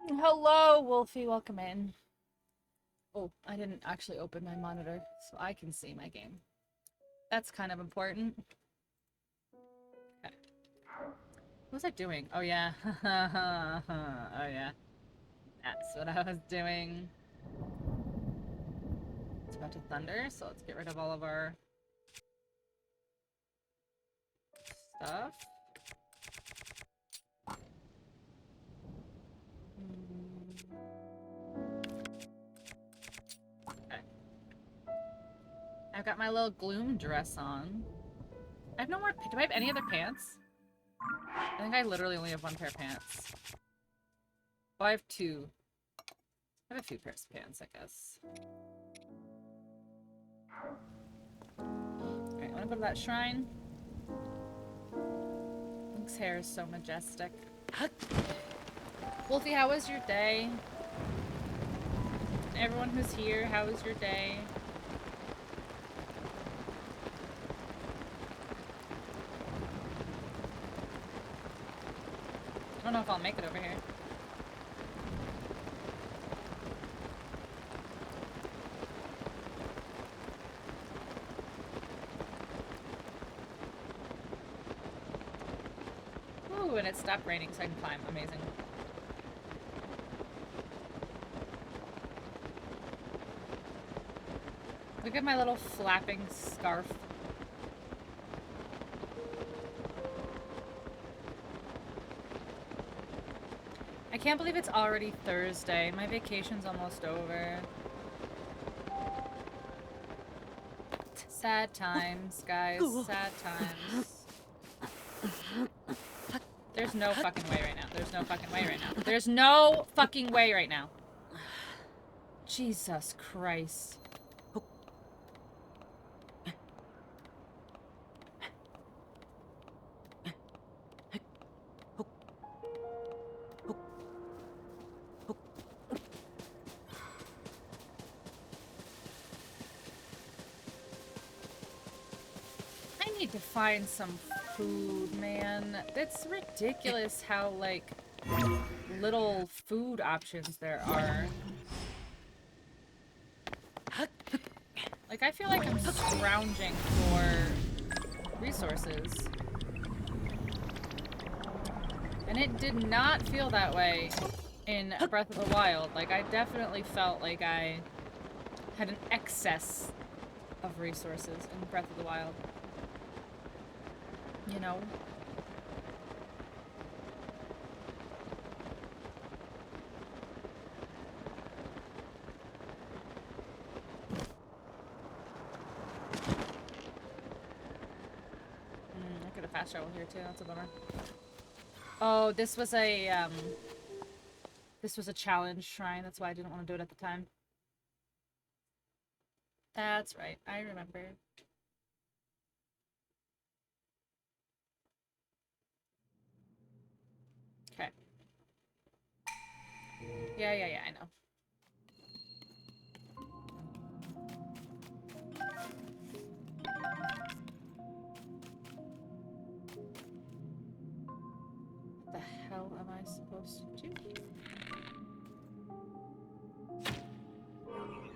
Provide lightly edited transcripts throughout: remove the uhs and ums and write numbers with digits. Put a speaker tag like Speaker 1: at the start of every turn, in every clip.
Speaker 1: Hello, Wolfie. Welcome in. Oh, I didn't actually open my monitor, so I can see my game. That's kind of important. Okay. What was I doing? Oh, yeah. Oh, yeah. That's what I was doing. It's about to thunder, so let's get rid of all of our stuff. Okay. I've got my little gloom dress on. I have no more. Do I have any other pants? I think I literally only have one pair of pants. Oh, I have two. I have a few pairs of pants, I guess. Alright, I want to go to that shrine. Link's hair is so majestic. Wolfie, how was your day? Everyone who's here, how was your day? I don't know if I'll make it over here. Ooh, and it stopped raining so I can climb. Amazing. Look at my little flapping scarf. I can't believe it's already Thursday. My vacation's almost over. Sad times, guys. Sad times. There's no fucking way right now. There's no fucking way right now. There's no fucking way right now. Jesus Christ. I need to find some food, man. It's ridiculous how, like, little food options there are. Like, I feel like I'm scrounging for resources. And it did not feel that way in Breath of the Wild. Like, I definitely felt like I had an excess of resources in Breath of the Wild. You know? I could have fast traveled here too, that's a bummer. Oh, this was a challenge shrine, that's why I didn't want to do it at the time. That's right, I remember. Okay. Yeah, I know. What the hell am I supposed to do?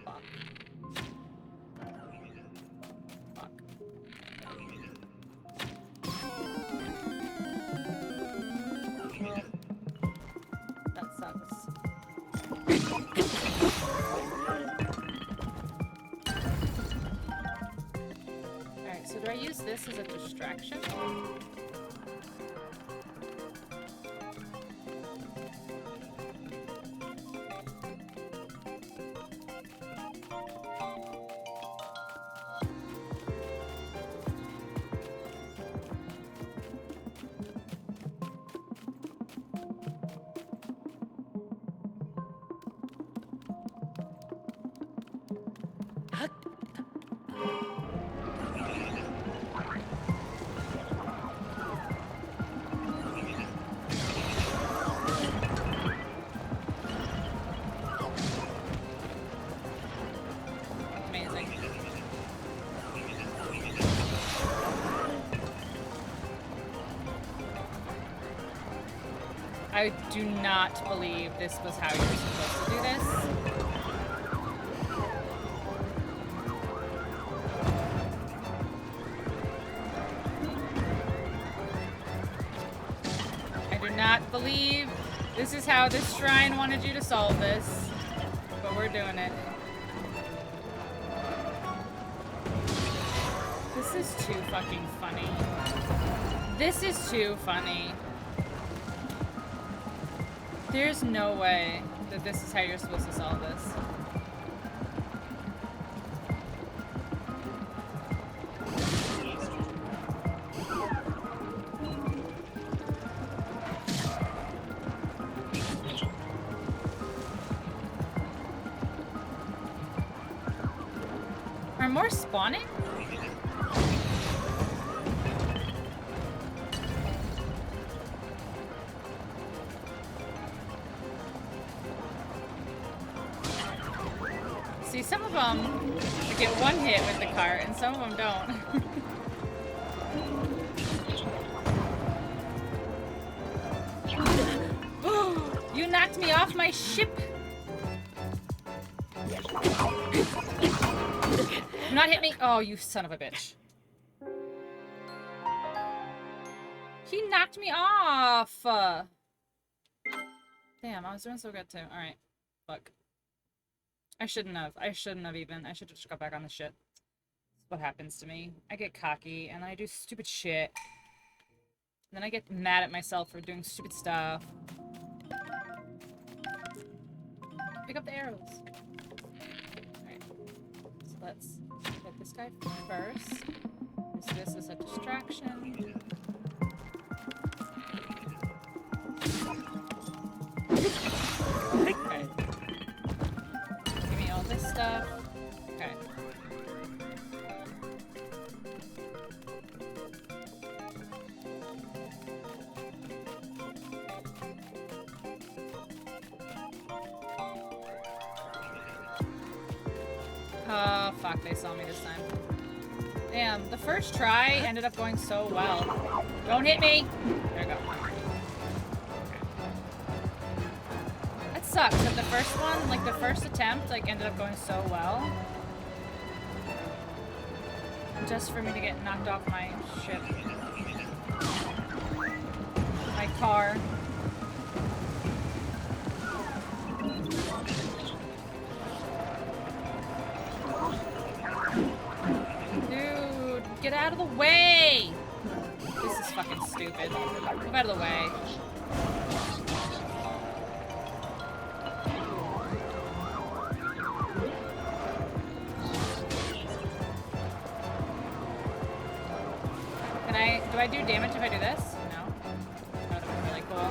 Speaker 1: Fuck. Fuck. Well, that sucks. Alright, so do I use this as a distraction? I do not believe this was how you were supposed to do this. I do not believe this is how this shrine wanted you to solve this. But we're doing it. This is too fucking funny. This is too funny. There's no way that this is how you're supposed to solve this. Are more spawning? See, some of them get one hit with the cart, and some of them don't. You knocked me off my ship! Do not hit me! Oh, you son of a bitch. He knocked me off! Damn, I was doing so good too. Alright. Fuck. I shouldn't have even. I should have just got back on the shit. That's what happens to me. I get cocky, and I do stupid shit. And then I get mad at myself for doing stupid stuff. Pick up the arrows. Alright. So let's get this guy first. Use this as a distraction. Okay. Give me all this stuff. Okay. Oh, fuck, they saw me this time. Damn, the first try ended up going so well. Don't hit me! There we go. That sucks that the first one, like the first attempt, like ended up going so well. Just for me to get knocked off my ship. My car. Dude, get out of the way! This is fucking stupid. Move out of the way. Do I do damage if I do this? No. That would be really cool.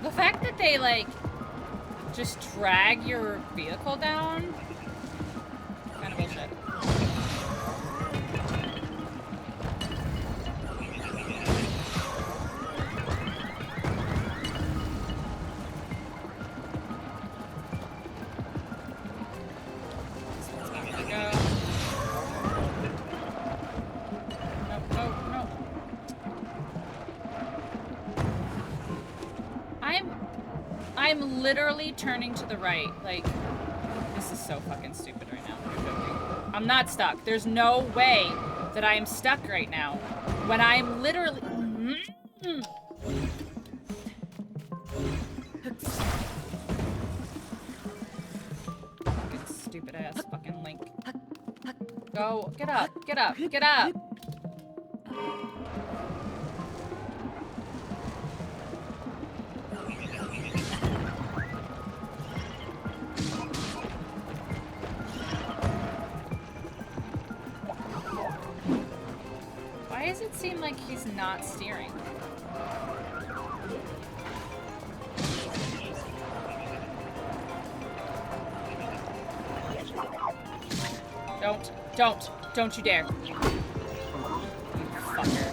Speaker 1: The fact that they, like, just drag your vehicle down? Kind of bullshit. I'm literally turning to the right. Like, this is so fucking stupid right now. You're joking. I'm not stuck. There's no way that I am stuck right now. When I'm literally... Fucking stupid ass fucking Link. Go. Get up. Get up. Get up. Why does it seem like he's not steering? Don't you dare. You fucker.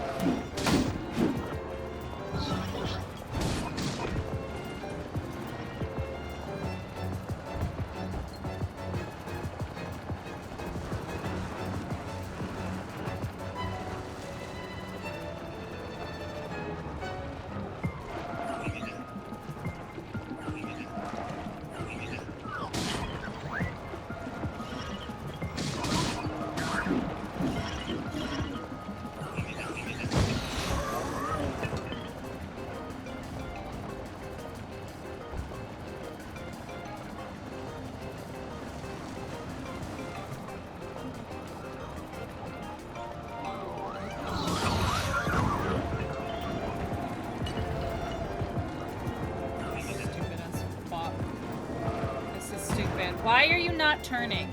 Speaker 1: Why are you not turning?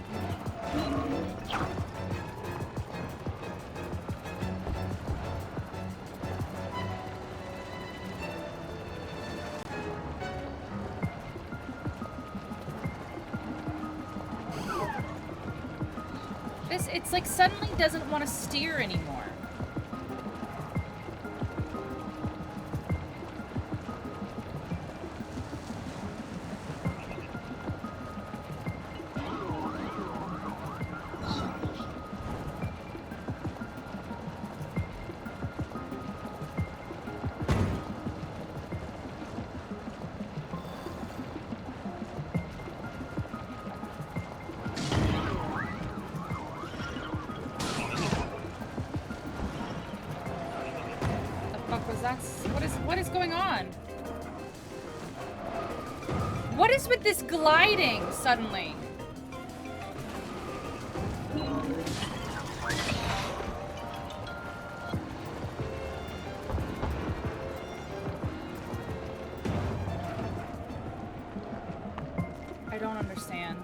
Speaker 1: It's like suddenly doesn't want to steer anymore. What is going on? What is with this gliding suddenly? I don't understand.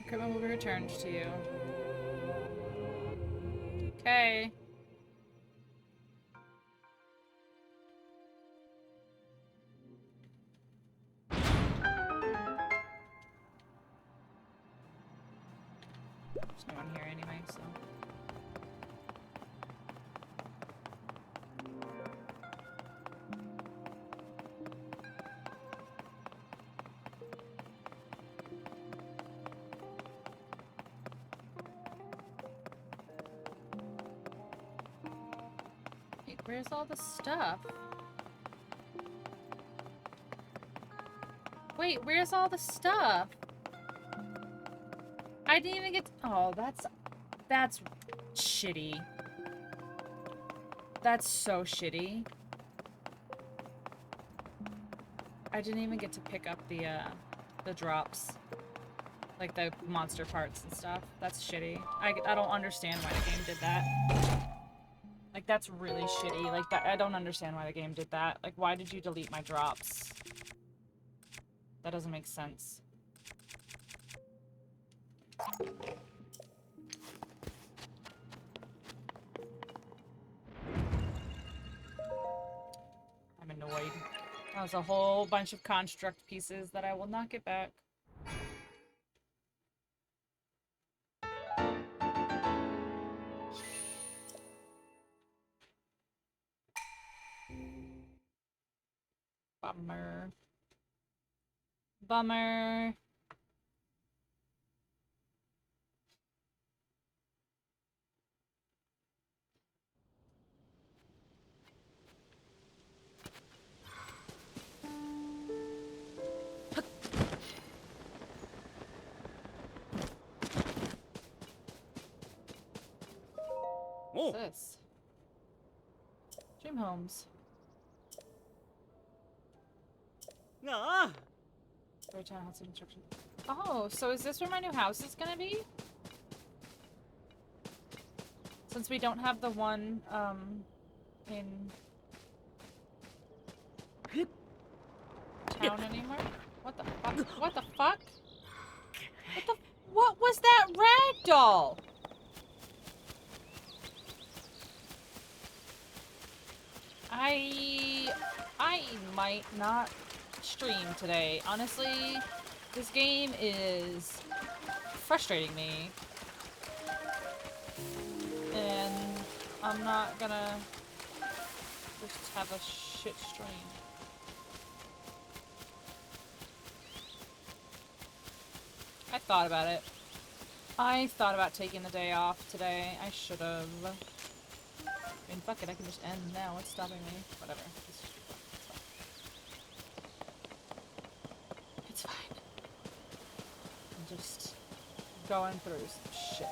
Speaker 1: Equipment will be returned to you. Okay. There's no one here anyway, so. Wait, where's all the stuff? Wait, where's all the stuff? I didn't even get to, oh, that's shitty. That's so shitty. I didn't even get to pick up the drops. Like the monster parts and stuff. That's shitty. I don't understand why the game did that. Like, that's really shitty. Like, that, I don't understand why the game did that. Like, why did you delete my drops? That doesn't make sense. I'm annoyed. That was a whole bunch of construct pieces that I will not get back. Bummer. Bummer. What's this? Dream homes.
Speaker 2: Ah.
Speaker 1: Storytown house construction. Oh, so is this where my new house is gonna be? Since we don't have the one, in town anymore? What the fuck? What the fuck? What was that ragdoll? I might not stream today. Honestly, this game is frustrating me. And I'm not gonna just have a shit stream. I thought about it. I thought about taking the day off today. I should have. I mean, fuck it, I can just end now. What's stopping me? Whatever. It's fine. I'm just going through some shit.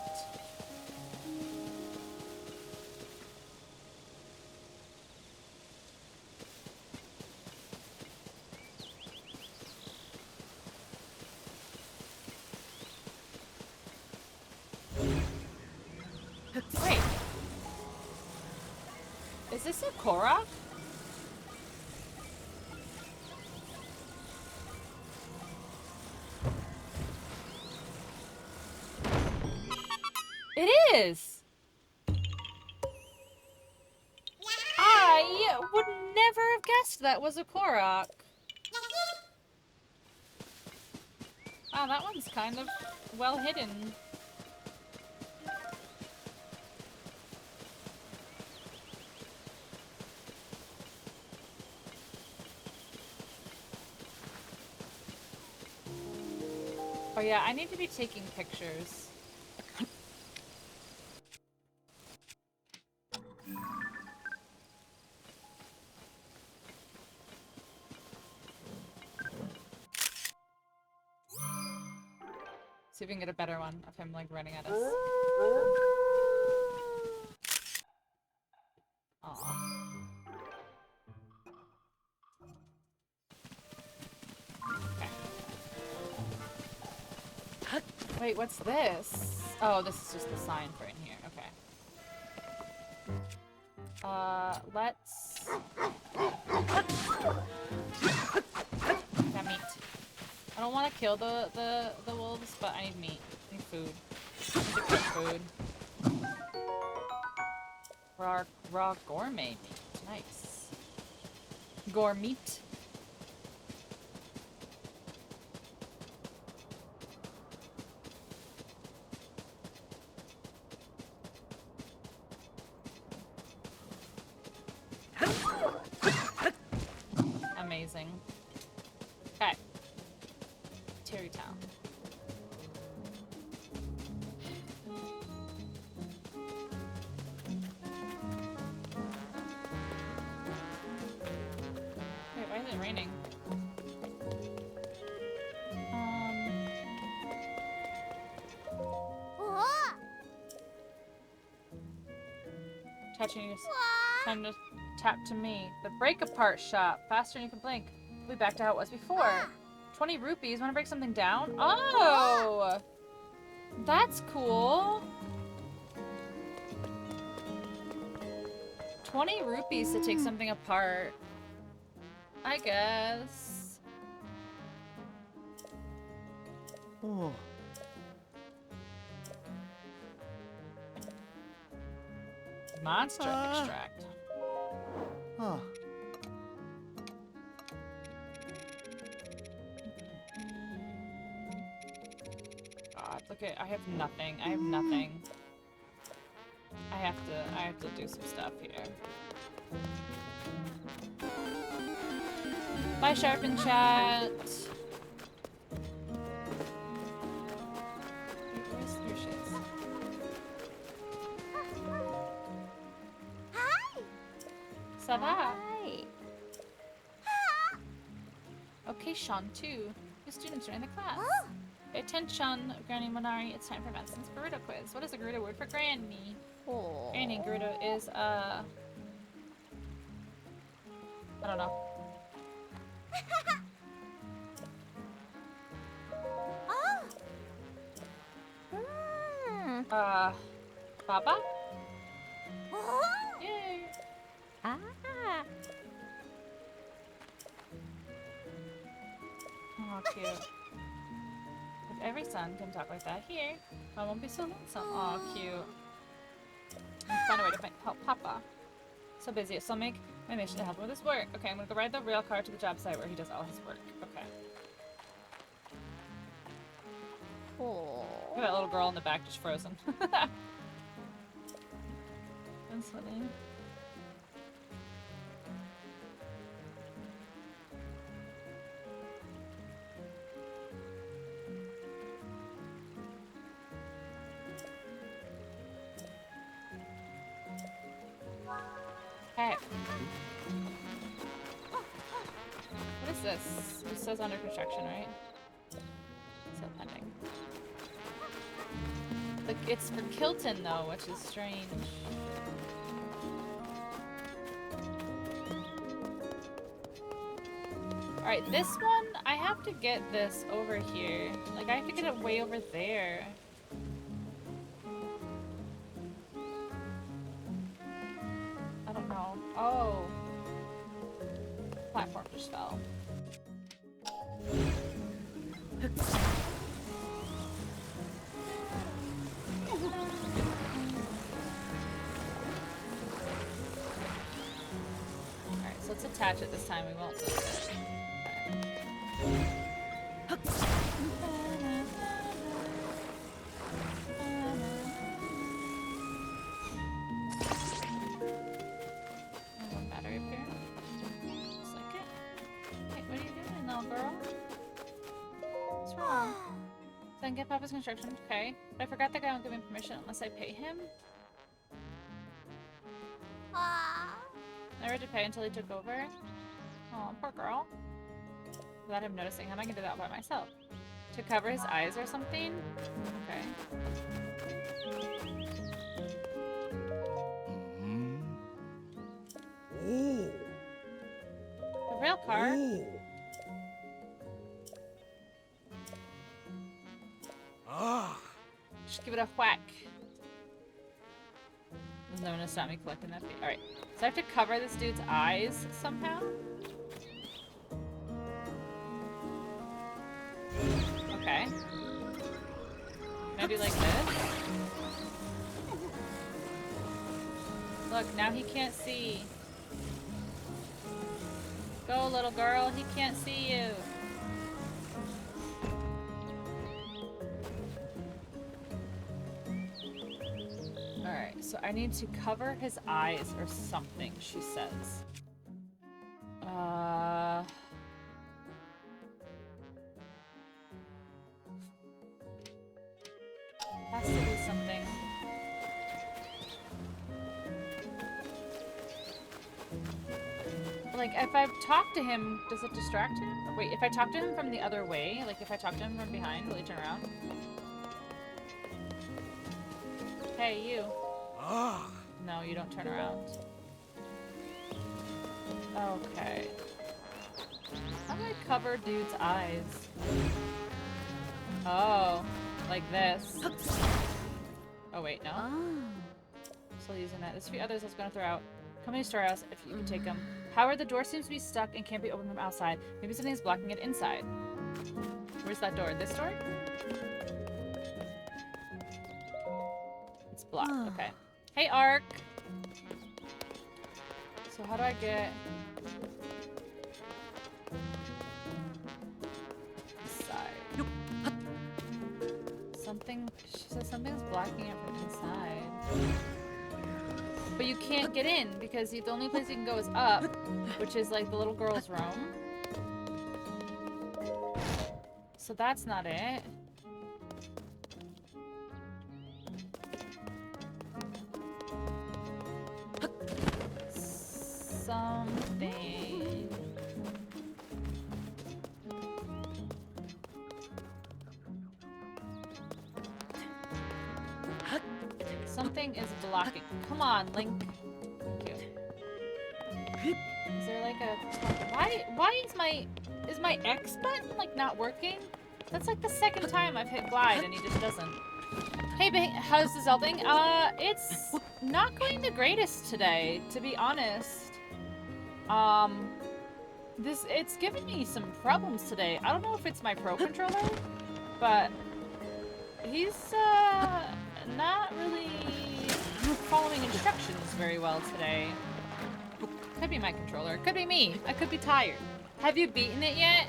Speaker 1: Is this a Korok? It is! I would never have guessed that was a Korok. Wow, that one's kind of well hidden. Oh yeah, I need to be taking pictures. See if we can get a better one of him like running at us. Aw. Okay. Wait, what's this? Oh, this is just the sign for in here. Okay. Let's... Yeah, meat. I don't want to kill the wolves, but I need meat. I need food. I need to cook food. Raw gourmet meat. Nice. Gourmet. Amazing. Okay. Terrytown. Wait, why is it raining? Touching you. Time to tap to me. The break apart shop. Faster than you can blink. We'll be back to how it was before. 20 rupees. Want to break something down? Oh! That's cool. 20 rupees to take something apart. I guess.
Speaker 2: Oh.
Speaker 1: Monster extract.
Speaker 2: Huh.
Speaker 1: God, look at I have nothing. I have nothing. I have to do some stuff here. Bye, Sharpen Chat. Where's your shits? Ça va? Okay, Sean, too. The students are in the class. Pay attention, Granny Monari. It's time for Madison's Gerudo quiz. What is a Gerudo word for Granny? Granny Gerudo is, I don't know. Baba? Yay! Oh, cute. If every son can talk like that here, I won't be so lonesome. Oh, cute. And find a way to help Papa. So busy at Summit. My mission to help him with his work. Okay, I'm gonna go ride the rail car to the job site where he does all his work. Okay.
Speaker 3: Oh.
Speaker 1: Look at that little girl in the back just frozen. That's funny. Hey. What is this? It says under construction, right? Still pending. It's for Kilton, though, which is strange. Alright, this one, I have to get this over here. Like, I have to get it way over there. I don't know. Oh. Platform just fell. Alright, so let's attach it this time. We won't lose it. One battery up here. Just like it. Hey, what are you doing, little girl? What's wrong? So I can get Papa's construction, okay. But I forgot that guy won't give me permission unless I pay him. Never to pay until he took over. Oh, poor girl. Without him noticing, how am I gonna do that by myself? To cover his eyes or something? Okay.
Speaker 2: Oh.
Speaker 1: The rail car?
Speaker 2: Oh. Ah.
Speaker 1: Just give it a whack. There's no one to stop me collecting that fee. Alright. So I have to cover this dude's eyes somehow? Okay. Maybe like this? Look, now he can't see. Go, little girl. He can't see you. Alright, so I need to cover his eyes or something, she says. Has to be something. Like, if I talk to him, does it distract him? Or wait, if I talk to him from the other way, like if I talk to him from behind, will he turn around? Hey, you.
Speaker 2: Ah.
Speaker 1: No, you don't turn around. Okay. How do I cover dude's eyes? Oh, like this. Oh wait, no. Still using that. There's a few others I was gonna throw out. Come to storehouse if you can take them. However, the door seems to be stuck and can't be opened from outside. Maybe something's blocking it inside. Where's that door? This door? It's blocked. Okay. Hey, Ark. So how do I get this side? Something. She says something's blocking it from inside. But you can't get in because the only place you can go is up, which is like the little girl's room. So that's not it. Something. Something is blocking. Come on, Link. Thank you. Is there like a... Why is my X button like not working? That's like the second time I've hit glide and he just doesn't. Hey, how's the Zelding? It's not going the greatest today, to be honest. It's giving me some problems today. I don't know if it's my Pro Controller, but he's, not really following instructions very well today. Could be my controller. Could be me. I could be tired. Have you beaten it yet?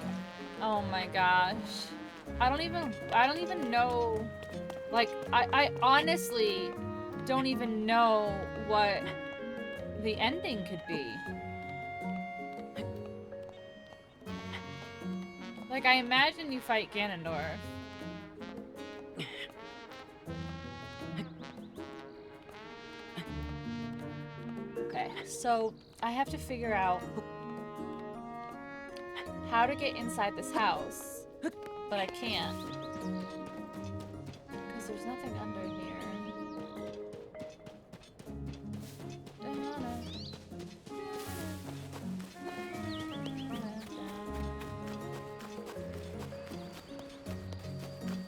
Speaker 1: Oh my gosh. I don't even know. Like, I honestly don't even know what the ending could be. Like, I imagine you fight Ganondorf. Okay, so I have to figure out how to get inside this house, but I can't. Because there's nothing under here.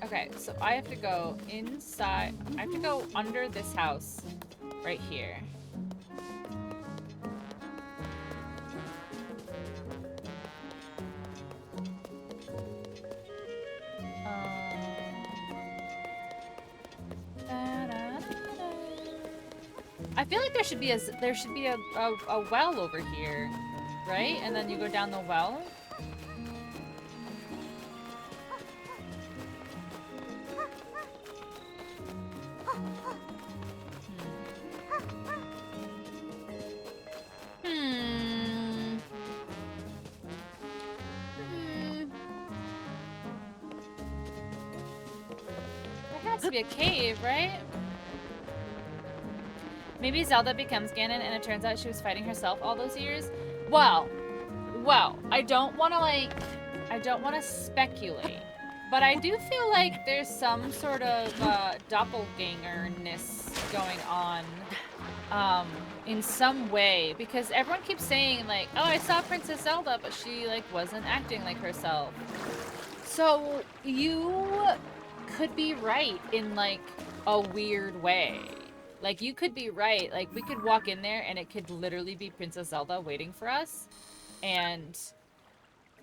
Speaker 1: Okay, so I have to go inside. I have to go under this house right here. I feel like there should be a well over here, right? And then you go down the well. Hmm. There has to be a cave, right? Maybe Zelda becomes Ganon and it turns out she was fighting herself all those years. Well, I don't want to speculate, but I do feel like there's some sort of doppelganger-ness going on in some way, because everyone keeps saying like, oh, I saw Princess Zelda, but she like wasn't acting like herself. So you could be right in like a weird way. Like, you could be right. Like, we could walk in there and it could literally be Princess Zelda waiting for us. And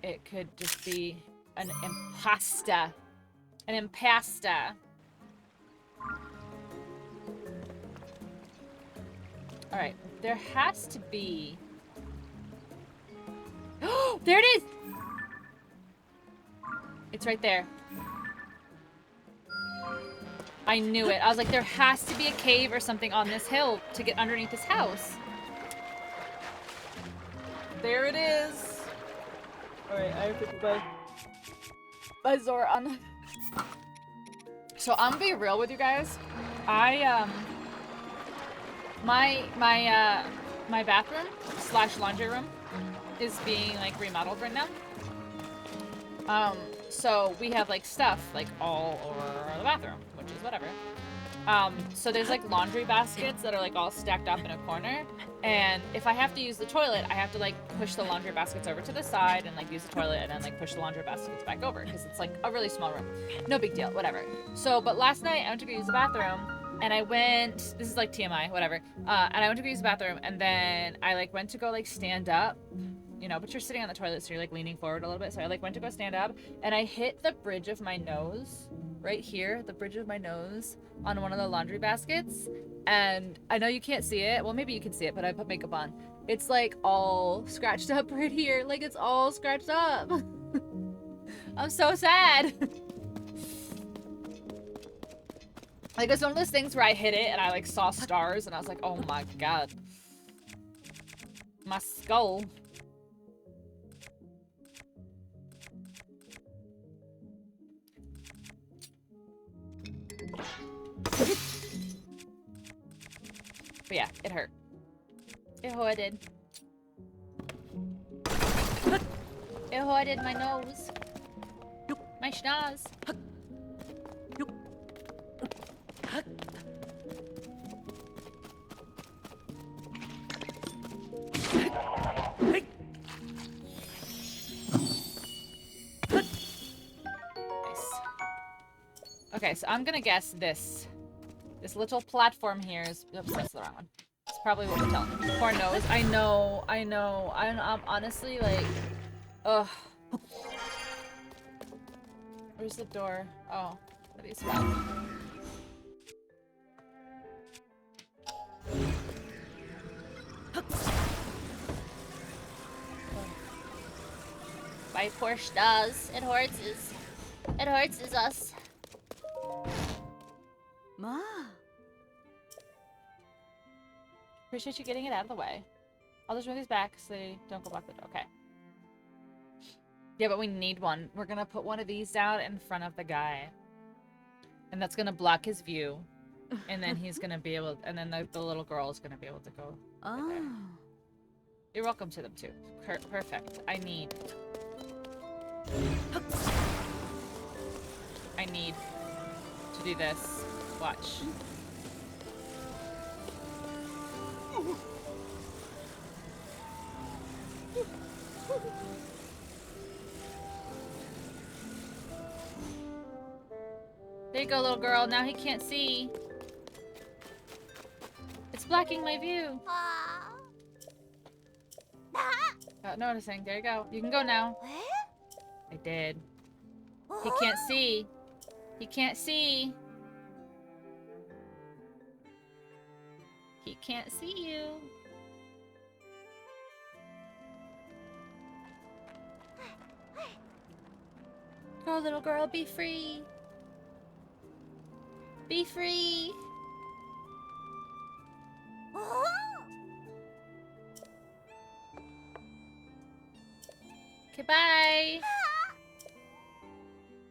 Speaker 1: it could just be an impasta. An impasta. Alright, there has to be... Oh, there it is! It's right there. I knew it. I was like, there has to be a cave or something on this hill to get underneath this house. There it is. Alright, I have to put my Zoran. So I'm gonna be real with you guys. My bathroom / laundry room is being like remodeled right now. So we have like stuff like all over the bathroom, which is whatever. So there's like laundry baskets that are like all stacked up in a corner, and if I have to use the toilet, I have to like push the laundry baskets over to the side and like use the toilet and then like push the laundry baskets back over because it's like a really small room. No big deal, whatever. So, but last night I went to go use the bathroom and I went, this is like TMI, whatever. And I went to go use the bathroom and then I like went to go like stand up, you know, but you're sitting on the toilet, so you're like leaning forward a little bit. So I like went to go stand up and I hit the bridge of my nose right here, the bridge of my nose on one of the laundry baskets. And I know you can't see it. Well, maybe you can see it, but I put makeup on. It's like all scratched up right here. Like it's all scratched up. I'm so sad. Like it's one of those things where I hit it and I like saw stars and I was like, oh my God. My skull. But yeah, it hurt. It hurted. It hurted my nose. My schnoz. Nice. Okay, so I'm gonna guess this. This little platform here is... Oops, that's the wrong one. It's probably what we're telling them. Poor nose. I know. I'm honestly like... Ugh. Where's the door? Oh, that is bad. My poor does. It hurts is us.
Speaker 3: Ma.
Speaker 1: Appreciate you getting it out of the way. I'll just move these back so they don't go block the door. Okay. Yeah, but we need one. We're gonna put one of these down in front of the guy. And that's gonna block his view. And then he's gonna be able... And then the little girl is gonna be able to go right there. You're welcome to them too. Perfect. I need to do this. Watch. There you go, little girl. Now he can't see. It's blocking my view. Not noticing. There you go. You can go now. I did. He can't see. He can't see. He can't see you. Go, little girl, be free. Be free. Okay, bye.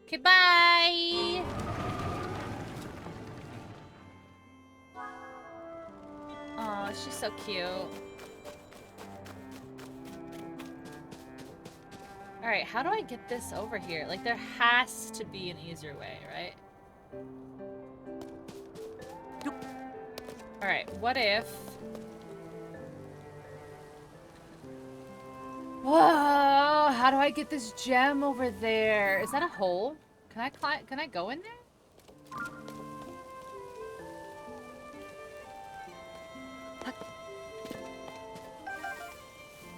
Speaker 1: Okay, bye. Oh, she's so cute. Alright, how do I get this over here? Like, there has to be an easier way, right? Alright, what if... Whoa! How do I get this gem over there? Is that a hole? Can I climb? Can I go in there?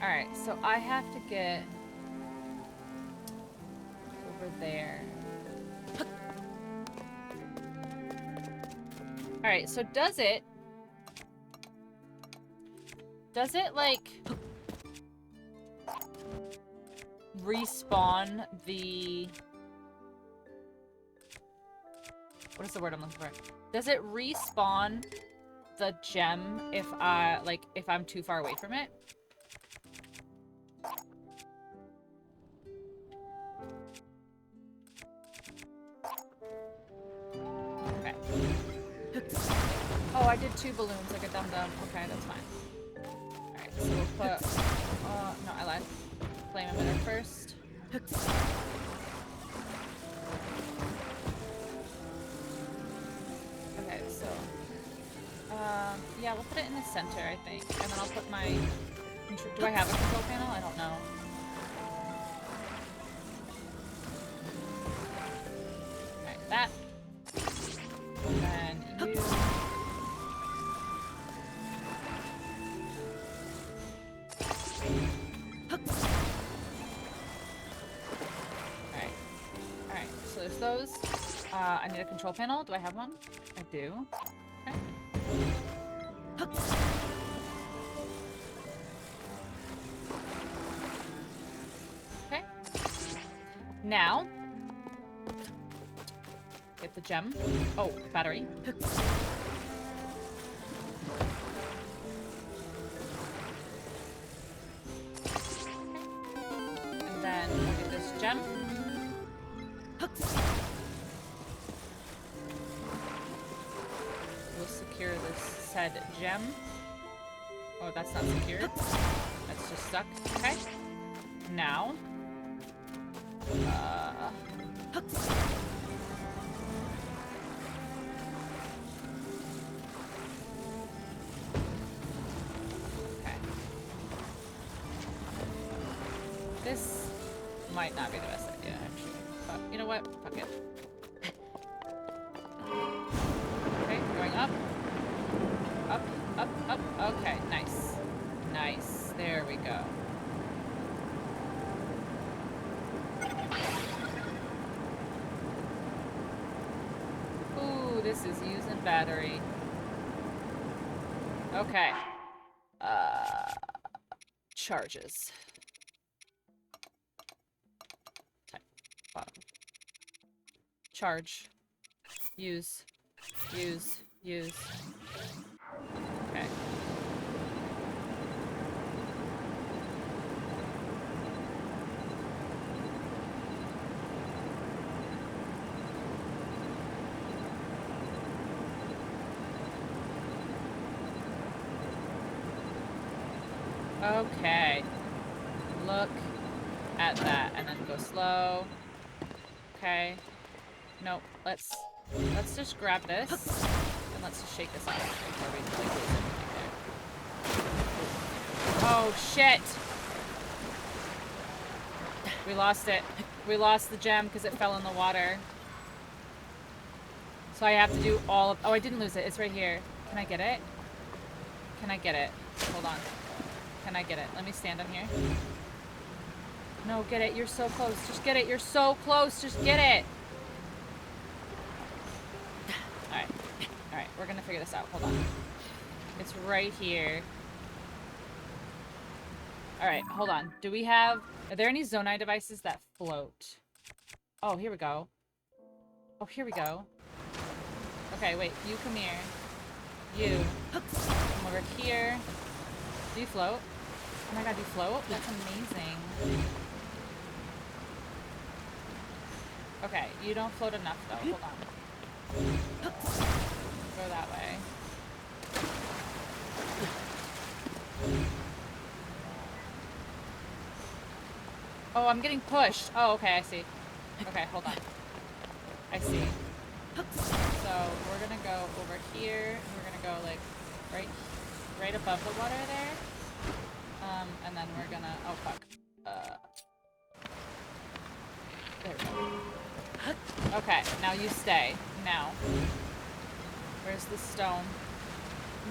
Speaker 1: Alright, so I have to get over there. Alright, so does it like respawn the... What is the word I'm looking for? Does it respawn the gem if I'm too far away from it? Okay. Oh, I did 2 balloons like a dum-dum. Okay, that's fine. Alright, so we'll put... no, I lied. Flame emitter first. Okay, so... yeah, we'll put it in the center, I think. And then I'll put my... Do I have a control panel? I don't know. Alright, that. And then you... Alright, so there's those. I need a control panel. Do I have one? I do. Okay. Okay. Now, get the gem. Oh, battery. And then we'll get this gem. We'll secure this said gem. Oh, that's not secure. That's just stuck. Okay. Now. Okay. This might not be the best idea, actually. But you know what? Fuck it. Okay, going up. Up, up, up. Okay, nice. Nice. There we go. Ooh, this is using battery. Okay. Charges. Type. Bottom. Charge. Use. Use. Use. Okay. Okay. Look at that, and then go slow. Okay. Nope. Let's just grab this, and let's just shake this off before we like lose everything there. Oh shit! We lost it. We lost the gem because it fell in the water. So I have to do all of... Oh, I didn't lose it. It's right here. Can I get it? Can I get it? Hold on. Can I get it? Let me stand on here. No, get it. You're so close. Just get it. You're so close. Just get it. Alright. Alright. We're gonna figure this out. Hold on. It's right here. Alright, hold on. Do we have... Are there any Zonai devices that float? Oh, here we go. Oh, here we go. Okay, wait. You come here. You. Come over here. Do you float? Oh my god, you float? That's amazing. Okay, you don't float enough though. Hold on. Go that way. Oh, I'm getting pushed. Oh, okay, I see. Okay, hold on. I see. So, we're gonna go over here. We're gonna go, like, right above the water there. And then we're gonna... Oh, fuck. There we go. Okay, now you stay. Now. Where's the stone?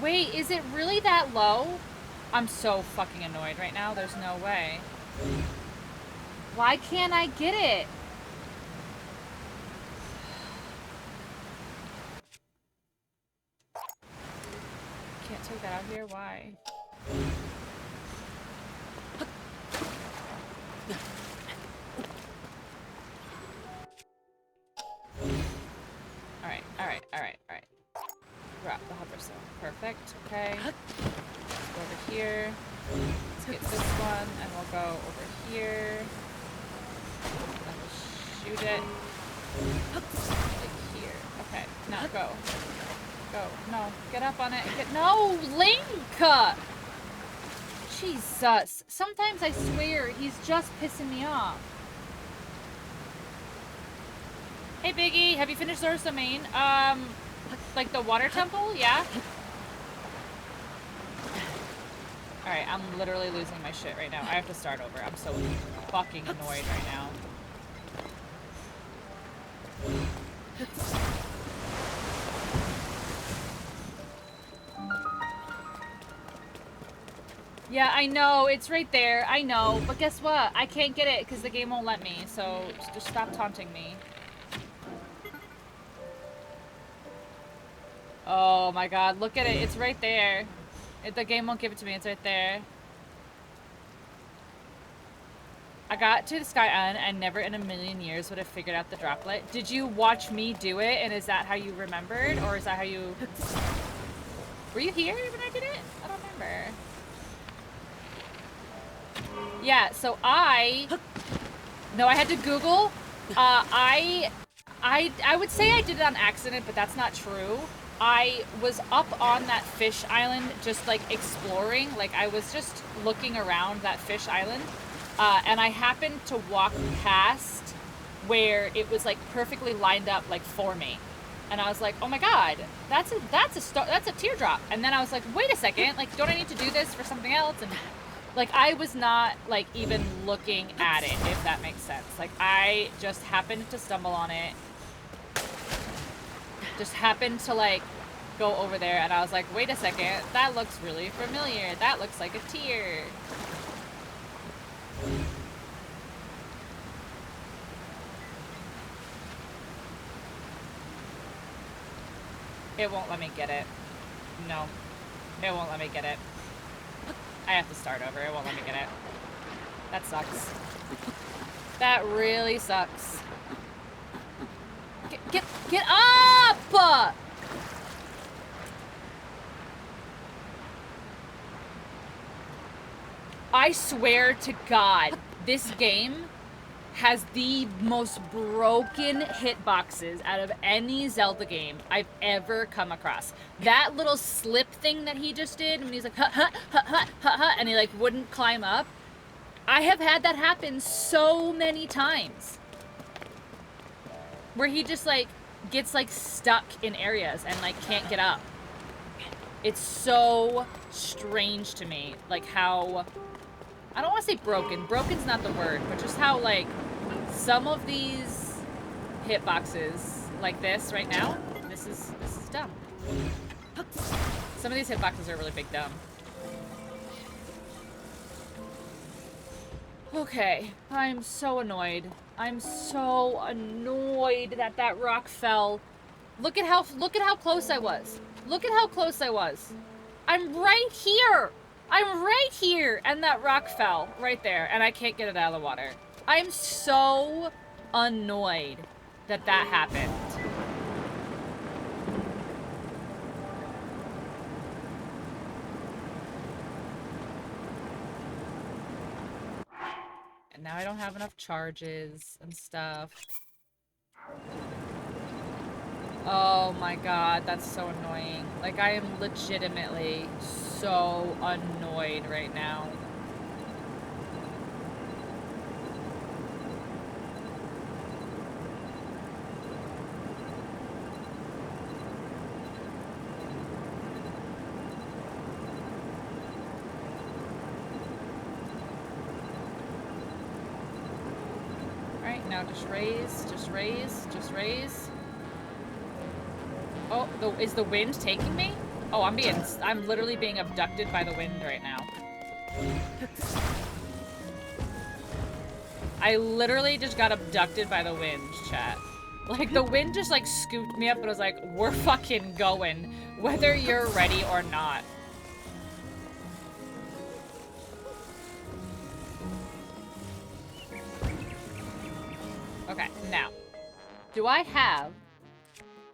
Speaker 1: Wait, is it really that low? I'm so fucking annoyed right now. There's no way. Why can't I get it? Can't take that out here? Why? Alright. Drop the hover stone. Perfect. Okay. Let's go over here. Let's get this one, and we'll go over here. And we'll shoot it. Like here. Okay. Now go. Go. No. Get up on it. No! Link! Jesus. Sometimes I swear he's just pissing me off. Hey, Biggie. Have you finished Zora's Domain? Like the water temple? Yeah? Alright, I'm literally losing my shit right now. I have to start over. I'm so fucking annoyed right now. Yeah, I know. It's right there. I know. But guess what? I can't get it because the game won't let me. So just stop taunting me. Oh my god. Look at it. It's right there. The game won't give it to me. It's right there. I got to the Sky Island and never in a million years would have figured out the droplet. Did you watch me do it? And is that how you remembered? Or is that how you... Were you here when I did it? I don't remember. Yeah, so No, I had to Google. I would say I did it on accident, but that's not true. I was up on that fish island just, like, exploring. Like, I was just looking around that fish island. And I happened to walk past where it was, like, perfectly lined up, like, for me. And I was like, oh my god, that's a teardrop. And then I was like, wait a second, like, don't I need to do this for something else? And, like, I was not, like, even looking at it, if that makes sense. Like, I just happened to stumble on it. Just happened to, like, go over there, and I was like, wait a second, that looks really familiar. That looks like a tear. It won't let me get it. No. It won't let me get it. I have to start over. It won't let me get it. That sucks. That really sucks. Get up! I swear to God, this game has the most broken hitboxes out of any Zelda game I've ever come across. That little slip thing that he just did when he's like, and he like wouldn't climb up. I have had that happen so many times. Where he just like gets like stuck in areas and like can't get up. It's so strange to me, like how, I don't want to say broken. Broken's not the word, but just how, like, some of these hitboxes, like this right now, this is dumb. Some of these hitboxes are really big dumb. Okay, I'm so annoyed. I'm so annoyed that that rock fell. Look at how close I was. Look at how close I was. I'm right here! I'm right here! And that rock fell right there, and I can't get it out of the water. I'm so annoyed that that happened. And now I don't have enough charges and stuff. Oh my god, that's so annoying. Like, I am legitimately so annoyed right now. Alright, now just raise, just raise, just raise. Oh, is the wind taking me? Oh, I'm literally being abducted by the wind right now. I literally just got abducted by the wind, chat. Like, the wind just, like, scooped me up and was like, we're fucking going, whether you're ready or not. Okay, now. Do I have...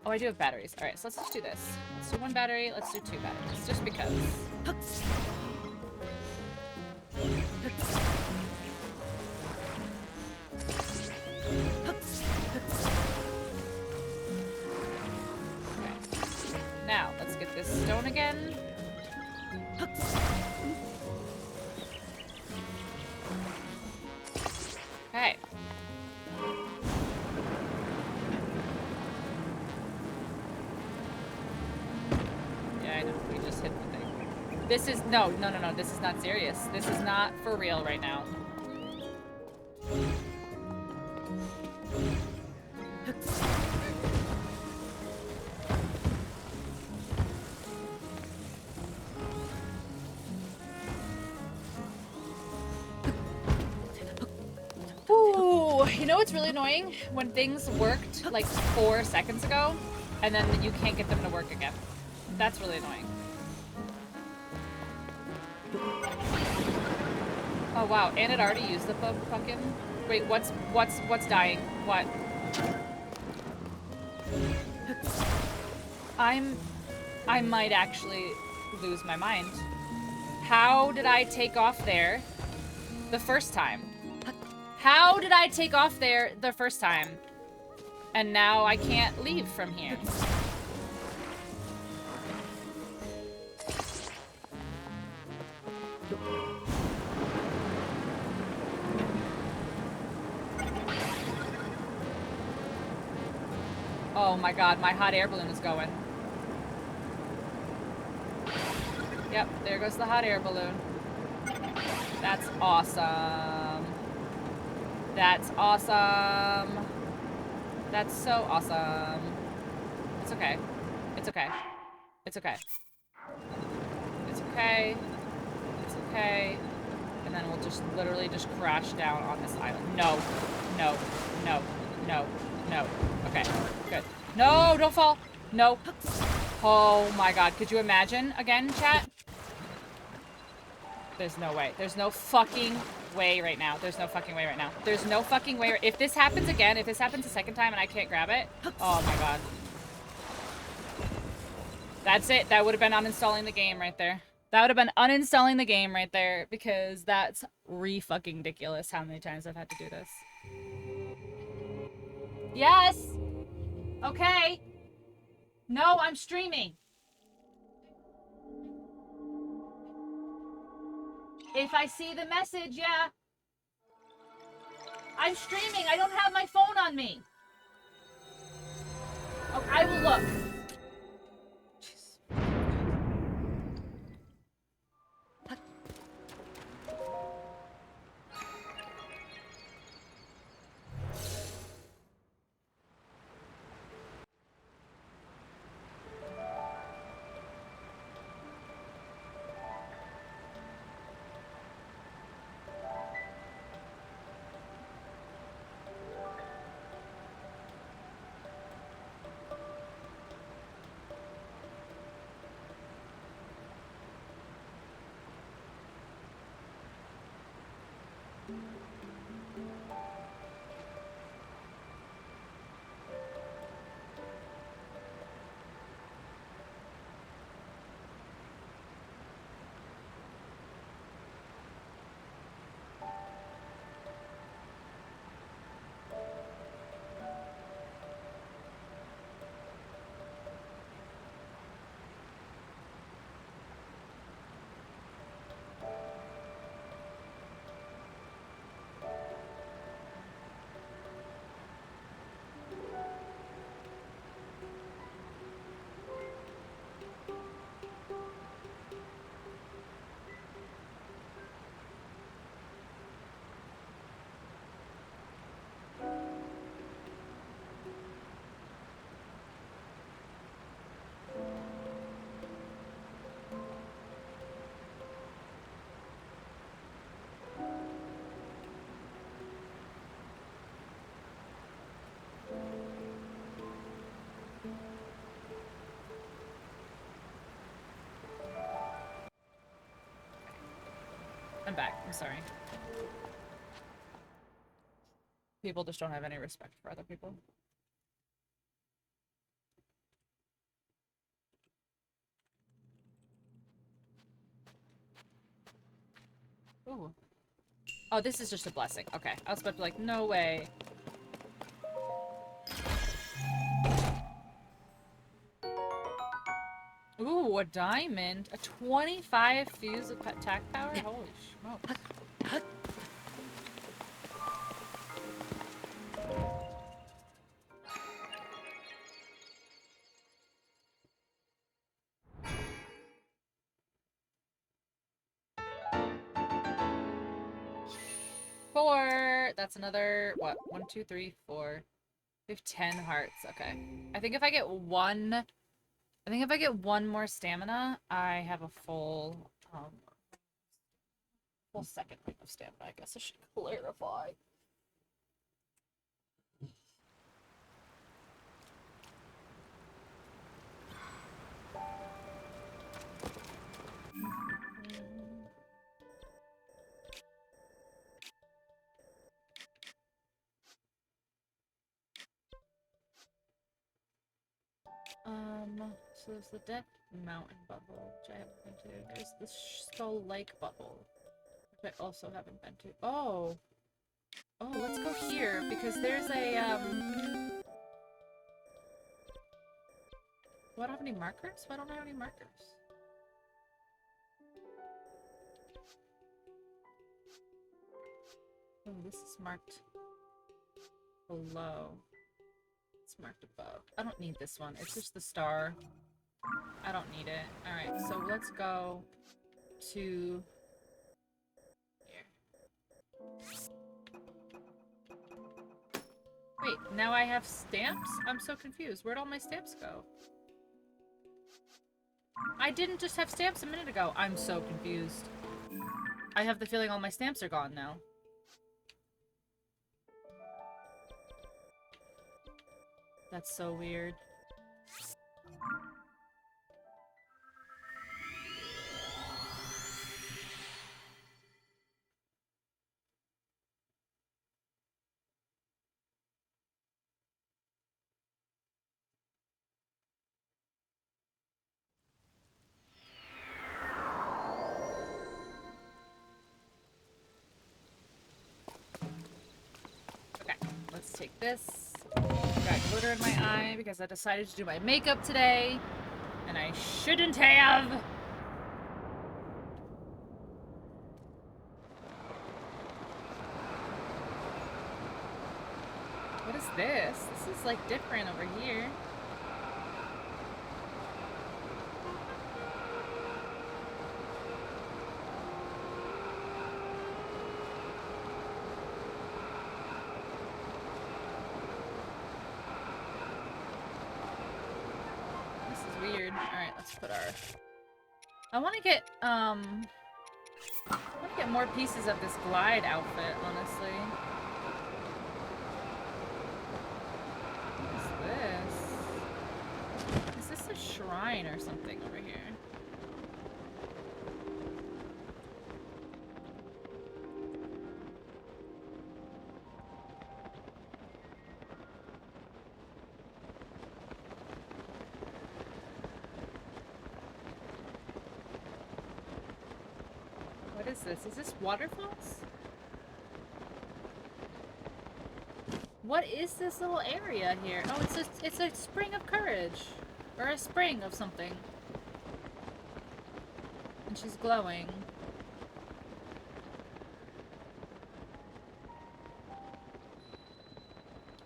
Speaker 1: Oh, I do have batteries. Alright, so let's just do this. Let's do 1 battery, let's do 2 batteries. Just because. Okay. Now, let's get this stone again. Okay. Yeah, I know. We just hit the thing. This is... No. This is not serious. This is not for real right now. Ooh, you know what's really annoying? When things worked like 4 seconds ago, and then you can't get them to work again. That's really annoying. Oh wow, and it already used the fucking... Wait, what's dying? What? I might actually lose my mind. How did I take off there the first time? How did I take off there the first time? And now I can't leave from here. Oh my god, my hot air balloon is going. Yep, there goes the hot air balloon. That's awesome. That's awesome. That's so awesome. It's okay. It's okay. It's okay. It's okay. It's okay. And then we'll just literally just crash down on this island. No. No. No. No. No. Okay. Good. No, don't fall. No. Oh my god. Could you imagine again, chat? There's no way. There's no fucking way right now. There's no fucking way right now. There's no fucking way. If this happens again, if this happens a second time and I can't grab it, oh my god. That's it. That would have been uninstalling the game right there. That would have been uninstalling the game right there because that's re-fucking ridiculous how many times I've had to do this. Yes! Okay! No, I'm streaming! If I see the message, yeah. I'm streaming. I don't have my phone on me. Oh, I will look. I'm back. I'm sorry. People just don't have any respect for other people. Ooh. Oh, this is just a blessing. Okay. I was about to be like, no way. Ooh, a diamond. A 25 fuse of attack power? Holy smokes. Four. That's another, what? 1, 2, 3, 4. We have 10 hearts. Okay. I think if I get one more stamina, I have a full second ring of stamina. I guess I should clarify. So there's the Death Mountain bubble, which I haven't been to. There's the Skull Lake bubble, which I also haven't been to. Oh, let's go here because there's a Do I don't have any markers? Why don't I have any markers? Oh, this is marked below. It's marked above. I don't need this one. It's just the star. I don't need it. Alright, so let's go to here. Wait, now I have stamps? I'm so confused. Where'd all my stamps go? I didn't just have stamps a minute ago. I'm so confused. I have the feeling all my stamps are gone now. That's so weird. Okay, let's take this. Got glitter in my eye because I decided to do my makeup today. And I shouldn't have! What is this? This is like different over here. This is weird. Alright, let's put our... I want to get more pieces of this glide outfit, honestly. What is this? Is this a shrine or something over here? What is this? Is this waterfalls? What is this little area here? Oh, it's a spring of courage. Or a spring of something. And she's glowing.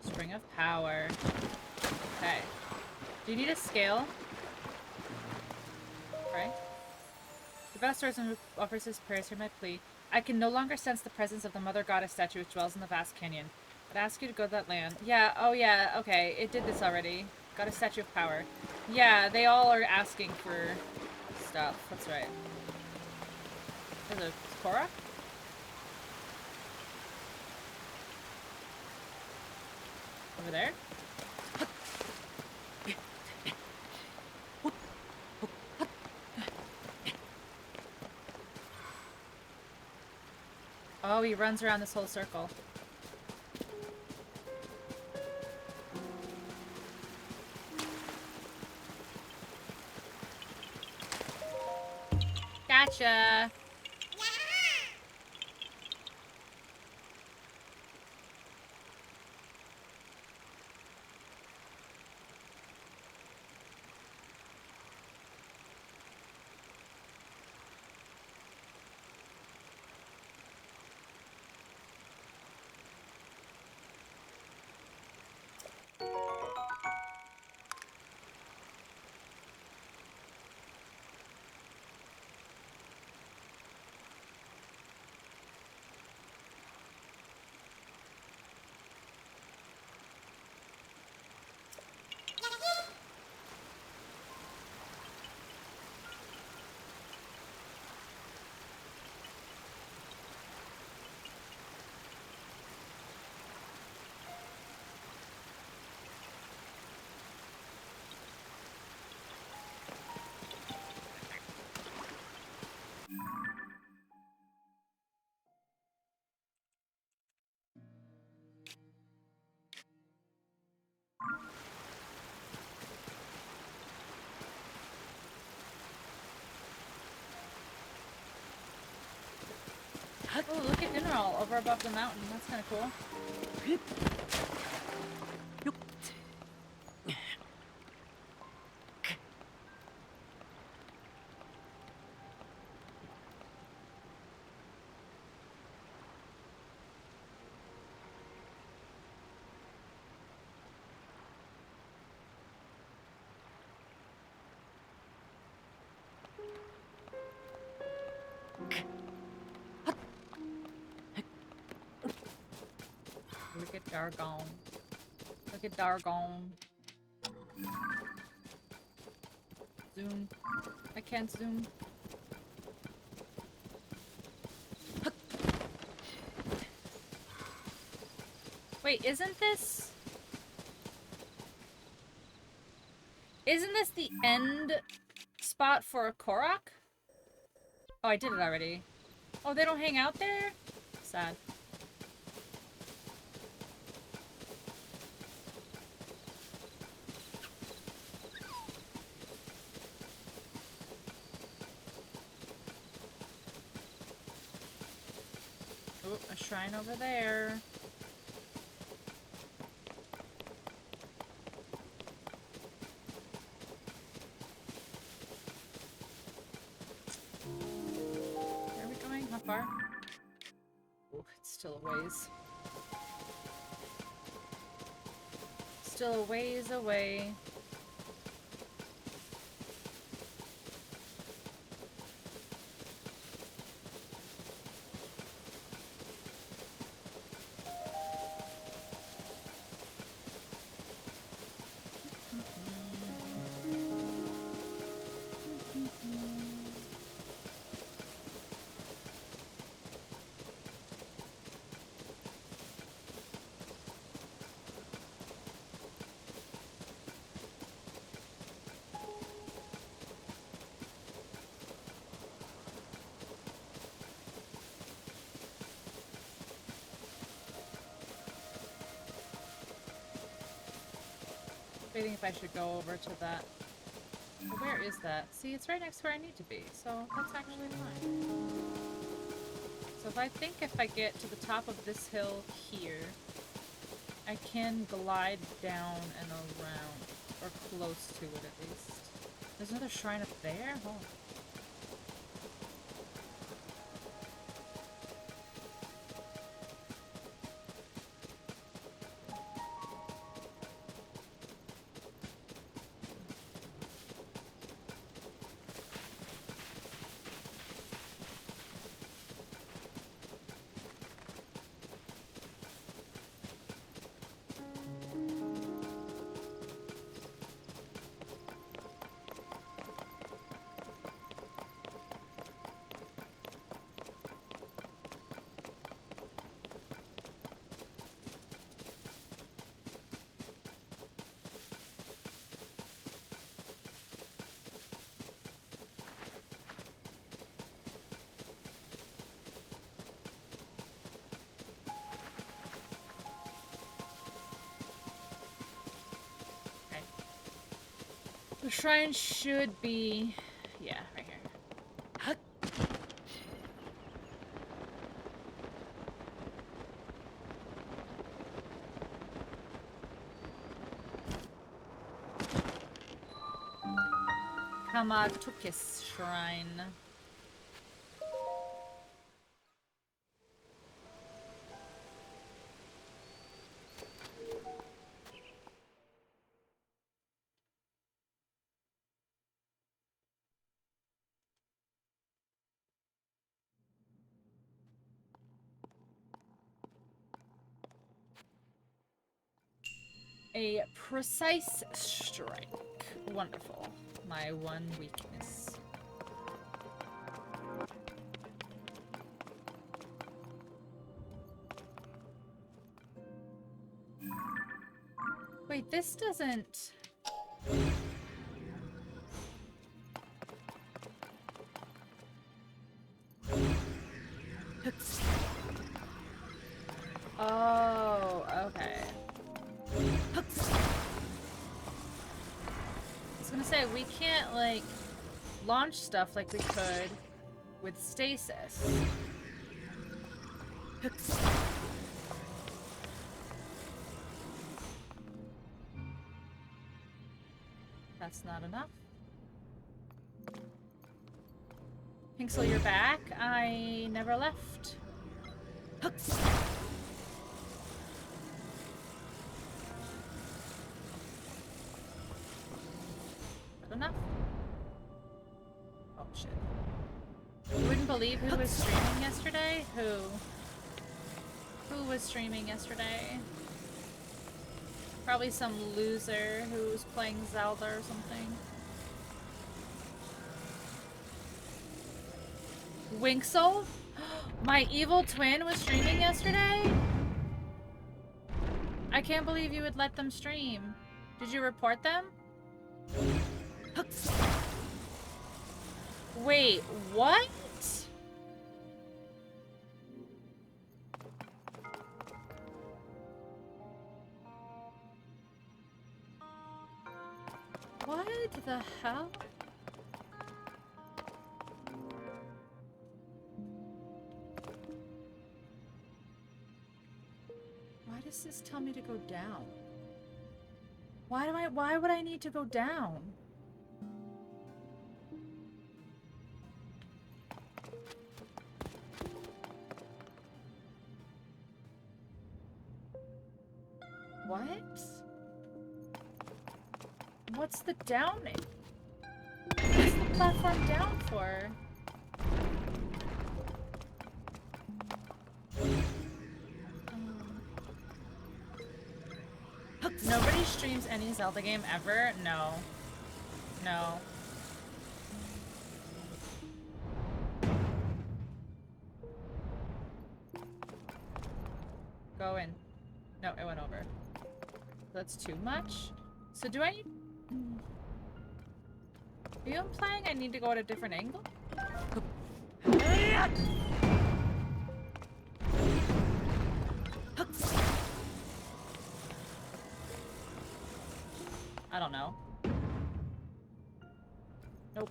Speaker 1: Spring of power. Okay. Do you need a scale? Right? The vast horizon offers his prayers, hear my plea. I can no longer sense the presence of the Mother Goddess statue which dwells in the vast canyon. I'd ask you to go to that land. Yeah, oh yeah, okay. It did this already. Got a statue of power. Yeah, they all are asking for stuff. That's right. There's a Korok? Over there? Oh, he runs around this whole circle. Gotcha! Oh, look at Mineral over above the mountain. That's kind of cool. Look at Dargon. Look at Dargon. Zoom. I can't zoom. Wait, isn't this... Isn't this the end spot for a Korok? Oh, I did it already. Oh, they don't hang out there? Sad. Oh, a shrine over there. Where are we going? How far? Oh, it's still a ways. Still a ways away. Debating if I should go over to that. Where is that? See, it's right next to where I need to be, so that's actually fine. So if I get to the top of this hill here, I can glide down and around, or close to it at least. There's another shrine up there? Oh. The shrine should be... yeah, right here. Kamatukis Shrine. A precise strike. Wonderful. My one weakness. Wait, this doesn't... Oh, okay. I was gonna say, we can't, like, launch stuff like we could with stasis. That's not enough. Pinksel, you're back? I never left. Not enough? Oh, shit. You wouldn't believe who was streaming yesterday? Who was streaming yesterday? Probably some loser who was playing Zelda or something. Winksel? My evil twin was streaming yesterday? I can't believe you would let them stream. Did you report them? Wait, what? What the hell? Why does this tell me to go down? Why would I need to go down? What? What's the downing? What's the platform down for? Nobody streams any Zelda game ever? No. No. Go in. No, it went over. That's too much? So do I need... Are you implying I need to go at a different angle? I don't know. Nope.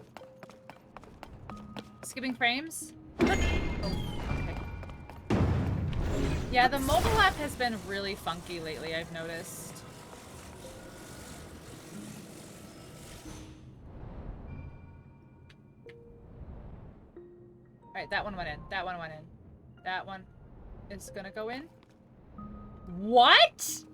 Speaker 1: Skipping frames? Oh, okay. Yeah, the mobile app has been really funky lately, I've noticed. Alright, that one went in. That one went in. That one is gonna go in. What?!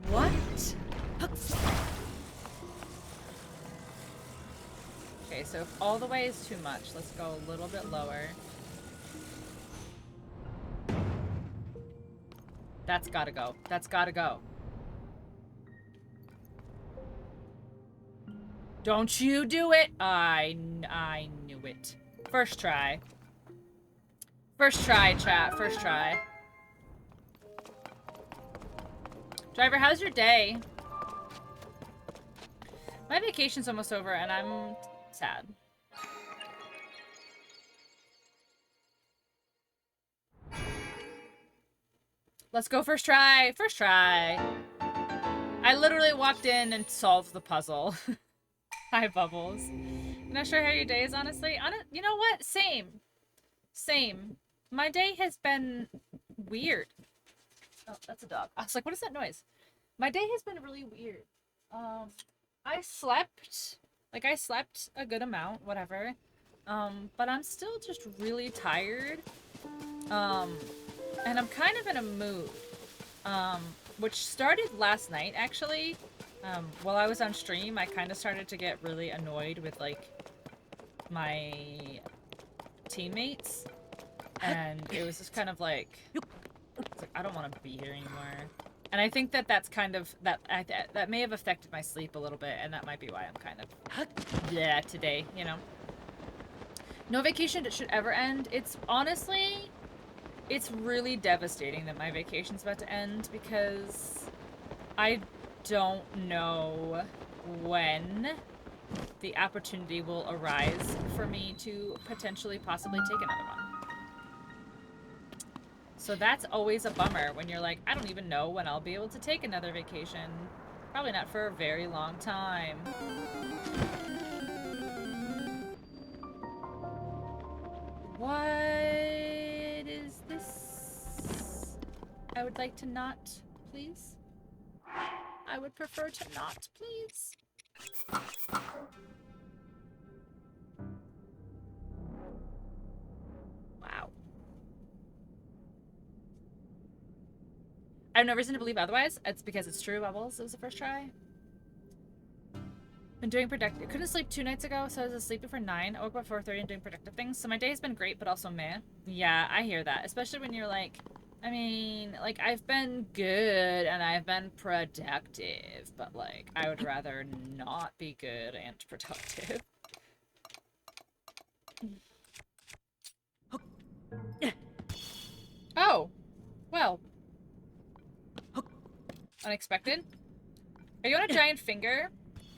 Speaker 1: What? Okay, so if all the way is too much, let's go a little bit lower. That's gotta go. That's gotta go. Don't you do it! I knew it. First try. First try, chat. First try. Driver, how's your day? My vacation's almost over and I'm sad. Let's go first try. First try. I literally walked in and solved the puzzle. Hi, Bubbles. Not sure how your day is, honestly. You know what? Same. Same. My day has been weird. Oh, that's a dog. I was like, what is that noise? My day has been really weird. I slept a good amount, whatever. But I'm still just really tired. And I'm kind of in a mood. Which started last night, actually. While I was on stream, I kind of started to get really annoyed with, like, my teammates. And it was just kind of like, I don't want to be here anymore. And I think that that's kind of, that may have affected my sleep a little bit, and that might be why I'm kind of, yeah, today, you know. No vacation should ever end. It's honestly, it's really devastating that my vacation's about to end, because I don't know when the opportunity will arise for me to potentially possibly take another one. So that's always a bummer when you're like, I don't even know when I'll be able to take another vacation. Probably not for a very long time. What is this? I would like to not, please. I would prefer to not, please. Wow. I have no reason to believe otherwise. It's because it's true, Bubbles. It was the first try. Been doing productive. Couldn't sleep 2 nights ago, so I was asleep before 9. I woke up at 4:30 and doing productive things. So my day has been great, but also meh. Yeah, I hear that. Especially when you're like, I mean, like, I've been good and I've been productive, but, like, I would rather not be good and productive. Oh, well. Unexpected. Are you on a giant finger?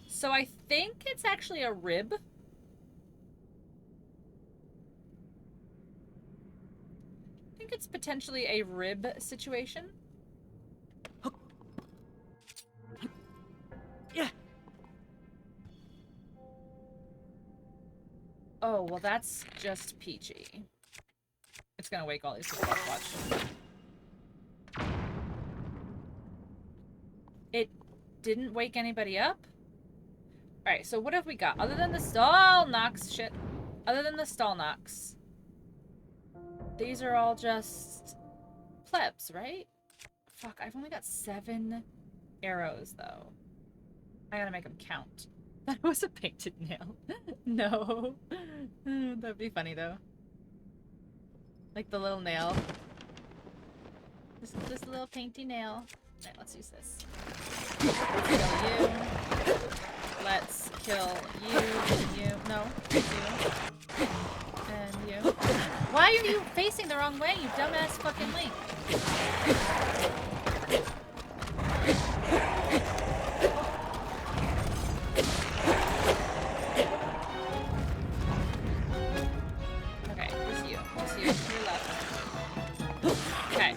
Speaker 1: So I think it's actually a rib. I think it's potentially a rib situation.
Speaker 2: Yeah.
Speaker 1: Oh, well, that's just peachy. It's gonna wake all these people up, watch. It didn't wake anybody up? Alright, so what have we got? Other than the stall knocks, shit. Other than the stall knocks. These are all just plebs, right? Fuck, I've only got 7 arrows, though. I gotta make them count. That was a painted nail. No. That'd be funny, though. Like the little nail. Just a little painty nail. Alright, let's use this. Let's kill you. No, you. And you. Why are you facing the wrong way, you dumbass fucking Link? Okay, who's you? Who's you? You're left. Okay.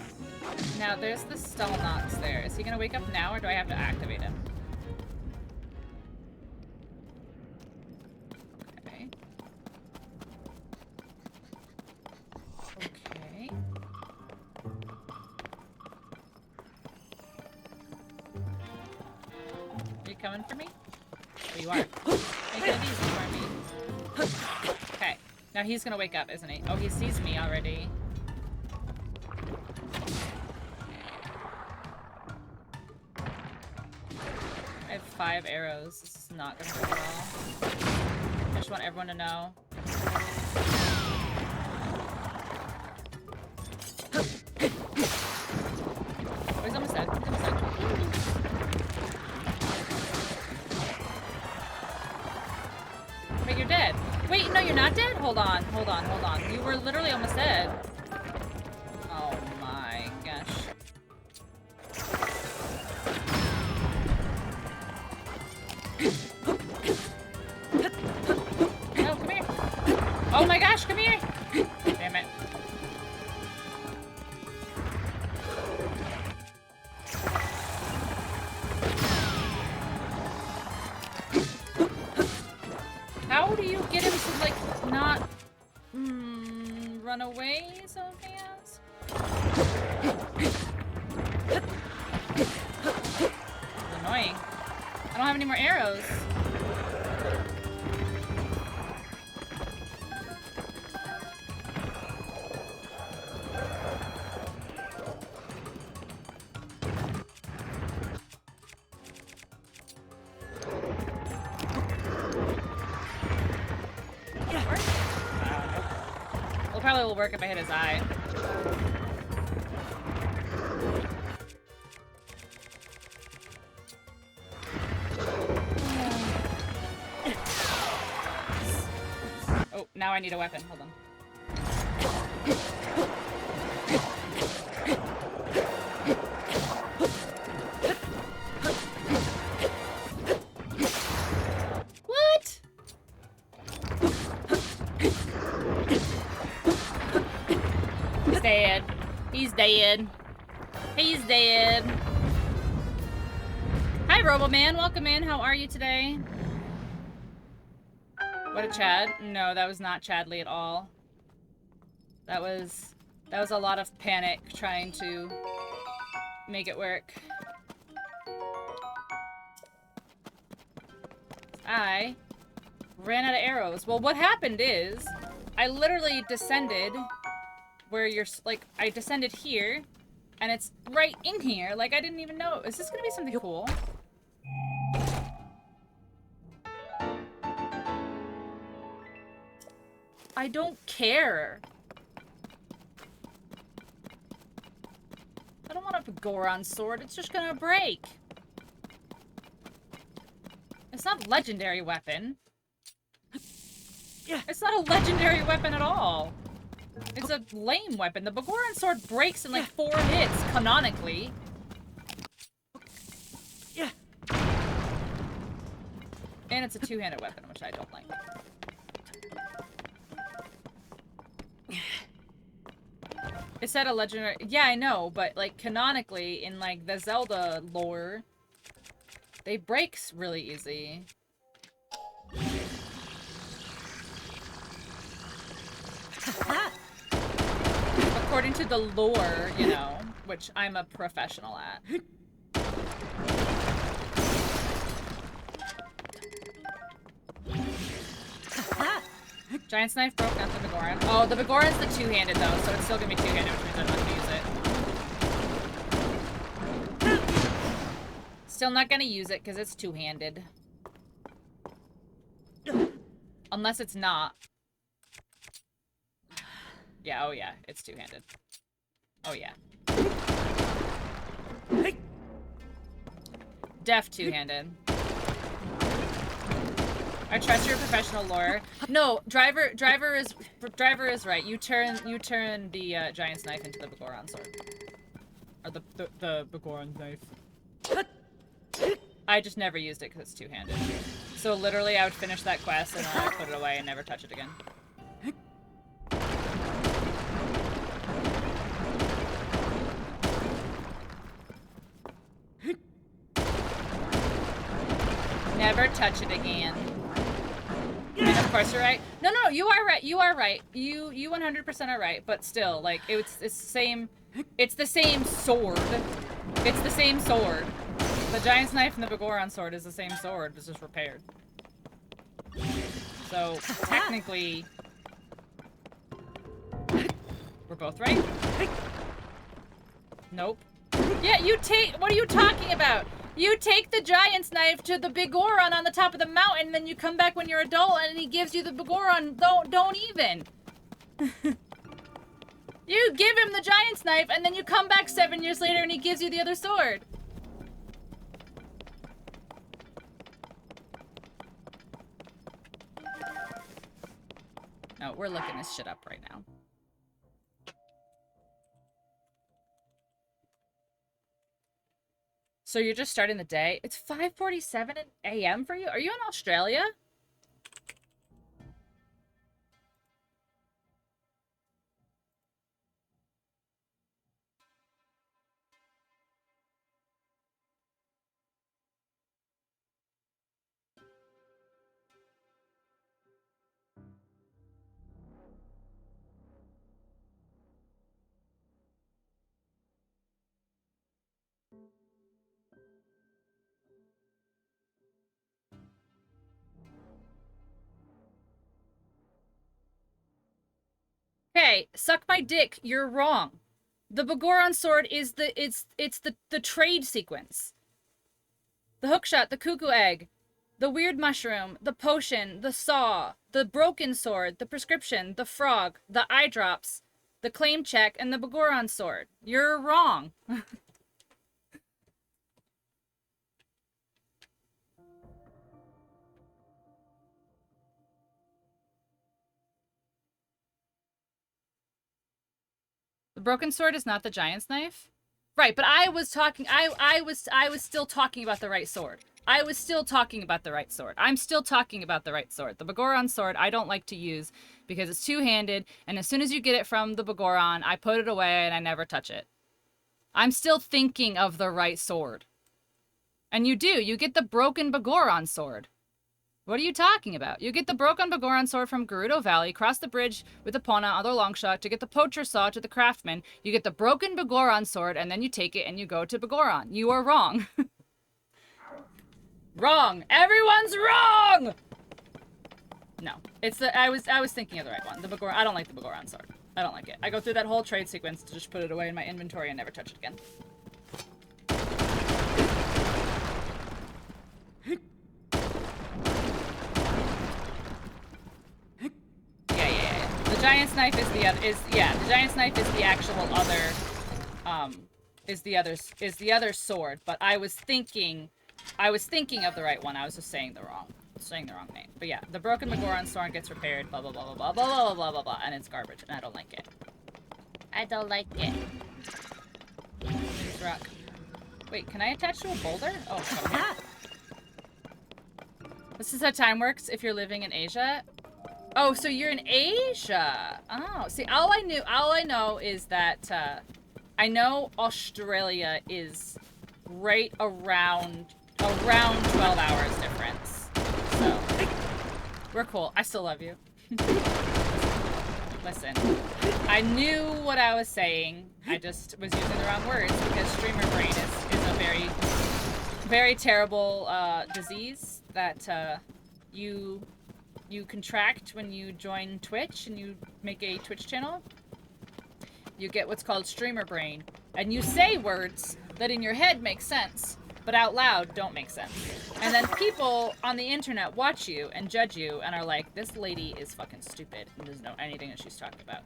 Speaker 1: Now there's the stall knocks there. Is he gonna wake up now, or do I have to activate him? Okay. Okay. Are you coming for me? Oh, you are. Make it easy for me. Okay. Now he's gonna wake up, isn't he? Oh, he sees me already. I have 5 arrows. This is not gonna go well. I just want everyone to know. Oh, he's almost dead. He's almost dead. Wait, you're dead. Wait, no, you're not dead? Hold on, hold on, hold on. You were literally almost dead. Oh my gosh. No, come here. Oh my gosh, come here. Damn it. do you get him to, like, not run away so fast? It's annoying. I don't have any more arrows. Well, probably will work if I hit his eye. Oh, now I need a weapon. Hold on. What? He's dead. He's dead. He's dead. Hi, Roboman. Welcome in. How are you today? What a Chad? No, that was not Chadley at all. That was a lot of panic trying to make it work. I ran out of arrows. Well, what happened is I literally descended where you're like I descended here and it's right in here. Like I didn't even know. Is this gonna be something cool? I don't care. I don't want a Goron sword. It's just gonna break. It's not a legendary weapon. It's not a legendary weapon at all. It's a lame weapon. The Begoran sword breaks in like 4 hits, canonically. And it's a two-handed weapon, which I don't like. It said a legendary... Yeah, I know, but, like, canonically, in, like, the Zelda lore, they break really easy. According to the lore, you know, which I'm a professional at. Giant's knife broke, not the Begoran. Oh, the Begoran's the two-handed though, so it's still gonna be two-handed, which means I'm not gonna use it. Still not gonna use it because it's two-handed. Unless it's not. Yeah, oh yeah, it's two-handed. Oh yeah. Def two-handed. I trust your professional lore. No, driver is right. You turn the Giant's knife into the Begoran sword, or the Begoran knife. I just never used it because it's two-handed. So literally, I would finish that quest and then I would put it away and never touch it again. Never touch it again. And of course you're right. No, you are right. You are right. You 100% are right. But still, like, it's the same. It's the same sword. It's the same sword. The Giant's knife and the Begoran sword is the same sword. It's just repaired. So technically, we're both right. Nope. Yeah, you take. What are you talking about? You take the Giant's knife to the Begoran on the top of the mountain, then you come back when you're adult and he gives you the Begoran. Don't even. You give him the Giant's knife and then you come back 7 years later and he gives you the other sword. No, we're looking this shit up right now. So you're just starting the day? It's 5:47 a.m. for you? Are you in Australia? Okay, suck my dick. You're wrong. The Bagoran sword is the trade sequence. The hookshot, the cuckoo egg, the weird mushroom, the potion, the saw, the broken sword, the prescription, the frog, the eye drops, the claim check, and the Bagoran sword. You're wrong. The broken sword is not the giant's knife? Right, but I was talking I was still talking about the right sword. I was still talking about the right sword. I'm still talking about the right sword. The Bagoran sword I don't like to use because it's two-handed, and as soon as you get it from the Bagoran, I put it away and I never touch it. I'm still thinking of the right sword. And you do. You get the broken Bagoran sword. What are you talking about? You get the broken Bagoran sword from Gerudo Valley, cross the bridge with Epona, other longshot, to get the poacher saw to the craftsman. You get the broken Bagoran sword, and then you take it and you go to Bagoran. You are wrong. Wrong. Everyone's wrong! No. It's the I was thinking of the right one. The Bagoran. I don't like the Bagoran sword. I don't like it. I go through that whole trade sequence to just put it away in my inventory and never touch it again. Yeah. The giant's knife is the other the giant's knife is the actual other is the other sword, but I was thinking of the right one. I was just saying the wrong name. But yeah, the broken Bagoran sword gets repaired, blah blah blah blah blah blah blah blah blah blah, and it's garbage, and I don't like it. I don't like it. Here's rock. Wait, can I attach to a boulder? Oh, okay. This is how time works if you're living in Asia. Oh, so you're in Asia. Oh, see, all I know is that I know Australia is right around 12 hours difference. So we're cool. I still love you. Listen, I knew what I was saying. I just was using the wrong words because streamer brain is a very, very terrible disease that you contract when you join Twitch and you make a Twitch channel. You get what's called streamer brain, and you say words that in your head make sense, but out loud don't make sense. And then people on the internet watch you and judge you and are like, this lady is fucking stupid and doesn't know anything that she's talking about.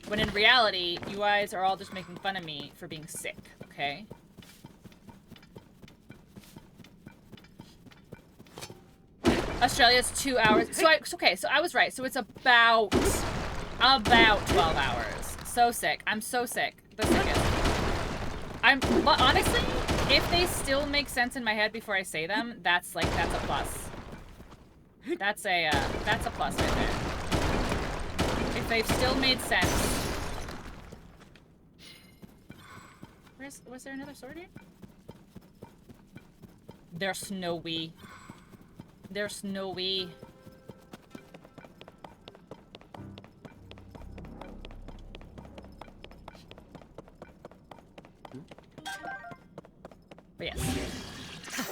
Speaker 1: When in reality, you guys are all just making fun of me for being sick, okay? Australia's 2 hours. So I was right. So it's about 12 hours. So sick. I'm so sick. The sickest. Honestly, if they still make sense in my head before I say them, that's a plus. That's a plus right there. If they've still made sense. Was there another sword here? They're snowy. They're snowy. But yes.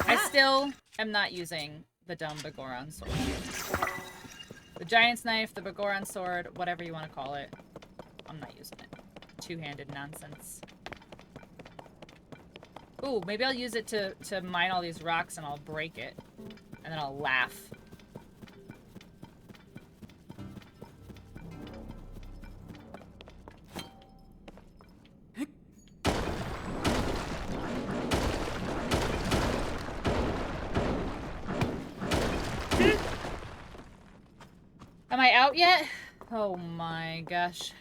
Speaker 1: I still am not using the dumb Bagoran sword. The giant's knife, the Bagoran sword, whatever you want to call it. I'm not using it. Two-handed nonsense. Ooh, maybe I'll use it to mine all these rocks and I'll break it. And then I'll laugh. Am I out yet? Oh my gosh.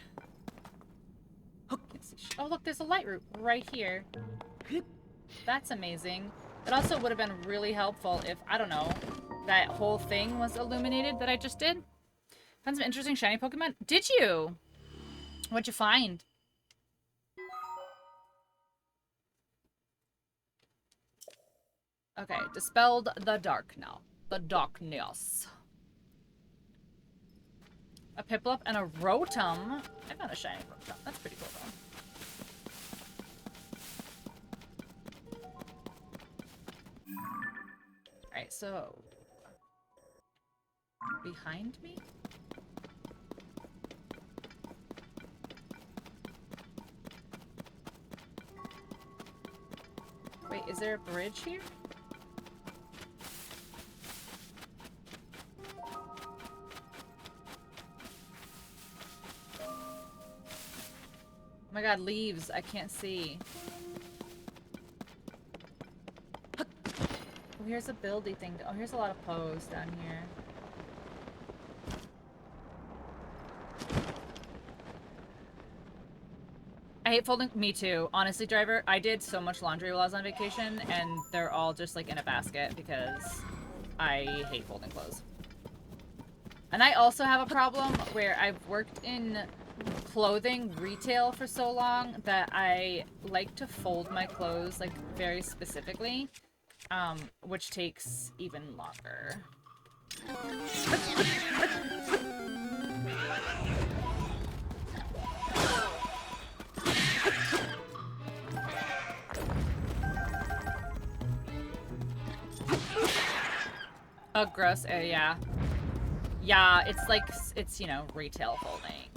Speaker 1: Oh look, there's a light route right here. That's amazing. It also would have been really helpful if, I don't know, that whole thing was illuminated that I just did. Found some interesting shiny Pokemon. Did you? What'd you find? Okay, dispelled the dark now. The darkness. A Piplup and a Rotom. I found a shiny Rotom. That's pretty cool though. Alright, so... behind me? Is there a bridge here? Oh my god, leaves. I can't see. Oh, here's a buildy thing. Oh, here's a lot of Poes down here. I hate folding. Me too. Honestly, driver, I did so much laundry while I was on vacation, and they're all just like in a basket because I hate folding clothes. And I also have a problem where I've worked in clothing retail for so long that I like to fold my clothes like very specifically, which takes even longer. Oh, gross. Yeah. Yeah, it's like, it's, you know, retail folding.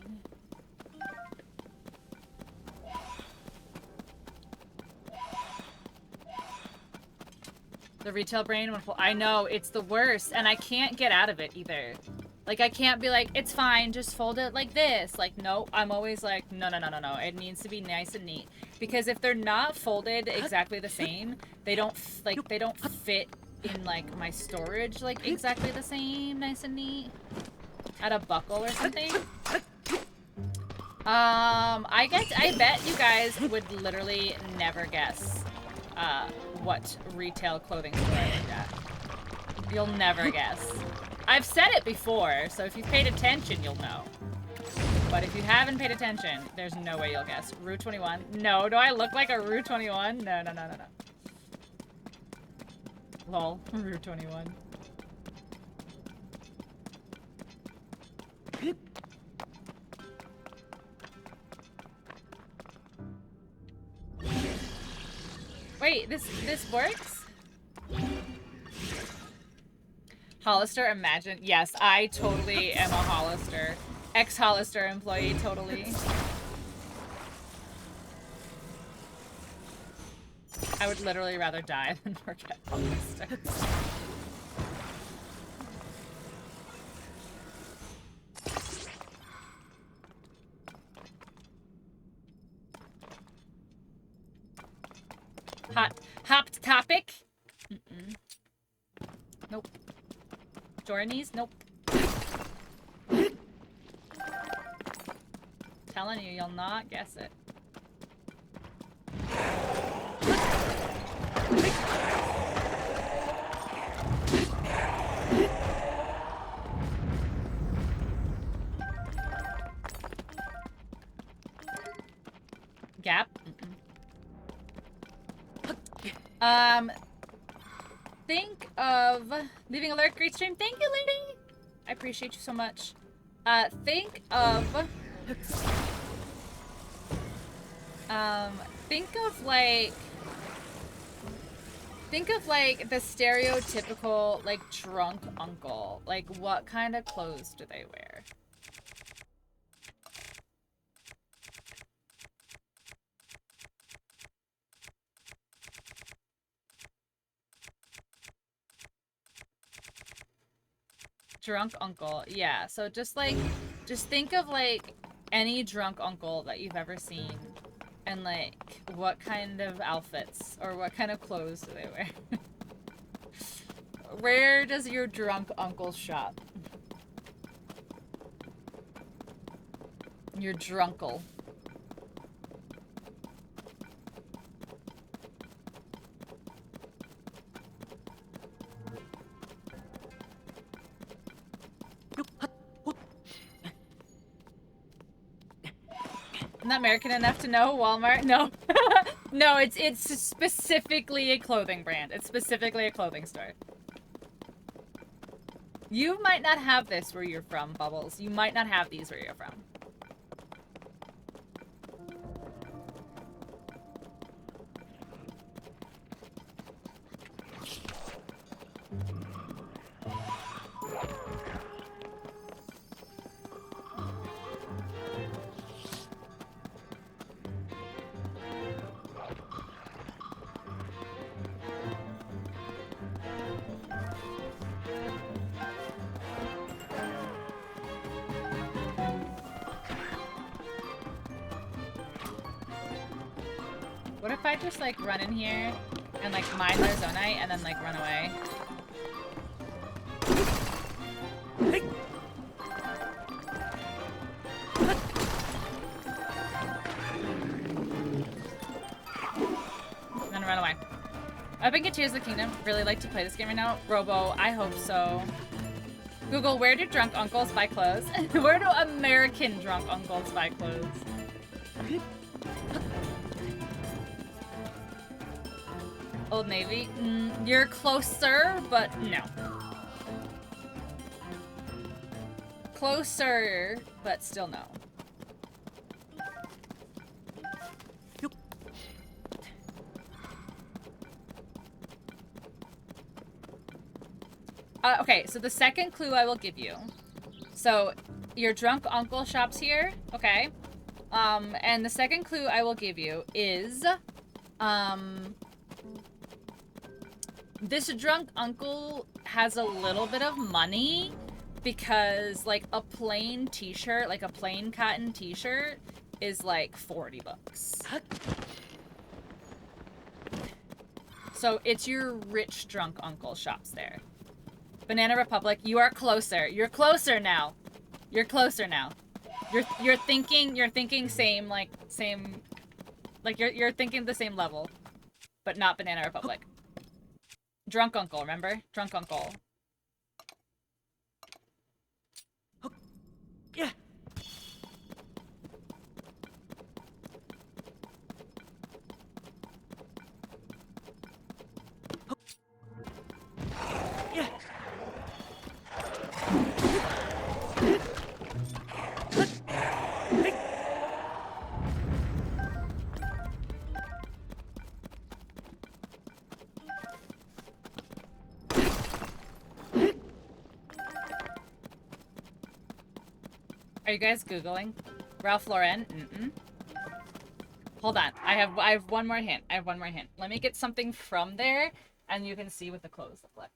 Speaker 1: The retail brain, I know, it's the worst, and I can't get out of it either. Like, I can't be like, it's fine, just fold it like this. Like, no, I'm always like, no, no, no, no, no. It needs to be nice and neat. Because if they're not folded exactly the same, they don't, they don't fit in, like, my storage, like, exactly the same, nice and neat. At a buckle or something. I bet you guys would literally never guess, what retail clothing store I worked at. You'll never guess. I've said it before, so if you've paid attention, you'll know. But if you haven't paid attention, there's no way you'll guess. Rue 21. No, do I look like a Rue 21? No, no, no, no, no. Lol. Rue 21. Wait, this works? Hollister, imagine. Yes, I totally am a Hollister. Ex-Hollister employee, totally. I would literally rather die than work at Hollister. Hot topic? Mm-mm. Nope. Jornies? Nope. Telling you, you'll not guess it. Gap? Think of leaving a lurk. Great stream. Thank you, lady. I appreciate you so much. Think of like the stereotypical like drunk uncle. Like, what kind of clothes do they wear? Drunk uncle. Yeah, so just think of like any drunk uncle that you've ever seen and like what kind of outfits or what kind of clothes do they wear? Where does your drunk uncle shop? Your drunkle. I'm not American enough to know Walmart. No. No, it's specifically a clothing brand. It's specifically a clothing store. You might not have this where you're from, Bubbles. You might not have these where you're from. What if I just like run in here and like mine their zonite and then like run away?
Speaker 2: Hey.
Speaker 1: And then run away. I've been Tears of the Kingdom. Really like to play this game right now. Robo, I hope so. Google, where do drunk uncles buy clothes? Where do American drunk uncles buy clothes? Old Navy? You're closer, but no. Closer, but still no. Okay, so the second clue I will give you. So, your drunk uncle shops here, okay? And the second clue I will give you is, this drunk uncle has a little bit of money because, like, a plain t-shirt, like a plain cotton t-shirt is like 40 bucks. So, it's your rich drunk uncle shops there. Banana Republic, you are closer. You're closer now. You're closer now. You're thinking same like you're thinking the same level, but not Banana Republic. Drunk uncle, remember? Drunk uncle.
Speaker 2: Yeah. Yeah.
Speaker 1: Are you guys Googling? Ralph Lauren? Hold on. I have one more hint. I have one more hint. Let me get something from there, and you can see what the clothes look like.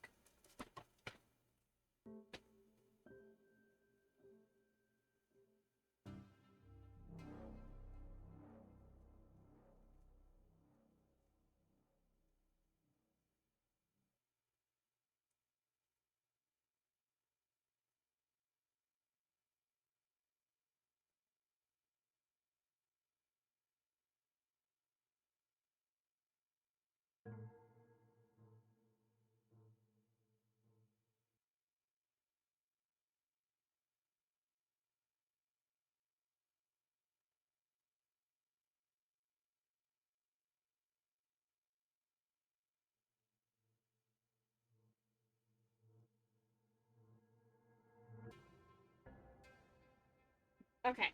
Speaker 1: Okay.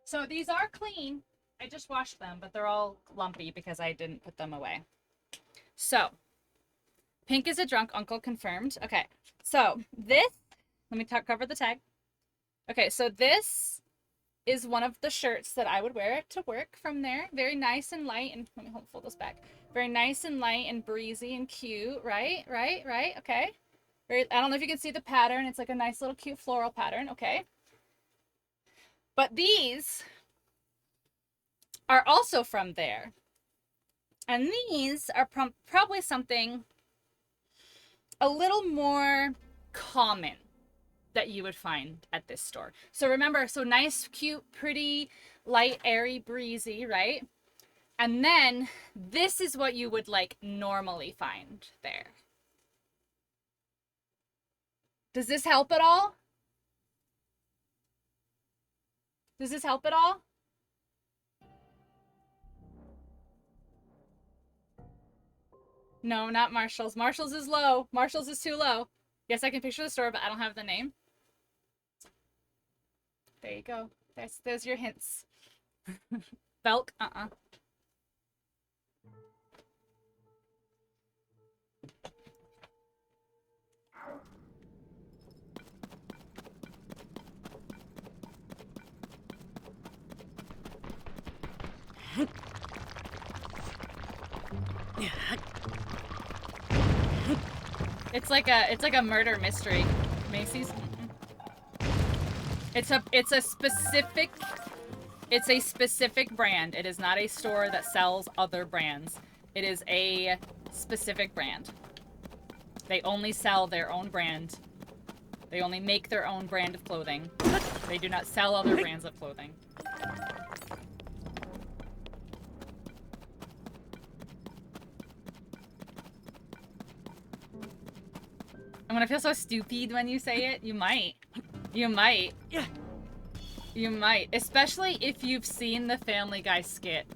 Speaker 1: So these are clean. I just washed them, but they're all lumpy because I didn't put them away. So, pink is a drunk uncle confirmed. Okay. So, this, let me cover the tag. Okay, so this is one of the shirts that I would wear to work from there. Very nice and light, and let me fold this back. Very nice and light and breezy and cute, right? Okay. I don't know if you can see the pattern. It's like a nice little cute floral pattern, okay? But these are also from there. And these are probably something a little more common that you would find at this store. So remember, so nice, cute, pretty, light, airy, breezy, right? And then this is what you would like normally find there. Does this help at all? Does this help at all? No, not Marshall's. Marshall's is low. Marshall's is too low. Yes, I can picture the store, but I don't have the name. There you go. There's your hints. Belk? It's like a murder mystery. Macy's. It's a specific It's a specific brand. It is not a store that sells other brands. It is a specific brand. They only sell their own brand. They only make their own brand of clothing. They do not sell other brands of clothing. I'm gonna feel so stupid when you say it. You might. You might.
Speaker 2: Yeah.
Speaker 1: You might. Especially if you've seen the Family Guy skit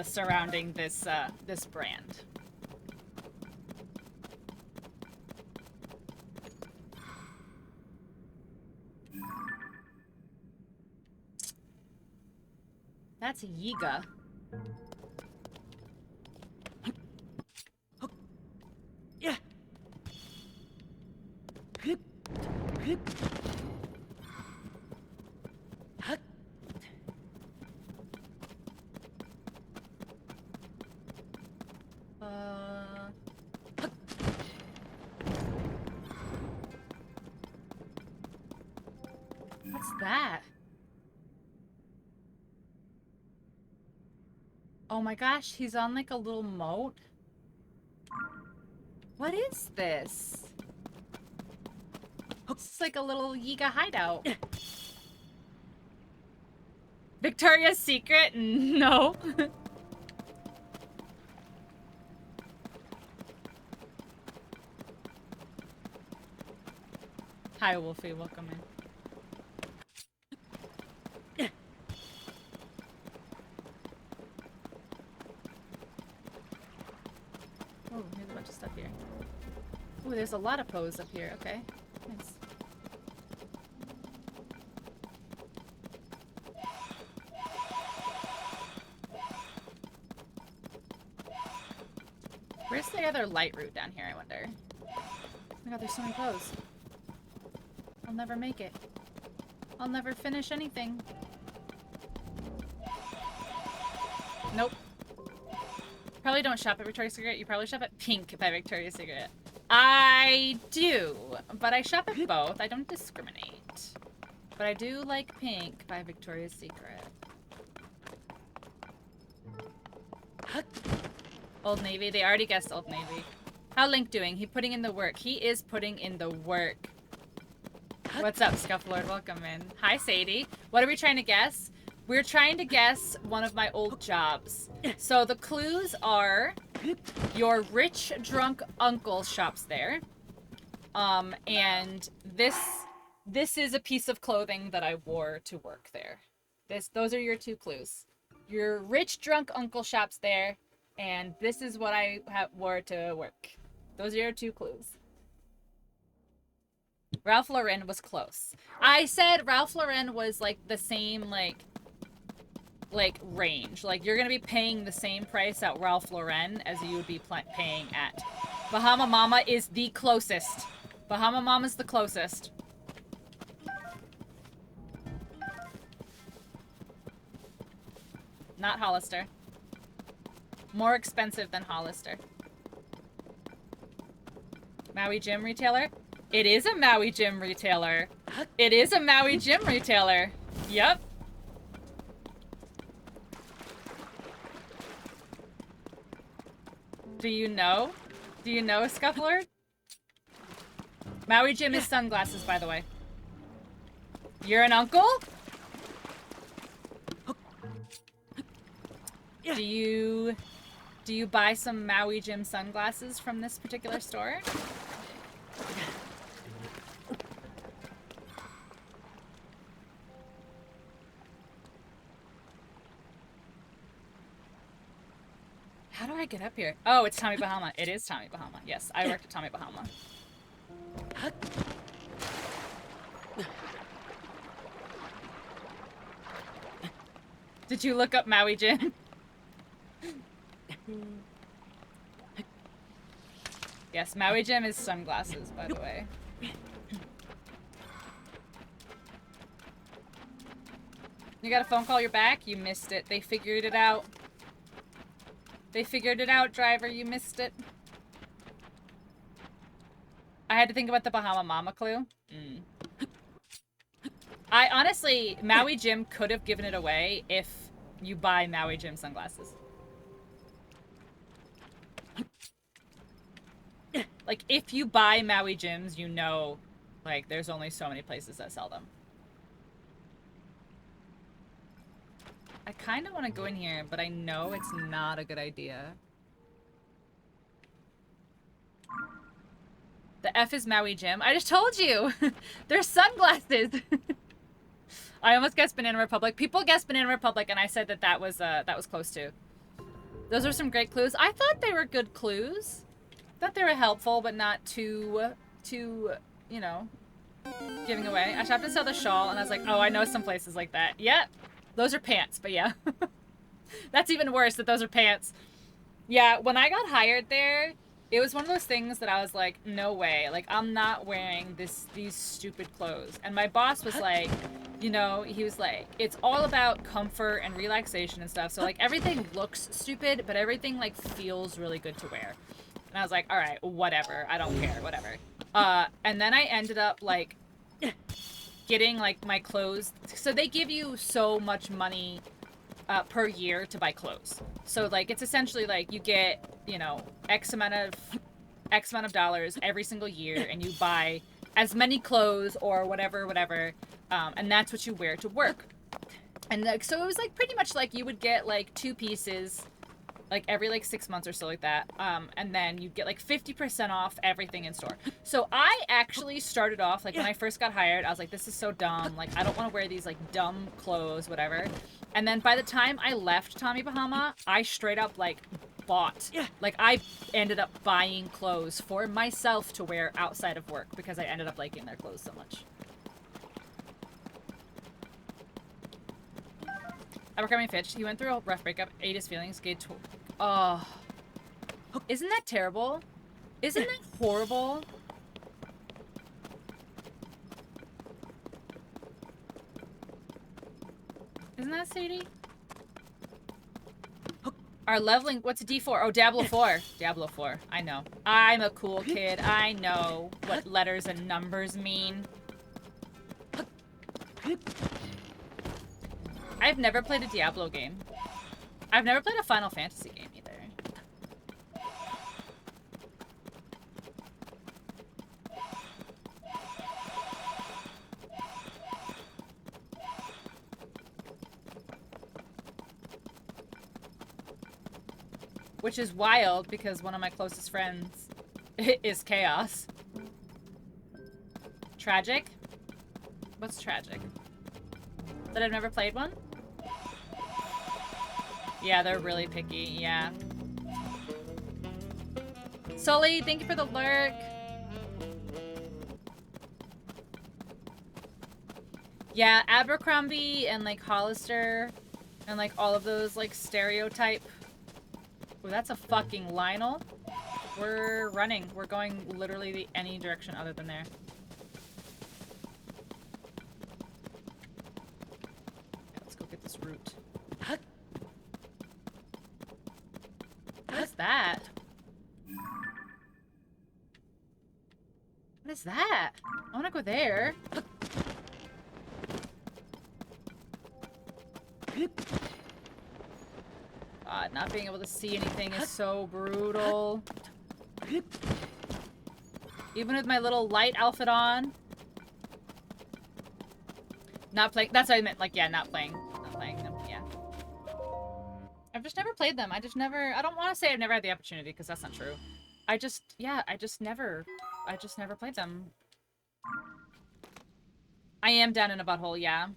Speaker 1: surrounding this, this brand. That's Yiga.
Speaker 2: Yeah.
Speaker 1: What's that? Oh my gosh, he's on like a little moat. What is this? It's like a little Yiga hideout. Victoria's Secret? No. Hi, Wolfie. Welcome in. Oh, there's a bunch of stuff here. Oh, there's a lot of pose up here. Okay. Nice. Where's the other light route down here, I wonder? Oh my god, there's so many pose. I'll never make it. I'll never finish anything. Nope. Probably don't shop at Victoria's Secret. You probably shop at Pink by Victoria's Secret. I do, but I shop at both. I don't discriminate. But I do like Pink by Victoria's Secret. Old Navy. They already guessed Old Navy. How Link doing? He putting in the work. He is putting in the work. What's up, Scufflord? Welcome in. Hi, Sadie. What are we trying to guess? We're trying to guess one of my old jobs. So the clues are your rich drunk uncle shops there. And this is a piece of clothing that I wore to work there. Those are your two clues. Your rich drunk uncle shops there, and this is what I wore to work. Those are your two clues. Ralph Lauren was close. I said Ralph Lauren was like the same like range. Like you're gonna be paying the same price at Ralph Lauren as you would be paying at Bahama Mama is the closest. Bahama Mama's the closest. Not Hollister. More expensive than Hollister. Maui Gym retailer? It is a Maui Gym retailer. It is a Maui Gym retailer. Yep. Do you know? Do you know, Scufflord? Maui Gym is sunglasses, by the way. You're an uncle? Do you buy some Maui Gym sunglasses from this particular store? How do I get up here? Oh, it's Tommy Bahama. It is Tommy Bahama. Yes, I worked at Tommy Bahama. Did you look up Maui Gym? Yes, Maui Gym is sunglasses, by the way. You got a phone call, you're back? You missed it. They figured it out. They figured it out, driver. You missed it. I had to think about the Bahama Mama clue. I honestly, Maui Jim could have given it away if you buy Maui Jim sunglasses. Like, if you buy Maui Jims, you know, like, there's only so many places that sell them. I kind of want to go in here, but I know it's not a good idea. The F is Maui Jim. I just told you! They're sunglasses! I almost guessed Banana Republic. People guessed Banana Republic, and I said that that was close too. Those are some great clues. I thought they were good clues. Thought they were helpful, but not too, you know, giving away. I shopped and saw the shawl, and I was like, oh, I know some places like that. Yeah, those are pants, but yeah. That's even worse that those are pants. Yeah, when I got hired there, it was one of those things that I was like, no way. Like, I'm not wearing these stupid clothes. And my boss was like, you know, he was like, it's all about comfort and relaxation and stuff. So, like, everything looks stupid, but everything, like, feels really good to wear. And I was like, all right, whatever. I don't care, whatever. And then I ended up, like, getting, like, my clothes. So they give you so much money per year to buy clothes. So, like, it's essentially, like, you get, you know, X amount of dollars every single year, and you buy as many clothes or whatever, and that's what you wear to work. And, like, so it was, like, pretty much, like, you would get, like, 2 pieces like every like 6 months or so like that. And then you get like 50% off everything in store. So I actually started off like when I first got hired, I was like, this is so dumb. Like, I don't want to wear these like dumb clothes, whatever. And then by the time I left Tommy Bahama, I straight up like bought. Like, I ended up buying clothes for myself to wear outside of work because I ended up liking their clothes so much. Abercrombie Fitch, he went through a rough breakup, ate his feelings, oh. Isn't that terrible? Isn't that horrible? Isn't that Sadie? Our leveling, what's a D4? Oh, Diablo 4. Diablo 4, I know. I'm a cool kid. I know what letters and numbers mean. I've never played a Diablo game. I've never played a Final Fantasy game either. Which is wild because one of my closest friends is Chaos. Tragic? What's tragic? That I've never played one? Yeah, they're really picky, yeah. Sully, thank you for the lurk. Yeah, Abercrombie and like Hollister and like all of those like stereotype. Oh, that's a fucking Lionel. We're running. We're going literally any direction other than there. Let's go get this root. What is that? What is that? I want to go there. God, not being able to see anything is so brutal. Even with my little light outfit on. Not playing. That's what I meant. Like, yeah, not playing. Not playing them. Yeah. I've just never played them. I don't want to say I've never had the opportunity because that's not true. I just never played them. I am down in a butthole, yeah.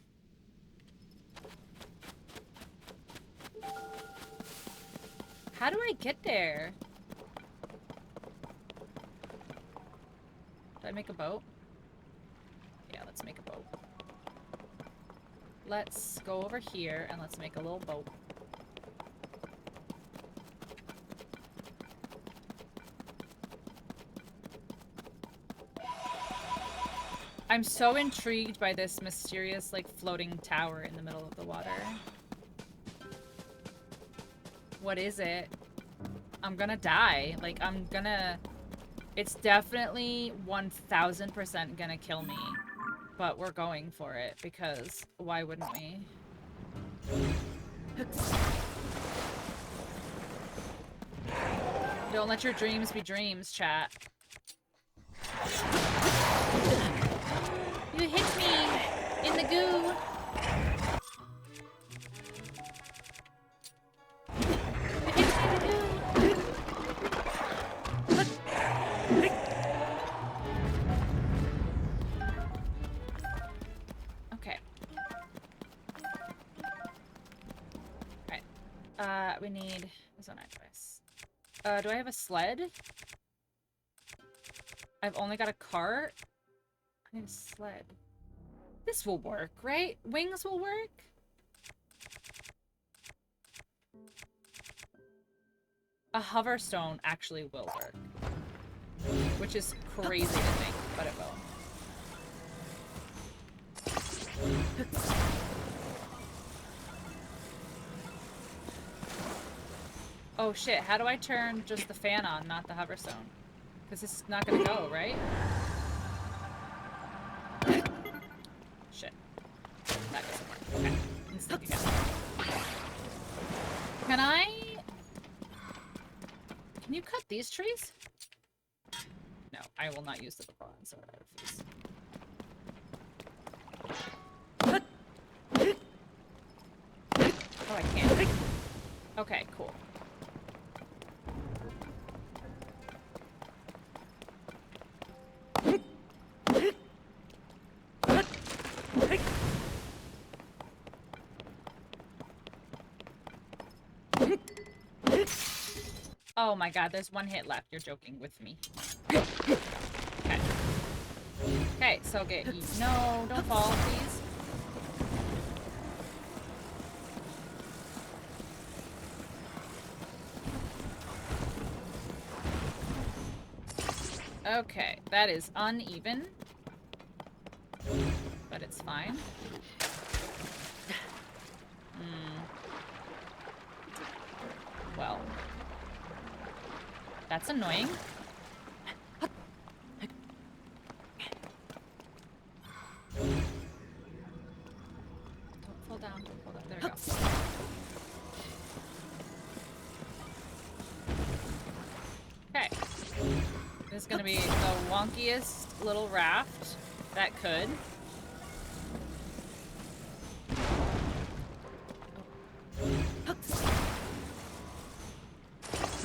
Speaker 1: How do I get there? Did I make a boat? Yeah, let's make a boat. Let's go over here and let's make a little boat. I'm so intrigued by this mysterious, like, floating tower in the middle of the water. What is it? I'm gonna die. Like, I'm gonna... It's definitely 1000% gonna kill me. But we're going for it because why wouldn't we? Don't let your dreams be dreams, chat. You hit me in the goo. You hit me in the goo. Okay. Alright. We need... What's on our device? Do I have a sled? I've only got a cart. I need a sled. This will work, right? Wings will work? A hoverstone actually will work. Which is crazy to think, but it will. Oh shit, how do I turn just the fan on, not the hoverstone? Because this is not gonna go, right? Shit. That doesn't work. Okay. Instant again. Can I... Can you cut these trees? No, I will not use the propellant, so I refuse. Oh, I can't. Okay, cool. Oh my god, there's one hit left. You're joking with me. Okay. Okay, so get... No, don't fall, please. Okay, that is uneven. But it's fine. Well. That's annoying. Don't fall down, don't fall down. There we go. Okay. This is gonna be the wonkiest little raft that could.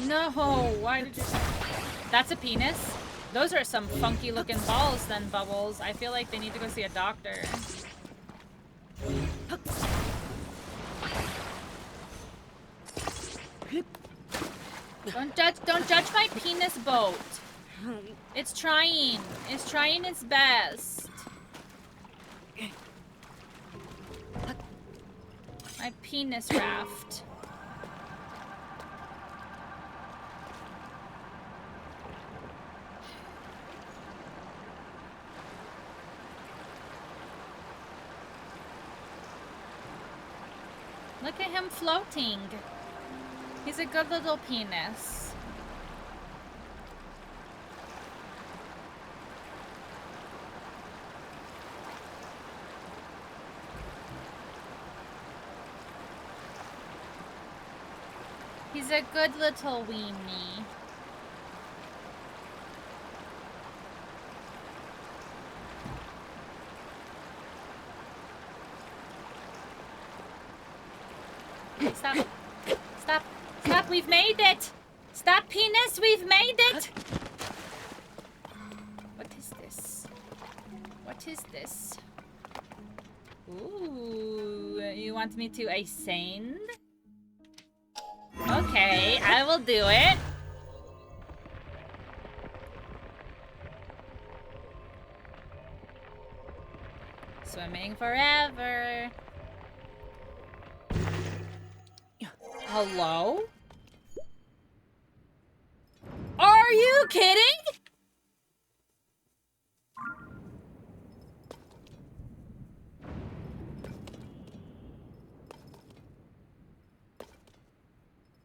Speaker 1: No, why did you... That's a penis? Those are some funky looking balls then, Bubbles. I feel like they need to go see a doctor. Don't judge my penis boat. It's trying. It's trying its best. My penis raft. Look at him floating. He's a good little penis. He's a good little weenie. Stop. Stop. Stop. We've made it. Stop, penis. We've made it. What is this? What is this? Ooh. You want me to ascend? Okay, I will do it. Swimming forever. Hello? Are you kidding?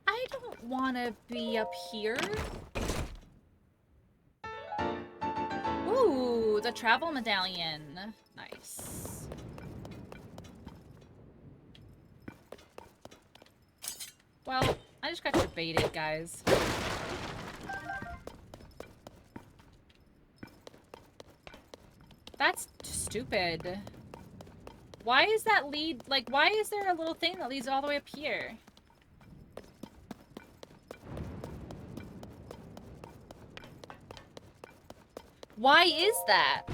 Speaker 1: I don't want to be up here. Ooh, the travel medallion. Nice. Well, I just got debated, guys. That's stupid. Why is that lead, like, why is there a little thing that leads all the way up here? Why is that?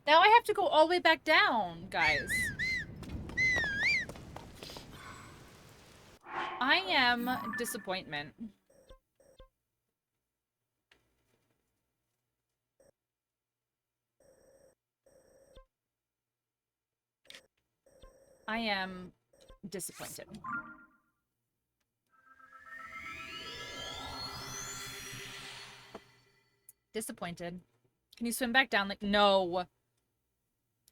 Speaker 1: Now I have to go all the way back down, guys. I am disappointment. I am disappointed. Disappointed. Can you swim back down? Like, no.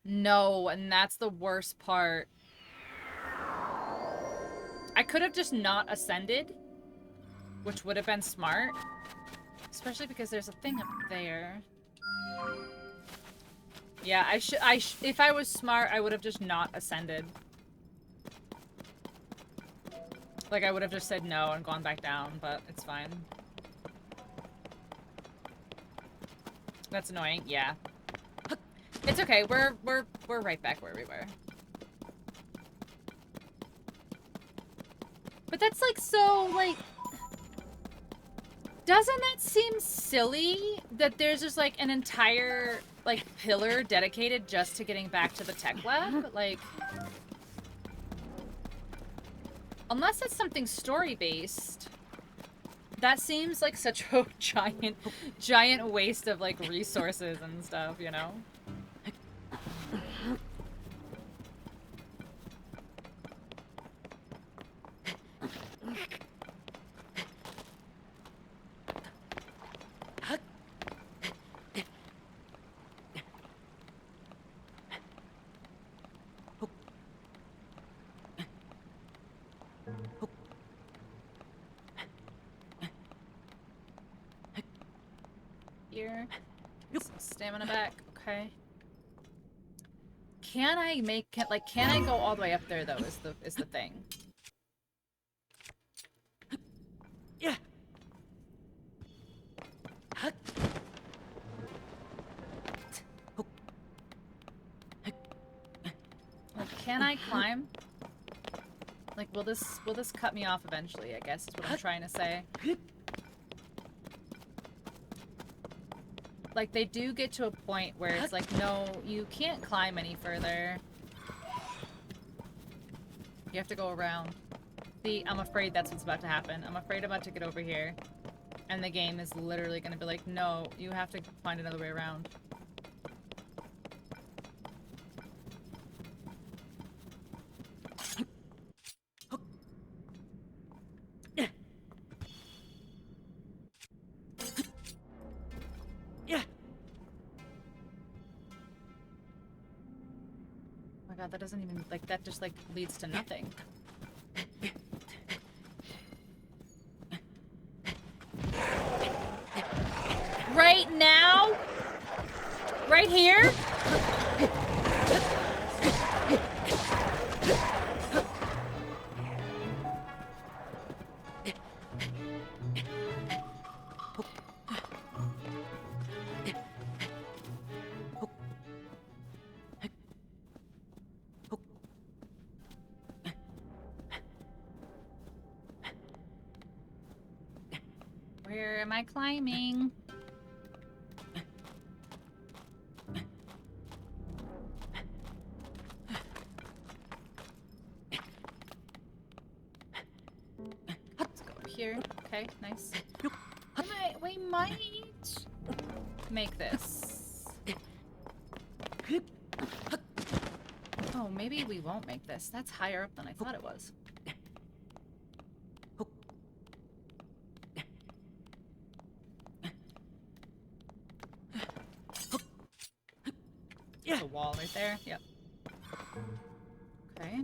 Speaker 1: No, and that's the worst part. I could have just not ascended, which would have been smart. Especially because there's a thing up there. Yeah, if I was smart, I would have just not ascended. Like, I would have just said no and gone back down, but it's fine. That's annoying, yeah. It's okay, we're right back where we were. But that's like so, like... Doesn't that seem silly that there's just like an entire, like, pillar dedicated just to getting back to the tech lab? Like... Unless it's something story-based. That seems like such a giant waste of, like, resources and stuff, you know? Here. Some stamina back. Okay. Can I make it, like, can I go all the way up there though is the thing.
Speaker 2: Yeah.
Speaker 1: Like, can I climb? Like, will this cut me off eventually, I guess is what I'm trying to say. Like, they do get to a point where it's like, no, you can't climb any further. You have to go around. See, I'm afraid that's what's about to happen. I'm afraid I'm about to get over here. And the game is literally gonna be like, no, you have to find another way around. That doesn't even, like, that just, like, leads to nothing. Right now? Right here? Where am I climbing? Let's go over here. Okay, nice. We might make this. Oh, maybe we won't make this. That's higher up than I thought it was. There's a wall right there. Yep. Okay.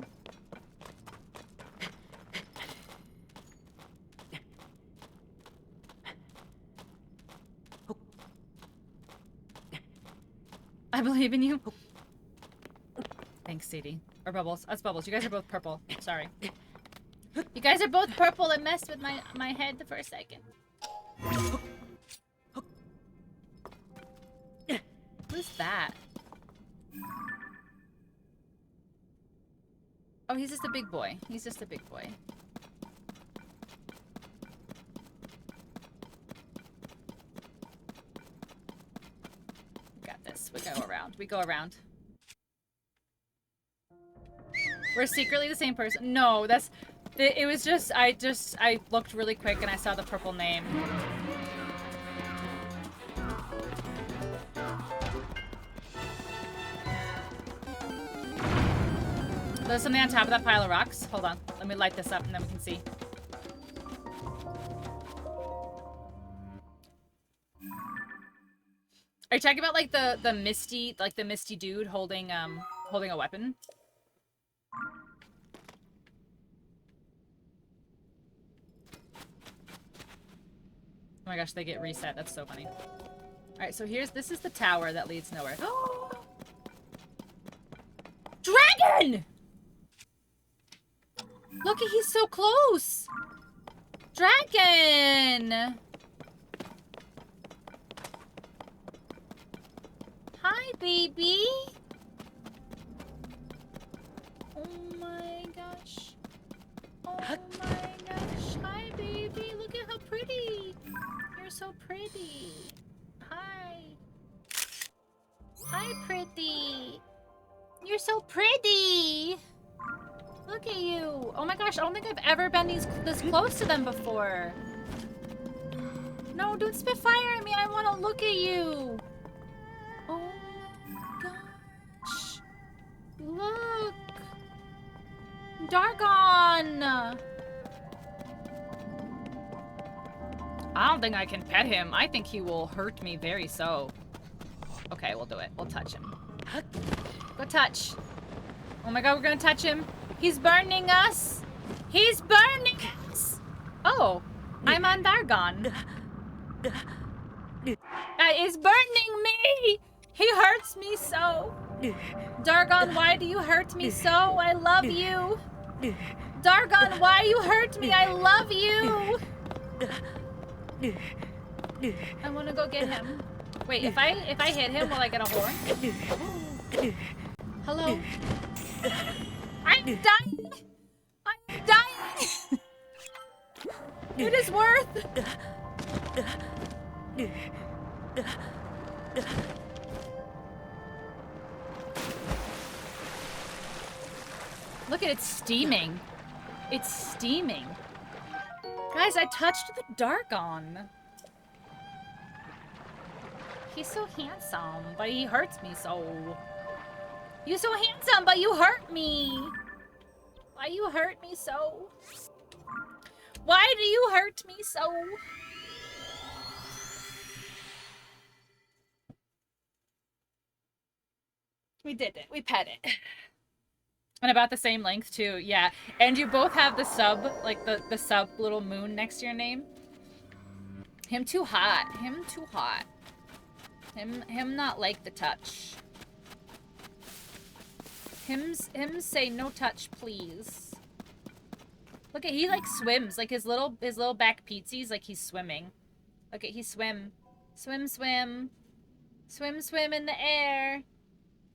Speaker 1: I believe in you. Thanks, Sadie. Or Bubbles. That's Bubbles. You guys are both purple. Sorry. You guys are both purple. It messed with my head for a second. Who's that? Oh, he's just a big boy. He's just a big boy. We got this. We go around. We go around. We're secretly the same person. No, that's... It was just... I looked really quick and I saw the purple name. There's something on top of that pile of rocks. Hold on. Let me light this up and then we can see. Are you talking about like the misty dude holding holding a weapon? Oh my gosh, they get reset. That's so funny. Alright, so this is the tower that leads nowhere. Dragon! Look, he's so close! Dragon! Hi, baby! Oh my gosh. Oh my gosh. Hi, baby. Look at how pretty. You're so pretty. Hi. Hi, pretty. You're so pretty. Look at you. Oh my gosh, I don't think I've ever been this close to them before. No, don't spit fire at me. I want to look at you. Oh my gosh. Look. Dargon. I don't think I can pet him. I think he will hurt me very so. Okay, we'll do it. We'll touch him. Go touch. Oh my god, we're gonna touch him. He's burning us. He's burning us. Oh, I'm on Dargon. That is burning me. He hurts me so. Dargon, why do you hurt me so? I love you. Dargon, why you hurt me? I love you. I want to go get him. Wait, if I hit him, will I get a horn? Hello? I'm dying! I'm dying! It is worth... Look at it steaming. It's steaming. Guys, I touched the Dargon. He's so handsome, but he hurts me so. You're so handsome, but you hurt me. Why you hurt me so? Why do you hurt me so? We did it. We pet it. And about the same length, too. Yeah. And you both have the sub, like the sub little moon next to your name. Him too hot. Him too hot. Him not like the touch. Him say no touch, please. Look at, he like swims, like his little back peetsies, like he's swimming. Look at, he swim. Swim, swim. Swim, swim in the air.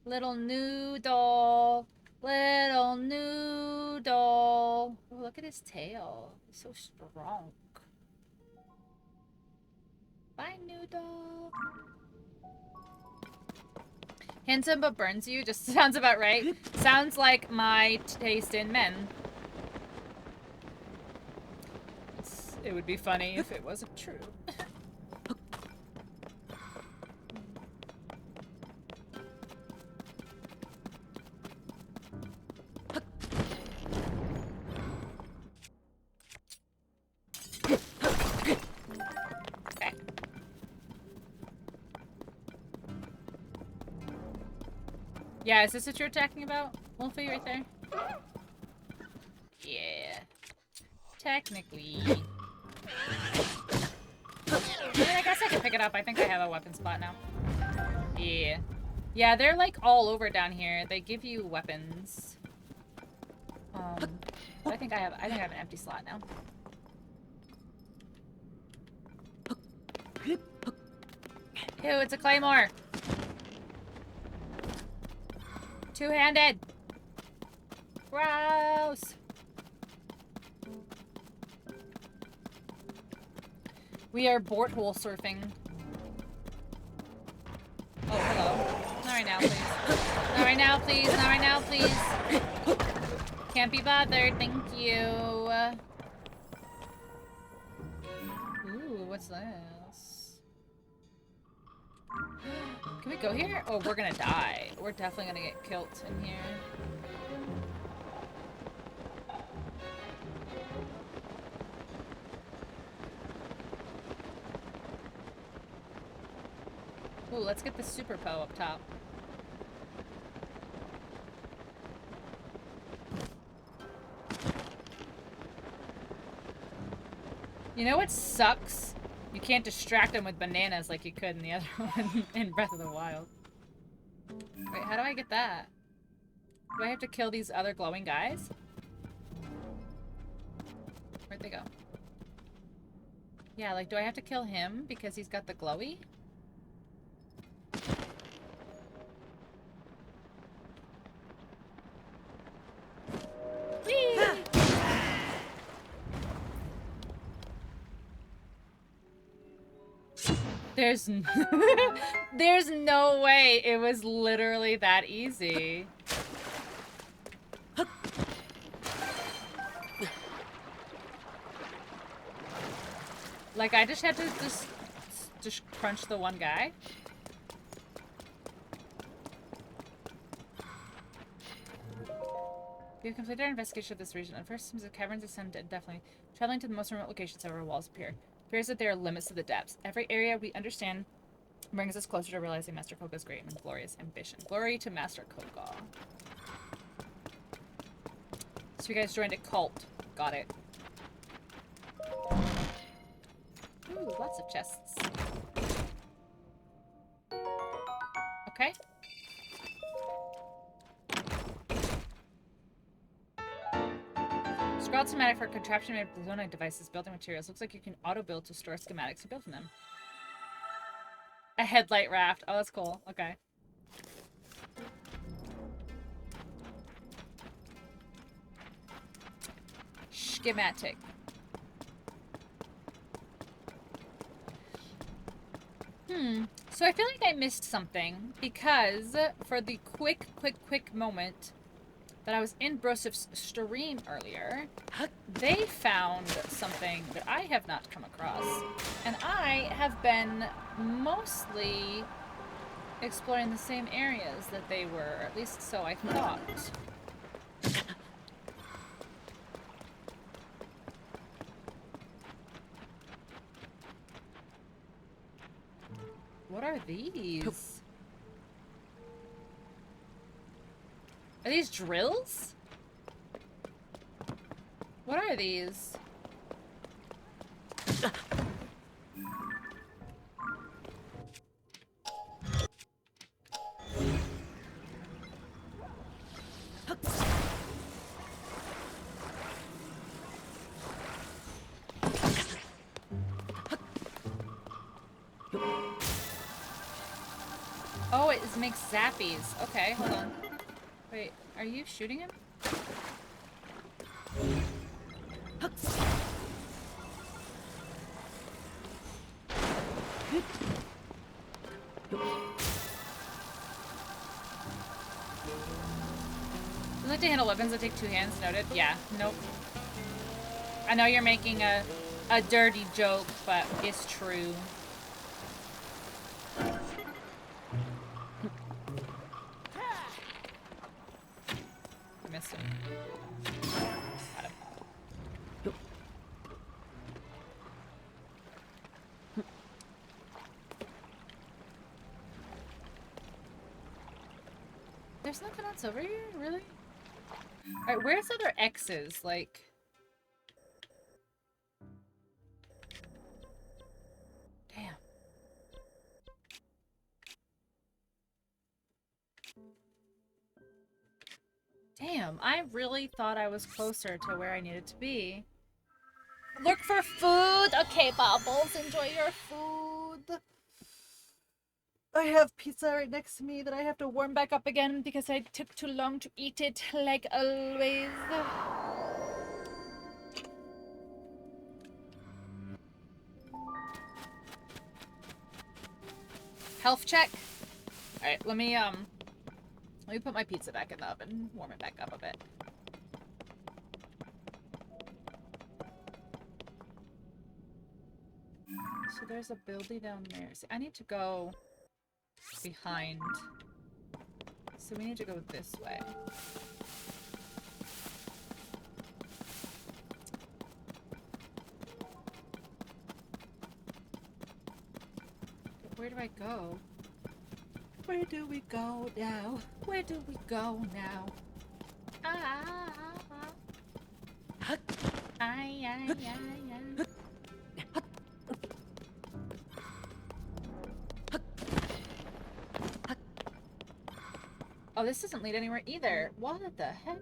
Speaker 1: Little noodle. Little noodle. Oh, look at his tail. He's so strong. Bye, noodle. Handsome but burns you. Just sounds about right. Sounds like my taste in men. It would be funny if it wasn't true. Okay. Yeah, is this what you're talking about? Wolfie right there? Yeah. Technically. I mean, I guess I can pick it up. I think I have a weapon spot now. Yeah. Yeah, they're like all over down here. They give you weapons. I think I have an empty slot now. Ew, it's a claymore. Two-handed. Gross. We are hole surfing. Oh, hello. Not right now, please. Not right now, please. Not right now, please. Can't be bothered. Thank you. Ooh, what's this? Can we go here? Oh, we're gonna die. We're definitely gonna get killed in here. Ooh, let's get the Super Poe up top. You know what sucks? You can't distract them with bananas like you could in the other one in Breath of the Wild. Wait, how do I get that? Do I have to kill these other glowing guys? Where'd they go? Yeah, like, do I have to kill him because he's got the glowy? There's there's no way it was literally that easy. Like, I just had to just crunch the one guy. We have completed our investigation of this region. At first, seems the caverns ascend indefinitely. Traveling to the most remote locations, several walls appear. It appears that there are limits to the depths. Every area we understand brings us closer to realizing Master Koga's great and glorious ambition. Glory to Master Koga. So you guys joined a cult. Got it. Ooh, lots of chests. Okay. Scroll schematic for a contraption made with Zonite devices, building materials. Looks like you can auto-build to store schematics you build from them. A headlight raft. Oh, that's cool. Okay. Schematic. So I feel like I missed something because for the quick moment that I was in Brosif's stream earlier, they found something that I have not come across. And I have been mostly exploring the same areas that they were, at least so I thought. What are these? Are these drills? What are these? Oh, it makes zappies. Okay, hold on. Wait, are you shooting him? You like to handle weapons that take two hands, noted? Yeah, nope. I know you're making a dirty joke, but it's true. Missed him. Got him. There's nothing else over here? Really? Alright, where's other X's? Like... Damn. Damn, I really thought I was closer to where I needed to be. Look for food! Okay, Bubbles, enjoy your food. I have pizza right next to me that I have to warm back up again because I took too long to eat it, like always. Health check. Alright, let me put my pizza back in the oven, warm it back up a bit. So there's a building down there. See, I need to go behind. So we need to go this way. Where do I go? Where do we go now? Where do we go now? Oh, this doesn't lead anywhere either. What the heck?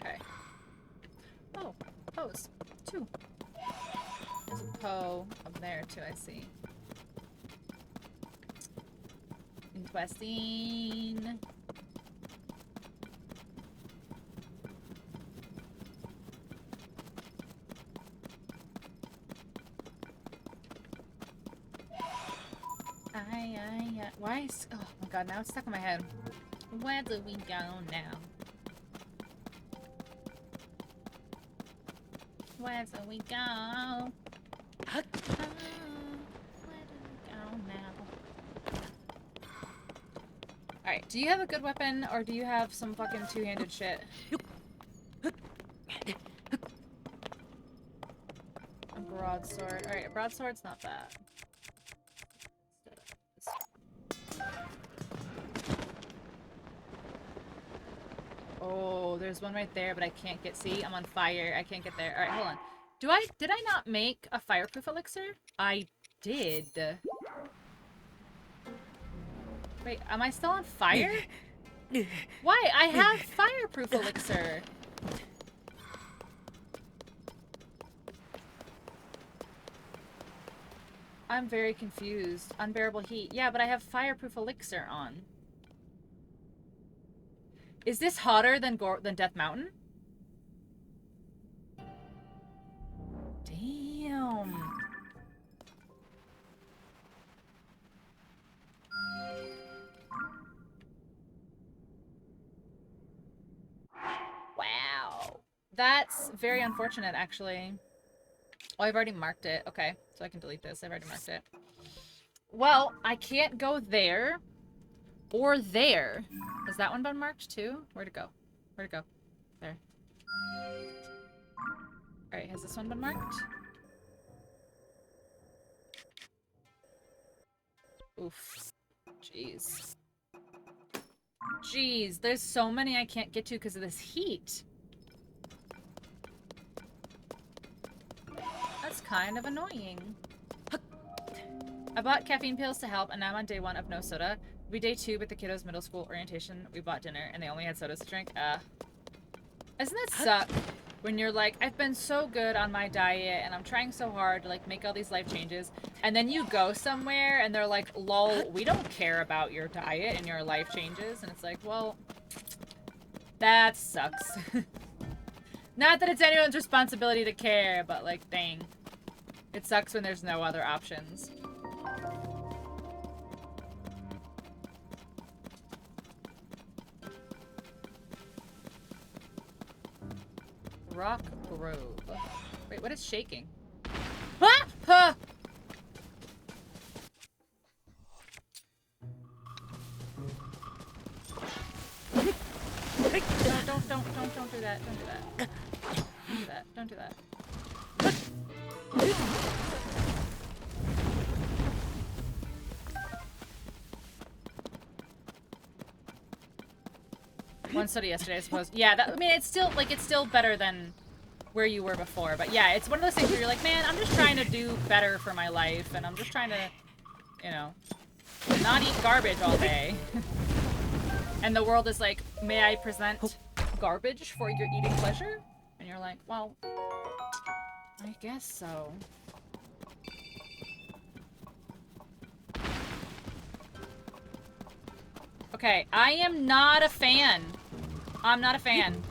Speaker 1: Okay. Oh, pose. Two. There's a Poe up there too, I see. Interesting. Why is... Oh my god, now it's stuck in my head. Where do we go now? Where do we go? Where do we go now? Alright, do you have a good weapon, or do you have some fucking two-handed shit? A broadsword. Alright, a broadsword's not bad. Oh, there's one right there, but I can't get... See, I'm on fire. I can't get there. Alright, hold on. Did I not make a fireproof elixir? I did. Wait, am I still on fire? Why? I have fireproof elixir. I'm very confused. Unbearable heat. Yeah, but I have fireproof elixir on. Is this hotter than Death Mountain? Damn. Wow. That's very unfortunate, actually. Oh, I've already marked it. Okay, so I can delete this. I've already marked it. Well, I can't go there or there. Has that one been marked too? Where'd it go? Where'd it go? There. Alright, has this one been marked? Oof. Jeez. Jeez, there's so many I can't get to because of this heat. That's kind of annoying. I bought caffeine pills to help, and now I'm on day 1 of no soda. It'll be day 2 with the kiddos' middle school orientation. We bought dinner, and they only had sodas to drink. Doesn't that suck? When you're like, I've been so good on my diet, and I'm trying so hard to, like, make all these life changes, and then you go somewhere, and they're like, lol, we don't care about your diet and your life changes, and it's like, well, that sucks. Not that it's anyone's responsibility to care, but, like, dang. It sucks when there's no other options. Rock Grove. Wait, what is shaking? Ah! Huh! Don't do that. Don't do that. Don't do that. Don't do that. One study yesterday, I suppose. Yeah, that, I mean, it's still, like, it's still better than where you were before. But yeah, it's one of those things where you're like, man, I'm just trying to do better for my life, and I'm just trying to, you know, not eat garbage all day. And the world is like, may I present garbage for your eating pleasure? And you're like, well, I guess so. Okay, I am not a fan. I'm not a fan.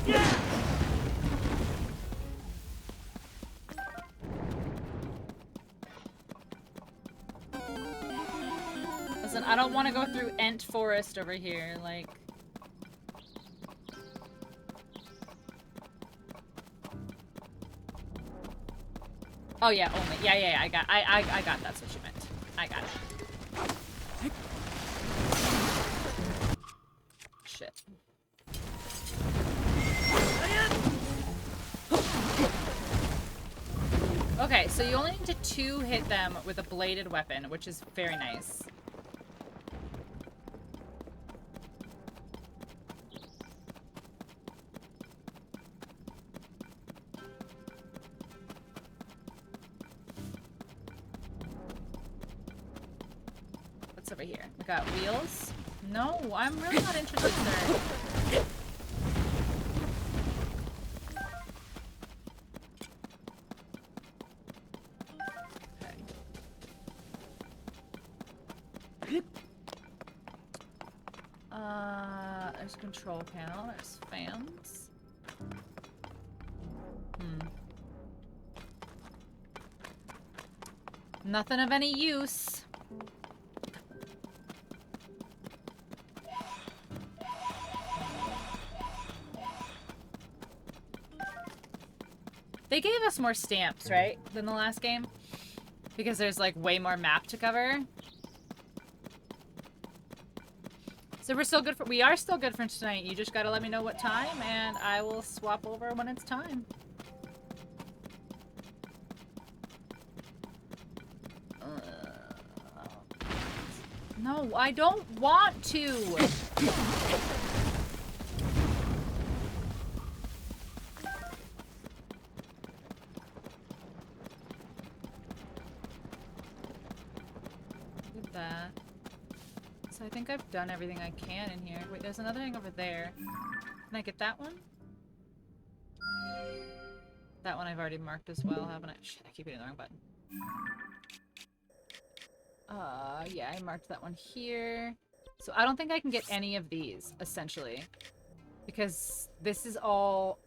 Speaker 2: Yeah.
Speaker 1: Listen, I don't want to go through Ent Forest over here, like... Oh yeah, only. Yeah, I got that's what you meant. I got it. Shit. Okay, so you only need to 2 hit them with a bladed weapon, which is very nice. What's over here? We got wheels. No, I'm really not interested, sir. There's a control panel, there's fans. Nothing of any use. They gave us more stamps, right, than the last game? Because there's, like, way more map to cover. So we're still good for- we are still good for tonight. You just gotta let me know what time, and I will swap over when it's time. No, I don't want to! Look at that. So I think I've done everything I can in here. Wait, there's another thing over there. Can I get that one? That one I've already marked as well, haven't I? Shit, I keep hitting the wrong button. Yeah, I marked that one here. So I don't think I can get any of these, essentially. Because this is all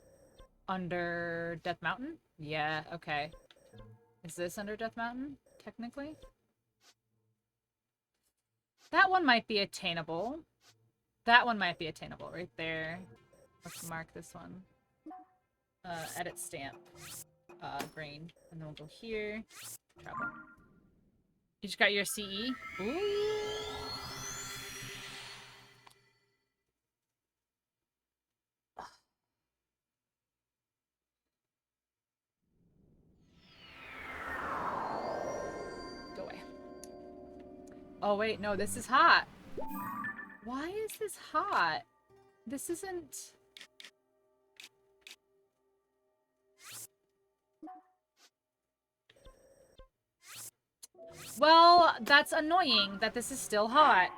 Speaker 1: under Death Mountain? Yeah, okay. Is this under Death Mountain, technically? That one might be attainable. That one might be attainable right there. Let's mark this one. Edit stamp. Green. And then we'll go here. Travel. You just got your CE? Ooh. Go away. Oh wait, no, this is hot. Why is this hot? This isn't... Well, that's annoying that this is still hot.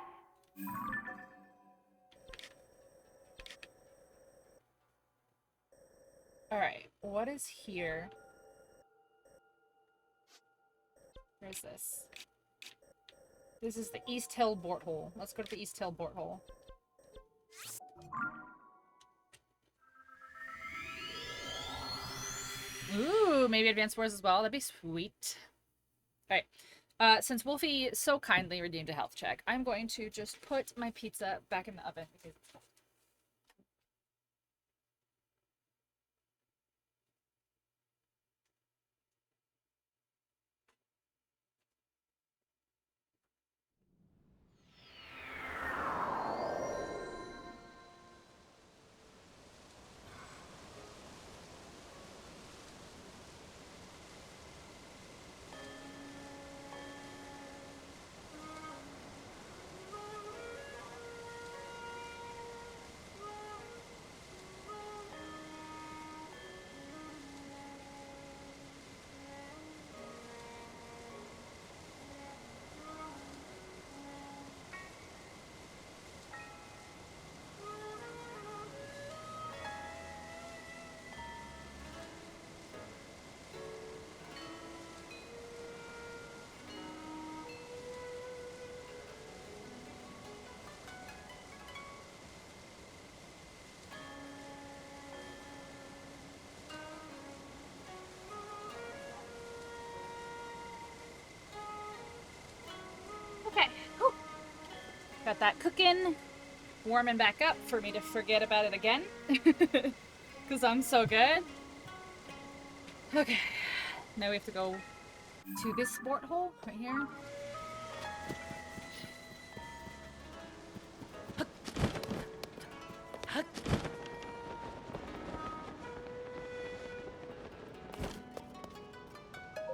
Speaker 1: Alright, what is here? Where's this? This is the East Hill Bort Hole. Let's go to the East Hill Bort Hole. Ooh, maybe Advanced Wars as well. That'd be sweet. Alright. Since Wolfie so kindly redeemed a health check, I'm going to just put my pizza back in the oven because that cooking, warming back up for me to forget about it again. Because I'm so good. Okay. Now we have to go to this sport hole right here.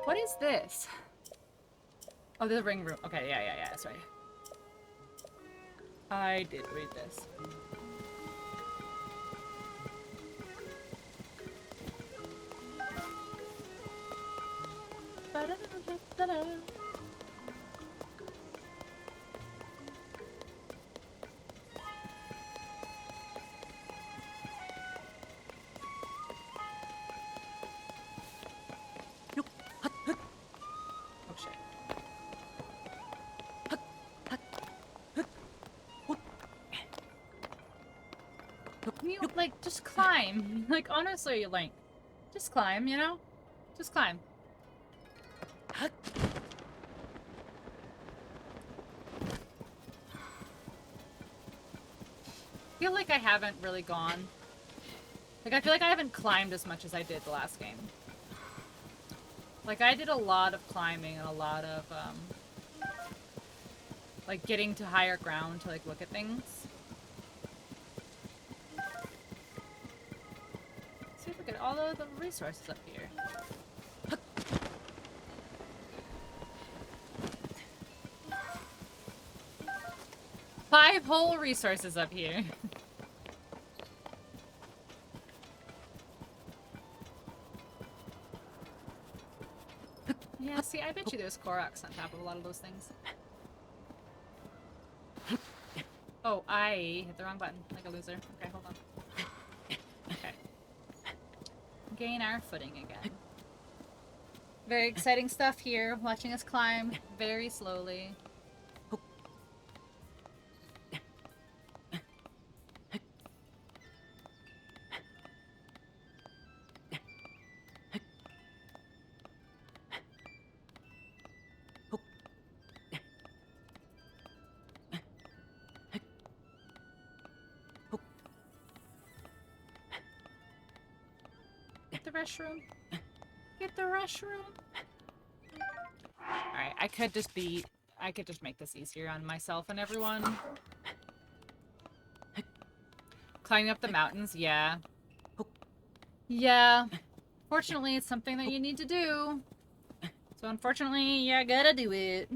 Speaker 1: What is this? Oh, the ring room. Okay, yeah, that's right. I did read this. Ba-da-da-da-da-da. Oh shit. Can you, like, just climb? Like, honestly, Link. Just climb, you know? Just climb. I feel like I haven't really gone. Like, I feel like I haven't climbed as much as I did the last game. Like, I did a lot of climbing and a lot of, like, getting to higher ground to, like, look at things. Let's see if we get all of the resources up here. 5 whole resources up here. Yeah, see, I bet you there's Koroks on top of a lot of those things. Oh, I hit the wrong button, like a loser. Okay, hold on. Okay. Gain our footing again. Very exciting stuff here, watching us climb very slowly. Get the restroom. Get the restroom. Alright, I could just make this easier on myself and everyone. Climbing up the mountains, yeah. Yeah. Fortunately, it's something that you need to do. So unfortunately, you gotta do it.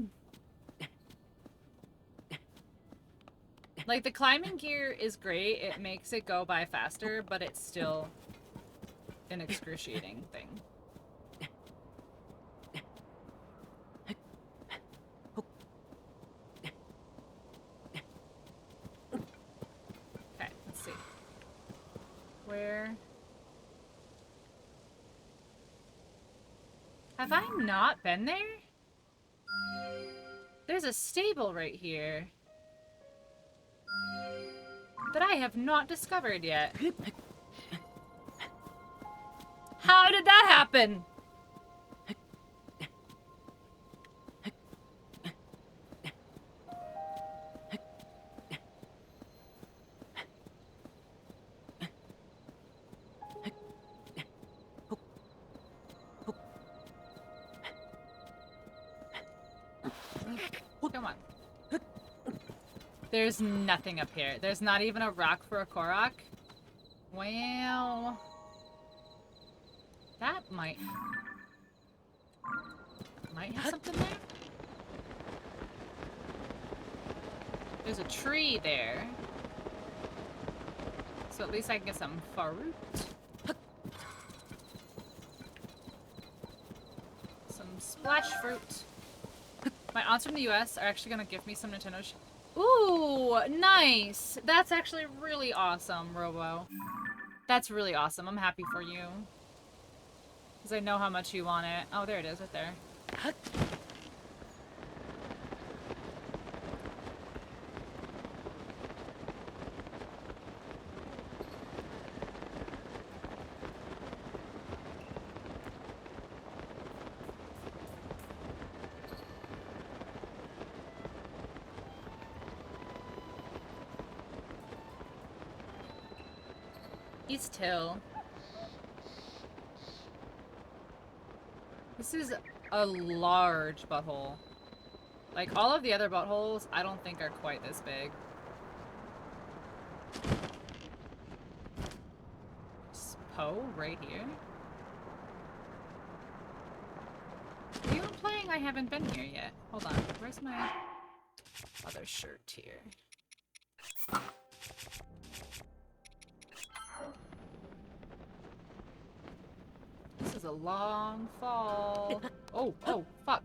Speaker 1: Like, the climbing gear is great. It makes it go by faster, but it's still an excruciating thing. Okay, let's see. Where... Have I not been there? There's a stable right here that I have not discovered yet. How did that happen? Come on. There's nothing up here. There's not even a rock for a Korok. Well... That might have something there. There's a tree there. So at least I can get some fruit. Some splash fruit. My aunts from the US are actually gonna give me some Nintendo Ooh, nice! That's actually really awesome, Robo. That's really awesome. I'm happy for you. Because I know how much you want it. Oh, there it is, right there. East Hill. This is a large butthole. Like, all of the other buttholes, I don't think are quite this big. Is Poe right here? Are you playing? I haven't been here yet. Hold on. Where's my other shirt here? This is a long fall. Oh, oh, fuck.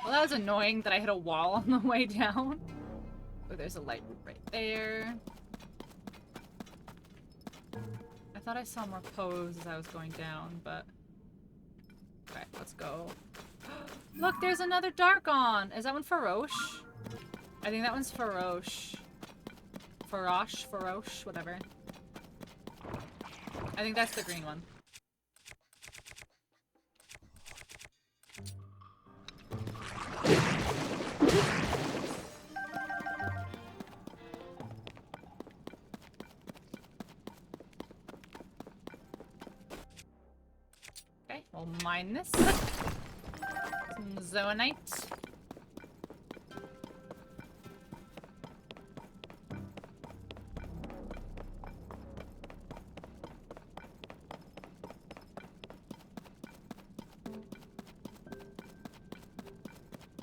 Speaker 1: Well, that was annoying that I hit a wall on the way down. Oh, there's a light right there. I thought I saw more Poes as I was going down, but... Okay, let's go. Look, there's another Dargon! Is that one Faroche? I think that one's Faroche. Faroche, whatever. I think that's the green one. Okay, we'll mine this. Some zoanite.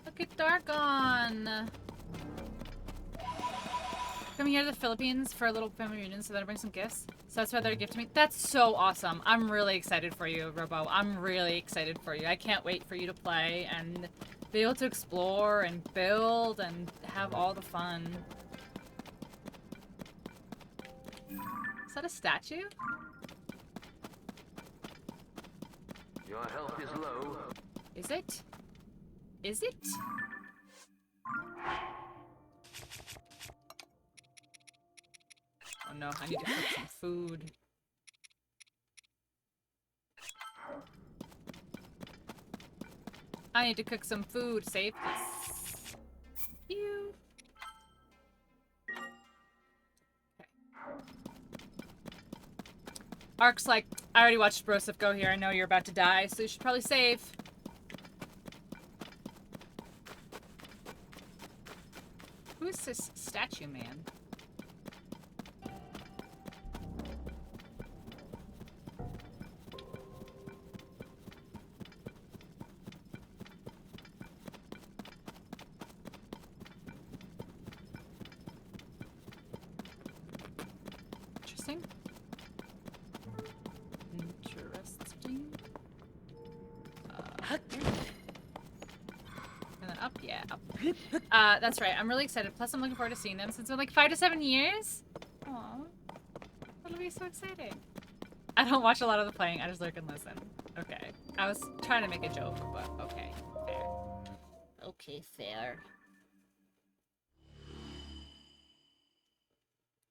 Speaker 1: Look at Dargon! Coming here to the Philippines for a little family reunion, so that'll bring some gifts. So that's why they're gifting me. That's so awesome. I'm really excited for you, Robo. I'm really excited for you. I can't wait for you to play and be able to explore and build and have all the fun. Is that a statue?
Speaker 4: Your health is low.
Speaker 1: Is it? Is it? Oh no, I need to cook some food. I need to cook some food. Save this. You. Okay. Ark's like, I already watched Broseph go here. I know you're about to die, so you should probably save. Who is this statue man? Interesting. Interesting. And then up, yeah, up. That's right. I'm really excited. Plus, I'm looking forward to seeing them since it's been like 5 to 7 years. Aw, that'll be so exciting. I don't watch a lot of the playing. I just lurk and listen. Okay. I was trying to make a joke, but okay, fair. Okay, fair.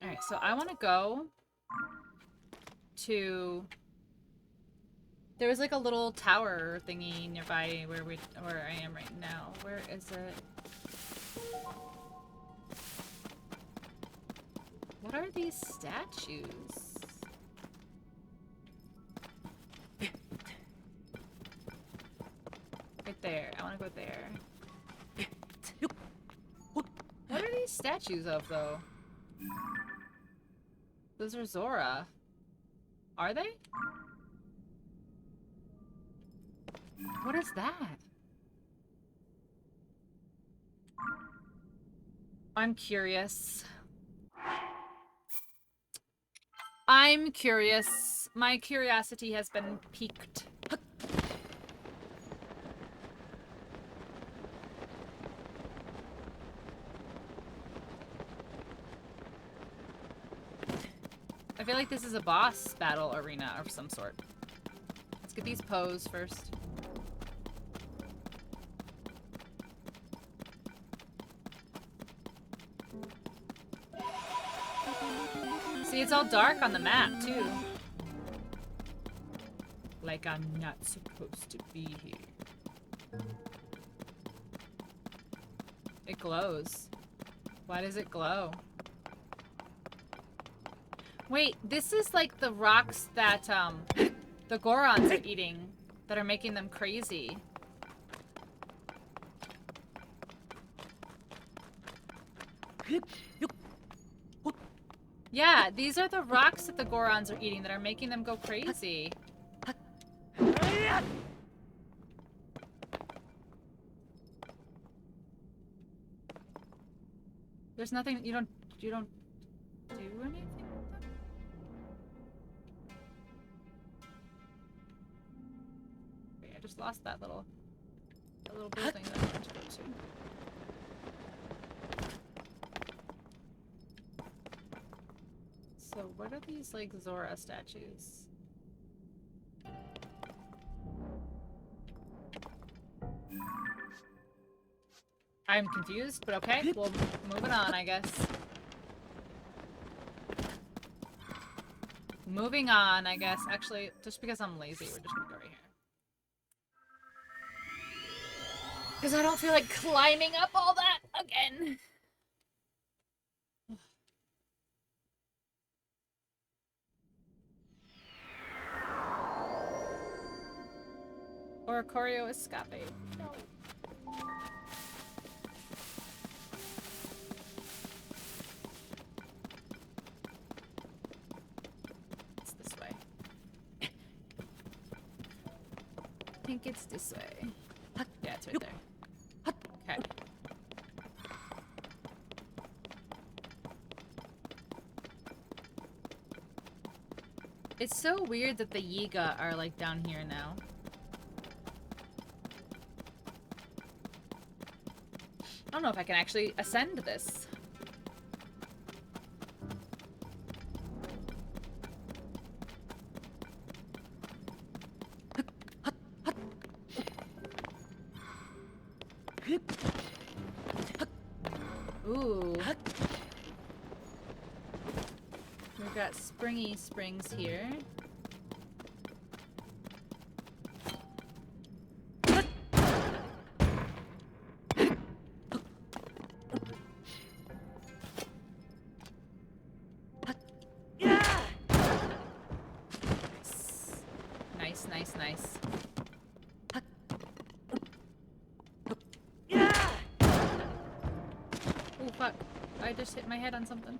Speaker 1: All right, so I want to go to. There was like a little tower thingy nearby where I am right now. Where is it? What are these statues? Right there. I want to go there. What are these statues of, though? Those are Zora. Are they? What is that? I'm curious. I'm curious. My curiosity has been piqued. I feel like this is a boss battle arena of some sort. Let's get these Poes first. See, it's all dark on the map, too. Like I'm not supposed to be here. It glows. Why does it glow? Wait, this is like the rocks that the Gorons are eating that are making them crazy. Yeah, these are the rocks that the Gorons are eating that are making them go crazy. There's nothing, you don't do anything with them? Wait, I just lost that little building that I wanted to go to. So what are these, like, Zora statues? I'm confused, but okay, well, moving on, I guess. Moving on, I guess. Actually, just because I'm lazy, we're just gonna go right here. Because I don't feel like climbing up all that again. Oricorio Escape. No. It's this way. I think it's this way. Yeah, it's right there. Okay. It's so weird that the Yiga are like down here now. I don't know if I can actually ascend this. Ooh. We've got springy springs here. Nice, nice, nice. Oh fuck. I just hit my head on something.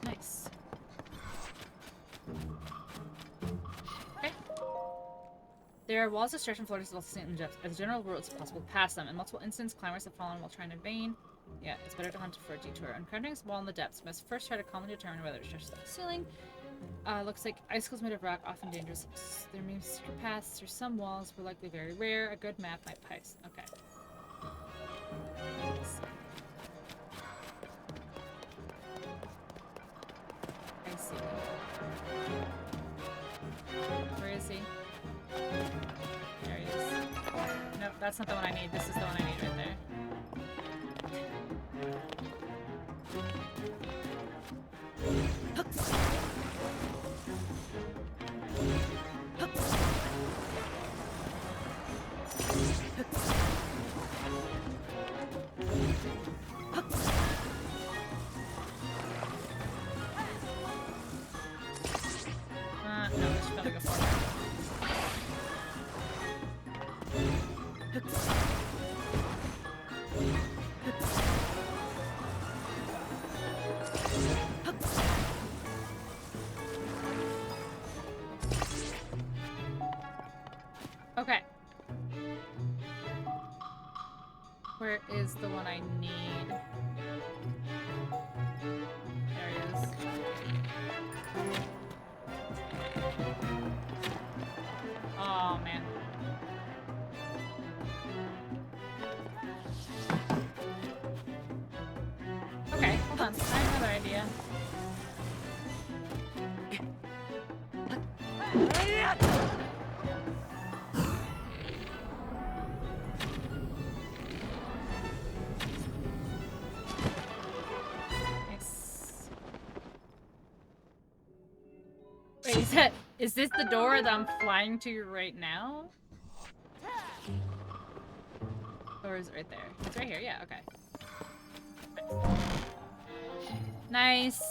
Speaker 1: Nice. Okay. There are walls of stretch and floors as well as in depth. As a general rule, it's possible to pass them. In multiple instances, climbers have fallen while trying in vain. Yeah, it's better to hunt for a detour. Encountering a wall in the depths, must first try to calmly determine whether it stretches to the ceiling. Looks like icicles made of rock, often dangerous. There may be secret paths through some walls, but likely very rare. A good map might pice. Okay. I see. Where is he? There he is. Nope, that's not the one I need. This is the one I need right there. No, I should probably go forward. Okay. Where is the one I need? There he is. Oh, man. Okay, hold on. I have another idea. Is this the door that I'm flying to right now? Or is it right there? It's right here, yeah, okay. Nice.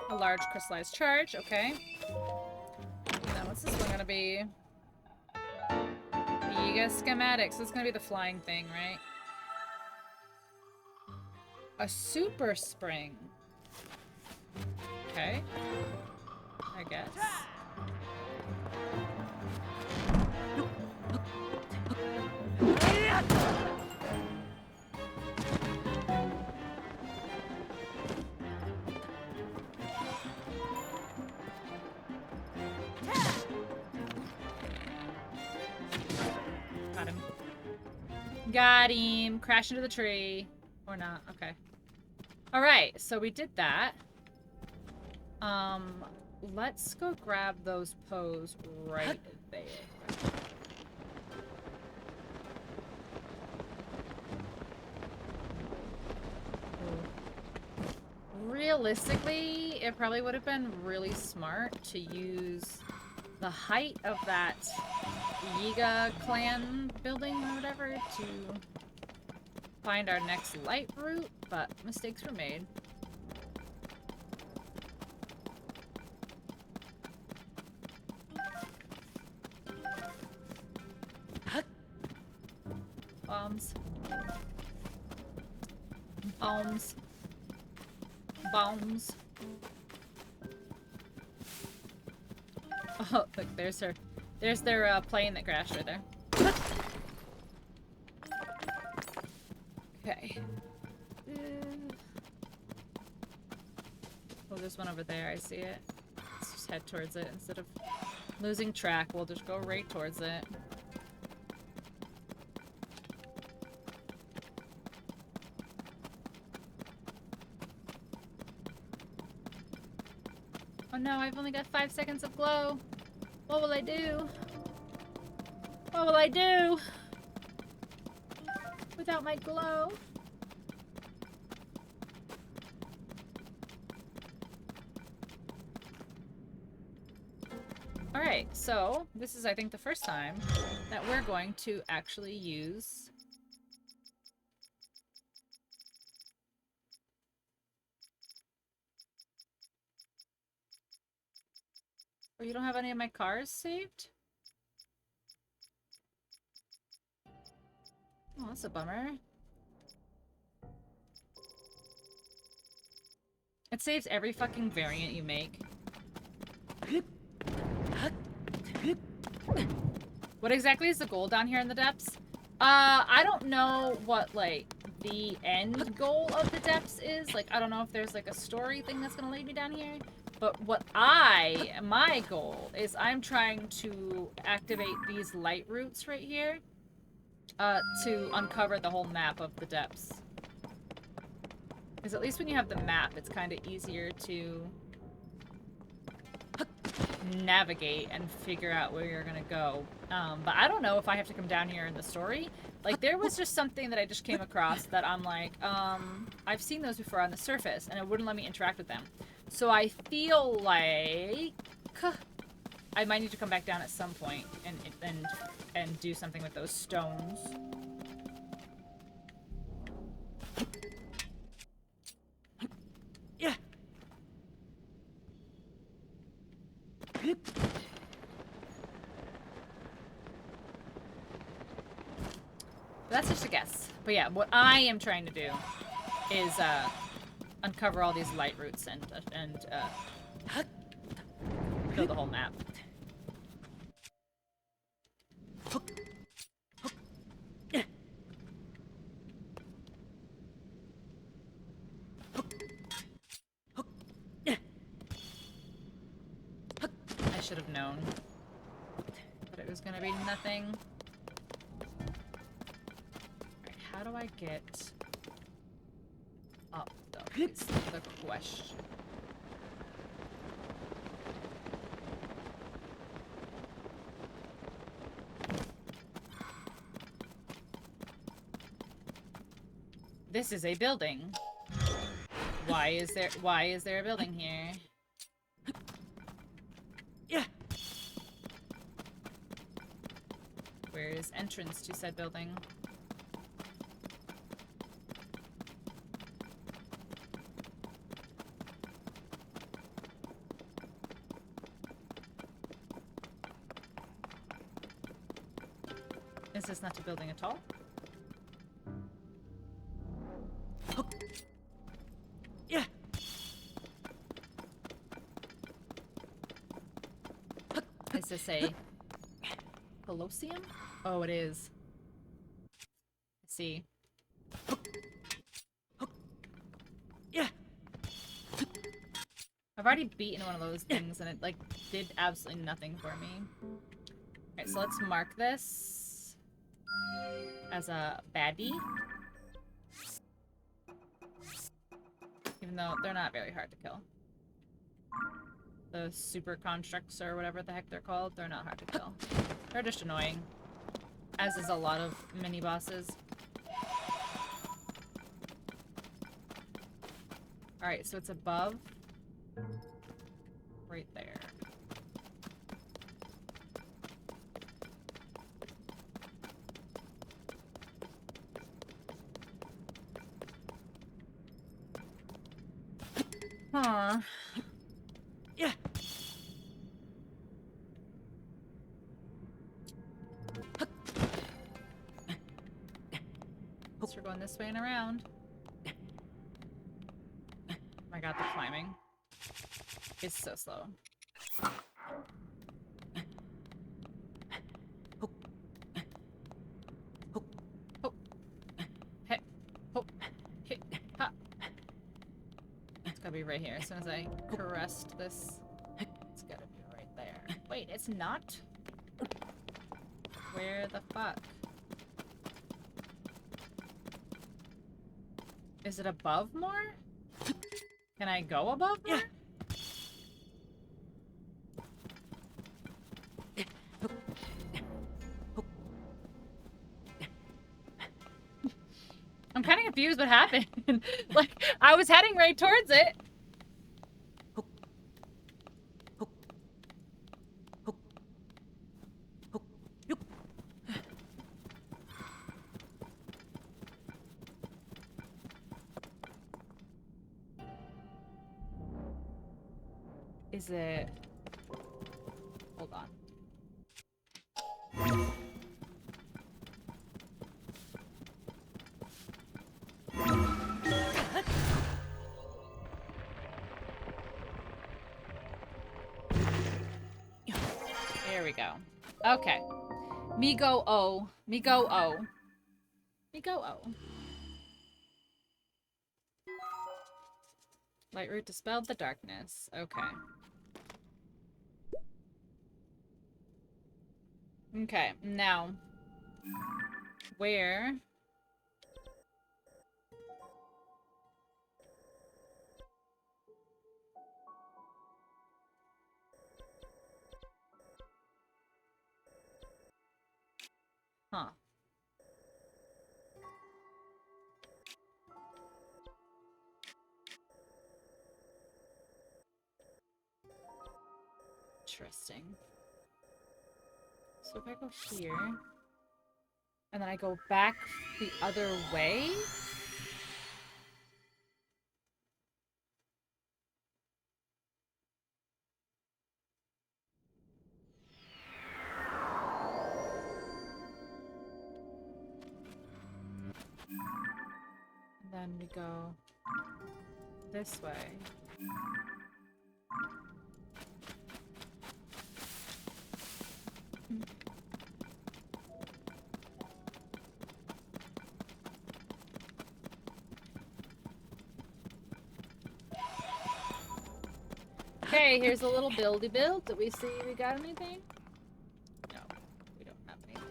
Speaker 1: A large crystallized charge, okay. Now what's this one gonna be? Yiga schematics. This is gonna be the flying thing, right? A super spring. Okay. I guess. Got him. Got him. Crash into the tree. Or not. Okay. Alright, so we did that. Let's go grab those poes right there. Realistically, it probably would have been really smart to use the height of that Yiga clan building or whatever to find our next light route, but mistakes were made. Bombs. Bombs. Bombs. Oh, look, there's her. There's their plane that crashed right there. Okay. Oh, there's one over there. I see it. Let's just head towards it instead of losing track. We'll just go right towards it. Oh no, I've only got 5 seconds of glow. What will I do? What will I do without my glow? Alright, so this is, I think, the first time that we're going to actually use oh, you don't have any of my cars saved? Oh, that's a bummer. It saves every fucking variant you make. What exactly is the goal down here in the depths? I don't know what, like, the end goal of the depths is. Like, I don't know if there's, like, a story thing that's gonna lead me down here. But what my goal is I'm trying to activate these light roots right here to uncover the whole map of the depths. Because at least when you have the map, it's kind of easier to navigate and figure out where you're gonna go. But I don't know if I have to come down here in the story. Like, there was just something that I just came across that I'm like, I've seen those before on the surface, and it wouldn't let me interact with them. So I feel like I might need to come back down at some point and do something with those stones.
Speaker 2: Yeah.
Speaker 1: That's just a guess. But yeah, what I am trying to do is uncover all these light roots and build the whole map. I should have known that it was gonna be nothing. Alright, how do I get up though? Is the question. This is a building. Why is there a building here?
Speaker 2: Yeah.
Speaker 1: Where is entrance to said building? Is this not a building at all?
Speaker 2: Yeah.
Speaker 1: Is this a Colosseum? Oh, it is. I see.
Speaker 2: Yeah.
Speaker 1: I've already beaten one of those things and it, like, did absolutely nothing for me. Alright, so let's mark this as a baddie. Even though they're not very hard to kill. The super constructs or whatever the heck they're called, they're not hard to kill. They're just annoying. As is a lot of mini bosses. Alright, so it's above. Right there. Huh.
Speaker 2: Yeah.
Speaker 1: So we're going this way and around. Oh my god, the climbing is so slow. Oh. Hey. Oh. Hey. Ha. It's gotta be right here. As soon as I caressed this, it's gotta be right there. Wait, it's not? Where the fuck? Is it above more? Can I go above more? I'm kind of confused what happened. Like, I was heading right towards it. Is it... Hold on. There we go. Okay. Me go O. Me go O. Me go O. Lightroot dispelled the darkness. Okay. Okay, now. Where? Huh. Interesting. So if I go here, and then I go back the other way? And then we go this way. Okay, here's a little buildy build. Did we see we got anything? No, we don't have anything.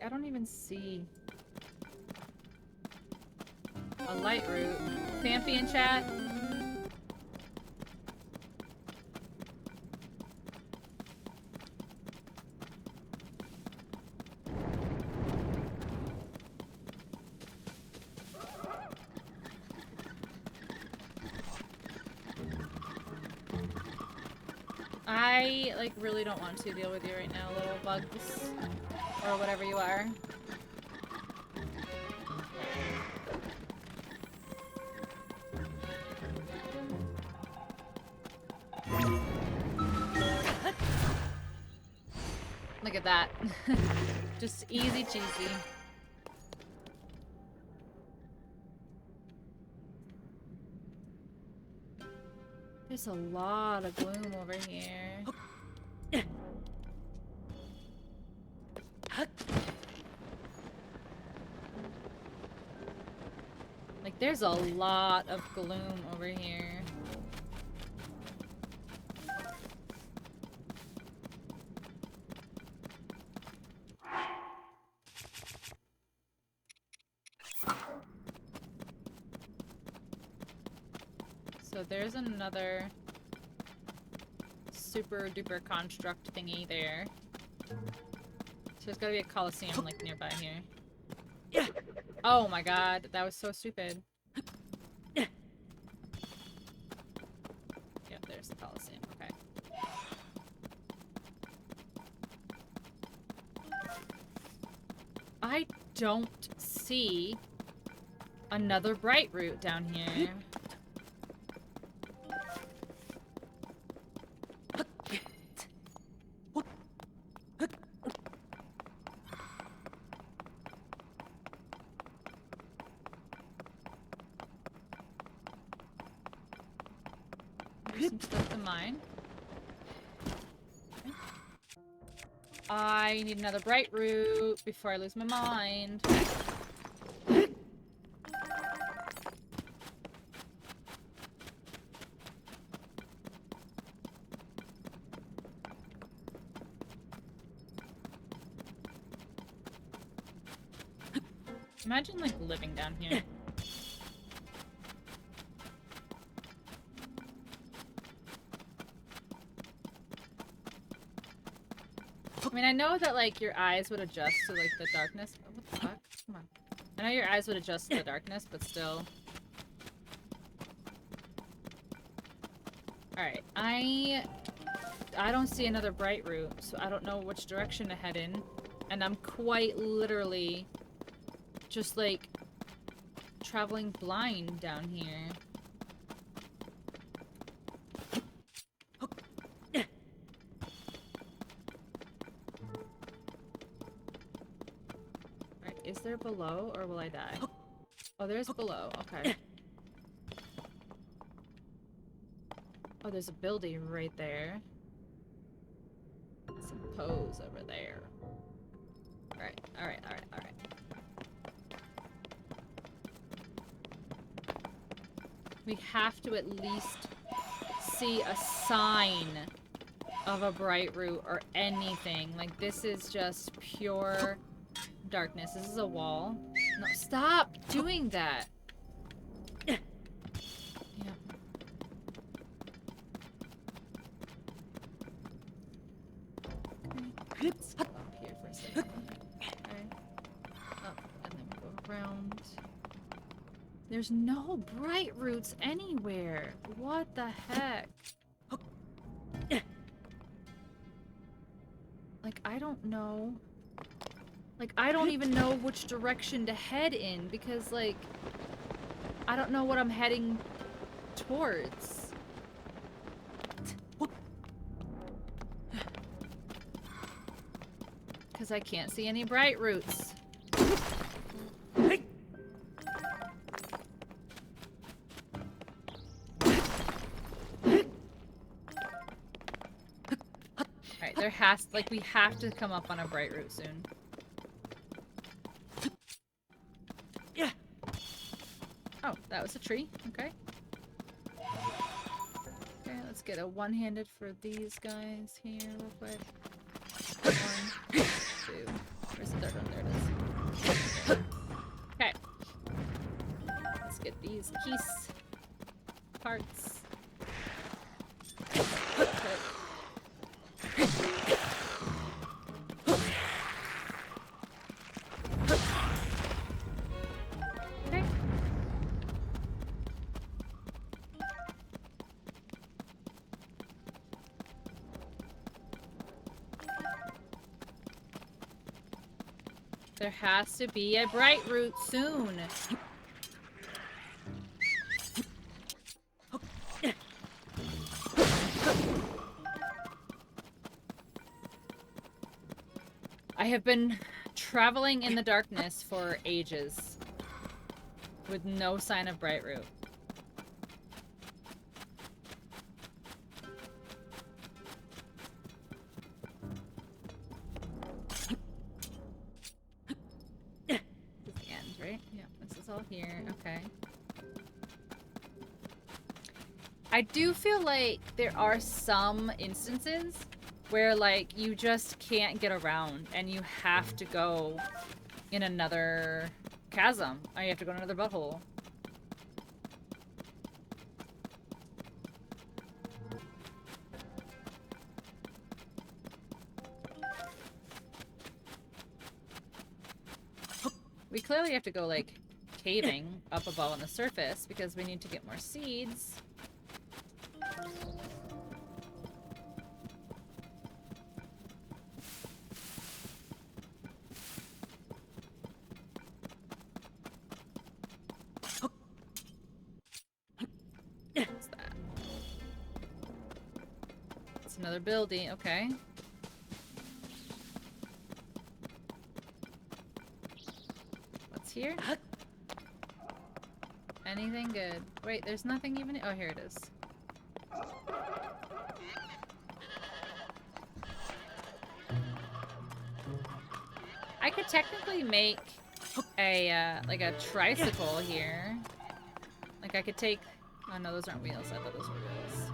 Speaker 1: I don't even see a Lightroot. Fampy in chat? I, like, really don't want to deal with you right now, little bugs. Or whatever you are. Look at that. Just easy cheesy. There's a lot of gloom over here. Like, there's a lot of gloom over here. So there's another super duper construct thingy there. So there's gotta be a coliseum like nearby here.
Speaker 2: Yeah.
Speaker 1: Oh my god, that was so stupid.
Speaker 2: Yeah.
Speaker 1: Yep, there's the coliseum. Okay. I don't see another bright root down here. Some stuff to mine. Okay. I need another bright root before I lose my mind. Imagine, like, living down here. I mean, I know that, like, your eyes would adjust to, like, the darkness. Oh, what the fuck? Come on. I know your eyes would adjust to the darkness, but still. Alright, I don't see another bright route, so I don't know which direction to head in. And I'm quite literally just, like, traveling blind down here. Is there below, or will I die? Oh, there's below. Okay. Oh, there's a building right there. Some pose over there. Alright, alright, alright, alright. We have to at least see a sign of a bright root or anything. Like, this is just pure darkness. This is a wall. No, stop doing that. Yeah. Okay. Let's go up here for a second. Okay. Up, and then we go around. There's no bright roots anywhere. What the heck? Like, I don't know. Like, I don't even know which direction to head in because, like, I don't know what I'm heading towards. Because I can't see any bright roots. Alright, there has, like, we have to come up on a bright root soon. Oh, that was a tree. Okay. Okay, let's get a one-handed for these guys here real quick. 1, 2. Where's the third one? There it is. Okay. Let's get these keys. Parts. Okay. There has to be a bright root soon. I have been traveling in the darkness for ages with no sign of bright root. This is the end, right? Yeah, this is all here. Okay. I do feel like there are some instances where, like, you just can't get around and you have to go in another chasm. Or you have to go in another butthole. We clearly have to go, like, caving up above on the surface because we need to get more seeds. What's that? It's another building, okay. What's here? Anything good? Wait, there's nothing even. Oh, here it is. I could technically make a, like a tricycle here. Like I could take... Oh no, those aren't wheels. I thought those were wheels.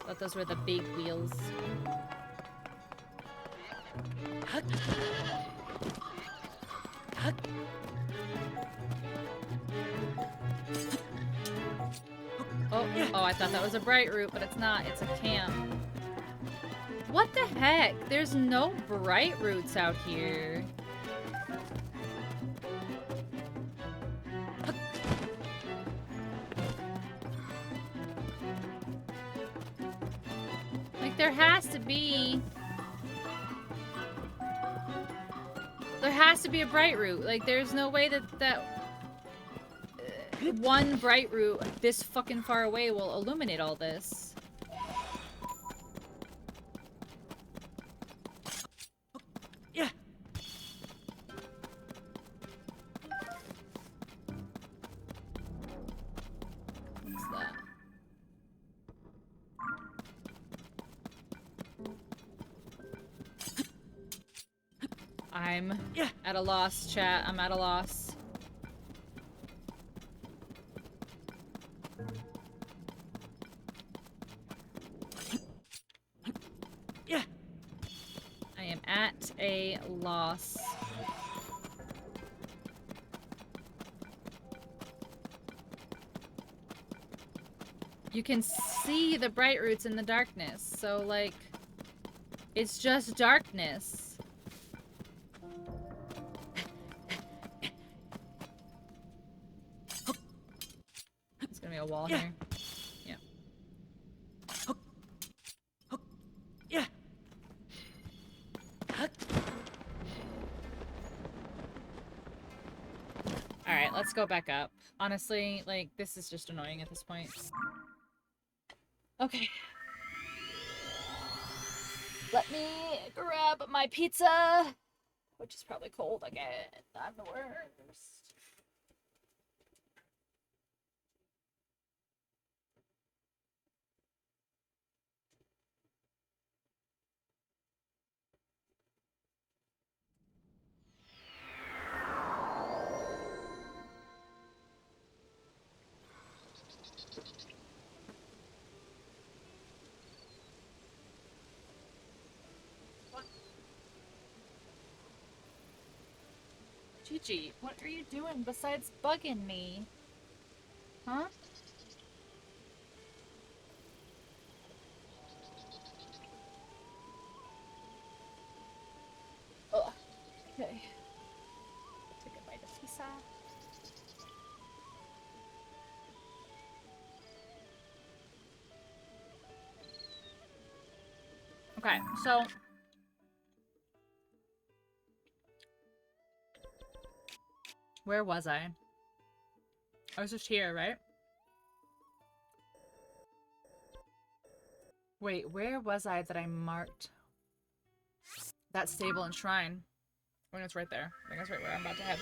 Speaker 1: I thought those were the big wheels. Oh, I thought that was a bright root, but it's not. It's a camp. What the heck? There's no bright roots out here. Like, there has to be... There has to be a bright root. Like, there's no way that one bright root this fucking far away will illuminate all this.
Speaker 2: Yeah.
Speaker 1: What's that? I'm at a loss, chat. I'm at a loss.
Speaker 2: Yeah.
Speaker 1: I am at a loss. You can see the bright roots in the darkness, so like, it's just darkness. There's gonna be a wall here. Yeah.
Speaker 2: Yeah.
Speaker 1: Alright, let's go back up. Honestly, like, this is just annoying at this point. Okay. Let me grab my pizza, which is probably cold again. I'm the worst. Gigi, what are you doing besides bugging me? Huh? Ugh. Okay. Take a bite of pizza. Okay, so Where was I? I was just here, right? Wait, where was I that I marked that stable and shrine? I think it's right there. I think that's right where I'm about to head.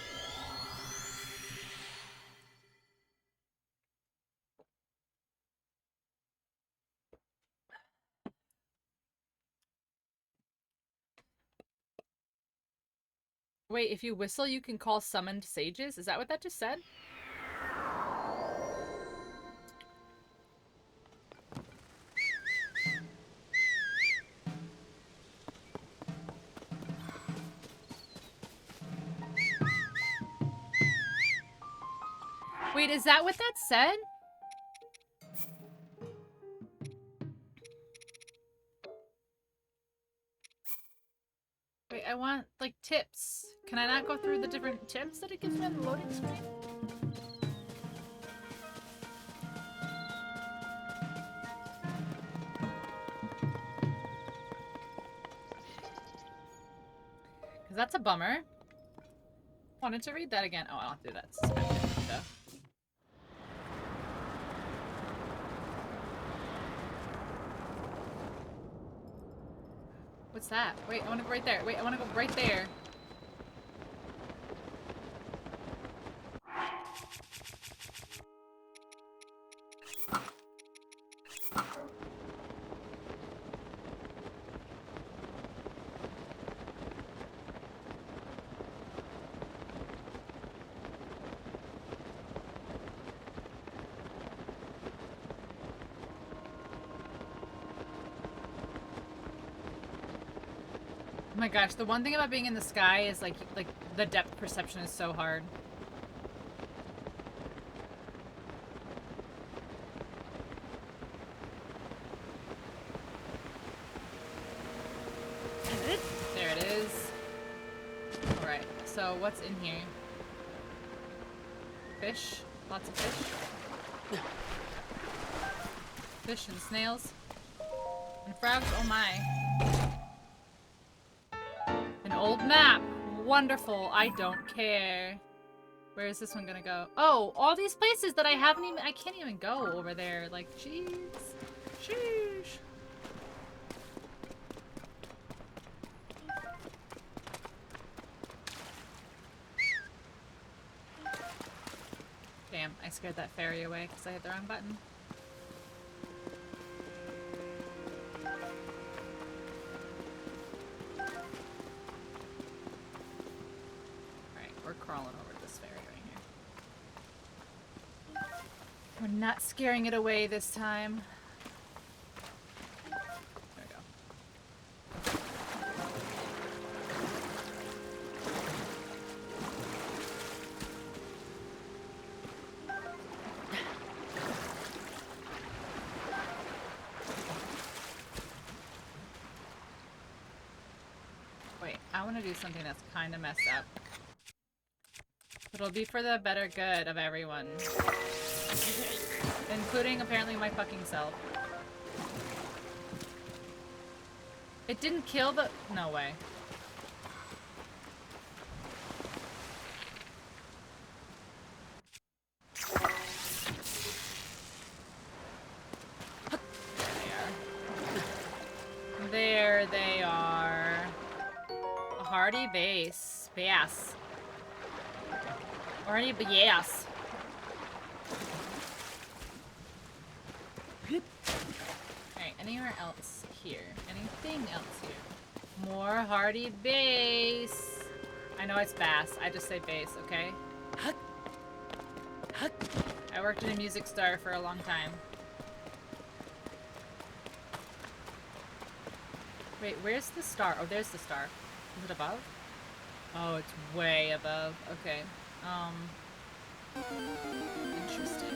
Speaker 1: Wait, if you whistle, you can call summoned sages? Is that what that just said? Wait, is that what that said? Wait, I want, like, tips. Can I not go through the different tips that it gives me on the loading screen? Because that's a bummer. Wanted to read that again. Oh, I don't have to do that. Suspended stuff. What's that? Wait, I want to go right there. Wait, I want to go right there. Oh my gosh, the one thing about being in the sky is like the depth perception is so hard. There it is. Alright, so what's in here? Fish? Lots of fish? Fish and snails. And frogs, oh my. An old map. Wonderful. I don't care. Where is this one gonna go? Oh, all these places that I can't even go over there. Like, jeez. Sheesh. Damn, I scared that fairy away because I hit the wrong button. We're crawling over this fairy right here. We're not scaring it away this time. There we go. Wait, I want to do something that's kind of messed up. It'll be for the better good of everyone. Including, apparently, my fucking self. It didn't kill the... No way. There they are. A hardy base. Bass. Hardy bass. Alright, anywhere else here? Anything else here? More hardy base. I know it's bass. I just say base, okay? I worked in a music store for a long time. Wait, where's the star? Oh, there's the star. Is it above? Oh, it's way above. Okay. Interesting.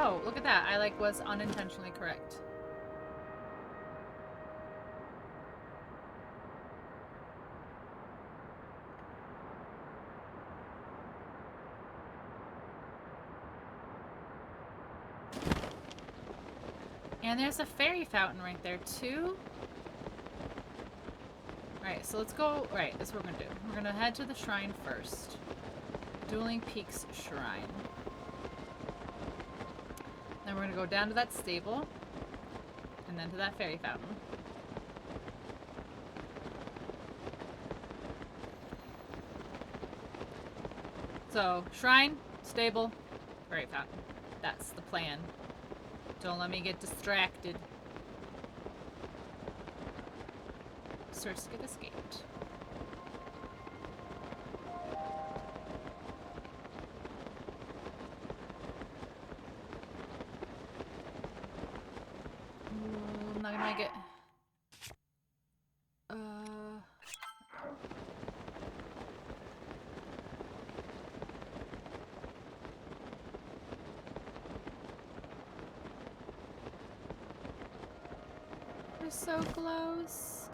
Speaker 1: Oh, look at that. I like was unintentionally correct. And there's a fairy fountain right there too. Alright, so let's go. Right, that's what we're gonna do. We're gonna head to the shrine first. Dueling Peaks Shrine. Then we're gonna go down to that stable. And then to that fairy fountain. So, shrine, stable, fairy fountain. That's the plan. Don't let me get distracted. Surskit escaped. Ooh, I'm not gonna get. We're so close.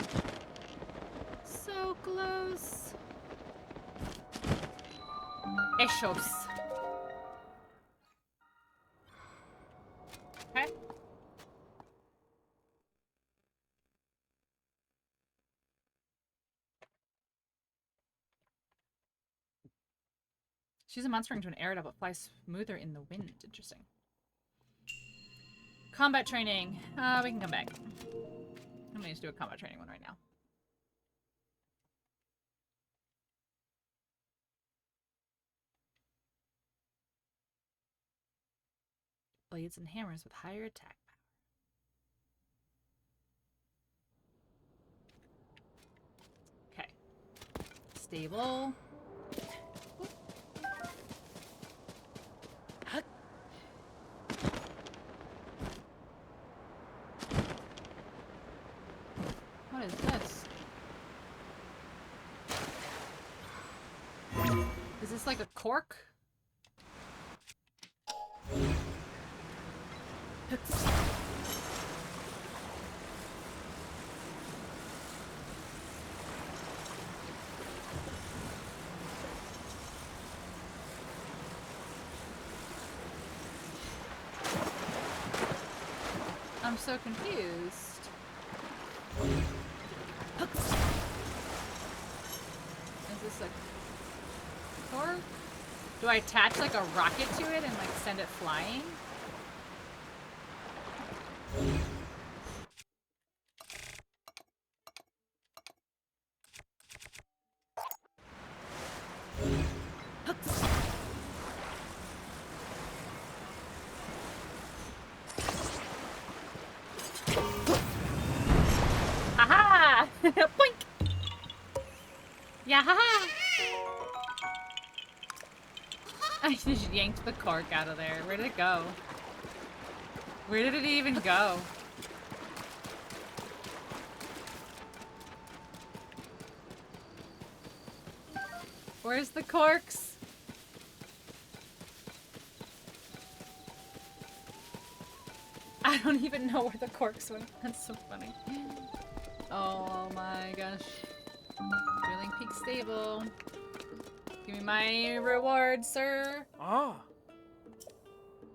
Speaker 1: So close. Eshos. Okay. She's a monster into an air that will fly smoother in the wind. Interesting. Combat training. We can come back. I'm gonna just do a combat training one right now. Blades and hammers with higher attack power. Okay. Stable. What is this? Is this like a cork? I'm so confused. Is this a cork? Do I attach like a rocket to it and like send it flying? Aha! Boink! Yeah, haha! I just yanked the cork out of there. Where did it go? Where did it even go? Where's the corks? I don't even know where the corks went. That's so funny. Oh my gosh. Dueling Peak Stable. Give me my reward, sir.
Speaker 2: Ah.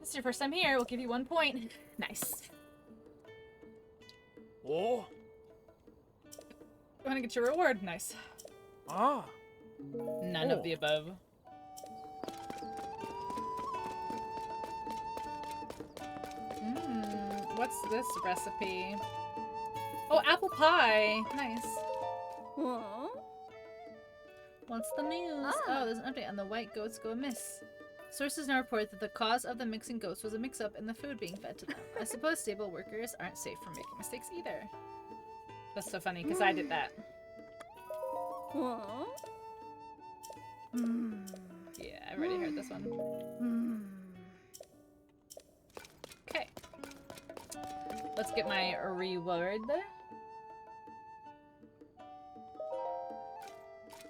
Speaker 1: This is your first time here. We'll give you 1 point. Nice.
Speaker 2: Oh.
Speaker 1: You want to get your reward? Nice.
Speaker 2: Ah.
Speaker 1: None of the above. What's this recipe? Oh, apple pie. Nice.
Speaker 3: Huh?
Speaker 1: What's the news? Oh, there's an update on the white goats go amiss. Sources now report that the cause of the mixing goats was a mix-up in the food being fed to them. I suppose stable workers aren't safe from making mistakes either. That's so funny, because I did that.
Speaker 3: Huh?
Speaker 1: Yeah, I've already heard this one. Okay. Let's get my reward.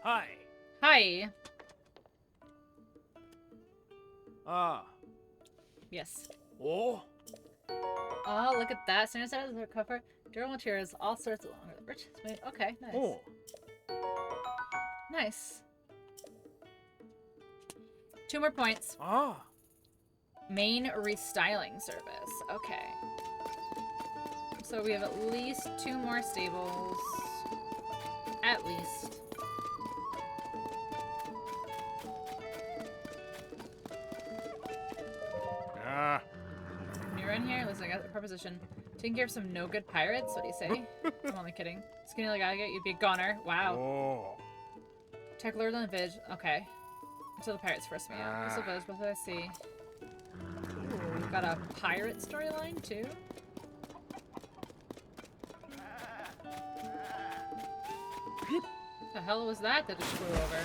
Speaker 2: Hi.
Speaker 1: Hi.
Speaker 2: Ah.
Speaker 1: Yes.
Speaker 2: Oh.
Speaker 1: Oh, look at that. Standard size of cover. Durable materials, all sorts of rich. Okay, nice.
Speaker 2: Oh.
Speaker 1: Nice. 2 more points.
Speaker 2: Ah.
Speaker 1: Main restyling service. Okay. So we have at least 2 more stables. At least.
Speaker 2: Ah.
Speaker 1: You're in here. Listen, I got a proposition. Taking care of some no good pirates? What do you say? I'm only kidding. Skinny like I get, you'd be a goner. Wow.
Speaker 2: Oh.
Speaker 1: Tech lord on the village. Okay. Until the pirates force me out. What's the village? What did I see? Ooh, we've got a pirate storyline too. The hell was that just flew over?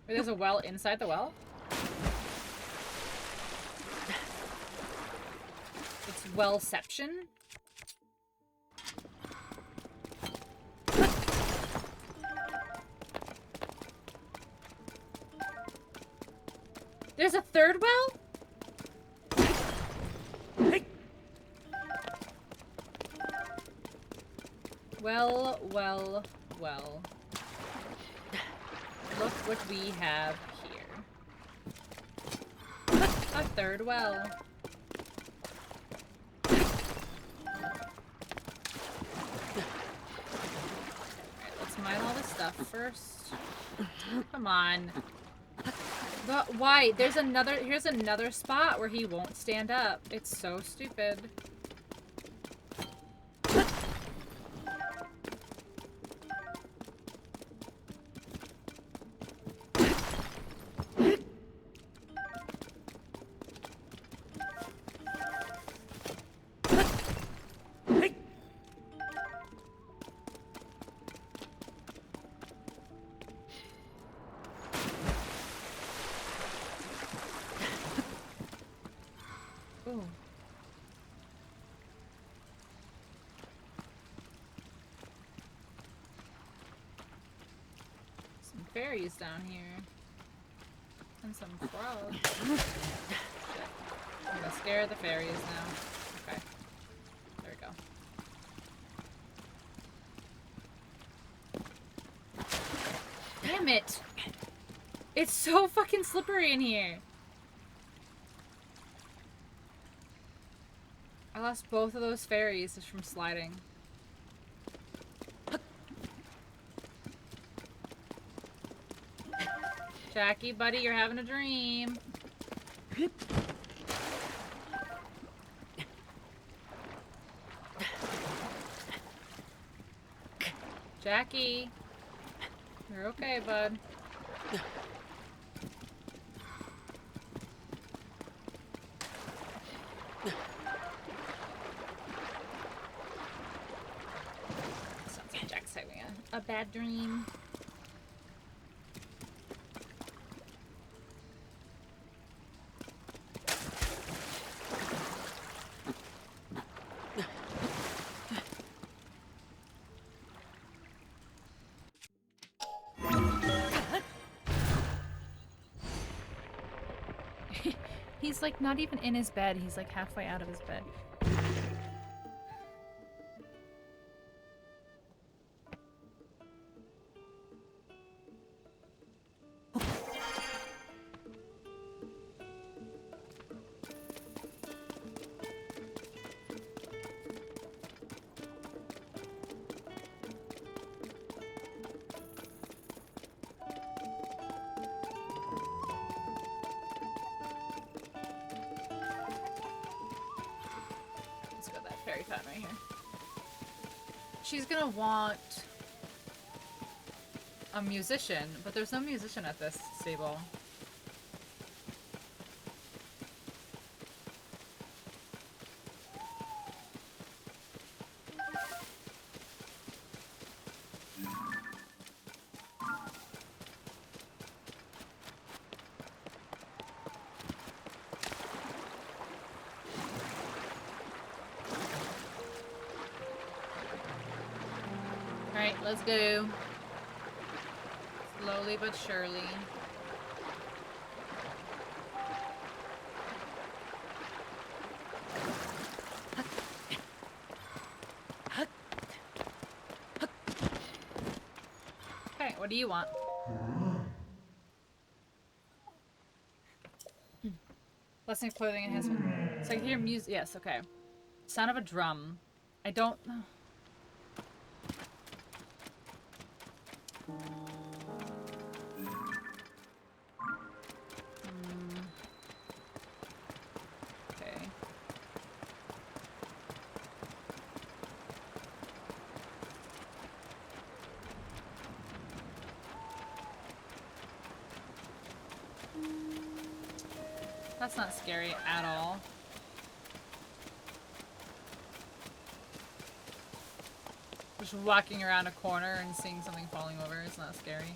Speaker 1: Wait, there's a well inside the well? It's wellception? There's a third well?
Speaker 2: Hey.
Speaker 1: Well, well, well. Look what we have here. A third well. Alright, let's mine all this stuff first. Come on. But why? Here's another spot where he won't stand up. It's so stupid. Ooh. Some fairies down here. And some frogs. Shit. I'm gonna scare the fairies now. Okay. There we go. Damn it! It's so fucking slippery in here! I lost both of those fairies just from sliding. Jackie, buddy, you're having a dream. Jackie. You're okay, bud. Sounds like Jack's having a bad dream. He's like not even in his bed. He's like halfway out of his bed. Right here. She's gonna want a musician, but there's no musician at this stable. let's go. Slowly but surely. Okay, what do you want? Blessing of clothing enhancement. So I hear music. Yes, okay. Sound of a drum. I don't. Okay. That's not scary at all. Just walking around a corner and seeing something falling over is not scary.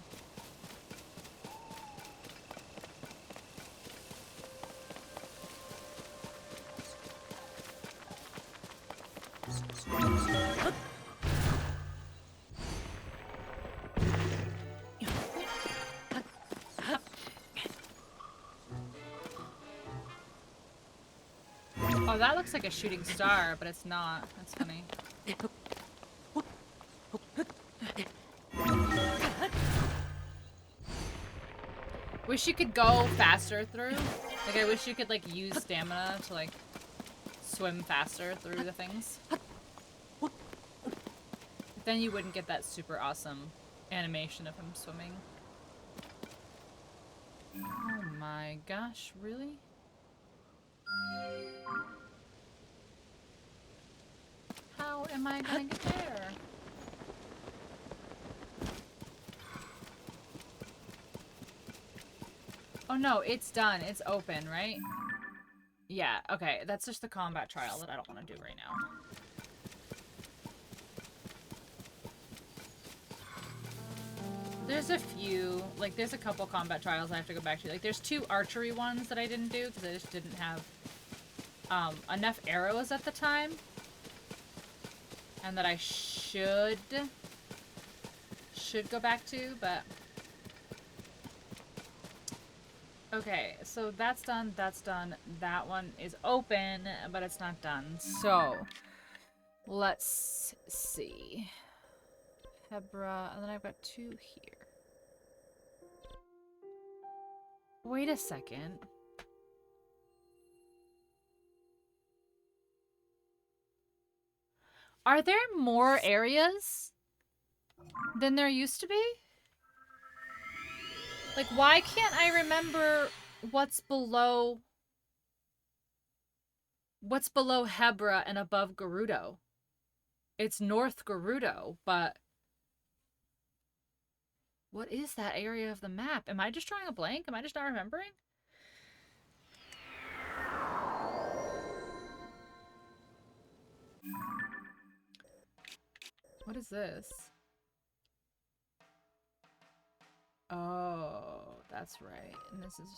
Speaker 1: Oh, that looks like a shooting star, but it's not. That's funny. Wish you could go faster through. Like, I wish you could, like, use stamina to, like, swim faster through the things. Then you wouldn't get that super awesome animation of him swimming. Oh my gosh, really? How am I gonna get there? Oh no, it's done. It's open, right? Yeah, okay. That's just the combat trial that I don't want to do right now. There's a few, like, there's a couple combat trials I have to go back to. Like, there's 2 archery ones that I didn't do because I just didn't have enough arrows at the time. And that I should go back to, but... Okay, so that's done, that one is open, but it's not done. So, let's see. Hebra, and then I've got 2 here. Wait a second. Are there more areas than there used to be? Like, why can't I remember what's below Hebra and above Gerudo? It's North Gerudo, but what is that area of the map? Am I just drawing a blank? Am I just not remembering? What is this? Oh, that's right. And this is...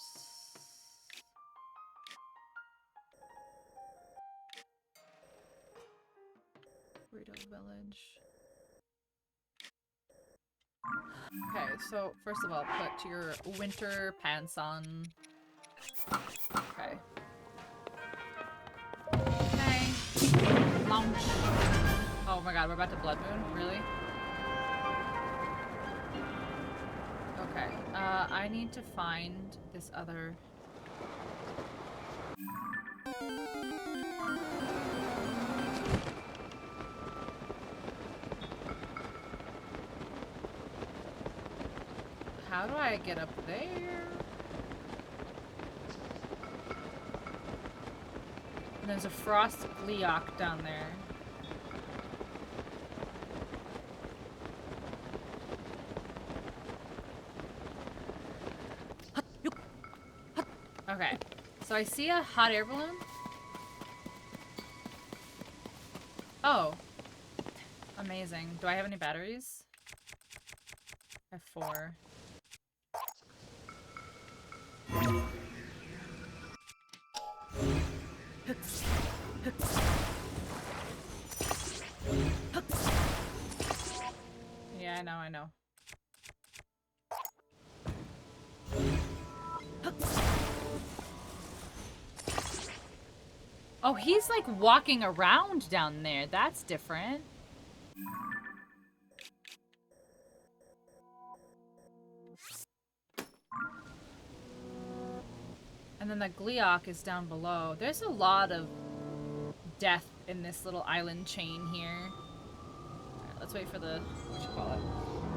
Speaker 1: Burrito Village. Okay, so first of all, put your winter pants on. Okay. Okay. Launch. Oh my god, we're about to Blood Moon? Really? Okay, I need to find this other... How do I get up there? And there's a Frost Gleeok down there. Okay, so I see a hot air balloon. Oh. Amazing. Do I have any batteries? I have 4. Yeah, I know. Oh, he's like walking around down there. That's different. And then the Gleeok is down below. There's a lot of death in this little island chain here. Alright, let's wait for the whatchamacallit.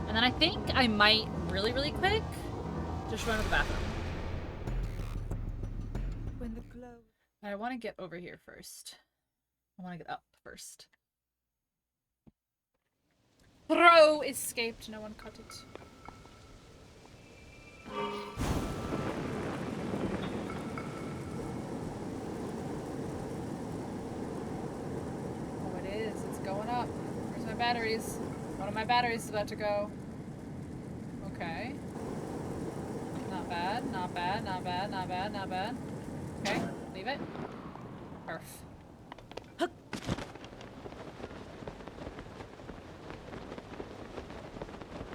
Speaker 1: And then I think I might really, really quick just run to the bathroom.
Speaker 3: When the cloud.
Speaker 1: But I want to get over here first. I want to get up first. Throw escaped. No one caught it. Oh, it is. It's going up. Where's my batteries? One of my batteries is about to go. Okay. Not bad. Not bad. Not bad. Not bad. Not bad. Okay. Leave it. Perf.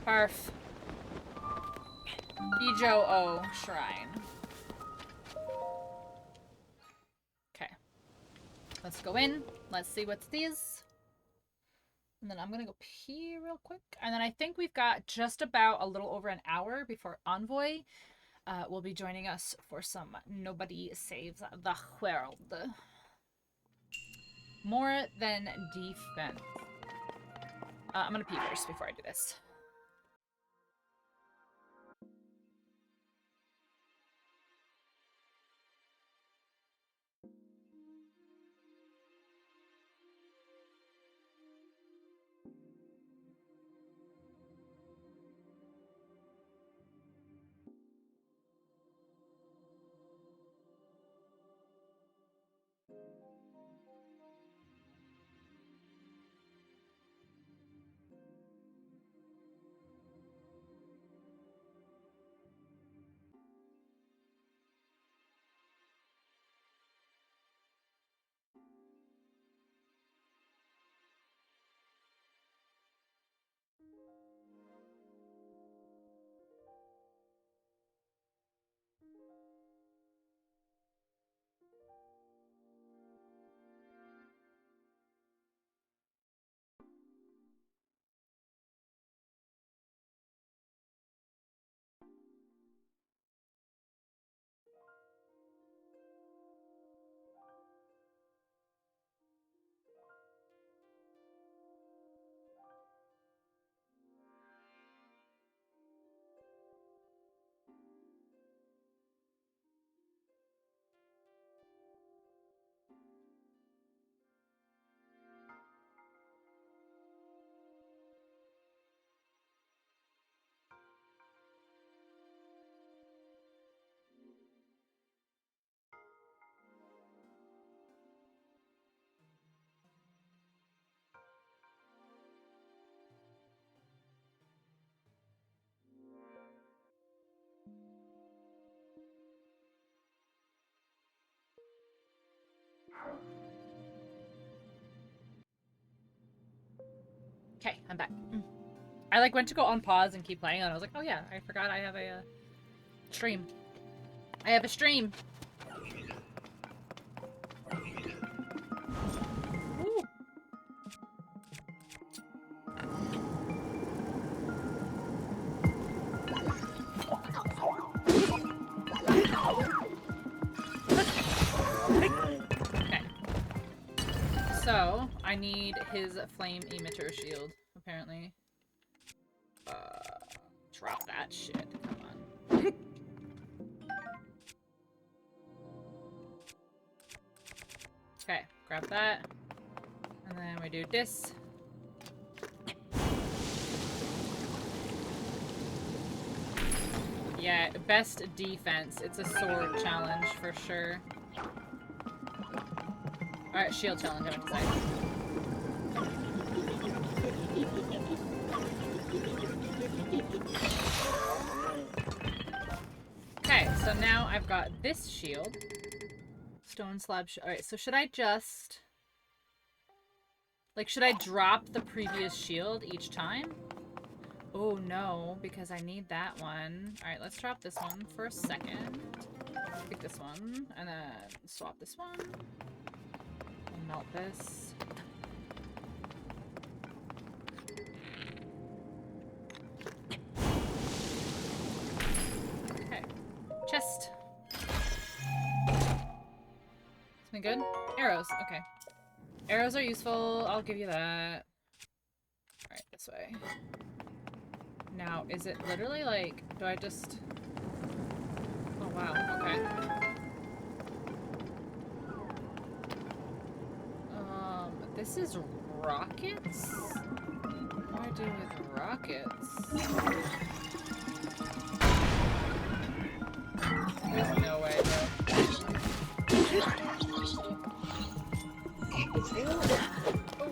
Speaker 1: Perf. Ijo-O Shrine. Okay. Let's go in. Let's see what's these. And then I'm gonna go pee real quick. And then I think we've got just about a little over an hour before Envoy will be joining us for some Nobody Saves the World. More than defense. I'm gonna pee first before I do this. Okay, I'm back. I like went to go on pause and keep playing and I was like, oh yeah, I forgot I have a stream. I have a stream. Ooh. Okay. So, I need his flame emitter shield, apparently. Drop that shit. Come on. Okay, grab that. And then we do this. Yeah, best defense. It's a sword challenge for sure. Alright, shield challenge, I would say. Okay, so now I've got this shield. Stone slab. Alright, so should I just... like, should I drop the previous shield each time? Oh no, because I need that one. Alright, let's drop this one for a second. Pick this one, and then swap this one. And melt this. Okay. Chest. Something good? Arrows, okay. Arrows are useful, I'll give you that. Alright, this way. Now, is it literally like, do I just... Oh wow, okay. This is rockets? What do I do with rockets? There's no way, bro. Oh,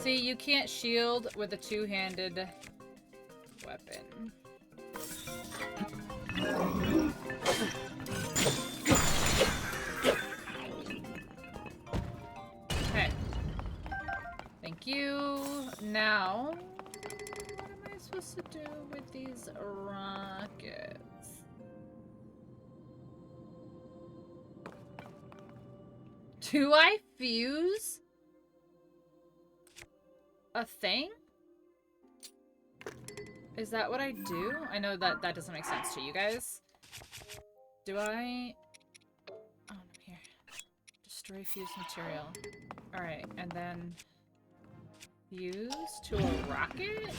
Speaker 1: See, you can't shield with a two-handed weapon. Okay. Thank you. Now, what am I supposed to do with these rockets? Do I fuse a thing? Is that what I do? I know that that doesn't make sense to you guys. Do I... Oh, no, here. Destroy fuse material. Alright, and then... Fuse to a rocket?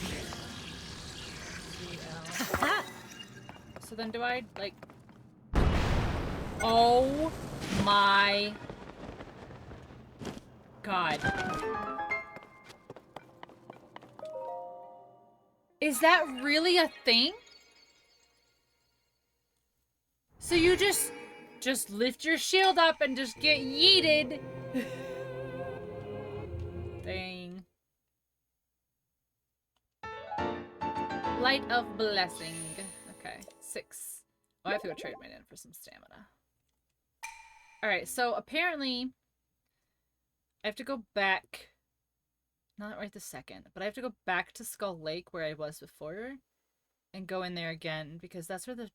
Speaker 1: So then do I, like... Oh my... God. Is that really a thing? So you just lift your shield up and just get yeeted. Dang. Light of Blessing. Okay, 6. Oh, I have to go trade mine in for some stamina. Alright, so apparently I have to go back. Not right this second, but I have to go back to Skull Lake where I was before and go in there again because that's where the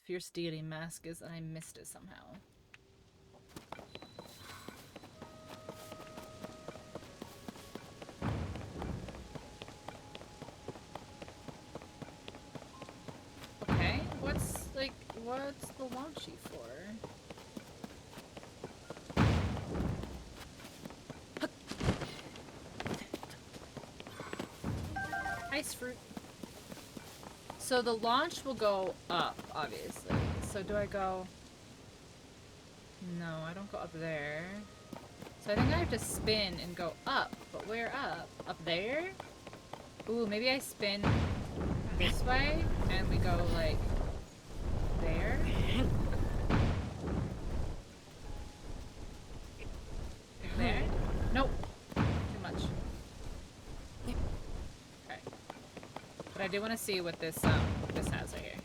Speaker 1: Fierce Deity mask is and I missed it somehow. Okay, what's the launchy for? Ice fruit. So the launch will go up, obviously. So do I go... No, I don't go up there. So I think I have to spin and go up. But where up? Up there? Ooh, maybe I spin this way and we go, like, there? There? Nope. Too much. But I do want to see what this has right here.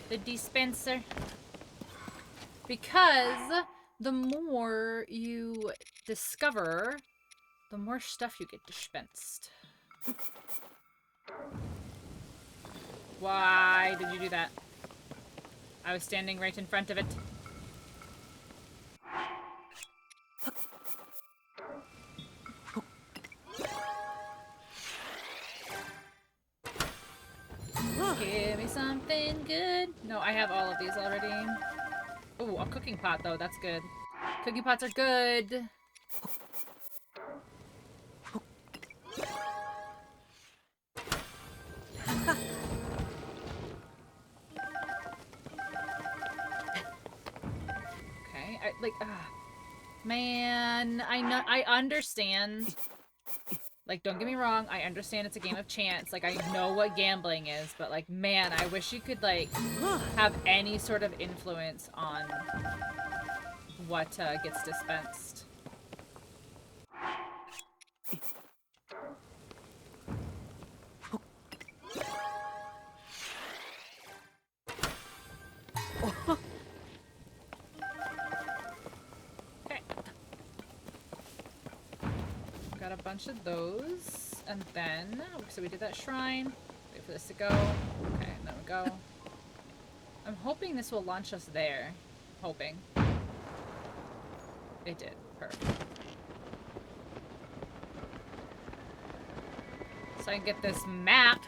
Speaker 1: The dispenser. Because the more you discover, the more stuff you get dispensed. Why did you do that? I was standing right in front of it. Give me something good. No, I have all of these already. Ooh, a cooking pot though, that's good. Cooking pots are good. Okay, man, I understand. Like, don't get me wrong, I understand it's a game of chance. Like, I know what gambling is, but, like, man, I wish you could, like, have any sort of influence on what gets dispensed. Okay. Got a bunch of those. and then, so we did that shrine. Wait for this to go. Okay, and then we go. I'm hoping this will launch us there. Hoping. It did. Perfect. So I can get this map.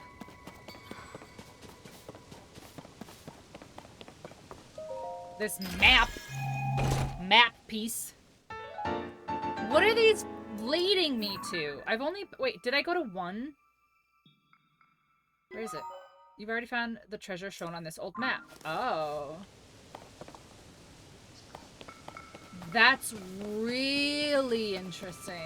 Speaker 1: This map piece. What are these leading me to? I've only... Wait, did I go to 1? Where is it? You've already found the treasure shown on this old map. Oh. That's really interesting.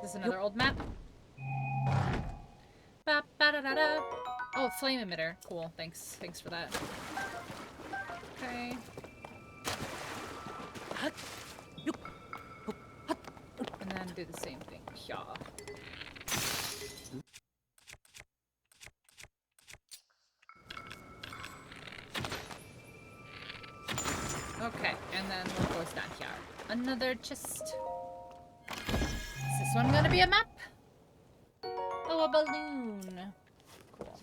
Speaker 1: This is another old map. Ba -ba -da -da -da. Oh, flame emitter. Cool. Thanks. Thanks for that. Okay. And then do the same thing. Yeah. Okay, and then what goes down here? Another chest. Is this one gonna be a map? Oh, a balloon. Cool.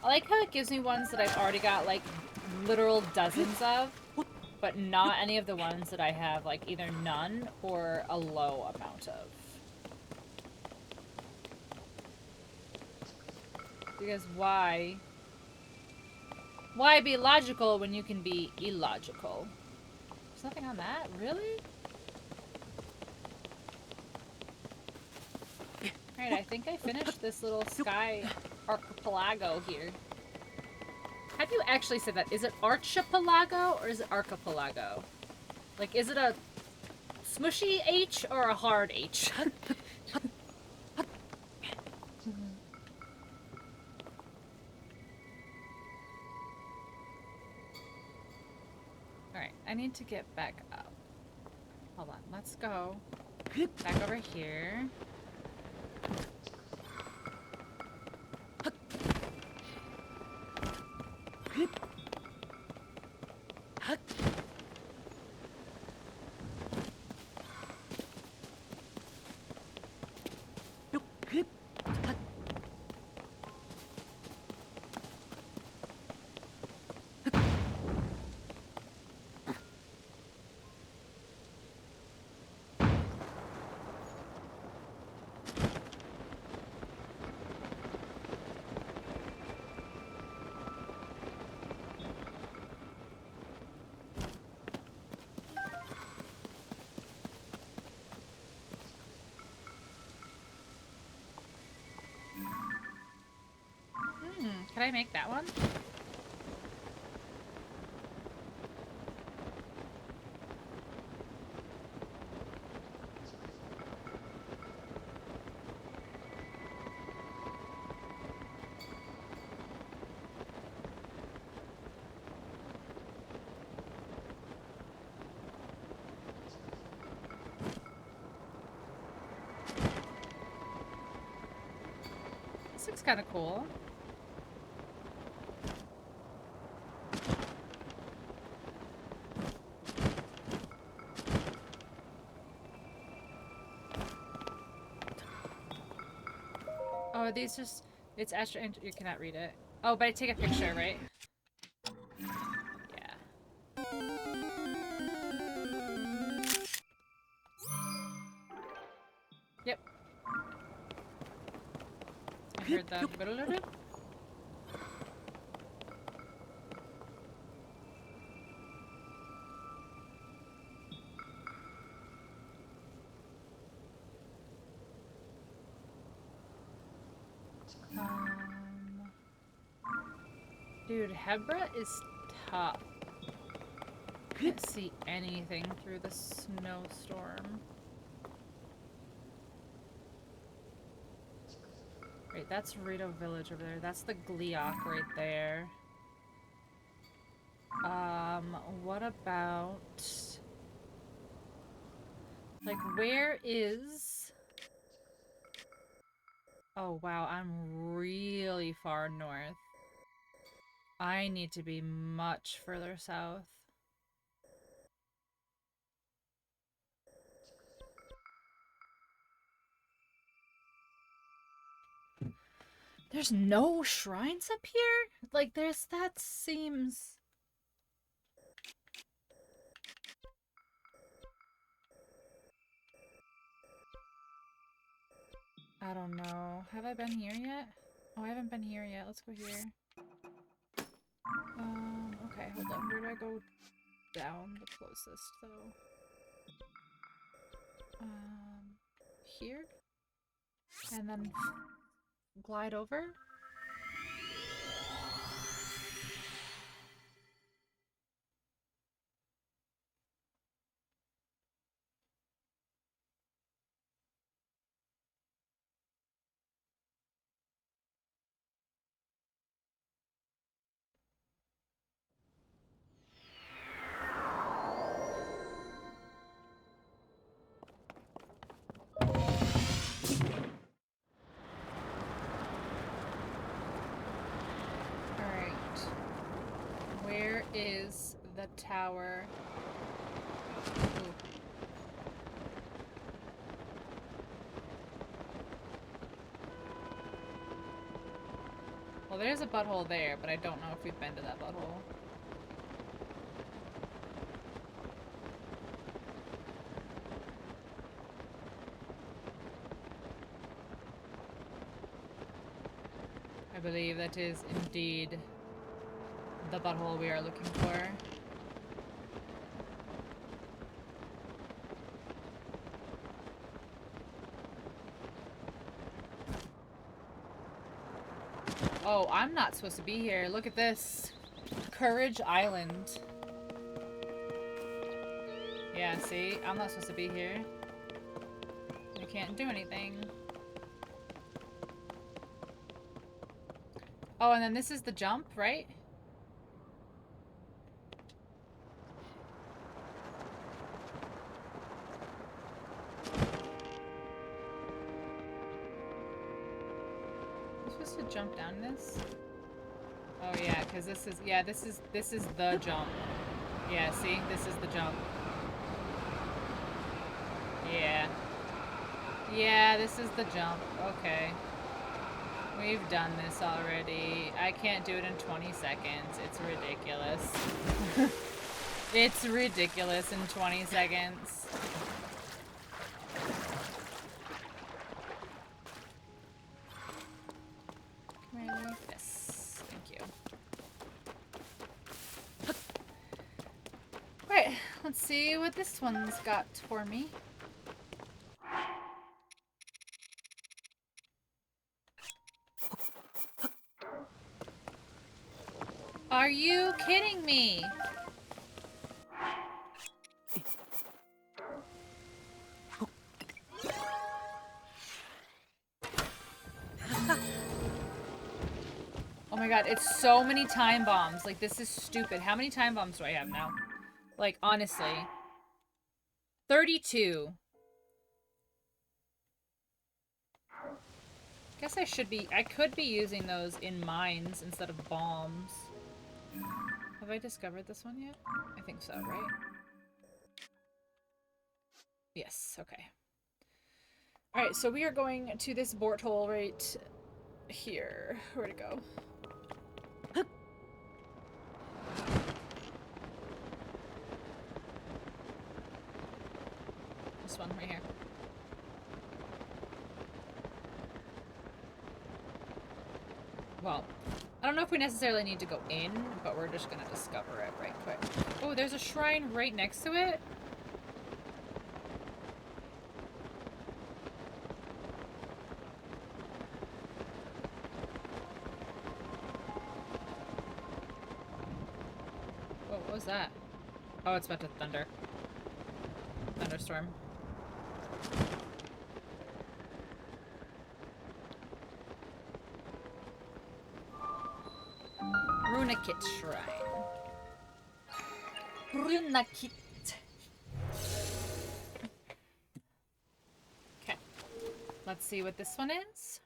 Speaker 1: I like how it gives me ones that I've already got, like, literal dozens of, but not any of the ones that I have, like, either none or a low amount of. Because why? Why be logical when you can be illogical? There's nothing on that? Really? Alright, I think I finished this little sky archipelago here. Have you actually said that? Is it archipelago or is it archipelago? Like, is it a smushy H or a hard H? Alright, I need to get back up. Hold on, let's go. Back over here. Can I make that one? This looks kind of cool. Oh, these just... It's Astro... You cannot read it. Oh, but I take a picture, right? Yeah. Yep. I heard the... Dude, Hebra is tough. Can't see anything through the snowstorm. Wait, that's Rito Village over there. That's the Gleeok right there. What about... Like, where is... Oh, wow, I'm really far north. I need to be much further south. There's no shrines up here? Like, that seems... I don't know. Have I been here yet? Oh, I haven't been here yet. Let's go here. Okay, hold on. Where do I go down the closest, though? Here? And then glide over? Alright. Where is the tower? Ooh. Well, there's a butthole there, but I don't know if we've been to that butthole. I believe that is indeed the butthole we are looking for. Oh, I'm not supposed to be here. Look at this. Courage Island. Yeah, see? I'm not supposed to be here. We can't do anything. Oh, and then this is the jump, right? Am I supposed to jump down this? Oh yeah, because this is the jump. Yeah, see? This is the jump. Yeah. Yeah, this is the jump. Okay. We've done this already. I can't do it in 20 seconds. It's ridiculous. It's ridiculous in 20 seconds. Can I move this? Thank you. Right, let's see what this one's got for me. Are you kidding me? Oh my god, it's so many time bombs. Like, this is stupid. How many time bombs do I have now? Like, honestly. 32. Guess I could be using those in mines instead of bombs. Have I discovered this one yet? I think so, right? Yes, okay. Alright, so we are going to this porthole right here. Where'd it go? This one right here. Well, I don't know if we necessarily need to go in, but we're just gonna discover it right quick. Oh, there's a shrine right next to it? Whoa, what was that? Oh, it's about to thunder. Thunderstorm. Runakit Shrine. Runakit. Okay. Let's see what this one is.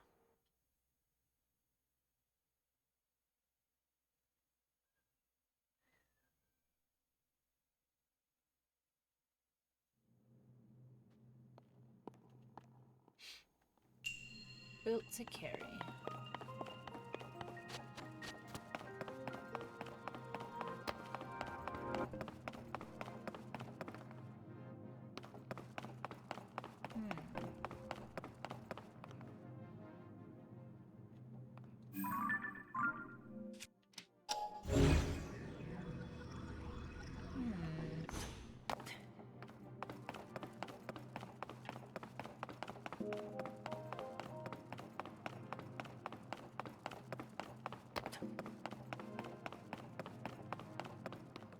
Speaker 1: Built to carry.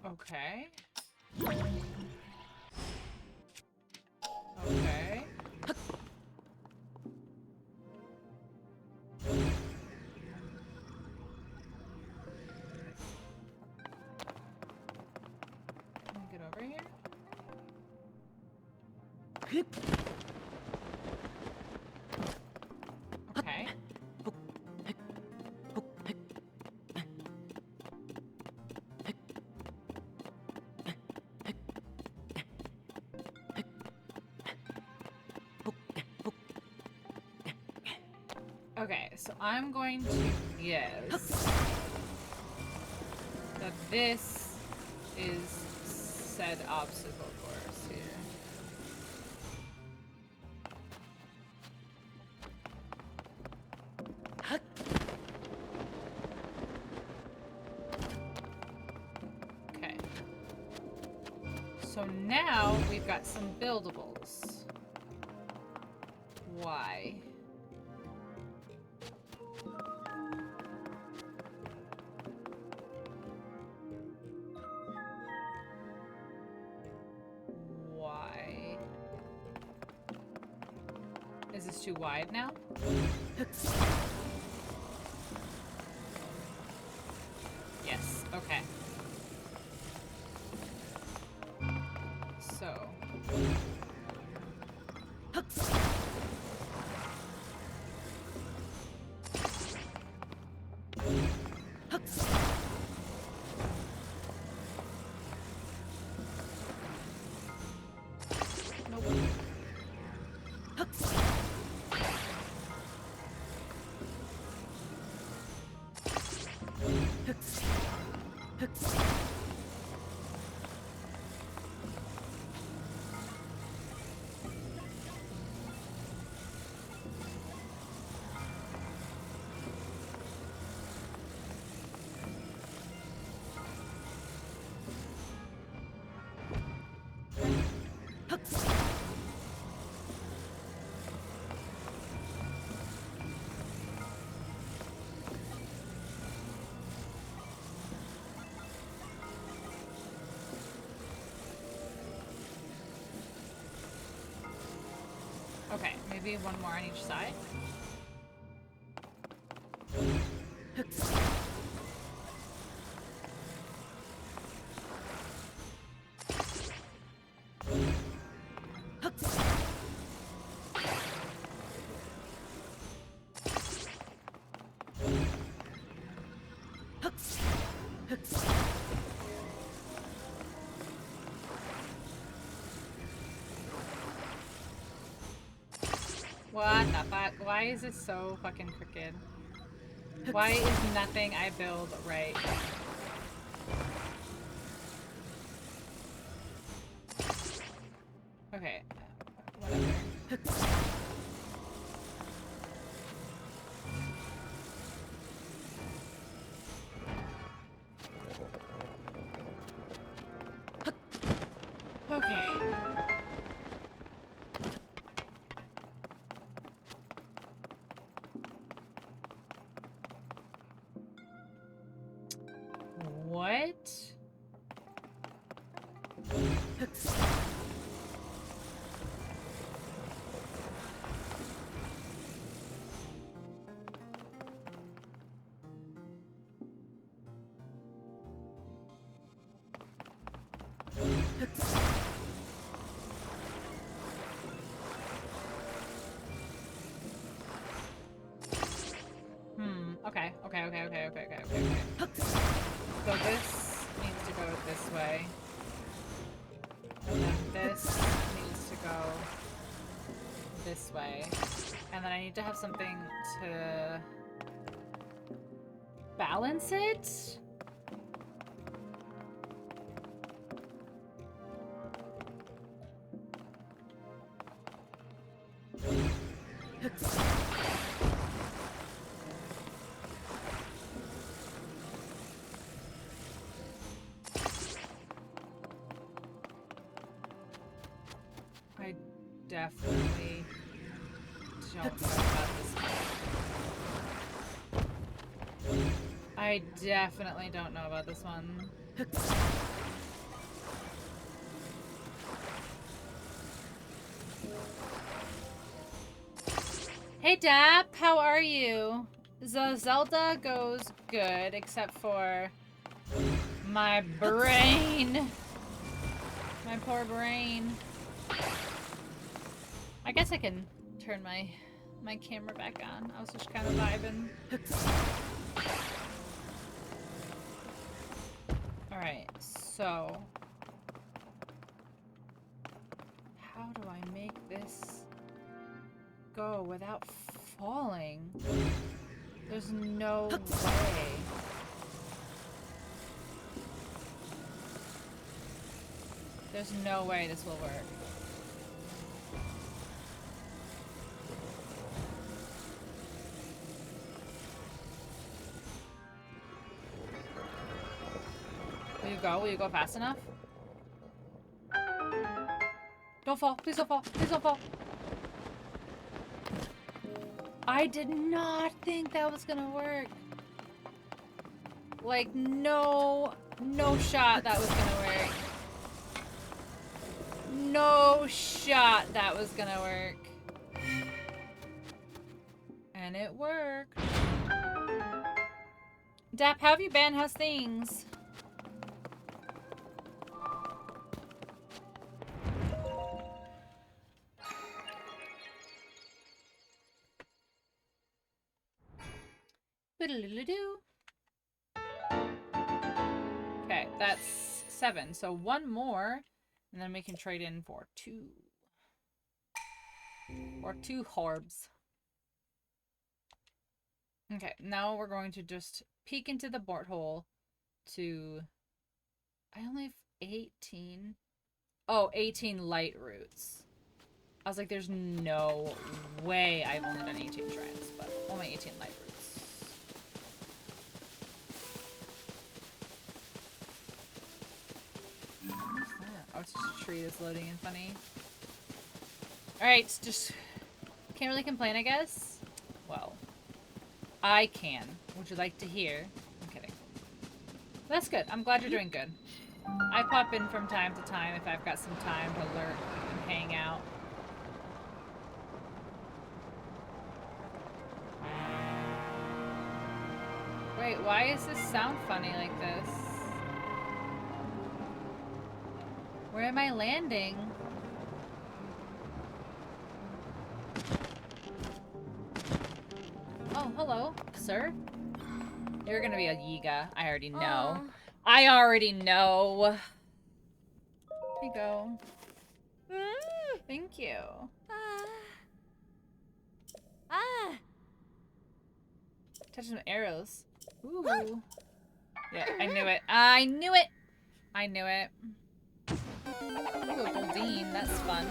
Speaker 1: Okay. Okay. Can I get over here? Okay. Okay, so I'm going to guess that this is said obstacle course here. Okay. So now we've got some buildables. Why? Why? Is this too wide now? Yes, okay. So. Nope. Okay, maybe one more on each side. What the fuck? Why is it so fucking crooked? Why is nothing I build right? Okay, whatever. Okay. What? Okay. So this needs to go this way. And then this needs to go this way. And then I need to have something to balance it? I definitely don't know about this one. I definitely don't know about this one. Hey Dap, how are you? Zelda goes good, except for my brain. My poor brain. I guess I can turn my camera back on. I was just kind of vibing. Alright, so how do I make this go without falling? There's no way. There's no way this will work. Will you go? Will you go fast enough? Don't fall. Please don't fall. Please don't fall. I did not think that was gonna work. Like, no shot that was gonna work. No shot that was gonna work. And it worked. Dap, how have you been? How's things? Okay, that's 7. So 1 more, and then we can trade in for 2. Or 2 Horbs. Okay, now we're going to just peek into the porthole to... I only have 18. Oh, 18 light roots. I was like, there's no way I've only done 18 shrines, but only 18 light roots. Oh, it's just a tree that's loading and funny. Alright, just... Can't really complain, I guess. Well, I can. Would you like to hear? I'm kidding. That's good. I'm glad you're doing good. I pop in from time to time if I've got some time to lurk and hang out. Wait, why is this sound funny like this? Where am I landing? Oh, hello, sir. You're gonna be a Yiga. I already know. I already know. Here you go. Thank you. Touch some arrows. Ooh. Yeah, I knew it. I knew it! I knew it. Ooh, Goldeen. That's fun.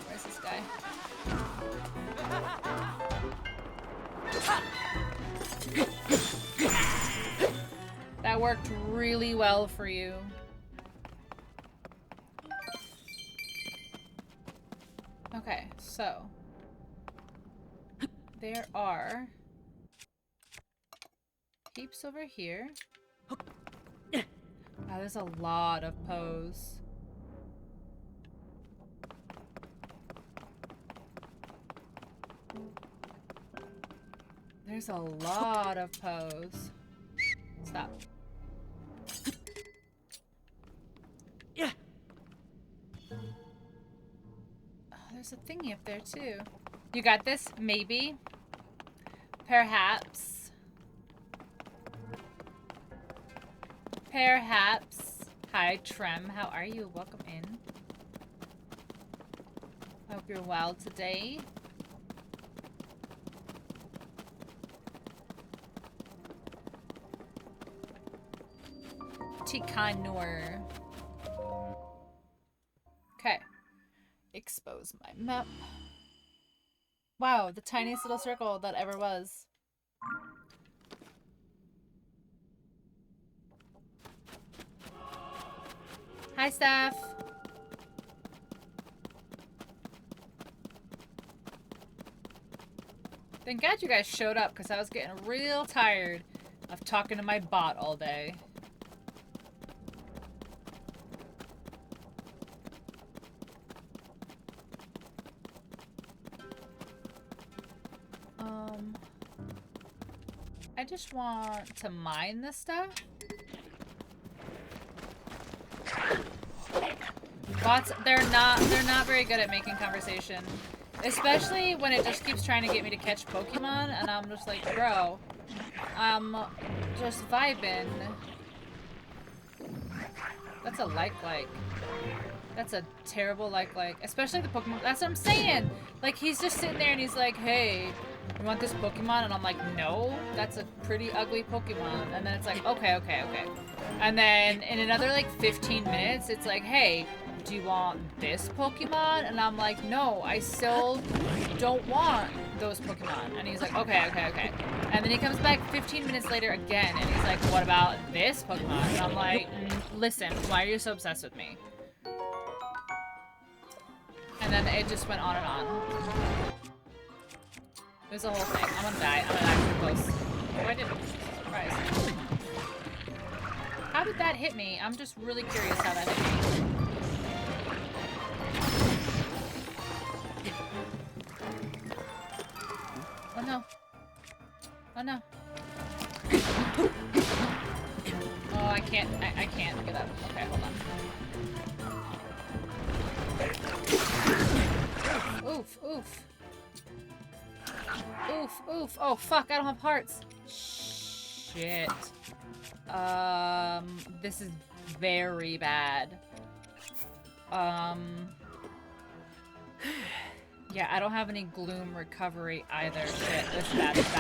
Speaker 1: Where's this guy? That worked really well for you. Okay, so there are heaps over here. Wow, there's a lot of pose. There's a lot of pose. Stop.
Speaker 3: Yeah.
Speaker 1: Oh, there's a thingy up there too. You got this? Maybe. Perhaps. Perhaps. Hi, Trem. How are you? Welcome in. Hope you're well today. Tikanur. Okay. Expose my map. Wow, the tiniest little circle that ever was. Hi, Steph. Thank God you guys showed up because I was getting real tired of talking to my bot all day. I just want to mine this stuff. Bots, they're not very good at making conversation. Especially when it just keeps trying to get me to catch Pokemon, and I'm just like, bro, I'm just vibing. That's a like. That's a terrible like. Especially the Pokemon, that's what I'm saying! Like, he's just sitting there and he's like, hey, you want this Pokemon? And I'm like, no, that's a pretty ugly Pokemon. And then it's like, okay. And then in another like 15 minutes, it's like, hey, do you want this Pokemon? And I'm like, no, I still don't want those Pokemon. And he's like, okay. And then he comes back 15 minutes later again, and he's like, what about this Pokemon? And I'm like, listen, why are you so obsessed with me? And then it just went on and on. It was a whole thing. I'm gonna die. I'm gonna die too close. Oh, I didn't. Surprise. How did that hit me? I'm just really curious how that hit me. Oh no. Oh no. Oh, I can't get up. Okay, hold on. Oof. Oh fuck, I don't have hearts. Shit. This is very bad. Yeah, I don't have any gloom recovery either. Shit, this is bad. This is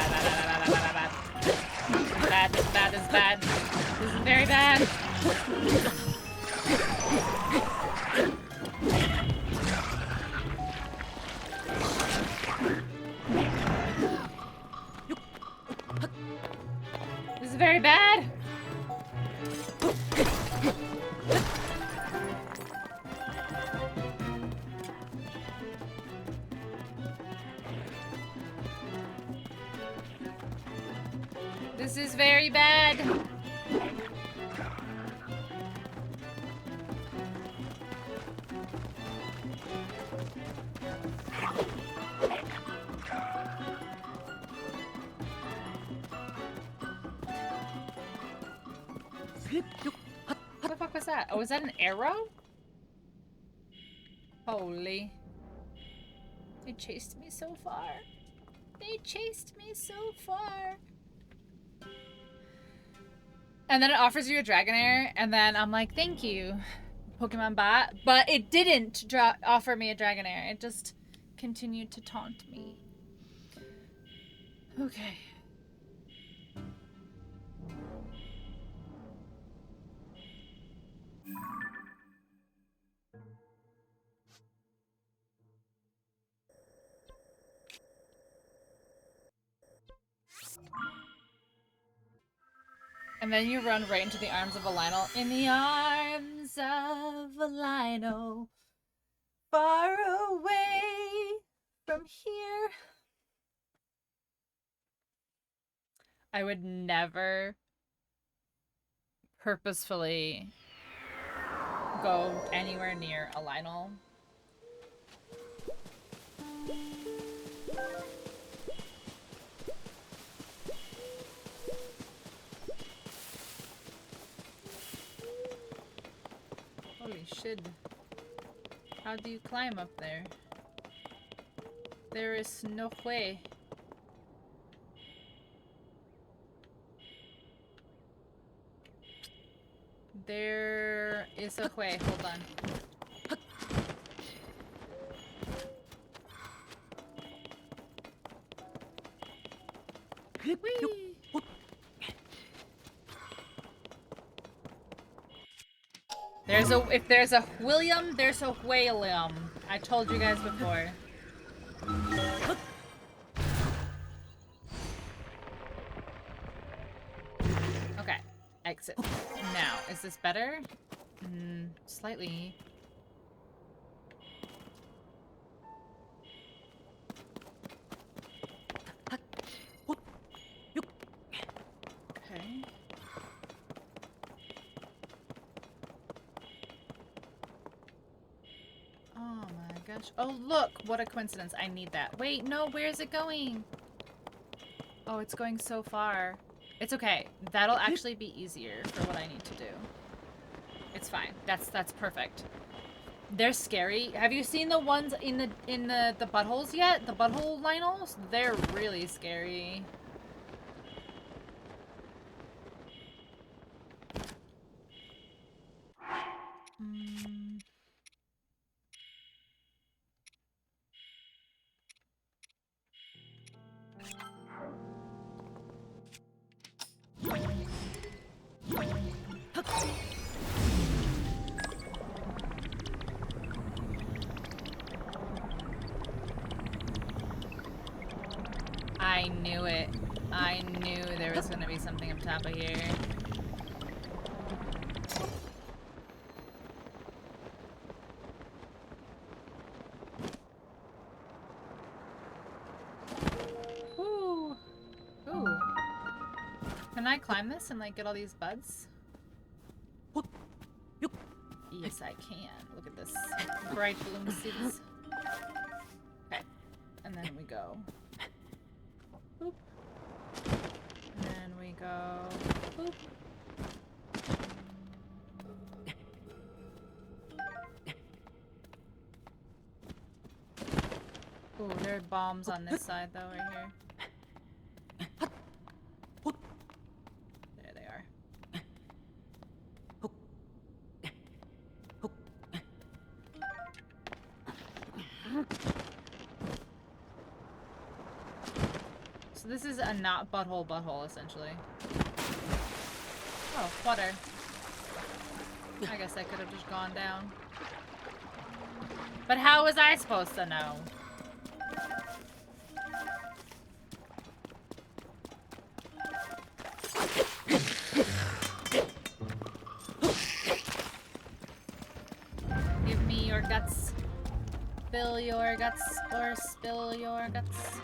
Speaker 1: bad. This is very bad. This is very bad. This is very bad. What the fuck was that? Oh, was that an arrow? Holy. They chased me so far. They chased me so far. And then it offers you a Dragonair, and then I'm like, thank you, Pokemon bot. But it didn't offer me a Dragonair. It just continued to taunt me. Okay. And then you run right into the arms of a Lionel. In the arms of a Lionel, far away from here. I would never purposefully go anywhere near a Lionel. Holy shit. How do you climb up there? There is no way. There is a way. Hold on. If there's a William, there's a Whalium. I told you guys before. Okay, exit. Now, is this better? Slightly. Okay. Oh my gosh. Oh, look! What a coincidence. I need that. Wait, no, where is it going? Oh, it's going so far. It's okay. That'll actually be easier for what I need to do. It's fine. That's perfect. They're scary. Have you seen the ones in the buttholes yet? The butthole Lionels? They're really scary. I knew it. I knew there was gonna be something up top of here. Ooh. Ooh. Can I climb this and like get all these buds? Yes, I can. Look at this. Bright bloom seeds. Okay. And then we go. Boop. And then we go. Boop. Ooh, there are bombs on this side though, right here. There they are. So this is a not butthole essentially. Oh, water. I guess I could have just gone down. But how was I supposed to know? Give me your guts. Spill your guts or spill your guts.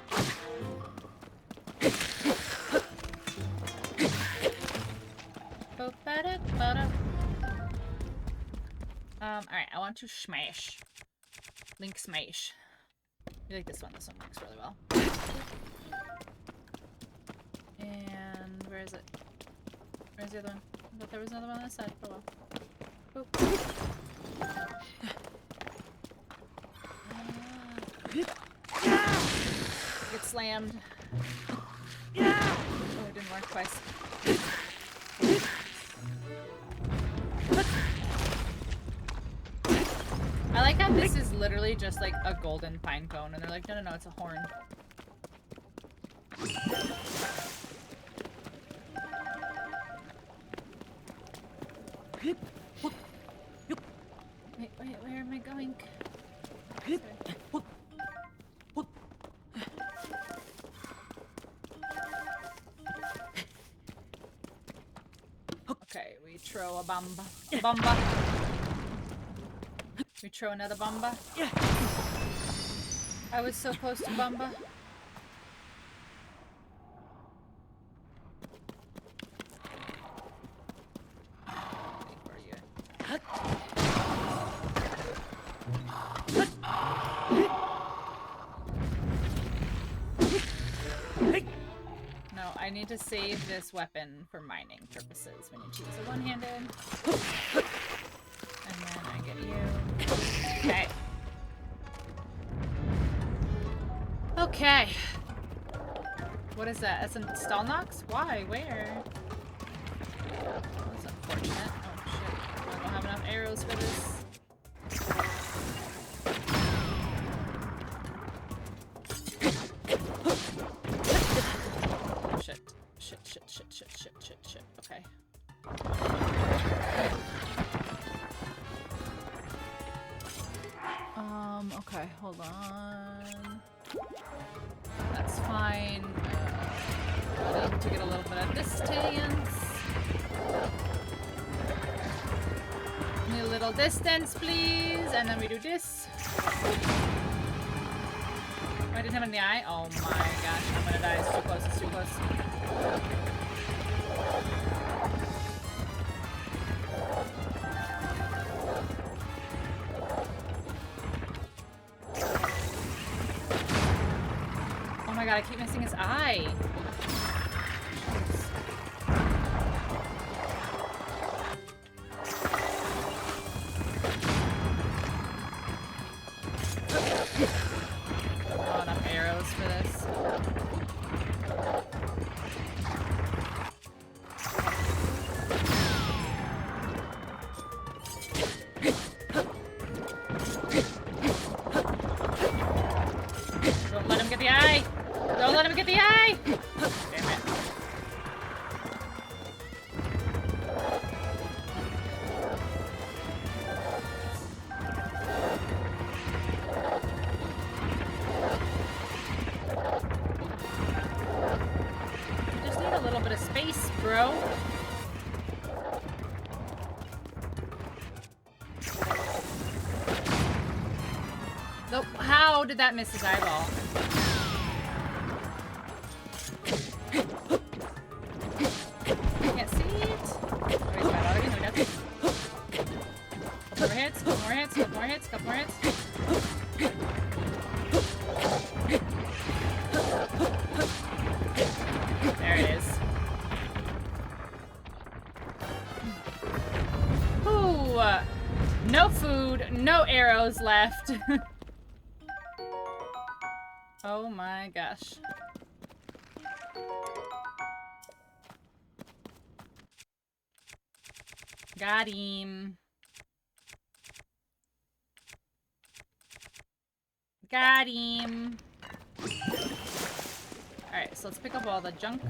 Speaker 1: Alright, I want to smash. Link smash. I like this one. This one works really well. And where is it? Where's the other one? I thought there was another one on this side. Oh well. Get slammed. Oh, it didn't work twice. I like how this is literally just like a golden pine cone, and they're like, no, it's a horn. Wait, where am I going? Okay, we throw a bomba. We throw another bomba.
Speaker 3: Yeah.
Speaker 1: I was so close to bomba. No, I need to save this weapon for mining purposes. We need to use a one-handed. And then I get you. Okay. Okay. What is that? That's a stall knocks? Why? Where? That's unfortunate. Oh shit. I don't have enough arrows for this. Shit. Okay. Okay, hold on. That's fine. I need to get a little bit of distance. Need a little distance, please. And then we do this. I didn't have it in the eye. Oh my gosh, I'm gonna die. It's too close, it's too close. Oh my god, I keep missing his eye. Not enough arrows for this. Don't let him get the eye! Don't let him get the eye! Damn it. You just need a little bit of space, bro. Nope. How did that miss his eyeball? Can't see it. Oh, he's got it already. No, he doesn't. Couple more hits, couple more hits, couple more hits, couple more hits. There it is. Ooh, no food, no arrows left. Oh my gosh. Got him. Got him. Alright, so let's pick up all the junk.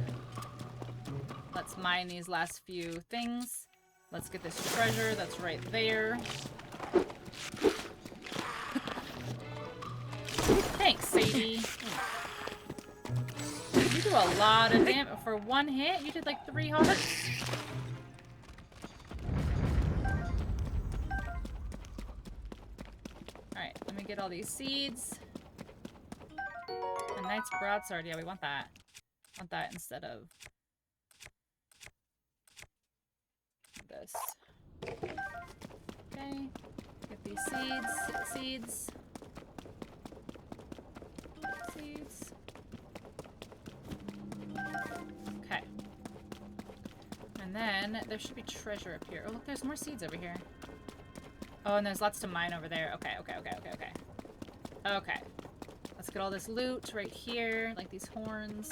Speaker 1: Let's mine these last few things. Let's get this treasure that's right there. Thanks, Sadie. You do a lot of damage. For one hit, you did like 3 hearts. Alright, let me get all these seeds. A Knight's Broadsword. Yeah, we want that. Want that instead of this. Okay. Get these seeds. Seeds. Seeds. Okay. And then there should be treasure up here. Oh, look, there's more seeds over here. Oh, and there's lots to mine over there. Okay, okay, okay, okay, okay. Okay. Let's get all this loot right here, like these horns.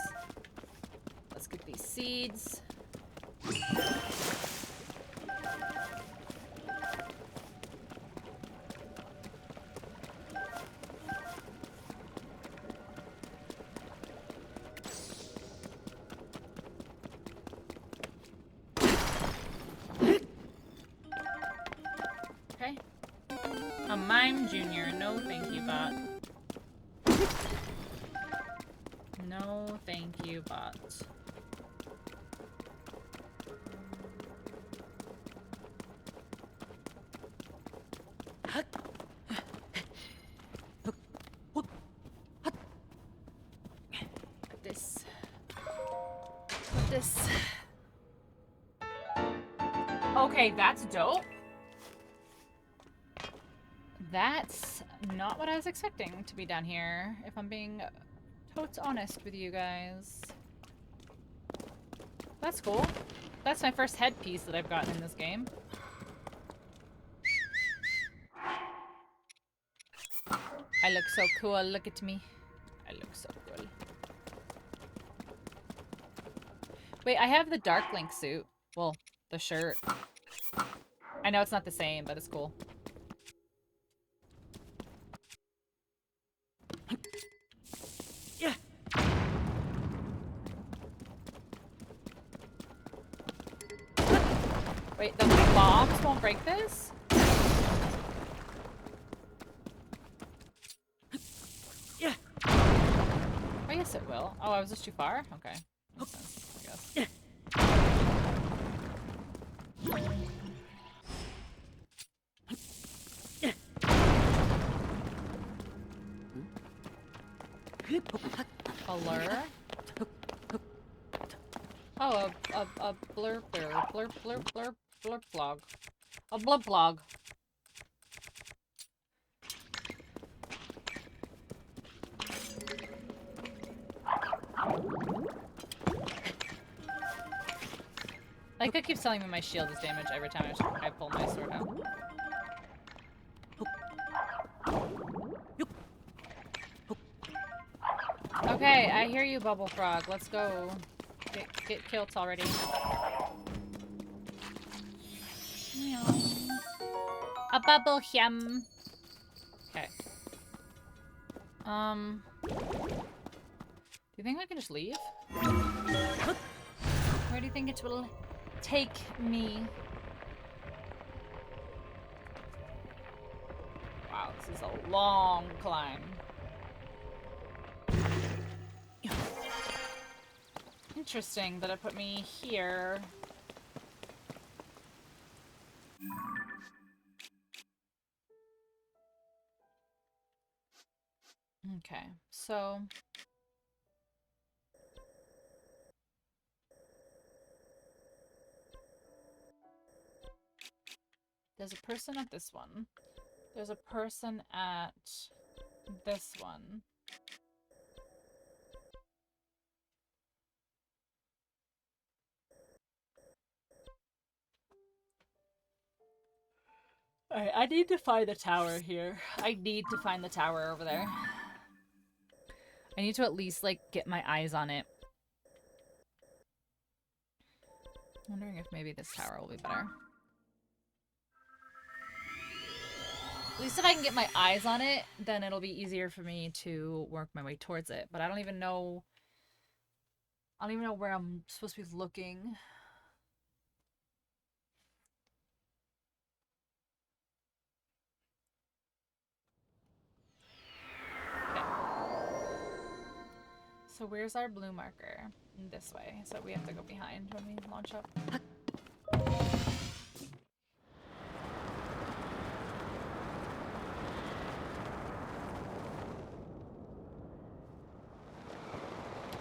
Speaker 1: Let's get these seeds. Okay. A Mime Junior. No, thank you, bot. No, thank you, bot. This. This. Okay, that's dope. That's not what I was expecting to be down here, if I'm being totes honest with you guys. That's cool. That's my first headpiece that I've gotten in this game. I look so cool, look at me. I look so cool. Wait, I have the Dark Link suit. Well, the shirt. I know it's not the same, but it's cool.
Speaker 3: Yeah.
Speaker 1: Wait, the bombs won't break this? guess it will. Oh, I was just too far? Okay. Makes sense, I guess. A lure? Oh, a blurp blog. A blub blog. Like, it keeps telling me my shield is damaged every time I pull my sword out. Okay, I hear you, Bubble Frog. Let's go. Get killed already. Meow. A bubble him. Okay. Do you think I can just leave? Where do you think it will take me? Wow, this is a long climb. Interesting that it put me here. Okay, so... There's a person at this one. There's a person at this one. Alright, I need to find the tower here. I need to find the tower over there. I need to at least, like, get my eyes on it. I'm wondering if maybe this tower will be better. At least if I can get my eyes on it, then it'll be easier for me to work my way towards it. But I don't even know... I don't even know where I'm supposed to be looking. So where's our blue marker? This way. So we have to go behind when we launch up.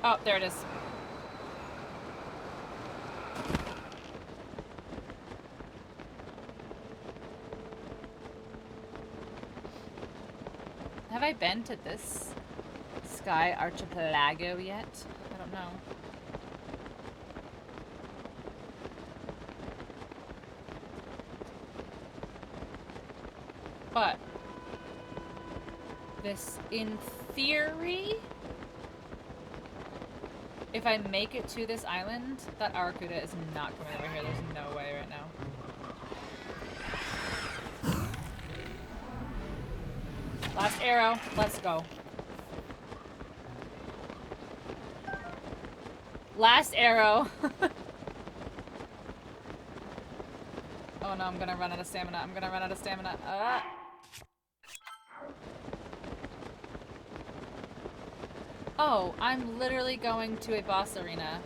Speaker 1: Oh, there it is. Have I been to this Sky Archipelago yet? I don't know. But this, in theory, if I make it to this island, that Aracuda is not coming over here. There's no way right now. Last arrow. Let's go. Last arrow. Oh no, I'm gonna run out of stamina. I'm gonna run out of stamina. Oh, I'm literally going to a boss arena.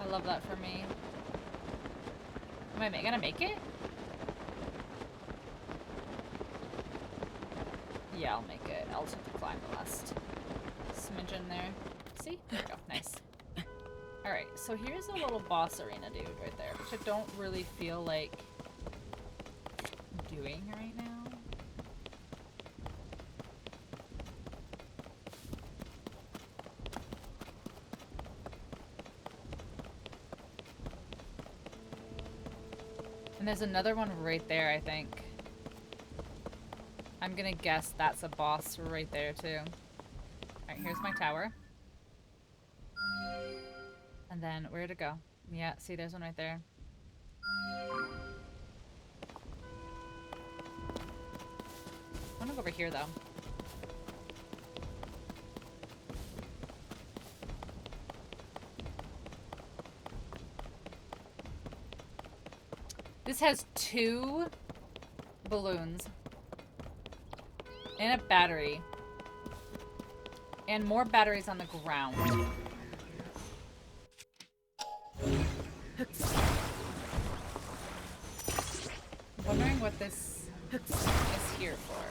Speaker 1: I love that for me. Am I gonna make it? Yeah, I'll make it. I'll just have to climb the last smidgen there. See? There we go. Nice. Alright, so here's a little boss arena dude right there, which I don't really feel like doing right now. And there's another one right there, I think. I'm gonna guess that's a boss right there, too. Alright, here's my tower. And then, where to go? Yeah, see, there's one right there. I wanna go over here, though. This has 2 balloons and a battery. And more batteries on the ground. I'm wondering what this is here for.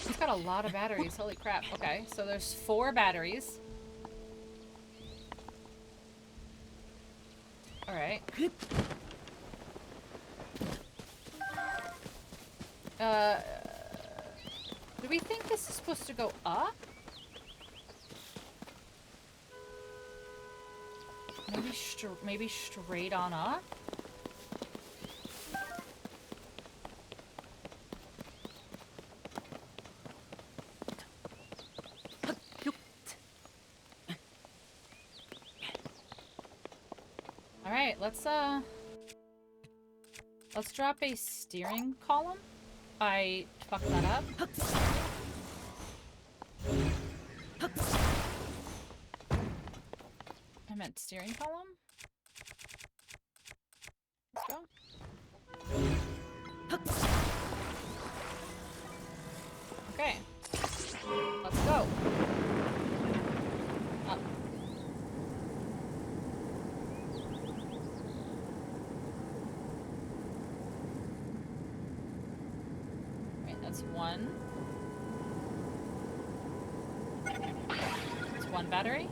Speaker 1: He's got a lot of batteries. Holy crap. Okay, so there's 4 batteries. Alright. Do we think this is supposed to go up? Maybe straight on up? Alright, let's drop a steering column. I fucked that up. I meant steering column. Let's go. Okay. Let's go. Up. Right, that's 1. That's 1 battery.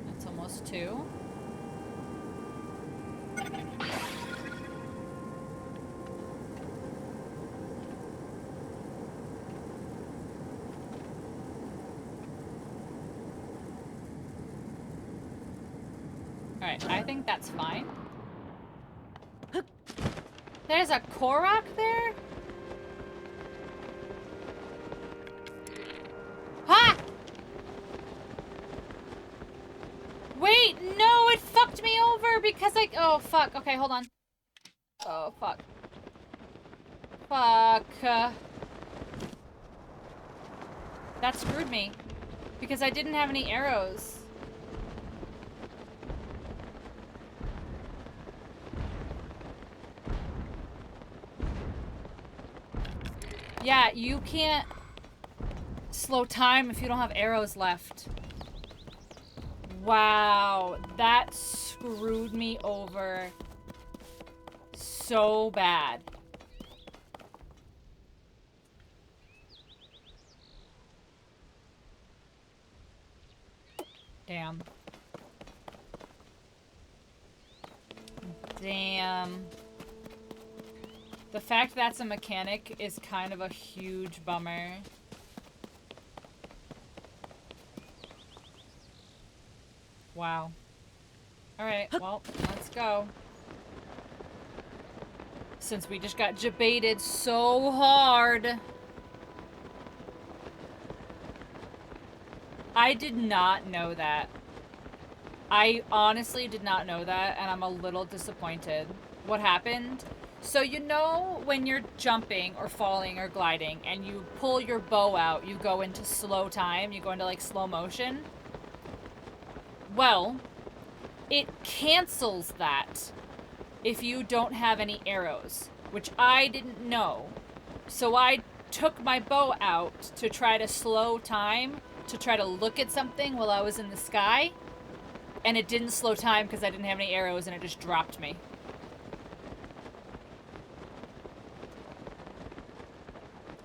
Speaker 1: That's almost 2. Alright, I think that's fine. There's a Korok there? Ha! Wait, no, it fucked me over because oh, fuck. Okay, hold on. Oh, fuck. Fuck. That screwed me because I didn't have any arrows. Yeah, you can't slow time if you don't have arrows left. Wow, that screwed me over so bad. Damn. Damn. The fact that's a mechanic is kind of a huge bummer. Wow. Alright, well, let's go. Since we just got jebaited so hard. I did not know that. I honestly did not know that, and I'm a little disappointed. What happened? So you know when you're jumping or falling or gliding and you pull your bow out, you go into slow time, you go into like slow motion? Well, it cancels that if you don't have any arrows, which I didn't know. So I took my bow out to try to slow time, to try to look at something while I was in the sky, and it didn't slow time because I didn't have any arrows and it just dropped me.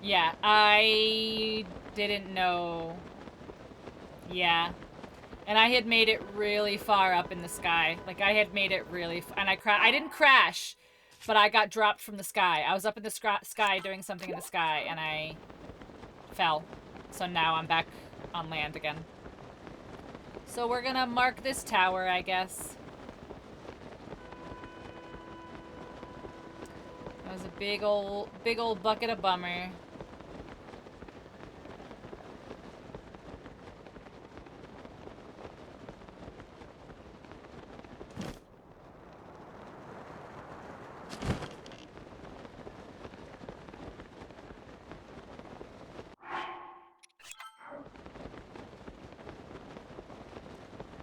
Speaker 1: Yeah, I didn't know. Yeah. And I had made it really far up in the sky. Like, I had made it really... and I didn't crash, but I got dropped from the sky. I was up in the sky doing something in the sky, and I fell. So now I'm back on land again. So we're gonna mark this tower, I guess. That was a big old bucket of bummer.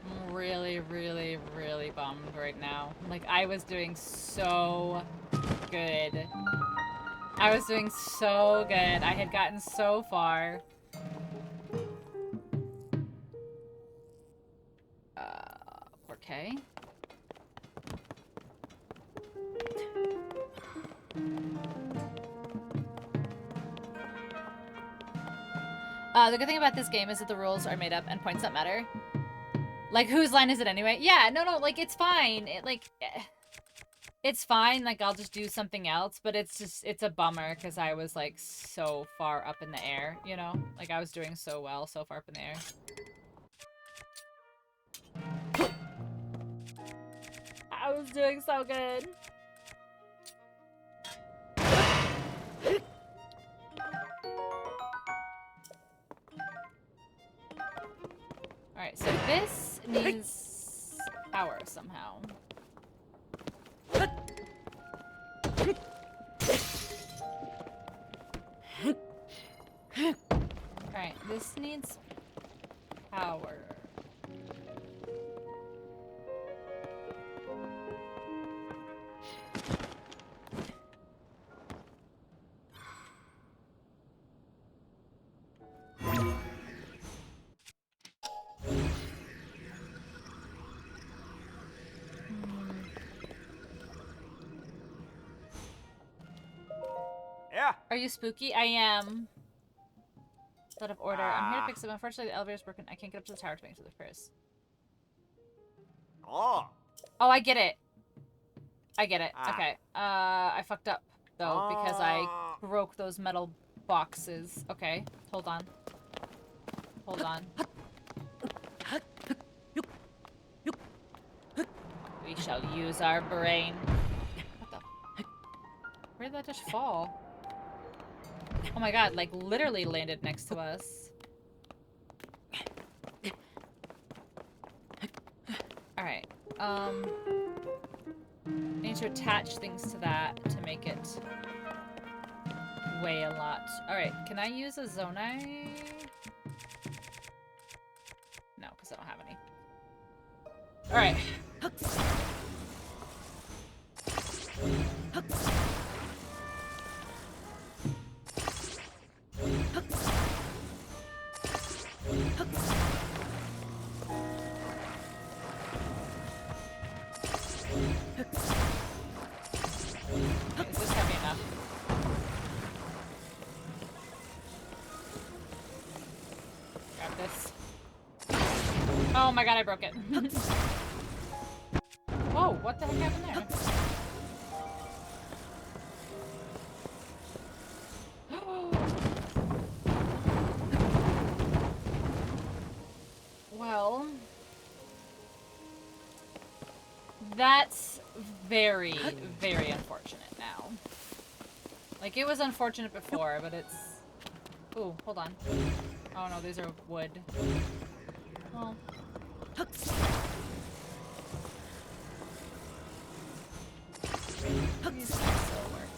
Speaker 1: I'm really bummed right now. Like, I was doing so good. I was doing so good. I had gotten so far. Okay. The good thing about this game is that the rules are made up and points don't matter. Like, whose line is it anyway? Yeah, no, like, it's fine. It's fine. Like, I'll just do something else, but it's a bummer because I was, like, so far up in the air, you know? Like, I was doing so well, so far up in the air. I was doing so good. Alright, so this needs power somehow. Alright, this needs power.
Speaker 2: Yeah.
Speaker 1: Are you spooky? I am. Out of order. I'm here to fix them. Unfortunately, the elevator's broken. I can't get up to the tower to make it to the first.
Speaker 2: Oh.
Speaker 1: Oh, I get it. I get it. Okay. I fucked up, though, because I broke those metal boxes. Okay. Hold on. Hold on. We shall use our brain. What the? Where did that just fall? Oh my god, like literally landed next to us. Alright. Need to attach things to that to make it weigh a lot. Alright, can I use a Zonai? No, because I don't have any. Alright. Is this heavy enough? Grab this. Oh my god, I broke it. Whoa, what the heck happened there? Well, that's very, very unfortunate now. Like, it was unfortunate before, but it's... Ooh, hold on. Oh no, these are wood. Well... These might still work.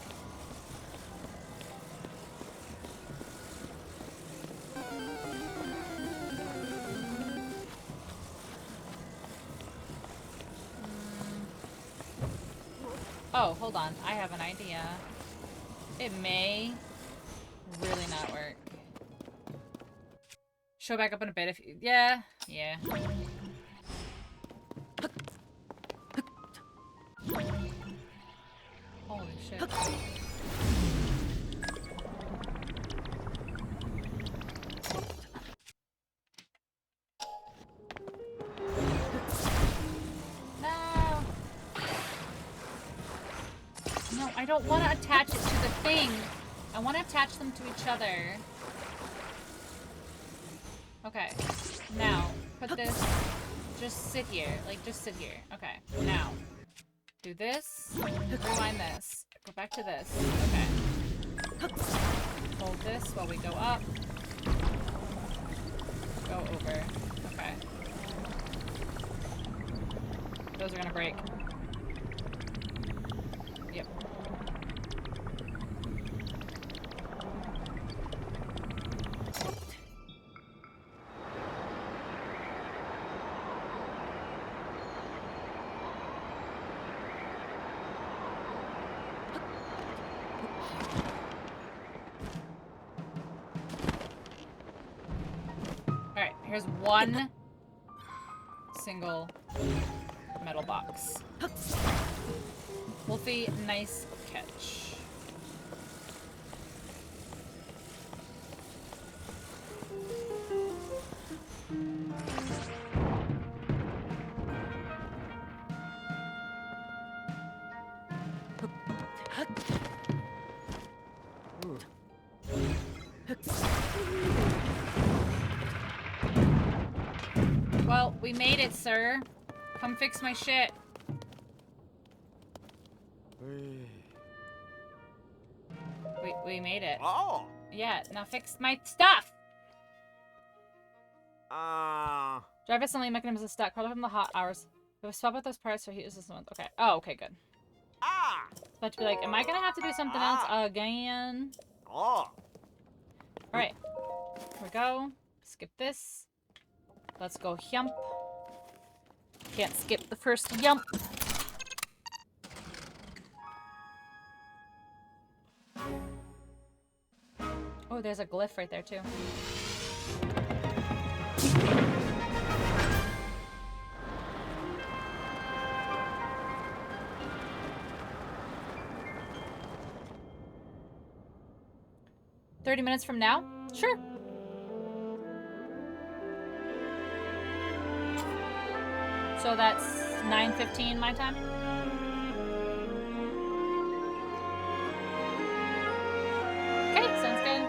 Speaker 1: Oh, hold on. I have an idea. It may really not work. Show back up in a bit if you... Yeah. Yeah. Holy shit. No! No, I don't want to attach it to the thing. I want to attach them to each other. Okay. Now, put this... Just sit here. Like, just sit here. Okay. Now. Do this. Rewind this. Go back to this. Okay. Hold this while we go up. Go over. Okay. Those are gonna break. Yep. Here's one single metal box. Wolfie, nice catch. Well, we made it, sir. Come fix my shit. We made it.
Speaker 3: Oh.
Speaker 1: Yeah, now fix my stuff! Drive assembly mechanism is stuck. Probably from the hot hours. We'll swap out those parts so he uses this month. Okay. Oh, okay, good. About to be like, am I gonna have to do something else again? Alright. Here we go. Skip this. Let's go yump. Can't skip the first yump. Oh, there's a glyph right there too. "30 minutes from now?" Sure. So that's 9:15 my time? Okay, sounds good.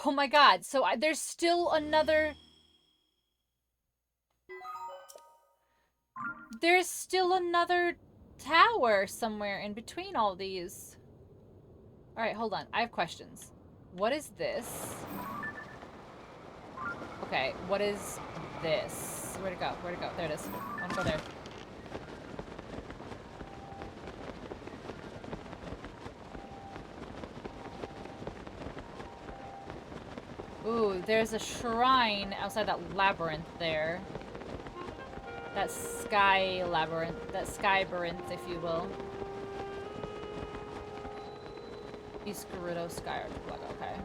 Speaker 1: Oh my god, so there's still another... There's still another tower somewhere in between all these. Alright, hold on. I have questions. What is this? Okay, what is this? Where'd it go? Where'd it go? There it is. I wanna go there. Ooh, there's a shrine outside that labyrinth there. That sky labyrinth. That skylabyrinth, if you will. East Gerudo Sky Archipelago, okay.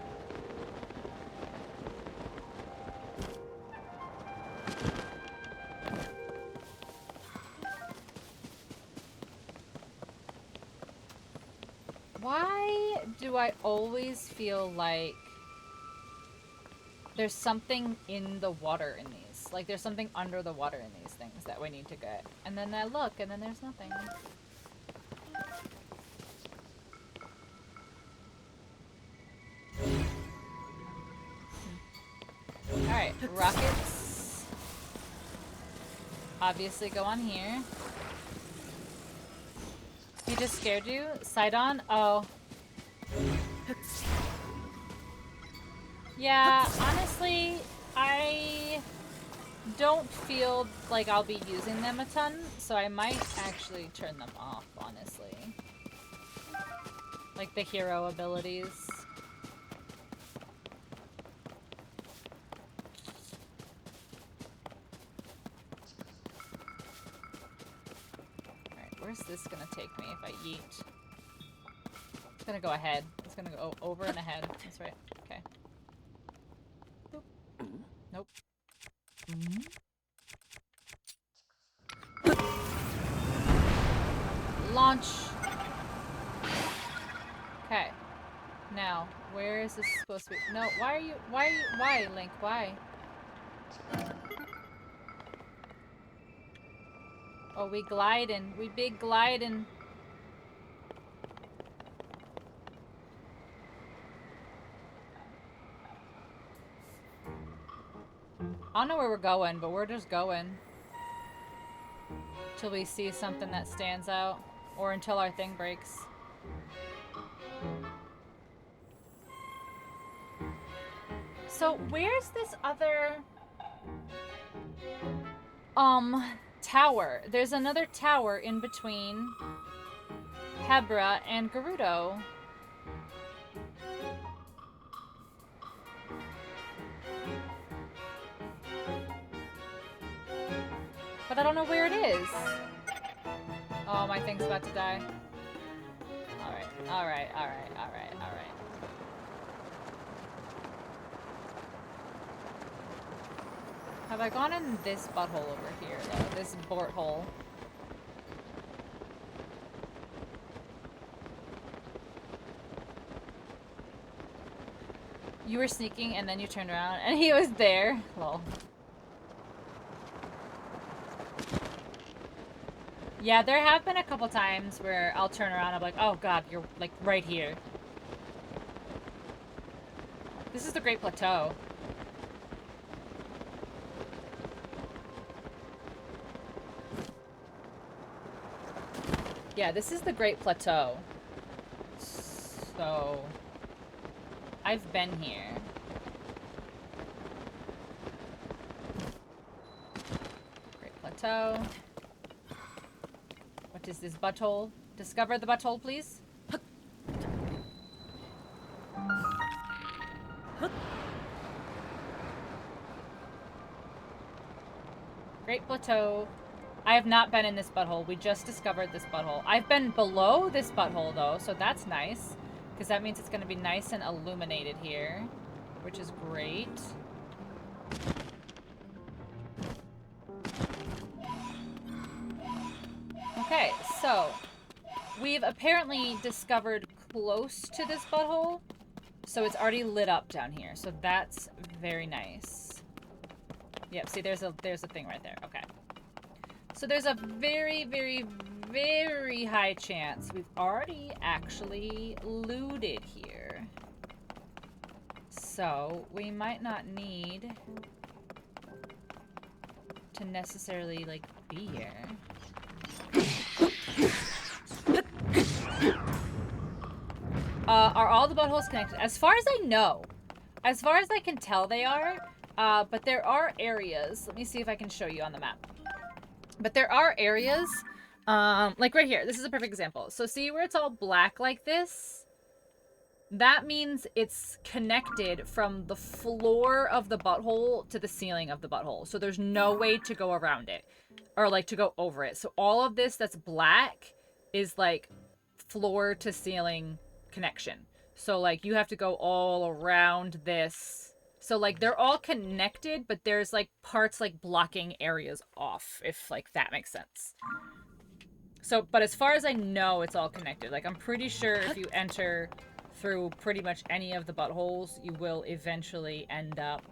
Speaker 1: Why do I always feel like there's something in the water in these? Like there's something under the water in these things that we need to get. And then I look and then there's nothing. Alright, rockets. Obviously go on here. He just scared you? Sidon? Oh. Yeah, honestly, I don't feel like I'll be using them a ton, so I might actually turn them off, honestly. Like the hero abilities. Where's this gonna take me if I yeet? It's gonna go ahead. It's gonna go over and ahead. That's right. Okay. Boop. Nope. Launch! Okay. Now, where is this supposed to be? No, why, Link? Why? Oh, we gliding. We big gliding. I don't know where we're going, but we're just going. Till we see something that stands out. Or until our thing breaks. So, where's this other... tower? There's another tower in between Hebra and Gerudo. But I don't know where it is. Oh, my thing's about to die. Alright, alright, alright, alright. Have I gone in this butthole over here, though? This bort hole? You were sneaking and then you turned around and he was there. Lol. Yeah, there have been a couple times where I'll turn around and I'm like, oh god, you're like right here. This is the Great Plateau. Yeah, this is the Great Plateau. So... I've been here. Great Plateau. What is this butthole? Discover the butthole, please. Great Plateau. I have not been in this butthole. We just discovered this butthole. I've been below this butthole, though, so that's nice. Because that means it's going to be nice and illuminated here. Which is great. Okay, so... we've apparently discovered close to this butthole. So it's already lit up down here. So that's very nice. Yep, see, there's a thing right there. Okay. So there's a very, very, very high chance we've already actually looted here. So we might not need to necessarily, like, be here. Are all the buttholes connected? As far as I know. As far as I can tell, they are. But there are areas. Let me see if I can show you on the map. But there are areas, like right here. This is a perfect example. So see where it's all black like this? That means it's connected from the floor of the butthole to the ceiling of the butthole. So there's no way to go around it. Or like to go over it. So all of this that's black is like floor to ceiling connection. So like you have to go all around this. So, like, they're all connected, but there's, like, parts, like, blocking areas off, if, like, that makes sense. So, but as far as I know, it's all connected. Like, I'm pretty sure if you enter through pretty much any of the buttholes, you will eventually end up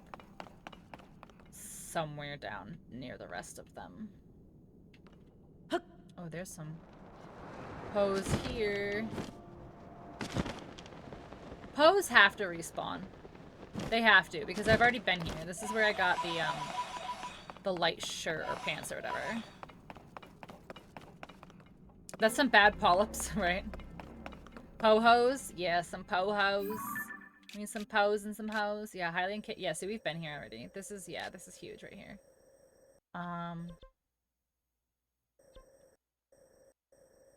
Speaker 1: somewhere down near the rest of them. Oh, there's some Poes here. Poes have to respawn. They have to, because I've already been here. This is where I got the light shirt or pants or whatever. That's some bad polyps, right? Po-hos? Yeah, some po-hos. I mean, some poes and some hoes. Yeah, Hylian kit. Yeah, see, we've been here already. This is, yeah, this is huge right here.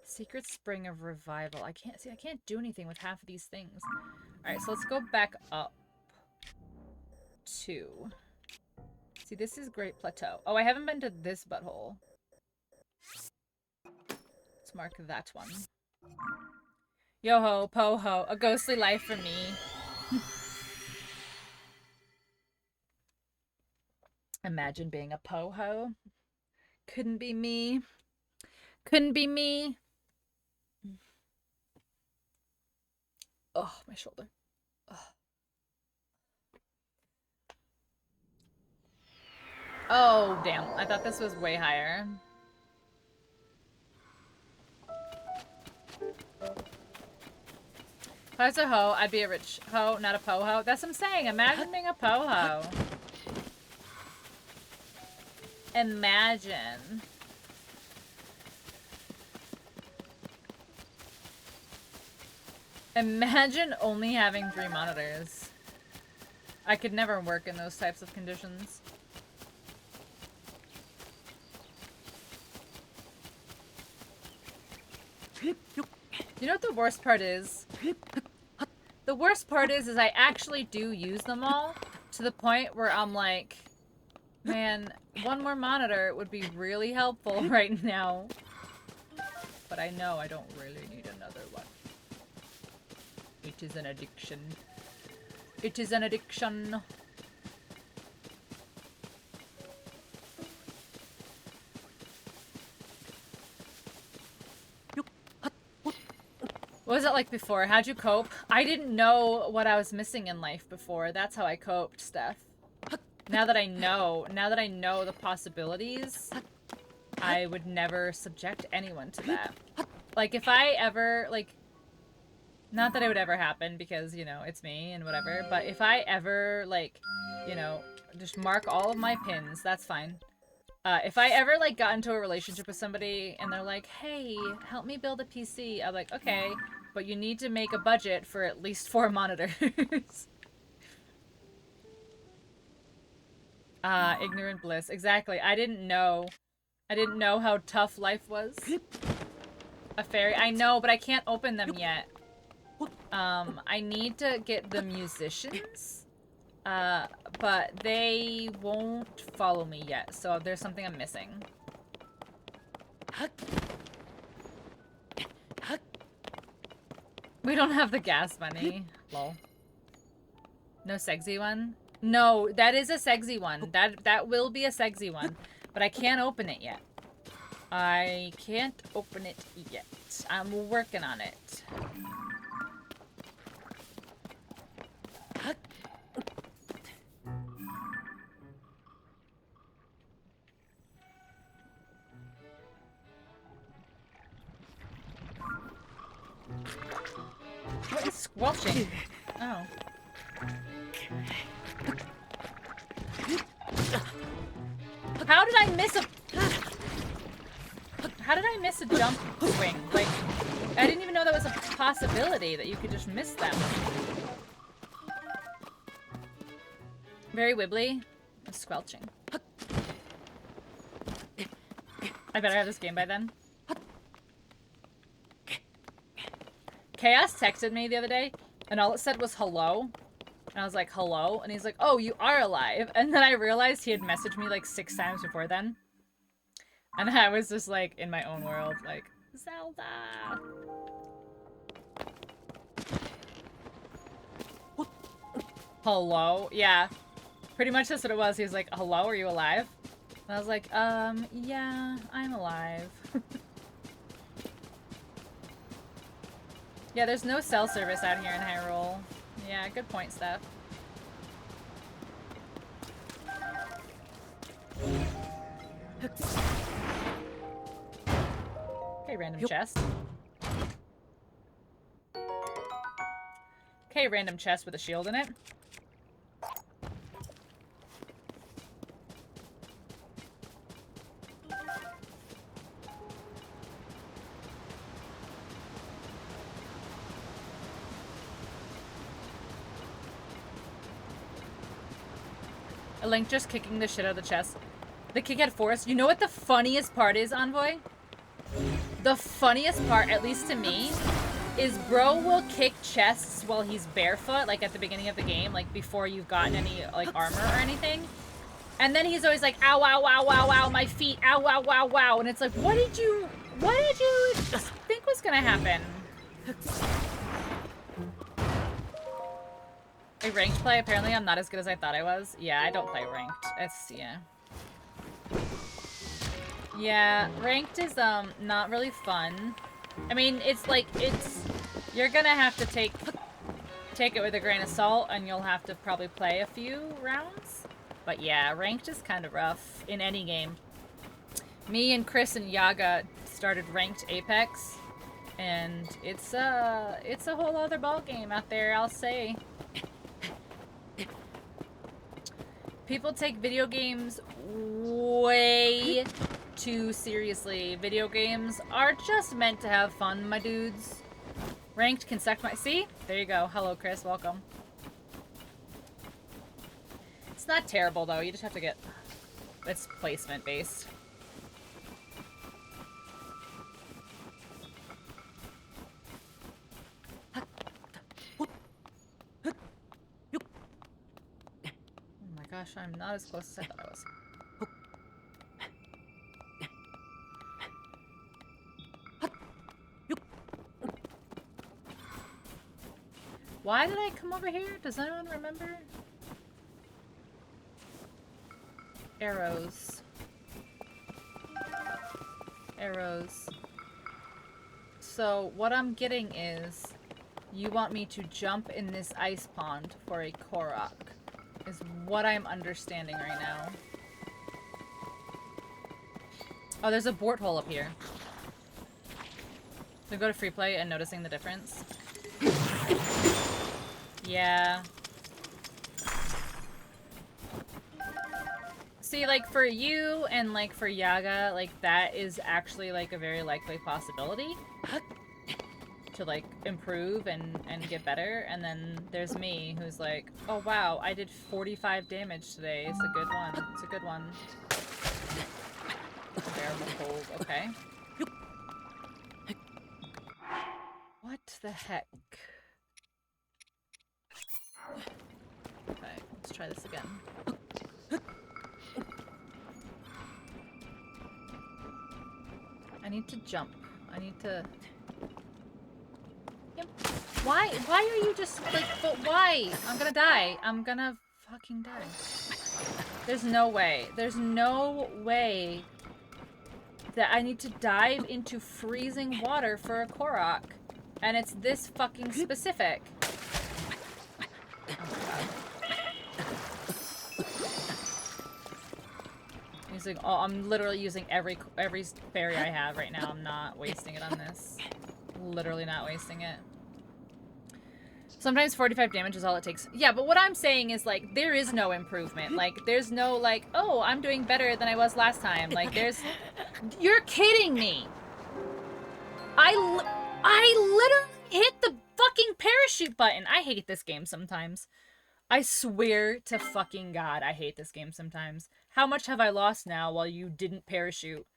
Speaker 1: Secret Spring of Revival. I can't do anything with half of these things. Alright, so let's go back up. See, this is Great Plateau. Oh, I haven't been to this butthole. Let's mark that one. Yo-ho, po-ho, a ghostly life for me. Imagine being a po-ho. Couldn't be me. Couldn't be me. Oh, my shoulder. Ugh. Oh, damn. I thought this was way higher. If I was a hoe, I'd be a rich hoe, not a po-ho. That's what I'm saying. Imagine being a po-ho. Imagine. Imagine only having 3 monitors. I could never work in those types of conditions. You know what the worst part is? The worst part is I actually do use them all to the point where I'm like, man, one more monitor would be really helpful right now. But I know I don't really need another one. It is an addiction. It is an addiction. What was it like before? How'd you cope? I didn't know what I was missing in life before. That's how I coped, Steph. Now that I know the possibilities, I would never subject anyone to that. Like, if I ever, like, not that it would ever happen because, you know, it's me and whatever, but if I ever, like, you know, just mark all of my pins, that's fine. If I ever, like, got into a relationship with somebody and they're like, hey, help me build a PC, I'm like, okay, but you need to make a budget for at least 4 monitors. Ignorant bliss. Exactly. I didn't know how tough life was. A fairy. I know, but I can't open them yet. I need to get the musicians. But they won't follow me yet, so there's something I'm missing. We don't have the gas money. Lol. No sexy one? No, that is a sexy one. That will be a sexy one. But I can't open it yet. I can't open it yet. I'm working on it. What is squelching? Oh. How did I miss a... How did I miss a jump swing? Like, I didn't even know that was a possibility that you could just miss them. Very wibbly. It's squelching. I better have this game by then. Chaos texted me the other day, and all it said was hello. And I was like, hello? And he's like, oh, you are alive. And then I realized he had messaged me like 6 times before then. And I was just like, in my own world, like, Zelda! Hello? Yeah. Pretty much that's what it was. He was like, hello, are you alive? And I was like, yeah, I'm alive. Yeah, there's no cell service out here in Hyrule. Yeah, good point, Steph. Okay, random chest. Okay, random chest with a shield in it. A Link just kicking the shit out of the chest. The kick at Forest. You know what the funniest part is, Envoy? The funniest part, at least to me, is bro will kick chests while he's barefoot, like at the beginning of the game, like before you've gotten any like armor or anything. And then he's always like, ow, ow, ow, ow, ow, my feet, ow, ow, ow, wow. And it's like, what did you think was gonna happen? A ranked play, apparently I'm not as good as I thought I was. Yeah, I don't play ranked. It's, yeah. Yeah, ranked is, not really fun. I mean, it's like, you're gonna have to take it with a grain of salt, and you'll have to probably play a few rounds. But yeah, ranked is kind of rough in any game. Me and Chris and Yaga started ranked Apex, and it's a whole other ball game out there, I'll say. People take video games way too seriously. Video games are just meant to have fun, my dudes. Ranked can suck my... See? There you go. Hello, Chris. Welcome. It's not terrible, though. You just have to get... It's placement-based. Gosh, I'm not as close as I thought I was. Why did I come over here? Does anyone remember? Arrows. Arrows. So, what I'm getting is, you want me to jump in this ice pond for a Korok, is what I'm understanding right now. Oh, there's a Bort hole up here. So go to free play and noticing the difference. Yeah. See, like, for you and, like, for Yaga, like, that is actually, like, a very likely possibility to, like, improve and get better. And then there's me, who's like, oh, wow, I did 45 damage today. It's a good one. It's a good one. Bearable cold. Okay. What the heck? Okay, let's try this again. I need to jump. I need to... Yep. Why are you just, like, but why? I'm gonna die. I'm gonna fucking die. There's no way. There's no way that I need to dive into freezing water for a Korok. And it's this fucking specific. Oh my god. I'm literally using every fairy I have right now. I'm not wasting it on this. Literally not wasting it. Sometimes 45 damage is all it takes. Yeah, but what I'm saying is, like, there is no improvement. Like, there's no, like, oh, I'm doing better than I was last time. Like, there's... You're kidding me! I literally hit the fucking parachute button! I hate this game sometimes. I swear to fucking God, I hate this game sometimes. How much have I lost now while you didn't parachute?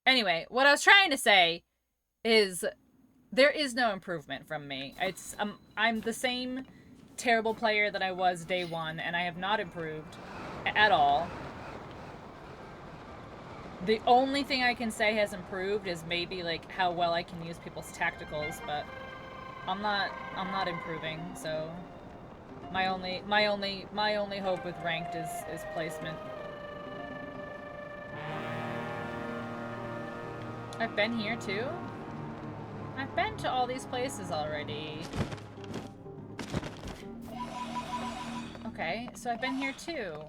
Speaker 1: Anyway, what I was trying to say is there is no improvement from me. It's I'm the same terrible player that I was day one, and I have not improved at all. The only thing I can say has improved is maybe, like, how well I can use people's tacticals, but I'm not improving, so my only hope with ranked is placement. I've been here too? I've been to all these places already. Okay, so I've been here too.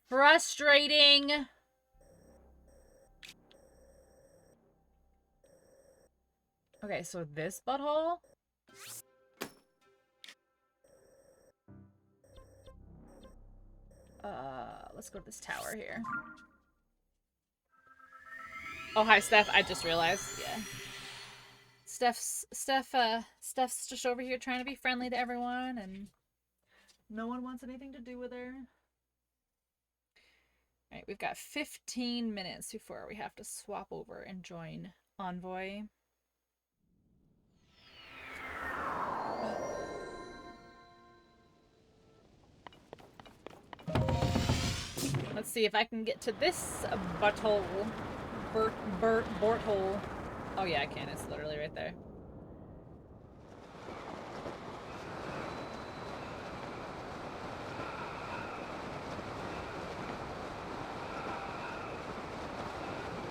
Speaker 1: Frustrating! Okay, so this butthole? Let's go to this tower here. Oh, hi, Steph. I just realized. Yeah. Steph's just over here trying to be friendly to everyone, and no one wants anything to do with her. Alright, we've got 15 minutes before we have to swap over and join Envoy. Let's see if I can get to this butthole. Bort hole. Oh yeah, I can. It's literally right there.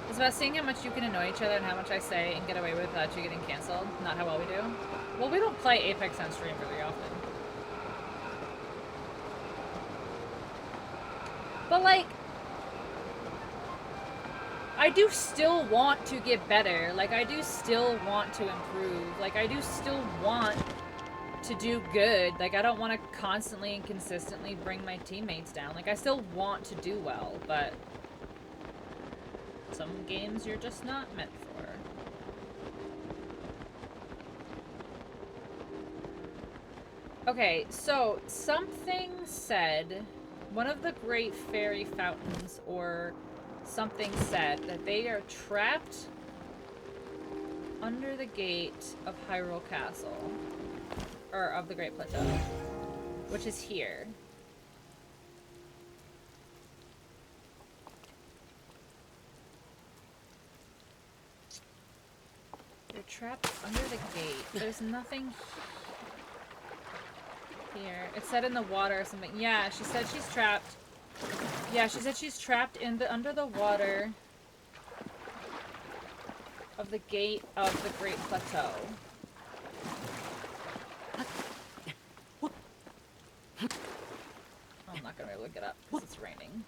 Speaker 1: It's about seeing how much you can annoy each other and how much I say and get away with without you getting canceled. Not how well we do. Well, we don't play Apex on stream very often. But, like, I do still want to get better. Like, I do still want to improve. Like, I do still want to do good. Like, I don't want to constantly and consistently bring my teammates down. Like, I still want to do well, but some games you're just not meant for. Okay, so something said, one of the great fairy fountains or something said that they are trapped under the gate of Hyrule Castle, or of the Great Plateau, which is here. trapped under the gate. There's nothing here. It said in the water or something. Yeah, she said she's trapped. Yeah, she said she's trapped in the under the water of the gate of the Great Plateau. I'm not gonna be able to get up because it's raining.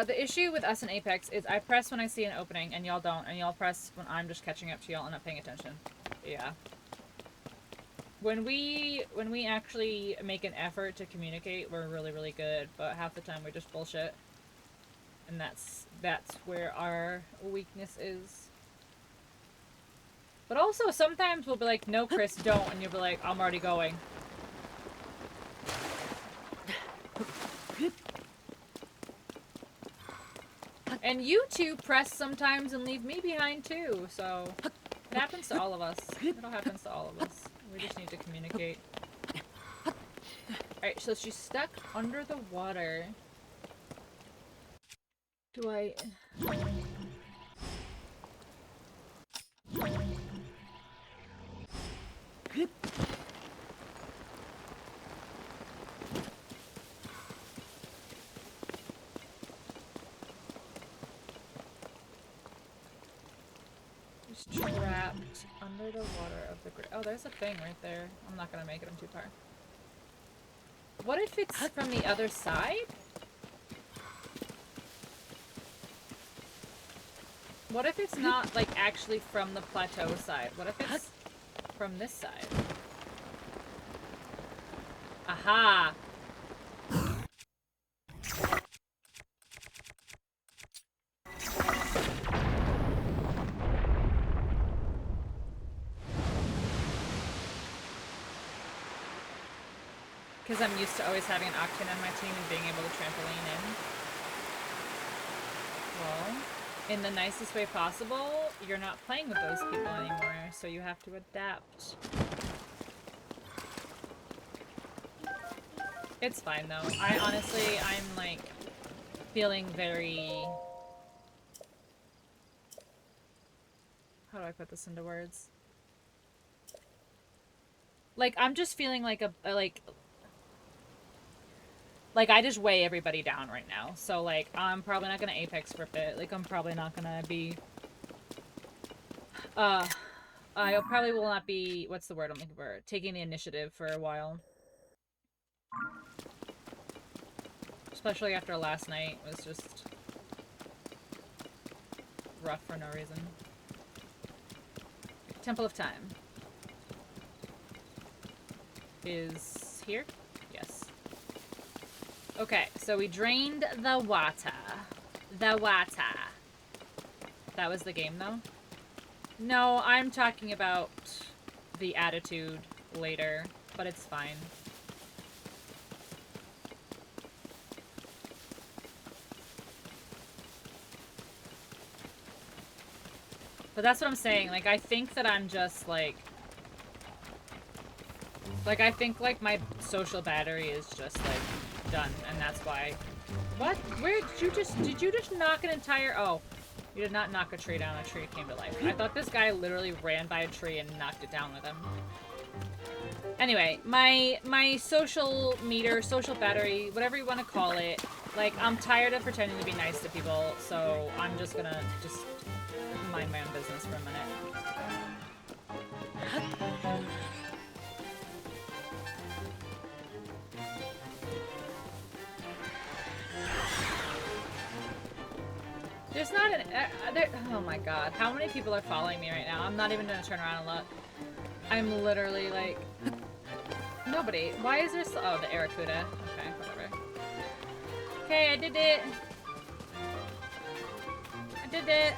Speaker 1: The issue with us in Apex is I press when I see an opening, and y'all don't, and y'all press when I'm just catching up to y'all and not paying attention. Yeah. When we actually make an effort to communicate, we're really, really good, but half the time we just bullshit. And that's where our weakness is. But also, sometimes we'll be like, no, Chris, don't, and you'll be like, I'm already going. And you two press sometimes and leave me behind too, so it happens to all of us. It all happens to all of us. We just need to communicate. Alright, so she's stuck under the water. Do I... Trapped under the water of the great... Oh, there's a thing right there. I'm not gonna make it, I'm too far. What if it's from the other side? What if it's not, like, actually from the plateau side? What if it's from this side? Aha! Because I'm used to always having an Octane on my team and being able to trampoline in. Well, in the nicest way possible, you're not playing with those people anymore, so you have to adapt. It's fine though. I'm like feeling very... How do I put this into words? Like, I'm just feeling like like, I just weigh everybody down right now. So, like, I'm probably not gonna Apex for a bit. Like, I'm probably not gonna be... I probably will not be... What's the word I'm looking for? Taking the initiative for a while. Especially after last night was just... rough for no reason. Temple of Time. Is here? Yes. Okay, so we drained the water. The water. That was the game, though? No, I'm talking about the attitude later, but it's fine. But that's what I'm saying, like, I think that I'm just, like... Like, I think, like, my social battery is just, like, done, and that's why... What? Where did you just knock an entire... Oh, you did not knock a tree down, a tree came to life. I thought this guy literally ran by a tree and knocked it down with him. Anyway, my social meter, social battery, whatever you want to call it, like, I'm tired of pretending to be nice to people, so I'm just gonna just mind my own business for a minute. There's not an... oh my god. How many people are following me right now? I'm not even gonna turn around and look. I'm literally like... Nobody. Why is there... Oh, the Aracuda. Okay, whatever. Okay, I did it. I did it.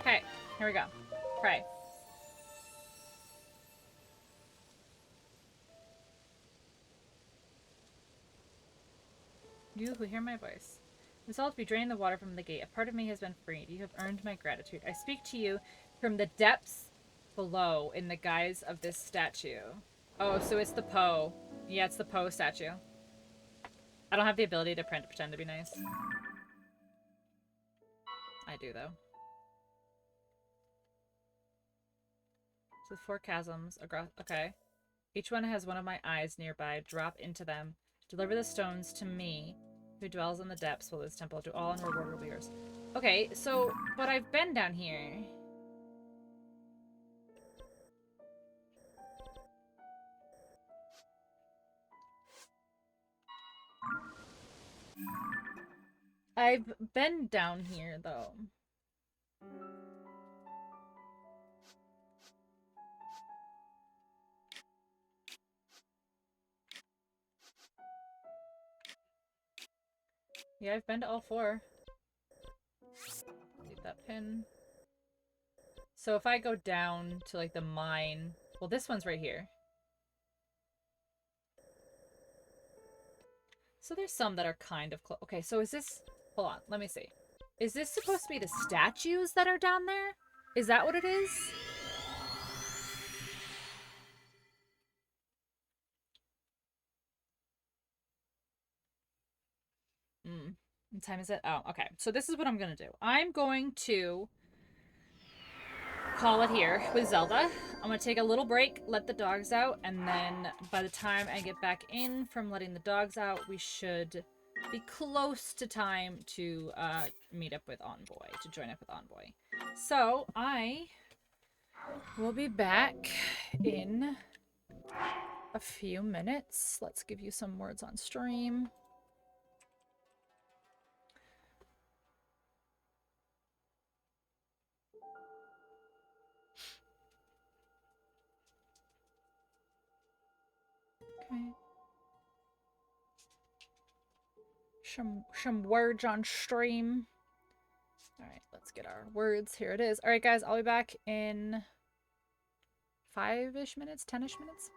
Speaker 1: Okay, here we go. Pray. You who hear my voice. Resolved to be draining the water from the gate. A part of me has been freed. You have earned my gratitude. I speak to you from the depths below in the guise of this statue. Oh, so it's the Poe. Yeah, it's the Poe statue. I don't have the ability to pretend to be nice. I do, though. So 4 chasms. Okay. Each one has one of my eyes nearby. Drop into them. Deliver the stones to me, who dwells in the depths will this temple. To all and reward will be yours. Okay, so, but I've been down here. I've been down here, though. Yeah, I've been to all 4. Leave that pin. So if I go down to, like, the mine... Well, this one's right here. So there's some that are kind of close. Okay, so is this... Hold on, let me see. Is this supposed to be the statues that are down there? Is that what it is? What time is it? Oh, okay. So this is what I'm going to do. I'm going to call it here with Zelda. I'm going to take a little break, let the dogs out, and then by the time I get back in from letting the dogs out, we should be close to time to meet up with Envoy, to join up with Envoy. So I will be back in a few minutes. Let's give you some words on stream. Okay. Some words on stream. Alright, let's get our words. Here it is. Alright, guys, I'll be back in 5-ish minutes, 10-ish minutes.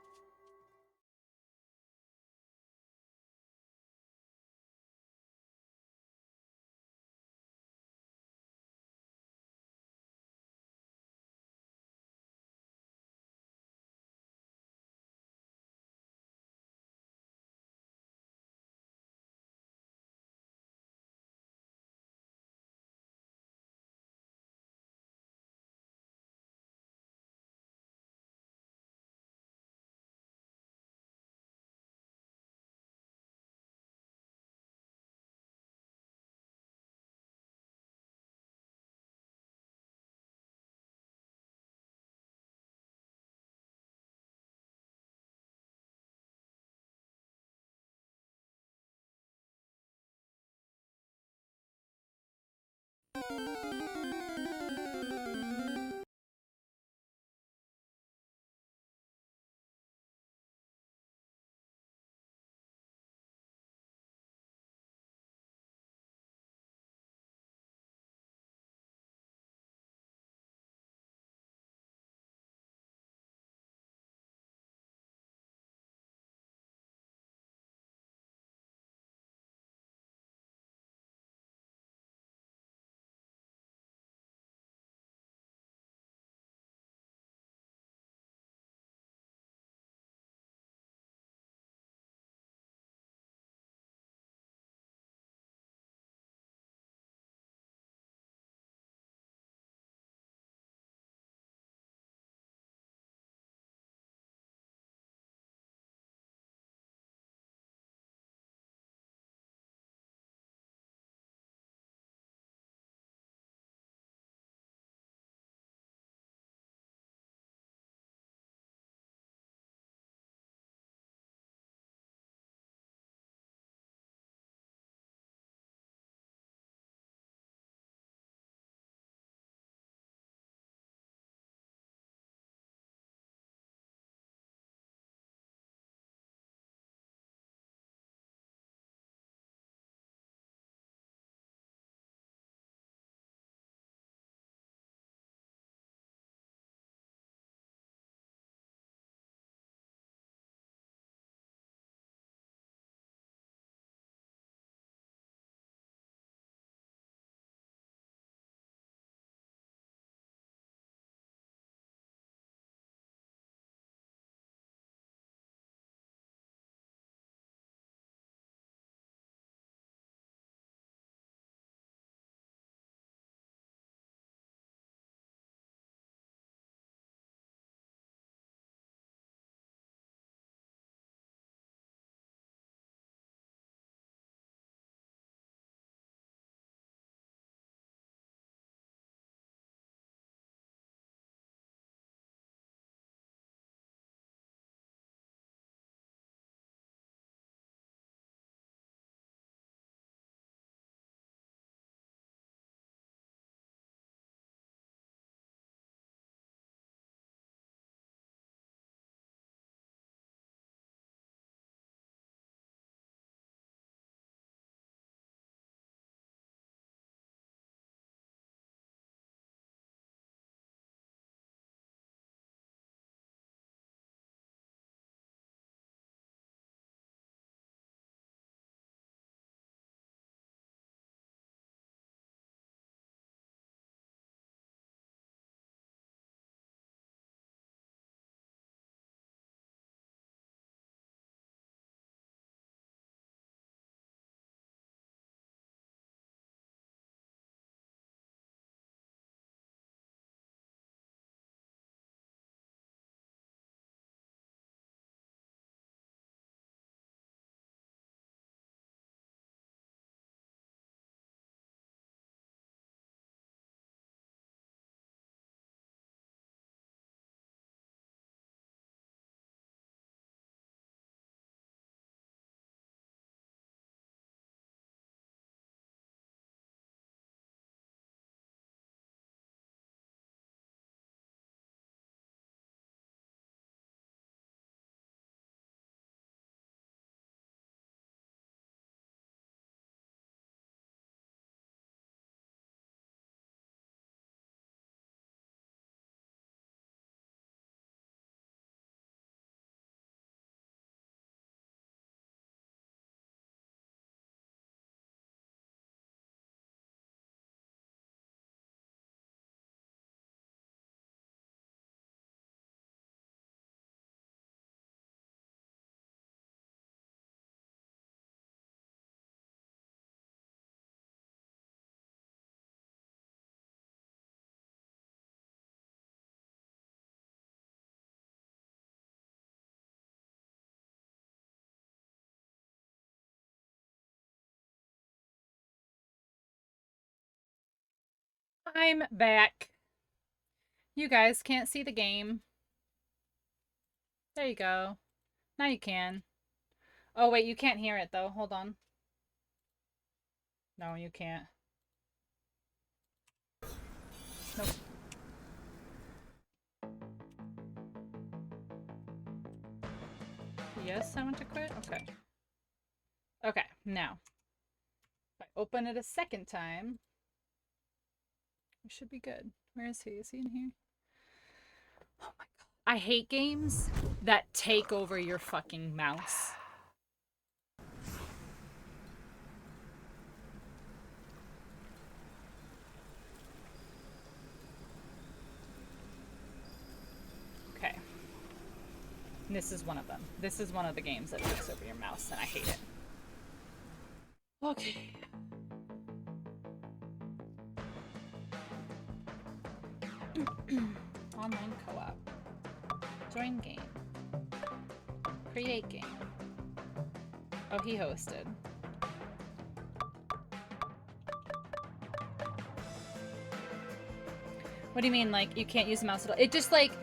Speaker 1: I'm back. You guys can't see the game. There you go. Now you can. Oh, wait, you can't hear it, though. Hold on. No, you can't. Nope. Yes, I want to quit? Okay. Okay, now. If I open it a second time, it should be good. Where is he? Is he in here? Oh my god. I hate games that take over your fucking mouse. Okay. This is one of them. This is one of the games that takes over your mouse, and I hate it. Okay. Online co-op. Join game. Create game. Oh, he hosted. What do you mean, like, you can't use the mouse at all? It just, like,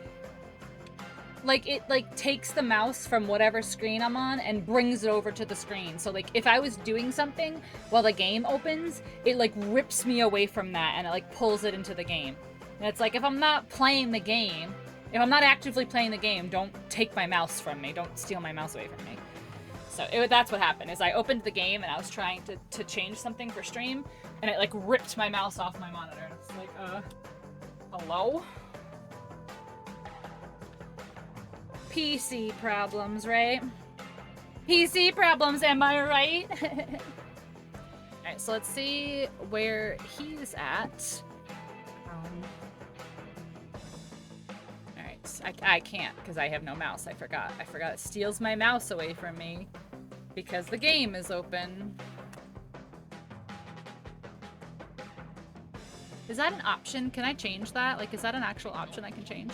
Speaker 1: it takes the mouse from whatever screen I'm on and brings it over to the screen. So, like, if I was doing something while the game opens, it, like, rips me away from that and it, like, pulls it into the game. And it's like, if I'm not playing the game, if I'm not actively playing the game, don't take my mouse from me. Don't steal my mouse away from me. So that's what happened, is I opened the game and I was trying to change something for stream, and it, like, ripped my mouse off my monitor. And it's like, hello? PC problems, right? PC problems, am I right? Alright, so let's see where he's at. Alright, I can't because I have no mouse. I forgot. It steals my mouse away from me because the game is open. Is that an option? Can I change that? Like, is that an actual option I can change?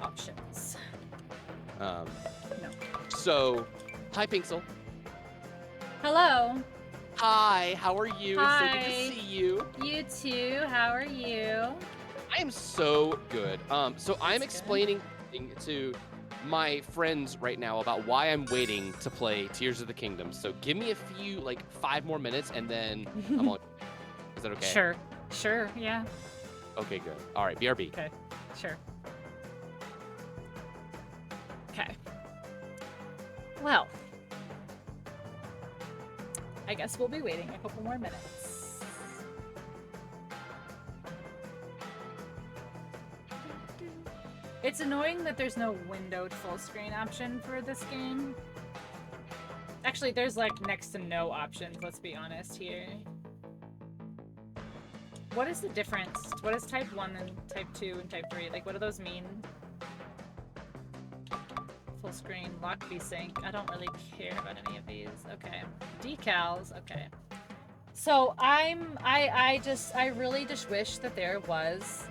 Speaker 1: Options.
Speaker 3: No.
Speaker 5: So, hi, Pinksel.
Speaker 1: Hello.
Speaker 5: Hi, how are you?
Speaker 1: Hi.
Speaker 5: So good to see you.
Speaker 1: You too. How are you?
Speaker 5: I am so good. So I'm
Speaker 1: That's
Speaker 5: explaining to my friends right now about why I'm waiting to play Tears of the Kingdom. So give me a few, like, 5 more minutes, and then I'm on. Is that okay?
Speaker 1: Sure. Sure. Yeah.
Speaker 5: Okay, good. All right, BRB.
Speaker 1: Okay. Sure. Okay. Well, I guess we'll be waiting a couple more minutes. It's annoying that there's no windowed full screen option for this game. Actually, there's, like, next to no options, let's be honest here. What is the difference? What is type 1 and type 2 and type 3? Like, what do those mean? Full screen, lock VSync. I don't really care about any of these. Okay. Decals, okay. So I really just wish that there was,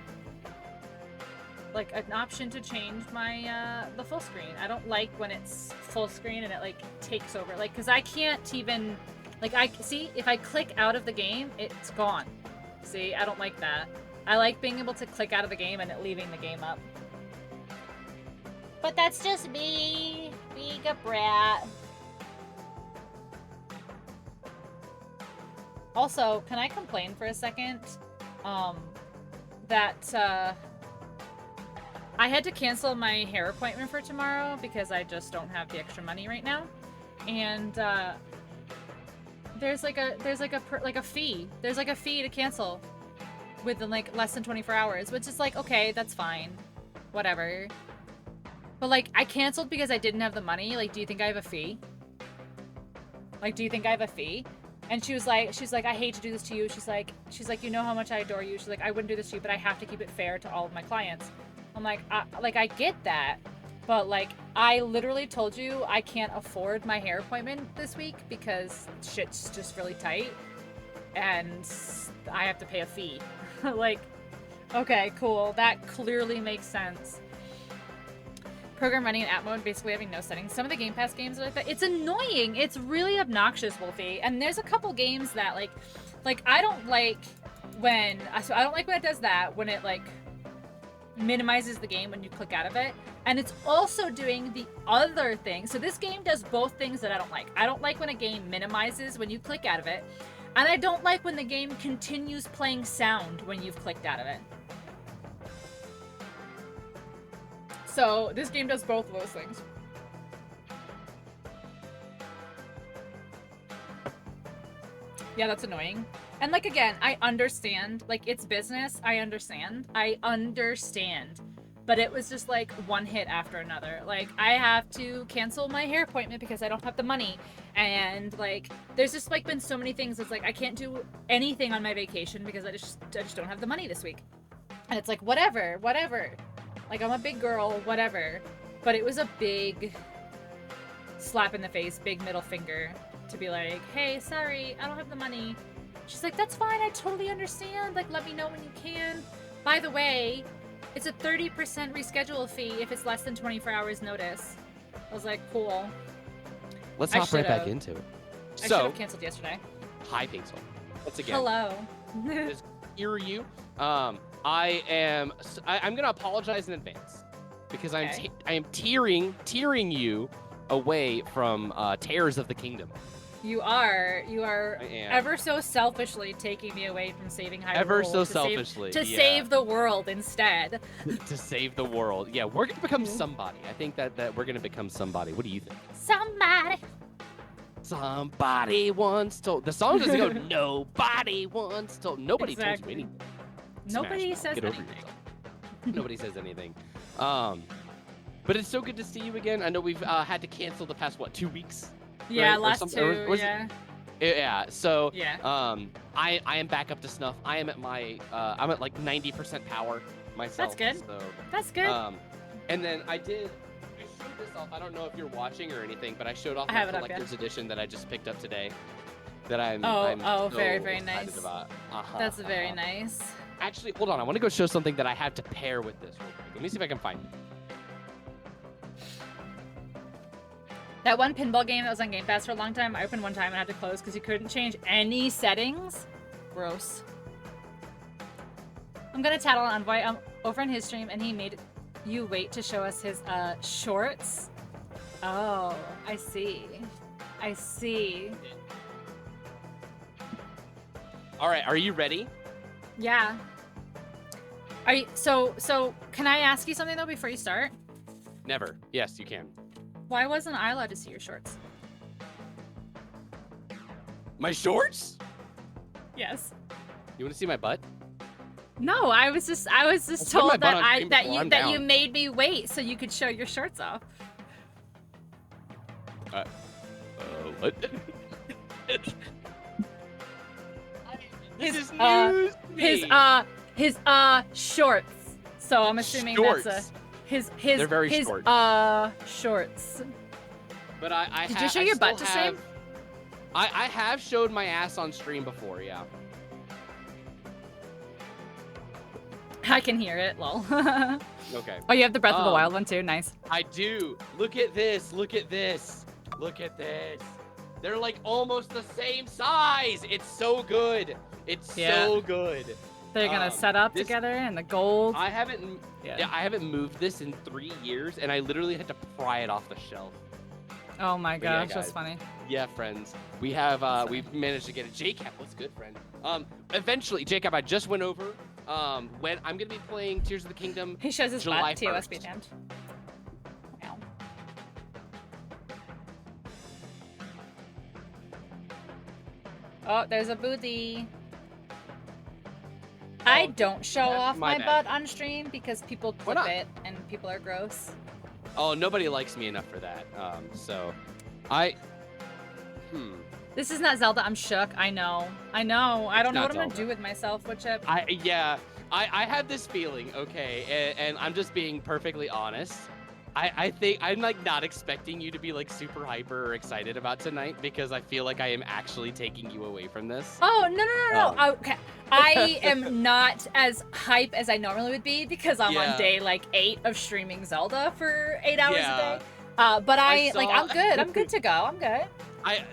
Speaker 1: like, an option to change my, the full screen. I don't like when it's full screen and it, like, takes over. Like, cause I can't even, like, see, if I click out of the game, it's gone. See, I don't like that. I like being able to click out of the game and it leaving the game up. But that's just me, being a brat. Also, can I complain for a second? That, I had to cancel my hair appointment for tomorrow because I just don't have the extra money right now. And, there's a fee. There's, like, a fee to cancel within, like, less than 24 hours, which is like, okay, that's fine. Whatever. But, like, I canceled because I didn't have the money. Like, do you think I have a fee? Like, do you think I have a fee? And she's like, I hate to do this to you. She's like, you know how much I adore you. She's like, I wouldn't do this to you, but I have to keep it fair to all of my clients. I'm like, I get that. But, like, I literally told you I can't afford my hair appointment this week because shit's just really tight. And I have to pay a fee. Like, okay, cool. That clearly makes sense. program running in app mode, basically having no settings. Some of the Game Pass games are like that. It's annoying. It's really obnoxious, Wolfie. And there's a couple games that like I don't like when it does that, when it like minimizes the game when you click out of it. And it's also doing the other thing. So this game does both things that I don't like. I don't like when a game minimizes when you click out of it. And I don't like when the game continues playing sound when you've clicked out of it. So this game does both of those things. Yeah, that's annoying. And like, again, I understand, like, it's business. I understand. But it was just like one hit after another. Like, I have to cancel my hair appointment because I don't have the money. And like, there's just like been so many things. It's like, I can't do anything on my vacation because I just don't have the money this week. And it's like, whatever. Like, I'm a big girl, whatever. But it was a big slap in the face, big middle finger to be like, hey, sorry, I don't have the money. She's like, that's fine, I totally understand. Like, let me know when you can. By the way, it's a 30% reschedule fee if it's less than 24 hours notice. I was like, cool.
Speaker 5: Let's
Speaker 1: I
Speaker 5: hop right back
Speaker 1: should've.
Speaker 5: into it.
Speaker 1: I should
Speaker 5: So,
Speaker 1: have canceled yesterday.
Speaker 5: hi, Pixel. Once again,
Speaker 1: Hello.
Speaker 5: just hear you. I'm gonna apologize in advance because
Speaker 1: Okay.
Speaker 5: I am tearing you away from Tears of the Kingdom.
Speaker 1: You are
Speaker 5: I am.
Speaker 1: ever so selfishly taking me away from saving Hyrule.
Speaker 5: Ever so
Speaker 1: to save-
Speaker 5: selfishly,
Speaker 1: to
Speaker 5: yeah.
Speaker 1: save the world instead.
Speaker 5: To save the world. Yeah, we're gonna become somebody. I think that we're gonna become somebody. What do you think?
Speaker 1: Somebody.
Speaker 5: Somebody once told. The song doesn't go. Nobody once told. Nobody told
Speaker 1: Exactly.
Speaker 5: you anything.
Speaker 1: Nobody
Speaker 5: Smash Mouth,
Speaker 1: says
Speaker 5: get over
Speaker 1: anything.
Speaker 5: yourself. Nobody says anything. But it's so good to see you again. I know we've had to cancel the past 2 weeks.
Speaker 1: Yeah,
Speaker 5: Right, or
Speaker 1: last
Speaker 5: something,
Speaker 1: two.
Speaker 5: or was it-
Speaker 1: Yeah.
Speaker 5: Yeah. So
Speaker 1: Yeah.
Speaker 5: I am back up to snuff. I am at my I'm at like 90% power myself.
Speaker 1: good.
Speaker 5: So
Speaker 1: That's good.
Speaker 5: and then I showed this off. I don't know if you're watching or anything, but I showed off
Speaker 1: I
Speaker 5: my
Speaker 1: have it up, yeah.
Speaker 5: collector's edition that I just picked up today. That I'm
Speaker 1: Oh,
Speaker 5: so
Speaker 1: very, very
Speaker 5: excited
Speaker 1: nice.
Speaker 5: about.
Speaker 1: That's very nice.
Speaker 5: Actually, hold on. I want to go show something that I have to pair with this real quick. Let me see if I can find it.
Speaker 1: That one pinball game that was on Game Pass for a long time, I opened one time and had to close because you couldn't change any settings. Gross. I'm gonna tattle on Envoy over on his stream, and he made you wait to show us his shorts. Oh, I see. I see.
Speaker 5: All right, are you ready?
Speaker 1: Yeah. Are you, so can I ask you something though before you start?
Speaker 5: Never. Yes, you can.
Speaker 1: Why wasn't I allowed to see your shorts?
Speaker 5: My shorts?
Speaker 1: Yes.
Speaker 5: You want to see my butt?
Speaker 1: No, I was just
Speaker 5: I'll put my
Speaker 1: told
Speaker 5: butt
Speaker 1: that
Speaker 5: on
Speaker 1: I
Speaker 5: stream
Speaker 1: that
Speaker 5: before,
Speaker 1: you
Speaker 5: I'm
Speaker 1: that you
Speaker 5: down.
Speaker 1: made me wait so you could show your shorts off.
Speaker 5: What?
Speaker 1: His,
Speaker 5: This is
Speaker 1: uh,
Speaker 5: news to
Speaker 1: His
Speaker 5: me.
Speaker 1: his shorts. So I'm assuming
Speaker 5: Shorts.
Speaker 1: that's his
Speaker 5: They're very
Speaker 1: his
Speaker 5: short.
Speaker 1: shorts.
Speaker 5: But I
Speaker 1: Did you show your butt to stream?
Speaker 5: I have showed my ass on stream before, yeah.
Speaker 1: I can hear it. Lol.
Speaker 5: Okay.
Speaker 1: Oh, you have the Breath of the
Speaker 5: Um,
Speaker 1: Wild one too. Nice.
Speaker 5: I do. Look at this. Look at this. Look at this. They're like almost the same size. It's so good. It's
Speaker 1: Yeah.
Speaker 5: so good.
Speaker 1: They're gonna
Speaker 5: um,
Speaker 1: set up
Speaker 5: this-
Speaker 1: together in the gold.
Speaker 5: I haven't
Speaker 1: Yeah.
Speaker 5: I haven't moved this in 3 years, and I literally had to pry it off the shelf.
Speaker 1: Oh my
Speaker 5: But yeah,
Speaker 1: gosh, that's
Speaker 5: guys.
Speaker 1: funny.
Speaker 5: Yeah, friends. We have we've managed to get a JCap. What's good, friend? Eventually, Jacob, I just went over. When I'm gonna be playing Tears of the Kingdom.
Speaker 1: He shows his
Speaker 5: July
Speaker 1: butt. TOS
Speaker 5: 1st.
Speaker 1: hand. Ow. Oh, there's a booty. I don't show
Speaker 5: that's
Speaker 1: off
Speaker 5: my
Speaker 1: my
Speaker 5: bad.
Speaker 1: butt on stream because people
Speaker 5: Why
Speaker 1: clip
Speaker 5: not?
Speaker 1: it and people are gross.
Speaker 5: Oh, nobody likes me enough for that. So, I.
Speaker 1: This is not Zelda. I'm shook. I know. I know. I
Speaker 5: It's
Speaker 1: don't know
Speaker 5: not
Speaker 1: what I'm gonna
Speaker 5: Zelda.
Speaker 1: do with myself. Wood chip.
Speaker 5: I had this feeling, okay, and I'm just being perfectly honest. I think I'm like not expecting you to be like super hyper or excited about tonight because I feel like I am actually taking you away from this.
Speaker 1: Oh, no.
Speaker 5: Oh.
Speaker 1: Okay. I am not as hype as I normally would be because I'm
Speaker 5: Yeah.
Speaker 1: on day like 8 of streaming Zelda for 8 hours
Speaker 5: Yeah.
Speaker 1: a day. But
Speaker 5: I
Speaker 1: like
Speaker 5: saw-
Speaker 1: I'm good. I'm good to go. I'm good.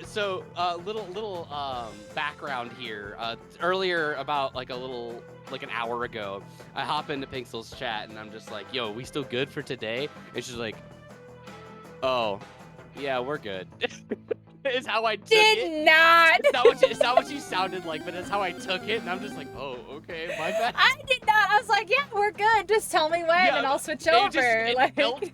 Speaker 5: So little background here. Earlier, about like an hour ago, I hop into Pixel's chat and I'm just like, "Yo, we still good for today?" And she's like, "Oh, yeah, we're good." Is how I took it.
Speaker 1: Did not.
Speaker 5: It's not what you sounded like, but that's how I took it, and I'm just like, "Oh, okay, my bad."
Speaker 1: I did not. I was like, yeah, we're good. Just tell me when,
Speaker 5: Yeah,
Speaker 1: and I'll switch
Speaker 5: It
Speaker 1: over.
Speaker 5: just- it
Speaker 1: like,
Speaker 5: felt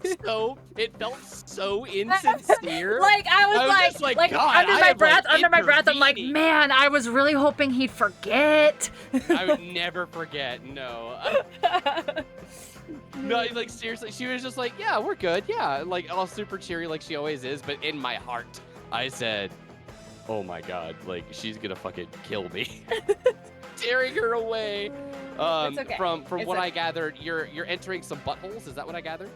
Speaker 5: so insincere.
Speaker 1: like I was
Speaker 5: just like,
Speaker 1: like
Speaker 5: "God,
Speaker 1: under
Speaker 5: I
Speaker 1: my
Speaker 5: am,
Speaker 1: breath,
Speaker 5: like,
Speaker 1: I'm like,
Speaker 5: intervening."
Speaker 1: man, I was really hoping he'd forget.
Speaker 5: I would never forget. No. No, like seriously, she was just like, "Yeah, we're good. Yeah," like all super cheery, like she always is. But in my heart, I said, "Oh my God, like she's gonna fucking kill me." Tearing her away.
Speaker 1: It's okay.
Speaker 5: From
Speaker 1: It's
Speaker 5: what I
Speaker 1: okay.
Speaker 5: gathered, you're entering some buttholes. Is that what I gathered?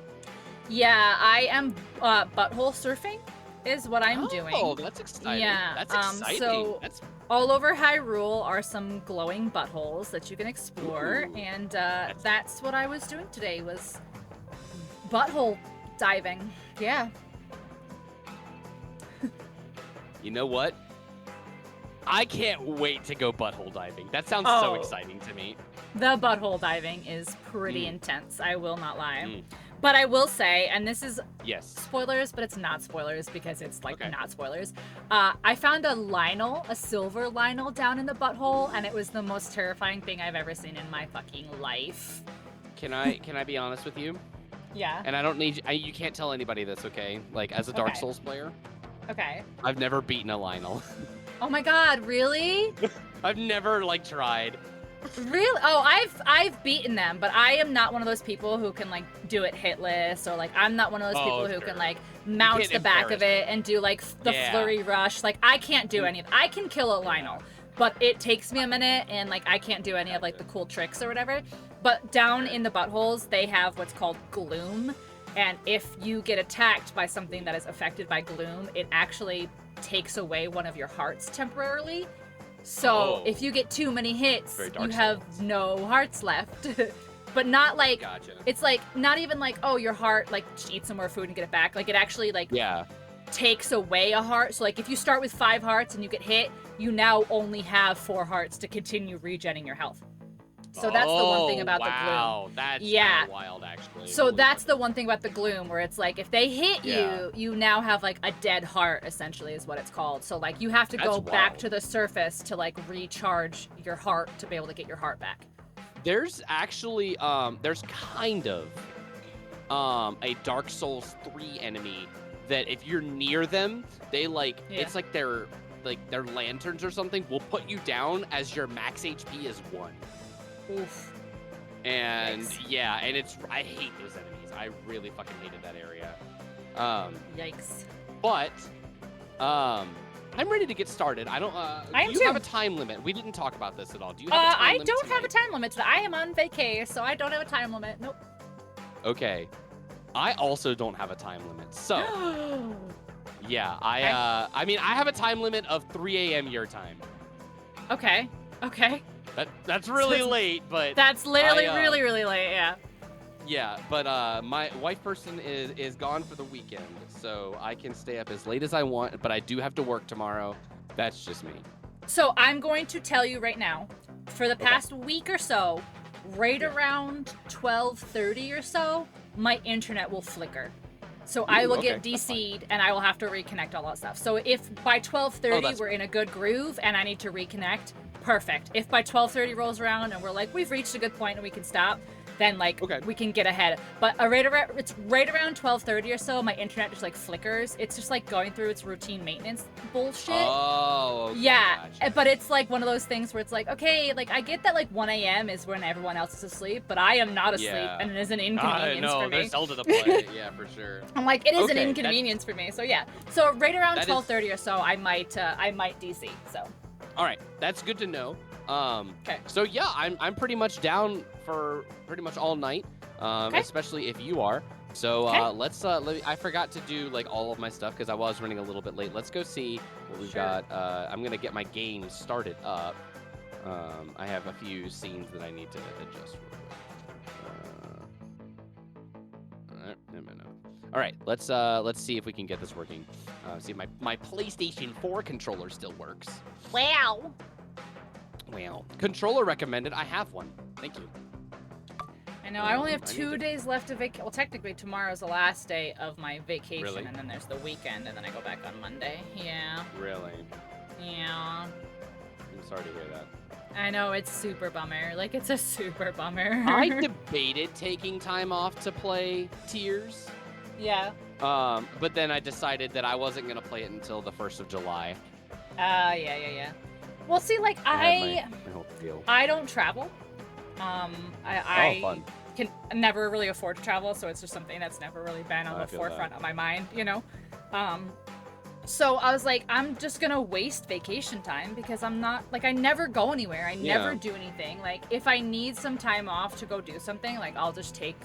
Speaker 1: Yeah, I am butthole surfing is what I'm
Speaker 5: Oh,
Speaker 1: doing.
Speaker 5: that's exciting.
Speaker 1: Yeah,
Speaker 5: That's exciting.
Speaker 1: so-
Speaker 5: That's
Speaker 1: All over Hyrule are some glowing buttholes that you can explore,
Speaker 5: Ooh.
Speaker 1: and that's what I was doing today was butthole diving. Yeah.
Speaker 5: You know what? I can't wait to go butthole diving. That sounds so
Speaker 1: Oh.
Speaker 5: exciting to me.
Speaker 1: The butthole diving is pretty
Speaker 5: Mm.
Speaker 1: intense, I will not lie.
Speaker 5: Mm.
Speaker 1: But I will say, and this is
Speaker 5: Yes.
Speaker 1: spoilers, but it's not spoilers because it's like
Speaker 5: Okay.
Speaker 1: not spoilers. I found a Lionel, a silver Lionel down in the butthole, and it was the most terrifying thing I've ever seen in my fucking life.
Speaker 5: Can I be honest with you?
Speaker 1: Yeah.
Speaker 5: And I don't need you can't tell anybody this, okay? Like as a Dark
Speaker 1: Okay.
Speaker 5: Souls player,
Speaker 1: Okay.
Speaker 5: I've never beaten a Lionel.
Speaker 1: Oh my god, really?
Speaker 5: I've never like tried.
Speaker 1: Really? Oh, I've beaten them, but I am not one of those people who can like do it hitless, or like I'm not one of those
Speaker 5: Oh,
Speaker 1: people who
Speaker 5: sure.
Speaker 1: can like mount
Speaker 5: can't
Speaker 1: the back of
Speaker 5: embarrass
Speaker 1: it and do like the
Speaker 5: Yeah.
Speaker 1: flurry rush. Like I can't do any of I can kill a Lionel, but it takes me a minute and like I can't do any of like the cool tricks or whatever. But down in the buttholes, they have what's called gloom. And if you get attacked by something that is affected by gloom, it actually takes away one of your hearts temporarily. So
Speaker 5: Oh.
Speaker 1: if you get too many hits,
Speaker 5: Very
Speaker 1: you
Speaker 5: Dark
Speaker 1: have
Speaker 5: Souls.
Speaker 1: no hearts left. But not like
Speaker 5: Gotcha.
Speaker 1: it's like not even like, oh, your heart, like eat some more food and get it back. Like it actually like
Speaker 5: Yeah.
Speaker 1: takes away a heart. So like if you start with 5 hearts and you get hit, you now only have 4 hearts to continue regenerating your health. So that's the one thing about the gloom.
Speaker 5: Wow, that's
Speaker 1: Yeah.
Speaker 5: kinda wild actually.
Speaker 1: So
Speaker 5: Holy
Speaker 1: that's
Speaker 5: fuck.
Speaker 1: the one thing about the gloom, where it's like if they hit
Speaker 5: Yeah.
Speaker 1: you, you now have like a dead heart, essentially, is what it's called. So like you have to go
Speaker 5: That's
Speaker 1: back
Speaker 5: wild.
Speaker 1: to the surface to like recharge your heart to be able to get your heart back.
Speaker 5: There's actually there's kind of a Dark Souls 3 enemy that if you're near them, they like
Speaker 1: Yeah.
Speaker 5: it's like their lanterns or something will put you down as your max HP is 1.
Speaker 1: Oof.
Speaker 5: And
Speaker 1: Yikes.
Speaker 5: yeah, and I hate those enemies. I really fucking hated that area.
Speaker 1: Yikes.
Speaker 5: But I'm ready to get started. I don't
Speaker 1: I am
Speaker 5: do you have
Speaker 1: too.
Speaker 5: a time limit? We didn't talk about this at all. Do you have a time
Speaker 1: I
Speaker 5: limit
Speaker 1: don't have a
Speaker 5: tonight?
Speaker 1: time limit today. I am on vacay, so I don't have a time limit. Nope.
Speaker 5: Okay. I also don't have a time limit. So, yeah, I mean, I have a time limit of 3 a.m. your time.
Speaker 1: Okay. Okay.
Speaker 5: That's really
Speaker 1: So-
Speaker 5: late, but
Speaker 1: That's literally
Speaker 5: I,
Speaker 1: really, really late, yeah.
Speaker 5: yeah, but my wife person is gone for the weekend, so I can stay up as late as I want, but I do have to work tomorrow. That's just me.
Speaker 1: So I'm going to tell you right now, for the past week or so, right
Speaker 5: Yeah.
Speaker 1: around 12:30 or so, my internet will flicker. So I
Speaker 5: Ooh,
Speaker 1: will
Speaker 5: okay,
Speaker 1: get
Speaker 5: that's fine.
Speaker 1: DC'd and I will have to reconnect all that stuff. So if by 12:30
Speaker 5: Oh, that's
Speaker 1: we're in a good groove and I need to reconnect, perfect. If by 12:30 rolls around and we're like, we've reached a good point and we can stop, then like
Speaker 5: Okay.
Speaker 1: we can get ahead. But it's right around 12:30 or so, my internet just like flickers. It's just like going through its routine maintenance bullshit.
Speaker 5: Oh, okay,
Speaker 1: Yeah,
Speaker 5: gotcha.
Speaker 1: but it's like one of those things where it's like, okay, like I get that like 1 a.m. is when everyone else is asleep, but I am not asleep,
Speaker 5: Yeah.
Speaker 1: and it is an
Speaker 5: I
Speaker 1: inconvenience
Speaker 5: know,
Speaker 1: for me.
Speaker 5: there's Zelda to play. Yeah, for sure.
Speaker 1: I'm like, it is an
Speaker 5: Okay,
Speaker 1: inconvenience for me. So yeah, so right around
Speaker 5: That is-
Speaker 1: 12:30 or so, I might DC. So
Speaker 5: All right, that's good to know.
Speaker 1: Okay.
Speaker 5: So yeah, I'm pretty much down for pretty much all night.
Speaker 1: Okay.
Speaker 5: Especially if you are. So
Speaker 1: Okay.
Speaker 5: I forgot to do like all of my stuff because I was running a little bit late. Let's go see what we've
Speaker 1: Sure.
Speaker 5: got. I'm gonna get my game started up. I have a few scenes that I need to adjust real quick. No. All right, let's see if we can get this working. See if my PlayStation 4 controller still works.
Speaker 1: Wow.
Speaker 5: Well, controller recommended. I have one. Thank you.
Speaker 1: I know. I only have
Speaker 5: I need
Speaker 1: 2
Speaker 5: to-
Speaker 1: days left of vacation. Well, technically, tomorrow's the last day of my vacation,
Speaker 5: Really?
Speaker 1: and then there's the weekend, and then I go back on Monday. Yeah.
Speaker 5: Really?
Speaker 1: Yeah.
Speaker 5: I'm sorry to hear that.
Speaker 1: I know, it's super bummer. Like, it's a super bummer.
Speaker 5: I debated taking time off to play Tears.
Speaker 1: Yeah.
Speaker 5: But then I decided that I wasn't gonna play it until the 1st of July.
Speaker 1: Yeah. Well, see, like,
Speaker 5: I had my whole deal.
Speaker 1: I don't travel. I
Speaker 5: fun.
Speaker 1: can never really afford to travel, so it's just something that's never really been on
Speaker 5: I
Speaker 1: the
Speaker 5: feel
Speaker 1: forefront
Speaker 5: that.
Speaker 1: of my mind, you know? So I was like, I'm just gonna waste vacation time because I'm not, like, I never go anywhere. I never
Speaker 5: Yeah.
Speaker 1: do anything. Like, if I need some time off to go do something, like, I'll just take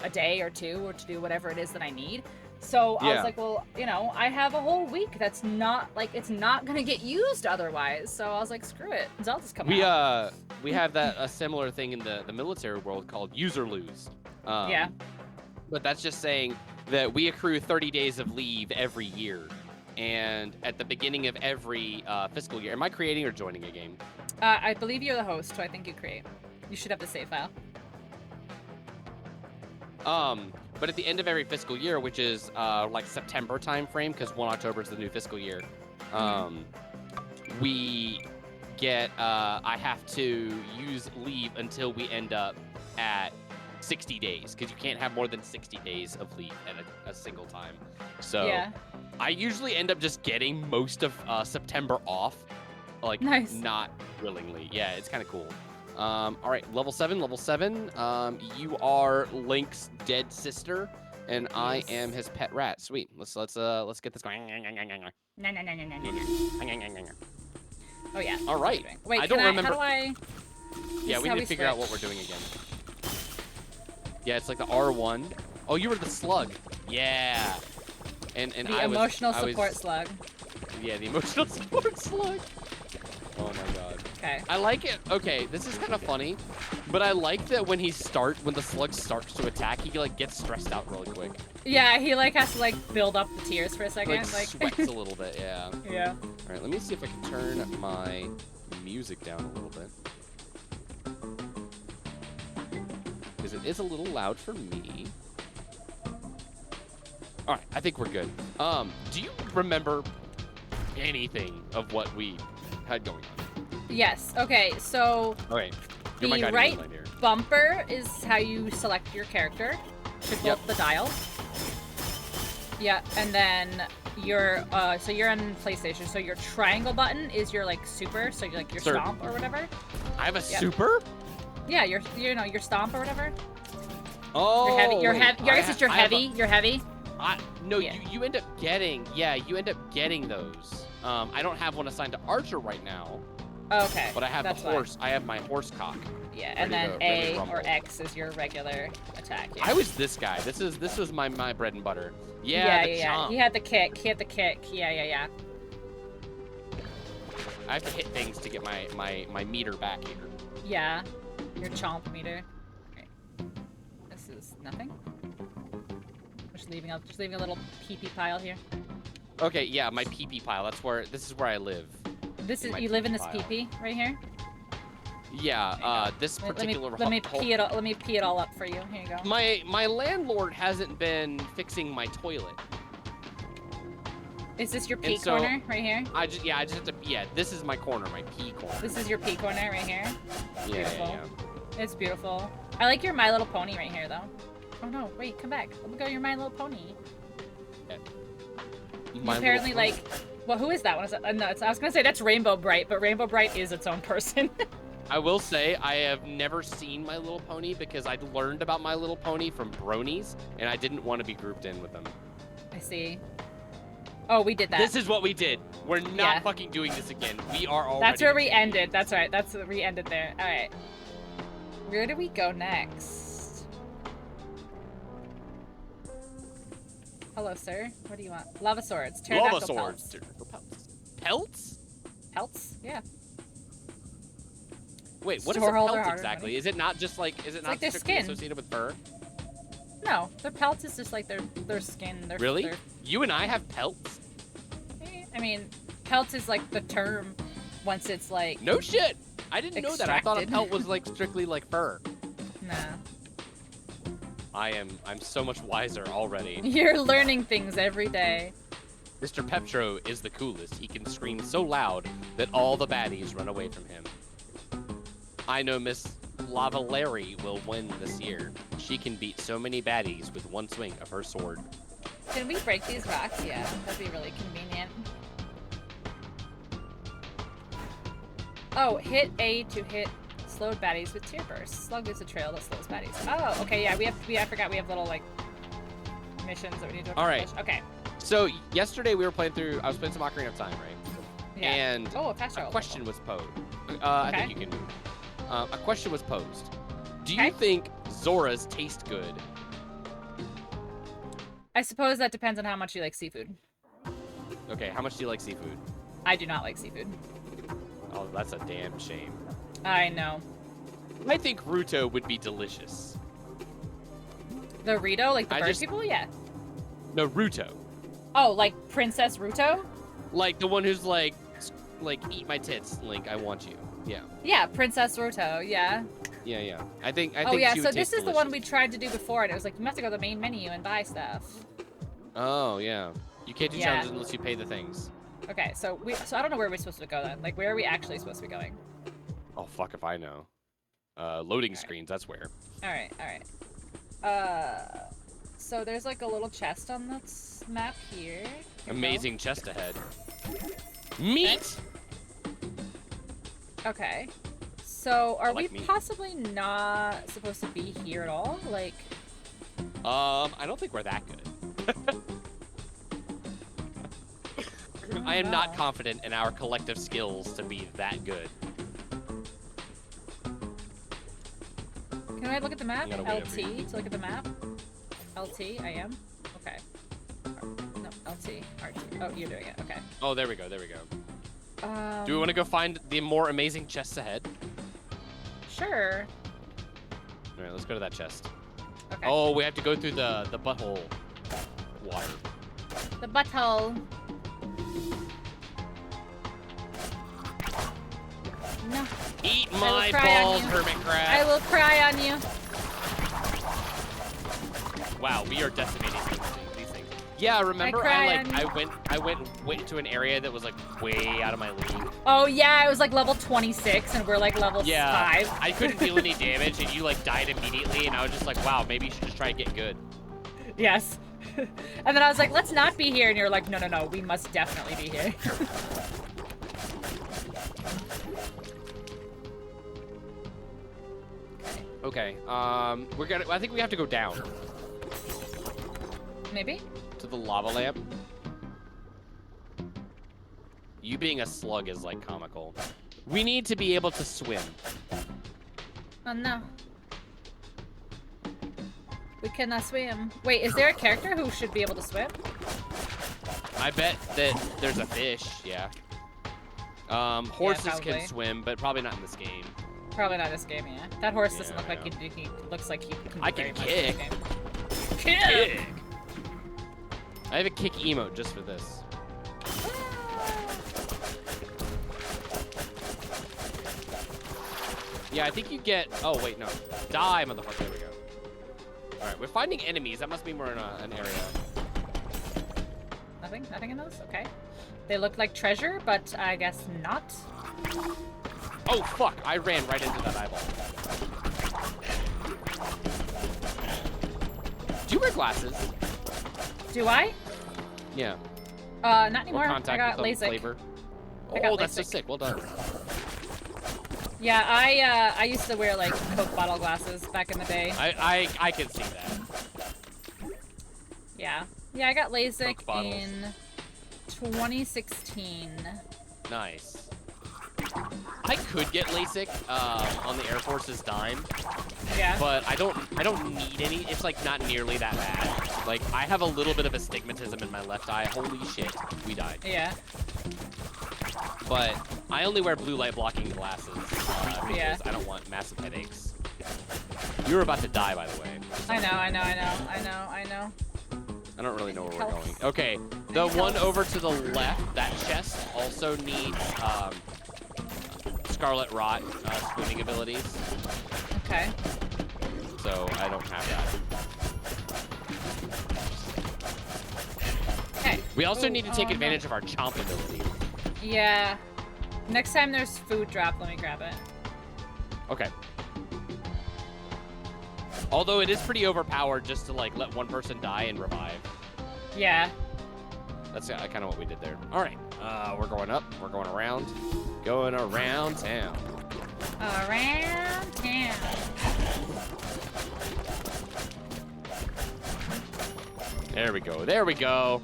Speaker 1: a day or two or to do whatever it is that I need. So I
Speaker 5: Yeah.
Speaker 1: was like, well, you know, I have a whole week that's not, like, it's not gonna get used otherwise. So I was like, screw it. Zelda's coming out.
Speaker 5: We have a similar thing in the military world called user lose.
Speaker 1: Yeah.
Speaker 5: But that's just saying that we accrue 30 days of leave every year. And at the beginning of every fiscal year, am I creating or joining a game?
Speaker 1: I believe you're the host, so I think you create. You should have the save file.
Speaker 5: But at the end of every fiscal year, which is like September time frame, because 1 October is the new fiscal year, we get I have to use leave until we end up at 60 days, because you can't have more than 60 days of leave at a single time. So
Speaker 1: Yeah.
Speaker 5: I usually end up just getting most of September off, like
Speaker 1: Nice.
Speaker 5: not willingly. Yeah, it's kind of cool. All right, level 7. You are Link's dead sister, and I
Speaker 1: Yes.
Speaker 5: am his pet rat. Sweet. Let's get this going.
Speaker 1: No. Oh yeah.
Speaker 5: All right.
Speaker 1: Wait,
Speaker 5: I don't remember.
Speaker 1: How do I?
Speaker 5: Yeah,
Speaker 1: This
Speaker 5: we
Speaker 1: is how
Speaker 5: need
Speaker 1: we
Speaker 5: to figure out what we're doing again. Yeah, it's like the R1. Oh, you were the slug. Yeah. And
Speaker 1: The
Speaker 5: I
Speaker 1: emotional
Speaker 5: was,
Speaker 1: support slug.
Speaker 5: Yeah, the emotional support slug. Oh my god.
Speaker 1: Okay.
Speaker 5: I like it. Okay, this is kind of funny, but I like that when the slug starts to attack, he like gets stressed out really quick.
Speaker 1: Yeah, he like has to like build up the tears for a second.
Speaker 5: Like sweats a little bit. Yeah.
Speaker 1: Yeah.
Speaker 5: All right, let me see if I can turn my music down a little bit, because it is a little loud for me. All right, I think we're good. Do you remember anything of what we had going on?
Speaker 1: Yes. Okay. So
Speaker 5: Okay.
Speaker 1: the
Speaker 5: You're my guiding
Speaker 1: right
Speaker 5: light here.
Speaker 1: bumper is how you select your character to flip
Speaker 5: Yep.
Speaker 1: the dial. Yeah, and then your so you're on PlayStation. So your triangle button is your like super. So you're like your
Speaker 5: Sir.
Speaker 1: stomp or whatever.
Speaker 5: I have a
Speaker 1: Yep.
Speaker 5: super?
Speaker 1: Yeah, your your stomp or whatever.
Speaker 5: Oh.
Speaker 1: You're heavy. You're
Speaker 5: wait,
Speaker 1: heavy. I guess it's your
Speaker 5: I have a-
Speaker 1: heavy. You're heavy.
Speaker 5: No,
Speaker 1: Yeah.
Speaker 5: you end up getting, you end up getting those. I don't have one assigned to Archer right now,
Speaker 1: Okay.
Speaker 5: but I have
Speaker 1: that's
Speaker 5: the
Speaker 1: fine.
Speaker 5: horse. I have my horse cock.
Speaker 1: Yeah, and
Speaker 5: ready
Speaker 1: then
Speaker 5: to- ready to
Speaker 1: A
Speaker 5: rumble.
Speaker 1: or X is your regular attack. Yeah.
Speaker 5: I was this guy. This was my bread and butter. Yeah, the chomp.
Speaker 1: He had the kick. Yeah.
Speaker 5: I have to hit things to get my meter back here.
Speaker 1: Yeah. Your chomp meter. Okay. This is nothing. Just leaving a little pee-pee pile here.
Speaker 5: Okay, yeah, my pee-pee pile. This is where I live.
Speaker 1: This is
Speaker 5: My
Speaker 1: you live in this
Speaker 5: pee-pee
Speaker 1: pee-pee right here.
Speaker 5: Yeah, this
Speaker 1: Let me
Speaker 5: particular
Speaker 1: let me pee it all, let me pee it all up for you. Here you go.
Speaker 5: My landlord hasn't been fixing my toilet.
Speaker 1: Is this your pee
Speaker 5: so-
Speaker 1: corner right here?
Speaker 5: I just have to. Yeah, this is my corner, my pee corner.
Speaker 1: This is your pee corner right here.
Speaker 5: Yeah,
Speaker 1: beautiful.
Speaker 5: yeah.
Speaker 1: It's beautiful. I like your My Little Pony right here though. Oh no, wait, come back. Let me go your My Little Pony.
Speaker 5: My
Speaker 1: Apparently,
Speaker 5: little-
Speaker 1: like, well, who is that one? Is that, no, I was gonna say that's Rainbow Bright, but Rainbow Bright is its own person.
Speaker 5: I will say I have never seen My Little Pony because I learned about My Little Pony from Bronies, and I didn't want to be grouped in with them.
Speaker 1: I see. Oh, we did that.
Speaker 5: This is what we did. We're not
Speaker 1: Yeah.
Speaker 5: fucking doing this again. We are already.
Speaker 1: That's where we ended. That's right. That's where we ended there. All right. Where do we go next? Hello, sir. What do you want? Lava swords.
Speaker 5: Lava
Speaker 1: Pterodactyl
Speaker 5: swords.
Speaker 1: pelts.
Speaker 5: Pelts. Pelts?
Speaker 1: Pelts? Yeah.
Speaker 5: Wait, what is a
Speaker 1: Storeholder
Speaker 5: pelt
Speaker 1: harder
Speaker 5: exactly?
Speaker 1: money.
Speaker 5: Is it not just like, is it not
Speaker 1: like their
Speaker 5: strictly
Speaker 1: skin.
Speaker 5: associated with fur?
Speaker 1: No, their pelts is just like their skin. Their,
Speaker 5: Really?
Speaker 1: Their,
Speaker 5: You and I have pelts?
Speaker 1: I mean, pelt is like the term once it's like,
Speaker 5: No shit. I didn't know that. I thought a
Speaker 1: Extracted.
Speaker 5: pelt was like strictly like fur.
Speaker 1: nah.
Speaker 5: I'm so much wiser already.
Speaker 1: You're learning things every day.
Speaker 5: Mr. Peptro is the coolest. He can scream so loud that all the baddies run away from him. I know Miss Lavalary will win this year. She can beat so many baddies with one swing of her sword.
Speaker 1: Can we break these rocks? Yeah, that'd be really convenient. Oh, hit A to hit slowed baddies with tear bursts. Slug is a trail that slows baddies. Oh, okay, yeah, I forgot we have little, like, missions that we need to accomplish.
Speaker 5: All right.
Speaker 1: Okay.
Speaker 5: So yesterday we were playing through, I was playing some Ocarina of Time, right?
Speaker 1: Yeah.
Speaker 5: And
Speaker 1: Oh, a fast
Speaker 5: a
Speaker 1: travel.
Speaker 5: question was posed. I think
Speaker 1: Okay.
Speaker 5: you can move. A question was posed. Do you
Speaker 1: Okay.
Speaker 5: think Zoras taste good?
Speaker 1: I suppose that depends on how much you like seafood.
Speaker 5: Okay, how much do you like seafood?
Speaker 1: I do not like seafood.
Speaker 5: Oh, that's a damn shame.
Speaker 1: I know.
Speaker 5: I think Ruto would be delicious.
Speaker 1: The Rito, like the
Speaker 5: I
Speaker 1: bird
Speaker 5: just-
Speaker 1: people? Yeah.
Speaker 5: No, Ruto.
Speaker 1: Oh, like Princess Ruto?
Speaker 5: Like the one who's like, eat my tits, Link, I want you. Yeah,
Speaker 1: Yeah, Princess Ruto, yeah.
Speaker 5: yeah. I think
Speaker 1: Oh yeah,
Speaker 5: she
Speaker 1: so
Speaker 5: would
Speaker 1: this
Speaker 5: taste
Speaker 1: is the one we
Speaker 5: delicious.
Speaker 1: tried to do before, and it was like, you have to go to the main menu and buy stuff.
Speaker 5: Oh, yeah. You can't do
Speaker 1: Yeah.
Speaker 5: challenges unless you pay the things.
Speaker 1: Okay, so I don't know where we're supposed to go then. Like, where are we actually supposed to be going?
Speaker 5: Oh, fuck if I know. Loading
Speaker 1: Alright.
Speaker 5: screens, that's where.
Speaker 1: Alright. So there's like a little chest on this map here. Here we go.
Speaker 5: Amazing chest ahead. Meat!
Speaker 1: Okay. So are
Speaker 5: like
Speaker 1: we
Speaker 5: meat.
Speaker 1: possibly not supposed to be here at all? Like,
Speaker 5: I don't think we're that good. I am not
Speaker 1: know.
Speaker 5: confident in our collective skills to be that good.
Speaker 1: Can I look at the map?
Speaker 5: I gotta wait over
Speaker 1: LT to look at the map? LT, I am? Okay. No, LT, RT. Oh, you're doing it, okay.
Speaker 5: Oh, there we go, there we go.
Speaker 1: Um,
Speaker 5: Do we want to go find the more amazing chests ahead?
Speaker 1: Sure.
Speaker 5: All right, let's go to that chest.
Speaker 1: Okay.
Speaker 5: Oh, we have to go through the butthole water.
Speaker 1: The butthole. No.
Speaker 5: Eat
Speaker 1: will
Speaker 5: my
Speaker 1: cry on
Speaker 5: balls,
Speaker 1: you.
Speaker 5: hermit crab.
Speaker 1: I will cry on you.
Speaker 5: Wow, we are decimating these things. Yeah, remember
Speaker 1: cry
Speaker 5: I
Speaker 1: on you.
Speaker 5: went to an area that was like way out of my league.
Speaker 1: Oh yeah, it was like level 26 and we're like level
Speaker 5: Yeah,
Speaker 1: 5.
Speaker 5: I couldn't deal any damage and you like died immediately and I was just like, wow, maybe you should just try to get good.
Speaker 1: Yes. And then I was like, let's not be here. And you're like, no, we must definitely be here.
Speaker 5: Okay, I think we have to go down
Speaker 1: Maybe?
Speaker 5: to the lava lamp. You being a slug is like comical. We need to be able to swim.
Speaker 1: Oh no. We cannot swim. Wait, is there a character who should be able to swim?
Speaker 5: I bet that there's a fish, yeah. Horses can
Speaker 1: probably.
Speaker 5: swim, but probably not in this game.
Speaker 1: Probably not this game, yeah. That horse doesn't
Speaker 5: Yeah,
Speaker 1: look like
Speaker 5: yeah.
Speaker 1: he looks like he can do
Speaker 5: I
Speaker 1: very
Speaker 5: can
Speaker 1: much in this
Speaker 5: kick.
Speaker 1: game.
Speaker 5: Kick! I have a kick emote just for this. Yeah, I think you get... Oh, wait, no. Die, motherfucker. There we go. All right, we're finding enemies. That must mean we're in an area.
Speaker 1: Nothing in those? Okay. They look like treasure, but I guess not.
Speaker 5: Oh, fuck. I ran right into that eyeball. Do you wear glasses?
Speaker 1: Do I?
Speaker 5: Yeah.
Speaker 1: Not
Speaker 5: Or
Speaker 1: anymore. I
Speaker 5: contact
Speaker 1: got
Speaker 5: with some
Speaker 1: LASIK.
Speaker 5: flavor?
Speaker 1: I got
Speaker 5: Oh, that's so
Speaker 1: LASIK.
Speaker 5: sick. Well done.
Speaker 1: Yeah, I used to wear like Coke bottle glasses back in the day.
Speaker 5: I can see that.
Speaker 1: Yeah. Yeah, I got LASIK
Speaker 5: Coke bottles.
Speaker 1: in 2016.
Speaker 5: Nice. I could get LASIK on the Air Force's dime,
Speaker 1: Yeah.
Speaker 5: but I don't need any. It's like not nearly that bad. Like, I have a little bit of astigmatism in my left eye. Holy shit, we died.
Speaker 1: Yeah.
Speaker 5: But I only wear blue light blocking glasses because
Speaker 1: Yeah.
Speaker 5: I don't want massive headaches. You were about to die, by the way.
Speaker 1: I know.
Speaker 5: I don't really know where
Speaker 1: Help.
Speaker 5: we're going. Okay, the
Speaker 1: need
Speaker 5: one
Speaker 1: help.
Speaker 5: over to the left, that chest also needs Scarlet Rot spooning abilities,
Speaker 1: Okay.
Speaker 5: so I don't have that.
Speaker 1: Okay.
Speaker 5: We also
Speaker 1: Ooh,
Speaker 5: need to take
Speaker 1: oh, no.
Speaker 5: advantage of our chomp ability.
Speaker 1: Yeah. Next time there's food drop, let me grab it.
Speaker 5: Okay. Although it is pretty overpowered just to like let one person die and revive.
Speaker 1: Yeah.
Speaker 5: That's kind of what we did there. All right, we're going up. We're going around. Going around town.
Speaker 1: Around town.
Speaker 5: There we go. There we go.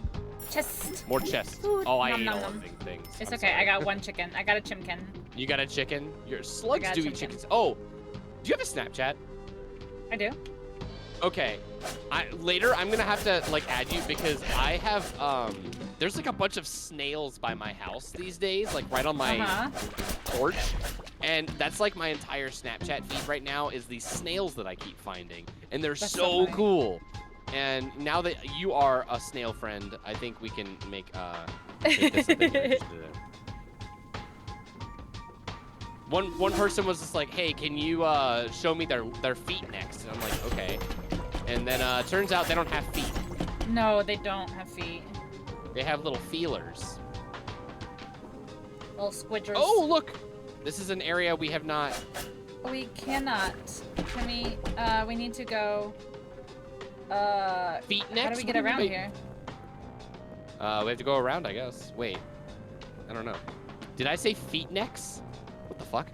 Speaker 1: Chest.
Speaker 5: More chests.
Speaker 1: Food.
Speaker 5: Oh, I
Speaker 1: Nom,
Speaker 5: ate
Speaker 1: nom,
Speaker 5: all
Speaker 1: nom.
Speaker 5: the big things.
Speaker 1: It's
Speaker 5: I'm
Speaker 1: okay.
Speaker 5: sorry.
Speaker 1: I got one chicken. I got a chimkin.
Speaker 5: You got a chicken? Your slugs
Speaker 1: got a
Speaker 5: do eat
Speaker 1: chimkin.
Speaker 5: chickens. Oh, do you have a Snapchat?
Speaker 1: I do.
Speaker 5: Okay. Later I'm gonna have to like add you because I have there's like a bunch of snails by my house these days, like right on my porch. And that's like my entire Snapchat feed right now is these snails that I keep finding. And they're
Speaker 1: That's
Speaker 5: so
Speaker 1: so funny.
Speaker 5: cool. And now that you are a snail friend, I think we can make this a thing you're interested in. One person was just like, hey, can you show me their feet next? And I'm like, okay. And then turns out they don't have feet.
Speaker 1: No, they don't have feet.
Speaker 5: They have little feelers.
Speaker 1: Little squidgers.
Speaker 5: Oh, look! This is an area we have not.
Speaker 1: We cannot. Can we? We need to go.
Speaker 5: Feet next?
Speaker 1: How do we get around
Speaker 5: Wait.
Speaker 1: here?
Speaker 5: We have to go around, I guess. Wait. I don't know. Did I say feet next? What the fuck?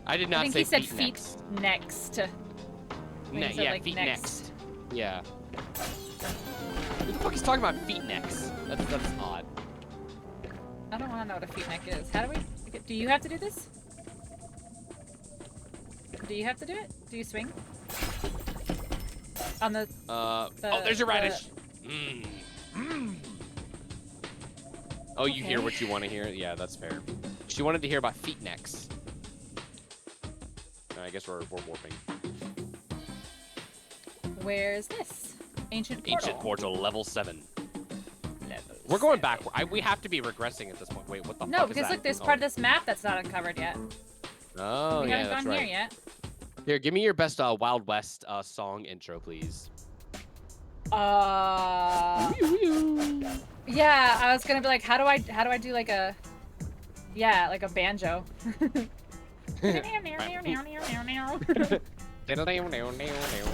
Speaker 5: I did not
Speaker 1: I think
Speaker 5: say
Speaker 1: he said
Speaker 5: feet
Speaker 1: feet
Speaker 5: next.
Speaker 1: next. I think he said,
Speaker 5: Yeah,
Speaker 1: like,
Speaker 5: feet
Speaker 1: next.
Speaker 5: next. Yeah. Who the fuck is talking about feet next? That's odd.
Speaker 1: I don't want to know what a feet neck is. How do we? Do you have to do this? Do you have to do it? Do you swing? On the.
Speaker 5: Oh, there's your radish. Oh, you hear
Speaker 1: Okay.
Speaker 5: what you want to hear? Yeah, that's fair. She wanted to hear about feet necks. I guess we're warping.
Speaker 1: Where's this? Ancient portal.
Speaker 5: Ancient portal, level 7.
Speaker 1: Level
Speaker 5: We're going
Speaker 1: 7.
Speaker 5: back. We have to be regressing at this point. Wait, what the
Speaker 1: No,
Speaker 5: fuck is
Speaker 1: because
Speaker 5: that?
Speaker 1: look, there's
Speaker 5: Oh.
Speaker 1: part of this map that's not uncovered yet.
Speaker 5: Oh,
Speaker 1: we
Speaker 5: yeah,
Speaker 1: haven't
Speaker 5: that's
Speaker 1: gone
Speaker 5: right.
Speaker 1: here yet.
Speaker 5: Here, give me your best Wild West song intro, please.
Speaker 1: Yeah, I was gonna be like, how do I do like a, yeah, like a banjo.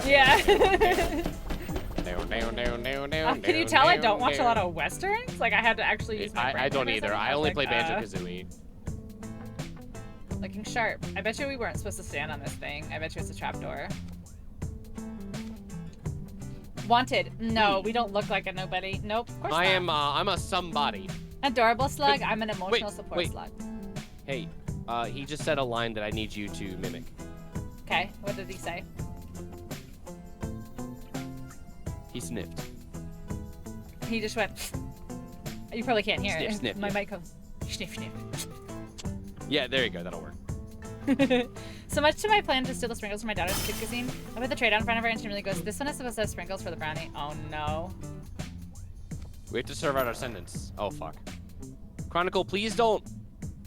Speaker 1: Yeah. Can you tell I don't watch a lot of westerns? Like I had to actually use my brain.
Speaker 5: I don't
Speaker 1: for a
Speaker 5: either.
Speaker 1: second.
Speaker 5: I
Speaker 1: was
Speaker 5: only
Speaker 1: like,
Speaker 5: play Banjo-Kazooie.
Speaker 1: Looking sharp. I bet you we weren't supposed to stand on this thing. I bet you it's a trapdoor. Wanted. No, we don't look like a nobody. Nope, of course not.
Speaker 5: I'm a somebody.
Speaker 1: Adorable slug.
Speaker 5: Good-
Speaker 1: I'm an emotional
Speaker 5: wait,
Speaker 1: support
Speaker 5: wait.
Speaker 1: slug.
Speaker 5: He just said a line that I need you to mimic.
Speaker 1: Okay, what did he say?
Speaker 5: He sniffed.
Speaker 1: He just went. You probably can't hear
Speaker 5: Sniff,
Speaker 1: it.
Speaker 5: sniff,
Speaker 1: My
Speaker 5: yeah.
Speaker 1: mic goes. Sniff, sniff.
Speaker 5: Yeah, there you go. That'll work.
Speaker 1: So much to my plan to steal the sprinkles from my daughter's kid cuisine. I put the tray down in front of her and she really goes, this one is supposed to have sprinkles for the brownie. Oh no.
Speaker 5: We have to serve out our sentence. Oh, fuck. Chronicle, please don't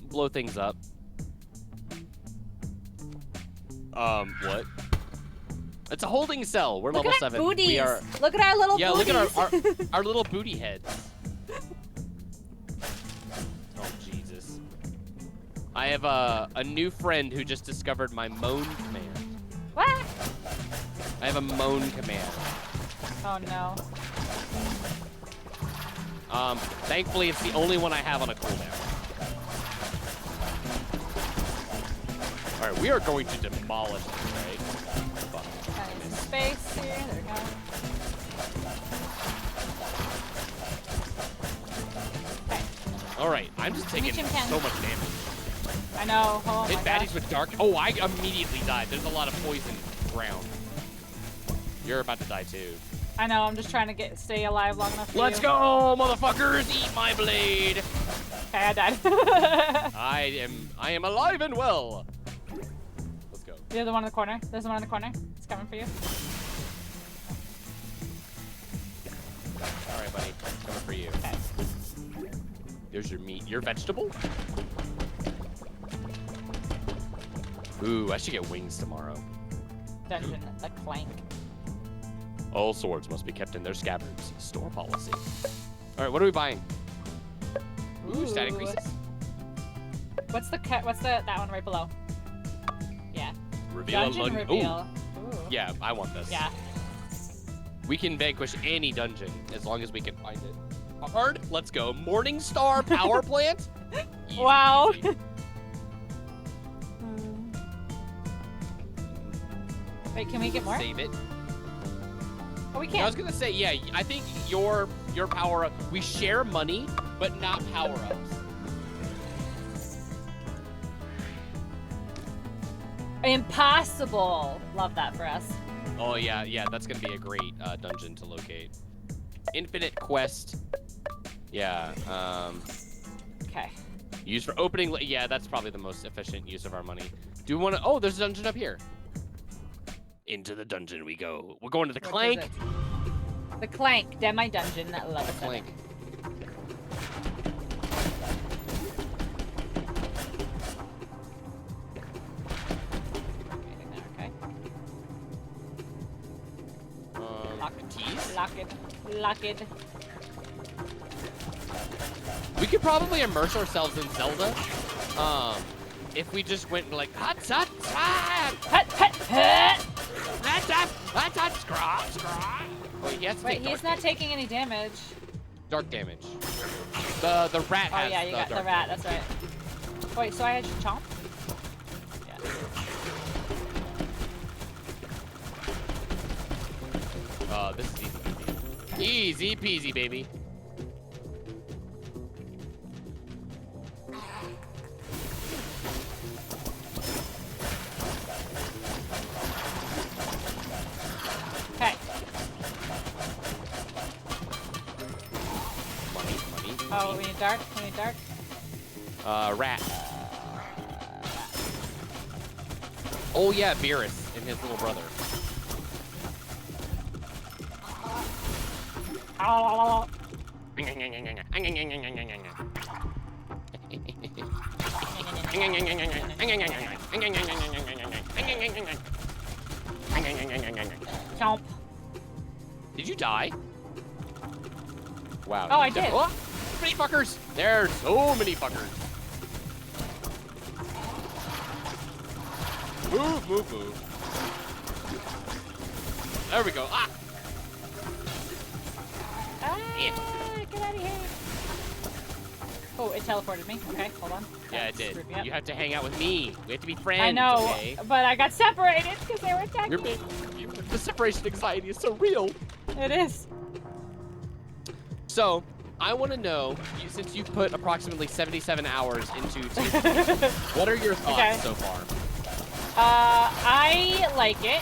Speaker 5: blow things up. What? It's a holding cell. We're
Speaker 1: Look
Speaker 5: level
Speaker 1: at our
Speaker 5: 7.
Speaker 1: booties.
Speaker 5: We are.
Speaker 1: Look at our little
Speaker 5: Yeah,
Speaker 1: booties.
Speaker 5: look at our little booty heads. Oh, Jesus. I have a new friend who just discovered my moan command.
Speaker 1: What?
Speaker 5: I have a moan command.
Speaker 1: Oh no.
Speaker 5: Thankfully, it's the only one I have on a cooldown. All right, we are going to demolish this, right? Fuck.
Speaker 1: I need some space here. There we go.
Speaker 5: All right, I'm just taking
Speaker 1: Reach him, Ken.
Speaker 5: so much damage.
Speaker 1: I know. Oh
Speaker 5: Hit
Speaker 1: my
Speaker 5: baddies
Speaker 1: gosh.
Speaker 5: with dark. Oh, I immediately died. There's a lot of poison ground. You're about to die too.
Speaker 1: I know. I'm just trying to stay alive long enough. For
Speaker 5: Let's
Speaker 1: you.
Speaker 5: go, motherfuckers! Eat my blade.
Speaker 1: Okay, I died.
Speaker 5: I am alive and well. Let's go.
Speaker 1: You're the one in the corner. There's the one in the corner. It's coming for you.
Speaker 5: All right, buddy. It's coming for you.
Speaker 1: Okay.
Speaker 5: There's your meat. Your vegetable? Ooh, I should get wings tomorrow.
Speaker 1: Dungeon, the clank.
Speaker 5: All swords must be kept in their scabbards. Store policy. All right, what are we buying? Ooh, stat increases.
Speaker 1: What's that one right below? Yeah.
Speaker 5: Reveal
Speaker 1: Dungeon
Speaker 5: a
Speaker 1: reveal.
Speaker 5: Ooh.
Speaker 1: Ooh.
Speaker 5: Yeah, I want this.
Speaker 1: Yeah.
Speaker 5: We can vanquish any dungeon as long as we can find it. Hard. Let's go. Morningstar Power Plant. Easy
Speaker 1: Wow.
Speaker 5: peasy.
Speaker 1: Wait, can we get more?
Speaker 5: Save it.
Speaker 1: Oh, we
Speaker 5: I
Speaker 1: can't.
Speaker 5: was gonna say, yeah. I think your power up. We share money, but not power ups.
Speaker 1: Impossible. Love that for us.
Speaker 5: Oh yeah, yeah. That's gonna be a great dungeon to locate. Infinite quest. Yeah.
Speaker 1: Okay.
Speaker 5: Used for opening. Yeah, that's probably the most efficient use of our money. Do we want to? Oh, there's a dungeon up here. Into the dungeon we go. We're going to the
Speaker 1: What is
Speaker 5: Clank.
Speaker 1: it? The clank. Damn my dungeon. Love it.
Speaker 5: Clank.
Speaker 1: Okay. Lock it.
Speaker 5: Tease.
Speaker 1: Lock it. Lock it.
Speaker 5: We could probably immerse ourselves in Zelda. If we just went like hot, hot, hot.
Speaker 1: Hut, hut, hut.
Speaker 5: Wait, he has to
Speaker 1: Wait,
Speaker 5: take
Speaker 1: he's
Speaker 5: dark
Speaker 1: not
Speaker 5: damage.
Speaker 1: taking any damage.
Speaker 5: Dark damage. The rat
Speaker 1: Oh
Speaker 5: has
Speaker 1: yeah, you got the
Speaker 5: dark
Speaker 1: rat.
Speaker 5: damage.
Speaker 1: That's right. Wait, so I had to chomp? Yeah.
Speaker 5: This is easy peasy. Easy peasy, baby.
Speaker 1: Okay.
Speaker 5: Money.
Speaker 1: Oh, we need dark. We need dark.
Speaker 5: Rat. Oh yeah, Beerus and his little brother.
Speaker 1: Oh. Chomp.
Speaker 5: Did you die? Wow.
Speaker 1: Oh,
Speaker 5: you
Speaker 1: I did.
Speaker 5: Oh, many fuckers. There's so many fuckers. Move. There we go. Ah. Yeah.
Speaker 1: Get out of here. Oh, it teleported me. Okay, hold on.
Speaker 5: Yeah, it
Speaker 1: That
Speaker 5: did.
Speaker 1: screwed me up.
Speaker 5: You have to hang out with me. We have to be friends.
Speaker 1: I know,
Speaker 5: Okay?
Speaker 1: but I got separated because they were attacking me.
Speaker 5: The separation anxiety is so real.
Speaker 1: It is.
Speaker 5: So, I want to know, since you've put approximately 77 hours into TFT, what are your thoughts
Speaker 1: Okay.
Speaker 5: so far?
Speaker 1: I like it.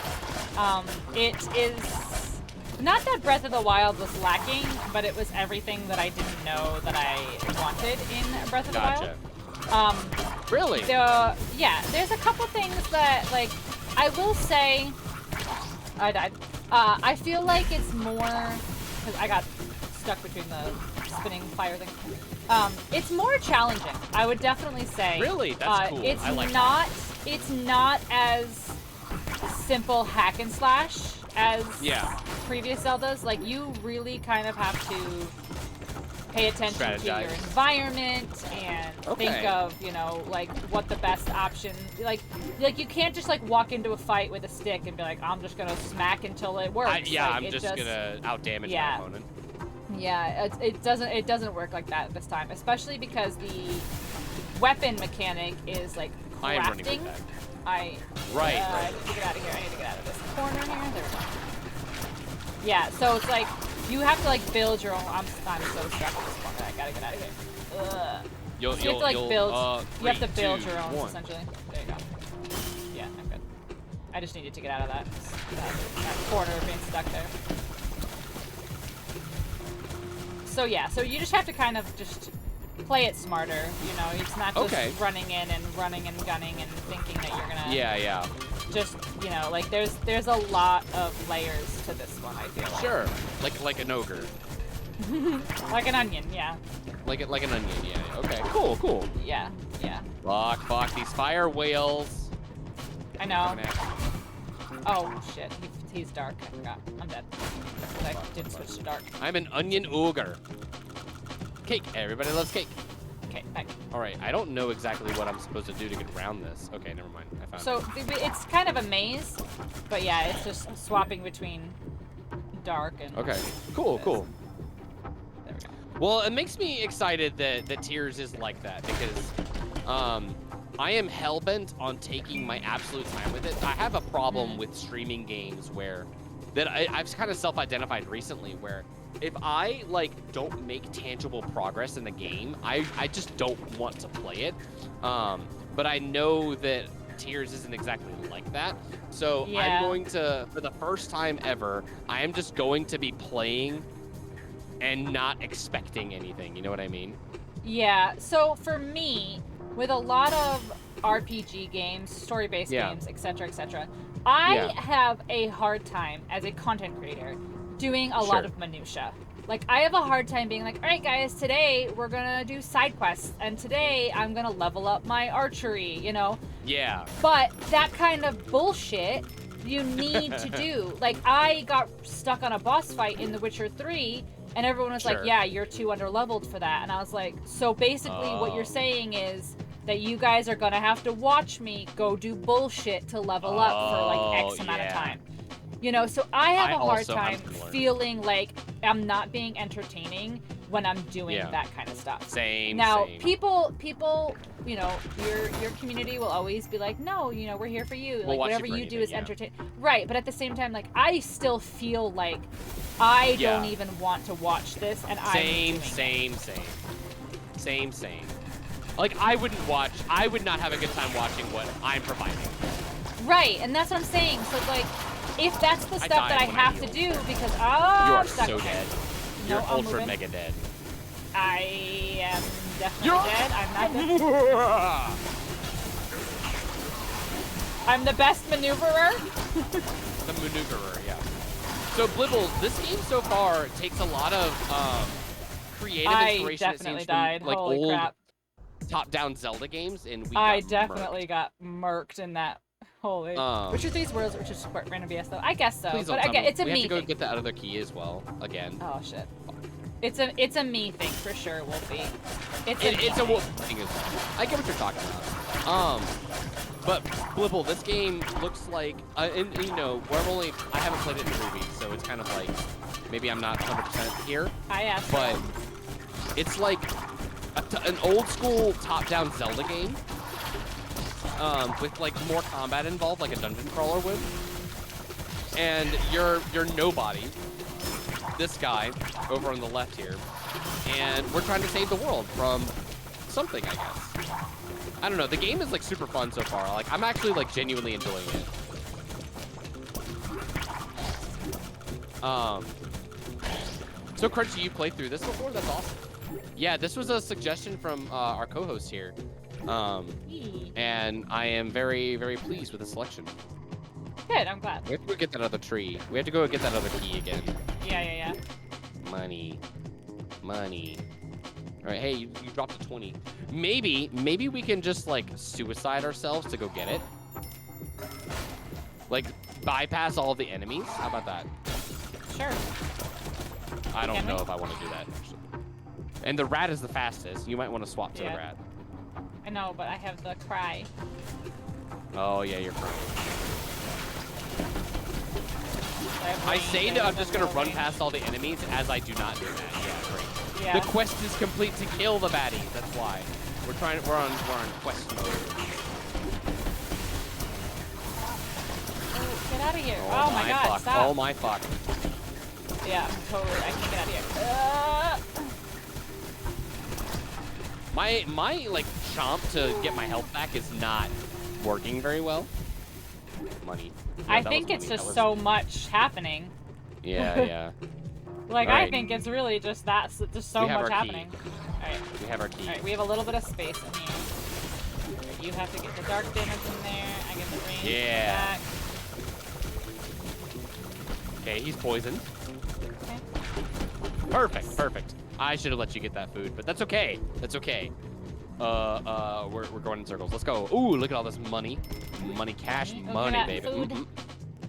Speaker 1: It is not that Breath of the Wild was lacking, but it was everything that I didn't know that I wanted in Breath of the
Speaker 5: Gotcha.
Speaker 1: Wild.
Speaker 5: Really?
Speaker 1: Yeah, there's a couple things that, like, I will say, I died. I feel like it's more, because I got stuck between the spinning fire thing. It's more challenging, I would definitely say.
Speaker 5: Really? That's cool.
Speaker 1: It's
Speaker 5: I like
Speaker 1: not, it's not as simple hack and slash as previous Zeldas. Like, you really kind of have to pay attention to your
Speaker 5: Strategize.
Speaker 1: environment and think of, you know, like, what the best option, like you can't just, like, walk into a fight with a stick and be like, I'm just gonna smack until it works.
Speaker 5: I'm
Speaker 1: Like,
Speaker 5: just gonna outdamage
Speaker 1: yeah.
Speaker 5: my opponent.
Speaker 1: Yeah, it doesn't work like that this time, especially because the weapon mechanic is, like, crafting.
Speaker 5: I am running way back.
Speaker 1: I
Speaker 5: Right.
Speaker 1: need to get out of here. I need to get out of this corner here. There we go. Yeah, so it's like you have to, like, build your own. I'm so stuck in this corner. I gotta get out of here. Ugh.
Speaker 5: You
Speaker 1: have to, like, build. You have to
Speaker 5: 3,
Speaker 1: build
Speaker 5: 2,
Speaker 1: your own,
Speaker 5: 1.
Speaker 1: essentially. There you go. Yeah, I'm good. I I just needed to get out of that corner of being stuck there. So yeah, so you just have to kind of just play it smarter, you know. It's not just running in and gunning and thinking that you're gonna.
Speaker 5: Yeah.
Speaker 1: Just, you know, like there's a lot of layers to this one. I feel like.
Speaker 5: Sure. Like an ogre.
Speaker 1: Like an onion, yeah.
Speaker 5: Like an onion, yeah. Okay. Cool.
Speaker 1: Yeah.
Speaker 5: Fuck these fire whales.
Speaker 1: I know. Oh shit, he's dark. I forgot. I'm dead. I didn't switch to dark.
Speaker 5: I'm an onion ogre. Cake. Everybody loves cake.
Speaker 1: Okay, back.
Speaker 5: All right. I don't know exactly what I'm supposed to do to get around this. Okay, never mind. I found it.
Speaker 1: So it's kind of a maze, but yeah, it's just swapping between dark and.
Speaker 5: Okay. Cool.
Speaker 1: There we go.
Speaker 5: Well, it makes me excited that Tears is like that because I am hell-bent on taking my absolute time with it. I have a problem with streaming games where I've kind of self-identified recently where if I don't make tangible progress in the game, I just don't want to play it. But I know that Tears isn't exactly like that. So I'm going to, for the first time ever, I am just going to be playing and not expecting anything. You know what I mean?
Speaker 1: Yeah. So for me, with a lot of RPG games, story-based games, etc., I have a hard time as a content creator doing a lot of minutia. Like, I have a hard time being like, all right, guys, today we're gonna do side quests, and today I'm gonna level up my archery, you know?
Speaker 5: Yeah.
Speaker 1: But that kind of bullshit you need to do. Like, I got stuck on a boss fight in The Witcher 3, and everyone was like, yeah, you're too underleveled for that. And I was like, so basically what you're saying is that you guys are gonna have to watch me go do bullshit to level up for like X amount of time. You know, so I have a hard time feeling like I'm not being entertaining when I'm doing that kind of stuff.
Speaker 5: Same.
Speaker 1: People, you know, your community will always be like, no, you know, we're here for you. Like, whatever you do is entertain. Right, but at the same time, like, I still feel like I don't even want to watch this, and
Speaker 5: Same. Like, I would not have a good time watching what I'm providing.
Speaker 1: Right, and that's what I'm saying. So, like, if that's the stuff that I have to do because I'm stuck.
Speaker 5: You are so dead. You're ultra mega dead.
Speaker 1: I am definitely dead. I'm not dead. I'm the best maneuverer.
Speaker 5: The maneuverer, yeah. So Blibble, this game so far takes a lot of creative inspiration.
Speaker 1: I definitely
Speaker 5: it seems
Speaker 1: died.
Speaker 5: From, like,
Speaker 1: Holy
Speaker 5: old
Speaker 1: crap.
Speaker 5: top-down Zelda games, and
Speaker 1: I definitely got murked in that. Holy. Witcher 3's Worlds, which is random BS though. I guess so. But again, it's a me thing.
Speaker 5: We have to go get the other key as well, again.
Speaker 1: Oh shit. It's a me thing for sure, Wolfie.
Speaker 5: It's a Wolf thing as well. I get what you're talking about. But Blibble, this game looks like, and you know, I haven't played it in 3 weeks, so it's kind of like, maybe I'm not 100% here.
Speaker 1: I asked.
Speaker 5: But it's like an old school top-down Zelda game. With like more combat involved, like a dungeon crawler would. And you're nobody. This guy over on the left here, and we're trying to save the world from something, I guess. I don't know. The game is like super fun so far. Like, I'm actually like genuinely enjoying it. So Crunchy, you played through this before? That's awesome. Yeah, this was a suggestion from our co-host here. And I am very, very pleased with the selection.
Speaker 1: Good, I'm glad.
Speaker 5: We have to go get that other tree. We have to go get that other key again.
Speaker 1: Yeah.
Speaker 5: Money. All right, hey, you dropped a 20. Maybe we can just like suicide ourselves to go get it. Like bypass all the enemies. How about that?
Speaker 1: Sure.
Speaker 5: I don't know if I want to do that actually. And the rat is the fastest. You might want to swap to the rat.
Speaker 1: I know, but I have the cry.
Speaker 5: Oh yeah, you're crying. I say that I'm just gonna run past all the enemies as I do not do that. Yeah, great.
Speaker 1: Yeah.
Speaker 5: The quest is complete to kill the baddies. That's why we're on quest mode.
Speaker 1: Oh, get out of here! Oh my god!
Speaker 5: Fuck.
Speaker 1: Stop!
Speaker 5: Oh my fuck!
Speaker 1: Yeah, totally. I can't get out of here.
Speaker 5: My like chomp to get my health back is not working very well. money.
Speaker 1: I
Speaker 5: That
Speaker 1: think
Speaker 5: was
Speaker 1: it's
Speaker 5: money.
Speaker 1: just
Speaker 5: That
Speaker 1: so
Speaker 5: was-
Speaker 1: much happening.
Speaker 5: Yeah, yeah.
Speaker 1: Like, I
Speaker 5: Alright.
Speaker 1: think it's really just that, just so
Speaker 5: We have
Speaker 1: much
Speaker 5: our key.
Speaker 1: happening. Alright,
Speaker 5: We have our key.
Speaker 1: alright, we have a little bit of space in here. Alright, you have to get the dark damage in there, I get the range
Speaker 5: Yeah.
Speaker 1: back.
Speaker 5: Okay, he's poisoned.
Speaker 1: Okay.
Speaker 5: Perfect, perfect. I should have let you get that food, but that's okay. That's okay. We're going in circles. Let's go. Ooh, look at all this money. Money, cash,
Speaker 1: Look at
Speaker 5: money,
Speaker 1: that
Speaker 5: baby.
Speaker 1: food.
Speaker 5: Mhm.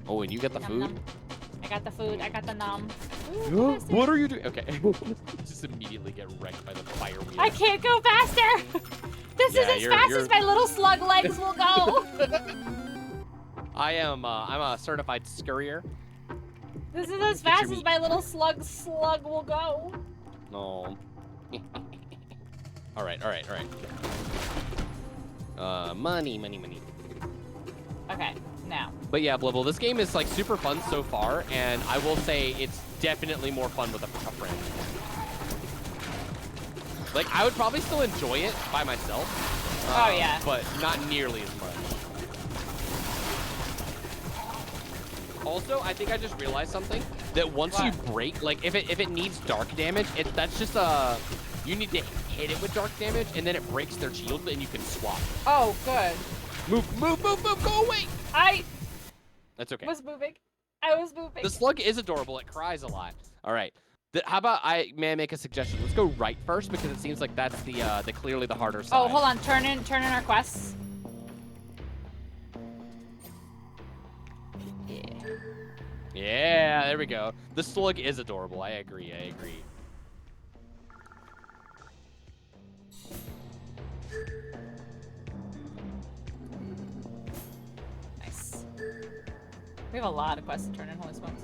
Speaker 5: Oh, and you get the
Speaker 1: Nom
Speaker 5: food?
Speaker 1: nom. I got the food, I got the nom. Ooh, faster.
Speaker 5: What are you doing? Okay. Just immediately get wrecked by the fire wheel.
Speaker 1: I can't go faster! This
Speaker 5: Yeah,
Speaker 1: is as
Speaker 5: you're-
Speaker 1: fast
Speaker 5: you're-
Speaker 1: as my little slug legs will go!
Speaker 5: I'm a certified scurrier.
Speaker 1: This is as
Speaker 5: Get your
Speaker 1: fast as
Speaker 5: meat.
Speaker 1: my little slug will go.
Speaker 5: No. all right. Money.
Speaker 1: Okay, now.
Speaker 5: But yeah, Blibble, this game is like super fun so far, and I will say it's definitely more fun with a friend. Like, I would probably still enjoy it by myself.
Speaker 1: Oh, yeah.
Speaker 5: But not nearly as much. Also, I think I just realized something, that once you
Speaker 1: What?
Speaker 5: break, like if it needs dark damage, that's just you need to hit it with dark damage, and then it breaks their shield, and you can swap.
Speaker 1: Oh, good.
Speaker 5: Move, go away!
Speaker 1: I
Speaker 5: That's okay.
Speaker 1: was moving. I was moving.
Speaker 5: The slug is adorable. It cries a lot. All right. How about may I make a suggestion? Let's go right first because it seems like that's the clearly the harder side.
Speaker 1: Oh, hold on. Turn in our quests. Yeah.
Speaker 5: Yeah, there we go. The slug is adorable. I agree.
Speaker 1: Nice. We have a lot of quests to turn in, holy smokes.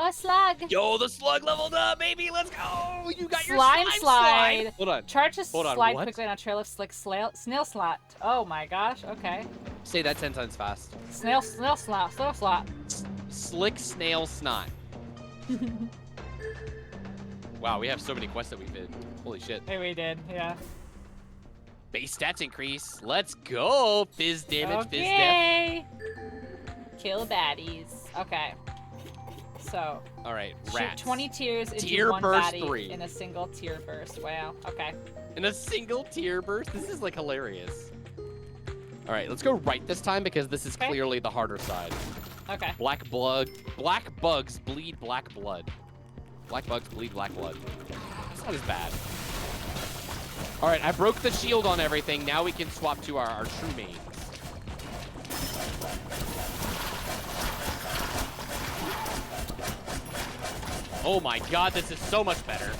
Speaker 1: Oh, slug!
Speaker 5: Yo, the slug leveled up, baby. Let's go. You got
Speaker 1: Slime
Speaker 5: your
Speaker 1: slide.
Speaker 5: Hold on.
Speaker 1: Charge to
Speaker 5: Hold on,
Speaker 1: slide
Speaker 5: what?
Speaker 1: quickly on a trail of slick snail slot. Oh my gosh, okay.
Speaker 5: Say that 10 times fast.
Speaker 1: Snail slot.
Speaker 5: Slick snail snot. Wow, we have so many quests that we did. Holy shit.
Speaker 1: Hey, we did, yeah.
Speaker 5: Base stats increase. Let's go. Fizz damage, fizz death.
Speaker 1: Okay. Kill baddies. Okay. So,
Speaker 5: All right,
Speaker 1: shoot
Speaker 5: rats.
Speaker 1: 20 tiers into
Speaker 5: Tier
Speaker 1: one
Speaker 5: burst
Speaker 1: baddie
Speaker 5: 3.
Speaker 1: in a single tier burst. Wow. Okay.
Speaker 5: In a single tier burst? This is like hilarious. All right, let's go right this time because this is
Speaker 1: Okay.
Speaker 5: clearly the harder side.
Speaker 1: Okay.
Speaker 5: Black bugs bleed black blood. Black bugs bleed black blood. It's not as bad. All right, I broke the shield on everything. Now we can swap to our true mains. Oh my god, this is so much better.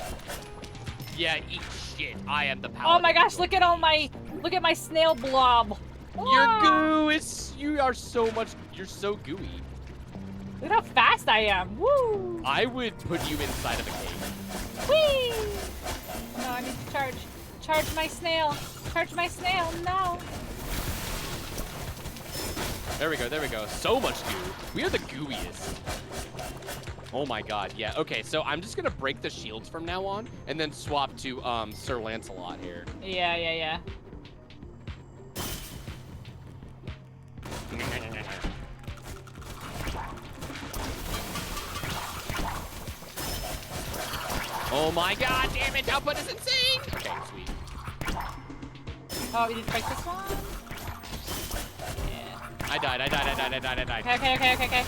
Speaker 5: Yeah, eat shit. I am the paladin.
Speaker 1: Oh my gosh, look at my snail blob.
Speaker 5: Your
Speaker 1: Wow.
Speaker 5: goo is, you're so gooey.
Speaker 1: Look how fast I am. Woo!
Speaker 5: I would put you inside of a cave.
Speaker 1: Whee! No, I need to charge. Charge my snail. Charge my snail. No.
Speaker 5: There we go. So much goo. We are the gooeyest. Oh my god, yeah. Okay, so I'm just gonna break the shields from now on and then swap to Sir Lancelot here.
Speaker 1: Yeah.
Speaker 5: Oh my god, damage output is insane! Okay, sweet.
Speaker 1: Oh, we need to fight this one? Yeah.
Speaker 5: I died.
Speaker 1: Okay.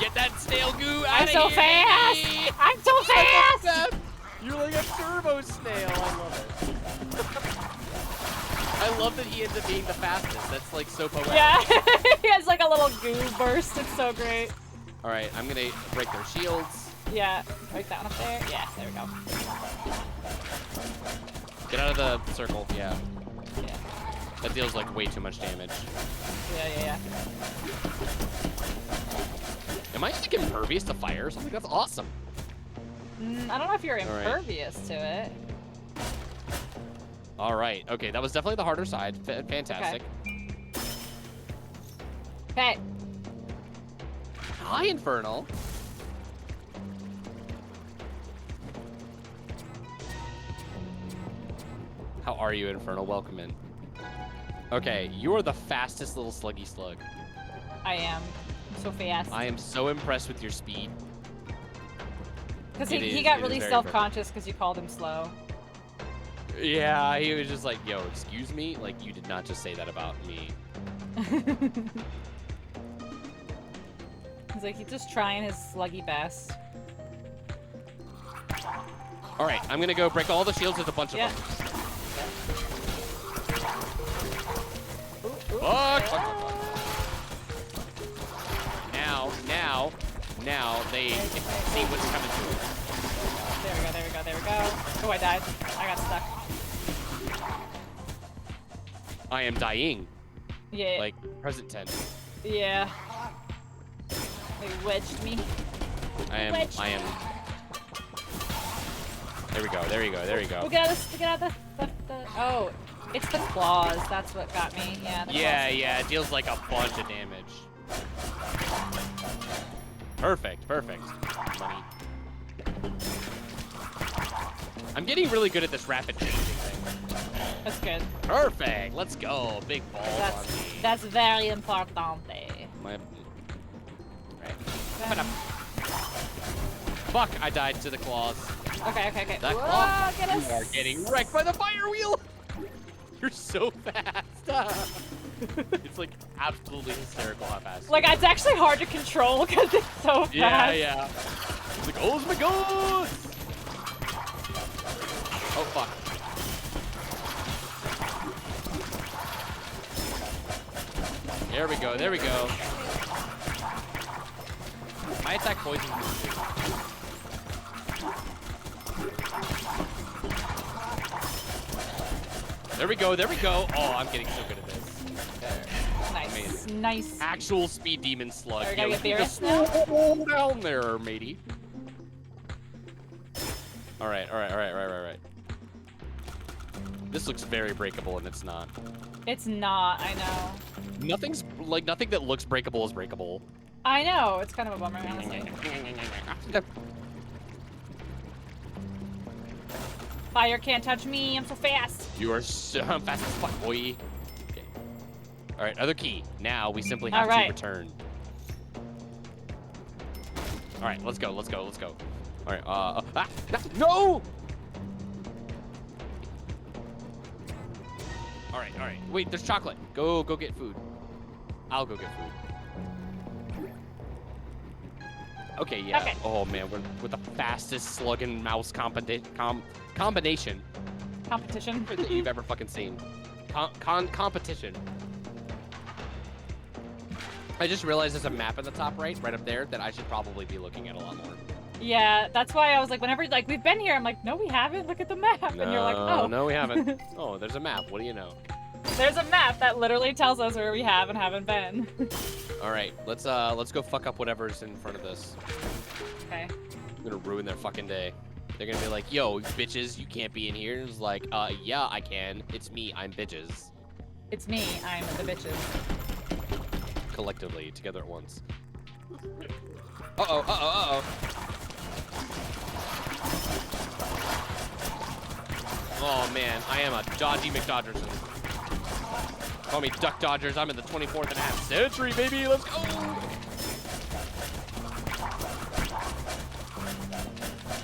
Speaker 5: Get that snail goo
Speaker 1: I'm
Speaker 5: out of
Speaker 1: so
Speaker 5: here!
Speaker 1: fast!
Speaker 5: baby!
Speaker 1: I'm so fast!
Speaker 5: You're like a turbo snail. I love it. I love that he ends up being the fastest. That's like so poetic.
Speaker 1: Yeah. He has like a little goo burst. It's so great.
Speaker 5: All right, I'm gonna break their shields.
Speaker 1: Yeah. Right that one up there. Yeah, there we go.
Speaker 5: Get out of the circle. Yeah,
Speaker 1: Yeah.
Speaker 5: that deals like way too much damage.
Speaker 1: Yeah.
Speaker 5: Am I like impervious to fire or something? That's awesome.
Speaker 1: I don't know if you're
Speaker 5: All right.
Speaker 1: impervious to it.
Speaker 5: All right. Okay, that was definitely the harder side. Fantastic.
Speaker 1: Okay.
Speaker 5: Hi, Infernal. How are you, Infernal? Welcome in. Okay, you are the fastest little sluggy slug.
Speaker 1: I am. I'm so fast.
Speaker 5: I am so impressed with your speed.
Speaker 1: Because
Speaker 5: It
Speaker 1: he
Speaker 5: is-
Speaker 1: got
Speaker 5: it is
Speaker 1: really
Speaker 5: very
Speaker 1: self-conscious because you called him slow.
Speaker 5: Yeah, he was just like, yo, excuse me? Like, you did not just say that about me.
Speaker 1: He's like, he's just trying his sluggy best.
Speaker 5: All right, I'm gonna go break all the shields with a bunch
Speaker 1: Yeah.
Speaker 5: of them.
Speaker 1: Ooh, ooh.
Speaker 5: Fuck, fuck, fuck, fuck. Now they see what's coming to them.
Speaker 1: There we go, there we go, there we go. Oh, I died. I got stuck.
Speaker 5: I am dying,
Speaker 1: Yeah.
Speaker 5: like present tense.
Speaker 1: Yeah. They wedged me.
Speaker 5: I am. There we go. There you go. There you go.
Speaker 1: Oh, get out of this. Get out of the. Oh, it's the claws. That's what got me. Yeah. The
Speaker 5: Yeah,
Speaker 1: claws.
Speaker 5: yeah. It deals like a bunch of damage. Perfect. Perfect. Money. I'm getting really good at this rapid changing thing.
Speaker 1: That's good.
Speaker 5: Perfect. Let's go. Big balls on me.
Speaker 1: That's very important.
Speaker 5: My. Right. Fuck! I died to the claws.
Speaker 1: Okay, okay, okay.
Speaker 5: That
Speaker 1: Whoa,
Speaker 5: claw.
Speaker 1: get us.
Speaker 5: You are getting wrecked by the fire wheel. You're so fast. It's like absolutely hysterical how fast.
Speaker 1: Like, it's actually hard to control because it's so fast.
Speaker 5: Yeah, yeah. It's like, oh my god! Oh fuck. There we go, there we go. My attack poison too. There we go, there we go. Oh, I'm getting so good at this. There.
Speaker 1: Nice,
Speaker 5: Amazing.
Speaker 1: nice.
Speaker 5: Actual speed demon slug.
Speaker 1: Are we gonna
Speaker 5: Yo,
Speaker 1: get
Speaker 5: you
Speaker 1: Beerus
Speaker 5: just
Speaker 1: now?
Speaker 5: slow down there, matey. Alright. This looks very breakable and it's not.
Speaker 1: It's not, I know.
Speaker 5: Nothing that looks breakable is breakable.
Speaker 1: I know, it's kind of a bummer, honestly. Fire can't touch me, I'm so fast.
Speaker 5: You are so fast as fuck, boy. Okay. Alright, other key. Now we simply have to
Speaker 1: Alright.
Speaker 5: return. Alright, let's go. Alright, no! Alright. Wait, there's chocolate. Go get food. I'll go get food. Okay, yeah.
Speaker 1: Okay.
Speaker 5: Oh man, we're with the fastest slug and mouse combination
Speaker 1: Competition.
Speaker 5: that you've ever fucking seen. Competition. I just realized there's a map at the top right up there that I should probably be looking at a lot more.
Speaker 1: Yeah, that's why I was like, whenever, like, we've been here, I'm like, no, we haven't, look at the map. And you're like, oh.
Speaker 5: No, we haven't. Oh, there's a map. What do you know?
Speaker 1: There's a map that literally tells us where we have and haven't been.
Speaker 5: All right, let's go fuck up whatever's in front of this.
Speaker 1: Okay.
Speaker 5: I'm gonna ruin their fucking day. They're gonna be like, yo, bitches, you can't be in here. And it's like, yeah, I can. It's me, I'm bitches.
Speaker 1: It's me, I'm the bitches.
Speaker 5: Collectively, together at once. Uh-oh. Oh, man, I am a dodgy McDodgerson. Call me Duck Dodgers. I'm in the 24th and a half century, baby. Let's go.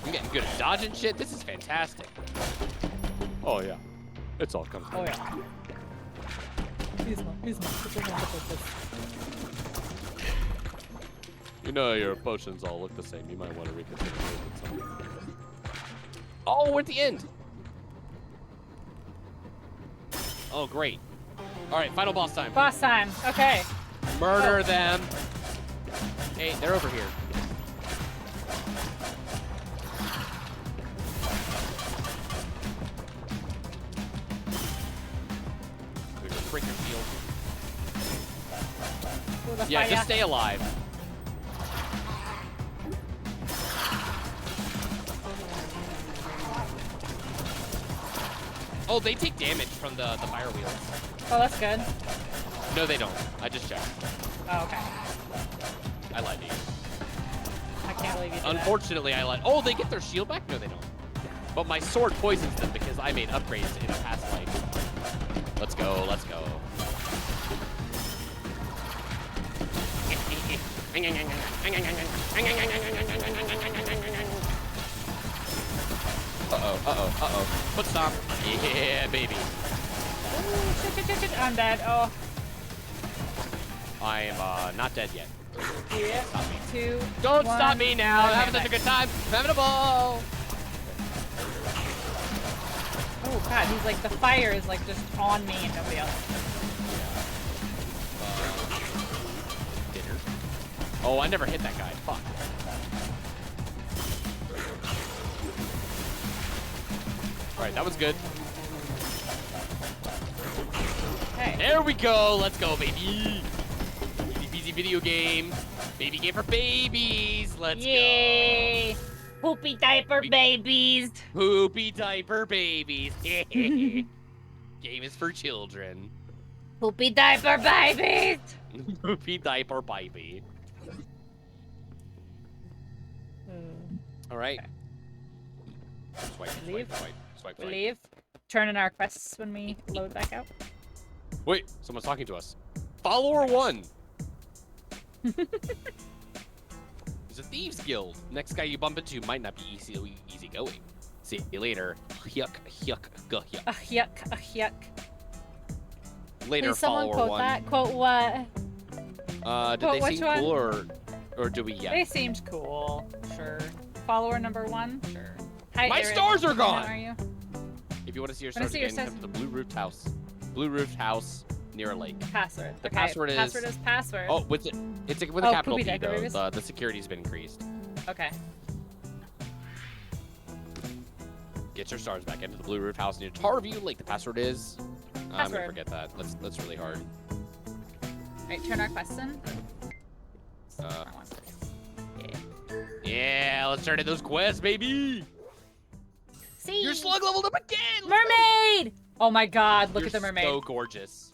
Speaker 5: I'm getting good at dodging shit. This is fantastic. Oh, yeah. It's all coming.
Speaker 1: Oh, yeah.
Speaker 5: You know your potions all look the same. You might want to reconsider something. Oh, we're at the end. Oh, great. All right, final boss time.
Speaker 1: Boss time, okay.
Speaker 5: Murder them. Hey, they're over here. We're gonna break your shield.
Speaker 1: Ooh, the
Speaker 5: Yeah,
Speaker 1: fire.
Speaker 5: just stay alive. Oh, they take damage from the fire wheels.
Speaker 1: Oh, that's good.
Speaker 5: No, they don't. I just checked.
Speaker 1: Oh, okay.
Speaker 5: I lied to you.
Speaker 1: I can't believe you did
Speaker 5: Unfortunately, I lied. Oh, they get their shield back? No, they don't. But my sword poisons them because I made upgrades in a past life. Let's go, let's go. Uh-oh. Foot stomp. Yeah, baby.
Speaker 1: Oh, shit. I'm dead. Oh.
Speaker 5: I am not dead yet.
Speaker 1: Yeah.
Speaker 5: Stop me.
Speaker 1: 2.
Speaker 5: Don't
Speaker 1: 1.
Speaker 5: stop me now. I'm
Speaker 1: Okay,
Speaker 5: having such a good time. I'm having a ball.
Speaker 1: Oh god, he's like, the fire is like just on me and nobody else.
Speaker 5: Dinner. Oh, I never hit that guy. Fuck. Alright, that was good.
Speaker 1: Hey.
Speaker 5: There we go. Let's go, baby. Easy peasy video game. Baby game for babies. Let's
Speaker 1: Yay! Poopy diaper babies.
Speaker 5: go. Poopy diaper babies. Game is for children.
Speaker 1: Poopy diaper babies.
Speaker 5: Poopy diaper baby. All right. Swipe,
Speaker 1: Leave.
Speaker 5: swipe.
Speaker 1: We leave. Turn in our quests when we load back out.
Speaker 5: Wait, someone's talking to us. Follower 1. There's a thieves guild. Next guy you bump into might not be easy going. See you later. Yuck.
Speaker 1: Yuck. Yuck.
Speaker 5: Later,
Speaker 1: Please someone
Speaker 5: follower
Speaker 1: quote
Speaker 5: 1.
Speaker 1: that. Quote what?
Speaker 5: Did
Speaker 1: Quote
Speaker 5: they
Speaker 1: which
Speaker 5: seem
Speaker 1: one?
Speaker 5: cool or do we yet?
Speaker 1: They seemed cool. Sure. Follower number 1. Sure. Hi,
Speaker 5: My
Speaker 1: Aaron.
Speaker 5: stars are
Speaker 1: How
Speaker 5: gone!
Speaker 1: are you?
Speaker 5: If you want to see your
Speaker 1: Wanna
Speaker 5: stars
Speaker 1: see your
Speaker 5: again, come to the blue roofed house. Blue roofed house near a lake.
Speaker 1: Password.
Speaker 5: The
Speaker 1: Okay,
Speaker 5: password is-
Speaker 1: Password is password.
Speaker 5: Oh, with it's with a
Speaker 1: Oh,
Speaker 5: capital
Speaker 1: poopy
Speaker 5: P
Speaker 1: diaper
Speaker 5: though.
Speaker 1: babies?
Speaker 5: The security's been increased.
Speaker 1: Okay.
Speaker 5: Get your stars back into the blue roofed house near Tarview Lake. The password is. I'm gonna
Speaker 1: Password.
Speaker 5: forget that. That's really hard.
Speaker 1: Alright, turn our quests in.
Speaker 5: Uh,
Speaker 1: Wrong one. Yeah.
Speaker 5: Yeah, let's turn in those quests, baby.
Speaker 1: See?
Speaker 5: Your slug leveled up again. Let's go.
Speaker 1: Mermaid! Oh my god, look
Speaker 5: You're
Speaker 1: at the mermaid.
Speaker 5: So gorgeous.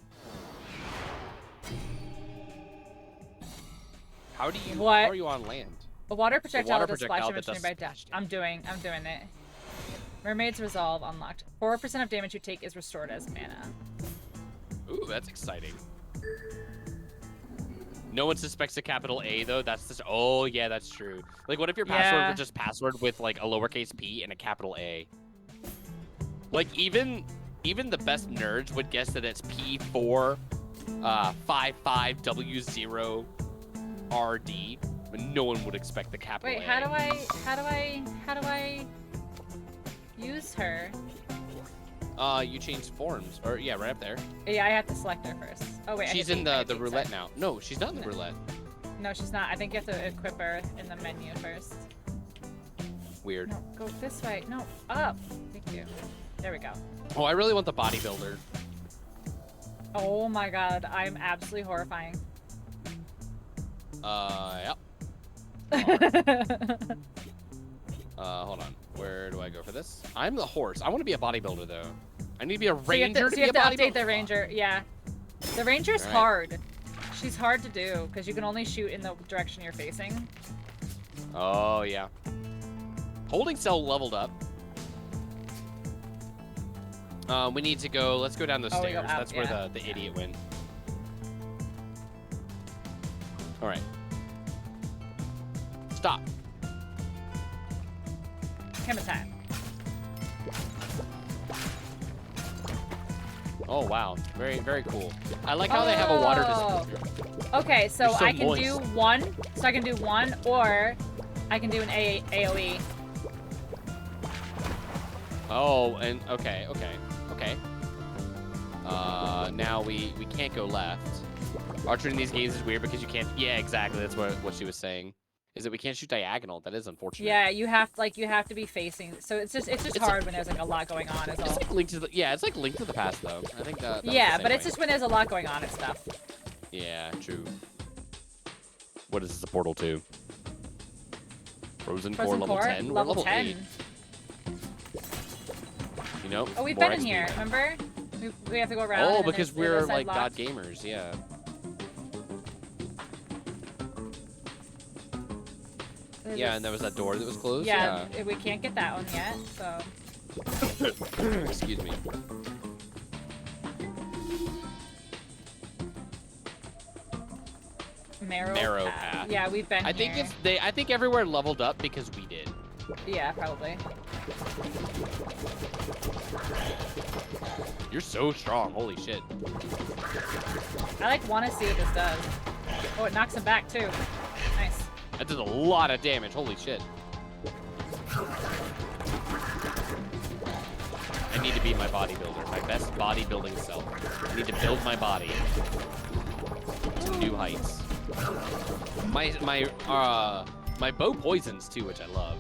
Speaker 5: How do you?
Speaker 1: What?
Speaker 5: How are you on land?
Speaker 1: A water projectile
Speaker 5: water
Speaker 1: that does
Speaker 5: projectile
Speaker 1: splash
Speaker 5: that
Speaker 1: damage to
Speaker 5: does
Speaker 1: nearby dash.
Speaker 5: splash
Speaker 1: I'm doing it. Mermaid's Resolve unlocked. 4% of damage you take is restored as mana.
Speaker 5: Ooh, that's exciting. No one suspects a capital A though. That's just. Oh yeah, that's true. Like, what if your password
Speaker 1: Yeah.
Speaker 5: was just password with like a lowercase p and a capital A? Like even the best nerds would guess that it's P4 55W0RD, but no one would expect the capital
Speaker 1: Wait,
Speaker 5: A.
Speaker 1: how do I use her?
Speaker 5: You changed forms, or yeah, right up there.
Speaker 1: Yeah, I have to select her first. Oh wait,
Speaker 5: She's in the roulette now. No, she's not in the roulette.
Speaker 1: No, she's not. I think you have to equip her in the menu first.
Speaker 5: Weird.
Speaker 1: No, go this way. No, up. Thank you. There we go.
Speaker 5: Oh, I really want the bodybuilder.
Speaker 1: Oh my god, I'm absolutely horrifying.
Speaker 5: Yep. Hold on. Where do I go for this? I'm the horse. I want to be a bodybuilder though. I need to be a
Speaker 1: So you
Speaker 5: ranger
Speaker 1: have to,
Speaker 5: to be a
Speaker 1: update
Speaker 5: bodybuilder.
Speaker 1: the ranger. Yeah, the ranger's
Speaker 5: Alright.
Speaker 1: hard. She's hard to do because you can only shoot in the direction you're facing.
Speaker 5: Oh yeah. Holding cell leveled up. We need to go. Let's go down those
Speaker 1: Oh, we go
Speaker 5: stairs.
Speaker 1: out,
Speaker 5: That's where
Speaker 1: yeah.
Speaker 5: the idiot went. All right. Stop.
Speaker 1: Hammer time.
Speaker 5: Oh wow. Very cool. I like how they have a water
Speaker 1: Oh.
Speaker 5: dispenser.
Speaker 1: Okay, so,
Speaker 5: You're so
Speaker 1: I can
Speaker 5: moist.
Speaker 1: do one. So I can do one, or I can do an AOE.
Speaker 5: Oh, and okay. Now we can't go left. Archery in these games is weird because you can't. Yeah, exactly. That's what she was saying. Is that we can't shoot diagonal? That is unfortunate.
Speaker 1: Yeah, you have to be facing. So it's just
Speaker 5: It's
Speaker 1: hard when there's like a lot going on as
Speaker 5: It's
Speaker 1: well.
Speaker 5: like Link to the. Yeah, it's like Link to the Past though. I think that.
Speaker 1: Yeah, but it's just when there's a lot going on and stuff.
Speaker 5: Yeah, true. What is this? A Portal 2? Frozen Core
Speaker 1: Frozen
Speaker 5: level
Speaker 1: Core,
Speaker 5: 10. We're
Speaker 1: level
Speaker 5: level
Speaker 1: 10.
Speaker 5: 8. You know.
Speaker 1: Oh, we've
Speaker 5: more
Speaker 1: been in
Speaker 5: XP
Speaker 1: here.
Speaker 5: now.
Speaker 1: Remember? We have to go around.
Speaker 5: Oh,
Speaker 1: and then
Speaker 5: because
Speaker 1: there's
Speaker 5: we're
Speaker 1: the
Speaker 5: like
Speaker 1: side
Speaker 5: God
Speaker 1: locked.
Speaker 5: gamers. Yeah.
Speaker 1: There's
Speaker 5: Yeah,
Speaker 1: this-
Speaker 5: and there was that door that was closed.
Speaker 1: Yeah, we can't get that one yet. So
Speaker 5: Excuse me.
Speaker 1: Marrow
Speaker 5: Path.
Speaker 1: Yeah, we've been
Speaker 5: I think
Speaker 1: here.
Speaker 5: I think everywhere leveled up because we did.
Speaker 1: Yeah, probably.
Speaker 5: You're so strong. Holy shit.
Speaker 1: I like want to see what this does. Oh, it knocks him back too. Nice.
Speaker 5: That does a lot of damage. Holy shit. I need to be my bodybuilder, my best bodybuilding self. I need to build my body to new heights. My bow poisons too, which I love.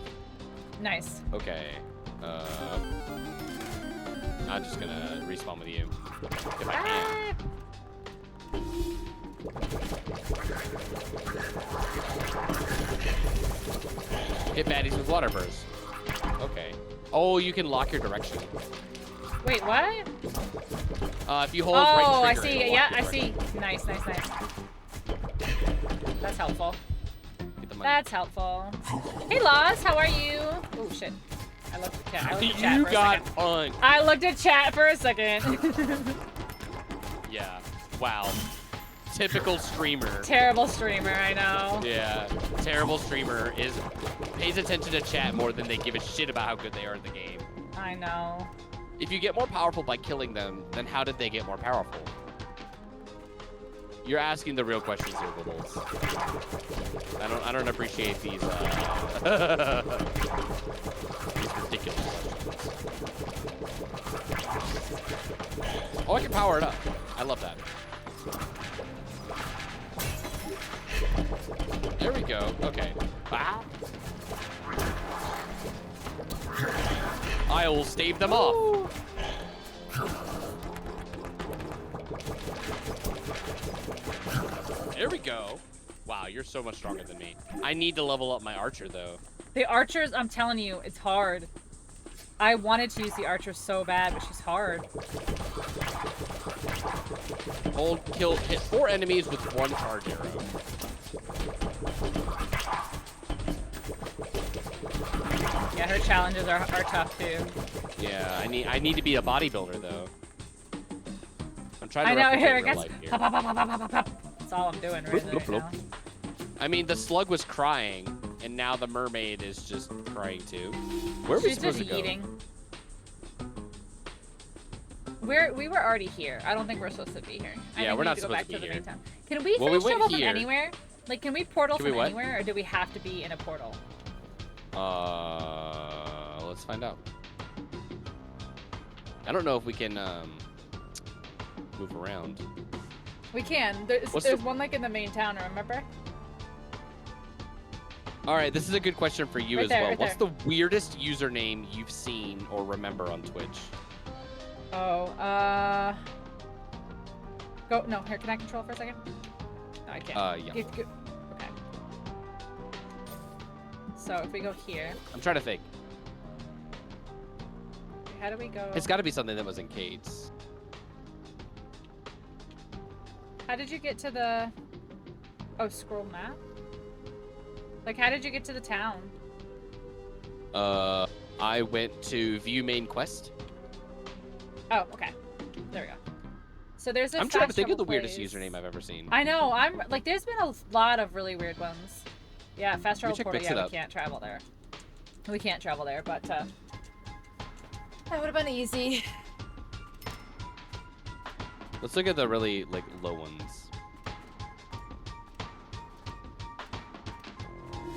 Speaker 1: Nice.
Speaker 5: Okay. I'm just gonna respawn with you if I can. Hit baddies with water burst. Okay. Oh, you can lock your direction.
Speaker 1: Wait, what?
Speaker 5: If you hold right
Speaker 1: Oh, I
Speaker 5: trigger,
Speaker 1: see.
Speaker 5: it'll
Speaker 1: Yeah,
Speaker 5: lock your
Speaker 1: I
Speaker 5: direction.
Speaker 1: see. Nice, nice, nice. That's helpful.
Speaker 5: Get the money.
Speaker 1: That's helpful. Hey, Laws, how are you? Oh, shit. I looked at chat. I looked at chat
Speaker 5: You
Speaker 1: for a
Speaker 5: got
Speaker 1: second.
Speaker 5: punched.
Speaker 1: I looked at chat for a second.
Speaker 5: Yeah. Wow. Typical streamer.
Speaker 1: Terrible streamer, I know.
Speaker 5: Yeah. Terrible streamer pays attention to chat more than they give a shit about how good they are at the game.
Speaker 1: I know.
Speaker 5: If you get more powerful by killing them, then how did they get more powerful? You're asking the real questions here, Bubbles. I don't appreciate these these ridiculous questions. Oh, I can power it up. I love that. There we go. Okay. Wow. I will stave them off. There we go. Wow, you're so much stronger than me. I need to level up my archer, though.
Speaker 1: The archers, I'm telling you, it's hard. I wanted to use the archer so bad, but she's hard.
Speaker 5: Hit 4 enemies with 1 charge arrow.
Speaker 1: Yeah, her challenges are tough too.
Speaker 5: Yeah, I need to be a bodybuilder, though. I'm trying to
Speaker 1: I know,
Speaker 5: replicate
Speaker 1: here it
Speaker 5: real
Speaker 1: gets.
Speaker 5: life here.
Speaker 1: Pop, pop, pop, pop, pop, pop, pop. That's all I'm doing
Speaker 5: Bloop,
Speaker 1: right
Speaker 5: bloop, bloop.
Speaker 1: now.
Speaker 5: I mean, the slug was crying, and now the mermaid is just crying too. Where are we
Speaker 1: She's
Speaker 5: supposed
Speaker 1: just
Speaker 5: to go?
Speaker 1: eating. We were already here. I don't think we're supposed to be here. I
Speaker 5: Yeah,
Speaker 1: think
Speaker 5: we're
Speaker 1: we
Speaker 5: not
Speaker 1: need to go
Speaker 5: supposed
Speaker 1: back
Speaker 5: to be
Speaker 1: the
Speaker 5: here.
Speaker 1: main town. Can we
Speaker 5: Well, we
Speaker 1: fast
Speaker 5: went
Speaker 1: travel from
Speaker 5: here.
Speaker 1: anywhere? Like, can we portal
Speaker 5: Can we
Speaker 1: from
Speaker 5: what?
Speaker 1: anywhere, or do we have to be in a portal?
Speaker 5: Let's find out. I don't know if we can move around.
Speaker 1: We can. There's
Speaker 5: What's the-
Speaker 1: one like in the main town. Remember?
Speaker 5: All right, this is a good question for you
Speaker 1: Right
Speaker 5: as
Speaker 1: there,
Speaker 5: well.
Speaker 1: right
Speaker 5: What's the weirdest username you've seen or remember on Twitch?
Speaker 1: Oh, go. No, here. Can I control for a second? No, I can't.
Speaker 5: Yeah.
Speaker 1: Okay. So if we go here,
Speaker 5: I'm trying to think.
Speaker 1: how do we go?
Speaker 5: It's got to be something that was in Kate's.
Speaker 1: How did you get to the? Oh, scroll map. Like, how did you get to the town?
Speaker 5: I went to view main quest.
Speaker 1: Oh, okay. There we go. So there's a
Speaker 5: I'm trying to
Speaker 1: fast
Speaker 5: think of the
Speaker 1: travel
Speaker 5: weirdest
Speaker 1: place.
Speaker 5: username I've ever seen.
Speaker 1: I know. I'm like, there's been a lot of really weird ones. Yeah, fast travel
Speaker 5: check
Speaker 1: portal.
Speaker 5: Mix It
Speaker 1: Yeah, we
Speaker 5: Up.
Speaker 1: can't travel there. We can't travel there, but that would have been easy.
Speaker 5: Let's look at the really like low ones.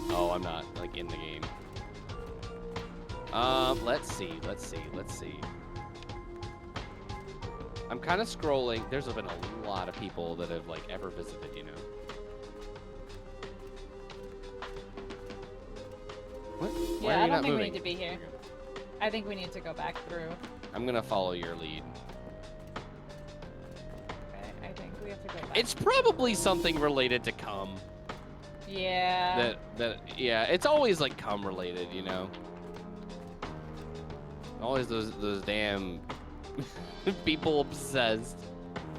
Speaker 5: Oh, I'm not like in the game. Let's see. I'm kind of scrolling. There's been a lot of people that have like ever visited, you know. What? Why
Speaker 1: Yeah,
Speaker 5: are
Speaker 1: I
Speaker 5: you
Speaker 1: don't
Speaker 5: not
Speaker 1: think
Speaker 5: moving?
Speaker 1: we need to be here. I think we need to go back through.
Speaker 5: I'm gonna follow your lead.
Speaker 1: Okay, I think we have to go back.
Speaker 5: It's probably something related to cum.
Speaker 1: Yeah.
Speaker 5: Yeah, it's always like cum related, you know. Always those damn people obsessed.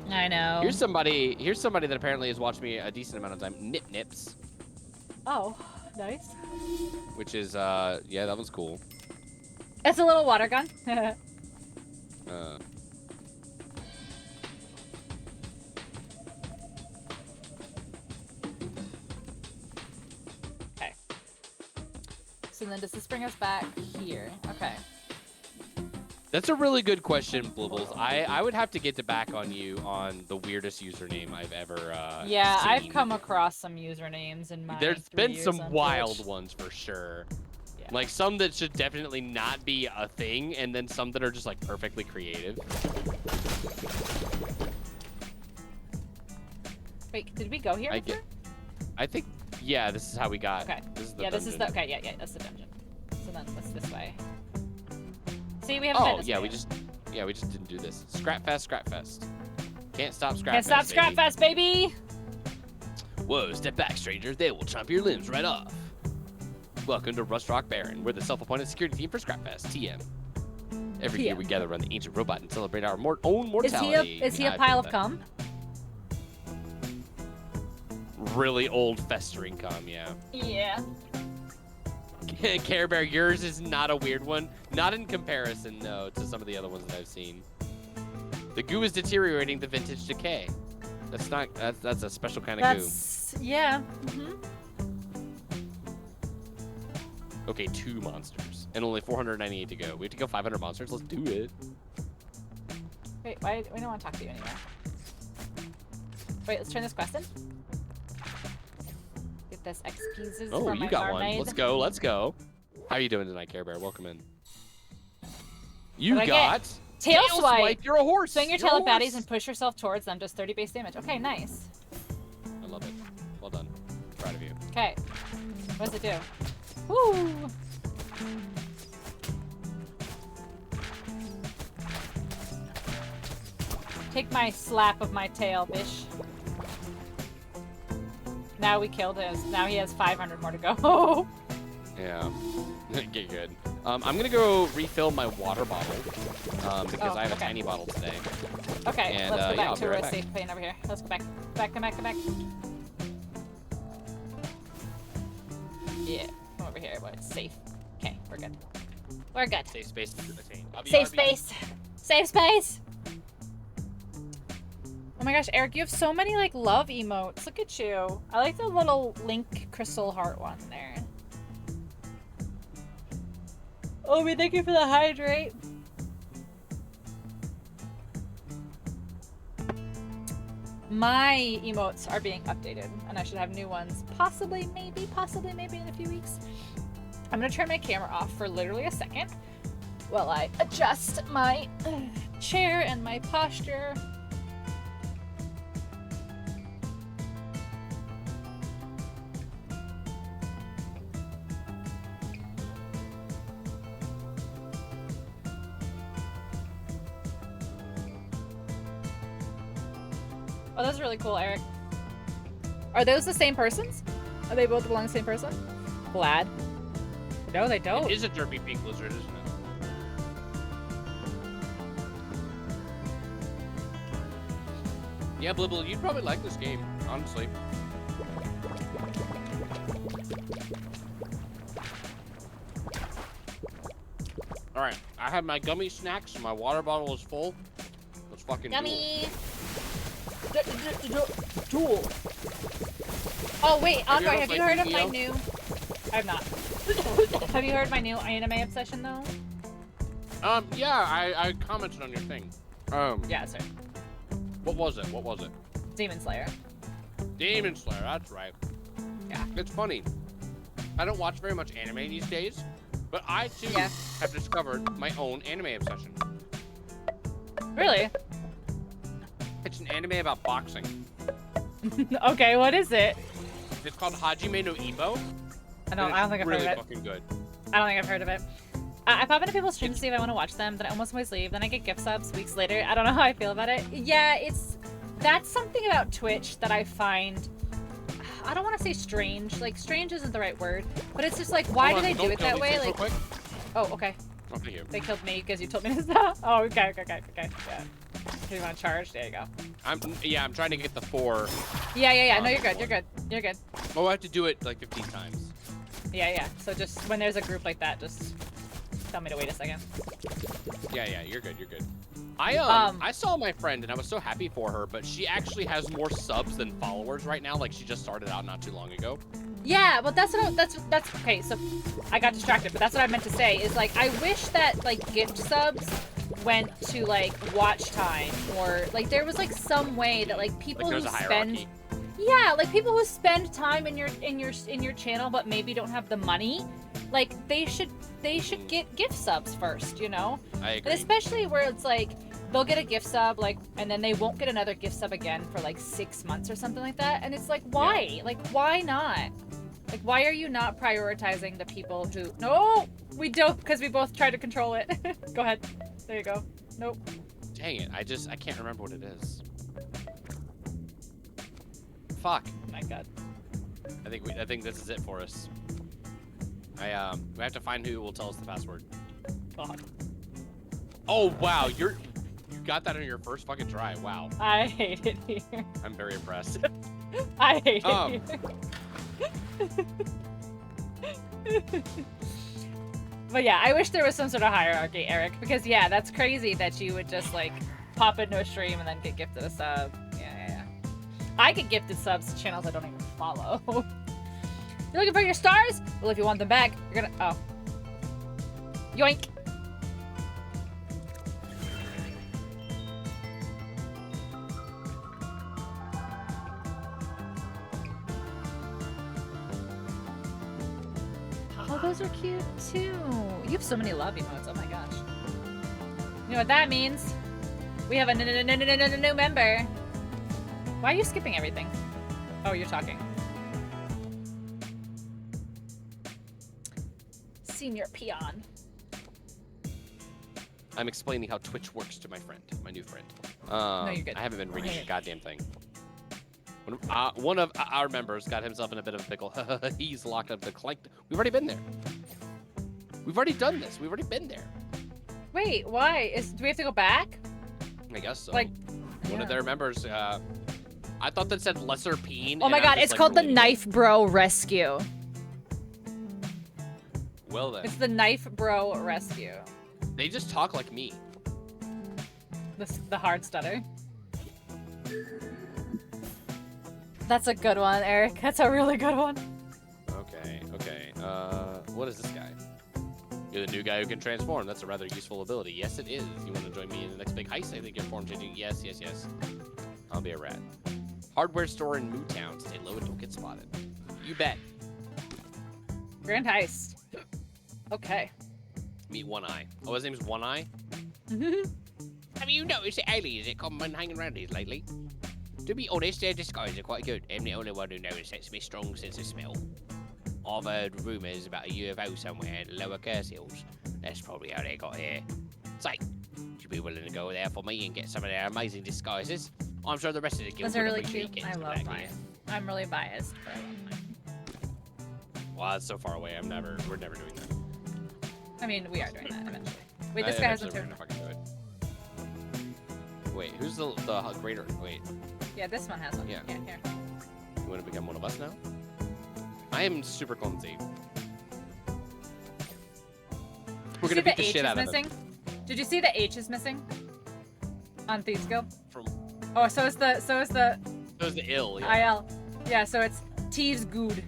Speaker 1: I know.
Speaker 5: Here's somebody that apparently has watched me a decent amount of time. Nip Nips,
Speaker 1: Oh, nice.
Speaker 5: which is yeah, that one's cool.
Speaker 1: It's a little water gun. works, and then does this bring us back here? Okay.
Speaker 5: That's a really good question, Blibbles. I would have to get back on you on the weirdest username I've ever
Speaker 1: Yeah,
Speaker 5: seen.
Speaker 1: I've come across some usernames in my
Speaker 5: There's
Speaker 1: 3
Speaker 5: been
Speaker 1: years
Speaker 5: some
Speaker 1: on
Speaker 5: wild
Speaker 1: Twitch.
Speaker 5: ones for sure.
Speaker 1: Yeah.
Speaker 5: Like some that should definitely not be a thing, and then some that are just like perfectly creative.
Speaker 1: Wait, did we go here? before?
Speaker 5: I think, yeah, this is how we got.
Speaker 1: Okay.
Speaker 5: This is the
Speaker 1: Yeah, this is
Speaker 5: dungeon.
Speaker 1: the okay. Yeah, that's the dungeon. So then what's this way? See, we haven't been
Speaker 5: Oh,
Speaker 1: this
Speaker 5: yeah,
Speaker 1: way
Speaker 5: we
Speaker 1: yet.
Speaker 5: just didn't do this. Scrapfest, Scrapfest. Can't stop Scrapfest.
Speaker 1: Can't stop
Speaker 5: baby.
Speaker 1: Scrapfest, baby!
Speaker 5: Whoa, step back, stranger. They will chomp your limbs right off. Welcome to Rust Rock Baron. We're the self-appointed security team for Scrapfest, TM. Every year
Speaker 1: TM.
Speaker 5: we gather around the ancient robot and celebrate our own mortality.
Speaker 1: Is he a
Speaker 5: I've
Speaker 1: pile
Speaker 5: done
Speaker 1: of
Speaker 5: that.
Speaker 1: cum?
Speaker 5: Really old festering cum, yeah.
Speaker 1: Yeah.
Speaker 5: Care Bear, yours is not a weird one. Not in comparison, though, to some of the other ones that I've seen. The goo is deteriorating the vintage decay. That's not, that's a special kind of goo.
Speaker 1: Yeah.
Speaker 5: Okay, 2 monsters. And only 498 to go. We have to go 500 monsters. Let's do it.
Speaker 1: Wait, why? We don't want to talk to you anymore. Wait, let's turn this quest in. Get this XP's
Speaker 5: Oh,
Speaker 1: for
Speaker 5: you
Speaker 1: my
Speaker 5: got
Speaker 1: barmaid.
Speaker 5: one. Let's go. Let's go. How are you doing tonight, Care Bear? Welcome in. You
Speaker 1: What'd I
Speaker 5: got
Speaker 1: get? Tail swipe.
Speaker 5: You're a horse.
Speaker 1: Swing your
Speaker 5: You're
Speaker 1: tail
Speaker 5: a
Speaker 1: at baddies
Speaker 5: horse.
Speaker 1: and push yourself towards them. Does 30 base damage. Okay, nice.
Speaker 5: I love it. Well done. Proud of you.
Speaker 1: Okay. What does it do? Woo! Take my slap of my tail, bish. Now we killed him. Now he has 500 more to go.
Speaker 5: Yeah. Get good. I'm gonna go refill my water bottle because I have a
Speaker 1: okay.
Speaker 5: tiny bottle today.
Speaker 1: Okay,
Speaker 5: And,
Speaker 1: let's go
Speaker 5: yeah,
Speaker 1: back
Speaker 5: I'll
Speaker 1: to
Speaker 5: be right
Speaker 1: our
Speaker 5: back.
Speaker 1: safe plane over here. Let's go back. Come back. Yeah, come over here. But it's safe. Okay, we're good. We're good.
Speaker 5: Safe space to attain.
Speaker 1: Safe space. Safe space. Oh my gosh, Eric, you have so many like love emotes. Look at you. I like the little Link crystal heart one there. Oh, we thank you for the hydrate. My emotes are being updated, and I should have new ones. Possibly, maybe in a few weeks. I'm gonna turn my camera off for literally a second while I adjust my chair and my posture. Oh, those are really cool, Eric. Are those the same persons? Are they both belong to the same person? Glad. No, they don't.
Speaker 5: It is a derpy pink lizard, isn't it? Yeah, Blibble, you'd probably like this game, honestly. Alright, I have my gummy snacks and my water bottle is full. Let's fucking
Speaker 1: Yummy. Duel. Oh wait,
Speaker 5: Have you
Speaker 1: Andre,
Speaker 5: ever
Speaker 1: have you
Speaker 5: played
Speaker 1: heard of my
Speaker 5: Yu-Gi-Oh?
Speaker 1: new? I have not. Have you heard my new anime obsession though?
Speaker 5: Yeah, I commented on your thing.
Speaker 1: Yeah, sorry.
Speaker 5: What was it?
Speaker 1: Demon Slayer.
Speaker 5: Demon Slayer, that's right.
Speaker 1: Yeah.
Speaker 5: It's funny. I don't watch very much anime these days, but I too
Speaker 1: Yeah.
Speaker 5: have discovered my own anime obsession.
Speaker 1: Really?
Speaker 5: It's an anime about boxing.
Speaker 1: Okay, what is it?
Speaker 5: It's called Hajime no Ippo.
Speaker 1: I don't think I've
Speaker 5: really
Speaker 1: heard of it.
Speaker 5: fucking good.
Speaker 1: I don't think I've heard of it. I pop into people's streams to see if I want to watch them, then I almost always leave. Then I get gift subs weeks later. I don't know how I feel about it. Yeah, that's something about Twitch that I find, I don't want to say strange. Like, strange isn't the right word. But it's just like, why do they do it that way? Like,
Speaker 5: Quick.
Speaker 1: oh, okay.
Speaker 5: Oh, thank you.
Speaker 1: They killed me because you told me to stop. Oh, okay. Yeah. Do you want to charge? There you go.
Speaker 5: I'm trying to get the 4.
Speaker 1: Yeah. No, you're good. You're good.
Speaker 5: Oh, I have to do it like 15 times.
Speaker 1: Yeah. So just when there's a group like that, just tell me to wait a second.
Speaker 5: Yeah, you're good. You're good. I saw my friend and I was so happy for her, but she actually has more subs than followers right now. Like she just started out not too long ago.
Speaker 1: Yeah, well, that's okay. So I got distracted, but that's what I meant to say. Is like I wish that like gift subs went to like watch time, or like there was like some way that like people
Speaker 5: Like
Speaker 1: who
Speaker 5: there's a
Speaker 1: spend.
Speaker 5: hierarchy.
Speaker 1: Yeah, like people who spend time in your channel but maybe don't have the money, like they should get gift subs first, you know?
Speaker 5: I
Speaker 1: And
Speaker 5: agree.
Speaker 1: especially where it's like they'll get a gift sub like and then they won't get another gift sub again for like 6 months or something like that. And it's like why? Like why not? Like why are you not prioritizing the people who No, we don't because we both try to control it. Go ahead. There you go. Nope.
Speaker 5: Dang it! I can't remember what it is. Fuck.
Speaker 1: Oh my god.
Speaker 5: I think this is it for us. We have to find who will tell us the password.
Speaker 1: God.
Speaker 5: Oh wow, you got that on your first fucking try. Wow,
Speaker 1: I hate it here.
Speaker 5: I'm very impressed.
Speaker 1: I hate
Speaker 5: Um.
Speaker 1: it here. But yeah, I wish there was some sort of hierarchy, Eric, because yeah, that's crazy that you would just like pop into a stream and then get gifted a sub. Yeah. I get gifted subs to channels I don't even follow. You're looking for your stars? Well, if you want them back, you're gonna. Oh. Yoink. Oh, those are cute too. You have so many love emotes. Oh my gosh. You know what that means? We have a new member. Why are you skipping everything? Oh, you're talking. Senior peon.
Speaker 5: I'm explaining how Twitch works to my friend, my new friend.
Speaker 1: you're good.
Speaker 5: I haven't been reading
Speaker 1: Okay.
Speaker 5: the goddamn thing. One of our members got himself in a bit of a pickle. He's locked up the clank. We've already been there. We've already done this. We've already been there.
Speaker 1: Wait, why? Do we have to go back?
Speaker 5: I guess so.
Speaker 1: Like,
Speaker 5: One of their members, I thought that said lesser peen.
Speaker 1: Oh my
Speaker 5: and I'm
Speaker 1: god,
Speaker 5: just,
Speaker 1: it's
Speaker 5: like,
Speaker 1: called the
Speaker 5: relating it.
Speaker 1: Knife Bro Rescue.
Speaker 5: Well then,
Speaker 1: It's the Knife Bro Rescue.
Speaker 5: they just talk like me.
Speaker 1: The hard stutter. That's a good one, Eric. That's a really good one.
Speaker 5: Okay. What is this guy? You're the new guy who can transform. That's a rather useful ability. Yes, it is. You want to join me in the next big heist? I think you're form changing. Yes. I'll be a rat. Hardware store in Mootown. Stay low and don't get spotted. You bet.
Speaker 1: Grand Heist. Okay.
Speaker 5: Meet One Eye. Oh, his name's One Eye?
Speaker 1: Mm-hmm.
Speaker 5: Have you noticed that aliens that come and hanging around here lately? To be honest, their disguises are quite good. I'm the only one who notices my strong sense of smell. I've heard rumours about a UFO somewhere in the lower Curse Hills. That's probably how they got here. Say, would you be willing to go there for me and get some of their amazing disguises? I'm sure the rest of the guild
Speaker 1: Those are
Speaker 5: would
Speaker 1: really
Speaker 5: appreciate
Speaker 1: cute.
Speaker 5: getting
Speaker 1: I
Speaker 5: some
Speaker 1: love
Speaker 5: back
Speaker 1: mine.
Speaker 5: here.
Speaker 1: I'm really biased, but I love mine.
Speaker 5: Well, that's so far away. We're never doing that.
Speaker 1: I mean, we are doing that eventually. Wait, this guy hasn't
Speaker 5: Eventually
Speaker 1: turned.
Speaker 5: we're gonna fucking do it. Wait, who's the greater? Wait,
Speaker 1: Yeah, this one has one.
Speaker 5: Yeah.
Speaker 1: Here.
Speaker 5: you want to become one of us now? I am super clumsy. We're gonna
Speaker 1: See
Speaker 5: beat the
Speaker 1: H
Speaker 5: shit
Speaker 1: is
Speaker 5: out of
Speaker 1: missing?
Speaker 5: him.
Speaker 1: Did you see the H is missing? On Thieves Guild?
Speaker 5: From
Speaker 1: Oh, so is the
Speaker 5: those the ill. Yeah.
Speaker 1: IL. Yeah, so it's Thieves Good.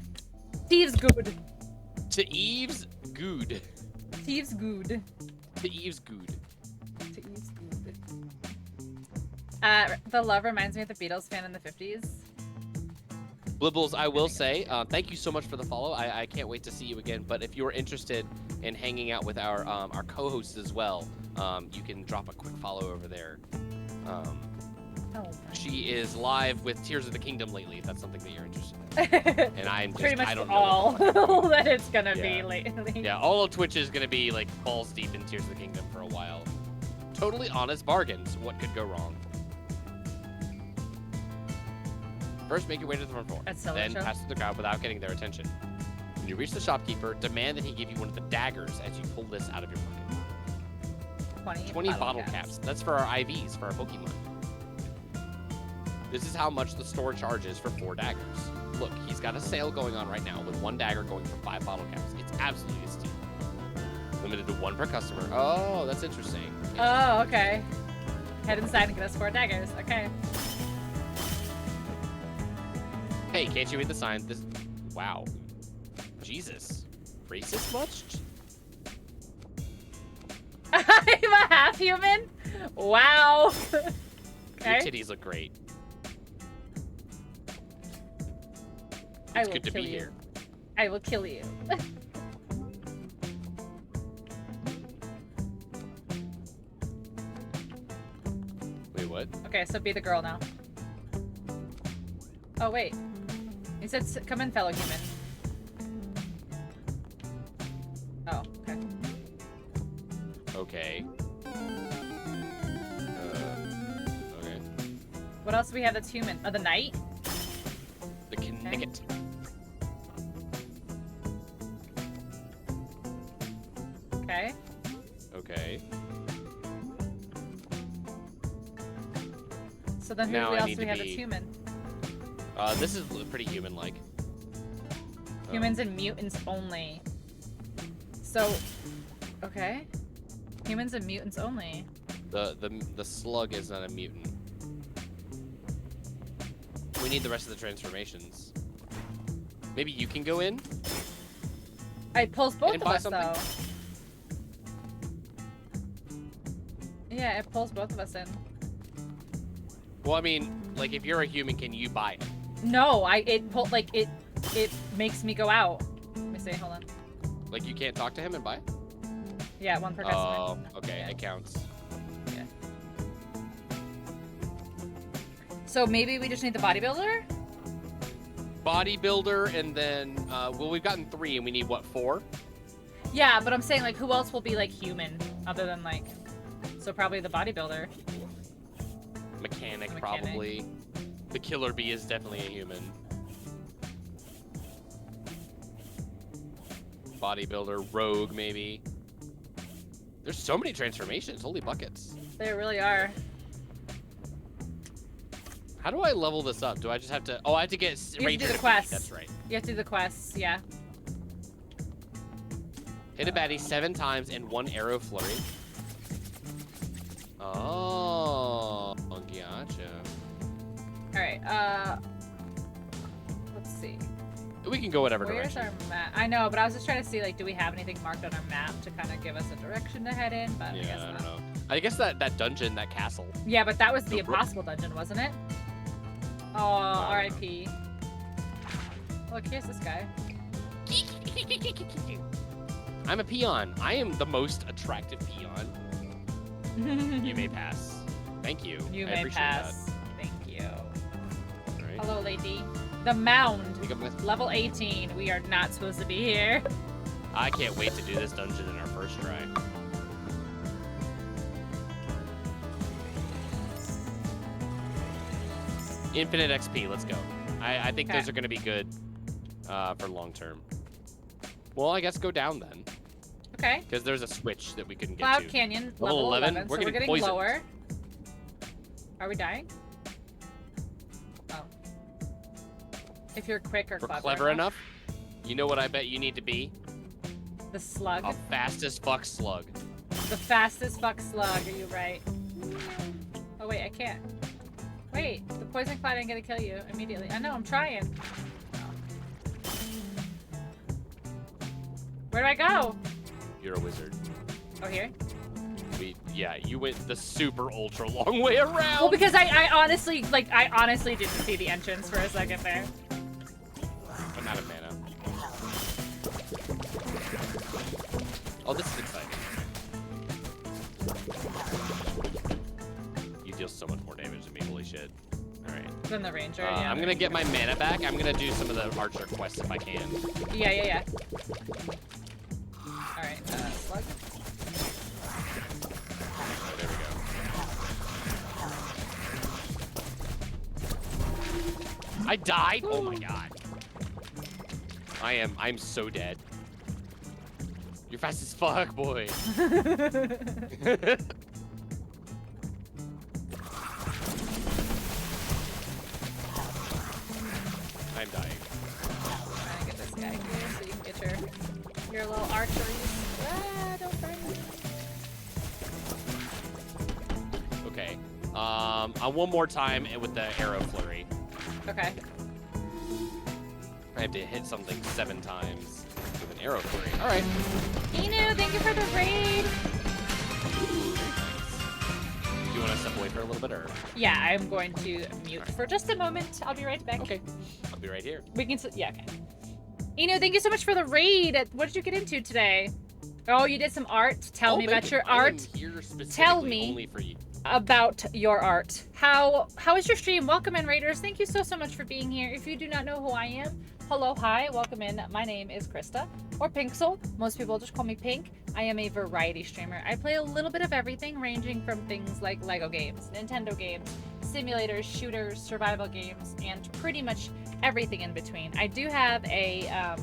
Speaker 1: Thieves Good.
Speaker 5: To Eve's good.
Speaker 1: Thieves Good.
Speaker 5: To Eve's good.
Speaker 1: Thieves Good. The love reminds me of the Beatles fan in the 50s.
Speaker 5: Blibbles, I will say, thank you so much for the follow. I can't wait to see you again. But if you're interested in hanging out with our co-hosts as well, you can drop a quick follow over there. She is live with Tears of the Kingdom lately, if that's something that you're interested in. And I'm just,
Speaker 1: Pretty much
Speaker 5: I don't know.
Speaker 1: all that it's gonna be
Speaker 5: Yeah.
Speaker 1: lately.
Speaker 5: Yeah, all of Twitch is going to be like balls deep in Tears of the Kingdom for a while. Totally honest bargains. What could go wrong? First, make your way to the front door.
Speaker 1: That's so
Speaker 5: Then
Speaker 1: true.
Speaker 5: pass through the crowd without getting their attention. When you reach the shopkeeper, demand that he give you one of the daggers as you pull this out of your pocket. 20 bottle caps. That's for our IVs, for our Pokemon. This is how much the store charges for 4 daggers. Look, he's got a sale going on right now with 1 dagger going for 5 bottle caps. It's absolutely a steal. The Limited to 1 per customer. Oh, that's interesting.
Speaker 1: Oh, okay. Head inside and get us 4 daggers. Okay.
Speaker 5: Hey, can't you read the sign? This. Wow. Jesus. Racist much?
Speaker 1: I'm a half human? Wow.
Speaker 5: Your
Speaker 1: Okay.
Speaker 5: titties look great.
Speaker 1: I
Speaker 5: It's
Speaker 1: will
Speaker 5: good to
Speaker 1: kill
Speaker 5: be
Speaker 1: you.
Speaker 5: here.
Speaker 1: I will kill you.
Speaker 5: Wait, what?
Speaker 1: Okay, so be the girl now. Oh, wait. He said, come in, fellow human. Oh, okay.
Speaker 5: Okay. Okay.
Speaker 1: What else do we have that's human? Oh, the knight?
Speaker 5: The Knicket.
Speaker 1: Okay.
Speaker 5: Okay.
Speaker 1: So then who
Speaker 5: Now I
Speaker 1: else
Speaker 5: need
Speaker 1: do we
Speaker 5: to
Speaker 1: have that's
Speaker 5: be-
Speaker 1: human?
Speaker 5: This is pretty human-like.
Speaker 1: Humans and mutants only. So, okay. Humans and mutants only.
Speaker 5: The slug is not a mutant. We need the rest of the transformations. Maybe you can go in?
Speaker 1: It pulls both
Speaker 5: And
Speaker 1: of
Speaker 5: buy
Speaker 1: us,
Speaker 5: something?
Speaker 1: though. Yeah, it pulls both of us in.
Speaker 5: Well, I mean, like, if you're a human, can you buy it?
Speaker 1: No, it makes me go out. Let me see, hold on.
Speaker 5: Like, you can't talk to him and buy it?
Speaker 1: Yeah, 1 per customer.
Speaker 5: Oh, okay,
Speaker 1: Yeah.
Speaker 5: it counts.
Speaker 1: Yeah. So maybe we just need the bodybuilder?
Speaker 5: Bodybuilder, and then, well, we've gotten 3, and we need, what, 4?
Speaker 1: Yeah, but I'm saying, like, who else will be, like, human? Other than, like... So probably the bodybuilder.
Speaker 5: Mechanic,
Speaker 1: Mechanic.
Speaker 5: probably. The killer bee is definitely a human. Bodybuilder, rogue, maybe. There's so many transformations. Holy buckets.
Speaker 1: They really are.
Speaker 5: How do I level this up? Do I just have to... Oh, I have to get
Speaker 1: to
Speaker 5: Ranger
Speaker 1: do the
Speaker 5: to
Speaker 1: quests.
Speaker 5: beat. That's right.
Speaker 1: You have to do the quests, yeah.
Speaker 5: Hit a baddie 7 times and 1 arrow flurry. Oh, gotcha.
Speaker 1: Alright, let's see.
Speaker 5: We can go whatever
Speaker 1: Where's
Speaker 5: direction.
Speaker 1: our map? I know, but I was just trying to see, like, do we have anything marked on our map to kind of give us a direction to head in? But I guess
Speaker 5: Yeah, I
Speaker 1: not.
Speaker 5: don't know. I guess that dungeon, that castle.
Speaker 1: Yeah, but that was the
Speaker 5: The ro-
Speaker 1: impossible dungeon, wasn't it? Oh, R.I.P. Look, here's this guy.
Speaker 5: I'm a peon. I am the most attractive peon. You may pass. Thank you.
Speaker 1: You
Speaker 5: I
Speaker 1: may
Speaker 5: appreciate
Speaker 1: pass. Thank you.
Speaker 5: That. All right.
Speaker 1: Hello, lady. The Mound.
Speaker 5: Pick up my-
Speaker 1: Level 18. We are not supposed to be here.
Speaker 5: I can't wait to do this dungeon in our first try. Infinite XP, let's go. I think
Speaker 1: Okay.
Speaker 5: those are going to be good for long term. Well, I guess go down then,
Speaker 1: Okay.
Speaker 5: because there's a switch that we couldn't get
Speaker 1: Cloud
Speaker 5: to.
Speaker 1: Canyon,
Speaker 5: Level
Speaker 1: level
Speaker 5: 11?
Speaker 1: 11.
Speaker 5: We're
Speaker 1: So we're
Speaker 5: getting
Speaker 1: getting
Speaker 5: poisoned.
Speaker 1: lower. Are we dying? Oh. If you're quick or
Speaker 5: We're
Speaker 1: clever,
Speaker 5: clever enough. You know what I bet you need to be?
Speaker 1: The slug.
Speaker 5: A fast as fuck slug.
Speaker 1: The fastest fuck slug, are you right? Oh wait, I can't. Wait, the poison cloud ain't gonna kill you immediately. I know, I'm trying. Where do I go?
Speaker 5: You're a wizard.
Speaker 1: Oh, here?
Speaker 5: Yeah, you went the super ultra long way around.
Speaker 1: Well, because I honestly, like, I honestly didn't see the entrance for a second there.
Speaker 5: I'm out of mana. Oh, this is exciting. You deal so much more damage than me, holy shit. Alright.
Speaker 1: Then the ranger, yeah.
Speaker 5: I'm gonna get my mana back. I'm gonna do some of the archer quests if I can.
Speaker 1: Yeah. Alright, slug.
Speaker 5: Oh, there we go. I died? Oh my god. I'm so dead. You're fast as fuck, boy. I'm dying.
Speaker 1: Trying to get this guy here so you can get your little archeries. Ah, don't burn
Speaker 5: One more time with the arrow flurry.
Speaker 1: Okay.
Speaker 5: I have to hit something 7 times with an arrow flurry. All right.
Speaker 1: Inu, thank you for the raid.
Speaker 5: Do you want to step away for a little bit, or?
Speaker 1: Yeah, I'm going to mute for just a moment. I'll be right back.
Speaker 5: Okay. I'll be right here.
Speaker 1: We can. Yeah. Okay. Inu, thank you so much for the raid. What did you get into today? Oh, you did some art. Tell me about your art. Tell me
Speaker 5: only for you.
Speaker 1: about your art. How is your stream? Welcome in, raiders. Thank you so much for being here. If you do not know who I am, hello, hi, welcome in. My name is Krista, or Pinksel. Most people just call me Pink. I am a variety streamer. I play a little bit of everything, ranging from things like Lego games, Nintendo games, simulators, shooters, survival games, and pretty much everything in between. I do have a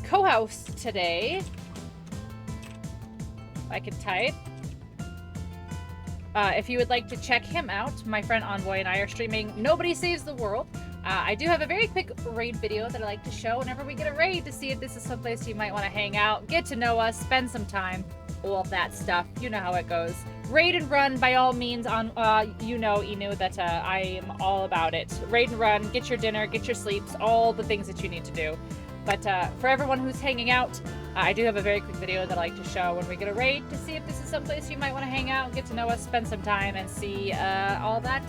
Speaker 1: co-host today. I can type. If you would like to check him out, my friend Envoy and I are streaming Nobody Saves the World. I do have a very quick raid video that I like to show whenever we get a raid to see if this is someplace you might want to hang out, get to know us, spend some time, all of that stuff. You know how it goes. Raid and run by all means. On you know, Inu, that I am all about it. Raid and run, get your dinner, get your sleeps, all the things that you need to do. But for everyone who's hanging out, I do have a very quick video that I like to show when we get a raid to see if this is someplace you might want to hang out, get to know us, spend some time, and see all that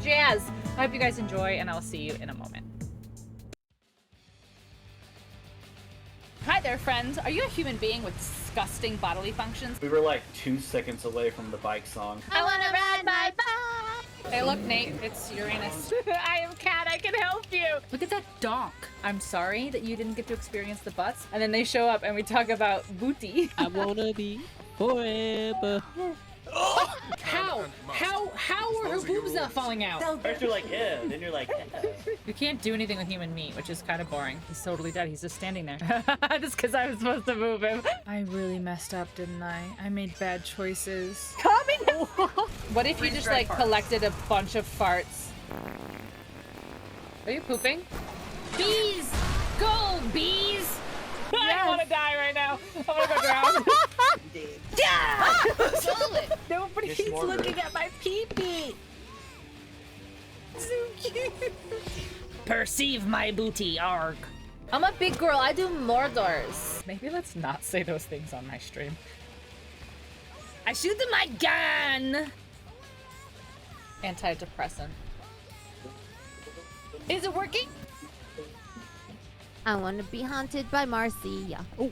Speaker 1: jazz. I hope you guys enjoy, and I'll see you in a moment. Hi there, friends. Are you a human being with disgusting bodily functions?
Speaker 3: We were like 2 seconds away from the bike song.
Speaker 1: I want to ride my bike! Hey, look, Nate. It's Uranus. I am Cat. I can help you. Look at that donk. I'm sorry that you didn't get to experience the butts. And then they show up and we talk about booty.
Speaker 5: I wanna be forever.
Speaker 1: How are her boobs not falling out?
Speaker 3: First you're like, yeah, then you're like, yeah.
Speaker 1: You can't do anything with human meat, which is kind of boring. He's totally dead. He's just standing there. Just because I was supposed to move him. I really messed up, didn't I? I made bad choices. What if you just like collected a bunch of farts? Are you pooping? Bees! Go, bees! I want to die right now. I'm gonna go drown. Yeah! Nobody's looking at my pee-pee. So cute. Perceive my booty, arg. I'm a big girl. I do Mordors. Maybe let's not say those things on my stream. I shoot them my gun. Antidepressant. Is it working?
Speaker 6: I want to be haunted by Marcia. Oh.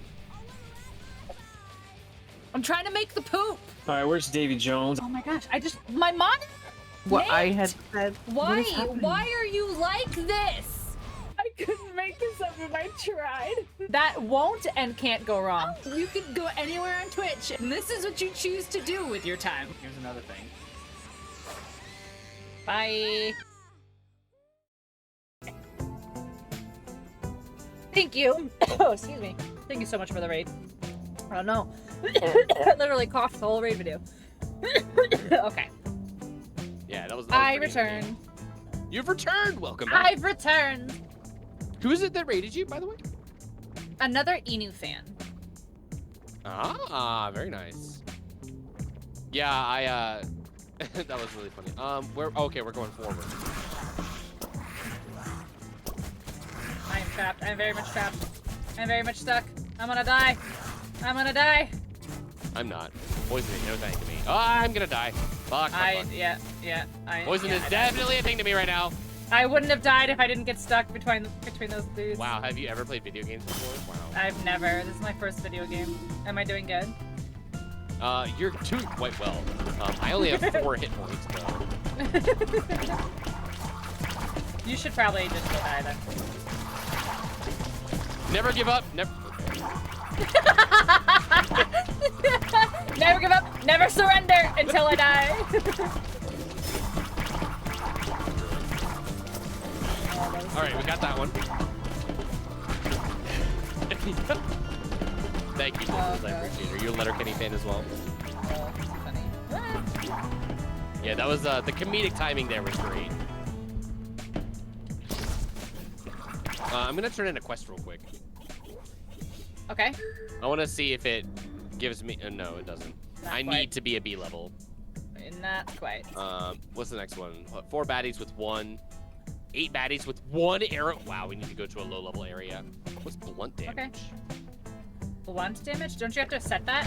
Speaker 1: I'm trying to make the poop.
Speaker 3: All right, where's Davy Jones?
Speaker 1: Oh my gosh, my monitor.
Speaker 7: What
Speaker 1: Nate,
Speaker 7: I had said.
Speaker 1: Why are you like this? I couldn't make this up if I tried. That won't and can't go wrong. You can go anywhere on Twitch, and this is what you choose to do with your time.
Speaker 3: Here's another thing.
Speaker 1: Bye. Thank you. Oh, excuse me. Thank you so much for the raid. Oh no. I literally coughed the whole raid video. Okay.
Speaker 5: Yeah, that was
Speaker 1: I
Speaker 5: pretty
Speaker 1: return.
Speaker 5: amazing. You've returned. Welcome back.
Speaker 1: I've returned.
Speaker 5: Who is it that raided you, by the way?
Speaker 1: Another Inu fan.
Speaker 5: Ah, very nice. Yeah, I that was really funny. Okay, we're going forward.
Speaker 1: I am trapped. I'm very much trapped. I'm very much stuck. I'm gonna die. I'm gonna die.
Speaker 5: I'm not. Poison ain't no thing to me. Oh, I'm gonna die. Fuck.
Speaker 1: Yeah.
Speaker 5: Poison is definitely a thing to me right now.
Speaker 1: I wouldn't have died if I didn't get stuck between those dudes.
Speaker 5: Wow, have you ever played video games before? Wow.
Speaker 1: I've never. This is my first video game. Am I doing good?
Speaker 5: You're doing quite well. I only have 4 hit points, though.
Speaker 1: You should probably just go die then.
Speaker 5: Never give up. Never.
Speaker 1: Never give up. Never surrender until I die.
Speaker 5: All right, we got that one. Thank you, Nichols. I appreciate it. Are you a Letterkenny fan as well?
Speaker 1: Oh, funny.
Speaker 5: Yeah, that was the comedic timing there was great. I'm gonna turn in a quest real quick.
Speaker 1: Okay.
Speaker 5: I want to see if it gives me. No, it doesn't.
Speaker 1: Not
Speaker 5: I
Speaker 1: quite.
Speaker 5: need to be a B level.
Speaker 1: Not quite.
Speaker 5: What's the next one? 4 baddies with 1. 8 baddies with 1 arrow. Wow, we need to go to a low-level area. What's blunt damage?
Speaker 1: Okay. Blunt damage? Don't you have to set that?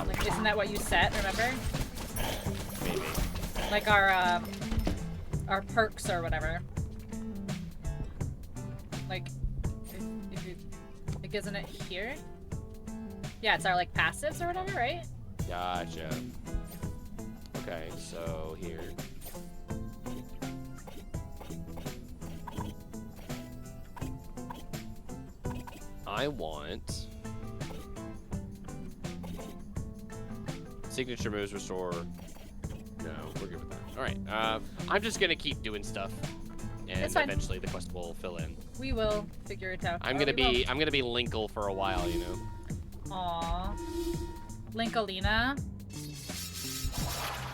Speaker 1: Like, isn't that what you set, remember?
Speaker 5: Maybe.
Speaker 1: Like our perks or whatever. Like, if you, like, isn't it here? Yeah, it's our, like, passives or whatever, right?
Speaker 5: Gotcha. Okay, so here. I want signature moves restore. No, we're good with that. All right. I'm just gonna keep doing stuff, and
Speaker 1: That's fine.
Speaker 5: eventually the quest will fill in.
Speaker 1: We will figure it out.
Speaker 5: I'm
Speaker 1: Or
Speaker 5: gonna
Speaker 1: we won't.
Speaker 5: be Linkle for a while, you know.
Speaker 1: Aww. Linkalina.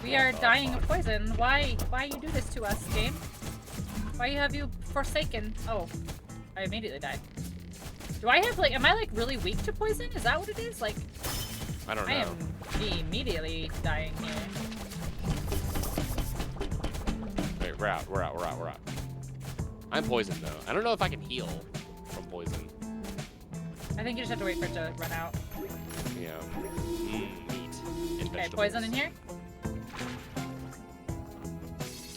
Speaker 1: We are dying of poison. Why you do this to us, game? Why have you forsaken? Oh, I immediately died. Do I have, like, am I, like, really weak to poison? Is that what it is? Like,
Speaker 5: I don't know.
Speaker 1: I am immediately dying here.
Speaker 5: Wait, we're out. I'm poisoned though. I don't know if I can heal from poison.
Speaker 1: I think you just have to wait for it to run out.
Speaker 5: Yeah. Meat. And
Speaker 1: Okay,
Speaker 5: vegetables.
Speaker 1: poison in here?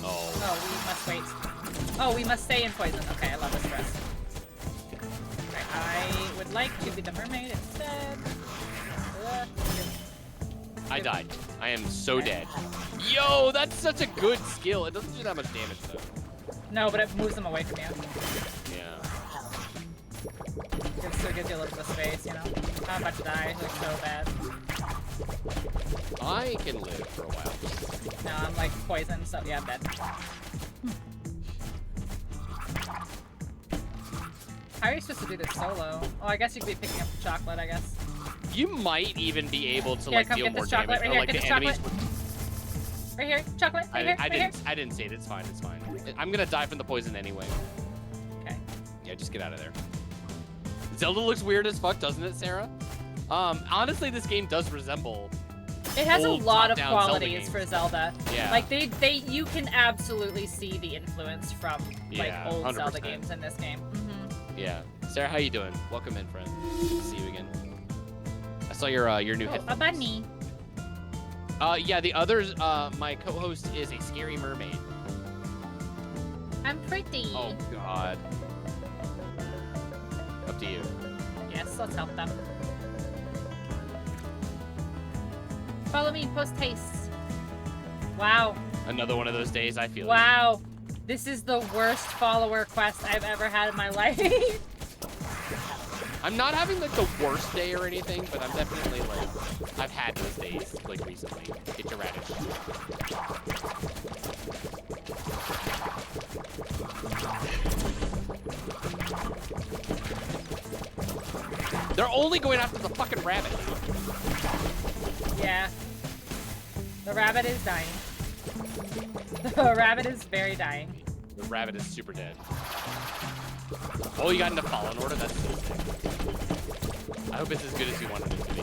Speaker 5: Oh.
Speaker 1: Oh, we must wait. Oh, we must stay in poison. Okay, I love this rest. Okay, I would like to be the mermaid instead.
Speaker 5: I died. I am so dead. Yo, that's such a good skill. It doesn't do that much damage though.
Speaker 1: No, but it moves them away from you.
Speaker 5: Yeah.
Speaker 1: It still gives you a little bit of space, you know? I'm about to die, like, so bad.
Speaker 5: I can live for a while.
Speaker 1: No, I'm, like, poisoned, so yeah, I'm dead. How are you supposed to do this solo? Oh, I guess you could be picking up the chocolate, I guess.
Speaker 5: You might even be able to
Speaker 1: Here,
Speaker 5: like
Speaker 1: come
Speaker 5: deal
Speaker 1: get
Speaker 5: more
Speaker 1: this chocolate
Speaker 5: damage.
Speaker 1: right here,
Speaker 5: Or, like
Speaker 1: get
Speaker 5: the
Speaker 1: this
Speaker 5: enemies.
Speaker 1: chocolate. Right here, chocolate, right here, right here.
Speaker 5: I didn't see it. It's fine. It's fine. I'm gonna die from the poison anyway.
Speaker 1: Okay.
Speaker 5: Yeah, just get out of there. Zelda looks weird as fuck, doesn't it, Sarah? Honestly, this game does resemble.
Speaker 1: It has a
Speaker 5: old
Speaker 1: lot of
Speaker 5: top-down Zelda
Speaker 1: qualities
Speaker 5: games.
Speaker 1: for Zelda.
Speaker 5: Yeah.
Speaker 1: Like you can absolutely see the influence from like
Speaker 5: Yeah,
Speaker 1: old Zelda
Speaker 5: 100%.
Speaker 1: games in this game.
Speaker 5: Yeah. Sarah, how you doing? Welcome in, friend. Good to see you again. I saw your new
Speaker 1: Oh,
Speaker 5: hit.
Speaker 1: a bunny.
Speaker 5: Yeah, the others, my co-host is a scary mermaid.
Speaker 1: I'm pretty.
Speaker 5: Oh god. Up to you.
Speaker 1: Yes, let's help them. Follow me, post haste. Wow.
Speaker 5: Another one of those days, I feel. you.
Speaker 1: Wow. This is the worst follower quest I've ever had in my life.
Speaker 5: I'm not having like the worst day or anything, but I'm definitely like, I've had those days like recently. Get your radish. They're only going after the fucking rabbit.
Speaker 1: Yeah. The rabbit is dying. The rabbit is very dying.
Speaker 5: The rabbit is super dead. Oh, you got into Fallen Order? That's so sick. I hope it's as good as you wanted it to be.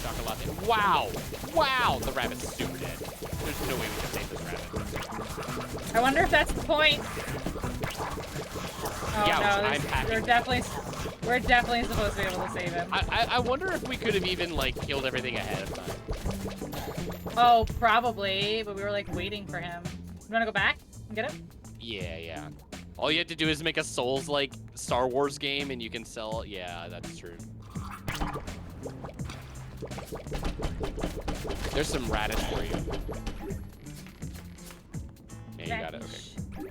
Speaker 5: Chocolate. Wow! Wow! The rabbit's super dead. There's no way we can save this rabbit.
Speaker 1: I wonder if that's the point. Oh
Speaker 5: Yeah,
Speaker 1: no,
Speaker 5: I'm packing.
Speaker 1: we're definitely supposed to be able to save him.
Speaker 5: I wonder if we could have even like killed everything ahead of time.
Speaker 1: Oh, probably, but we were like waiting for him. You wanna go back and get him?
Speaker 5: Yeah. All you have to do is make a Souls like Star Wars game and you can sell. Yeah, that's true. There's some radish for you. Yeah, you got it. Okay.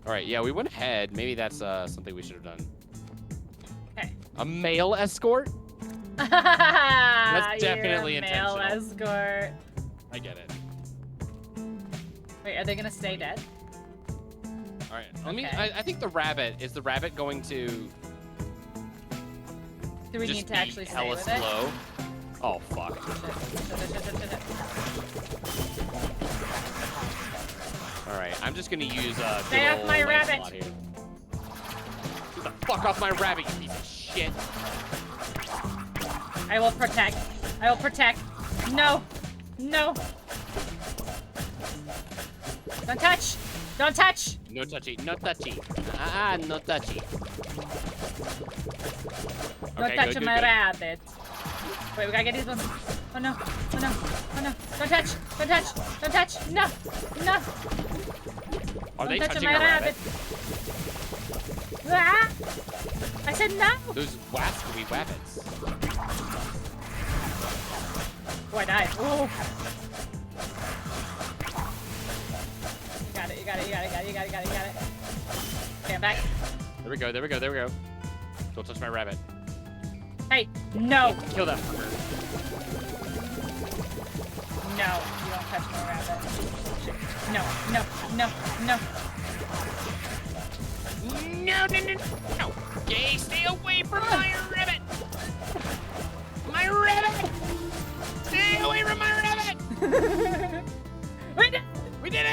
Speaker 5: All right. Yeah, we went ahead. Maybe that's something we should have done.
Speaker 1: Okay.
Speaker 5: A male escort?
Speaker 1: That's
Speaker 5: definitely
Speaker 1: male
Speaker 5: intentional.
Speaker 1: escort.
Speaker 5: I get it.
Speaker 1: Wait, are they gonna stay dead?
Speaker 5: All right. Let me.
Speaker 1: Okay.
Speaker 5: I think the rabbit is the rabbit going to
Speaker 1: Do we
Speaker 5: just
Speaker 1: need to
Speaker 5: be
Speaker 1: actually stay
Speaker 5: hella
Speaker 1: with it?
Speaker 5: slow? Oh fuck.
Speaker 1: Shit.
Speaker 5: All right. I'm just gonna use
Speaker 1: Stay
Speaker 5: good
Speaker 1: off
Speaker 5: old
Speaker 1: my
Speaker 5: Lancelot
Speaker 1: rabbit.
Speaker 5: here. Get the fuck off my rabbit, you piece of shit.
Speaker 1: I will protect. I will protect. No. No. Don't touch. Don't touch.
Speaker 5: No touchy. No touchy. No touchy.
Speaker 1: Don't
Speaker 5: Okay,
Speaker 1: touch
Speaker 5: good,
Speaker 1: my
Speaker 5: good, good.
Speaker 1: rabbit. Wait, we gotta get these ones. Oh no. Oh no. Oh no. Don't touch. Don't touch. Don't touch. No. No.
Speaker 5: Are they
Speaker 1: Don't touch
Speaker 5: touching
Speaker 1: my
Speaker 5: a rabbit?
Speaker 1: Ah! I said no.
Speaker 5: Those wasp-y rabbits.
Speaker 1: Oh, I died. Ooh. You got it. You got it. You got it. You got it. You got it. You got it. Okay, I'm back.
Speaker 5: There we go. There we go. There we go. Don't touch my rabbit.
Speaker 1: Hey, no.
Speaker 5: Kill that fucker.
Speaker 1: No, you don't touch my rabbit. No, no, no, no.
Speaker 5: No, no, no, no. Yay, stay away from my rabbit. My rabbit. Stay away from my rabbit.
Speaker 1: We did
Speaker 5: We did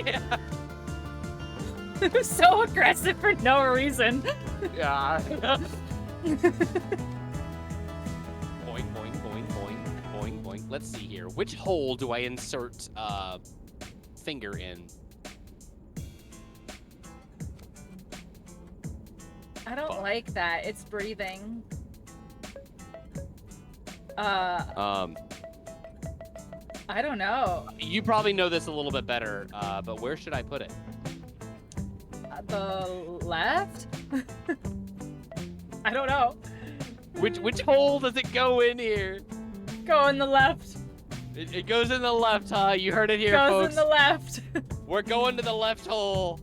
Speaker 5: it.
Speaker 1: it was so aggressive for no reason.
Speaker 5: Yeah. Boing, boing, boing, boing, boing, boing. Let's see here. Which hole do I insert finger in?
Speaker 1: I don't like that. It's breathing. I don't know.
Speaker 5: You probably know this a little bit better, but where should I put it?
Speaker 1: The left? I don't know.
Speaker 5: Which hole does it go in here?
Speaker 1: Go in the left.
Speaker 5: It goes in the left, huh? You heard it here,
Speaker 1: Goes
Speaker 5: folks.
Speaker 1: in the left.
Speaker 5: We're going to the left hole.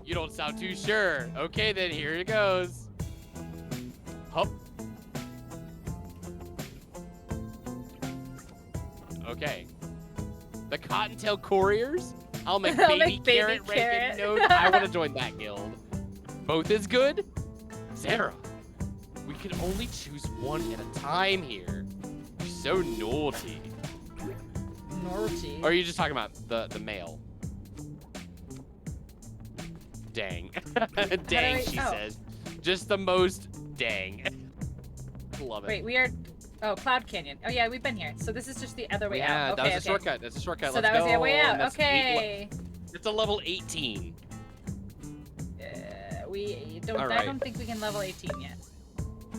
Speaker 5: You don't sound too sure. Okay, then here it goes. Hup. Okay. The Cottontail Couriers. I'll make
Speaker 1: I'll
Speaker 5: baby,
Speaker 1: make baby
Speaker 5: carrot,
Speaker 1: carrot.
Speaker 5: Reagan. No, I want to join that guild. Both is good. Sarah, we can only choose one at a time here. You're so naughty.
Speaker 1: Naughty.
Speaker 5: Or are you just talking about the male? Dang. Dang, she
Speaker 1: oh.
Speaker 5: says. Just the most dang. Love it.
Speaker 1: Wait, we are. Oh, Cloud Canyon. Oh yeah, we've been here. So this is just the other way
Speaker 5: Yeah,
Speaker 1: out.
Speaker 5: that
Speaker 1: Okay,
Speaker 5: was a
Speaker 1: okay.
Speaker 5: shortcut. That's a shortcut.
Speaker 1: So
Speaker 5: Let's
Speaker 1: that was
Speaker 5: go.
Speaker 1: the way out.
Speaker 5: That's
Speaker 1: Okay.
Speaker 5: It's a level 18.
Speaker 1: We don't.
Speaker 5: All
Speaker 1: I
Speaker 5: right.
Speaker 1: don't think we can level 18 yet.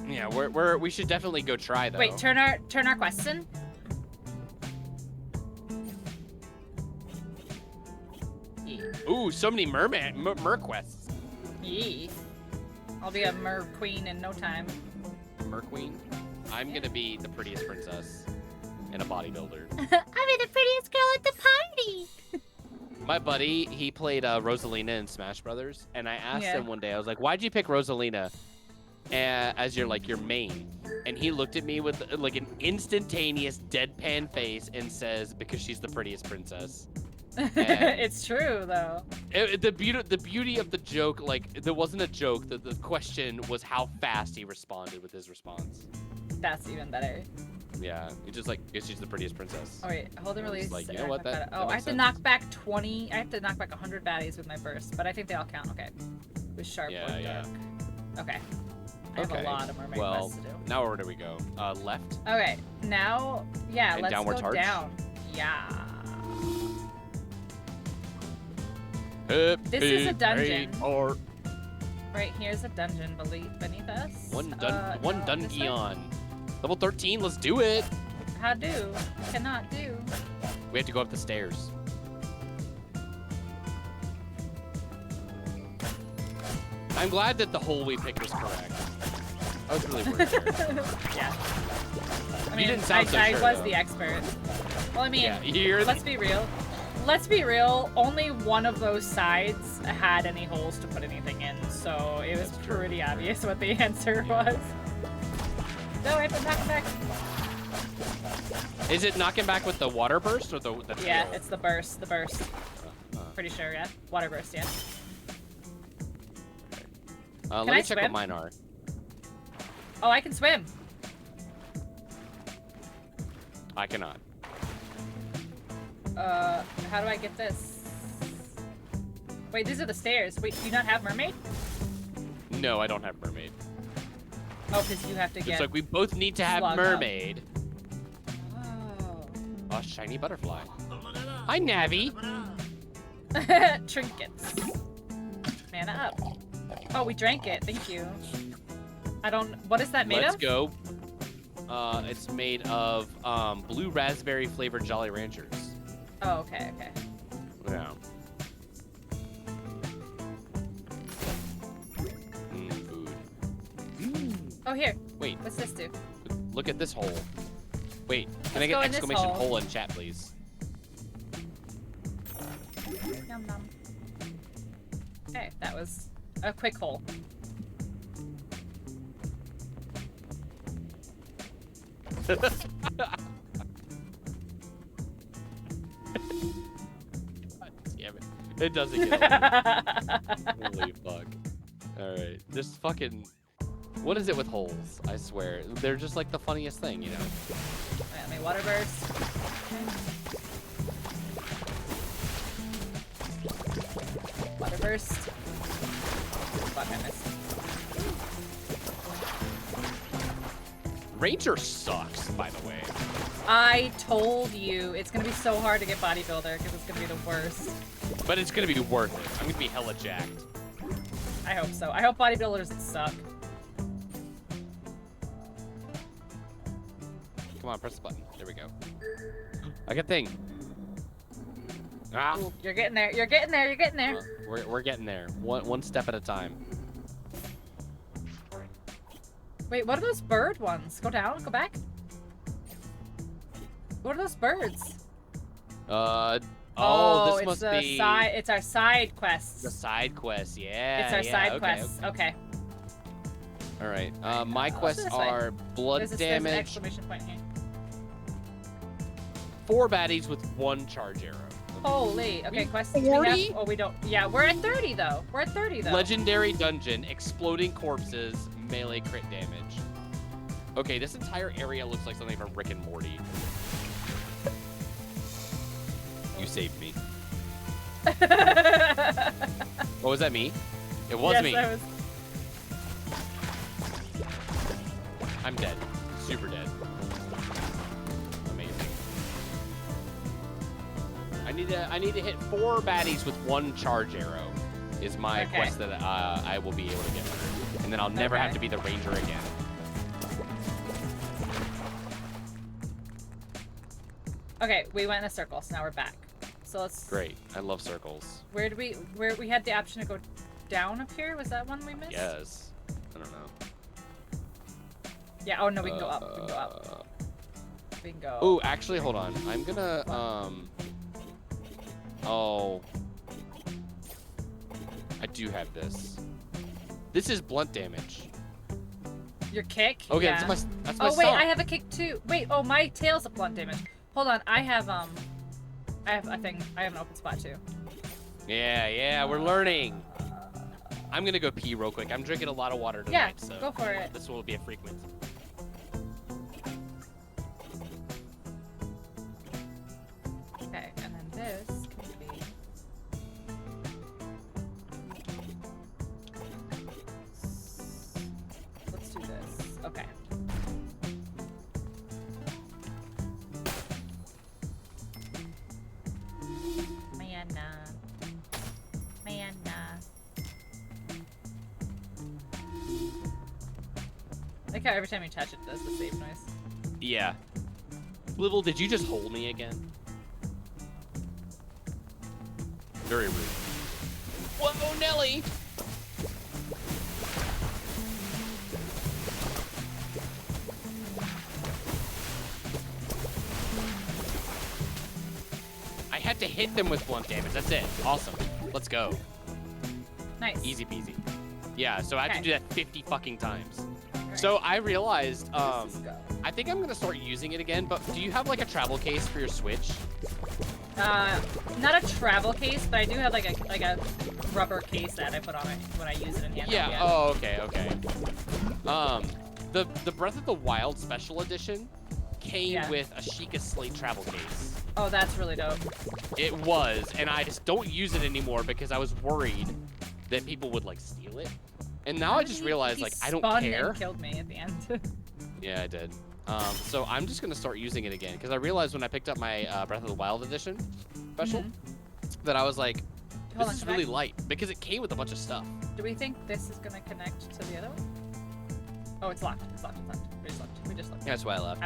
Speaker 5: Yeah, we should definitely go try though.
Speaker 1: Wait, turn our quests in. Yee.
Speaker 5: Ooh, so many mer quests.
Speaker 1: Yee. I'll be a mer queen in no time.
Speaker 5: Mer queen. I'm gonna be the prettiest princess and a bodybuilder.
Speaker 6: I'll be the prettiest girl at the party.
Speaker 5: My buddy, he played Rosalina in Smash Brothers, and I asked
Speaker 1: Yeah.
Speaker 5: him one day, I was like, "Why'd you pick Rosalina as your main?" And he looked at me with like an instantaneous deadpan face and says, "Because she's the prettiest princess." And
Speaker 1: It's true though.
Speaker 5: the beauty of the joke, like there wasn't a joke. The question was how fast he responded with his response.
Speaker 1: That's even better.
Speaker 5: Yeah, he just like, "Because she's the prettiest princess."
Speaker 1: Oh wait, hold and
Speaker 5: I was
Speaker 1: release.
Speaker 5: like, you know what, that
Speaker 1: Oh, I
Speaker 5: makes
Speaker 1: have to
Speaker 5: sense.
Speaker 1: knock back 20. I have to knock back 100 baddies with my burst, but I think they all count. Okay. With sharp
Speaker 5: Yeah,
Speaker 1: or
Speaker 5: yeah.
Speaker 1: dark. Okay. I have
Speaker 5: Okay,
Speaker 1: a lot of mermaid
Speaker 5: well,
Speaker 1: quests to do.
Speaker 5: now where do we go? Left.
Speaker 1: Okay, now, yeah,
Speaker 5: And
Speaker 1: let's
Speaker 5: downward
Speaker 1: go
Speaker 5: arch?
Speaker 1: down. Yeah.
Speaker 5: This
Speaker 1: is a dungeon.
Speaker 5: Or
Speaker 1: Right here's a dungeon beneath us.
Speaker 5: one
Speaker 1: no, this way?
Speaker 5: Dungeon. Level 13. Let's do it.
Speaker 1: How do? Cannot do.
Speaker 5: We have to go up the stairs. I'm glad that the hole we picked was correct. I was really worried there.
Speaker 1: Yeah. I
Speaker 5: You
Speaker 1: mean,
Speaker 5: didn't sound so
Speaker 1: I
Speaker 5: sure,
Speaker 1: was
Speaker 5: though.
Speaker 1: the expert. Well, I mean,
Speaker 5: Yeah, you're
Speaker 1: let's be real. Let's be real. Only one of those sides had any holes to put anything in, so it was
Speaker 5: That's true.
Speaker 1: pretty obvious what the answer
Speaker 5: Yeah.
Speaker 1: was. No, I have to knock back.
Speaker 5: Is it knocking back with the water burst or the
Speaker 1: Yeah,
Speaker 5: trail?
Speaker 1: it's the burst. The burst.
Speaker 5: Uh,
Speaker 1: Pretty sure, yeah. Water burst, yeah.
Speaker 5: let
Speaker 1: I
Speaker 5: me check what
Speaker 1: swim?
Speaker 5: mine are.
Speaker 1: Oh, I can swim.
Speaker 5: I cannot.
Speaker 1: How do I get this? Wait, these are the stairs. Wait, do you not have mermaid?
Speaker 5: No, I don't have mermaid.
Speaker 1: Oh, because you have to
Speaker 5: It's
Speaker 1: get.
Speaker 5: like we both need to have
Speaker 1: slugged up.
Speaker 5: mermaid.
Speaker 1: Oh.
Speaker 5: A shiny butterfly. Hi, Navi.
Speaker 1: Trinkets. Mana up. Oh, we drank it. Thank you. I don't. What is that made
Speaker 5: Let's
Speaker 1: of?
Speaker 5: go. It's made of blue raspberry flavored Jolly Ranchers.
Speaker 1: Oh, okay, okay.
Speaker 5: Yeah. Food.
Speaker 1: Oh, here.
Speaker 5: Wait,
Speaker 1: What's this do?
Speaker 5: look at this hole. Wait, can I
Speaker 1: Let's go
Speaker 5: get
Speaker 1: in this
Speaker 5: exclamation
Speaker 1: hole.
Speaker 5: hole in chat, please?
Speaker 1: Yum yum. Okay, that was a quick hole.
Speaker 5: Damn it. It doesn't get old. Holy fuck. Alright. Just fucking... What is it with holes? I swear. They're just like the funniest thing, you know?
Speaker 1: Let me water burst. Water burst. Fuck, I missed.
Speaker 5: Ranger sucks, by the way.
Speaker 1: I told you it's gonna be so hard to get bodybuilder because it's gonna be the worst.
Speaker 5: But it's gonna be worth it. I'm gonna be hella jacked.
Speaker 1: I hope so. I hope bodybuilders suck.
Speaker 5: Come on, press the button. There we go. I got thing. Ah,
Speaker 1: Ooh, you're getting there. You're getting there. You're getting there.
Speaker 5: we're getting there. One step at a time.
Speaker 1: Wait, what are those bird ones? Go down. Go back. What are those birds?
Speaker 5: Oh, this
Speaker 1: it's
Speaker 5: must
Speaker 1: the
Speaker 5: be
Speaker 1: side. It's our side quests.
Speaker 5: the side quest. Yeah,
Speaker 1: It's our
Speaker 5: yeah,
Speaker 1: side
Speaker 5: okay,
Speaker 1: quests. Okay.
Speaker 5: All right. My
Speaker 1: let's do
Speaker 5: quests
Speaker 1: this way.
Speaker 5: are blood
Speaker 1: There's an
Speaker 5: damage,
Speaker 1: exclamation point here.
Speaker 5: 4 baddies with 1 charge arrow.
Speaker 1: Holy. Okay,
Speaker 5: We-
Speaker 1: quests.
Speaker 5: 40?
Speaker 1: Oh, we don't. Yeah, we're at 30 though. We're at 30 though.
Speaker 5: Legendary dungeon, exploding corpses, melee crit damage. Okay, this entire area looks like something from Rick and Morty. You saved me. Oh, was that me? It was
Speaker 1: yes,
Speaker 5: me.
Speaker 1: I was.
Speaker 5: I'm dead. Super dead. Amazing. I need to hit 4 baddies with 1 charge arrow. Is my
Speaker 1: Okay.
Speaker 5: quest that I will be able to get through, and then I'll never have
Speaker 1: Okay.
Speaker 5: to be the ranger again.
Speaker 1: Okay, we went in a circle, so now we're back. So let's.
Speaker 5: Great. I love circles.
Speaker 1: Where we had the option to go down up here? Was that one we missed?
Speaker 5: Yes. I don't know.
Speaker 1: Yeah. Oh no, we can go up. We can go up. We can go.
Speaker 5: Oh, actually, hold on. I'm gonna Oh. I do have this. This is blunt damage.
Speaker 1: Your kick.
Speaker 5: Okay,
Speaker 1: Yeah.
Speaker 5: that's my
Speaker 1: Oh wait,
Speaker 5: song.
Speaker 1: I have a kick too. Wait. Oh, my tail's a blunt damage. Hold on. I have a thing. I have an open spot too.
Speaker 5: Yeah, we're learning. I'm gonna go pee real quick. I'm drinking a lot of water
Speaker 1: Yeah,
Speaker 5: tonight, so
Speaker 1: go for it.
Speaker 5: this will be a frequent.
Speaker 1: Okay, and then this can be. Let's do this. Okay. Mana. Like how every time you touch it, it does the save noise.
Speaker 5: Yeah. Blibble, did you just hold me again? Very rude. Whoa, Nelly! I had to hit them with blunt damage. That's it. Awesome. Let's go.
Speaker 1: Nice.
Speaker 5: Easy peasy. Yeah, so I had to
Speaker 1: Okay.
Speaker 5: do that 50 fucking times.
Speaker 1: Alright,
Speaker 5: So I realized,
Speaker 1: let's just go.
Speaker 5: I think I'm gonna start using it again, but do you have like a travel case for your Switch?
Speaker 1: Not a travel case, but I do have like a rubber case that I put on it when I use it in handheld.
Speaker 5: Yeah. Oh, okay, okay. The Breath of the Wild Special Edition came
Speaker 1: Yeah.
Speaker 5: with a Sheikah Slate travel case.
Speaker 1: Oh, that's really dope.
Speaker 5: It was, and I just don't use it anymore because I was worried that people would like steal it. And now
Speaker 1: How
Speaker 5: I
Speaker 1: did
Speaker 5: just
Speaker 1: he-
Speaker 5: realized,
Speaker 1: he
Speaker 5: like, I don't
Speaker 1: spun
Speaker 5: care.
Speaker 1: And killed me at the end.
Speaker 5: Yeah, I did. So I'm just gonna start using it again because I realized when I picked up my Breath of the Wild edition special that I was like,
Speaker 1: Hold
Speaker 5: this
Speaker 1: on,
Speaker 5: is
Speaker 1: come
Speaker 5: really
Speaker 1: back.
Speaker 5: light because it came with a bunch of stuff.
Speaker 1: Do we think this is gonna connect to the other one? Oh, it's locked. It's locked. It's locked. We just looked. We just looked.
Speaker 5: Yeah, that's why I left.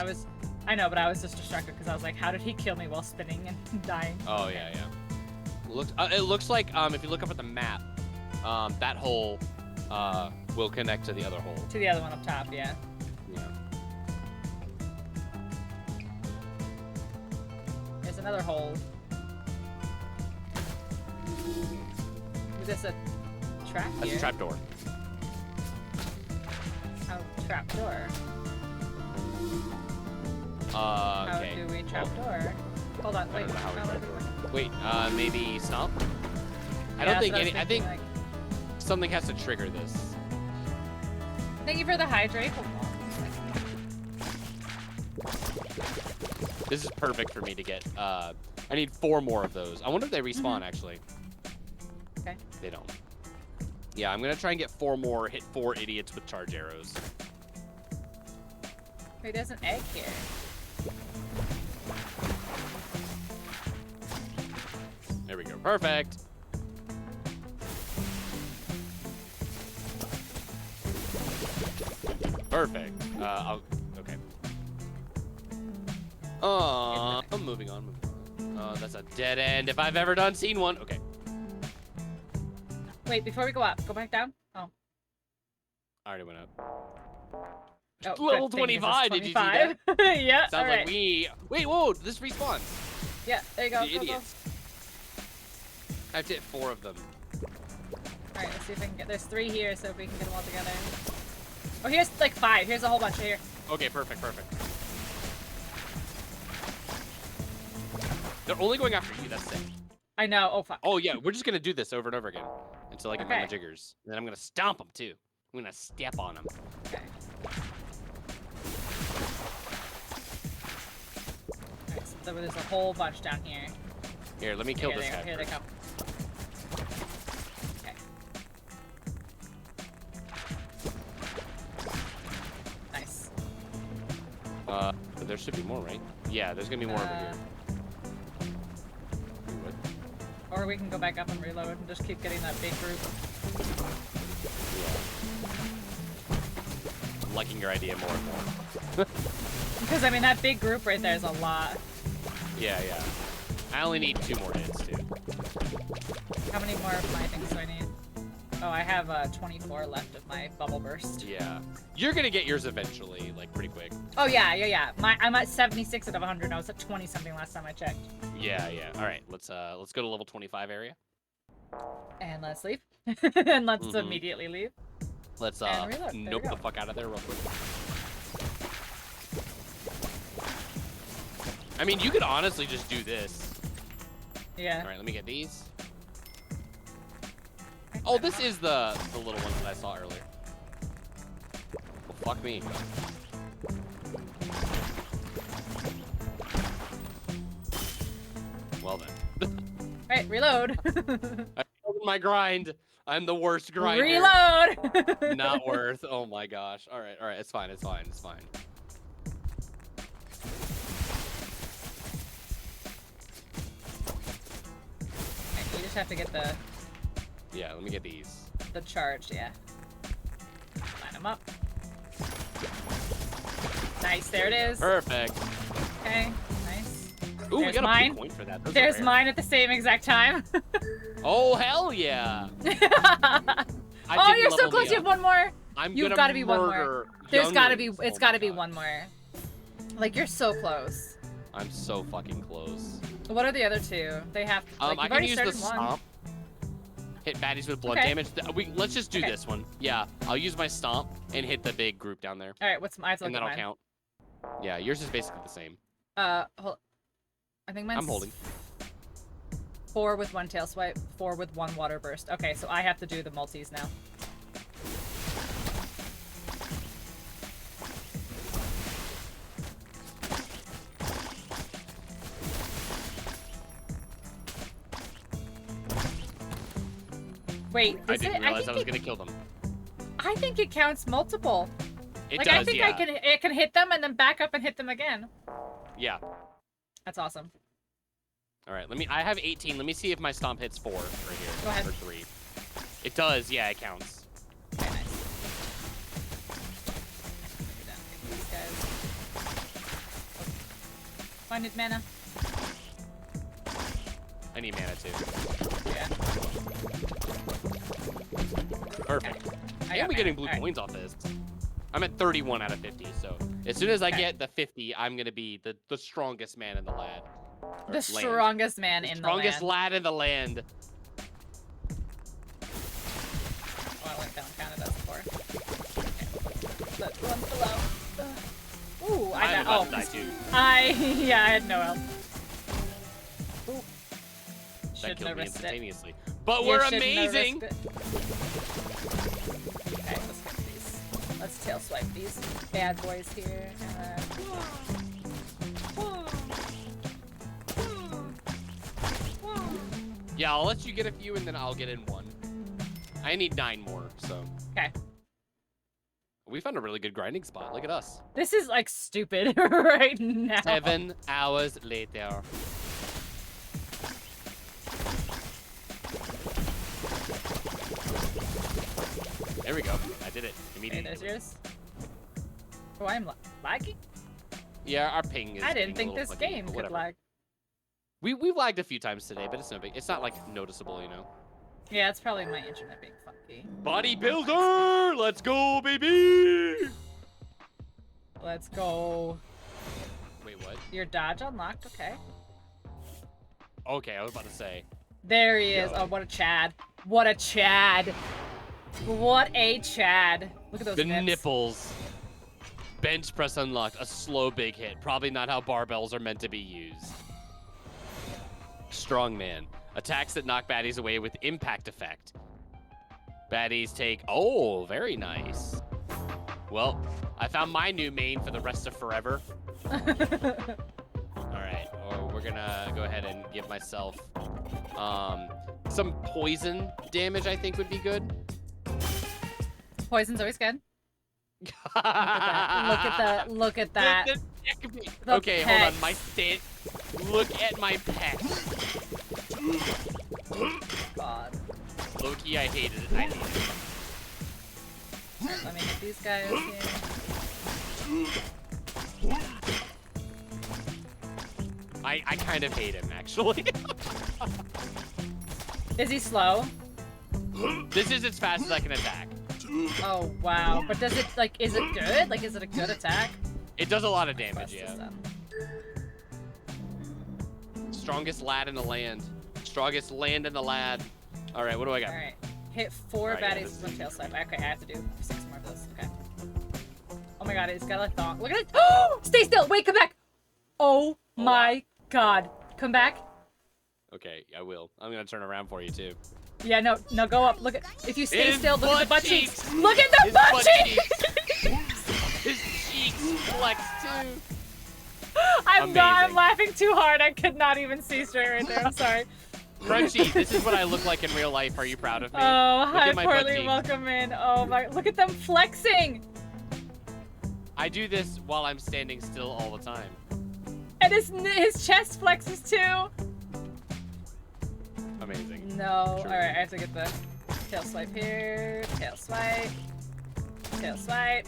Speaker 1: I know, but I was just distracted because I was like, how did he kill me while spinning and dying?
Speaker 5: Oh yeah, yeah. It looks like if you look up at the map, that hole will connect to the other hole.
Speaker 1: To the other one up top, yeah.
Speaker 5: Yeah.
Speaker 1: There's another hole. Is this a trap
Speaker 5: That's
Speaker 1: here?
Speaker 5: a trap door.
Speaker 1: Oh, trap door.
Speaker 5: Okay.
Speaker 1: How do we trap door? Hold on,
Speaker 5: I
Speaker 1: wait.
Speaker 5: don't know how we
Speaker 1: what
Speaker 5: trap
Speaker 1: do
Speaker 5: door. Wait, maybe stomp? I
Speaker 1: Yeah,
Speaker 5: don't
Speaker 1: that's
Speaker 5: think
Speaker 1: what
Speaker 5: any. I
Speaker 1: was
Speaker 5: think
Speaker 1: thinking,
Speaker 5: something has to trigger this.
Speaker 1: Thank you for the hydrate. Hold on.
Speaker 5: This is perfect for me to get. I need 4 more of those. I wonder if they respawn actually.
Speaker 1: Okay.
Speaker 5: They don't. Yeah, I'm gonna try and get 4 more. Hit 4 idiots with charge arrows.
Speaker 1: Wait, there's an egg here.
Speaker 5: There we go. Perfect. Perfect. Okay. I'm moving on. That's a dead end if I've ever seen one. Okay.
Speaker 1: Wait, before we go up, go back down. Oh.
Speaker 5: I already went up.
Speaker 1: Oh,
Speaker 5: Level
Speaker 1: good thing, 'cause
Speaker 5: 25.
Speaker 1: it's
Speaker 5: Did you see that?
Speaker 1: 25. Yeah.
Speaker 5: Sounds
Speaker 1: alright.
Speaker 5: like we. Wait, whoa! This respawns.
Speaker 1: Yeah, there you go.
Speaker 5: The
Speaker 1: Go, go.
Speaker 5: idiots. I have to hit 4 of them.
Speaker 1: Alright, let's see if we can get. There's 3 here, so if we can get them all together. Oh, here's like 5. Here's a whole bunch here.
Speaker 5: Okay, perfect, perfect. They're only going after you. That's sick.
Speaker 1: I know. Oh fuck.
Speaker 5: Oh yeah, we're just gonna do this over and over again until I get my
Speaker 1: Okay.
Speaker 5: jiggers. And then I'm gonna stomp them too. I'm gonna step on them.
Speaker 1: Okay. Alright, so there's a whole bunch down here.
Speaker 5: Here, let me kill
Speaker 1: Here
Speaker 5: this
Speaker 1: they,
Speaker 5: guy.
Speaker 1: here they
Speaker 5: first.
Speaker 1: come. Okay. Nice.
Speaker 5: But there should be more, right? Yeah, there's gonna be more over here. What?
Speaker 1: Or we can go back up and reload and just keep getting that big group.
Speaker 5: Yeah. I'm liking your idea more and more.
Speaker 1: Because I mean that big group right there is a lot.
Speaker 5: Yeah, yeah. I only need 2 more hits too.
Speaker 1: How many more of my things do I need? Oh, I have 24 left of my bubble burst.
Speaker 5: Yeah. You're gonna get yours eventually, like pretty quick.
Speaker 1: Oh yeah, yeah, yeah. I'm at 76 out of 100. I was at 20 something last time I checked.
Speaker 5: Yeah, yeah. All right, let's go to level 25 area.
Speaker 1: And let's leave. And let's
Speaker 5: Mhm.
Speaker 1: immediately leave.
Speaker 5: Let's
Speaker 1: And reload. There we
Speaker 5: nope
Speaker 1: go.
Speaker 5: the fuck out of there real quick. I mean, you could honestly just do this.
Speaker 1: Yeah.
Speaker 5: All right, let me get these. Oh, this is the little one that I saw earlier. Well, fuck me. Well then.
Speaker 1: Alright, reload.
Speaker 5: I failed in my grind. I'm the worst grinder.
Speaker 1: Reload!
Speaker 5: Not worth. Oh my gosh. All right, it's fine. It's fine. It's fine.
Speaker 1: Okay, you just have to get the
Speaker 5: Yeah, let me get these.
Speaker 1: charge, yeah. Line them up. Nice, there it is.
Speaker 5: Perfect.
Speaker 1: Okay, nice.
Speaker 5: Ooh, we
Speaker 1: There's
Speaker 5: got a
Speaker 1: mine.
Speaker 5: blue coin for that. Those are
Speaker 1: There's
Speaker 5: rare.
Speaker 1: mine at the same exact time.
Speaker 5: Oh hell yeah! I
Speaker 1: Oh,
Speaker 5: didn't
Speaker 1: you're so
Speaker 5: level
Speaker 1: close.
Speaker 5: me
Speaker 1: You have
Speaker 5: up.
Speaker 1: one more.
Speaker 5: I'm
Speaker 1: You've
Speaker 5: gonna
Speaker 1: gotta be one more.
Speaker 5: murder
Speaker 1: There's gotta be.
Speaker 5: younglings.
Speaker 1: It's
Speaker 5: Oh
Speaker 1: gotta
Speaker 5: my
Speaker 1: be
Speaker 5: God.
Speaker 1: one more. Like you're so close.
Speaker 5: I'm so fucking close.
Speaker 1: What are the other 2? They have. Like,
Speaker 5: I
Speaker 1: you've
Speaker 5: can
Speaker 1: already
Speaker 5: use the
Speaker 1: started one.
Speaker 5: stomp. Hit baddies with blunt
Speaker 1: Okay.
Speaker 5: damage. Let's just do
Speaker 1: Okay.
Speaker 5: this one. Yeah, I'll use my stomp and hit the big group down there,
Speaker 1: All right, what's my? I have to
Speaker 5: and
Speaker 1: look at
Speaker 5: that'll
Speaker 1: mine.
Speaker 5: count. Yeah, yours is basically the same.
Speaker 1: Hold. I think mine's.
Speaker 5: I'm holding.
Speaker 1: 4 with 1 tail swipe, 4 with 1 water burst. Okay, so I have to do the multis now. Wait,
Speaker 5: I
Speaker 1: is
Speaker 5: didn't
Speaker 1: it?
Speaker 5: realize I
Speaker 1: think
Speaker 5: was
Speaker 1: it-
Speaker 5: gonna kill them.
Speaker 1: I think it counts multiple.
Speaker 5: It
Speaker 1: Like
Speaker 5: does,
Speaker 1: I think
Speaker 5: yeah.
Speaker 1: it can hit them and then back up and hit them again.
Speaker 5: Yeah.
Speaker 1: That's awesome.
Speaker 5: All right, I have 18. Let me see if my stomp hits 4 right here.
Speaker 1: Go ahead.
Speaker 5: Or 3. It does, yeah, it counts.
Speaker 1: Okay, nice. Get down, get these guys. Oh. I need mana.
Speaker 5: I need mana too.
Speaker 1: Yeah.
Speaker 5: Perfect.
Speaker 1: I
Speaker 5: And
Speaker 1: got
Speaker 5: we're getting
Speaker 1: mana.
Speaker 5: blue
Speaker 1: All right.
Speaker 5: coins off this. I'm at 31 out of 50, so as soon as I
Speaker 1: Okay.
Speaker 5: get the 50, I'm gonna be the strongest man in the lad. Or
Speaker 1: The
Speaker 5: land.
Speaker 1: strongest man
Speaker 5: The
Speaker 1: in
Speaker 5: strongest
Speaker 1: the land.
Speaker 5: lad in the land.
Speaker 1: Oh, I went down Canada before. Okay. Look, one below. Ooh, I
Speaker 5: I'm
Speaker 1: got.
Speaker 5: about to die too.
Speaker 1: Yeah, I had no health. Ooh.
Speaker 5: That
Speaker 1: Shouldn't
Speaker 5: killed
Speaker 1: have
Speaker 5: me
Speaker 1: risked it.
Speaker 5: instantaneously. But
Speaker 1: You
Speaker 5: we're
Speaker 1: shouldn't have
Speaker 5: amazing.
Speaker 1: risked it. Okay, let's get these. Let's tail swipe these bad boys here.
Speaker 5: Yeah, I'll let you get a few and then I'll get in 1. I need 9 more, so.
Speaker 1: Okay.
Speaker 5: We found a really good grinding spot. Look at us.
Speaker 1: This is like stupid right now.
Speaker 5: 7 hours later. There we go. I did it
Speaker 1: Okay,
Speaker 5: immediately.
Speaker 1: there's yours. Oh, I'm lagging?
Speaker 5: Yeah, our ping is.
Speaker 1: I didn't
Speaker 5: getting a
Speaker 1: think
Speaker 5: little
Speaker 1: this
Speaker 5: funky,
Speaker 1: game
Speaker 5: but
Speaker 1: could
Speaker 5: whatever.
Speaker 1: lag.
Speaker 5: We've lagged a few times today, but it's no big. It's not like noticeable, you know.
Speaker 1: Yeah, it's probably my internet being funky.
Speaker 5: Bodybuilder, let's go, baby.
Speaker 1: Let's go.
Speaker 5: Wait, what?
Speaker 1: Your dodge unlocked, okay.
Speaker 5: Okay, I was about to say.
Speaker 1: There he is.
Speaker 5: Yo.
Speaker 1: Oh, what a Chad. What a Chad. What a Chad. Look at those
Speaker 5: The
Speaker 1: nips.
Speaker 5: nipples. Bench press unlocked. A slow big hit. Probably not how barbells are meant to be used. Strongman. Attacks that knock baddies away with impact effect. Baddies take... Oh, very nice. Well, I found my new main for the rest of forever. Alright, we're gonna go ahead and give myself some poison damage, I think would be good.
Speaker 1: Poison's always good. Look at that. Look at that. The
Speaker 5: Okay, hold on.
Speaker 1: pecs.
Speaker 5: My state. Look at my pecs.
Speaker 1: God.
Speaker 5: Loki, I hated it. I hated it.
Speaker 1: Alright, let me hit these guys here.
Speaker 5: I kind of hate him, actually.
Speaker 1: Is he slow?
Speaker 5: This is as fast as I can attack.
Speaker 1: Oh, wow. But does it, like, is it good? Like, is it a good attack?
Speaker 5: It does a lot of damage,
Speaker 1: Press this
Speaker 5: yeah.
Speaker 1: up.
Speaker 5: Strongest lad in the land. Strongest land in the lad. All right, what do I got?
Speaker 1: Alright. Hit 4
Speaker 5: Alright, yeah,
Speaker 1: baddies
Speaker 5: this
Speaker 1: with
Speaker 5: is
Speaker 1: tail swipe. Okay, I have to do 6 more of those. Okay. Oh my god, it's got a thong. Look at it. Oh! Stay still! Wait, come back! Oh my god. Come back.
Speaker 5: Okay, I will. I'm gonna turn around for you too.
Speaker 1: Yeah, no, go up. Look at, if you stay
Speaker 5: His
Speaker 1: still, look at the
Speaker 5: butt
Speaker 1: butt cheeks.
Speaker 5: cheeks.
Speaker 1: Look at the
Speaker 5: His
Speaker 1: butt
Speaker 5: butt
Speaker 1: cheeks!
Speaker 5: His cheeks flex too.
Speaker 1: I'm
Speaker 5: Amazing.
Speaker 1: laughing too hard. I could not even see straight right there. I'm sorry.
Speaker 5: Crunchy, this is what I look like in real life. Are you proud of me?
Speaker 1: Oh,
Speaker 5: Look
Speaker 1: hi,
Speaker 5: at my butt
Speaker 1: Portly.
Speaker 5: cheeks.
Speaker 1: Welcome in. Oh my, look at them flexing.
Speaker 5: I do this while I'm standing still all the time.
Speaker 1: And his chest flexes too.
Speaker 5: Amazing.
Speaker 1: No.
Speaker 5: Sure.
Speaker 1: All right, I have to get the tail swipe here. Tail swipe. Tail swipe.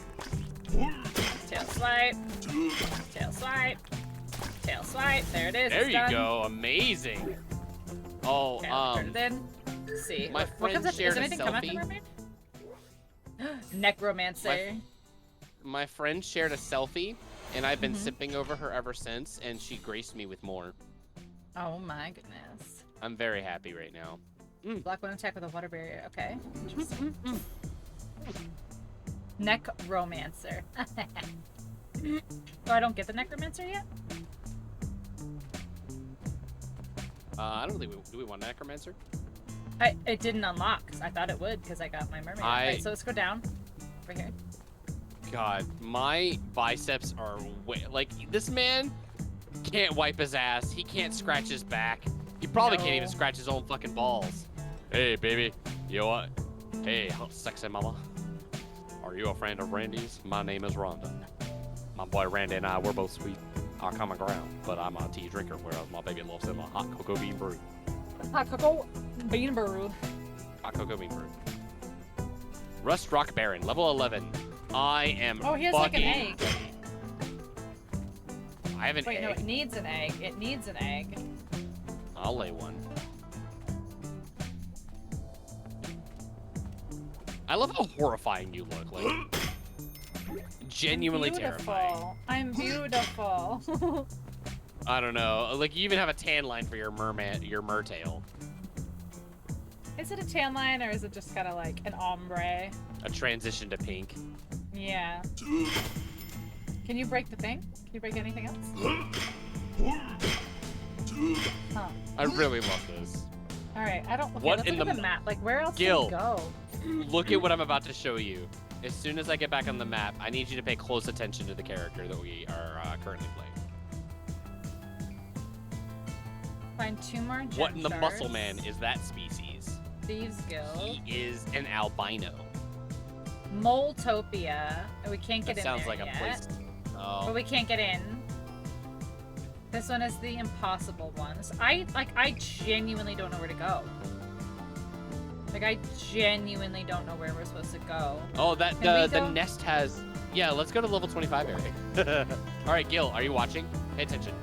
Speaker 1: Tail swipe. Tail swipe. Tail swipe. There it is.
Speaker 5: There
Speaker 1: it's
Speaker 5: you
Speaker 1: done.
Speaker 5: go. Amazing. Oh,
Speaker 1: Okay, I'll turn it in. Let's see.
Speaker 5: my
Speaker 1: what comes
Speaker 5: friend
Speaker 1: up?
Speaker 5: shared
Speaker 1: Is
Speaker 5: a
Speaker 1: anything come after
Speaker 5: selfie.
Speaker 1: mermaid? Necromancer.
Speaker 5: my friend shared a selfie, and I've been
Speaker 1: Mhm.
Speaker 5: sipping over her ever since, and she graced me with more.
Speaker 1: Oh my goodness.
Speaker 5: I'm very happy right now.
Speaker 1: Block one attack with a water barrier. Okay. Interesting. Necromancer. So I don't get the necromancer yet?
Speaker 5: I don't think do we want a necromancer?
Speaker 1: It didn't unlock. I thought it would because I got my mermaid. Right, so let's go down. Right here.
Speaker 5: God, my biceps are like this man can't wipe his ass. He can't scratch his back. He probably can't even
Speaker 1: No.
Speaker 5: scratch his own fucking balls. Hey, baby, you know what? Hey, sexy mama. Are you a friend of Randy's? My name is Rhonda. My boy Randy and I, we're both sweet. Our common ground, but I'm a tea drinker, whereas my baby loves him a hot cocoa bean brew.
Speaker 1: Hot cocoa bean brew.
Speaker 5: Hot cocoa bean brew. Rust Rock Baron, level 11. I am
Speaker 1: Oh, he has like an
Speaker 5: fucking
Speaker 1: egg.
Speaker 5: ready. I have an
Speaker 1: Wait, no,
Speaker 5: egg.
Speaker 1: it needs an egg. It needs an egg.
Speaker 5: I'll lay one. I love how horrifying you look. Like, genuinely terrifying.
Speaker 1: Beautiful. I'm beautiful.
Speaker 5: I don't know. Like, you even have a tan line for your mertail.
Speaker 1: Is it a tan line or is it just kind of like an ombre?
Speaker 5: A transition to pink.
Speaker 1: Yeah. Can you break the thing? Can you break anything else? Huh.
Speaker 5: I really love this.
Speaker 1: All right. I don't. Okay,
Speaker 5: What
Speaker 1: let's
Speaker 5: in
Speaker 1: look at
Speaker 5: the-
Speaker 1: the map? Like, where else
Speaker 5: Gil.
Speaker 1: can we go?
Speaker 5: Look at what I'm about to show you. As soon as I get back on the map, I need you to pay close attention to the character that we are currently playing.
Speaker 1: Find 2 more gem
Speaker 5: What in the
Speaker 1: shards.
Speaker 5: muscle man is that species?
Speaker 1: Thieves Guild.
Speaker 5: He is an albino.
Speaker 1: Moltopia. Oh, we can't get
Speaker 5: That
Speaker 1: in
Speaker 5: sounds
Speaker 1: there
Speaker 5: like
Speaker 1: yet.
Speaker 5: a place. Oh.
Speaker 1: But we can't get in. This one is the impossible ones. I genuinely don't know where to go. Like, I genuinely don't know where we're supposed to go.
Speaker 5: Oh, that
Speaker 1: Can we
Speaker 5: the
Speaker 1: go?
Speaker 5: nest has. Yeah, let's go to level 25 area. All right, Gil, are you watching? Pay attention.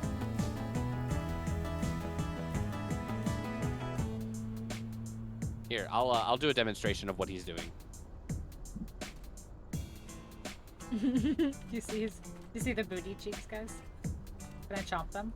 Speaker 5: Here, I'll do a demonstration of what he's doing.
Speaker 1: You see the booty cheeks, guys? Can I chomp them?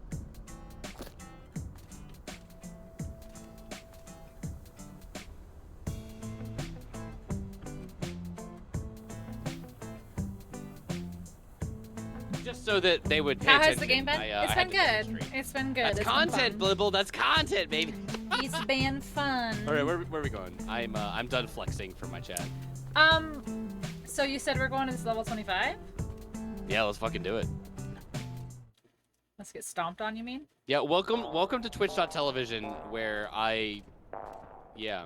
Speaker 5: Just so that they would pay
Speaker 1: How has
Speaker 5: attention.
Speaker 1: the game been?
Speaker 5: I
Speaker 1: It's
Speaker 5: had
Speaker 1: been
Speaker 5: to
Speaker 1: good.
Speaker 5: demonstrate.
Speaker 1: It's been good.
Speaker 5: That's
Speaker 1: It's
Speaker 5: content,
Speaker 1: been
Speaker 5: Blibble. That's content, baby.
Speaker 1: fun. It's been fun.
Speaker 5: All right, where are we going? I'm done flexing for my chat.
Speaker 1: So you said we're going to this level 25?
Speaker 5: Yeah, let's fucking do it.
Speaker 1: Let's get stomped on, you mean?
Speaker 5: Yeah, welcome to Twitch.television, where yeah.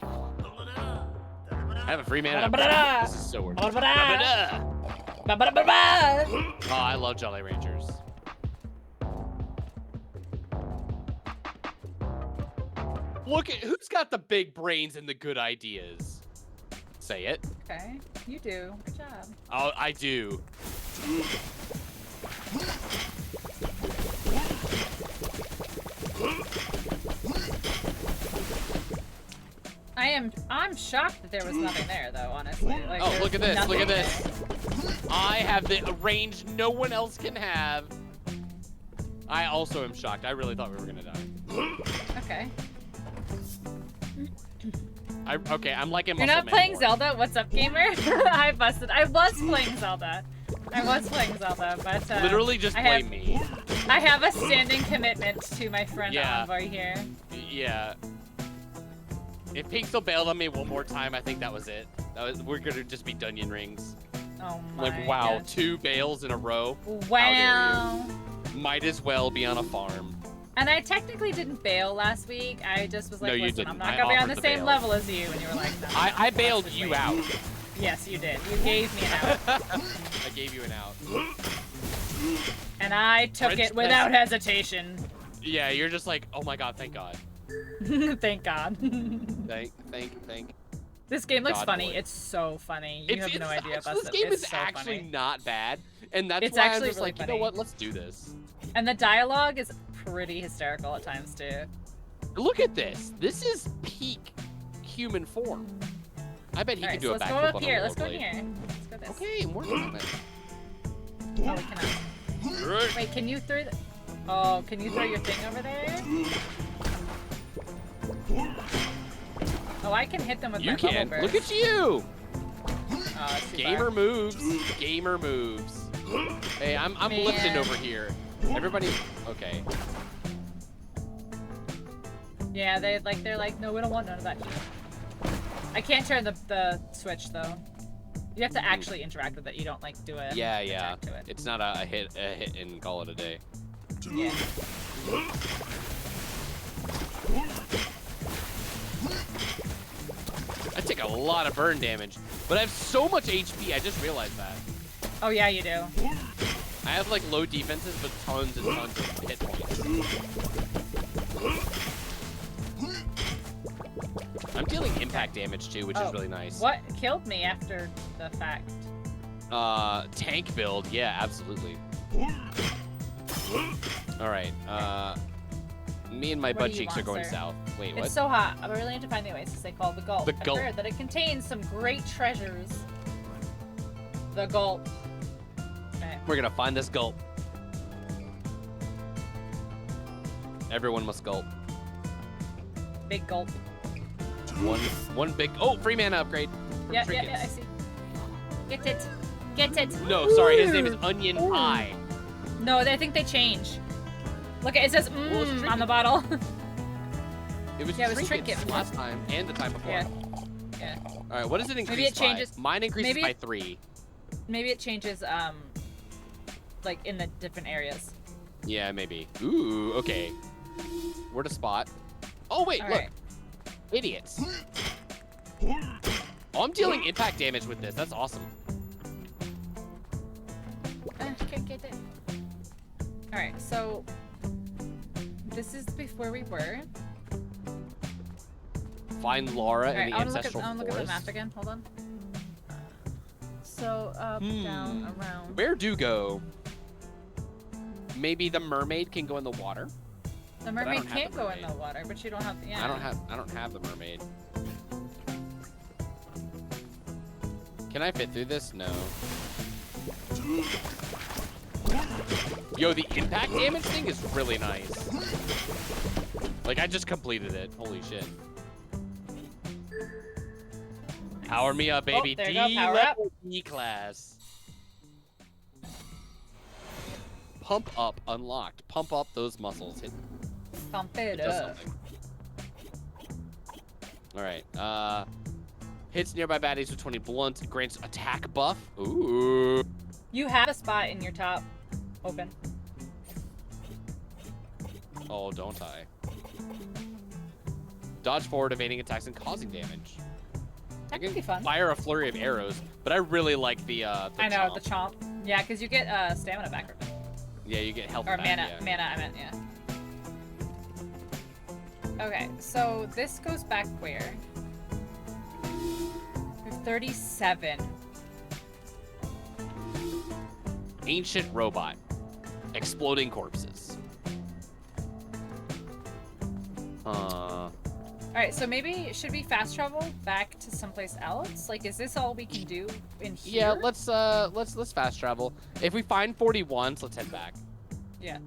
Speaker 5: I have a free mana.
Speaker 1: Ba-da-ba-da.
Speaker 5: This is so weird.
Speaker 1: Ba-da-ba-da.
Speaker 5: Ba-da-ba-da.
Speaker 1: Ba-ba-da-ba-ba.
Speaker 5: Oh, I love Jolly Rangers. Look at who's got the big brains and the good ideas. Say it.
Speaker 1: Okay, you do. Good job.
Speaker 5: Oh, I do.
Speaker 1: I'm shocked that there was nothing there though, honestly. Like,
Speaker 5: Oh,
Speaker 1: there's
Speaker 5: look at this! Look at
Speaker 1: nothing
Speaker 5: this!
Speaker 1: there.
Speaker 5: I have the range no one else can have. I also am shocked. I really thought we were gonna die.
Speaker 1: Okay.
Speaker 5: Okay, I'm liking
Speaker 1: You're
Speaker 5: Muscle
Speaker 1: not
Speaker 5: Man
Speaker 1: playing
Speaker 5: more.
Speaker 1: Zelda? What's up, gamer? I busted. I was playing Zelda. But
Speaker 5: Literally just
Speaker 1: I
Speaker 5: blame
Speaker 1: have-
Speaker 5: me.
Speaker 1: I have a standing commitment to my friend
Speaker 5: Yeah.
Speaker 1: Envoy here.
Speaker 5: Yeah. If Pink still bailed on me one more time, I think that was it. We're gonna just be Dunyan Rings.
Speaker 1: Oh my
Speaker 5: Like, wow,
Speaker 1: gosh.
Speaker 5: 2 bails in a row.
Speaker 1: Wow.
Speaker 5: Might as well be on a farm.
Speaker 1: And I technically didn't bail last week. I just was like,
Speaker 5: No, you
Speaker 1: listen,
Speaker 5: didn't.
Speaker 1: I'm not
Speaker 5: I
Speaker 1: gonna be on
Speaker 5: offered
Speaker 1: the
Speaker 5: to
Speaker 1: same
Speaker 5: bail.
Speaker 1: level as you. And you were like, no.
Speaker 5: I bailed
Speaker 1: let's
Speaker 5: you
Speaker 1: wait.
Speaker 5: out.
Speaker 1: Yes, you did. You gave me an out.
Speaker 5: I gave you an out.
Speaker 1: And I took
Speaker 5: Princess.
Speaker 1: it without hesitation.
Speaker 5: Yeah, you're just like, oh my god, thank God.
Speaker 1: Thank God.
Speaker 5: Thank.
Speaker 1: This game looks
Speaker 5: God
Speaker 1: funny.
Speaker 5: boy.
Speaker 1: It's so funny. You have no idea about
Speaker 5: This game
Speaker 1: It's
Speaker 5: is
Speaker 1: so
Speaker 5: actually
Speaker 1: funny.
Speaker 5: not bad, and that's
Speaker 1: It's
Speaker 5: why I'm
Speaker 1: actually
Speaker 5: just
Speaker 1: really
Speaker 5: like, you
Speaker 1: funny.
Speaker 5: know what? Let's do this.
Speaker 1: And the dialogue is pretty hysterical at times too.
Speaker 5: Look at this. This is peak human form. I bet he
Speaker 1: All
Speaker 5: can
Speaker 1: right,
Speaker 5: do
Speaker 1: so
Speaker 5: a
Speaker 1: let's go
Speaker 5: backflip
Speaker 1: up
Speaker 5: on a
Speaker 1: here. Let's go
Speaker 5: rollerblade.
Speaker 1: here. Let's go this.
Speaker 5: Okay, I'm working on it.
Speaker 1: Oh, we cannot. Wait, can you throw the... Oh, can you throw your thing over there? Oh, I can hit them with
Speaker 5: You
Speaker 1: my
Speaker 5: can.
Speaker 1: bubble
Speaker 5: Look
Speaker 1: burst.
Speaker 5: at you.
Speaker 1: Oh, it's too
Speaker 5: Gamer
Speaker 1: far.
Speaker 5: moves. Gamer moves. Hey, I'm lifting
Speaker 1: Man.
Speaker 5: over here. Everybody. Okay.
Speaker 1: Yeah, they're like, no, we don't want none of that heat. I can't turn the switch though. You have to actually interact with it. You don't like do a
Speaker 5: Yeah.
Speaker 1: attack to it.
Speaker 5: It's not a hit and call it a day.
Speaker 1: Yeah.
Speaker 5: take a lot of burn damage, but I have so much HP. I just realized that.
Speaker 1: Oh yeah, you do.
Speaker 5: I have like low defenses, but tons and tons of hit points. I'm dealing impact damage too, which is really nice.
Speaker 1: What killed me after the fact?
Speaker 5: Tank build, yeah, absolutely. All right, me and my
Speaker 1: What
Speaker 5: butt
Speaker 1: do you
Speaker 5: cheeks are
Speaker 1: want,
Speaker 5: going
Speaker 1: sir?
Speaker 5: south. Wait,
Speaker 1: It's
Speaker 5: what?
Speaker 1: so hot. I really need to find the oasis they call the Gulp.
Speaker 5: The
Speaker 1: I've
Speaker 5: Gulp.
Speaker 1: heard that it contains some great treasures. The Gulp. Okay.
Speaker 5: We're gonna find this gulp. Everyone must gulp.
Speaker 1: Big Gulp.
Speaker 5: One big. Oh, free mana upgrade. From
Speaker 1: Yeah,
Speaker 5: Trinkets.
Speaker 1: yeah, I see. Get it. Get it.
Speaker 5: No, sorry, his name is Onion Pie.
Speaker 1: No, I think they change. Look, it says
Speaker 5: Well, it's
Speaker 1: on the bottle.
Speaker 5: It was
Speaker 1: Yeah, it was
Speaker 5: Trinkets
Speaker 1: Trinket.
Speaker 5: last time and the time before.
Speaker 1: Yeah. Yeah.
Speaker 5: All right, what does it increase
Speaker 1: Maybe it
Speaker 5: by?
Speaker 1: changes-
Speaker 5: Mine increases
Speaker 1: maybe-
Speaker 5: by 3.
Speaker 1: Maybe it changes, like in the different areas.
Speaker 5: Yeah, maybe. Ooh, okay. Where to spot? Oh wait,
Speaker 1: All
Speaker 5: look,
Speaker 1: right.
Speaker 5: idiots. Oh, I'm dealing impact damage with this. That's awesome.
Speaker 1: Can't get it. All right, so this is before we were.
Speaker 5: Find Laura
Speaker 1: All right,
Speaker 5: in the
Speaker 1: I want to
Speaker 5: ancestral
Speaker 1: look at the
Speaker 5: forest.
Speaker 1: map again. Hold on. So up, down, around.
Speaker 5: Where do go? Maybe the mermaid can go in the water.
Speaker 1: The
Speaker 5: I
Speaker 1: mermaid
Speaker 5: don't have
Speaker 1: can't
Speaker 5: the
Speaker 1: go in
Speaker 5: mermaid.
Speaker 1: the water, but you don't have. Yeah.
Speaker 5: I don't have the mermaid. Can I fit through this? No. Yo, the impact damage thing is really nice. Like, I just completed it. Holy shit. Power me up, baby.
Speaker 1: there you
Speaker 5: D
Speaker 1: go, power up.
Speaker 5: level D class. Pump up unlocked. Pump up those muscles.
Speaker 1: Pump
Speaker 5: It
Speaker 1: it
Speaker 5: does
Speaker 1: up.
Speaker 5: something. Alright, hits nearby baddies with 20 blunt, grants attack buff. Ooh.
Speaker 1: You have a spot in your top open.
Speaker 5: Oh, don't I? Dodge forward, evading attacks and causing damage.
Speaker 1: That could be fun.
Speaker 5: Fire a flurry of arrows, but I really like the
Speaker 1: I know,
Speaker 5: chomp.
Speaker 1: the chomp. Yeah, because you get stamina back.
Speaker 5: Yeah, you get health
Speaker 1: Or
Speaker 5: back,
Speaker 1: mana.
Speaker 5: yeah.
Speaker 1: Mana, I meant, yeah. Okay, so this goes back where? We have 37.
Speaker 5: Ancient robot. Exploding corpses.
Speaker 1: Alright, so maybe should we fast travel back to someplace else? Like, is this all we can do in here?
Speaker 5: Yeah, let's fast travel. If we find 41s, let's head back.
Speaker 1: Yeah.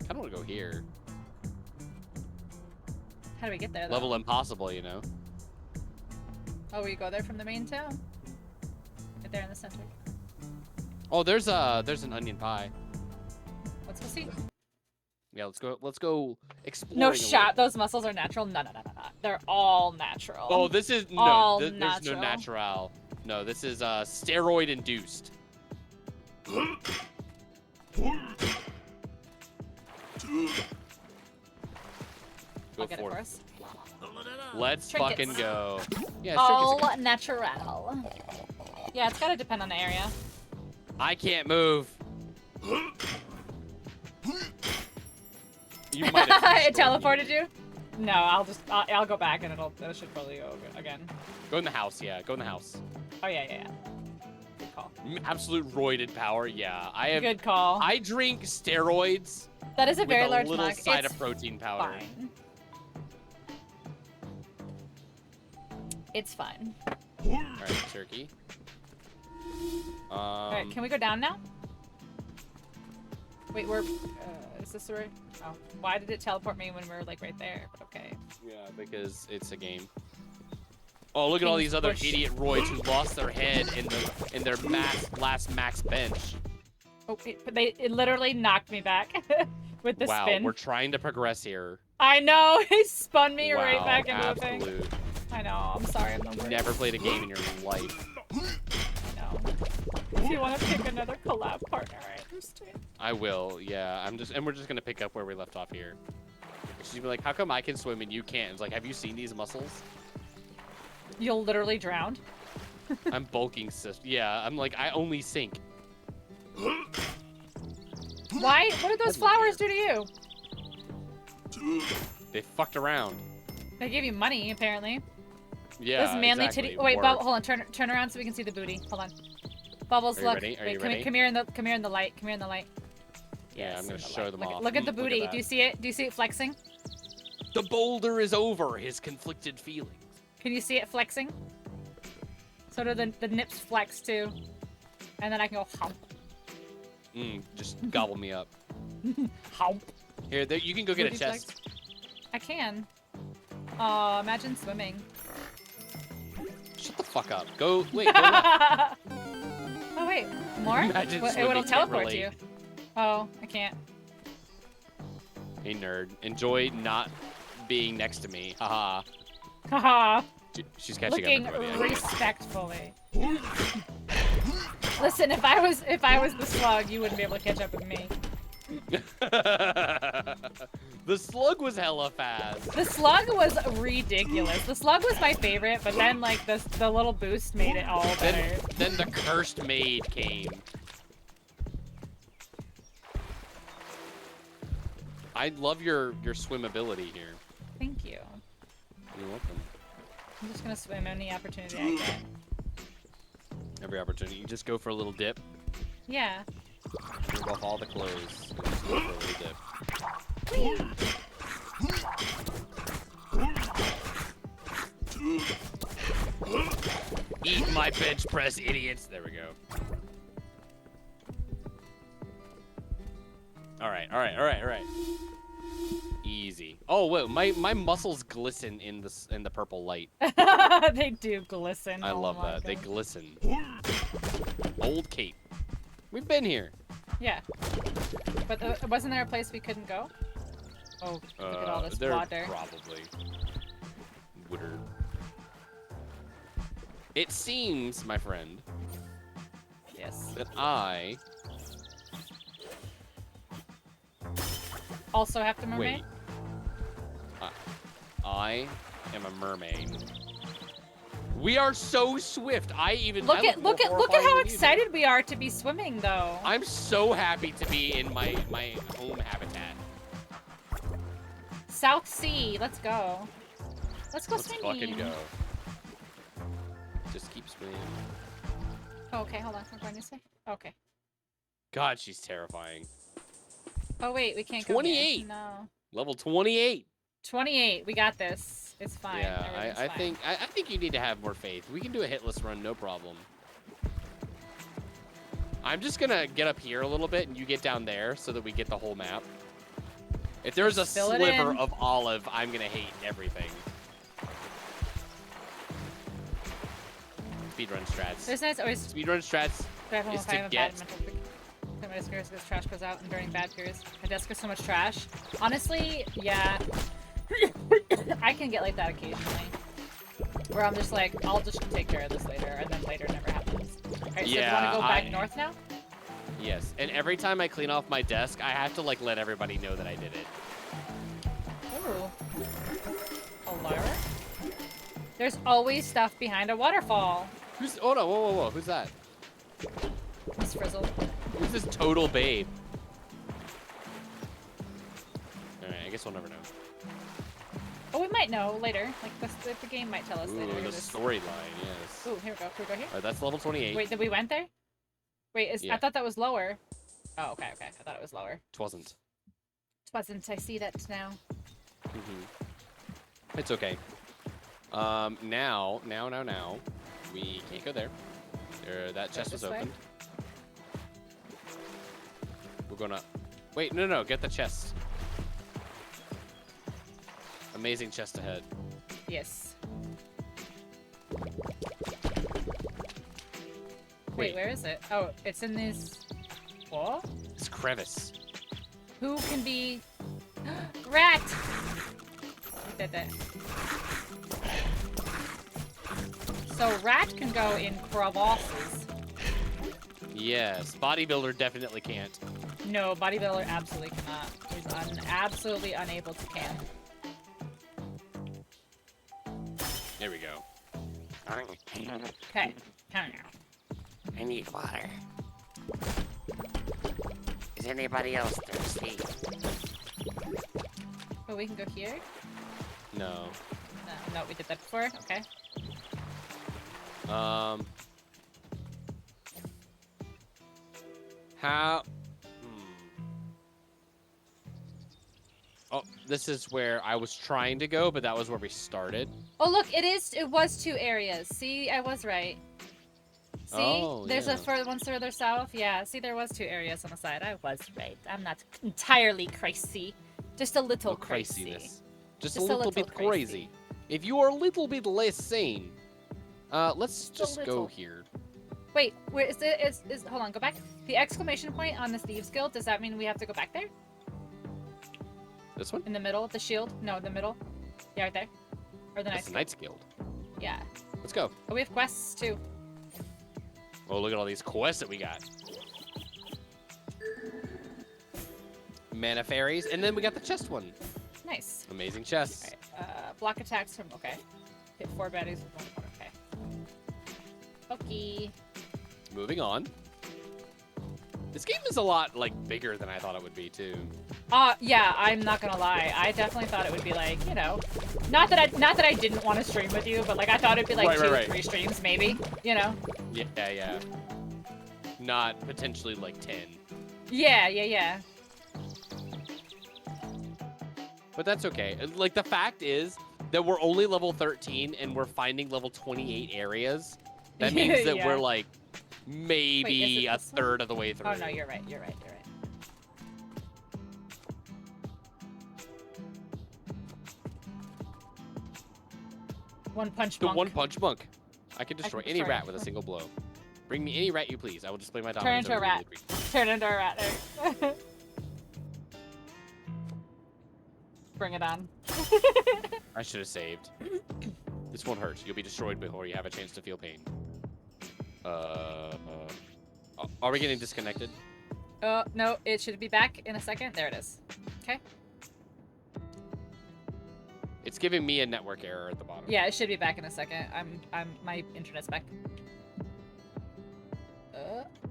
Speaker 5: I don't want to go here.
Speaker 1: How do we get there, though?
Speaker 5: Level impossible, you know.
Speaker 1: Oh, we go there from the main town. Right there in the center.
Speaker 5: Oh, there's an onion pie.
Speaker 1: Let's go see.
Speaker 5: Yeah, let's go exploring.
Speaker 1: No
Speaker 5: a
Speaker 1: shot. Those muscles are natural. No. They're all natural.
Speaker 5: little. Oh, this is
Speaker 1: All
Speaker 5: there's no
Speaker 1: natural.
Speaker 5: natural. No, this is steroid induced. Go
Speaker 1: I'll get it
Speaker 5: for
Speaker 1: for
Speaker 5: it.
Speaker 1: us.
Speaker 5: Let's
Speaker 1: Trinkets.
Speaker 5: fucking go. Yeah,
Speaker 1: All
Speaker 5: trinkets.
Speaker 1: natural. Yeah, it's gotta depend on the area.
Speaker 5: I can't move. You might have
Speaker 1: It
Speaker 5: destroyed me.
Speaker 1: teleported you? No, I'll go back and it should probably go again.
Speaker 5: Go in the house, yeah. Go in the house.
Speaker 1: Oh yeah. Good call.
Speaker 5: Absolute roided power, yeah. I have.
Speaker 1: Good call.
Speaker 5: I drink steroids
Speaker 1: That is a
Speaker 5: with
Speaker 1: very
Speaker 5: a
Speaker 1: large
Speaker 5: little
Speaker 1: mug.
Speaker 5: side
Speaker 1: It's
Speaker 5: of protein powder.
Speaker 1: fine. It's fine.
Speaker 5: All right, turkey.
Speaker 1: All right, can we go down now? Wait, is this the right? Oh, why did it teleport me when we were like right there? But okay.
Speaker 5: Yeah, because it's a game. Oh, look at all
Speaker 1: King's
Speaker 5: these other
Speaker 1: Push.
Speaker 5: idiot roids who lost their head in their last max bench.
Speaker 1: Oh, it literally knocked me back with the
Speaker 5: Wow,
Speaker 1: spin.
Speaker 5: we're trying to progress here.
Speaker 1: I know. It spun me right
Speaker 5: Wow,
Speaker 1: back into the thing.
Speaker 5: absolute.
Speaker 1: I know. I'm sorry. I'm the worst.
Speaker 5: Never played a game in your life.
Speaker 1: I know. If you want to pick another collab partner, I understand.
Speaker 5: I will, yeah. We're just gonna pick up where we left off here. She'd be like, how come I can swim and you can't? It's like, have you seen these muscles?
Speaker 1: You'll literally drown.
Speaker 5: I'm bulking, sis. Yeah, I'm like, I only sink.
Speaker 1: Why? What did those flowers do to you?
Speaker 5: They fucked around.
Speaker 1: They gave you money, apparently.
Speaker 5: Yeah,
Speaker 1: Those manly
Speaker 5: exactly.
Speaker 1: titty. Oh, wait,
Speaker 5: Or-
Speaker 1: Bubble, hold on. Turn around so we can see the booty. Hold on. Bubbles,
Speaker 5: Are you
Speaker 1: look.
Speaker 5: ready? Are
Speaker 1: Wait,
Speaker 5: you
Speaker 1: come,
Speaker 5: ready?
Speaker 1: come here in the light. Come here in the light.
Speaker 5: Yeah, I'm
Speaker 1: in
Speaker 5: gonna
Speaker 1: the
Speaker 5: show
Speaker 1: light.
Speaker 5: them
Speaker 1: Look,
Speaker 5: off.
Speaker 1: look at the
Speaker 5: Look at
Speaker 1: booty.
Speaker 5: that.
Speaker 1: Do you see it? Do you see it flexing?
Speaker 5: The boulder is over his conflicted feelings.
Speaker 1: Can you see it flexing? So do the nips flex too. And then I can go hump.
Speaker 5: Just gobble me up.
Speaker 1: Hump.
Speaker 5: Here, there, you can go get a
Speaker 1: Booty
Speaker 5: chest.
Speaker 1: flex. I can. Oh, imagine swimming.
Speaker 5: Shut the fuck up. Go, wait, go left.
Speaker 1: Oh wait, more?
Speaker 5: Imagine
Speaker 1: Well,
Speaker 5: swimming,
Speaker 1: it'll
Speaker 5: can't
Speaker 1: teleport
Speaker 5: relate.
Speaker 1: you. Oh, I can't.
Speaker 5: Hey, nerd. Enjoy not being next to me. Haha.
Speaker 1: Haha.
Speaker 5: She's catching
Speaker 1: Looking
Speaker 5: up, everybody.
Speaker 1: respectfully. Listen, if I was the slug, you wouldn't be able to catch up with me.
Speaker 5: The slug was hella fast.
Speaker 1: The slug was ridiculous. The slug was my favorite, but then like the little boost made it all better.
Speaker 5: Then the cursed maid came. I love your swimmability here.
Speaker 1: Thank you.
Speaker 5: You're welcome.
Speaker 1: I'm just gonna swim any opportunity I get.
Speaker 5: Every opportunity, you just go for a little dip.
Speaker 1: Yeah.
Speaker 5: Rip off all the clothes. And just go for a little dip. Eat my bench press, idiots. There we go. All right. Easy. Oh wait, my muscles glisten in the purple light.
Speaker 1: They do glisten.
Speaker 5: I
Speaker 1: Oh
Speaker 5: love
Speaker 1: my
Speaker 5: that. They
Speaker 1: God.
Speaker 5: glisten. Old Cape. We've been here.
Speaker 1: Yeah. But wasn't there a place we couldn't go? Oh, look at all this
Speaker 5: there
Speaker 1: water.
Speaker 5: Probably. Water. It seems, my friend,
Speaker 1: Yes.
Speaker 5: that I
Speaker 1: Also have to mermaid?
Speaker 5: wait. I am a mermaid. We are so swift. I
Speaker 1: Look
Speaker 5: look
Speaker 1: at
Speaker 5: more
Speaker 1: how
Speaker 5: horrifying than you do.
Speaker 1: excited we are to be swimming though.
Speaker 5: I'm so happy to be in my home habitat.
Speaker 1: South Sea, let's go. Let's go
Speaker 5: Let's
Speaker 1: swimming.
Speaker 5: fucking go. Just keep swimming.
Speaker 1: Oh, okay, hold on. We're going this way. Okay.
Speaker 5: God, she's terrifying.
Speaker 1: Oh wait, we can't go.
Speaker 5: 28.
Speaker 1: Here. No.
Speaker 5: Level 28.
Speaker 1: 28. We got this. It's fine.
Speaker 5: Yeah,
Speaker 1: Everything's
Speaker 5: I
Speaker 1: fine.
Speaker 5: think you need to have more faith. We can do a hitless run, no problem. I'm just gonna get up here a little bit and you get down there so that we get the whole map. If there's a
Speaker 1: Just fill it
Speaker 5: sliver
Speaker 1: in.
Speaker 5: of olive, I'm gonna hate everything. Speedrun strats.
Speaker 1: There's nice always
Speaker 5: Speedrun strats
Speaker 1: definitely
Speaker 5: is
Speaker 1: if I
Speaker 5: to
Speaker 1: have a
Speaker 5: get.
Speaker 1: bad mental pick. My discourse because trash goes out and during bad periods. My desk is so much trash. Honestly, yeah. I can get like that occasionally. Where I'm just like, I'll just take care of this later, and then later never happens. Alright, so do you
Speaker 5: Yeah,
Speaker 1: want to go back
Speaker 5: I-
Speaker 1: north now?
Speaker 5: Yes, and every time I clean off my desk, I have to like let everybody know that I did it.
Speaker 1: Ooh. Hello? There's always stuff behind a waterfall.
Speaker 5: Who's? Oh no! Whoa! Who's that?
Speaker 1: Miss Frizzle.
Speaker 5: Who's this total babe? Alright, I guess we'll never know.
Speaker 1: Oh, we might know later. Like the game might tell us
Speaker 5: Ooh,
Speaker 1: later.
Speaker 5: the
Speaker 1: This-
Speaker 5: storyline, yes.
Speaker 1: Ooh, here we go. Can we go here?
Speaker 5: Alright, that's level 28.
Speaker 1: Wait, did we went there? Wait, I
Speaker 5: Yeah.
Speaker 1: thought that was lower. Oh, okay. I thought it was lower.
Speaker 5: It wasn't.
Speaker 1: It wasn't. I see that now.
Speaker 5: It's okay. Now, we can't go there. That chest was
Speaker 1: this way?
Speaker 5: opened. We're gonna... Wait, no, get the chest. Amazing chest ahead.
Speaker 1: Yes.
Speaker 5: Wait.
Speaker 1: Wait, where is it? Oh, it's in this wall?
Speaker 5: It's crevice.
Speaker 1: Who can be... Rat! Who did that? So Rat can go in crevasses.
Speaker 5: Yes, bodybuilder definitely can't.
Speaker 1: No, bodybuilder absolutely cannot. He's absolutely unable to camp.
Speaker 5: There we go.
Speaker 1: Okay.
Speaker 7: I need water. Is anybody else thirsty?
Speaker 1: Oh, we can go here?
Speaker 5: No.
Speaker 1: No, we did that before. Okay.
Speaker 5: How? Oh, this is where I was trying to go, but that was where we started.
Speaker 1: Oh, look, it was 2 areas. See, I was right. See?
Speaker 5: Oh,
Speaker 1: There's
Speaker 5: yeah.
Speaker 1: one further south. Yeah, see, there was 2 areas on the side. I was right. I'm not entirely crazy. Just a little crazy.
Speaker 5: Craziness. Just a little bit crazy. If you are a little bit less sane, let's just go
Speaker 1: little.
Speaker 5: here.
Speaker 1: Wait, where is it? Is hold on, go back. The exclamation point on the Thieves Guild, does that mean we have to go back there?
Speaker 5: This one?
Speaker 1: In the middle? The shield? No, the middle. Yeah, right there. Or the
Speaker 5: That's
Speaker 1: Knights
Speaker 5: the
Speaker 1: Guild.
Speaker 5: Knights Guild.
Speaker 1: Yeah.
Speaker 5: Let's go.
Speaker 1: Oh, we have quests too.
Speaker 5: Oh, look at all these quests that we got. Mana fairies, and then we got the chest one.
Speaker 1: Nice.
Speaker 5: Amazing chests.
Speaker 1: Alright, block attacks from, okay. Hit 4 baddies with 1 point, okay. Okay.
Speaker 5: Moving on. This game is a lot, like, bigger than I thought it would be, too.
Speaker 1: Yeah, I'm not gonna lie. I definitely thought it would be like, you know, not that I didn't want to stream with you, but like I thought it'd be like
Speaker 5: Right,
Speaker 1: 2 or
Speaker 5: right.
Speaker 1: 3 streams maybe, you know.
Speaker 5: Yeah. Not potentially, like, 10.
Speaker 1: Yeah.
Speaker 5: But that's okay. Like, the fact is that we're only level 13 and we're finding level 28 areas. That means that
Speaker 1: Yeah.
Speaker 5: we're, like, maybe
Speaker 1: Wait, is it
Speaker 5: a
Speaker 1: this one?
Speaker 5: third of the way through.
Speaker 1: Oh no, you're right. One punch
Speaker 5: The
Speaker 1: monk.
Speaker 5: one punch monk. I can destroy any
Speaker 1: destroy
Speaker 5: rat
Speaker 1: it.
Speaker 5: with a single blow. Bring me any rat you please. I will display my
Speaker 1: Turn
Speaker 5: dominance.
Speaker 1: into a
Speaker 5: over
Speaker 1: rat.
Speaker 5: the creature.
Speaker 1: Turn into a rat there. Bring it on.
Speaker 5: I should have saved. This won't hurt. You'll be destroyed before you have a chance to feel pain. Are we getting disconnected?
Speaker 1: Oh, no, it should be back in a second. There it is. Okay.
Speaker 5: It's giving me a network error at the bottom.
Speaker 1: Yeah, it should be back in a second. My internet's back.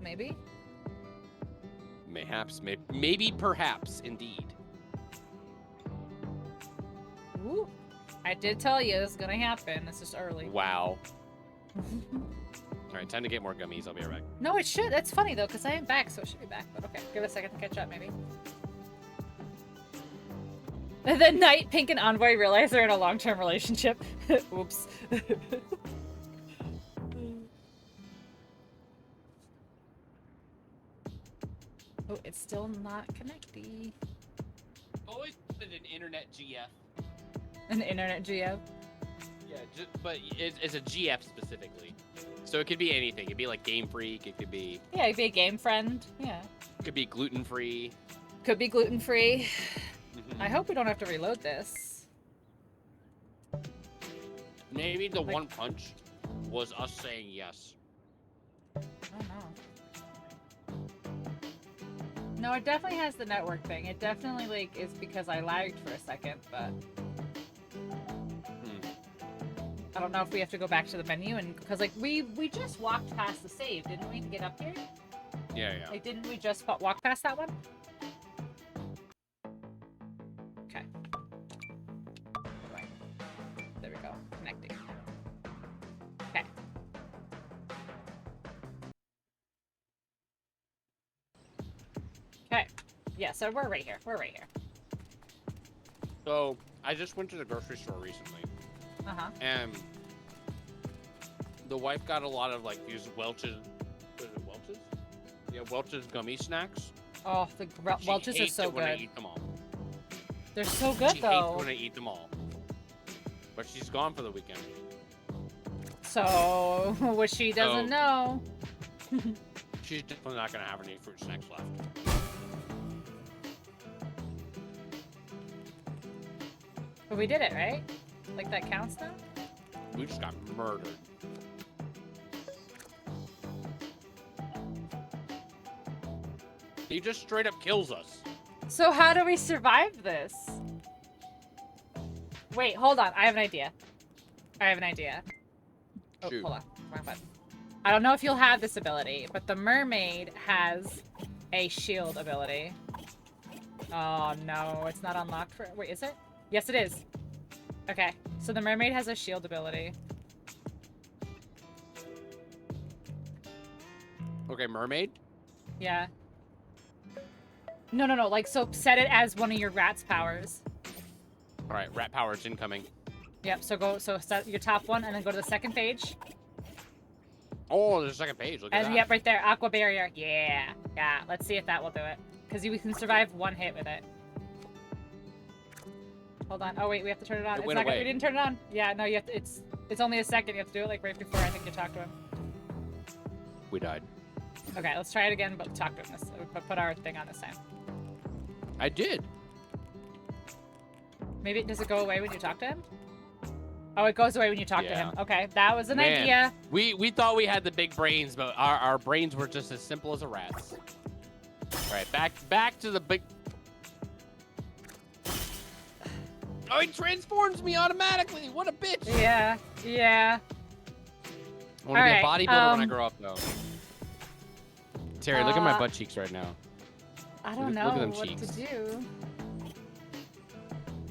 Speaker 1: Maybe?
Speaker 5: Mayhaps, maybe, perhaps, indeed.
Speaker 1: Ooh. I did tell you this is gonna happen. It's just early.
Speaker 5: Wow. Alright, time to get more gummies. I'll be right back.
Speaker 1: No, it should. That's funny though, because I am back, so it should be back. But okay, give it a second to catch up, maybe. The night Pink and Envoy realize they're in a long-term relationship. Oops. Oh, it's still not connecting.
Speaker 5: Always put an internet GF.
Speaker 1: An internet GF.
Speaker 5: Yeah, but it's a GF specifically. So it could be anything. It could be like Game Freak. It could be.
Speaker 1: Yeah, it'd be a game friend. Yeah.
Speaker 5: It could be gluten free.
Speaker 1: Could be gluten-free. I hope we don't have to reload this.
Speaker 5: Maybe the
Speaker 1: Like-
Speaker 5: one punch was us saying yes.
Speaker 1: I don't know. No, it definitely has the network thing. It definitely like is because I lagged for a second, but I don't know if we have to go back to the menu and because like we just walked past the save, didn't we, to get up here?
Speaker 5: Yeah.
Speaker 1: Like, didn't we just walk past that one? Okay. Right. There we go. Connecting. Okay. Okay. Yeah, so we're right here. We're right here.
Speaker 5: So I just went to the grocery store recently,
Speaker 1: Uh-huh.
Speaker 5: and the wife got a lot of like these Welch's. What is it, Welch's? Yeah, Welch's gummy snacks.
Speaker 1: Oh, the
Speaker 5: She
Speaker 1: Welch's are
Speaker 5: hates
Speaker 1: so
Speaker 5: it when I
Speaker 1: good.
Speaker 5: eat them all.
Speaker 1: They're so good,
Speaker 5: She
Speaker 1: though.
Speaker 5: hates when I eat them all. But she's gone for the weekend.
Speaker 1: So, what she doesn't know.
Speaker 5: She's definitely not gonna have any fruit snacks left.
Speaker 1: But we did it, right? Like, that counts now?
Speaker 5: We just got murdered. He just straight up kills us.
Speaker 1: So how do we survive this? Wait, hold on. I have an idea. Oh,
Speaker 5: Shoot.
Speaker 1: hold on. Wrong button. I don't know if you'll have this ability, but the mermaid has a shield ability. Oh no, it's not unlocked for. Wait, is it? Yes, it is. Okay, so the mermaid has a shield ability.
Speaker 5: Okay, mermaid.
Speaker 1: Yeah. No, like, so set it as one of your rat's powers.
Speaker 5: All right, rat powers incoming.
Speaker 1: Yep, so set your top one and then go to the second page.
Speaker 5: Oh, there's a second page. Look at
Speaker 1: And
Speaker 5: that.
Speaker 1: yep, right there, aqua barrier. Yeah, let's see if that will do it. Because we can survive one hit with it. Hold on. Oh wait, we have to turn it on.
Speaker 5: It
Speaker 1: It's
Speaker 5: went
Speaker 1: not gonna,
Speaker 5: away.
Speaker 1: we didn't turn it on. Yeah, no, you have to. It's only a second. You have to do it like right before I think you talk to him.
Speaker 5: We died.
Speaker 1: Okay, let's try it again, but talk to him this. But put our thing on this time.
Speaker 5: I did.
Speaker 1: Maybe does it go away when you talk to him? Oh, it goes away when you talk to
Speaker 5: Yeah.
Speaker 1: him. Okay, that was an
Speaker 5: Man,
Speaker 1: idea.
Speaker 5: We thought we had the big brains, but our brains were just as simple as a rat's. All right, back to the big. Oh, he transforms me automatically. What a bitch.
Speaker 1: Yeah.
Speaker 5: I want to be a
Speaker 1: Alright,
Speaker 5: bodybuilder when I grow up, though. Terry, look at my
Speaker 1: Uh,
Speaker 5: butt cheeks right now.
Speaker 1: I don't
Speaker 5: Look
Speaker 1: know
Speaker 5: at them
Speaker 1: what
Speaker 5: cheeks.
Speaker 1: to do.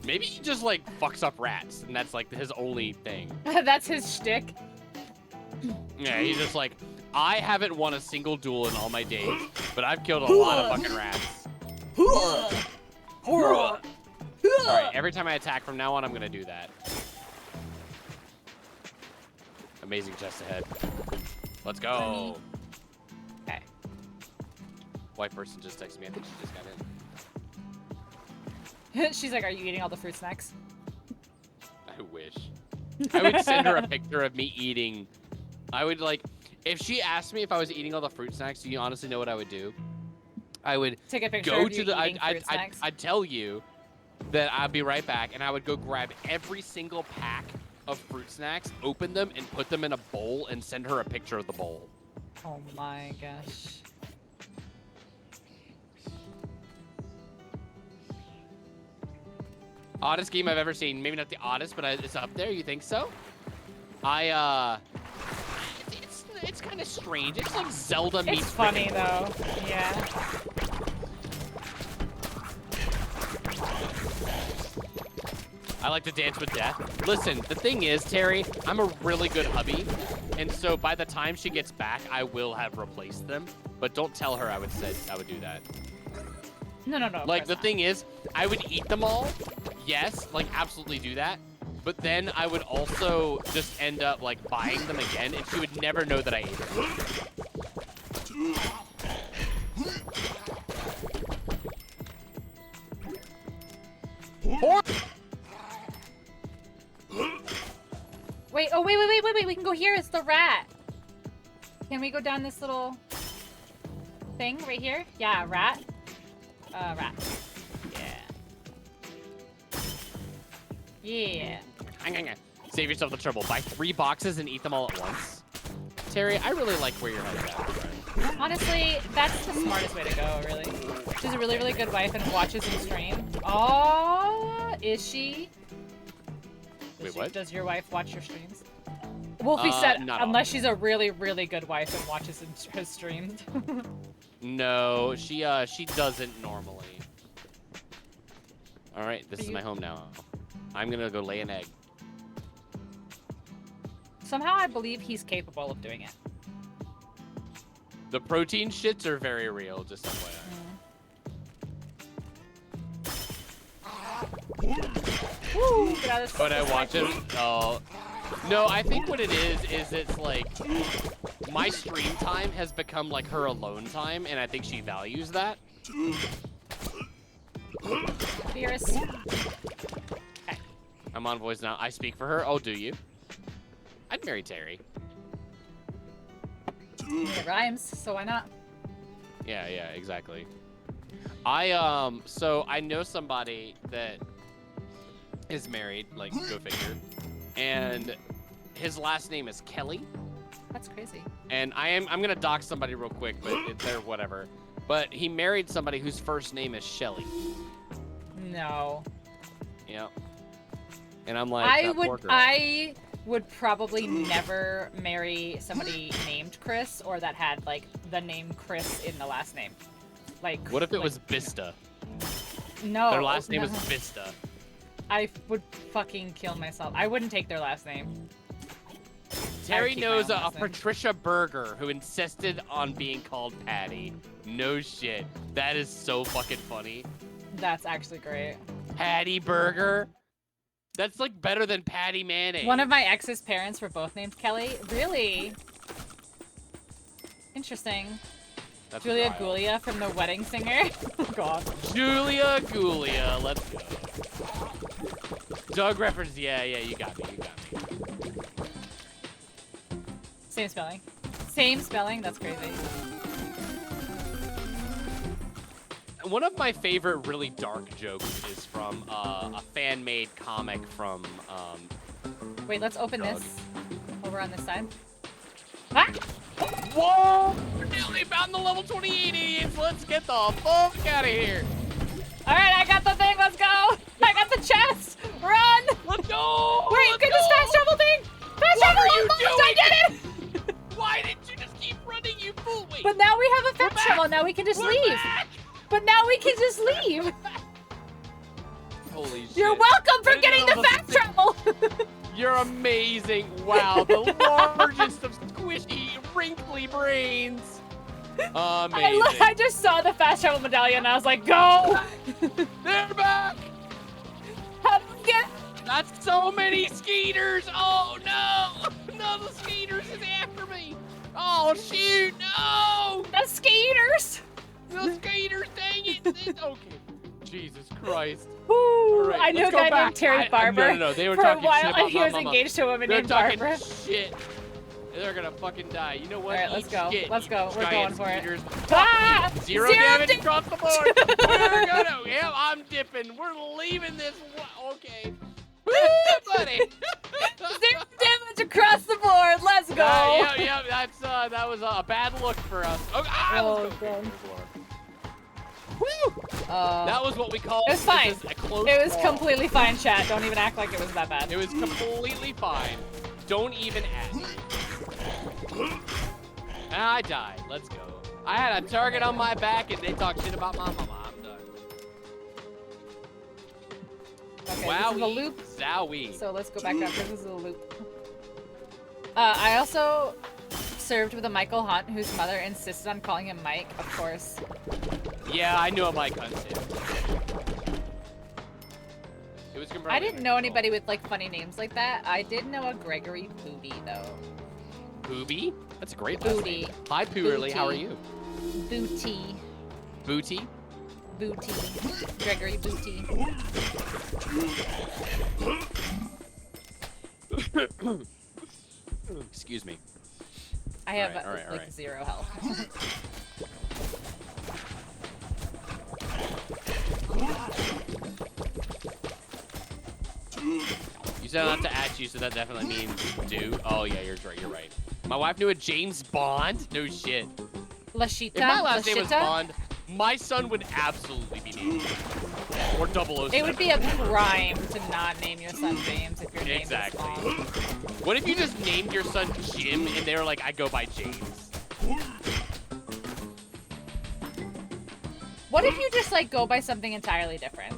Speaker 5: Maybe he just like fucks up rats, and that's like his only thing.
Speaker 1: That's his shtick.
Speaker 5: Yeah, he's just like, I haven't won a single duel in all my days, but I've killed a lot of fucking rats. Alright, every time I attack from now on, I'm gonna do that. Amazing chest ahead. Let's go.
Speaker 1: Okay.
Speaker 5: White person just texted me. I think she just got in.
Speaker 1: She's like, "Are you eating all the fruit snacks?"
Speaker 5: I wish. I would send her a picture of me eating. I would like, if she asked me if I was eating all the fruit snacks, do you honestly know what I would do? I would
Speaker 1: Take a picture
Speaker 5: go
Speaker 1: of you
Speaker 5: to the.
Speaker 1: eating fruit snacks.
Speaker 5: I'd tell you that I'd be right back, and I would go grab every single pack of fruit snacks, open them, and put them in a bowl, and send her a picture of the bowl.
Speaker 1: Oh my gosh.
Speaker 5: Oddest game I've ever seen. Maybe not the oddest, but it's up there. You think so? It's kind of strange. It's like Zelda meets
Speaker 1: It's funny
Speaker 5: Rick and
Speaker 1: though. Yeah.
Speaker 5: I like to dance with death. Listen, the thing is, Terry, I'm a really good hubby, and so by the time she gets back, I will have replaced them. But don't tell her I would do that.
Speaker 1: No.
Speaker 5: Like the thing is, I would eat them all. Yes, like absolutely do that. But then I would also just end up like buying them again, and she would never know that I ate them.
Speaker 1: Wait. Oh wait. We can go here. It's the rat. Can we go down this little thing right here? Yeah, rat. Rat. Yeah.
Speaker 5: Save yourself the trouble. Buy 3 boxes and eat them all at once. Terry, I really like where your head's at.
Speaker 1: Honestly, that's the smartest way to go, really. She's a really, really good wife and watches him stream. Oh, is she?
Speaker 5: Wait, what?
Speaker 1: Does your wife watch your streams? Wolfie said,
Speaker 5: not
Speaker 1: unless she's a really, really good wife and watches his streams.
Speaker 5: No, she doesn't normally. All right, this is my home now. I'm gonna go lay an egg.
Speaker 1: Somehow I believe he's capable of doing it.
Speaker 5: The protein shits are very real, just FYI.
Speaker 1: Woo! Get out of
Speaker 5: But I
Speaker 1: this
Speaker 5: watch it.
Speaker 1: side.
Speaker 5: Oh, no, I think what it is it's like my stream time has become like her alone time, and I think she values that.
Speaker 1: Beerus.
Speaker 5: I'm on voice now. I speak for her. Oh, do you? I'd marry Terry.
Speaker 1: It rhymes, so why not?
Speaker 5: Yeah, exactly. So I know somebody that is married, like, go figure, and his last name is Kelly.
Speaker 1: That's crazy.
Speaker 5: And I'm gonna dox somebody real quick, but they're whatever. but he married somebody whose first name is Shelly.
Speaker 1: No.
Speaker 5: Yeah. And I'm like,
Speaker 1: I
Speaker 5: that poor
Speaker 1: would
Speaker 5: girl.
Speaker 1: I would probably never marry somebody named Chris or that had like the name Chris in the last name. Like
Speaker 5: What if it
Speaker 1: like,
Speaker 5: was Vista?
Speaker 1: No.
Speaker 5: Their last name
Speaker 1: no.
Speaker 5: was Vista.
Speaker 1: I would fucking kill myself. I wouldn't take their last name.
Speaker 5: Terry
Speaker 1: keep my
Speaker 5: knows
Speaker 1: own
Speaker 5: a
Speaker 1: last name.
Speaker 5: Patricia Berger who insisted on being called Patty. No shit. That is so fucking funny.
Speaker 1: That's actually great.
Speaker 5: Patty Burger? That's like better than Patty Mayonnaise.
Speaker 1: One of my ex's parents were both named Kelly. Really? Interesting.
Speaker 5: That's
Speaker 1: Julia
Speaker 5: wild.
Speaker 1: Gulia from The Wedding Singer. Oh, God.
Speaker 5: Julia Gulia, let's go. Doug reference, yeah, you got me.
Speaker 1: Same spelling. Same spelling? That's crazy.
Speaker 5: One of my favorite really dark jokes is from a fan-made comic from
Speaker 1: Wait, let's open
Speaker 5: Doug.
Speaker 1: this. Over on this side. Ah!
Speaker 5: Whoa! They found the level 28 idiots! Let's get the fuck out of here!
Speaker 1: Alright, I got the thing, let's go! I got the chest! Run!
Speaker 5: Let's go!
Speaker 1: Wait, get this fast travel thing! Fast travel!
Speaker 5: are you
Speaker 1: almost,
Speaker 5: doing?
Speaker 1: I did it!
Speaker 5: Why didn't you just keep running, you fool? Wait,
Speaker 1: But now we have a
Speaker 5: We're
Speaker 1: fast
Speaker 5: back!
Speaker 1: travel, now we can just
Speaker 5: we're
Speaker 1: leave!
Speaker 5: back!
Speaker 1: But now we can just leave!
Speaker 5: Holy shit.
Speaker 1: You're welcome for
Speaker 5: I didn't
Speaker 1: getting
Speaker 5: know
Speaker 1: the
Speaker 5: about
Speaker 1: fast
Speaker 5: the thing.
Speaker 1: travel!
Speaker 5: You're amazing. Wow, the largest of squishy, wrinkly brains. Amazing.
Speaker 1: I just saw the fast travel medallion and I was like, go!
Speaker 5: They're back!
Speaker 1: How do we get...
Speaker 5: That's so many skeeters! Oh no! No, the skeeters is after me! Oh shoot, no!
Speaker 1: The skaters!
Speaker 5: The skeeters, dang it! Okay. Jesus Christ.
Speaker 1: Woo!
Speaker 5: right,
Speaker 1: I knew a
Speaker 5: let's go
Speaker 1: guy
Speaker 5: back.
Speaker 1: named Terry Barber.
Speaker 5: No, they were
Speaker 1: For a
Speaker 5: talking
Speaker 1: while,
Speaker 5: shit about
Speaker 1: and he
Speaker 5: my
Speaker 1: was
Speaker 5: mama.
Speaker 1: engaged to a woman
Speaker 5: They're
Speaker 1: named
Speaker 5: talking
Speaker 1: Barbara.
Speaker 5: shit. They're gonna fucking die. You know what?
Speaker 1: Alright, let's
Speaker 5: Eat
Speaker 1: go.
Speaker 5: shit,
Speaker 1: Let's
Speaker 5: you
Speaker 1: go. We're
Speaker 5: giant
Speaker 1: going for it.
Speaker 5: skeeters.
Speaker 1: Ah!
Speaker 5: Zero damage across the board. We're gonna. Yep, I'm dipping. We're leaving this. Okay. Woo, buddy.
Speaker 1: Zero damage across the board. Let's go.
Speaker 5: Yeah. That's that was a bad look for us. Okay, let's go.
Speaker 1: God.
Speaker 5: Woo! That was what we call.
Speaker 1: It was fine.
Speaker 5: This is a close
Speaker 1: It was
Speaker 5: call.
Speaker 1: completely fine, chat. Don't even act like it was that bad.
Speaker 5: It was completely fine. Don't even ask. And I died. Let's go. I had a target on my back and they talk shit about my mama. I'm done.
Speaker 1: Okay,
Speaker 5: Wow,
Speaker 1: this is a loop.
Speaker 5: Zowie.
Speaker 1: So let's go back up because this is a loop. I also served with a Michael Hunt whose mother insisted on calling him Mike, of course.
Speaker 5: Yeah, I knew a Mike Hunt too. It was
Speaker 1: I didn't know anybody with like funny names like that. I did know a Gregory Booty though.
Speaker 5: Booby? That's a great last
Speaker 1: Booty.
Speaker 5: name. Hi, Pooerly. How are
Speaker 1: Booty.
Speaker 5: you?
Speaker 1: Booty.
Speaker 5: Booty?
Speaker 1: Booty. Gregory Booty.
Speaker 5: Excuse me.
Speaker 1: I have
Speaker 5: All right,
Speaker 1: like 0 health.
Speaker 5: You said not to at you, so that definitely means do. Oh yeah, you're right. You're right. My wife knew a James Bond. No shit.
Speaker 1: Lashita.
Speaker 5: If my last name was
Speaker 1: Lashita?
Speaker 5: Bond, my son would absolutely be named or 007.
Speaker 1: It would be a crime to not name your son James if your name
Speaker 5: Exactly.
Speaker 1: is Bond.
Speaker 5: What if you just named your son Jim and they were like, I go by James?
Speaker 1: What if you just like go by something entirely different?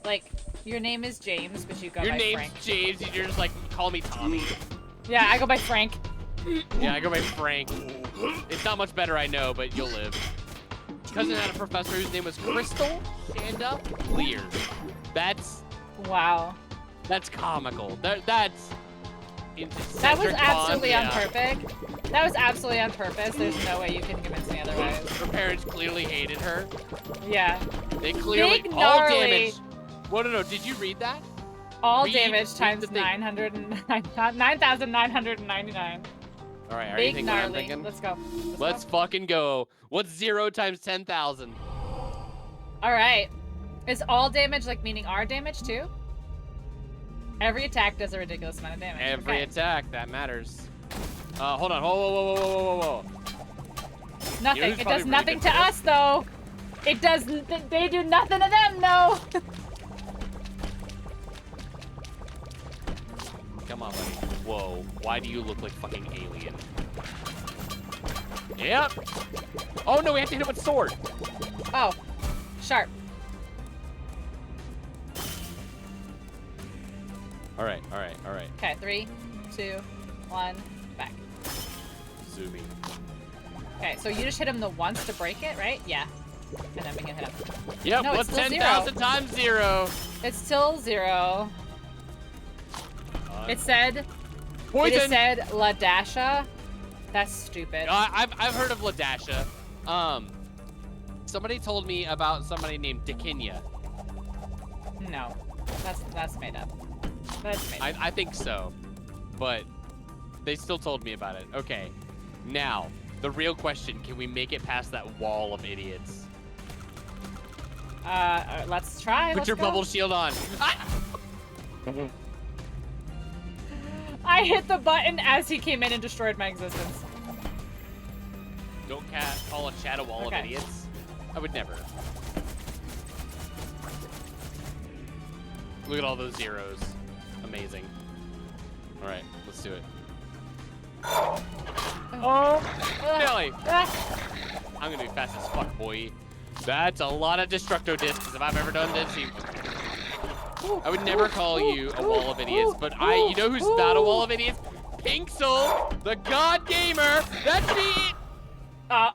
Speaker 1: Like your name is James, but you go
Speaker 5: Your
Speaker 1: by
Speaker 5: name's
Speaker 1: Frank.
Speaker 5: James and you're just like, call me Tommy.
Speaker 1: Yeah, I go by Frank.
Speaker 5: Yeah, I go by Frank. It's not much better, I know, but you'll live. Cousin had a professor whose name was Crystal Shanda Lear. That's
Speaker 1: Wow.
Speaker 5: comical. That's
Speaker 1: That was absolutely on
Speaker 5: yeah.
Speaker 1: purpose. That was absolutely on purpose. There's no way you can convince me otherwise.
Speaker 5: Her parents clearly hated her.
Speaker 1: Yeah.
Speaker 5: They clearly
Speaker 1: Big
Speaker 5: all
Speaker 1: gnarly.
Speaker 5: damage. Well, no. Did you read that?
Speaker 1: All
Speaker 5: Read-
Speaker 1: damage
Speaker 5: read
Speaker 1: times
Speaker 5: the thing.
Speaker 1: 9,999.
Speaker 5: All right, are you
Speaker 1: Big
Speaker 5: thinking what I'm
Speaker 1: gnarly.
Speaker 5: thinking?
Speaker 1: Let's go.
Speaker 5: Let's fucking go. What's 0 times 10,000?
Speaker 1: All right. Is all damage like meaning our damage too? Every attack does a ridiculous amount of damage.
Speaker 5: Every
Speaker 1: Okay.
Speaker 5: attack, that matters. Hold on. Whoa.
Speaker 1: Nothing.
Speaker 5: who's
Speaker 1: It
Speaker 5: probably
Speaker 1: does
Speaker 5: really
Speaker 1: nothing
Speaker 5: good
Speaker 1: to
Speaker 5: for this?
Speaker 1: us, though. It does. They do nothing to them, no.
Speaker 5: Come on, buddy. Whoa. Why do you look like fucking alien? Yep. Oh no, we have to hit him with sword.
Speaker 1: Oh, sharp.
Speaker 5: All right, all right, all right.
Speaker 1: Okay, 3, 2, 1, back.
Speaker 5: Zooming.
Speaker 1: Okay, so you just hit him the once to break it, right? Yeah. And then we can hit him.
Speaker 5: Yep.
Speaker 1: No,
Speaker 5: what's
Speaker 1: it's still
Speaker 5: 10,000 times 0?
Speaker 1: It's still 0. It said.
Speaker 5: Poison.
Speaker 1: It said La Dasha. That's stupid.
Speaker 5: I've heard of Ladasha. Somebody told me about somebody named Dikinya.
Speaker 1: No, that's made up. That's made up.
Speaker 5: I think so, but they still told me about it. Okay, now the real question: can we make it past that wall of idiots?
Speaker 1: Let's try.
Speaker 5: Put
Speaker 1: Let's
Speaker 5: your
Speaker 1: go.
Speaker 5: bubble shield on. Ah!
Speaker 1: I hit the button as he came in and destroyed my existence.
Speaker 5: Don't call a chat a wall
Speaker 1: Okay.
Speaker 5: of idiots. I would never. Look at all those zeros. Amazing. All right, let's do it.
Speaker 1: Oh.
Speaker 5: Nelly,
Speaker 1: Ah.
Speaker 5: I'm gonna be fast as fuck, boy. That's a lot of Destructo Discs if I've ever done this. I would never call you a wall of idiots, but you know who's not a wall of idiots? Pinksel, the God Gamer. That's me.
Speaker 1: As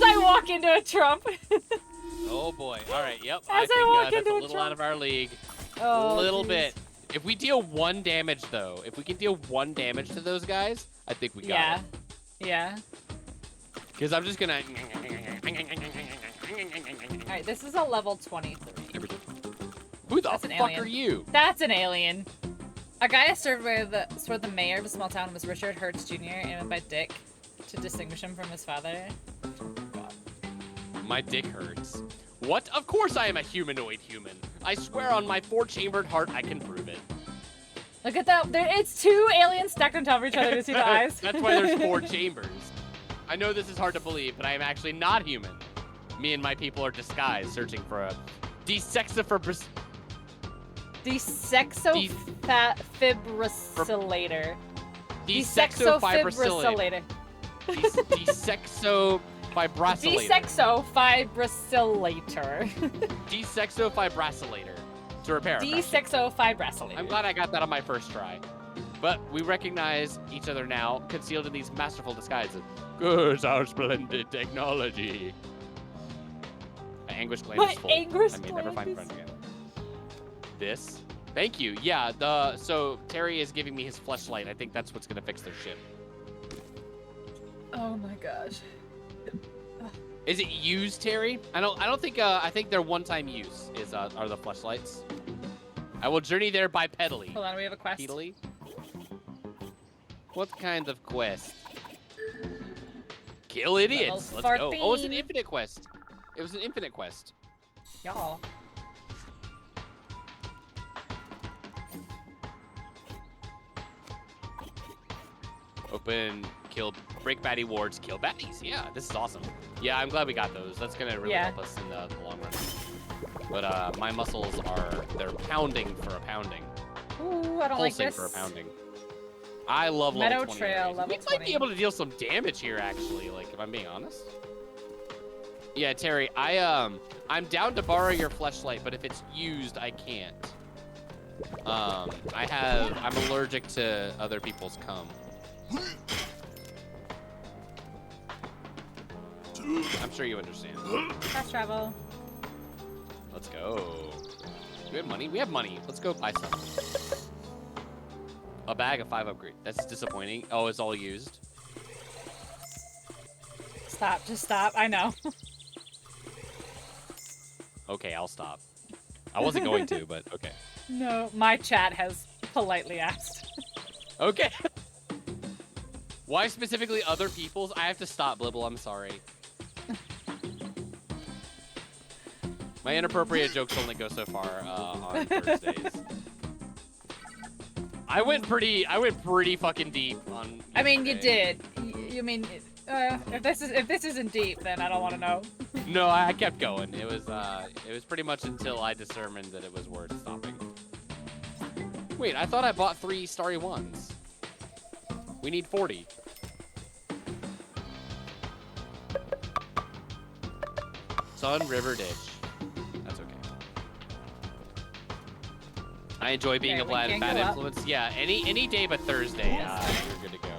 Speaker 1: I walk into a Trump.
Speaker 5: Oh boy. All right. Yep.
Speaker 1: As I
Speaker 5: think
Speaker 1: walk
Speaker 5: that's
Speaker 1: into
Speaker 5: a
Speaker 1: a
Speaker 5: little
Speaker 1: Trump.
Speaker 5: out of our league.
Speaker 1: Oh,
Speaker 5: A little
Speaker 1: jeez.
Speaker 5: bit. If we deal 1 damage though, if we can deal 1 damage to those guys, I think we got
Speaker 1: Yeah.
Speaker 5: it.
Speaker 1: Yeah.
Speaker 5: Because I'm just gonna.
Speaker 1: All right, this is a level 23.
Speaker 5: Who the
Speaker 1: That's an
Speaker 5: fuck
Speaker 1: alien.
Speaker 5: are you?
Speaker 1: That's an alien. A guy I served with the mayor of a small town was Richard Hertz Jr. and went by Dick to distinguish him from his father. God.
Speaker 5: My dick hurts. What? Of course I am a humanoid human. I swear on my 4-chambered heart I can prove it.
Speaker 1: Look at that. It's 2 aliens stacked on top of each other to see the eyes.
Speaker 5: That's why there's 4 chambers. I know this is hard to believe, but I am actually not human. Me and my people are disguised, searching for a desexofibrillator.
Speaker 1: Desexofibrillator.
Speaker 5: Desexofibrillator. Desexofibrillator.
Speaker 1: Desexofibrillator.
Speaker 5: Desexofibrillator. To repair.
Speaker 1: Desexofibrillator.
Speaker 5: I'm glad I got that on my first try. But we recognize each other now, concealed in these masterful disguises. Good, our splendid technology. My anguish gland
Speaker 1: My
Speaker 5: is full.
Speaker 1: anguish
Speaker 5: I may never
Speaker 1: gland
Speaker 5: find a
Speaker 1: is-
Speaker 5: friend again. This? Thank you. Yeah, so Terry is giving me his fleshlight. I think that's what's gonna fix their ship.
Speaker 1: Oh my gosh.
Speaker 5: Is it used, Terry? I don't think I think their one-time use is are the fleshlights. I will journey there bipedally.
Speaker 1: Hold on, we have a quest.
Speaker 5: Pedally? What kind of quest? Kill idiots.
Speaker 1: Level
Speaker 5: Let's go. Oh, it's an
Speaker 1: 14.
Speaker 5: infinite quest. It was an infinite quest.
Speaker 1: Y'all.
Speaker 5: Open, kill, break baddie wards, kill baddies. Yeah, this is awesome. Yeah, I'm glad we got those. That's gonna really
Speaker 1: Yeah.
Speaker 5: help us in the long run. But my muscles they're pounding for a pounding.
Speaker 1: Ooh, I don't like
Speaker 5: Pulsing
Speaker 1: this.
Speaker 5: for a pounding. I love
Speaker 1: Meadow
Speaker 5: level 20
Speaker 1: Trail,
Speaker 5: areas.
Speaker 1: level
Speaker 5: We might
Speaker 1: 20.
Speaker 5: be able to deal some damage here, actually. Like, if I'm being honest. Yeah, Terry, I'm down to borrow your fleshlight, but if it's used, I can't. I'm allergic to other people's cum. I'm sure you understand.
Speaker 1: Fast travel.
Speaker 5: Let's go. Do we have money? We have money. Let's go buy some. A bag of 5 upgrade. That's disappointing. Oh, it's all used.
Speaker 1: Stop, just stop. I know.
Speaker 5: Okay, I'll stop. I wasn't going to, but okay.
Speaker 1: No, my chat has politely asked.
Speaker 5: Okay. Why specifically other people's? I have to stop, Blibble. I'm sorry. My inappropriate jokes only go so far on Thursdays. I went pretty fucking deep on.
Speaker 1: I mean, you
Speaker 5: yesterday.
Speaker 1: did. You mean, if this isn't deep, then I don't want to know.
Speaker 5: No, I kept going. It was pretty much until I determined that it was worth stopping. Wait, I thought I bought 3 starry ones. We need 40. Sun River Ditch. That's okay. I enjoy being
Speaker 1: Okay,
Speaker 5: a
Speaker 1: we
Speaker 5: bad,
Speaker 1: can
Speaker 5: bad
Speaker 1: go up.
Speaker 5: influence. Yeah, any day but Thursday, you're good to go.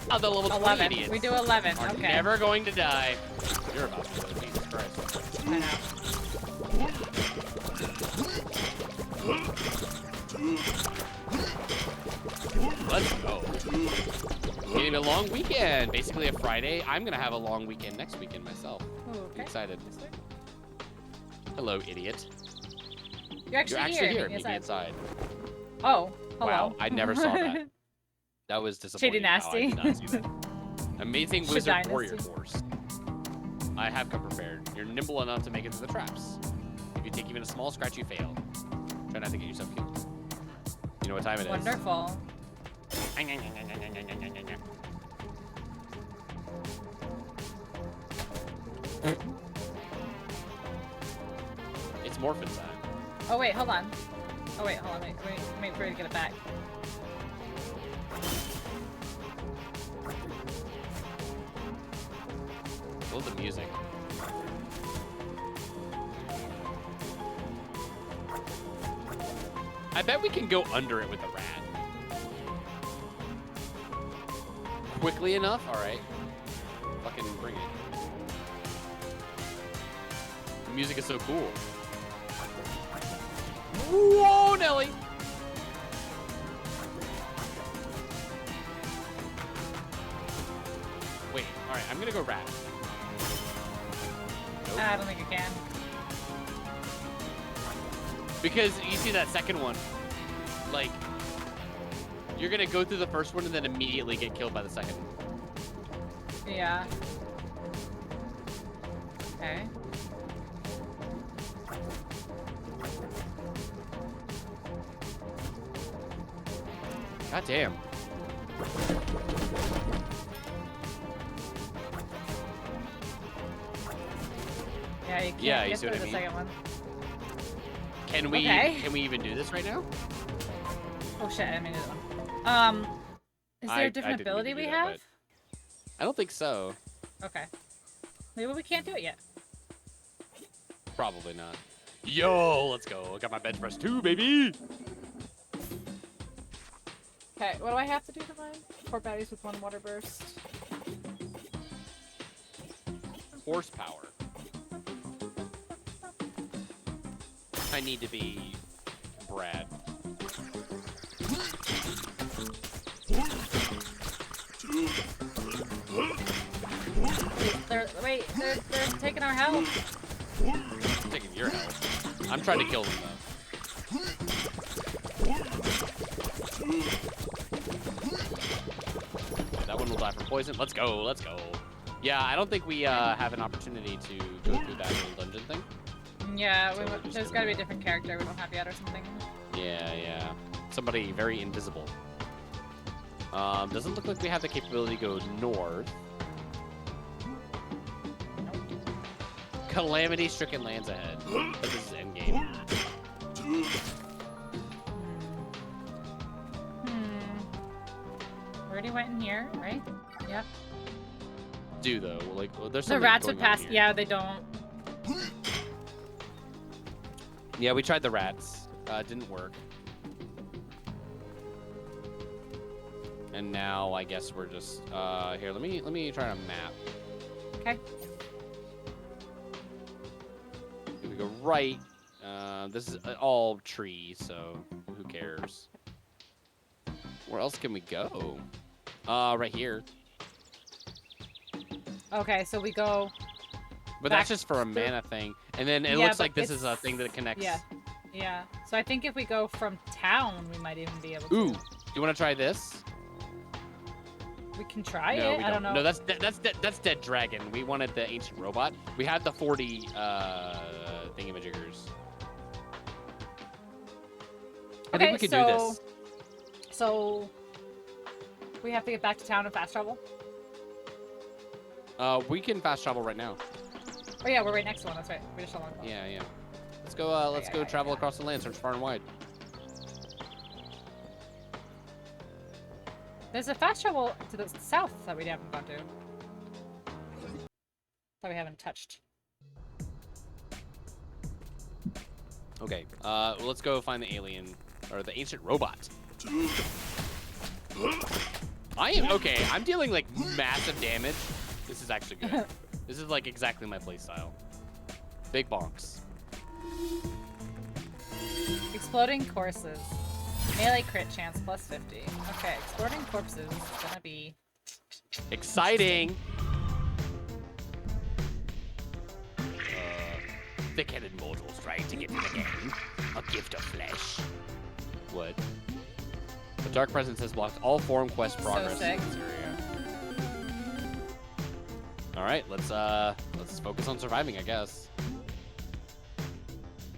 Speaker 5: Oh, the level 20
Speaker 1: 11.
Speaker 5: idiots
Speaker 1: We do 11.
Speaker 5: are
Speaker 1: Okay.
Speaker 5: never going to die. You're about to go, Jesus Christ.
Speaker 1: I know.
Speaker 5: Let's go. Getting a long weekend. Basically a Friday. I'm going to have a long weekend next weekend myself.
Speaker 1: Ooh,
Speaker 5: I'm
Speaker 1: okay.
Speaker 5: excited.
Speaker 1: This way?
Speaker 5: Hello, idiot.
Speaker 1: You're actually,
Speaker 5: You're actually here.
Speaker 1: Meet me
Speaker 5: Meet me inside.
Speaker 1: Oh, hello.
Speaker 5: Wow, I never saw that. That was disappointing.
Speaker 1: Shady
Speaker 5: how I did not see that. Amazing
Speaker 1: Shady
Speaker 5: Wizard
Speaker 1: Dynasty.
Speaker 5: Warrior Force. I have come prepared. You're nimble enough to make it to the traps. If you take even a small scratch, you fail. Try not to get yourself killed. You know what time it is.
Speaker 1: Wonderful.
Speaker 5: It's morphin time.
Speaker 1: Oh wait, hold on. Oh wait, hold on. Wait for you to get it back.
Speaker 5: Love the music. I bet we can go under it with the rat. Quickly enough? Alright. Fucking bring it. The music is so cool. Whoa, Nelly! Wait, alright, I'm gonna go rat. Nope.
Speaker 1: I don't think you can.
Speaker 5: Because you see that second one, like, you're gonna go through the first one and then immediately get killed by the second.
Speaker 1: Yeah. Okay.
Speaker 5: God damn.
Speaker 1: Yeah, you can't
Speaker 5: Yeah, you
Speaker 1: get
Speaker 5: see what
Speaker 1: through
Speaker 5: I
Speaker 1: the
Speaker 5: mean?
Speaker 1: second one.
Speaker 5: Can
Speaker 1: Okay.
Speaker 5: we even do this right now?
Speaker 1: Oh shit, I made it one. Is there
Speaker 5: I
Speaker 1: a different
Speaker 5: didn't mean
Speaker 1: ability
Speaker 5: to do
Speaker 1: we
Speaker 5: that,
Speaker 1: have?
Speaker 5: but- I don't think so.
Speaker 1: Okay. Maybe we can't do it yet.
Speaker 5: Probably not. Yo, let's go. I got my bench press too, baby.
Speaker 1: Okay, what do I have to do for mine? 4 baddies with 1 water burst.
Speaker 5: Horsepower. I need to be Brad.
Speaker 1: They're taking our health.
Speaker 5: I'm taking your health. I'm trying to kill them though. Okay, that one will die from poison. Let's go. Let's go. Yeah, I don't think we have an opportunity to go through that little dungeon thing.
Speaker 1: Yeah,
Speaker 5: So we're just
Speaker 1: there's gotta be a different character we don't have yet or something.
Speaker 5: Yeah, yeah. Somebody very invisible. Doesn't look like we have the capability to go north. Calamity-stricken lands ahead. But this is endgame.
Speaker 1: We already went in here, right? Yep.
Speaker 5: Do though, like well, there's
Speaker 1: The
Speaker 5: something
Speaker 1: rats would
Speaker 5: going on
Speaker 1: pass.
Speaker 5: here.
Speaker 1: Yeah, they don't.
Speaker 5: Yeah, we tried the rats. Didn't work. And now I guess we're just here. Let me try a map.
Speaker 1: Okay.
Speaker 5: If we go right, this is all trees, so who cares? Where else can we go? Right here.
Speaker 1: Okay, so we go.
Speaker 5: But
Speaker 1: Back
Speaker 5: that's just for a
Speaker 1: through-
Speaker 5: mana thing. And then it
Speaker 1: Yeah,
Speaker 5: looks
Speaker 1: but
Speaker 5: like this is a
Speaker 1: it's-
Speaker 5: thing that connects.
Speaker 1: Yeah. Yeah. So I think if we go from town, we might even be able to.
Speaker 5: Ooh, you want to try this?
Speaker 1: We can try
Speaker 5: No,
Speaker 1: it.
Speaker 5: we
Speaker 1: I don't know.
Speaker 5: No, that's Dead Dragon. We wanted the ancient robot. We had the 40 thingamajiggers. I think we could do this.
Speaker 1: So we have to get back to town and fast travel.
Speaker 5: We can fast travel right now.
Speaker 1: Oh yeah, we're right next to one. That's right. We just don't want to.
Speaker 5: Yeah, yeah. Let's go. Let's go travel across the land, search far and wide.
Speaker 1: There's a fast travel to the south that we haven't gone to. That we haven't touched.
Speaker 5: Okay. Well, let's go find the alien or the ancient robot. Okay. I'm dealing like massive damage. This is actually good. This is like exactly my playstyle. Big bonks.
Speaker 1: Exploding courses. Melee crit chance plus 50. Okay, exploding corpses is gonna be
Speaker 5: Exciting. Thick-headed mortals trying to get me again. A gift of flesh. What? The Dark Presence has blocked all forum quest progress.
Speaker 1: sick.
Speaker 5: in this area. All right, let's focus on surviving, I guess.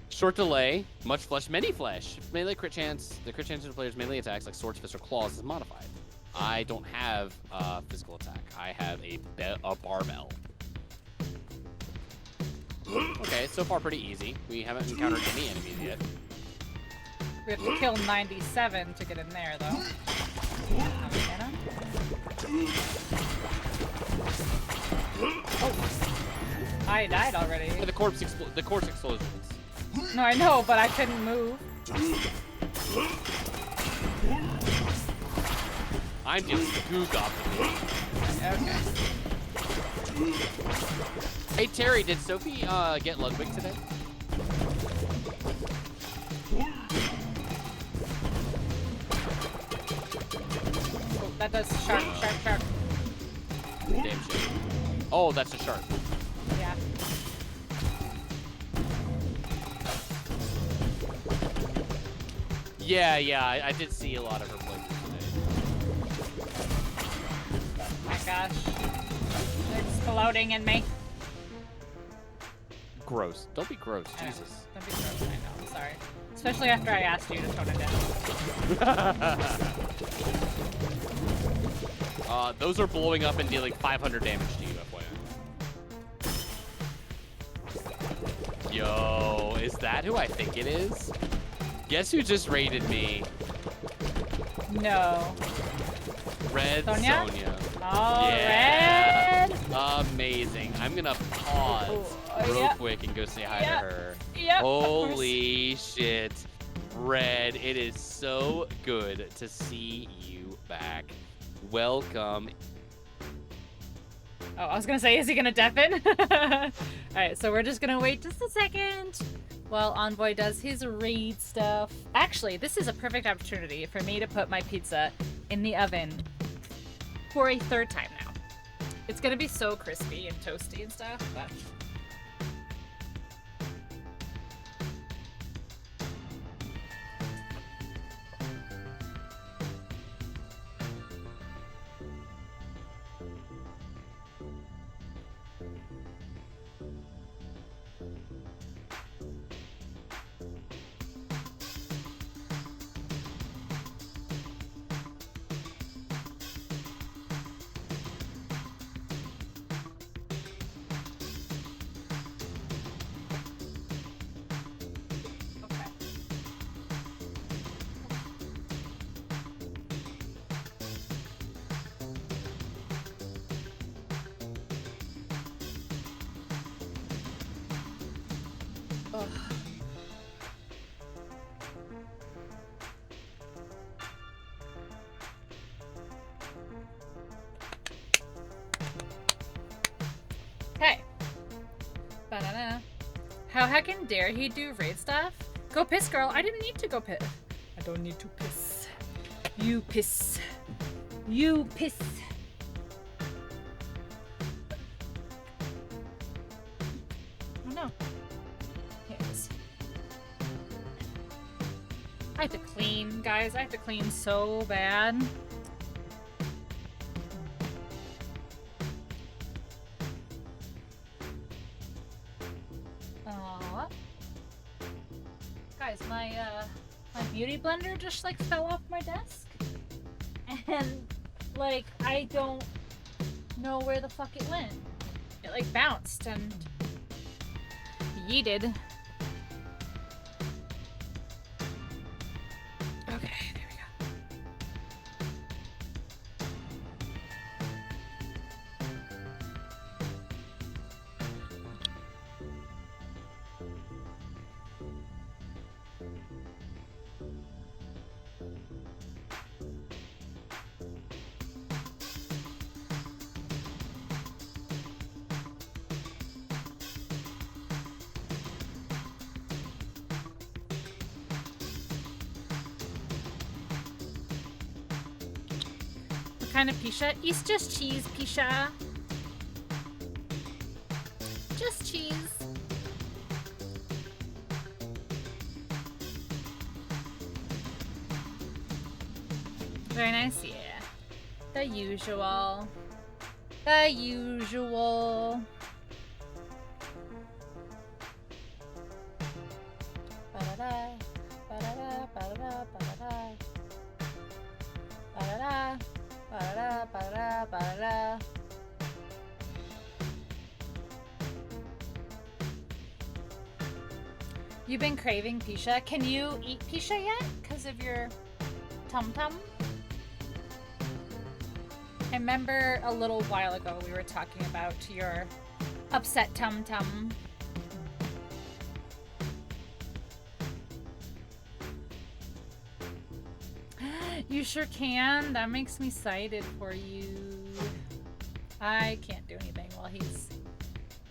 Speaker 5: Short delay, much flesh, many flesh. Melee crit chance. The crit chance of the player's melee attacks like swords, fists, or claws is modified. I don't have physical attack. I have a barbell. Okay, so far pretty easy. We haven't encountered any enemies yet.
Speaker 1: We have to kill 97 to get in there, though. Oh, I died already.
Speaker 5: Yeah, the corpse explosions.
Speaker 1: No, I know, but I couldn't move.
Speaker 5: I'm dealing with goo goblins.
Speaker 1: Okay.
Speaker 5: Hey Terry, did Sophie get Ludwig today?
Speaker 1: Oh, that does sharp.
Speaker 5: Damn shit. Oh, that's a shark.
Speaker 1: Yeah.
Speaker 5: Yeah, I did see a lot of her playthroughs today.
Speaker 1: Oh my gosh. It's exploding in me.
Speaker 5: Gross. Don't be gross,
Speaker 1: I know.
Speaker 5: Jesus.
Speaker 1: Don't be gross, I know. I'm sorry. Especially after I asked you to tone it down.
Speaker 5: Those are blowing up and dealing 500 damage to you, FYI. Yo, is that who I think it is? Guess who just raided me?
Speaker 1: No.
Speaker 5: Red
Speaker 1: Sonia?
Speaker 5: Sonia.
Speaker 1: Oh,
Speaker 5: Yeah.
Speaker 1: red!
Speaker 5: Amazing. I'm gonna pause real
Speaker 1: yeah.
Speaker 5: quick and go say hi
Speaker 1: Yeah.
Speaker 5: to her.
Speaker 1: Yep.
Speaker 5: Holy shit. Red, it is so good to see you back. Welcome.
Speaker 1: Oh, I was gonna say, is he gonna deafen? Alright, so we're just gonna wait just a second while Envoy does his raid stuff. Actually, this is a perfect opportunity for me to put my pizza in the oven for a third time now. It's gonna be so crispy and toasty and stuff, but... Okay. Ugh. Okay. Ba-da-da. How heckin' dare he do raid stuff? Go piss, girl. I didn't need to go piss. I don't need to piss. You piss. You piss. Oh no. Here it is. I have to clean, guys. I have to clean so bad. Guys, my beauty blender just like fell off my desk. And like I don't know where the fuck it went. It like bounced and yeeted. Okay, there we go. Kind of Pisha? It's just cheese, Pisha. Just cheese. Very nice, yeah. The usual. The usual. Ba-da-da, ba-da-da, ba-da-da, ba-da-da. Ba-da-da. Ba-da-da, ba-da-da, ba-da-da. You've been craving Pisha. Can you eat Pisha yet? Because of your tum-tum? I remember a little while ago we were talking about your upset tum-tum. You sure can. That makes me excited for you. I can't do anything while he's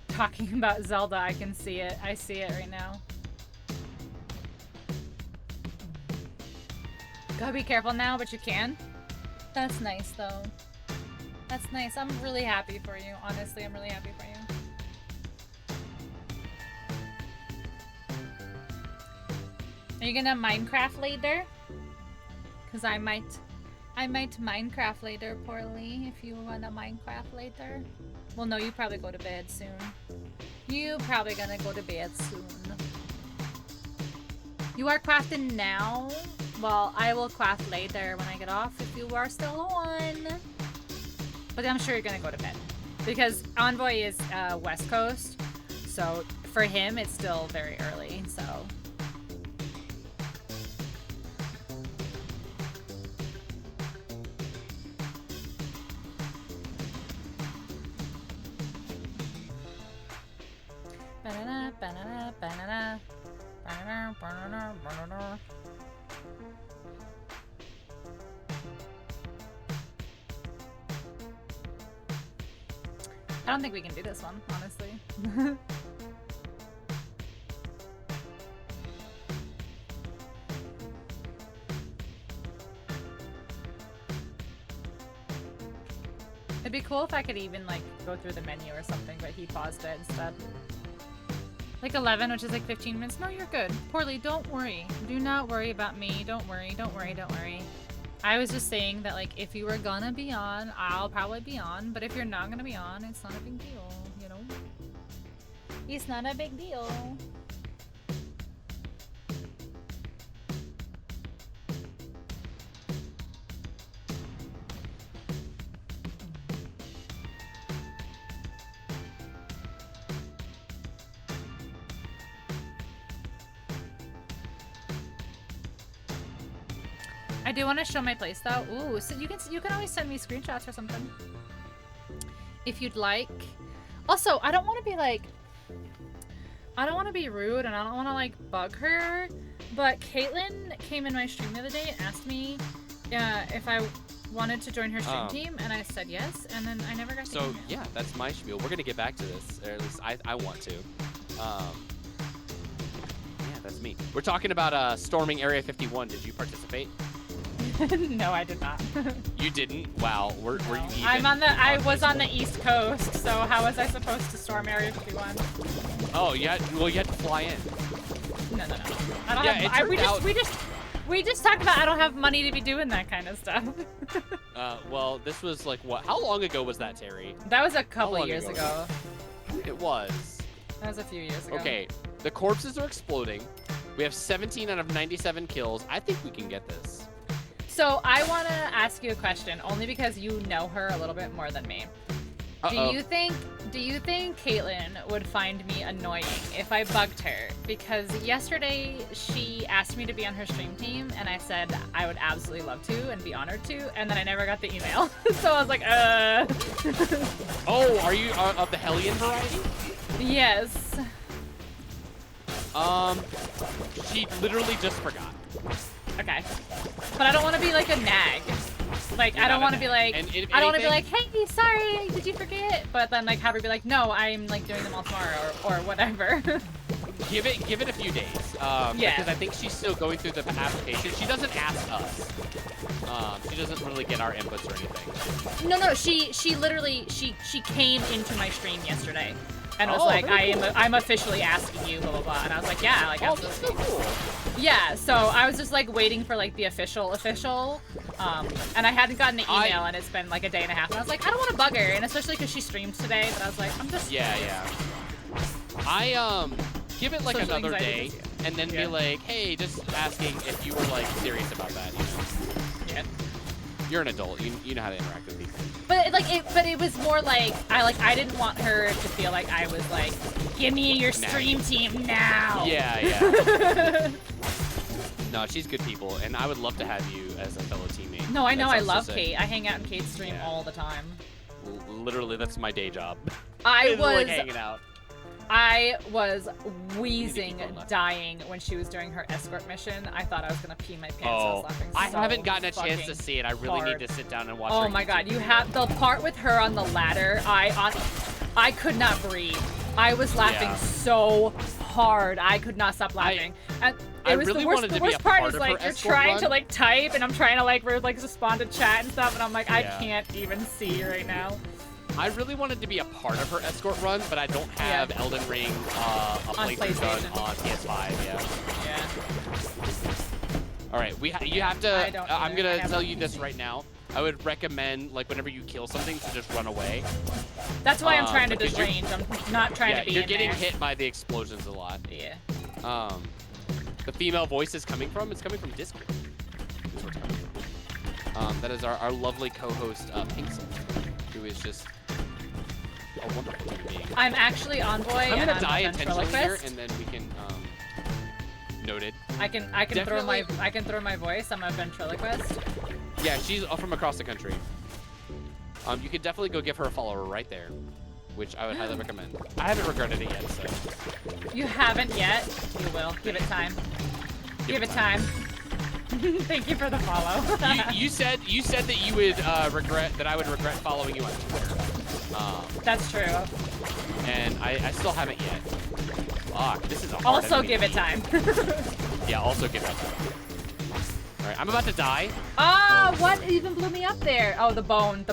Speaker 1: talking about Zelda. I can see it. I see it right now. Gotta be careful now, but you can. That's nice, though. That's nice. I'm really happy for you. Honestly, I'm really happy for you. Are you gonna Minecraft later? Because I might Minecraft later, Poorly, if you wanna Minecraft later. Well, no, you probably go to bed soon. You probably gonna go to bed soon. You are crafting now? Well, I will craft later when I get off if you are still on. But I'm sure you're gonna go to bed. Because Envoy is West Coast, so for him it's still very early, so... Banana, banana, banana. Banana, banana, banana. I don't think we can do this one, honestly. It'd be cool if I could even, like, go through the menu or something, but he paused it instead. Like 11, which is like 15 minutes. No, you're good. Poorly, don't worry. Do not worry about me. Don't worry, don't worry, don't worry. I was just saying that, like, if you were gonna be on, I'll probably be on. But if you're not gonna be on, it's not a big deal, you know? It's not a big deal. I do want to show my playstyle. Ooh, so you can always send me screenshots or something if you'd like. Also, I don't want to be like, I don't want to be rude and I don't want to like bug her, but Caitlin came in my stream the other day and asked me if I wanted to join her stream team, and I said yes, and then I never got to.
Speaker 5: So yeah, that's my spiel. We're gonna get back to this, or at least I want to. Yeah, that's me. We're talking about storming Area 51. Did you participate?
Speaker 1: No, I did not.
Speaker 5: You didn't? Wow. Were you even?
Speaker 1: I was on the East Coast, so how was I supposed to storm Area 51?
Speaker 5: Oh, yeah. Well, you had to fly in.
Speaker 1: No. I don't have. We just talked about I don't have money to be doing that kind of stuff.
Speaker 5: Well, this was like what? How long ago was that, Terry?
Speaker 1: That was a couple of years ago.
Speaker 5: It was.
Speaker 1: That was a few years ago.
Speaker 5: Okay, the corpses are exploding. We have 17 out of 97 kills. I think we can get this.
Speaker 1: So I want to ask you a question, only because you know her a little bit more than me.
Speaker 5: Uh-oh.
Speaker 1: Do you think Caitlin would find me annoying if I bugged her? Because yesterday she asked me to be on her stream team, and I said I would absolutely love to and be honored to, and then I never got the email. So I was like,
Speaker 5: Oh, are you of the Hellion variety?
Speaker 1: Yes.
Speaker 5: She literally just forgot.
Speaker 1: Okay. But I don't want to be like a nag. Like,
Speaker 5: You're
Speaker 1: I don't
Speaker 5: not
Speaker 1: want
Speaker 5: a
Speaker 1: to be
Speaker 5: nag.
Speaker 1: like,
Speaker 5: And if
Speaker 1: I don't want to be like,
Speaker 5: anything-
Speaker 1: hey, sorry, did you forget? But then like have her be like, no, I'm like doing them all tomorrow or whatever.
Speaker 5: Give it a few days.
Speaker 1: Yeah.
Speaker 5: Because I think she's still going through the application. She doesn't ask us. She doesn't really get our inputs or anything.
Speaker 1: No, she literally she came into my stream yesterday and was
Speaker 5: Oh,
Speaker 1: like,
Speaker 5: very cool.
Speaker 1: I'm officially asking you, blah blah blah, and I was like, yeah, like
Speaker 5: Oh, that's so
Speaker 1: absolutely.
Speaker 5: cool.
Speaker 1: Yeah, so I was just like waiting for like the official, and I hadn't gotten the email, and it's been like a day and a half, and I was like, I don't want to bug her, and especially because she streams today, but I was like, I'm just
Speaker 5: Yeah. I give it like
Speaker 1: Social
Speaker 5: another
Speaker 1: anxiety
Speaker 5: day,
Speaker 1: is-
Speaker 5: and then be
Speaker 1: Yeah.
Speaker 5: like, hey, just asking if you were like serious about that. You know?
Speaker 1: Yeah.
Speaker 5: You're an adult. You know how to interact with people.
Speaker 1: But it was more like I didn't want her to feel like I was like, give me your stream team now.
Speaker 5: Yeah. No, she's good people, and I would love to have you as a fellow teammate.
Speaker 1: No, I know,
Speaker 5: That
Speaker 1: I
Speaker 5: sounds so
Speaker 1: love
Speaker 5: sick.
Speaker 1: Kate. I hang out in Kate's stream
Speaker 5: Yeah.
Speaker 1: all the time.
Speaker 5: Literally, that's my day job.
Speaker 1: I
Speaker 5: It's like
Speaker 1: was
Speaker 5: hanging out.
Speaker 1: wheezing,
Speaker 5: keep on that.
Speaker 1: dying when she was doing her escort mission. I thought I was gonna pee my pants. I
Speaker 5: Oh,
Speaker 1: was laughing
Speaker 5: I
Speaker 1: so
Speaker 5: haven't gotten a chance to
Speaker 1: fucking
Speaker 5: see it. I really
Speaker 1: hard.
Speaker 5: need to sit down and watch.
Speaker 1: Oh
Speaker 5: her
Speaker 1: my god,
Speaker 5: YouTube
Speaker 1: you
Speaker 5: video.
Speaker 1: have the part with her on the ladder. I could not breathe. I was laughing
Speaker 5: Yeah.
Speaker 1: so hard. I could not stop laughing. And
Speaker 5: I
Speaker 1: it was
Speaker 5: really
Speaker 1: the worst,
Speaker 5: wanted
Speaker 1: the
Speaker 5: to be
Speaker 1: worst
Speaker 5: a
Speaker 1: part
Speaker 5: part
Speaker 1: is
Speaker 5: of
Speaker 1: like
Speaker 5: her
Speaker 1: you're
Speaker 5: escort
Speaker 1: trying to
Speaker 5: run.
Speaker 1: like type and I'm trying to like respond to chat and stuff and I'm like I
Speaker 5: Yeah.
Speaker 1: can't even see right now.
Speaker 5: I really wanted to be a part of her escort run, but I don't have
Speaker 1: Yeah.
Speaker 5: Elden Ring a playthrough done
Speaker 1: PlayStation.
Speaker 5: on PS5. Yeah.
Speaker 1: Yeah.
Speaker 5: All right, you have to.
Speaker 1: I don't
Speaker 5: I'm
Speaker 1: either. I
Speaker 5: gonna
Speaker 1: have
Speaker 5: tell
Speaker 1: a
Speaker 5: you this
Speaker 1: PC.
Speaker 5: right now. I would recommend like whenever you kill something to just run away.
Speaker 1: That's why I'm trying to
Speaker 5: because
Speaker 1: just
Speaker 5: you're-
Speaker 1: range. I'm not trying
Speaker 5: Yeah,
Speaker 1: to be
Speaker 5: you're
Speaker 1: in
Speaker 5: getting
Speaker 1: there.
Speaker 5: hit by the explosions a lot.
Speaker 1: Yeah.
Speaker 5: The female voice is coming from. It's coming from Discord. Is where it's coming from. That is our lovely co-host Pinksel, who is just a wonderful human being.
Speaker 1: I'm actually Envoy
Speaker 5: I'm
Speaker 1: and
Speaker 5: gonna
Speaker 1: I'm
Speaker 5: die
Speaker 1: a
Speaker 5: intentionally here,
Speaker 1: ventriloquist.
Speaker 5: and then we can noted.
Speaker 1: I can throw my voice. I'm a ventriloquist.
Speaker 5: Yeah, she's from across the country. You could definitely go give her a follower right there, which I would highly recommend. I haven't regretted it yet, so.
Speaker 1: You haven't yet. You will. Give it time. Give it time. Thank you for the follow.
Speaker 5: you said that you would regret that I would regret following you on Twitter.
Speaker 1: That's true.
Speaker 5: And I still haven't yet. Fuck, this is a hard
Speaker 1: Also
Speaker 5: enemy
Speaker 1: give
Speaker 5: to
Speaker 1: it
Speaker 5: beat.
Speaker 1: time.
Speaker 5: Yeah, also give it time. All right, I'm about to die.
Speaker 1: Ah, what even blew me up there? Oh, the bone.
Speaker 5: Yeah,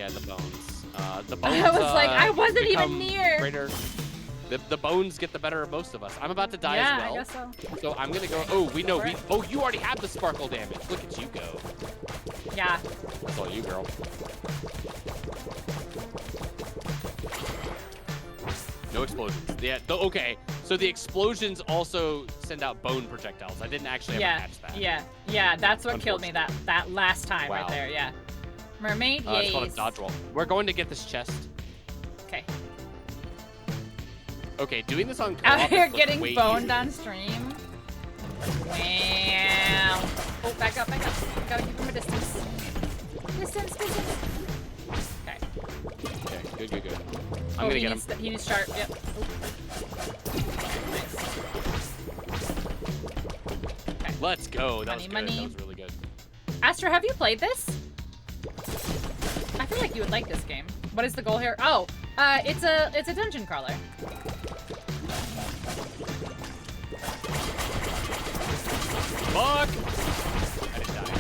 Speaker 5: the bones. The bones.
Speaker 1: I was like, I wasn't even
Speaker 5: become
Speaker 1: near.
Speaker 5: Greater. The bones get the better of most of us. I'm about to die
Speaker 1: Yeah,
Speaker 5: as well.
Speaker 1: I guess so.
Speaker 5: So I'm gonna go. Oh, we know.
Speaker 1: For it.
Speaker 5: Oh, you already have the sparkle damage. Look at you go.
Speaker 1: Yeah.
Speaker 5: That's all you, girl. No explosions. Yeah. Okay. So the explosions also send out bone projectiles. I didn't actually ever
Speaker 1: Yeah.
Speaker 5: catch that.
Speaker 1: Yeah. That's what killed me that last time right
Speaker 5: Wow.
Speaker 1: there. Yeah. Mermaid.
Speaker 5: It's called a
Speaker 1: Yes.
Speaker 5: dodge roll. We're going to get this chest.
Speaker 1: Okay.
Speaker 5: Okay, doing this on
Speaker 1: Out
Speaker 5: co-op
Speaker 1: here
Speaker 5: looks
Speaker 1: getting
Speaker 5: way
Speaker 1: boned
Speaker 5: easier.
Speaker 1: on stream. Wow. Oh, back up. Gotta keep him a distance. Distance. Okay.
Speaker 5: Okay, good. I'm
Speaker 1: Oh,
Speaker 5: gonna
Speaker 1: he
Speaker 5: get him.
Speaker 1: needs he needs sharp. Yep. Oh. Nice.
Speaker 5: Let's go. That was good.
Speaker 1: Money.
Speaker 5: That was really good.
Speaker 1: Astra, have you played this? I feel like you would like this game. What is the goal here? Oh, it's a dungeon crawler.
Speaker 5: Fuck! I didn't die.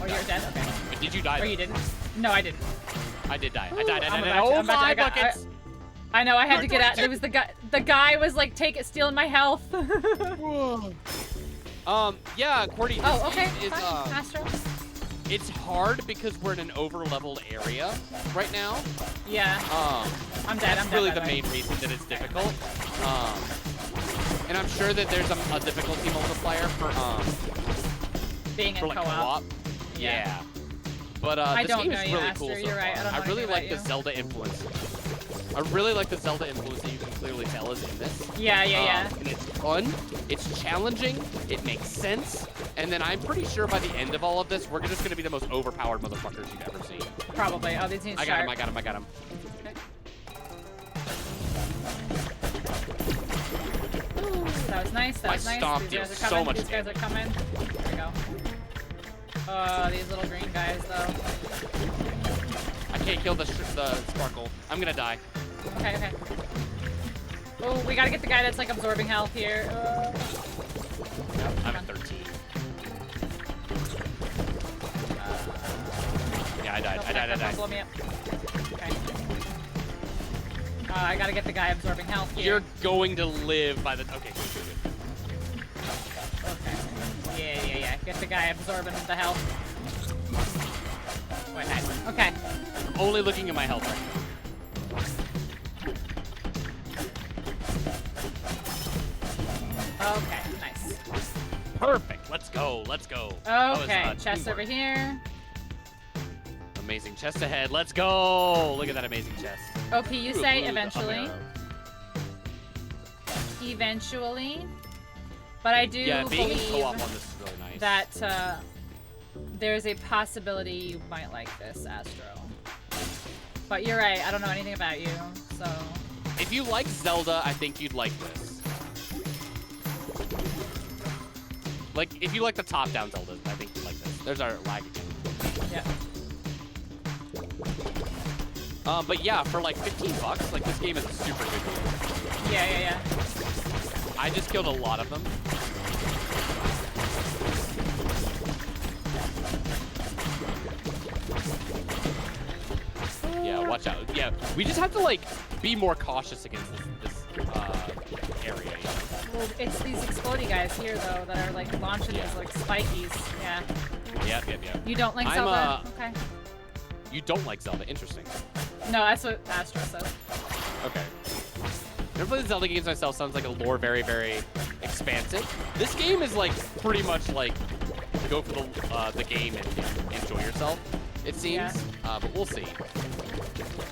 Speaker 1: Oh, you're dead. Okay.
Speaker 5: But did you die?
Speaker 1: Or you didn't? No, I didn't.
Speaker 5: I did die. I
Speaker 1: Ooh,
Speaker 5: died.
Speaker 1: I'm
Speaker 5: I died.
Speaker 1: about to-
Speaker 5: Oh
Speaker 1: I'm about to-
Speaker 5: my
Speaker 1: I got-
Speaker 5: buckets!
Speaker 1: I know. I had to get out. There was the guy. The guy was like stealing my health.
Speaker 5: Yeah, Cordy.
Speaker 1: Oh, okay.
Speaker 5: Is,
Speaker 1: Fine. Astra.
Speaker 5: it's hard because we're in an over-leveled area right now.
Speaker 1: Yeah.
Speaker 5: Um,
Speaker 1: I'm dead. I'm
Speaker 5: That's
Speaker 1: dead.
Speaker 5: really
Speaker 1: by
Speaker 5: the
Speaker 1: way.
Speaker 5: main reason that it's difficult. and I'm sure that there's a difficulty multiplier for
Speaker 1: Being in
Speaker 5: like
Speaker 1: co-op.
Speaker 5: co-op.
Speaker 1: Yeah.
Speaker 5: Yeah. But
Speaker 1: I
Speaker 5: this
Speaker 1: don't
Speaker 5: game
Speaker 1: know
Speaker 5: is
Speaker 1: you,
Speaker 5: really
Speaker 1: Aster.
Speaker 5: cool so
Speaker 1: You're right. I
Speaker 5: far.
Speaker 1: don't know
Speaker 5: really
Speaker 1: anything
Speaker 5: like
Speaker 1: about
Speaker 5: the
Speaker 1: you.
Speaker 5: Zelda influence. I really like the Zelda influence that you can clearly tell is in this.
Speaker 1: Yeah, yeah.
Speaker 5: And it's fun, it's challenging, it makes sense, and then I'm pretty sure by the end of all of this, we're just gonna be the most overpowered motherfuckers you've ever seen.
Speaker 1: Probably. Oh, these need
Speaker 5: I got him, I got him, I got him.
Speaker 1: Ooh, that was nice. That
Speaker 5: My
Speaker 1: was nice.
Speaker 5: stomp
Speaker 1: These guys
Speaker 5: deals
Speaker 1: are coming.
Speaker 5: so much
Speaker 1: These guys are coming. There we go. Oh, these little green guys, though.
Speaker 5: I can't kill the sparkle. I'm gonna die.
Speaker 1: Okay, okay. Oh, we gotta get the guy that's like absorbing health here.
Speaker 5: I'm at 13. Yeah, I died.
Speaker 1: Don't blow me up. Okay. I gotta get the guy absorbing health here.
Speaker 5: You're going to live by the. Okay, good.
Speaker 1: Okay. Yeah. Get the guy absorbing the health. Wait, nice. Okay.
Speaker 5: I'm only looking at my health right now.
Speaker 1: Okay, nice.
Speaker 5: Perfect. Let's go. Let's go. That was,
Speaker 1: Okay, chest
Speaker 5: teamwork.
Speaker 1: over here.
Speaker 5: Amazing chest ahead. Let's go. Look at that amazing chest.
Speaker 1: OP, you
Speaker 5: Ooh,
Speaker 1: say
Speaker 5: ooh, the
Speaker 1: eventually.
Speaker 5: arrow.
Speaker 1: Eventually. But I do
Speaker 5: Yeah, being in co-op
Speaker 1: believe
Speaker 5: on this is really nice.
Speaker 1: that there's a possibility you might like this, Astro. But you're right, I don't know anything about you, so...
Speaker 5: If you like Zelda, I think you'd like this. Like, if you like the top-down Zeldas, I think you'd like this. There's our lag again.
Speaker 1: Yeah.
Speaker 5: But yeah, for like $15, like this game is a super good game.
Speaker 1: Yeah.
Speaker 5: I just killed a lot of them. Yeah, watch out. Yeah, we just have to like be more cautious against this area. You know?
Speaker 1: Well, it's these explodey guys here, though, that are like launching
Speaker 5: Yeah.
Speaker 1: these like spikies. Yeah.
Speaker 5: Yep.
Speaker 1: You don't like
Speaker 5: I'm,
Speaker 1: Zelda? Okay.
Speaker 5: You don't like Zelda? Interesting.
Speaker 1: No, that's what Astro said.
Speaker 5: Okay. Never played the Zelda games myself. Sounds like a lore very, very expansive. This game is like pretty much like go for the game and enjoy yourself. It seems,
Speaker 1: Yeah.
Speaker 5: but we'll see.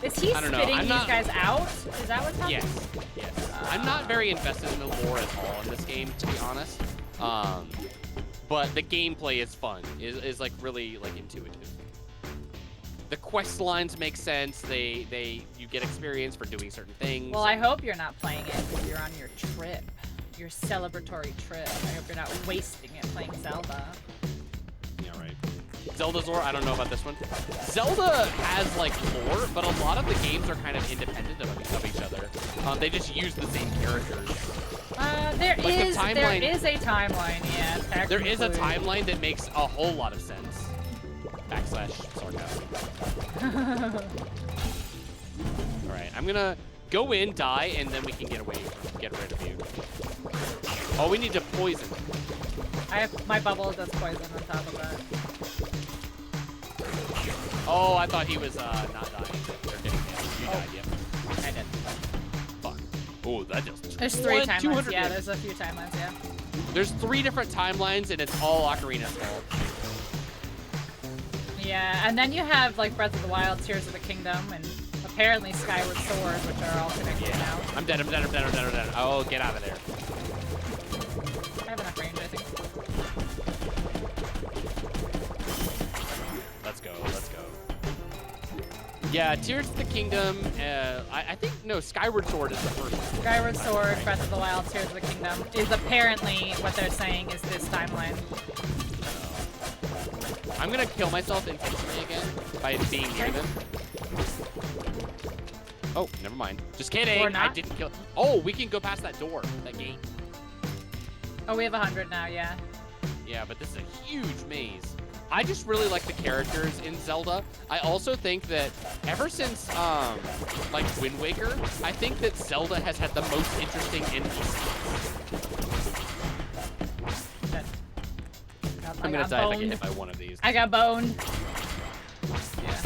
Speaker 1: Is he
Speaker 5: I don't know,
Speaker 1: spitting
Speaker 5: I'm
Speaker 1: these
Speaker 5: not-
Speaker 1: guys out? Is that what's happening?
Speaker 5: Yes. I'm not very invested in the lore at all in this game, to be honest. But the gameplay is fun. Is like really like intuitive. The quest lines make sense. You get experience for doing certain things.
Speaker 1: Well, I hope you're not playing it because you're on your trip. Your celebratory trip. I hope you're not wasting it playing Zelda.
Speaker 5: Yeah, right. Zelda's lore, I don't know about this one. Zelda has like lore, but a lot of the games are kind of independent of each other. They just use the same characters.
Speaker 1: There
Speaker 5: Like the
Speaker 1: is
Speaker 5: timeline-
Speaker 1: a timeline, yeah.
Speaker 5: There is a
Speaker 1: technically.
Speaker 5: timeline that makes a whole lot of sense. /sarcasm. Alright, I'm gonna go in, die, and then we can get rid of you. Oh, we need to poison.
Speaker 1: I have my bubble does poison on top of that.
Speaker 5: Oh, I thought he was not dying. They're getting hit. You died, yeah.
Speaker 1: I did.
Speaker 5: Fuck. Oh, that just
Speaker 1: There's 3
Speaker 5: What?
Speaker 1: timelines.
Speaker 5: 200
Speaker 1: Yeah,
Speaker 5: damage.
Speaker 1: there's a few timelines, yeah.
Speaker 5: There's 3 different timelines, and it's all Ocarina's fault.
Speaker 1: Yeah, and then you have like Breath of the Wild, Tears of the Kingdom, and apparently Skyward Sword, which are all connected now.
Speaker 5: I'm dead. Oh, get out of there.
Speaker 1: I have enough range, I think.
Speaker 5: Let's go. Yeah, Tears of the Kingdom. I think no. Skyward Sword is the first one.
Speaker 1: Skyward Sword, Breath of the Wild, Tears of the Kingdom is apparently what they're saying is this timeline.
Speaker 5: I'm gonna kill myself intentionally again by being near them. Oh, never mind. Just kidding.
Speaker 1: Or not.
Speaker 5: I didn't kill. Oh, we can go past that door, that gate.
Speaker 1: Oh, we have 100 now, yeah.
Speaker 5: Yeah, but this is a huge maze. I just really like the characters in Zelda. I also think that ever since, like Wind Waker, I think that Zelda has had the most interesting NPCs. I'm gonna die if I get hit by one of these.
Speaker 1: I got boned. Yeah.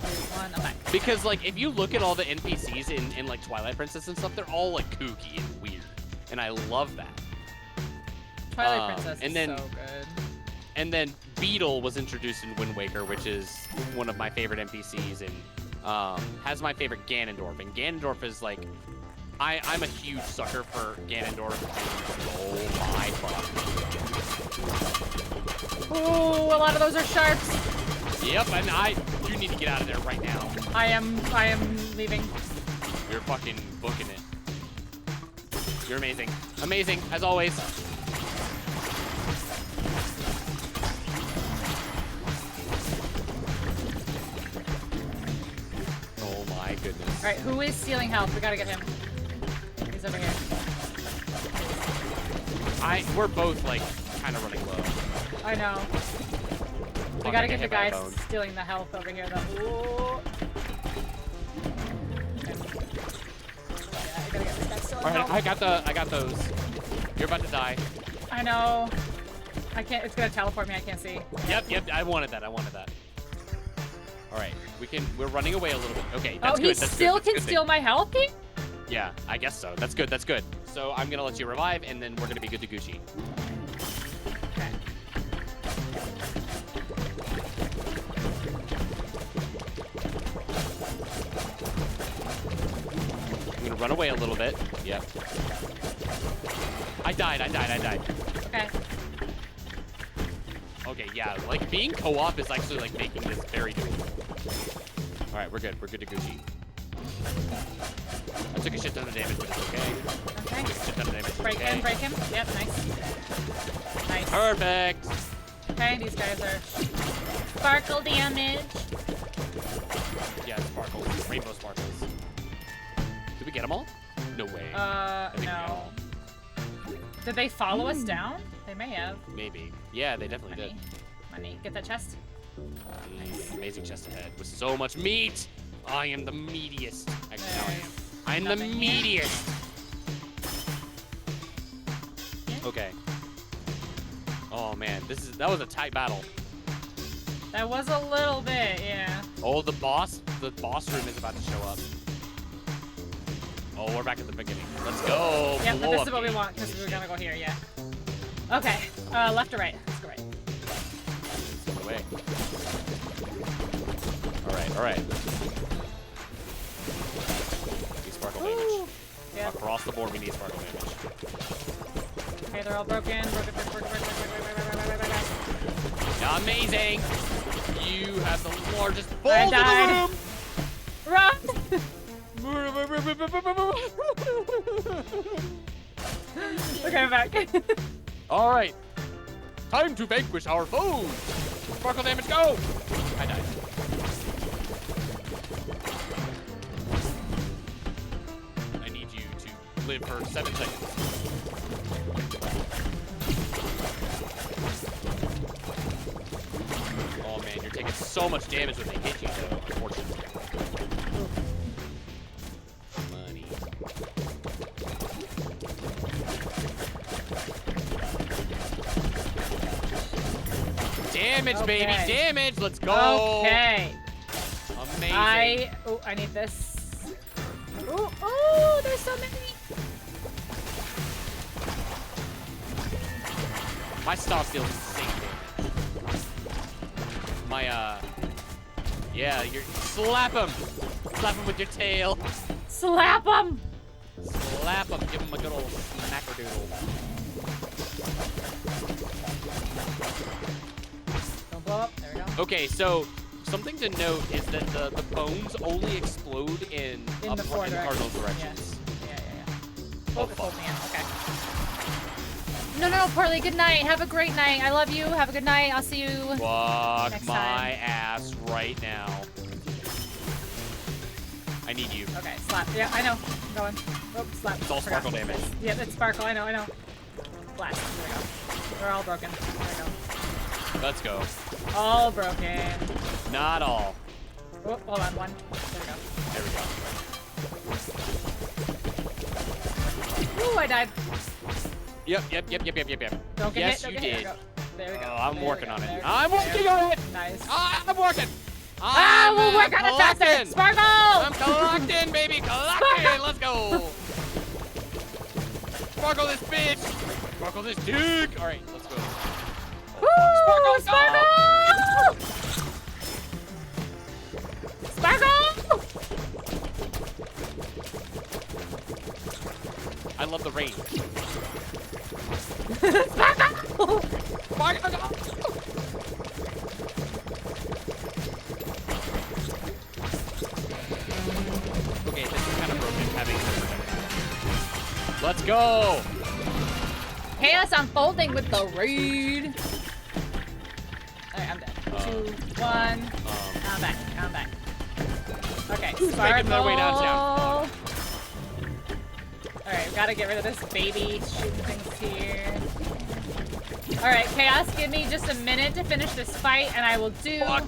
Speaker 1: Here's one. I'm back.
Speaker 5: Because, like, if you look at all the NPCs in like, Twilight Princess and stuff, they're all, like, kooky and weird. and I love that.
Speaker 1: Twilight Princess
Speaker 5: and
Speaker 1: is
Speaker 5: then-
Speaker 1: so good.
Speaker 5: And then Beetle was introduced in Wind Waker, which is one of my favorite NPCs, and has my favorite Ganondorf. And Ganondorf is like, I'm a huge sucker for Ganondorf. Oh my fuck.
Speaker 1: Ooh, a lot of those are sharps.
Speaker 5: Yep, and you need to get out of there right now.
Speaker 1: I am leaving.
Speaker 5: You're fucking booking it. You're amazing. Amazing, as always. Oh my goodness.
Speaker 1: All right, who is stealing health? We gotta get him. He's over here.
Speaker 5: We're both like kind of running low.
Speaker 1: I know. We
Speaker 5: I'm
Speaker 1: gotta
Speaker 5: gonna
Speaker 1: get the
Speaker 5: hit by a
Speaker 1: guy
Speaker 5: bone.
Speaker 1: stealing the health over here, though. Ooh. Okay. Yeah, I gotta get this guy stealing
Speaker 5: All right,
Speaker 1: health.
Speaker 5: I got those. You're about to die.
Speaker 1: I know. I can't. It's gonna teleport me. I can't see.
Speaker 5: Yep. I wanted that. All right, we're running away a little bit. Okay, that's
Speaker 1: Oh,
Speaker 5: good.
Speaker 1: he
Speaker 5: That's
Speaker 1: still
Speaker 5: good. That's a
Speaker 1: can
Speaker 5: good
Speaker 1: steal
Speaker 5: thing.
Speaker 1: my health, King?
Speaker 5: Yeah, I guess so. That's good. So I'm gonna let you revive, and then we're gonna be good to Gucci.
Speaker 1: Okay.
Speaker 5: I'm gonna run away a little bit. Yep. I died.
Speaker 1: Okay.
Speaker 5: Okay, yeah, like being co-op is actually like making this very doable. All right, we're good. We're good to Gucci. I took a shit ton of damage, but it's okay.
Speaker 1: Okay.
Speaker 5: Took a shit ton of damage. It's
Speaker 1: Break
Speaker 5: okay.
Speaker 1: him, break him. Yep, nice. Nice.
Speaker 5: Perfect.
Speaker 1: Okay, these guys are sparkle damage.
Speaker 5: Yeah, sparkles. Rainbow sparkles. Did we get them all? No way. think we got
Speaker 1: No.
Speaker 5: all.
Speaker 1: Did they follow us down? They may have.
Speaker 5: Maybe. Yeah, they definitely
Speaker 1: Money. Money. Get that chest.
Speaker 5: did. Amazing chest ahead with so much meat. I am the meatiest. Actually, no, I am. I'm the
Speaker 1: Nothing here.
Speaker 5: meatiest. Okay. Oh man, that was a tight battle.
Speaker 1: That was a little bit, yeah.
Speaker 5: Oh, the boss room is about to show up. Oh, we're back at the beginning. Let's go.
Speaker 1: Yeah, but
Speaker 5: blow
Speaker 1: this
Speaker 5: up
Speaker 1: is what we
Speaker 5: game.
Speaker 1: want because we're gonna go here, yeah. Okay, left or right? Let's go right.
Speaker 5: Go away. All right. Need sparkle
Speaker 1: Woo!
Speaker 5: damage.
Speaker 1: Yeah.
Speaker 5: Across the board, we need sparkle damage.
Speaker 1: Okay, they're all broken. Broken.
Speaker 5: Amazing! You have the largest balls
Speaker 1: I
Speaker 5: in
Speaker 1: died.
Speaker 5: the
Speaker 1: Run!
Speaker 5: room!
Speaker 1: Okay, I'm back.
Speaker 5: All right, time to vanquish our foes. Sparkle damage, go! I died. I need you to live for 7 seconds. Oh man, you're taking so much damage when they hit you, though. Unfortunately. Money. Damage, baby,
Speaker 1: Okay.
Speaker 5: damage! Let's go!
Speaker 1: Okay.
Speaker 5: Amazing.
Speaker 1: I need this. Oh, there's so many.
Speaker 5: My stop deals insane damage. My, yeah, you're, slap him! Slap him with your tail.
Speaker 1: Slap them.
Speaker 5: Slap him, give him a good old smackerdoodle.
Speaker 1: Don't blow up. There we go.
Speaker 5: Okay, so something to note is that the bones only explode in
Speaker 1: the four
Speaker 5: in cardinal
Speaker 1: directions.
Speaker 5: directions.
Speaker 1: Yeah.
Speaker 5: Oh,
Speaker 1: Hold
Speaker 5: fuck.
Speaker 1: me in. Okay. No, Portly. Good night. Have a great night. I love you. Have a good night. I'll see you.
Speaker 5: Fuck
Speaker 1: Next
Speaker 5: my
Speaker 1: time.
Speaker 5: ass right now. I need you.
Speaker 1: Okay, slap. Yeah, I know. I'm going. Oh, slap.
Speaker 5: It's all
Speaker 1: Forgot.
Speaker 5: sparkle damage.
Speaker 1: Yeah, it's sparkle. I know. Blast. There we go. They're all broken. There we
Speaker 5: Let's go.
Speaker 1: go. All broken.
Speaker 5: Not all.
Speaker 1: Oh, hold on. One. There we go.
Speaker 5: There we go.
Speaker 1: Ooh, I died.
Speaker 5: Yep.
Speaker 1: Don't get
Speaker 5: Yes,
Speaker 1: hit. Don't
Speaker 5: you
Speaker 1: get hit.
Speaker 5: did.
Speaker 1: There we go.
Speaker 5: Oh, I'm
Speaker 1: There we
Speaker 5: working
Speaker 1: go.
Speaker 5: on it.
Speaker 1: There-
Speaker 5: I'm working
Speaker 1: there.
Speaker 5: on it.
Speaker 1: Nice.
Speaker 5: I'm working.
Speaker 1: We'll work on it faster.
Speaker 5: collecting.
Speaker 1: Sparkle!
Speaker 5: I'm collecting, baby. Collecting. Let's go. Sparkle this bitch! Sparkle this dick! Alright, let's go.
Speaker 1: Woo! Sparkle! Sparkle!
Speaker 5: I love the rain.
Speaker 1: Sparkle!
Speaker 5: Sparkle! Okay, this is kind of broken having this. Let's go!
Speaker 1: Chaos unfolding with the raid. Alright, I'm dead. 2, 1. I'm back. I'm back. Okay,
Speaker 5: Who's making their way downtown?
Speaker 1: Alright, we gotta get rid of this baby shooting things here. Alright, Chaos, give me just a minute to finish this fight, and I will do
Speaker 5: Fuck.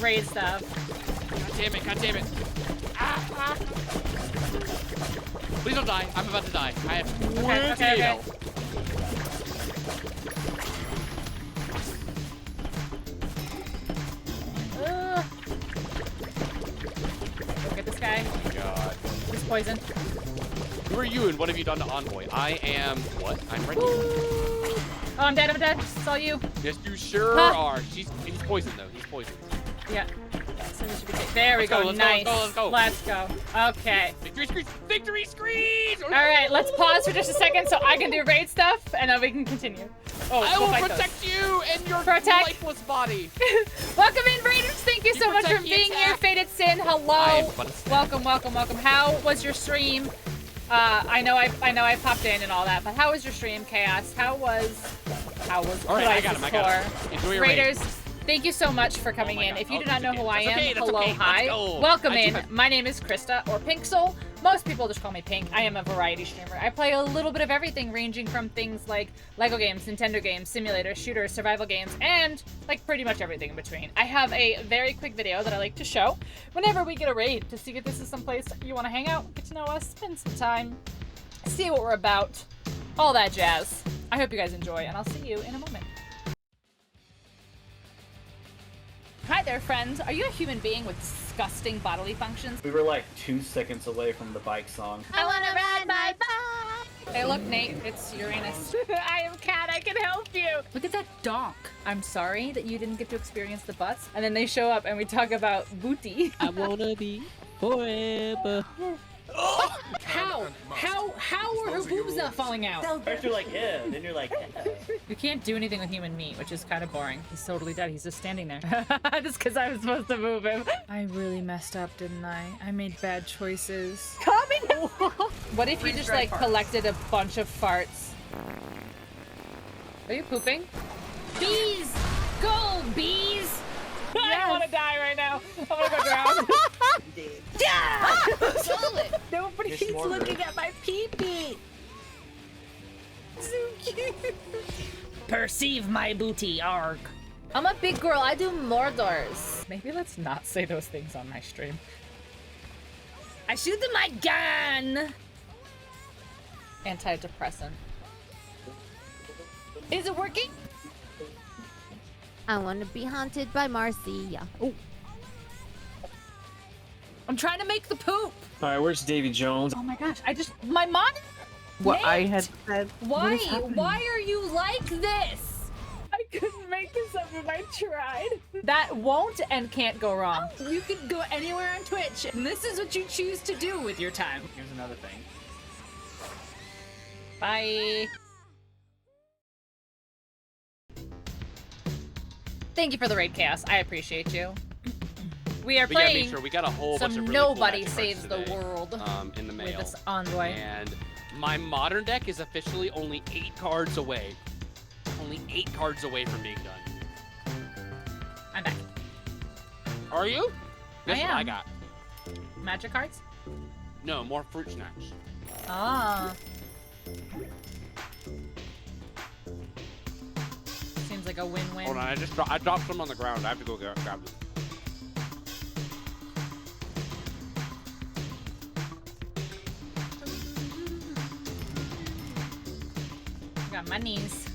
Speaker 1: raid stuff.
Speaker 5: God damn it, god damn it. Ah. Please don't die. I'm about to die. I have 28 health.
Speaker 1: Go get this guy.
Speaker 5: Oh my god.
Speaker 1: He's poisoned.
Speaker 5: Who are you and what have you done to Envoy? I am what? I'm right here.
Speaker 1: Oh, I'm dead. I'm dead. It's all you.
Speaker 5: Yes, you sure
Speaker 1: Huh.
Speaker 5: are. He's poisoned though. He's poisoned.
Speaker 1: Yeah. So we should be there we
Speaker 5: Let's
Speaker 1: go.
Speaker 5: go, let's
Speaker 1: Nice.
Speaker 5: go, let's go,
Speaker 1: Let's go. Okay.
Speaker 5: Victory screens! Victory screens!
Speaker 1: All right. Let's pause for just a second so I can do raid stuff, and then we can continue. Oh,
Speaker 5: I
Speaker 1: we'll
Speaker 5: will
Speaker 1: fight
Speaker 5: protect you and your
Speaker 1: Protect.
Speaker 5: lifeless body.
Speaker 1: Welcome in, raiders. Thank you so much for
Speaker 5: protect the
Speaker 1: being here.
Speaker 5: attack.
Speaker 1: Faded Sin. Hello.
Speaker 5: I am but a snack.
Speaker 1: Welcome, welcome, welcome. How was your stream? I know I popped in and all that, but how was your stream, Chaos? How was
Speaker 5: All right, I got him. I got
Speaker 1: Crisis
Speaker 5: him. Enjoy your
Speaker 1: Core? Raiders,
Speaker 5: raid.
Speaker 1: thank you so much for coming
Speaker 5: my
Speaker 1: in.
Speaker 5: God.
Speaker 1: If you
Speaker 5: Oh,
Speaker 1: do not know
Speaker 5: that's
Speaker 1: who
Speaker 5: okay.
Speaker 1: I
Speaker 5: That's
Speaker 1: am,
Speaker 5: okay, that's
Speaker 1: hello,
Speaker 5: okay. Let's
Speaker 1: hi.
Speaker 5: go.
Speaker 1: Welcome
Speaker 5: I do
Speaker 1: in.
Speaker 5: have-
Speaker 1: My name is Krista, or Pinksel. Most people just call me Pink. I am a variety streamer. I play a little bit of everything, ranging from things like Lego games, Nintendo games, simulators, shooters, survival games, and like pretty much everything in between. I have a very quick video that I like to show whenever we get a raid to see if this is someplace you want to hang out, get to know us, spend some time, see what we're about, all that jazz. I hope you guys enjoy, and I'll see you in a moment. Hi there, friend. Are you a human being with disgusting bodily functions?
Speaker 3: We were like 2 seconds away from the bike song.
Speaker 6: I wanna ride my bike.
Speaker 1: Hey, look, Nate. It's Uranus. I am Cat. I can help you. Look at that donk. I'm sorry that you didn't get to experience the butts. And then they show up and we talk about booty.
Speaker 5: I wanna be forever.
Speaker 1: How are her boobs not falling out?
Speaker 3: First you're like, yeah, then you're like, yeah.
Speaker 1: You can't do anything with human meat, which is kind of boring. He's totally dead. He's just standing there. Just because I was supposed to move him. I really messed up, didn't I? I made bad choices. What if you just like collected a bunch of farts? Are you pooping? Bees! Go, bees! I want to die right now. I'm gonna go drown.
Speaker 6: Nobody's
Speaker 3: You're smarter.
Speaker 6: looking at my pee-pee. So cute.
Speaker 1: Perceive my booty, arg. I'm a big girl. I do Mordors. Maybe let's not say those things on my stream. I shoot them my gun. Antidepressant. Is it working?
Speaker 6: I want to be haunted by Marcia. Oh,
Speaker 1: I'm trying to make the poop.
Speaker 3: All right, where's Davy Jones?
Speaker 1: Oh my gosh! My monitor.
Speaker 8: What I
Speaker 1: Nate!
Speaker 8: had said.
Speaker 1: Why?
Speaker 8: What is happening?
Speaker 1: Why are you like this? I couldn't make this up if I tried. That won't and can't go wrong. You can go anywhere on Twitch, and this is what you choose to do with your time.
Speaker 3: Here's another thing.
Speaker 1: Bye. Thank you for the raid, Chaos. I appreciate you. We are
Speaker 5: We gotta make
Speaker 1: playing
Speaker 5: sure we got a whole bunch
Speaker 1: some
Speaker 5: of really cool
Speaker 1: Nobody
Speaker 5: magic
Speaker 1: Saves
Speaker 5: cards
Speaker 1: the
Speaker 5: today,
Speaker 1: World
Speaker 5: in the
Speaker 1: with
Speaker 5: mail.
Speaker 1: this envoy.
Speaker 5: And my modern deck is officially only 8 cards away. Only 8 cards away from being done.
Speaker 1: I'm back.
Speaker 5: Are you? Guess what I
Speaker 1: am.
Speaker 5: got?
Speaker 1: Magic cards?
Speaker 5: No, more fruit snacks.
Speaker 1: Ah. Seems like a win-win.
Speaker 5: Hold on, I dropped some on the ground. I have to go grab them.
Speaker 1: I got monies.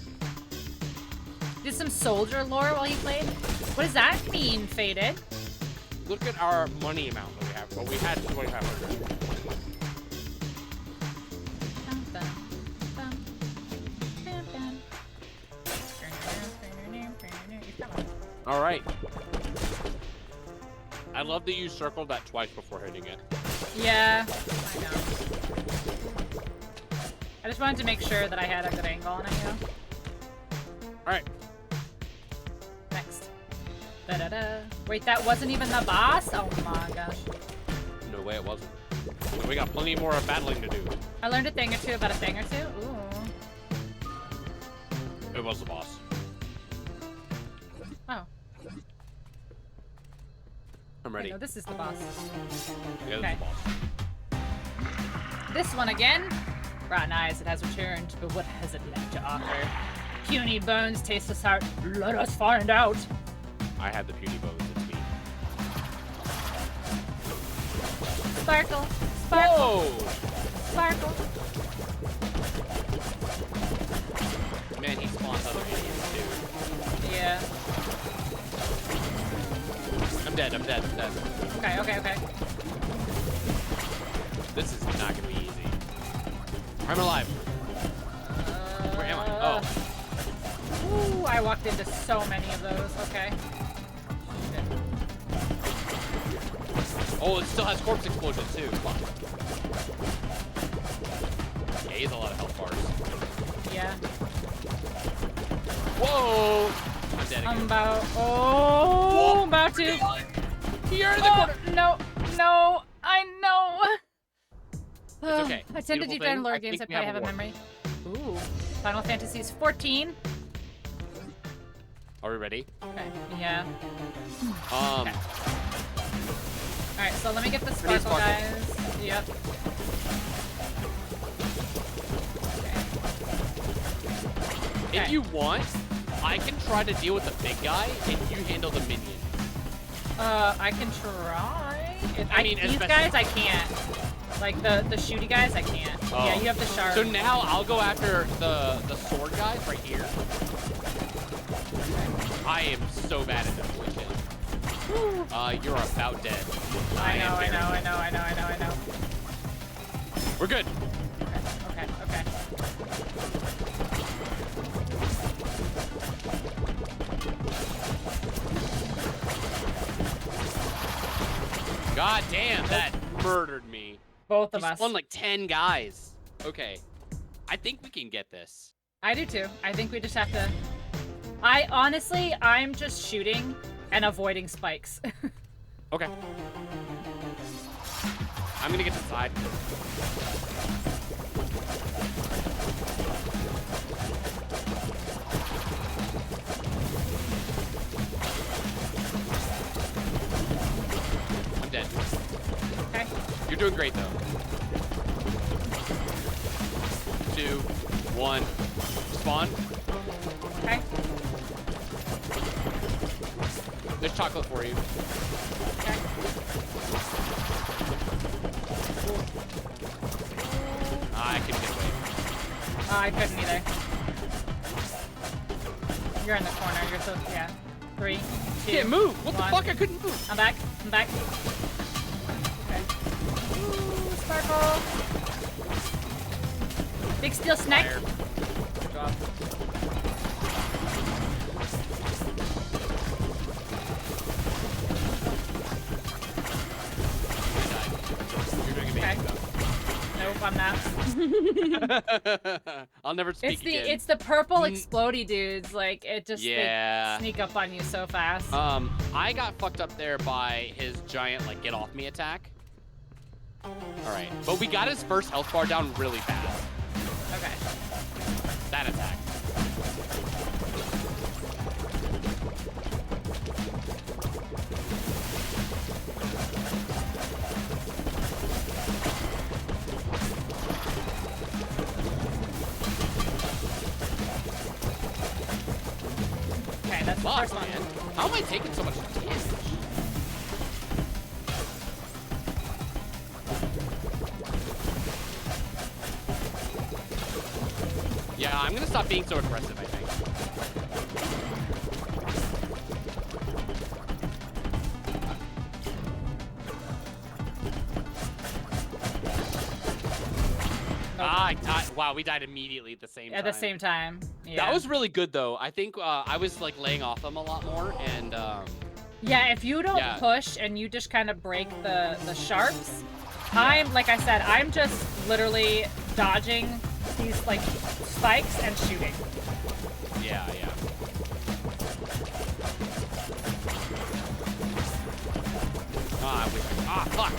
Speaker 1: Did some soldier lore while he played? What does that mean, Faded?
Speaker 5: Look at our money amount that we have. Well, we had 2,500.
Speaker 1: Dun, dun, dun,
Speaker 5: All right. I love that you circled that twice before hitting it.
Speaker 1: Yeah, I know. I just wanted to make sure that I had a good angle on it, you know?
Speaker 5: All right.
Speaker 1: Next. Da-da-da. Wait, that wasn't even the boss? Oh my gosh.
Speaker 5: No way it wasn't. We got plenty more battling to do.
Speaker 1: I learned a thing or two about a thing or two. Ooh.
Speaker 5: It was the boss.
Speaker 1: Oh.
Speaker 5: I'm ready.
Speaker 1: No, this is the boss.
Speaker 5: Yeah,
Speaker 1: Okay.
Speaker 5: this is the boss.
Speaker 1: This one again. Rotten eyes, it has returned, but what has it left to offer? Puny bones, tasteless heart. Let us find out.
Speaker 5: I had the puny bones. It's me.
Speaker 1: Sparkle, sparkle,
Speaker 5: Whoa!
Speaker 1: sparkle.
Speaker 5: Man, he spawns other idiots too.
Speaker 1: Yeah.
Speaker 5: I'm dead. I'm dead. I'm dead.
Speaker 1: Okay, okay, okay.
Speaker 5: This is not gonna be easy. I'm alive. Where am I? Oh.
Speaker 1: Ooh, I walked into so many of those. Okay. Shit.
Speaker 5: Oh, it still has corpse explosion too. Fuck. Yeah, he has a lot of health bars.
Speaker 1: Yeah.
Speaker 5: Whoa! I'm dead again.
Speaker 1: I'm about. Oh, I'm about to.
Speaker 5: You're in the
Speaker 1: Oh,
Speaker 5: corner.
Speaker 1: no, no, I know.
Speaker 5: It's okay.
Speaker 1: I tend to
Speaker 5: Beautiful
Speaker 1: deep dive in
Speaker 5: thing,
Speaker 1: lore
Speaker 5: I
Speaker 1: games. I
Speaker 5: think we
Speaker 1: probably
Speaker 5: have
Speaker 1: have a
Speaker 5: a war.
Speaker 1: memory. Ooh. Final Fantasy's 14.
Speaker 5: Are we ready?
Speaker 1: Okay. Yeah.
Speaker 5: Okay.
Speaker 1: Alright, so let me get the
Speaker 5: I need
Speaker 1: sparkle,
Speaker 5: sparkle.
Speaker 1: guys. Yep. Okay.
Speaker 5: If you want, I can try to deal with the big guy, and you handle the minion.
Speaker 1: I can try.
Speaker 5: I mean,
Speaker 1: these
Speaker 5: especially-
Speaker 1: guys I can't. Like the shooty guys I can't.
Speaker 5: Oh.
Speaker 1: Yeah, you have the shard.
Speaker 5: So now I'll go after the sword guys right here. I am so bad at this mission. You're about dead.
Speaker 1: I know,
Speaker 5: am
Speaker 1: I
Speaker 5: very-
Speaker 1: know, I know, I know, I know, I know.
Speaker 5: We're good.
Speaker 1: Okay, okay.
Speaker 5: God damn, that murdered me.
Speaker 1: Both
Speaker 5: He
Speaker 1: of us.
Speaker 5: spawned like 10 guys. Okay. I think we can get this.
Speaker 1: I do too. I think we just have to. I'm just shooting and avoiding spikes.
Speaker 5: Okay. I'm gonna get the side. I'm dead.
Speaker 1: Okay.
Speaker 5: You're doing great though. 2, 1. Spawn.
Speaker 1: Okay.
Speaker 5: There's chocolate for you.
Speaker 1: Okay.
Speaker 5: I can get away.
Speaker 1: Oh, I couldn't either. You're in the corner. You're so yeah. 3, 2.
Speaker 5: Can't move. What the
Speaker 1: 1.
Speaker 5: fuck? I couldn't move.
Speaker 1: I'm back. I'm back. Okay. Ooh, sparkle. Big steel snake.
Speaker 5: Fire.
Speaker 1: Good job.
Speaker 5: You're doing
Speaker 1: Okay.
Speaker 5: amazing
Speaker 1: Nope, I'm not.
Speaker 5: though. I'll never speak again.
Speaker 1: It's the purple
Speaker 5: Mm.
Speaker 1: explodey dudes. Like it just
Speaker 5: Yeah.
Speaker 1: they sneak up on you so fast.
Speaker 5: I got fucked up there by his giant like get off me attack. All right, but we got his first health bar down really fast.
Speaker 1: Okay.
Speaker 5: That attack.
Speaker 1: Okay, that's the
Speaker 5: Fuck,
Speaker 1: first one.
Speaker 5: man. How am I taking so much damage? Yeah, I'm gonna stop being so aggressive, I think.
Speaker 1: Nope.
Speaker 5: Ah, I died. Wow, we died immediately at the same time.
Speaker 1: At the same time. Yeah.
Speaker 5: That was really good though. I think I was like laying off them a lot more, and
Speaker 1: Yeah, if you don't
Speaker 5: Yeah.
Speaker 1: push and you just kind of break the sharps, I'm, like I said, I'm just literally dodging these, like, spikes and shooting.
Speaker 5: yeah. Fuck.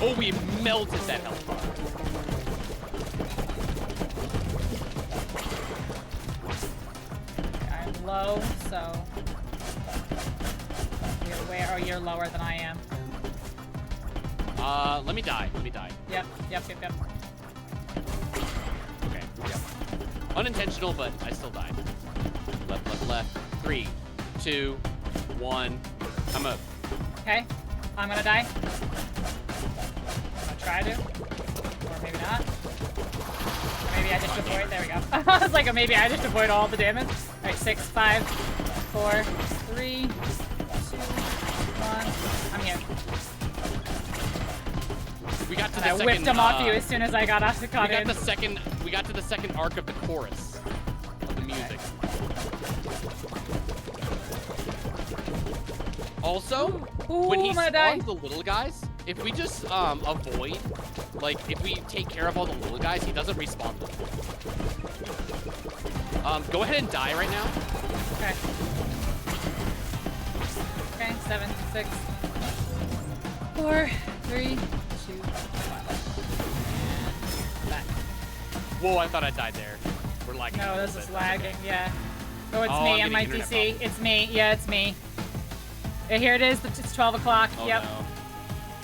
Speaker 5: Oh, we melted that health bar.
Speaker 1: I'm low, so... You're where? Oh, you're lower than I am.
Speaker 5: Let me die.
Speaker 1: Yep.
Speaker 5: Okay, yep. Unintentional, but I still died. Left. 3, 2, 1. I'm up.
Speaker 1: Okay, I'm gonna die. I'm gonna try to. Or maybe not. Or maybe I just avoid. There we go. I was like, maybe I just avoid all the damage. Alright, 6, 5, 4, 3, 2, 1. I'm here.
Speaker 5: We got to
Speaker 1: And
Speaker 5: the
Speaker 1: I
Speaker 5: second.
Speaker 1: whipped him off you as soon as I got off the
Speaker 5: We
Speaker 1: con
Speaker 5: got
Speaker 1: in.
Speaker 5: the second. We got to the second arc of the chorus of the music. Also, when he
Speaker 1: I'm gonna die.
Speaker 5: spawns the little guys, if we just avoid, like if we take care of all the little guys, he doesn't respawn them. Go ahead and die right now.
Speaker 1: Okay. Okay, 7, 6, 4, 3, 2, 1. Back.
Speaker 5: Whoa, I thought I died there. We're lagging.
Speaker 1: No,
Speaker 5: a
Speaker 1: this
Speaker 5: little
Speaker 1: is
Speaker 5: bit.
Speaker 1: lagging, yeah. Oh, it's
Speaker 5: Oh,
Speaker 1: me
Speaker 5: I'm
Speaker 1: on my
Speaker 5: getting
Speaker 1: PC.
Speaker 5: internet
Speaker 1: It's me. Yeah, it's me. Yeah, here it is. It's 12 o'clock.
Speaker 5: Oh,
Speaker 1: Yep.
Speaker 5: no.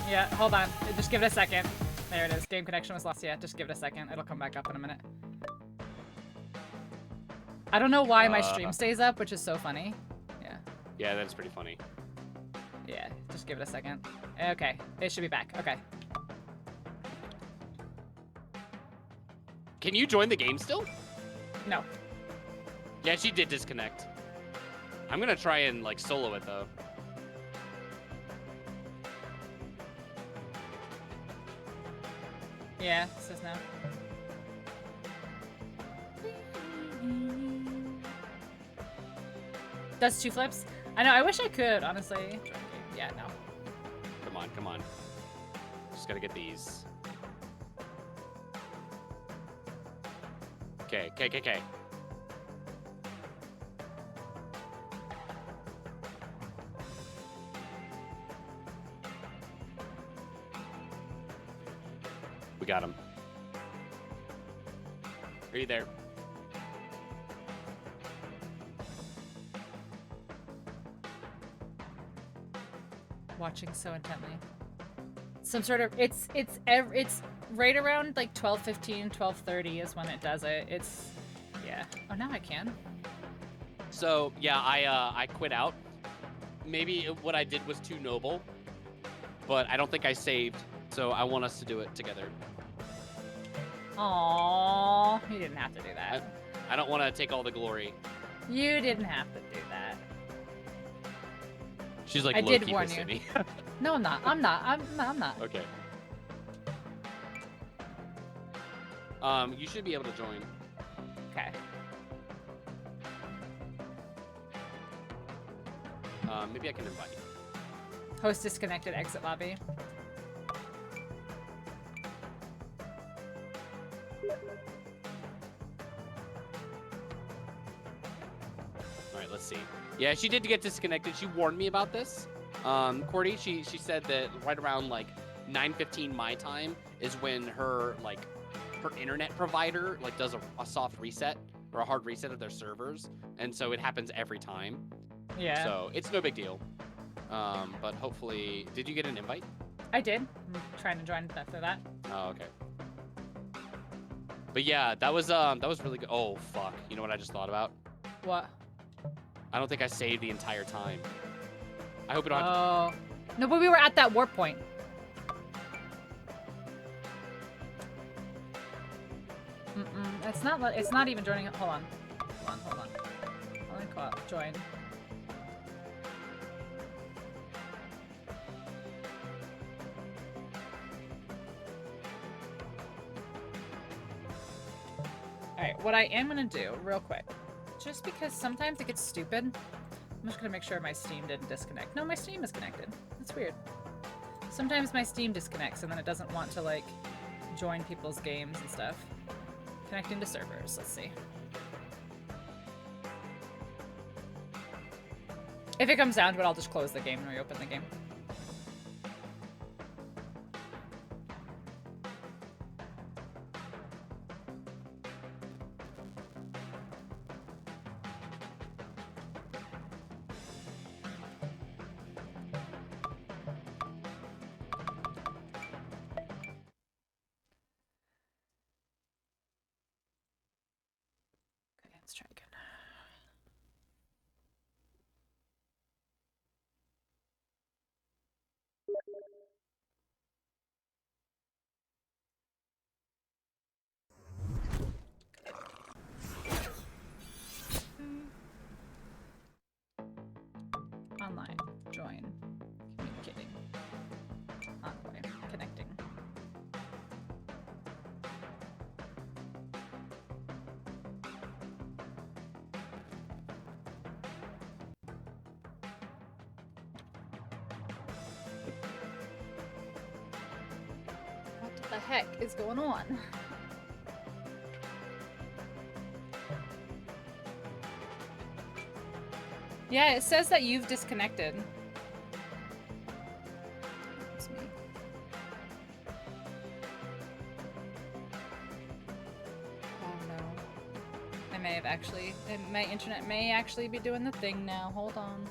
Speaker 1: Yeah, hold on. Just give it a second. There it is. Game connection was lost. Yeah, just give it a second. It'll come back up in a minute. I don't know why my stream stays up, which is so funny. Yeah.
Speaker 5: Yeah, that's pretty funny.
Speaker 1: Yeah, just give it a second. Okay, it should be back. Okay.
Speaker 5: Can you join the game still?
Speaker 1: No.
Speaker 5: Yeah, she did disconnect. I'm gonna try and like solo it though.
Speaker 1: Yeah, it says no. Does 2 flips? I know, I wish I could, honestly. Yeah, no.
Speaker 5: Come on. Just gotta get these. Okay. We got him. Are you there?
Speaker 1: Watching so intently. Some sort of it's right around like 12:15, 12:30 is when it does it. It's yeah. Oh, now I can.
Speaker 5: So yeah, I quit out. Maybe what I did was too noble, but I don't think I saved. So I want us to do it together.
Speaker 1: Aww, you didn't have to do that.
Speaker 5: I don't want to take all the glory.
Speaker 1: You didn't have to do that.
Speaker 5: She's like
Speaker 1: I
Speaker 5: low-key
Speaker 1: did warn
Speaker 5: pissed
Speaker 1: you.
Speaker 5: at me.
Speaker 1: No, I'm not. I'm not.
Speaker 5: Okay. You should be able to join.
Speaker 1: Okay.
Speaker 5: Maybe I can invite you.
Speaker 1: Host disconnected. Exit lobby.
Speaker 5: All right, let's see. Yeah, she did get disconnected. She warned me about this. Cordy, she said that right around like 9:15 my time is when her internet provider does a soft reset or a hard reset of their servers, and so it happens every time.
Speaker 1: Yeah.
Speaker 5: So it's no big deal. But hopefully, did you get an invite?
Speaker 1: I did. I'm trying to join after that.
Speaker 5: Oh, okay. But yeah, that was really good. Oh fuck! You know what I just thought about?
Speaker 1: What?
Speaker 5: I don't think I saved the entire time. I hope it don't. Have
Speaker 1: Oh. No, but we were at that warp point. It's not. It's not even joining. Hold on. Hold on. Let me go up. Join. what I am gonna do, real quick, just because sometimes it gets stupid, I'm just gonna make sure my Steam didn't disconnect. No, my Steam is connected. That's weird. Sometimes my Steam disconnects and then it doesn't want to, like, join people's games and stuff. Connecting to servers, let's see. If it comes down to it, I'll just close the game and reopen the game. Okay, let's try again. Online. Join. Communicating. Envoy. Connecting. What the heck is going on? Yeah, it says that you've disconnected. It's me. Oh no. I may have actually, my internet may actually be doing the thing now. Hold on.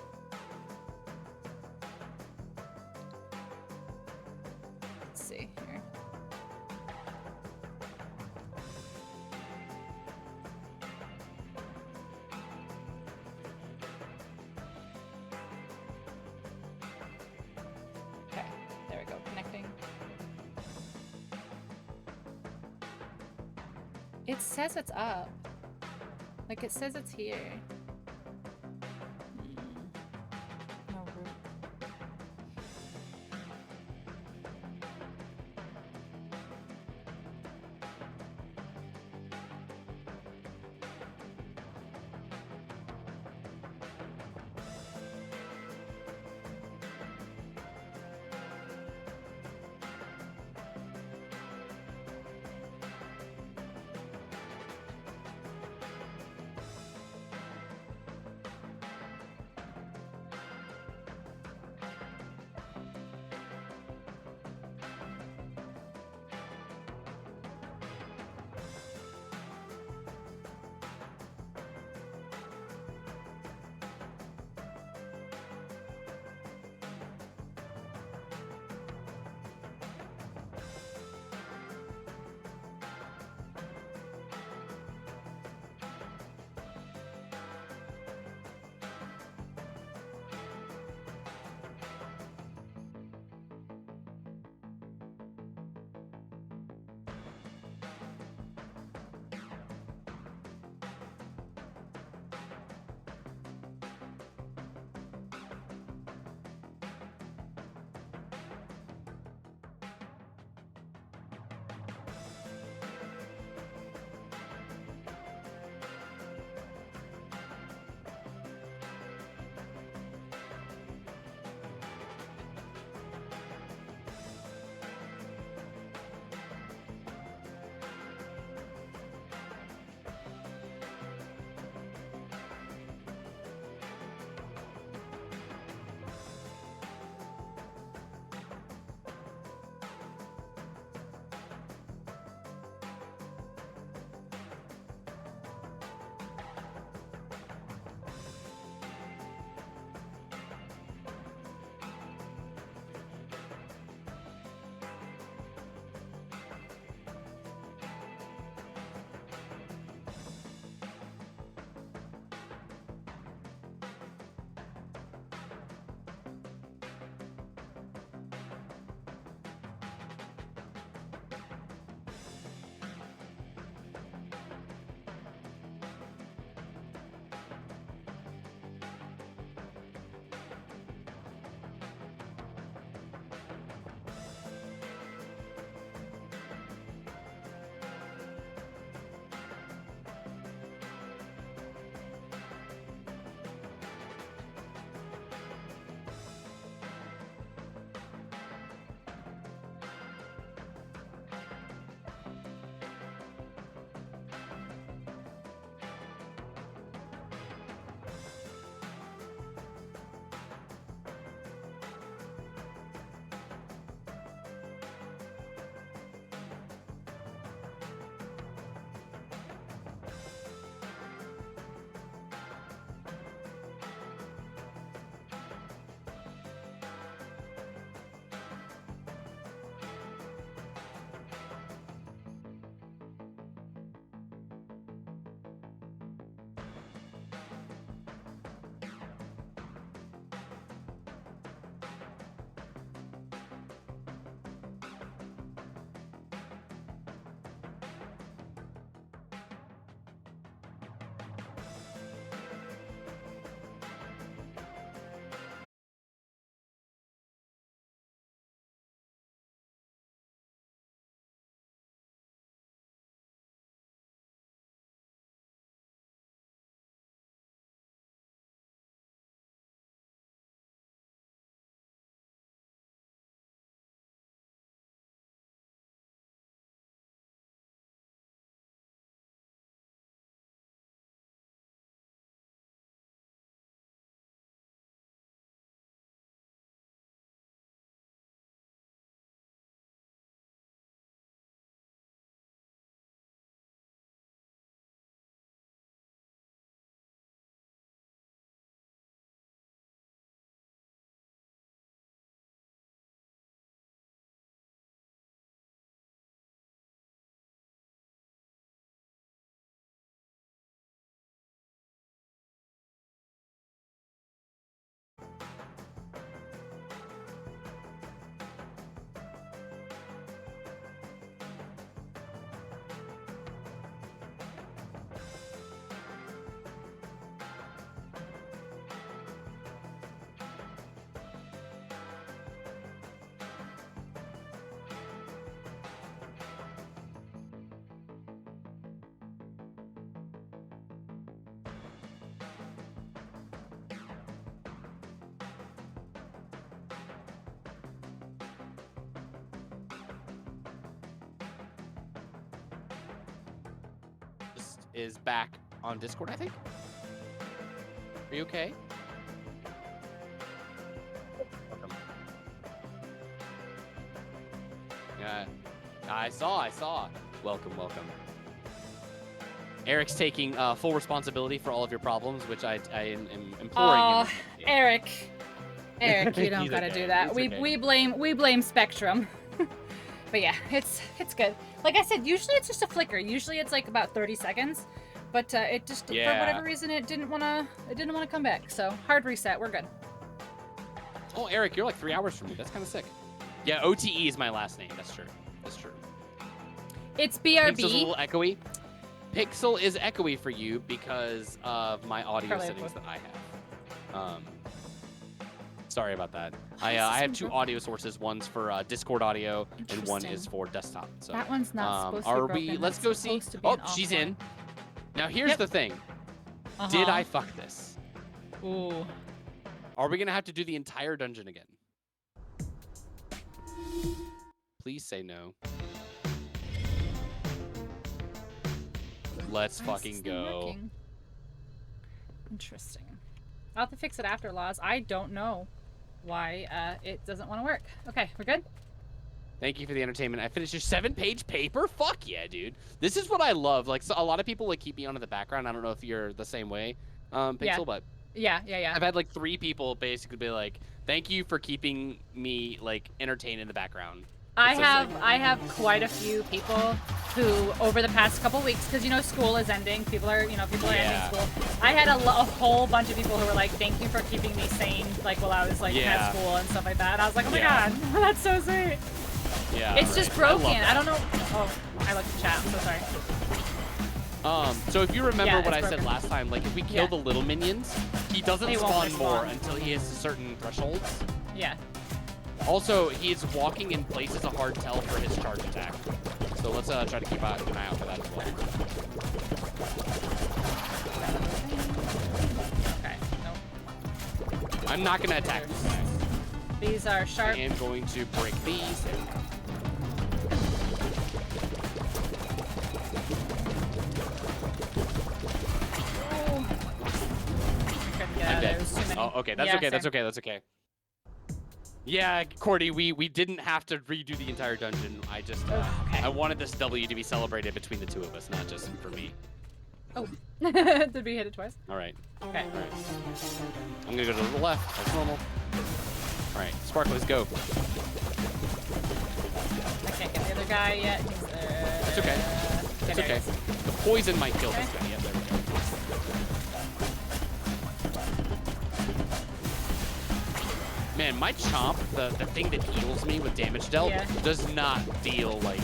Speaker 1: Let's see here. Okay, there we go, connecting. It says it's up. Like, it says it's here. No root.
Speaker 5: is back on Discord, I think. Are you okay? Welcome. Yeah, I saw. Welcome. Eric's taking full responsibility for all of your problems, which I am imploring
Speaker 1: Oh,
Speaker 5: him.
Speaker 1: Eric, you don't
Speaker 5: He's
Speaker 1: gotta
Speaker 5: okay.
Speaker 1: do that.
Speaker 5: It's
Speaker 1: We
Speaker 5: okay.
Speaker 1: we blame Spectrum. But yeah, it's good. Like I said, usually it's just a flicker. Usually it's like about 30 seconds, but it just for
Speaker 5: Yeah.
Speaker 1: whatever reason it didn't wanna come back. So hard reset. We're good.
Speaker 5: Oh, Eric, you're like 3 hours from me. That's kind of sick. Yeah, OTE is my last name. That's true.
Speaker 1: It's
Speaker 5: Pixel's a
Speaker 1: BRB.
Speaker 5: little echoey. Pixel is echoey for you because of my audio
Speaker 1: Probably
Speaker 5: settings
Speaker 1: both.
Speaker 5: that I have. Sorry about that. I
Speaker 1: this is
Speaker 5: have two
Speaker 1: broken?
Speaker 5: audio sources. One's for Discord audio, and one is
Speaker 1: Interesting.
Speaker 5: for desktop. So
Speaker 1: That one's not supposed to be
Speaker 5: are
Speaker 1: broken.
Speaker 5: we? Let's
Speaker 1: That's
Speaker 5: go see.
Speaker 1: supposed to be
Speaker 5: Oh,
Speaker 1: an
Speaker 5: she's
Speaker 1: offline.
Speaker 5: in. Now here's
Speaker 1: Yep.
Speaker 5: the thing. Did
Speaker 1: Uh-huh.
Speaker 5: I fuck this?
Speaker 1: Ooh.
Speaker 5: Are we gonna have to do the entire dungeon again? Please say no. Let's
Speaker 1: Why is
Speaker 5: fucking
Speaker 1: this thing
Speaker 5: go.
Speaker 1: working? Interesting. I'll have to fix it after, Laws. I don't know why it doesn't want to work. Okay, we're good?
Speaker 5: Thank you for the entertainment. I finished your 7-page paper? Fuck yeah, dude. This is what I love. Like, so a lot of people like keep me on in the background. I don't know if you're the same way, Pixel,
Speaker 1: Yeah.
Speaker 5: but
Speaker 1: Yeah.
Speaker 5: I've had like 3 people basically be like, thank you for keeping me like entertained in the background.
Speaker 1: I
Speaker 5: It's just
Speaker 1: have quite a few people who over the past couple weeks, because school is ending, people are
Speaker 5: Yeah.
Speaker 1: ending school. I had a whole bunch of people who were like, thank you for keeping me sane, like while I was like
Speaker 5: Yeah.
Speaker 1: at school and stuff like that. And I was like, oh my
Speaker 5: Yeah.
Speaker 1: god, that's so sweet.
Speaker 5: Yeah.
Speaker 1: It's
Speaker 5: right.
Speaker 1: just
Speaker 5: I
Speaker 1: broken.
Speaker 5: love
Speaker 1: I,
Speaker 5: that.
Speaker 1: don't know. Oh, I looked at chat. I'm so sorry.
Speaker 5: So if you remember
Speaker 1: Yeah,
Speaker 5: what I
Speaker 1: it's
Speaker 5: said
Speaker 1: broken.
Speaker 5: last time, like if we kill
Speaker 1: Yeah.
Speaker 5: the little minions, he doesn't
Speaker 1: They won't
Speaker 5: spawn more
Speaker 1: respawn.
Speaker 5: until he hits certain thresholds.
Speaker 1: Yeah.
Speaker 5: Also, he's walking in place is a hard tell for his charge attack. So let's try to keep an eye out for that as well.
Speaker 1: Okay. Nope.
Speaker 5: I'm not gonna attack these guys.
Speaker 1: These are
Speaker 5: I
Speaker 1: sharp.
Speaker 5: am going to break these. There we go.
Speaker 1: I couldn't get
Speaker 5: I'm
Speaker 1: out of there.
Speaker 5: dead.
Speaker 1: It was too many.
Speaker 5: Oh, okay. That's
Speaker 1: Yeah,
Speaker 5: okay. That's
Speaker 1: same.
Speaker 5: okay. That's okay. Yeah, Cordy, we didn't have to redo the entire dungeon. I just
Speaker 1: Oh, okay.
Speaker 5: I wanted this W to be celebrated between the two of us, not just for me.
Speaker 1: Oh. Did we hit it twice?
Speaker 5: All right.
Speaker 1: Okay.
Speaker 5: All right. I'm gonna go to the left as normal. All right, Sparklers, go.
Speaker 1: I can't get the other guy yet. He's,
Speaker 5: It's okay.
Speaker 1: okay,
Speaker 5: It's
Speaker 1: there he
Speaker 5: okay.
Speaker 1: is.
Speaker 5: The poison might kill this
Speaker 1: Okay.
Speaker 5: guy. Yep, there we go. Man, my chomp, the thing that heals me with damage dealt,
Speaker 1: Yeah.
Speaker 5: does not heal any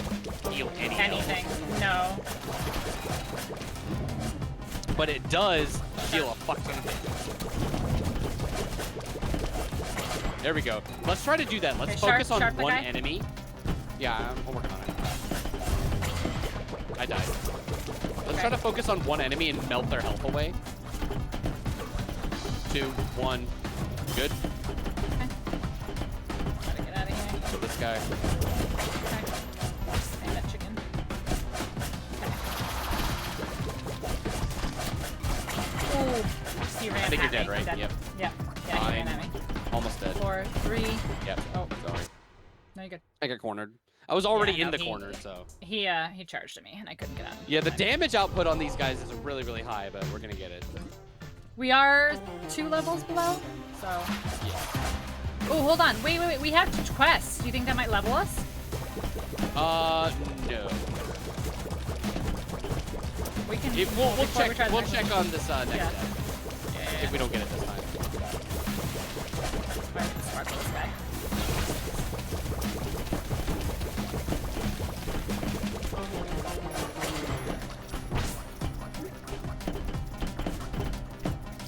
Speaker 5: health.
Speaker 1: Anything. No.
Speaker 5: But it does deal a fuck ton of damage. There we go. Let's try to do that. Let's
Speaker 1: Okay,
Speaker 5: focus
Speaker 1: sharp
Speaker 5: on
Speaker 1: the
Speaker 5: one
Speaker 1: guy.
Speaker 5: enemy. Yeah, I'm working on it. I died. Let's try to focus on one enemy and melt their health away. 2, 1. Good.
Speaker 1: Gotta get out of here.
Speaker 5: So this guy.
Speaker 1: Okay. Hey, that chicken. Okay. Ooh. He ran
Speaker 5: I think you're
Speaker 1: at
Speaker 5: dead,
Speaker 1: me.
Speaker 5: right?
Speaker 1: Dead.
Speaker 5: Yep.
Speaker 1: Yeah. Yeah, he ran at me.
Speaker 5: Almost dead.
Speaker 1: 4, 3.
Speaker 5: Yep.
Speaker 1: Oh.
Speaker 5: Sorry.
Speaker 1: No, you're good.
Speaker 5: I got cornered. I was already
Speaker 1: Yeah,
Speaker 5: in
Speaker 1: no,
Speaker 5: the
Speaker 1: he-
Speaker 5: corner, so.
Speaker 1: He charged at me and I couldn't get out.
Speaker 5: Yeah, the damage output on these guys is really, really high, but we're gonna get it.
Speaker 1: We are 2 levels below, so.
Speaker 5: Yeah.
Speaker 1: Oh, hold on. Wait. We have quests. Do you think that might level us?
Speaker 5: No.
Speaker 1: We can.
Speaker 5: We'll
Speaker 1: before we
Speaker 5: check.
Speaker 1: try the
Speaker 5: We'll
Speaker 1: next
Speaker 5: check
Speaker 1: one.
Speaker 5: on this next
Speaker 1: Yeah.
Speaker 5: step
Speaker 1: Yeah.
Speaker 5: if we don't get it this time.
Speaker 1: Alright, sparkle this guy.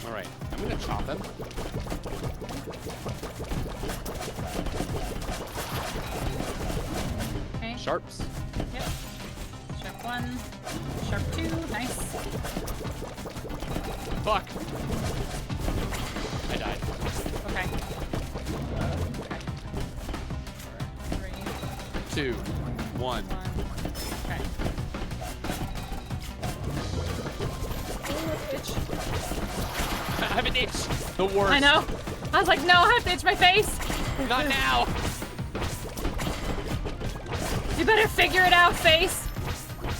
Speaker 5: All right, I'm gonna chop him.
Speaker 1: Okay.
Speaker 5: Sharps.
Speaker 1: Yep. Sharp 1. Sharp 2. Nice.
Speaker 5: Fuck. I died.
Speaker 1: Okay. Okay. 3,
Speaker 5: 2, 1.
Speaker 1: 1. Okay.
Speaker 5: damn it, itch. The worst.
Speaker 1: I know. I was like, no, I have to itch my face.
Speaker 5: Not now.
Speaker 1: You better figure it out, face.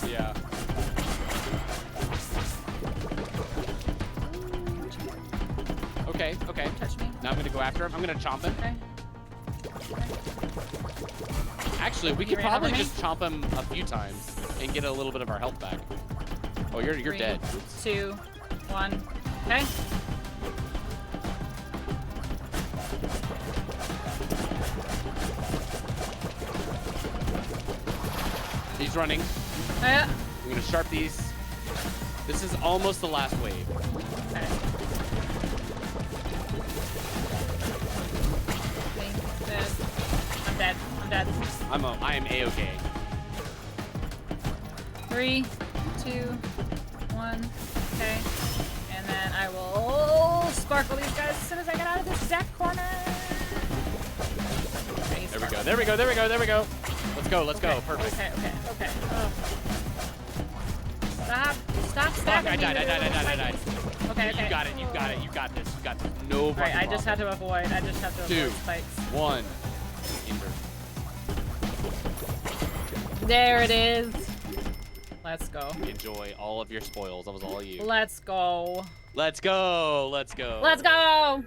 Speaker 5: Yeah. Okay, okay.
Speaker 1: Touch me.
Speaker 5: Now I'm gonna go after him. I'm gonna chomp him.
Speaker 1: Okay.
Speaker 5: Actually, we
Speaker 1: He
Speaker 5: could
Speaker 1: ran
Speaker 5: probably
Speaker 1: over me.
Speaker 5: just chomp him a few times and get a little bit of our health back. Oh, you're
Speaker 1: 3,
Speaker 5: dead.
Speaker 1: 2, 1. Okay.
Speaker 5: He's running.
Speaker 1: Yeah.
Speaker 5: I'm gonna sharp these. This is almost the last wave.
Speaker 1: Okay. Dead. I'm dead. I'm dead.
Speaker 5: I am A-okay.
Speaker 1: 3, 2, 1. Okay. And then I will sparkle these guys as soon as I get out of this exact corner. Okay,
Speaker 5: There we go. There we go. There we go. There we go. Let's go. Let's go. Perfect.
Speaker 1: Okay, okay, okay. Oh. Stop. Stop
Speaker 5: Fuck,
Speaker 1: stacking
Speaker 5: I
Speaker 1: me
Speaker 5: died. I
Speaker 1: with
Speaker 5: died. I
Speaker 1: those
Speaker 5: died. I
Speaker 1: spikes.
Speaker 5: died.
Speaker 1: Okay, okay.
Speaker 5: You got it. You got it. You got this. You got this. No fucking
Speaker 1: Alright, I just had
Speaker 5: problem.
Speaker 1: to avoid. I just have to
Speaker 5: 2,
Speaker 1: avoid spikes.
Speaker 5: 1. Enter.
Speaker 1: There it is. Let's go.
Speaker 5: Enjoy all of your spoils. That was all you.
Speaker 1: Let's go.
Speaker 5: Let's go. Let's go.
Speaker 1: Let's go.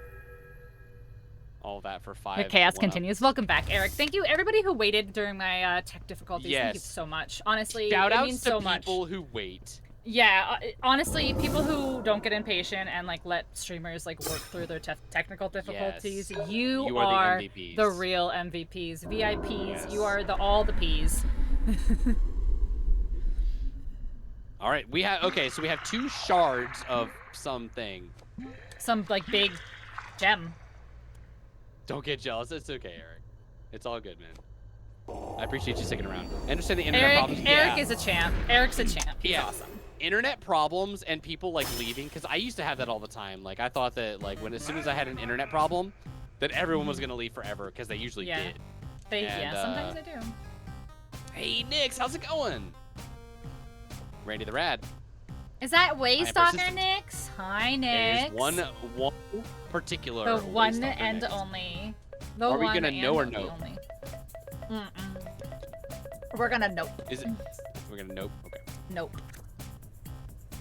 Speaker 5: All that for 5.
Speaker 1: The chaos
Speaker 5: 1-up.
Speaker 1: continues. Welcome back, Eric. Thank you, everybody who waited during my tech difficulties. Thank you
Speaker 5: Yes.
Speaker 1: so much. Honestly,
Speaker 5: Shout
Speaker 1: it
Speaker 5: outs
Speaker 1: means
Speaker 5: to
Speaker 1: so much.
Speaker 5: people who wait.
Speaker 1: Yeah, honestly, people who don't get impatient and like let streamers like work through their technical difficulties.
Speaker 5: Yes.
Speaker 1: You
Speaker 5: You are the
Speaker 1: are
Speaker 5: MVPs.
Speaker 1: the real MVPs, VIPs.
Speaker 5: Yes.
Speaker 1: You are all the Ps.
Speaker 5: All right, we have so we have 2 shards of something.
Speaker 1: Some like big gem.
Speaker 5: Don't get jealous. It's okay, Eric. It's all good, man. I appreciate you sticking around. I understand the internet problems.
Speaker 1: Eric
Speaker 5: Yeah.
Speaker 1: is a champ. Eric's a champ. He's
Speaker 5: Yeah.
Speaker 1: awesome.
Speaker 5: Internet problems and people like leaving, because I used to have that all the time. Like I thought that like as soon as I had an internet problem, that everyone was gonna leave forever, because they usually
Speaker 1: Yeah.
Speaker 5: did.
Speaker 1: Yeah,
Speaker 5: And,
Speaker 1: sometimes I do.
Speaker 5: Hey Nix, how's it going? Randy the Rad.
Speaker 1: Is that Waystalker
Speaker 5: persistent.
Speaker 1: Nix? Hi,
Speaker 5: There's
Speaker 1: Nix.
Speaker 5: one particular.
Speaker 1: The one
Speaker 5: Waystalker
Speaker 1: and
Speaker 5: Nix.
Speaker 1: only. The
Speaker 5: Are we
Speaker 1: one
Speaker 5: gonna
Speaker 1: and
Speaker 5: know or
Speaker 1: the
Speaker 5: no?
Speaker 1: only. We're gonna nope.
Speaker 5: Is it? We're gonna nope. Okay.
Speaker 1: Nope.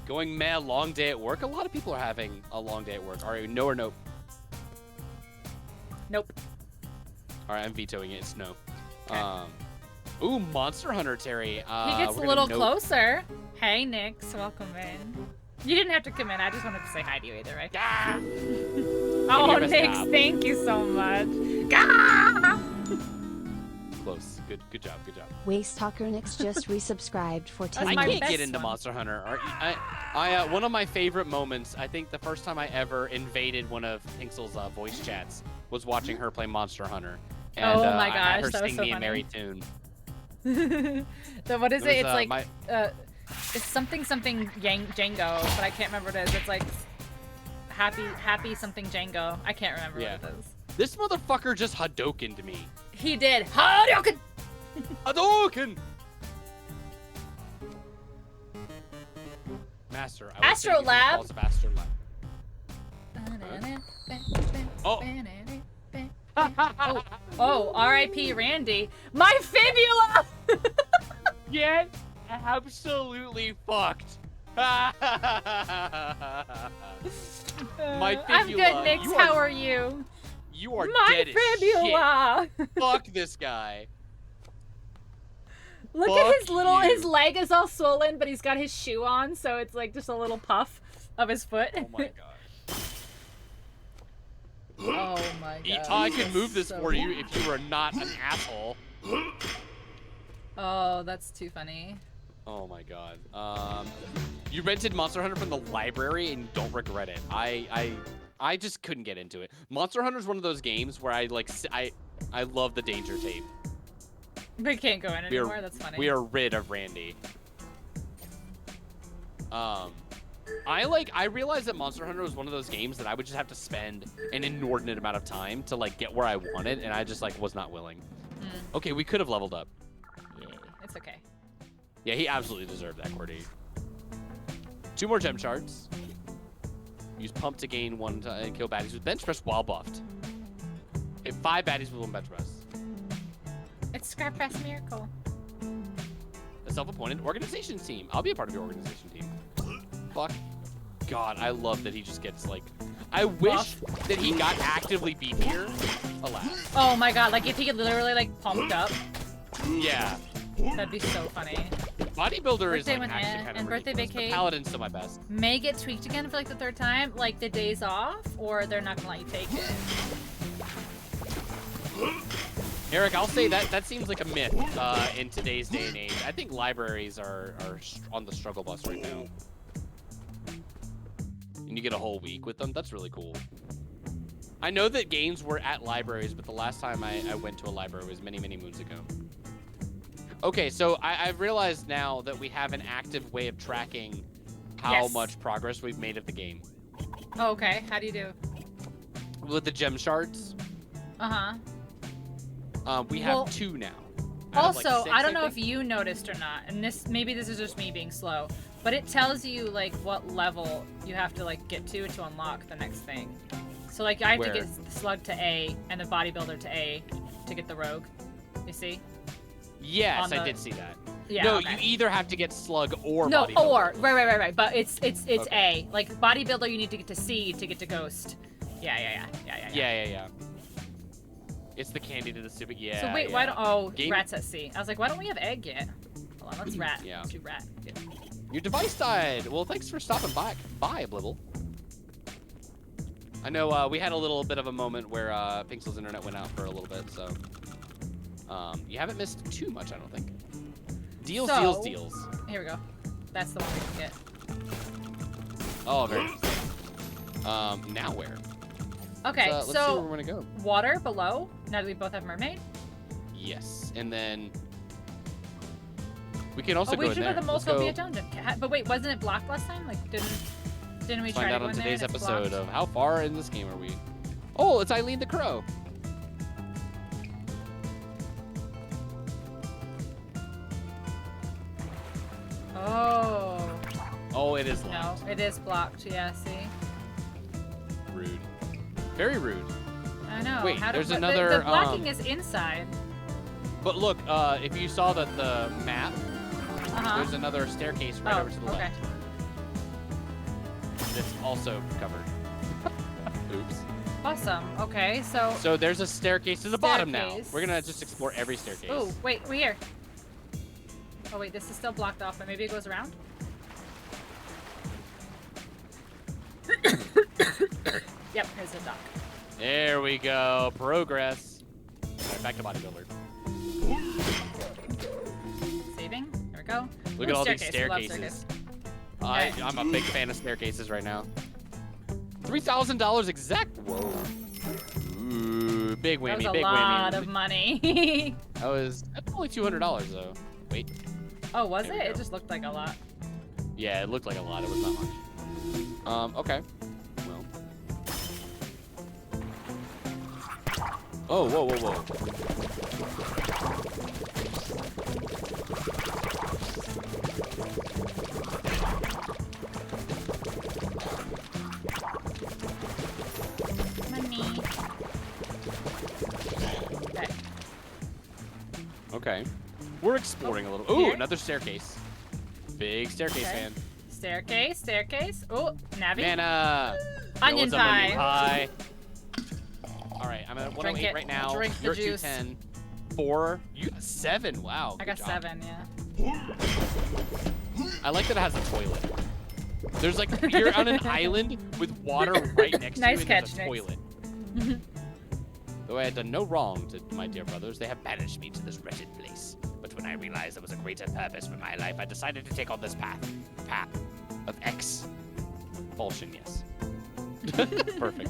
Speaker 5: Going mad, long day at work. A lot of people are having a long day at work. All right, no or nope?
Speaker 1: Nope.
Speaker 5: All right, I'm vetoing it. It's no.
Speaker 1: Okay.
Speaker 5: Ooh, Monster Hunter Terry.
Speaker 1: He gets
Speaker 5: we're
Speaker 1: a
Speaker 5: gonna
Speaker 1: little
Speaker 5: nope.
Speaker 1: closer. Hey, Nix. Welcome in. You didn't have to come in. I just wanted to say hi to you either way.
Speaker 5: Ah!
Speaker 1: Oh,
Speaker 5: Give us
Speaker 1: Nix,
Speaker 5: stop.
Speaker 1: thank you so much. Gah!
Speaker 5: Close. Good job. Good job.
Speaker 8: Wastetalker Nix just resubscribed for 10
Speaker 1: That's
Speaker 5: I
Speaker 1: my
Speaker 5: can't
Speaker 1: best
Speaker 5: get into
Speaker 1: one.
Speaker 5: Monster Hunter. One of my favorite moments, I think the first time I ever invaded one of Pinksel's voice chats was watching her play Monster Hunter. And,
Speaker 1: Oh my
Speaker 5: I had
Speaker 1: gosh,
Speaker 5: her
Speaker 1: that was
Speaker 5: sing
Speaker 1: so
Speaker 5: me a
Speaker 1: funny.
Speaker 5: merry tune.
Speaker 1: So what is it? It's like
Speaker 5: my-
Speaker 1: it's something Django, but I can't remember what it is. It's like happy something Django. I can't remember
Speaker 5: Yeah.
Speaker 1: what it is.
Speaker 5: This motherfucker just Hadoukened me.
Speaker 1: He did. Hadouken!
Speaker 5: Hadouken! Master. I would say using the
Speaker 1: Astrolab.
Speaker 5: calls of Astrolab. Oh.
Speaker 1: Oh, R.I.P. Randy. My fibula!
Speaker 5: Get absolutely fucked. My
Speaker 1: I'm
Speaker 5: fibula.
Speaker 1: good, Nix.
Speaker 5: You
Speaker 1: How are you?
Speaker 5: You are
Speaker 1: My
Speaker 5: dead as
Speaker 1: fibula!
Speaker 5: shit. Fuck this guy.
Speaker 1: Look at his
Speaker 5: Fuck
Speaker 1: little,
Speaker 5: you.
Speaker 1: his leg is all swollen, but he's got his shoe on, so it's like just a little puff of his foot.
Speaker 5: Oh my god.
Speaker 1: Oh my god.
Speaker 5: I can move this
Speaker 1: So-
Speaker 5: for you if you were not an asshole.
Speaker 1: Oh, that's too funny.
Speaker 5: Oh my god. You rented Monster Hunter from the library and you don't regret it. I just couldn't get into it. Monster Hunter is one of those games where I love the danger tape.
Speaker 1: We can't go in
Speaker 5: We
Speaker 1: anymore.
Speaker 5: are,
Speaker 1: That's funny.
Speaker 5: we are rid of Randy. I realized that Monster Hunter was one of those games that I would just have to spend an inordinate amount of time to like get where I wanted, and I just like was not willing. Okay, we could have leveled up.
Speaker 1: Yay. It's okay.
Speaker 5: Yeah, he absolutely deserved that, Cordy. 2 more gem shards. Use pump to gain 1 and kill baddies with bench press while buffed. Hit 5 baddies with 1 bench press.
Speaker 1: It's Scrap Press Miracle.
Speaker 5: A self-appointed organization team. I'll be a part of your organization team. Fuck. God, I love that he just gets like. I wish that he got actively beefier. Alas.
Speaker 1: Oh my god, like if he could literally like pumped up,
Speaker 5: Yeah.
Speaker 1: that'd be so funny.
Speaker 5: Bodybuilder is
Speaker 1: Birthday
Speaker 5: like
Speaker 1: went
Speaker 5: actually
Speaker 1: in,
Speaker 5: kind
Speaker 1: and
Speaker 5: of
Speaker 1: birthday
Speaker 5: ridiculous, but
Speaker 1: vacate.
Speaker 5: Paladin's still my best.
Speaker 1: May get tweaked again for like the 3rd time, like the days off, or they're not gonna let you take it.
Speaker 5: Eric, I'll say that seems like a myth in today's day and age. I think libraries are on the struggle bus right now. And you get a whole week with them. That's really cool. I know that games were at libraries, but the last time I went to a library was many, many moons ago. Okay, so I've realized now that we have an active way of tracking how much progress we've made of the game.
Speaker 1: Oh, okay, how do you do?
Speaker 5: With the gem shards,
Speaker 1: Uh-huh.
Speaker 5: we
Speaker 1: Well,
Speaker 5: have 2 now. Out of, like,
Speaker 1: Also,
Speaker 5: 6,
Speaker 1: I don't know if
Speaker 5: think.
Speaker 1: you noticed or not, and maybe this is just me being slow, but it tells you like what level you have to like get to unlock the next thing. So like I have to
Speaker 5: Where?
Speaker 1: get the slug to A and the bodybuilder to A to get the rogue. You see?
Speaker 5: Yes,
Speaker 1: on
Speaker 5: I
Speaker 1: the-
Speaker 5: did see that.
Speaker 1: Yeah.
Speaker 5: No,
Speaker 1: okay.
Speaker 5: you either have to get slug or
Speaker 1: No,
Speaker 5: bodybuilder.
Speaker 1: or right. But it's
Speaker 5: Okay.
Speaker 1: A. Like bodybuilder, you need to get to C to get to ghost. Yeah.
Speaker 5: Yeah. It's the candy to the stupid. Yeah.
Speaker 1: So wait,
Speaker 5: yeah.
Speaker 1: why don't? Oh,
Speaker 5: Game-
Speaker 1: rat's at C. I was like, why don't we have egg yet? Hold on, let's rat.
Speaker 5: Yeah.
Speaker 1: Do rat. Yeah.
Speaker 5: Your device died. Well, thanks for stopping by. Bye, Blibble. I know we had a little bit of a moment where Pixel's internet went out for a little bit, so you haven't missed too much, I don't think. Deals.
Speaker 1: Here we go. That's the one we can get.
Speaker 5: Oh, very nice. Now where?
Speaker 1: Okay,
Speaker 5: Let's see
Speaker 1: so
Speaker 5: where we're gonna go.
Speaker 1: water below. Now do we both have mermaid?
Speaker 5: Yes, and then we can also
Speaker 1: we
Speaker 5: go in
Speaker 1: should
Speaker 5: there.
Speaker 1: go to the
Speaker 5: Let's go
Speaker 1: Molsovia dungeon. But wait, wasn't it blocked last time? Like, didn't we try
Speaker 5: find
Speaker 1: to
Speaker 5: out
Speaker 1: go
Speaker 5: on
Speaker 1: in there
Speaker 5: today's
Speaker 1: and it's
Speaker 5: episode
Speaker 1: blocked?
Speaker 5: of how far in this game are we? Oh, it's Eileen the Crow.
Speaker 1: Oh.
Speaker 5: Oh, it is
Speaker 1: No,
Speaker 5: locked.
Speaker 1: it is blocked. Yeah, see?
Speaker 5: Rude. Very rude.
Speaker 1: I know.
Speaker 5: Wait,
Speaker 1: How
Speaker 5: there's
Speaker 1: but
Speaker 5: another,
Speaker 1: The blocking is inside.
Speaker 5: But look, if you saw the map,
Speaker 1: Uh-huh.
Speaker 5: there's another staircase right
Speaker 1: Oh,
Speaker 5: over to the
Speaker 1: okay.
Speaker 5: left. That's also covered. Oops.
Speaker 1: Awesome. Okay, so...
Speaker 5: So there's a staircase to the bottom now.
Speaker 1: Staircase.
Speaker 5: We're gonna just explore every staircase.
Speaker 1: Oh, wait, we're here. Oh, wait, this is still blocked off, but maybe it goes around? Yep, here's the dock.
Speaker 5: There we go. Progress. All right, back to bodybuilder.
Speaker 1: Saving. There we go.
Speaker 5: Look
Speaker 1: Ooh,
Speaker 5: at all these
Speaker 1: staircase. We love
Speaker 5: staircases.
Speaker 1: Okay.
Speaker 5: I'm a big fan of staircases right now. $3,000 exact. Whoa. Ooh, big whammy,
Speaker 1: That was a
Speaker 5: big
Speaker 1: lot
Speaker 5: whammy.
Speaker 1: of money.
Speaker 5: That's only $200 though. Wait.
Speaker 1: Oh, was
Speaker 5: There
Speaker 1: it?
Speaker 5: we
Speaker 1: It
Speaker 5: go.
Speaker 1: just looked like a lot.
Speaker 5: Yeah, it looked like a lot. It was not much. Okay. Well. Oh, whoa.
Speaker 1: Money. Okay.
Speaker 5: Okay. We're exploring a little. Ooh,
Speaker 1: here?
Speaker 5: another staircase. Big staircase
Speaker 1: Okay.
Speaker 5: fan.
Speaker 1: Staircase. Oh, Navi.
Speaker 5: Nana.
Speaker 1: Onion
Speaker 5: What's up,
Speaker 1: pie.
Speaker 5: onion pie? All right, I'm at
Speaker 1: Drink
Speaker 5: 108
Speaker 1: it.
Speaker 5: right now.
Speaker 1: Drink the
Speaker 5: You're at
Speaker 1: juice.
Speaker 5: 210. 4. You got 7. Wow.
Speaker 1: I
Speaker 5: good
Speaker 1: got
Speaker 5: job.
Speaker 1: 7, yeah.
Speaker 5: I like that it has a toilet. There's like you're on an island with water right next
Speaker 1: Nice
Speaker 5: to you and there's
Speaker 1: catch,
Speaker 5: a
Speaker 1: Nix.
Speaker 5: toilet. Though I had done no wrong to my dear brothers, they have banished me to this wretched place. But when I realized there was a greater purpose for my life, I decided to take on this path. Path of expulsion, yes. Perfect.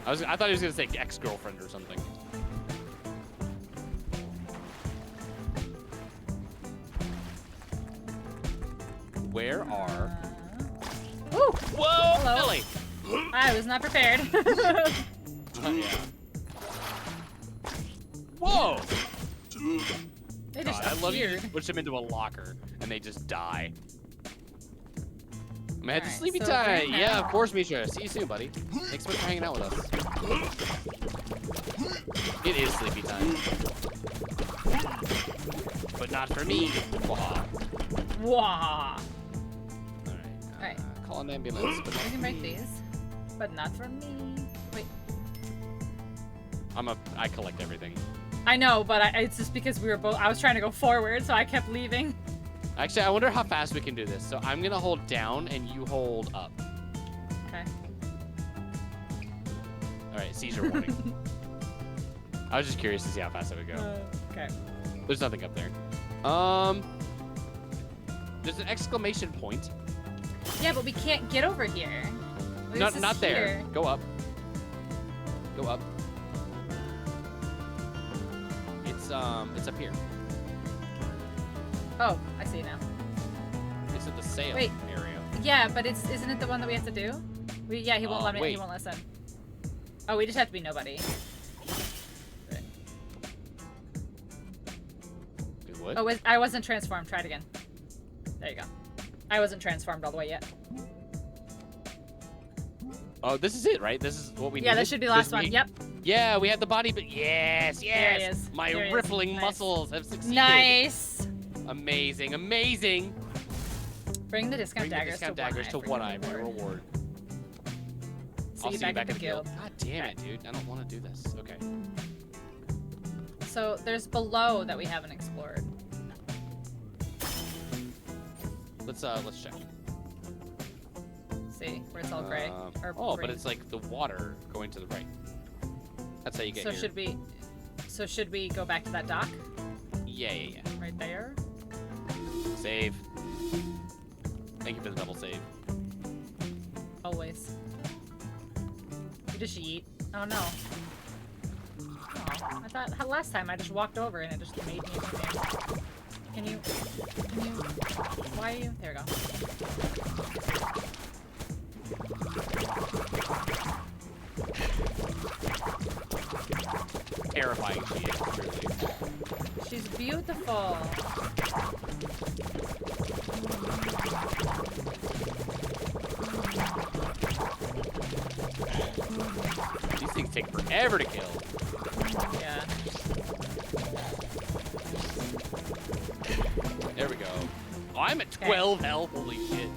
Speaker 5: I thought he was gonna say ex-girlfriend or something. Where are?
Speaker 1: Ooh,
Speaker 5: Whoa,
Speaker 1: Hello.
Speaker 5: Billy!
Speaker 1: I was not prepared.
Speaker 5: Yeah. Whoa!
Speaker 1: They just
Speaker 5: God, I love you.
Speaker 1: appeared.
Speaker 5: Just push them into a locker and they just die. I'm headed to
Speaker 1: Alright,
Speaker 5: sleepy
Speaker 1: so
Speaker 5: time.
Speaker 1: right
Speaker 5: Yeah, of
Speaker 1: now-
Speaker 5: course, Misha. See you soon, buddy. Thanks so much for hanging out with us. It is sleepy time. But not for me. Wah.
Speaker 1: Wah!
Speaker 5: Alright.
Speaker 1: Alright.
Speaker 5: Call an ambulance. But
Speaker 1: We
Speaker 5: not
Speaker 1: can
Speaker 5: for
Speaker 1: break
Speaker 5: me.
Speaker 1: these, but not for me. Wait,
Speaker 5: I collect everything.
Speaker 1: I know, but it's just because we were both. I was trying to go forward, so I kept leaving.
Speaker 5: Actually, I wonder how fast we can do this. So I'm gonna hold down and you hold up.
Speaker 1: Okay.
Speaker 5: Alright, seizure warning. I was just curious to see how fast it would go.
Speaker 1: Okay.
Speaker 5: There's nothing up there. There's an exclamation point.
Speaker 1: Yeah, but we can't get over here. This
Speaker 5: Not
Speaker 1: is
Speaker 5: not there.
Speaker 1: here.
Speaker 5: Go up. Go up. It's up here.
Speaker 1: Oh, I see now.
Speaker 5: It's at the sail
Speaker 1: Wait.
Speaker 5: area.
Speaker 1: Yeah, but isn't it the one that we have to do? Yeah, he won't let me. He
Speaker 5: wait.
Speaker 1: won't listen. Oh, we just have to be nobody.
Speaker 5: Wait, what?
Speaker 1: Oh, I wasn't transformed. Try it again. There you go. I wasn't transformed all the way yet.
Speaker 5: Oh, this is it, right? This is what we need.
Speaker 1: Yeah, this should be the last one. Yep.
Speaker 5: Yeah, we had the body, but yes,
Speaker 1: There he
Speaker 5: yes.
Speaker 1: is.
Speaker 5: My
Speaker 1: There he is.
Speaker 5: rippling
Speaker 1: Nice.
Speaker 5: muscles have succeeded.
Speaker 1: Nice.
Speaker 5: Amazing, amazing.
Speaker 1: Bring the discount
Speaker 5: Bring the
Speaker 1: daggers
Speaker 5: discount
Speaker 1: to
Speaker 5: daggers to one eye for your
Speaker 1: reward.
Speaker 5: reward.
Speaker 1: See
Speaker 5: I'll
Speaker 1: you
Speaker 5: see you
Speaker 1: back
Speaker 5: back
Speaker 1: at the guild.
Speaker 5: God damn it, dude. I don't want to do this. Okay.
Speaker 1: So there's below that we haven't explored.
Speaker 5: Let's check.
Speaker 1: See where it's all gray. Or
Speaker 5: Oh,
Speaker 1: green.
Speaker 5: but it's like the water going to the right. That's how you get
Speaker 1: So
Speaker 5: here.
Speaker 1: should we go back to that dock
Speaker 5: Yeah.
Speaker 1: right there?
Speaker 5: Save. Thank you for the double save.
Speaker 1: Always. You just yeet. Oh no. Oh, I thought last time I just walked over and it just made me do it. Can you? Why are you? There we go.
Speaker 5: Terrifying she is, truly.
Speaker 1: She's beautiful.
Speaker 5: These things take forever to kill.
Speaker 1: Yeah.
Speaker 5: There we go. Oh, I'm at 12 health. Holy shit.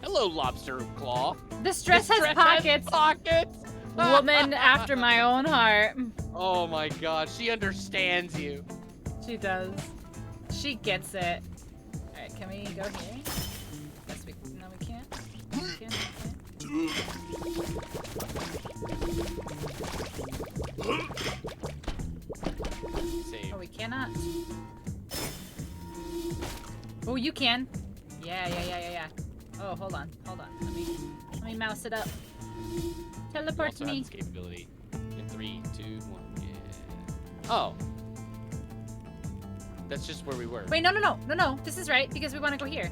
Speaker 5: Hello, lobster claw.
Speaker 1: This dress has
Speaker 5: Dress
Speaker 1: pockets.
Speaker 5: Pockets.
Speaker 1: Woman after my own heart.
Speaker 5: Oh my god, she understands you.
Speaker 1: She does. She gets it. Alright, can we go here? Yes, no, we can't. We can't.
Speaker 5: Save.
Speaker 1: Oh, we cannot. Oh, you can. Yeah. Oh, hold on. Let me mouse it up. Teleport
Speaker 5: Also
Speaker 1: me.
Speaker 5: have this capability. In 3, 2, 1. Yeah. Oh. That's just where we were.
Speaker 1: Wait, no. This is right because we want to go here.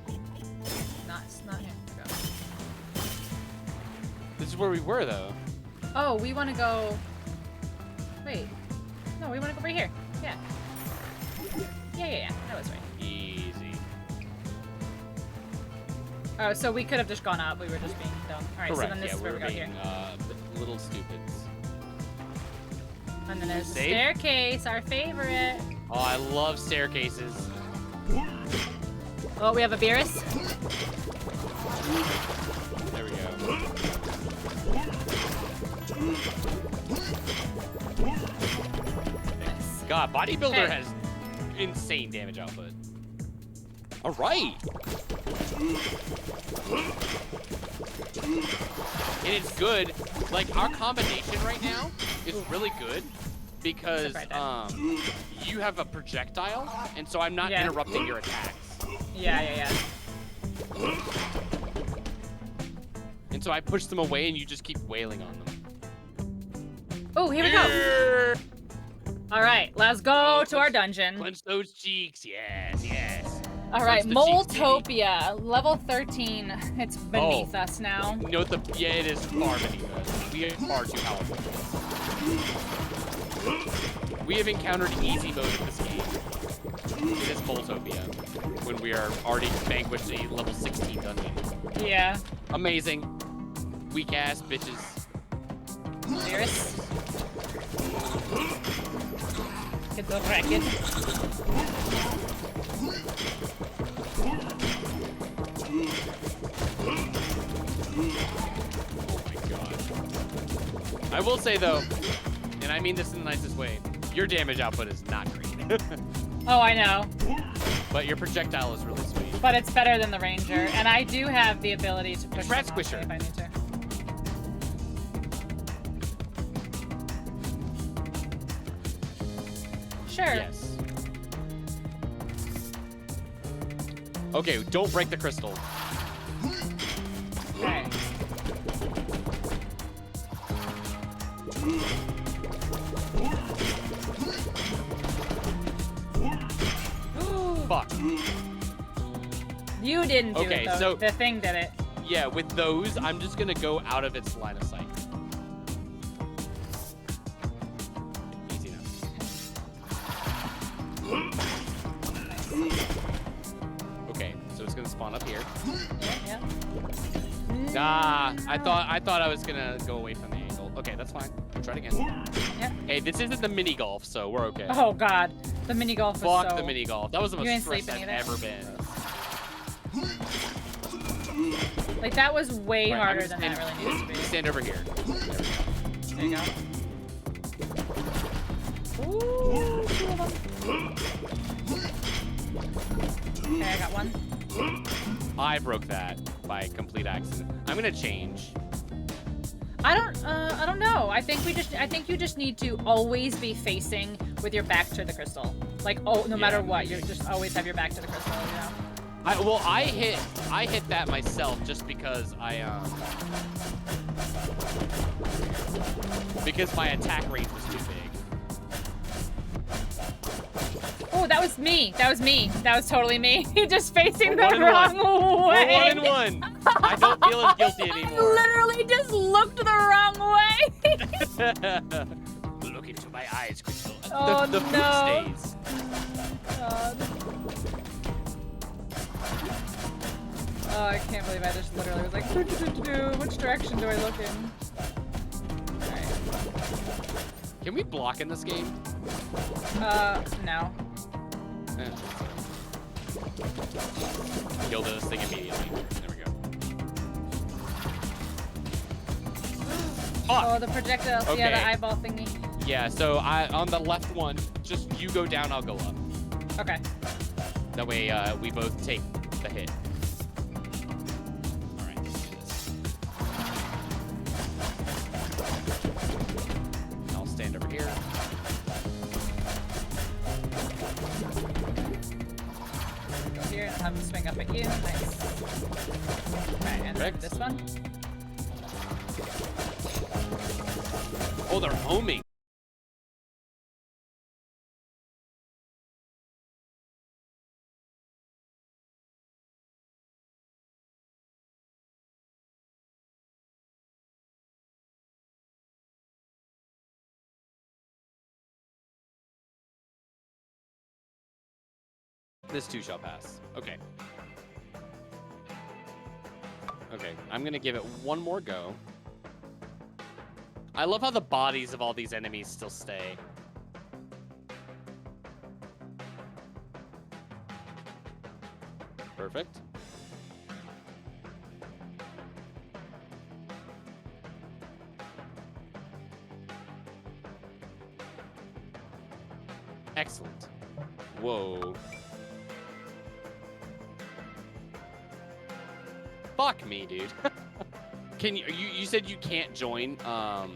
Speaker 1: It's not here. Go.
Speaker 5: This is where we were, though.
Speaker 1: Oh, we want to go. Wait. No, we want to go right here. Yeah. Yeah. That was right.
Speaker 5: Easy.
Speaker 1: Oh, so we could have just gone up. We were just being dumb. All right,
Speaker 5: Correct.
Speaker 1: so then this
Speaker 5: Yeah,
Speaker 1: is where
Speaker 5: we
Speaker 1: we
Speaker 5: were
Speaker 1: go here.
Speaker 5: being little stupids.
Speaker 1: And then there's the
Speaker 5: Save?
Speaker 1: staircase, our favorite.
Speaker 5: Oh, I love staircases.
Speaker 1: Oh, we have a Beerus.
Speaker 5: There we go.
Speaker 1: Nice.
Speaker 5: God, bodybuilder
Speaker 1: Hey.
Speaker 5: has insane damage output. All right. And it's good. Like, our combination right now is really good because
Speaker 1: Except right
Speaker 5: you have a projectile, and so I'm not
Speaker 1: Yeah.
Speaker 5: interrupting your attacks.
Speaker 1: Yeah.
Speaker 5: And so I push them away, and you just keep wailing on them.
Speaker 1: Oh, here we go. All right, let's go to our dungeon.
Speaker 5: Clench those cheeks. Yes.
Speaker 1: All right,
Speaker 5: Clench the cheeks, baby.
Speaker 1: Moltopia, level 13. It's beneath us now.
Speaker 5: You know what it is far beneath us. We are far too powerful. We have encountered easy mode in this game. It is Boltopia when we are already vanquished a level 16 dungeon.
Speaker 1: Yeah.
Speaker 5: Amazing. Weak ass bitches.
Speaker 1: Lyris. Get the wreckage.
Speaker 5: Oh my god. I will say though, and I mean this in the nicest way, your damage output is not great.
Speaker 1: Oh, I know.
Speaker 5: But your projectile is really sweet.
Speaker 1: But it's better than the ranger, and I do have the ability to push
Speaker 5: Rat
Speaker 1: them off
Speaker 5: Squisher.
Speaker 1: if I need to. Sure.
Speaker 5: Yes. Okay, don't break the crystal.
Speaker 1: Okay.
Speaker 5: Fuck.
Speaker 1: You didn't do
Speaker 5: Okay,
Speaker 1: it though.
Speaker 5: so-
Speaker 1: The thing did it.
Speaker 5: Yeah, with those, I'm just gonna go out of its line of sight. Easy enough. Okay, so it's gonna spawn up here.
Speaker 1: Yeah.
Speaker 5: Ah, I thought I was gonna go away from the angle. Okay, that's fine. Try it again.
Speaker 1: Yeah.
Speaker 5: Hey, this isn't the mini golf, so we're okay.
Speaker 1: Oh god, the mini golf was
Speaker 5: Fuck
Speaker 1: so...
Speaker 5: the mini golf. That was the
Speaker 1: You
Speaker 5: most
Speaker 1: ain't
Speaker 5: stressed
Speaker 1: sleeping
Speaker 5: I've
Speaker 1: either?
Speaker 5: ever been.
Speaker 1: Like that was way
Speaker 5: Right,
Speaker 1: harder
Speaker 5: I'm
Speaker 1: than that really needed to be.
Speaker 5: Stand over here.
Speaker 1: There you go. Ooh, 2 of them. Okay, I got one.
Speaker 5: I broke that by complete accident. I'm gonna change.
Speaker 1: I don't know. I think you just need to always be facing with your back to the crystal. Like, oh, no matter what, you just always have your back to the crystal, you know?
Speaker 5: I hit that myself just because because my attack range was too big.
Speaker 1: Oh, that was me. That was me. That was totally me. Just facing the
Speaker 5: We're 1
Speaker 1: wrong
Speaker 5: and 1.
Speaker 1: way.
Speaker 5: We're 1 and 1. I don't feel as guilty
Speaker 1: I
Speaker 5: anymore.
Speaker 1: literally just looked the wrong way.
Speaker 5: Look into my eyes, Crystal.
Speaker 1: Oh,
Speaker 5: the
Speaker 1: no.
Speaker 5: food stays.
Speaker 1: God. Oh, I can't believe I just literally was like, which direction do I look in? Alright.
Speaker 5: Can we block in this game?
Speaker 1: No.
Speaker 5: Eh, kill this thing immediately. There we go.
Speaker 1: Oh, the projectile. Yeah, the
Speaker 5: Okay.
Speaker 1: eyeball thingy.
Speaker 5: Yeah, so on the left one, just you go down, I'll go up.
Speaker 1: Okay.
Speaker 5: That way we both take the hit. All right, let's do this. I'll stand over here.
Speaker 1: Go here and have him swing up at you. Nice. Okay, and then
Speaker 5: Perfect.
Speaker 1: this one.
Speaker 5: Oh, they're homing. This too shall pass. Okay. Okay, I'm gonna give it one more go. I love how the bodies of all these enemies still stay. Perfect. Excellent. Whoa. Fuck me, dude. Can you said you can't join a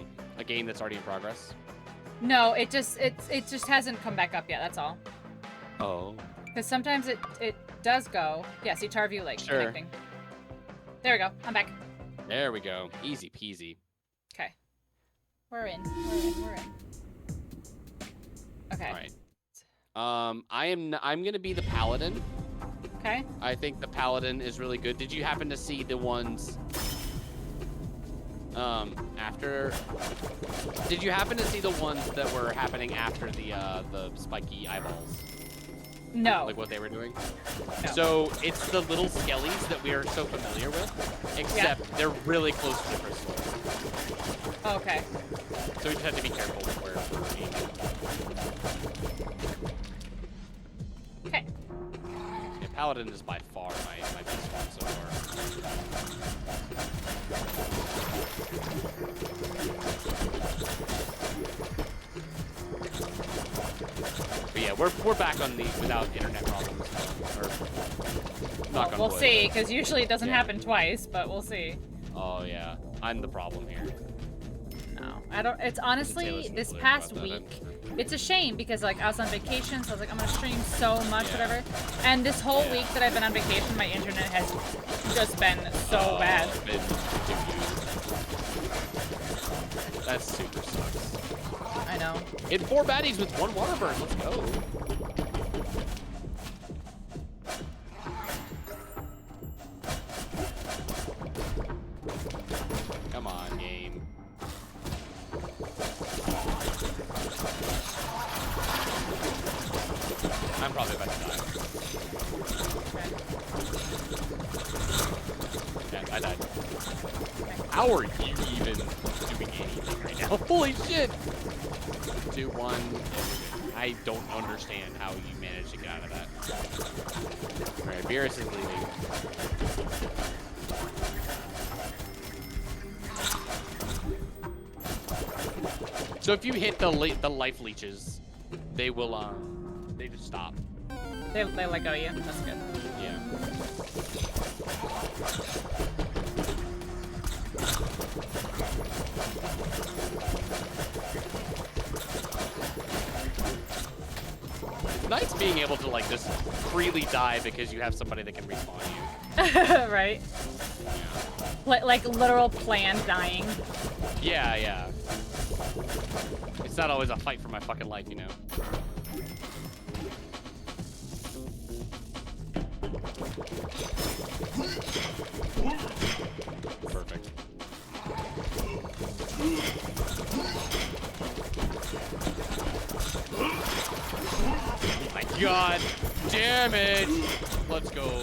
Speaker 5: game that's already in progress?
Speaker 1: No, it just hasn't come back up yet. That's all.
Speaker 5: Oh.
Speaker 1: Because sometimes it does go. Yeah, see Tarview like
Speaker 5: Sure.
Speaker 1: connecting. There we go. I'm back.
Speaker 5: There we go. Easy peasy.
Speaker 1: Okay. We're in. We're in. Okay.
Speaker 5: All right. I'm gonna be the paladin.
Speaker 1: Okay.
Speaker 5: I think the paladin is really good. Did you happen to see the ones after? Did you happen to see the ones that were happening after the spiky eyeballs?
Speaker 1: No.
Speaker 5: Like what they were doing?
Speaker 1: No.
Speaker 5: So it's the little skellies that we are so familiar with, except they're really close to the crystal.
Speaker 1: Okay.
Speaker 5: So we just have to be careful with where we're aiming.
Speaker 1: Okay.
Speaker 5: Yeah, Paladin is by far my best one so far. But yeah, we're back on the without internet problems. Or knock on
Speaker 1: We'll
Speaker 5: wood.
Speaker 1: see, because usually it doesn't
Speaker 5: Yeah.
Speaker 1: happen twice, but we'll see.
Speaker 5: Oh yeah, I'm the problem here.
Speaker 1: No, I don't. It's honestly
Speaker 5: Taylor's
Speaker 1: this
Speaker 5: really
Speaker 1: past
Speaker 5: about that.
Speaker 1: week. It's a shame because like I was on vacation, so I was like I'm gonna stream so much,
Speaker 5: Yeah.
Speaker 1: whatever. And this whole
Speaker 5: Yeah.
Speaker 1: week that I've been on vacation, my internet has just been so
Speaker 5: Oh,
Speaker 1: bad.
Speaker 5: it's been doo-doo. That super sucks.
Speaker 1: I know.
Speaker 5: Hit 4 baddies with 1 water burn. Let's go. Come on, game. I'm probably about to die.
Speaker 1: Okay.
Speaker 5: Yeah, I died. How are you even doing anything right now? Holy shit! 2, 1. I don't understand how you managed to get out of that. Alright, Beerus is leaving. So if you hit the life leeches, they will they just stop.
Speaker 1: They let go of you. That's good.
Speaker 5: Yeah. It's nice being able to like just freely die because you have somebody that can respawn you.
Speaker 1: Right. Like literal planned dying.
Speaker 5: Yeah, yeah. It's not always a fight for my fucking life, you know. Perfect. Oh my god! Damage! Let's go.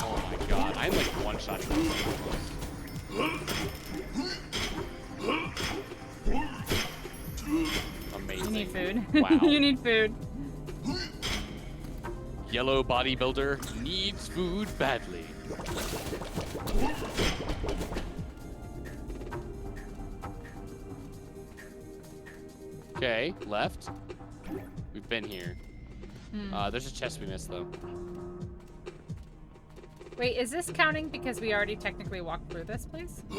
Speaker 5: Oh my god, I'm like one-shotting this. Amazing.
Speaker 1: You need food.
Speaker 5: Wow.
Speaker 1: You need food.
Speaker 5: Yellow bodybuilder needs food badly. Okay, left. We've been here. There's a chest we missed though.
Speaker 1: Wait, is this counting because we already technically walked through this place?
Speaker 5: I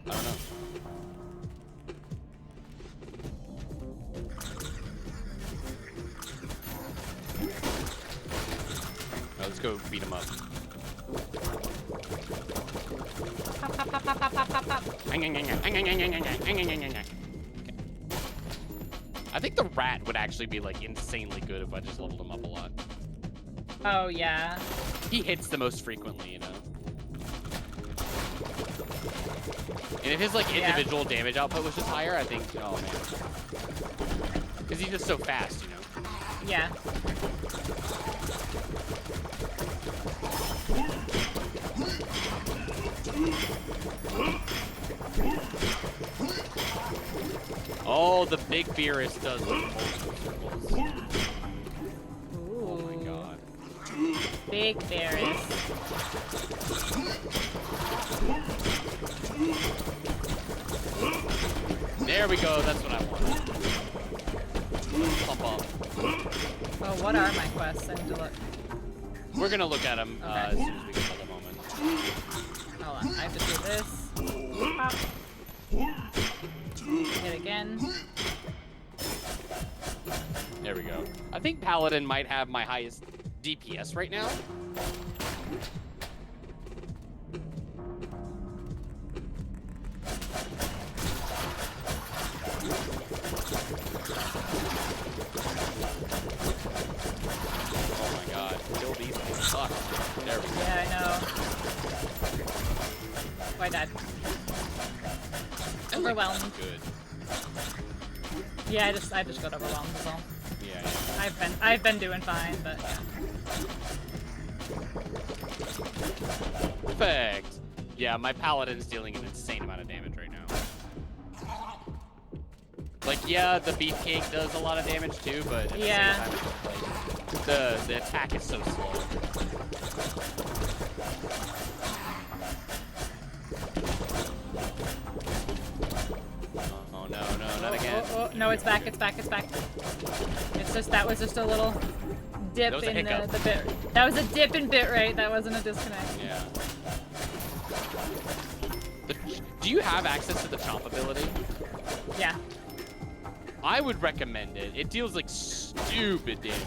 Speaker 5: don't know. Let's go beat him up.
Speaker 1: Pop, pop, pop, pop, pop, pop, pop, pop.
Speaker 5: I think the rat would actually be like insanely good if I just leveled him up a lot.
Speaker 1: Oh yeah.
Speaker 5: He hits the most frequently, you know. And if his like
Speaker 1: Yeah.
Speaker 5: individual damage output was just higher, I think, oh man. Because he's just so fast, you know.
Speaker 1: Yeah.
Speaker 5: Oh, the big Beerus does multiple circles.
Speaker 1: Ooh.
Speaker 5: Oh my god.
Speaker 1: Big berries.
Speaker 5: There we go, that's what I want. Pump up.
Speaker 1: Oh, what are my quests? I need to look.
Speaker 5: We're gonna look at them
Speaker 1: Okay.
Speaker 5: as soon as we get to the moment.
Speaker 1: Hold on. I have to do this. Pop. Hit again.
Speaker 5: There we go. I think Paladin might have my highest DPS right now. Oh my god, kill these things.
Speaker 1: bad.
Speaker 5: And, like,
Speaker 1: Overwhelmed.
Speaker 5: Good.
Speaker 1: Yeah, I just got overwhelmed. That's all.
Speaker 5: Yeah.
Speaker 1: I've been doing fine, but yeah.
Speaker 5: Perfect. Yeah, my paladin's dealing an insane amount of damage right now. Like, yeah, the beefcake does a lot of damage too, but at the same time, it's like, the attack is so slow. Oh no, not again.
Speaker 1: Oh, no, it's back. It's back. It's just that was just a little dip
Speaker 5: That was a
Speaker 1: in
Speaker 5: hiccup.
Speaker 1: the bit. That was a dip in bit rate. That wasn't a disconnect.
Speaker 5: Yeah. Do you have access to the chomp ability?
Speaker 1: Yeah.
Speaker 5: I would recommend it. It deals like stupid damage.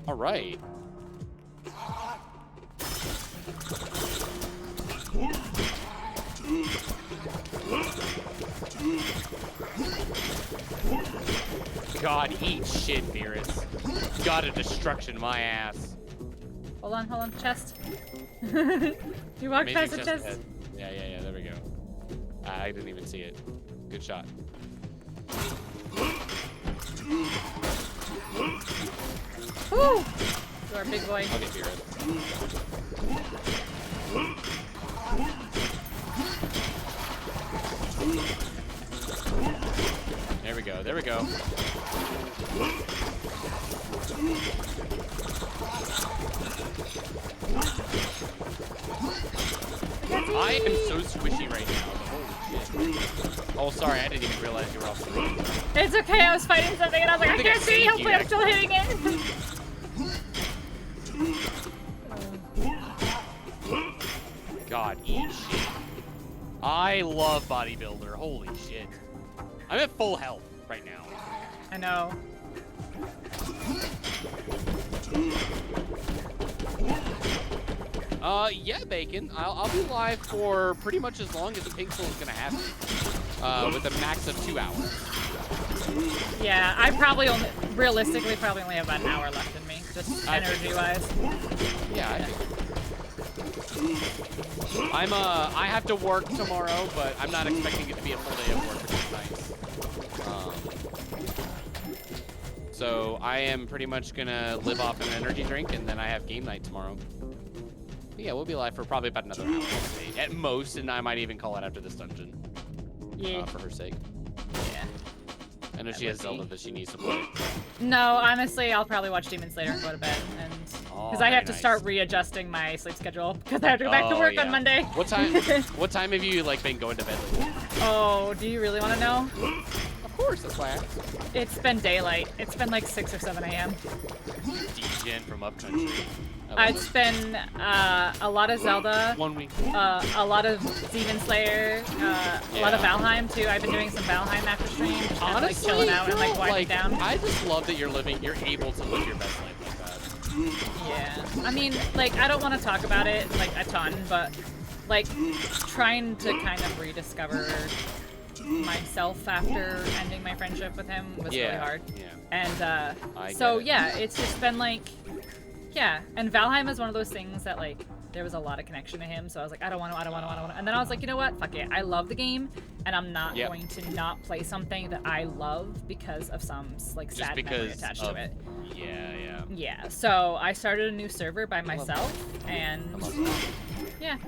Speaker 5: All right. God, eat shit, Beerus. Got a destruction, my ass.
Speaker 1: Hold on. Chest. You walked
Speaker 5: Amazing
Speaker 1: past the
Speaker 5: chest
Speaker 1: chest.
Speaker 5: ahead. Yeah, there we go. I didn't even see it. Good shot.
Speaker 1: Woo! You are a big boy.
Speaker 5: I'll get Beerus. There we go. I am so squishy right now. Holy shit. Oh, sorry, I didn't even realize you were off screen.
Speaker 1: It's okay, I was fighting something and I was like, I
Speaker 5: think I
Speaker 1: can't see,
Speaker 5: saved
Speaker 1: hopefully
Speaker 5: you,
Speaker 1: I'm still hitting it.
Speaker 5: God, eat shit. I love bodybuilder. Holy shit. I'm at full health right now.
Speaker 1: I know.
Speaker 5: Yeah, Bacon. I'll be live for pretty much as long as the Pink Soul is gonna have me. With a max of 2 hours.
Speaker 1: Yeah, I probably only, realistically, probably only have about an hour left in me, just energy-wise.
Speaker 5: Yeah, I think. I have to work tomorrow, but I'm not expecting it to be a full day of work, which is nice. So I am pretty much gonna live off an energy drink, and then I have game night tomorrow. But yeah, we'll be live for probably about another hour at most, and I might even call it after this dungeon.
Speaker 1: Yeah.
Speaker 5: For her sake.
Speaker 1: Yeah.
Speaker 5: I know she has Zelda that she needs to play.
Speaker 1: No, honestly, I'll probably watch Demon Slayer and go to bed, and because I have to start readjusting my sleep schedule because I have to go back to work on Monday.
Speaker 5: What time? What time have you like been going to bed lately?
Speaker 1: Oh, do you really want to know?
Speaker 5: Of course, that's why I asked.
Speaker 1: It's been daylight. It's been like 6 or 7 a.m.
Speaker 5: D-Gen from Upcountry.
Speaker 1: It's been a lot of Zelda,
Speaker 5: 1 week.
Speaker 1: a lot of Demon Slayer, a lot of Valheim too. I've been doing some Valheim after stream, just kind of like chilling out and like winding down.
Speaker 5: I just love that you're able to live your best life like that.
Speaker 1: Yeah, I mean, like I don't want to talk about it like a ton, but like trying to kind of rediscover myself after ending my friendship with him was really hard.
Speaker 5: Yeah.
Speaker 1: And so yeah, it's just been like. Yeah, and Valheim is one of those things that like there was a lot of connection to him, so I was like, I don't want to. And then I was like, you know what? Fuck it. I love the game, and I'm not going to not play something that I love because of some like
Speaker 5: Just
Speaker 1: sad memory attached to it.
Speaker 5: Yeah.
Speaker 1: Yeah. So I started a new server by myself, and yeah.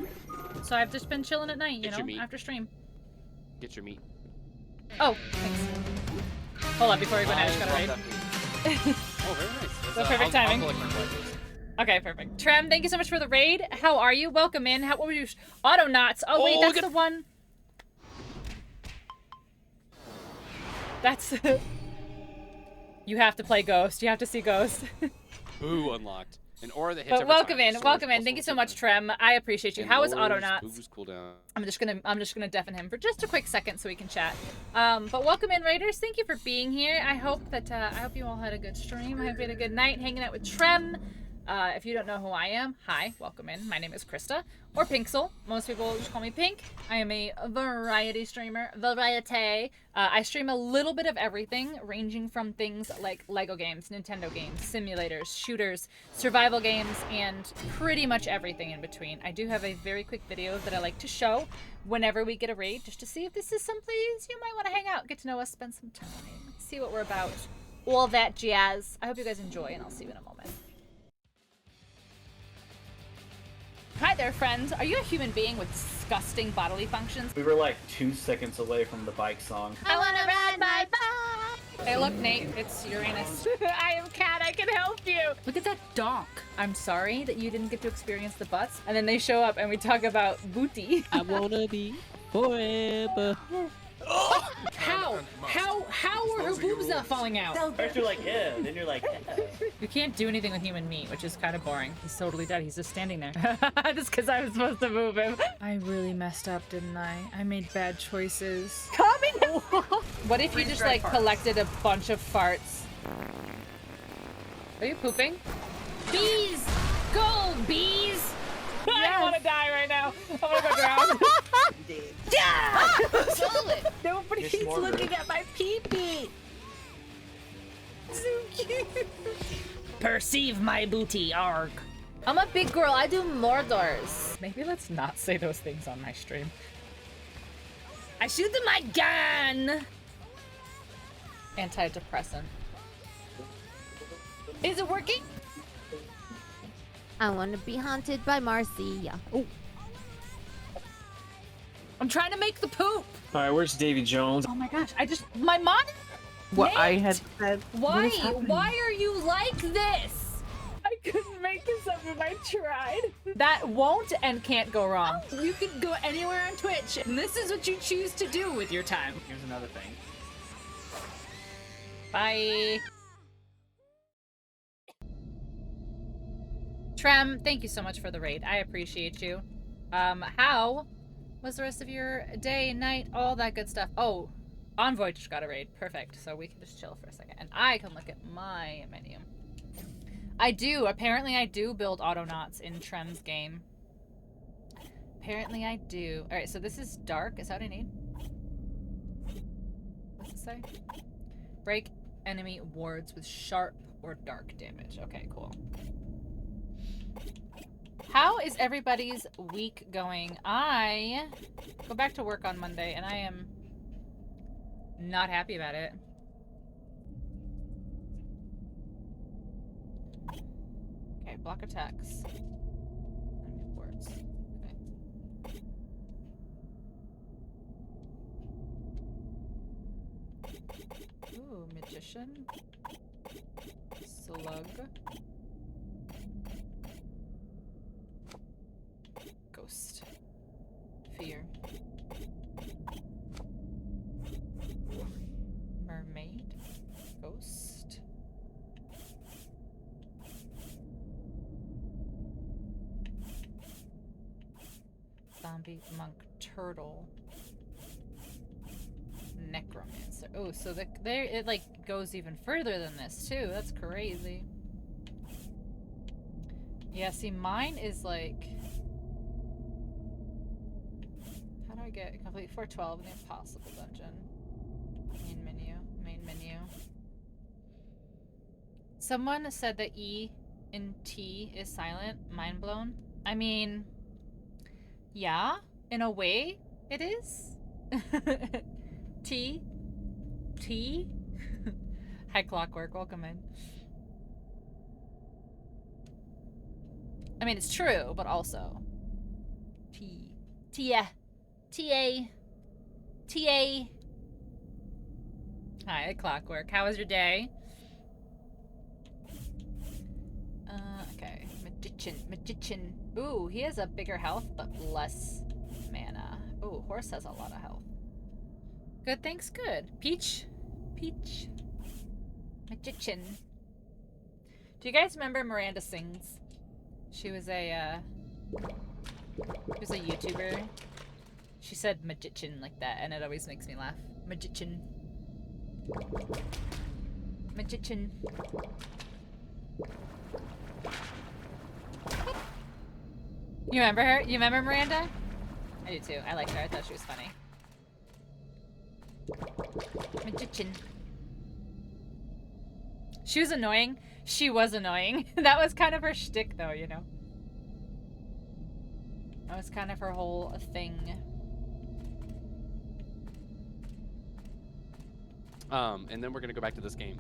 Speaker 1: So I've just been chilling at night, you know, after stream.
Speaker 5: Get your meat.
Speaker 1: Oh, thanks. Hold on, before we go, I just gotta raid.
Speaker 5: Oh, very nice.
Speaker 1: So perfect timing. Okay, perfect. Trem, thank you so much for the raid. How are you? Welcome in. What were you? Autonauts. Oh, wait, that's the one. That's. You have to play Ghost. You have to see Ghost.
Speaker 5: Ooh, unlocked. An aura that hits
Speaker 1: But
Speaker 5: every
Speaker 1: welcome
Speaker 5: time.
Speaker 1: in. Welcome in. Thank you so much, Trem. I appreciate you.
Speaker 5: And
Speaker 1: How was
Speaker 5: lowers
Speaker 1: Autonauts?
Speaker 5: boost cooldown.
Speaker 1: I'm just gonna deafen him for just a quick second so we can chat. But welcome in, Raiders. Thank you for being here. I hope that I hope you all had a good stream. I hope you had a good night hanging out with Trem. If you don't know who I am, hi, welcome in. My name is Krista, or Pinksel. Most people just call me Pink. I am a variety streamer, variety. I stream a little bit of everything, ranging from things like Lego games, Nintendo games, simulators, shooters, survival games, and pretty much everything in between. I do have a very quick video that I like to show whenever we get a raid, just to see if this is someplace you might want to hang out, get to know us, spend some time, see what we're about. All that jazz. I hope you guys enjoy, and I'll see you in a moment. Hi there, friends. Are you a human being with disgusting bodily functions?
Speaker 3: We were like 2 seconds away from the bike song.
Speaker 6: I wanna ride my bike.
Speaker 1: Hey, look, Nate. It's Uranus. I am Cat. I can help you. Look at that donk. I'm sorry that you didn't get to experience the butts. And then they show up and we talk about booty.
Speaker 5: I wanna be forever.
Speaker 1: How are her boobs not falling out?
Speaker 3: First you're like, yeah, then you're like, yeah.
Speaker 1: You can't do anything with human meat, which is kind of boring. He's totally dead. He's just standing there. Just because I was supposed to move him. I really messed up, didn't I? I made bad choices. Coming! What if you just like collected a bunch of farts? Are you pooping? Bees! Go, bees! I want to die right now. I want to go drown. Yeah! Solid. Nobody's
Speaker 3: You're smarter.
Speaker 1: looking at my pee-pee. So cute. Perceive my booty, arg. I'm a big girl. I do Mordors. Maybe let's not say those things on my stream. I shoot them my gun. Antidepressant. Is it working?
Speaker 6: I wanna be haunted by Marcia. Oh,
Speaker 1: I'm trying to make the poop.
Speaker 3: All right, where's Davy Jones?
Speaker 1: Oh my gosh! My monitor.
Speaker 9: What
Speaker 1: Nate,
Speaker 9: I had said.
Speaker 1: Why?
Speaker 9: What is happening?
Speaker 1: Why are you like this? I couldn't make this up if I tried. That won't and can't go wrong. You can go anywhere on Twitch, and this is what you choose to do with your time.
Speaker 3: Here's another thing.
Speaker 1: Bye. Trem, thank you so much for the raid. I appreciate you. How was the rest of your day, night, all that good stuff? Oh, Envoy just got a raid. Perfect. So we can just chill for a second. And I can look at my menu. Apparently I do build Autonauts in Trem's game. Apparently I do. Alright, so this is dark. Is that what I need? What's it say? Break enemy wards with sharp or dark damage. Okay, cool. How is everybody's week going? I go back to work on Monday and I am not happy about it. Okay, block attacks. Enemy wards. Okay. Ooh, magician. Slug. Ghost. Fear. Mermaid. Ghost. Zombie, monk, turtle. Necromancer. Oh, so it like goes even further than this too. That's crazy. Yeah, see, mine is like. How do I get complete 412 in the impossible dungeon? Main menu. Someone said that E in T is silent. Mind blown. I mean, yeah, in a way, it is. T. Hi, Clockwork. Welcome in. I mean, it's true, but also Tia. Hi, Clockwork. How was your day? Okay. Magician. Ooh, he has a bigger health, but less mana. Ooh, horse has a lot of health. Good, thanks, good. Peach. Magician. Do you guys remember Miranda Sings? She was a YouTuber. She said magician like that, and it always makes me laugh. Magician. You remember her? You remember Miranda? I do too. I liked her. I thought she was funny. Magician. She was annoying. She was annoying. That was kind of her shtick, though, you know? That was kind of her whole thing.
Speaker 5: And then we're gonna go back to this game.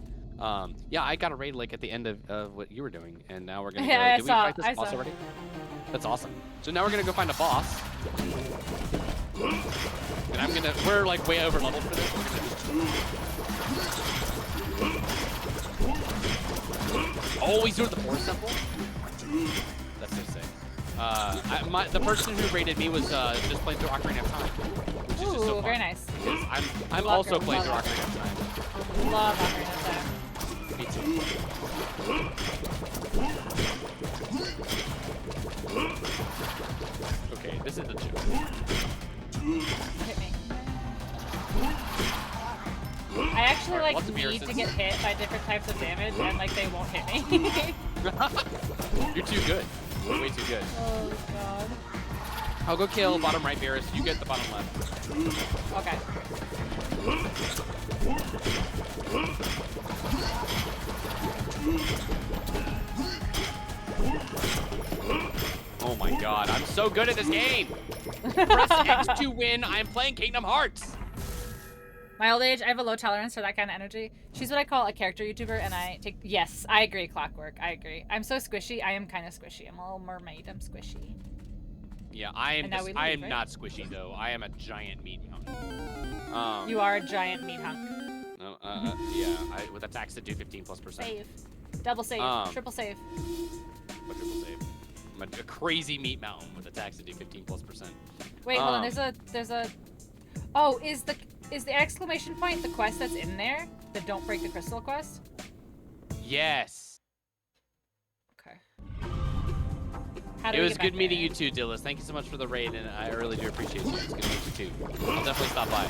Speaker 5: Yeah, I got a raid like at the end of what you were doing, and now we're gonna go.
Speaker 1: Yeah,
Speaker 5: Did we fight this boss already? That's awesome. So now we're gonna go find a boss. And we're like way over leveled for this. Oh, he's doing the force temple? That's so sick. The person who raided me was just playing through Ocarina of Time. Which is just so
Speaker 1: Ooh,
Speaker 5: fun.
Speaker 1: very nice.
Speaker 5: Because I'm
Speaker 1: Love
Speaker 5: also
Speaker 1: her.
Speaker 5: playing through
Speaker 1: Love
Speaker 5: Ocarina of Time.
Speaker 1: Love Ocarina of Time.
Speaker 5: Me too. Okay, this is a joke.
Speaker 1: Hit me. I actually
Speaker 5: Alright,
Speaker 1: like
Speaker 5: lots of
Speaker 1: need to
Speaker 5: Beerusons.
Speaker 1: get hit by different types of damage, and like they won't hit me.
Speaker 5: You're too good. You're way too good.
Speaker 1: Oh god.
Speaker 5: I'll go kill bottom right Beerus. You get the bottom left.
Speaker 1: Okay.
Speaker 5: Oh my god, I'm so good at this game! Press X to win. I'm playing Kingdom Hearts.
Speaker 1: My old age, I have a low tolerance for that kind of energy. She's what I call a character YouTuber, and I take. Yes, I agree, Clockwork. I agree. I'm so squishy. I am kind of squishy. I'm a little mermaid. I'm squishy.
Speaker 5: Yeah, I am.
Speaker 1: And now we
Speaker 5: I
Speaker 1: leave,
Speaker 5: am
Speaker 1: right?
Speaker 5: not squishy though. I am a giant meat mountain.
Speaker 1: You are a giant meat hunk.
Speaker 5: Yeah. With attacks that do 15+%.
Speaker 1: Save. Double save. Triple save.
Speaker 5: What triple save? I'm a crazy meat mountain with attacks that do 15+%.
Speaker 1: Wait, hold on. There's a. Oh, is the exclamation point the quest that's in there? The Don't Break the Crystal quest?
Speaker 5: Yes.
Speaker 1: Okay. How do
Speaker 5: It
Speaker 1: we
Speaker 5: was
Speaker 1: get
Speaker 5: good
Speaker 1: back
Speaker 5: meeting
Speaker 1: there?
Speaker 5: you too, Dillis. Thank you so much for the raid, and I really do appreciate you. It's good to meet you too. I'll definitely stop by.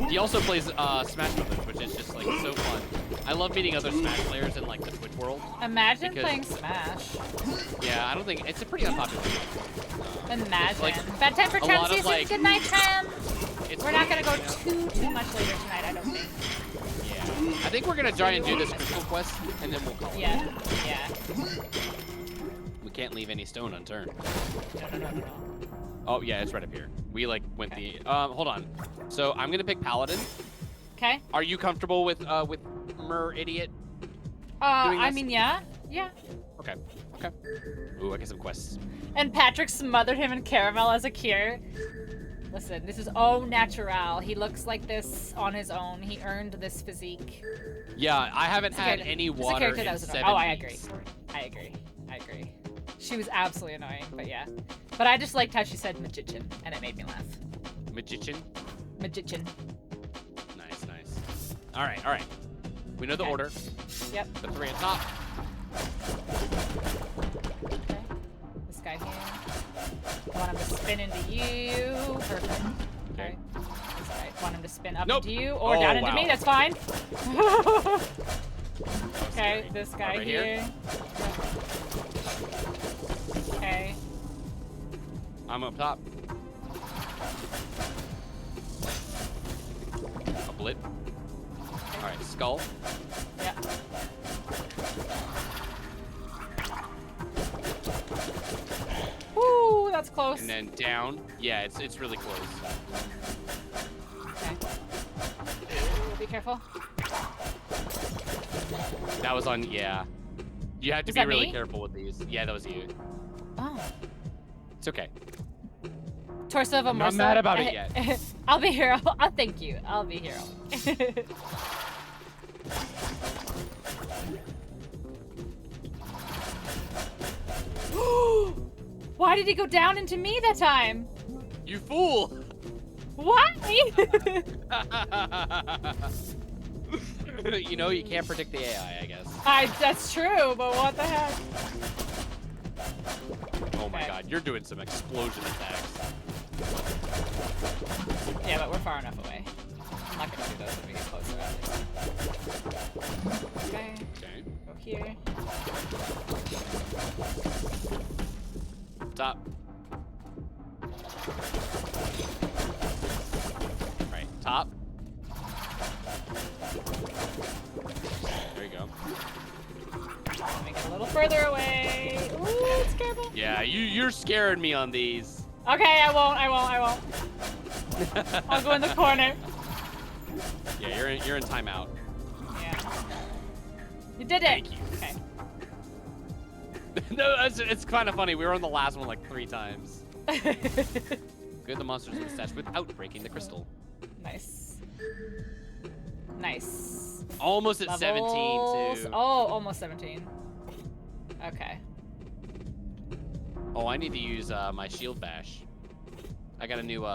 Speaker 5: He also plays Smash Brothers, which is just like so fun. I love meeting other Smash players in like the Twitch world.
Speaker 1: Imagine
Speaker 5: because-
Speaker 1: playing Smash.
Speaker 5: Yeah, I don't think it's a pretty unpopular game.
Speaker 1: Imagine.
Speaker 5: like
Speaker 1: Bad time for
Speaker 5: a lot
Speaker 1: Trem
Speaker 5: of,
Speaker 1: season.
Speaker 5: like-
Speaker 1: Good night, Trem.
Speaker 5: It's
Speaker 1: We're not gonna go
Speaker 5: you know?
Speaker 1: too much later tonight, I don't think.
Speaker 5: Yeah. I think we're gonna try and do this crystal quest, and then we'll call it.
Speaker 1: Yeah. Yeah.
Speaker 5: We can't leave any stone unturned.
Speaker 1: No.
Speaker 5: Oh yeah, it's right up here. We like went the. Hold on. So I'm gonna pick Paladin.
Speaker 1: Okay.
Speaker 5: Are you comfortable with Mer Idiot? doing
Speaker 1: I
Speaker 5: this?
Speaker 1: mean, yeah. Yeah.
Speaker 5: Okay. Okay. Ooh, I get some quests.
Speaker 1: And Patrick smothered him in caramel as a cure. Listen, this is au natural. He looks like this on his own. He earned this physique.
Speaker 5: Yeah, I haven't
Speaker 1: It's a
Speaker 5: had
Speaker 1: character-
Speaker 5: any
Speaker 1: it's a
Speaker 5: water
Speaker 1: character
Speaker 5: in
Speaker 1: that was
Speaker 5: 7
Speaker 1: annoying. Oh, I
Speaker 5: weeks.
Speaker 1: agree. I agree. She was absolutely annoying, but yeah. But I just liked how she said magician, and it made me laugh.
Speaker 5: Magician.
Speaker 1: Magician.
Speaker 5: Nice. All right. We know the
Speaker 1: Okay.
Speaker 5: order.
Speaker 1: Yep.
Speaker 5: The 3 on top.
Speaker 1: Okay. This guy here. I want him to spin into you. Perfect. Okay. That's alright. Want him to spin up
Speaker 5: Nope.
Speaker 1: into you or
Speaker 5: Oh,
Speaker 1: down into
Speaker 5: wow.
Speaker 1: me. That's fine.
Speaker 5: That was
Speaker 1: Okay,
Speaker 5: scary.
Speaker 1: this guy
Speaker 5: Right
Speaker 1: here.
Speaker 5: here.
Speaker 1: Okay.
Speaker 5: I'm up top. A blit. All right, skull.
Speaker 1: Yeah. Woo, that's close.
Speaker 5: And then down. Yeah, it's really close.
Speaker 1: Okay. Be careful.
Speaker 5: That was on. Yeah. You have to
Speaker 1: Was
Speaker 5: be
Speaker 1: that
Speaker 5: really
Speaker 1: me?
Speaker 5: careful with these. Yeah, that was you.
Speaker 1: Oh.
Speaker 5: It's okay.
Speaker 1: Torso of a
Speaker 5: I'm not
Speaker 1: Morsa.
Speaker 5: mad about it yet.
Speaker 1: I'll be hero. I'll thank you. I'll be hero. Why did he go down into me that time?
Speaker 5: You fool!
Speaker 1: Why?
Speaker 5: You know, you can't predict the AI, I guess.
Speaker 1: That's true, but what the heck?
Speaker 5: Oh my
Speaker 1: Okay.
Speaker 5: god, you're doing some explosion attacks.
Speaker 1: Yeah, but we're far enough away. I'm not gonna do those when we get closer. Okay,
Speaker 5: Okay.
Speaker 1: go here.
Speaker 5: top. Right, top. There you go.
Speaker 1: Make it a little further away. Ooh, it's terrible.
Speaker 5: Yeah, you're scaring me on these.
Speaker 1: Okay, I won't. I'll go in the corner.
Speaker 5: Yeah, you're in timeout.
Speaker 1: Yeah. You did it.
Speaker 5: Thank you.
Speaker 1: Okay.
Speaker 5: No, it's kind of funny. We were on the last one like 3 times. Good, the monsters in the stash without breaking the crystal.
Speaker 1: Nice. Nice.
Speaker 5: Almost at 17
Speaker 1: Levels.
Speaker 5: too.
Speaker 1: Oh, almost 17. Okay.
Speaker 5: Oh, I need to use my shield bash. I got a new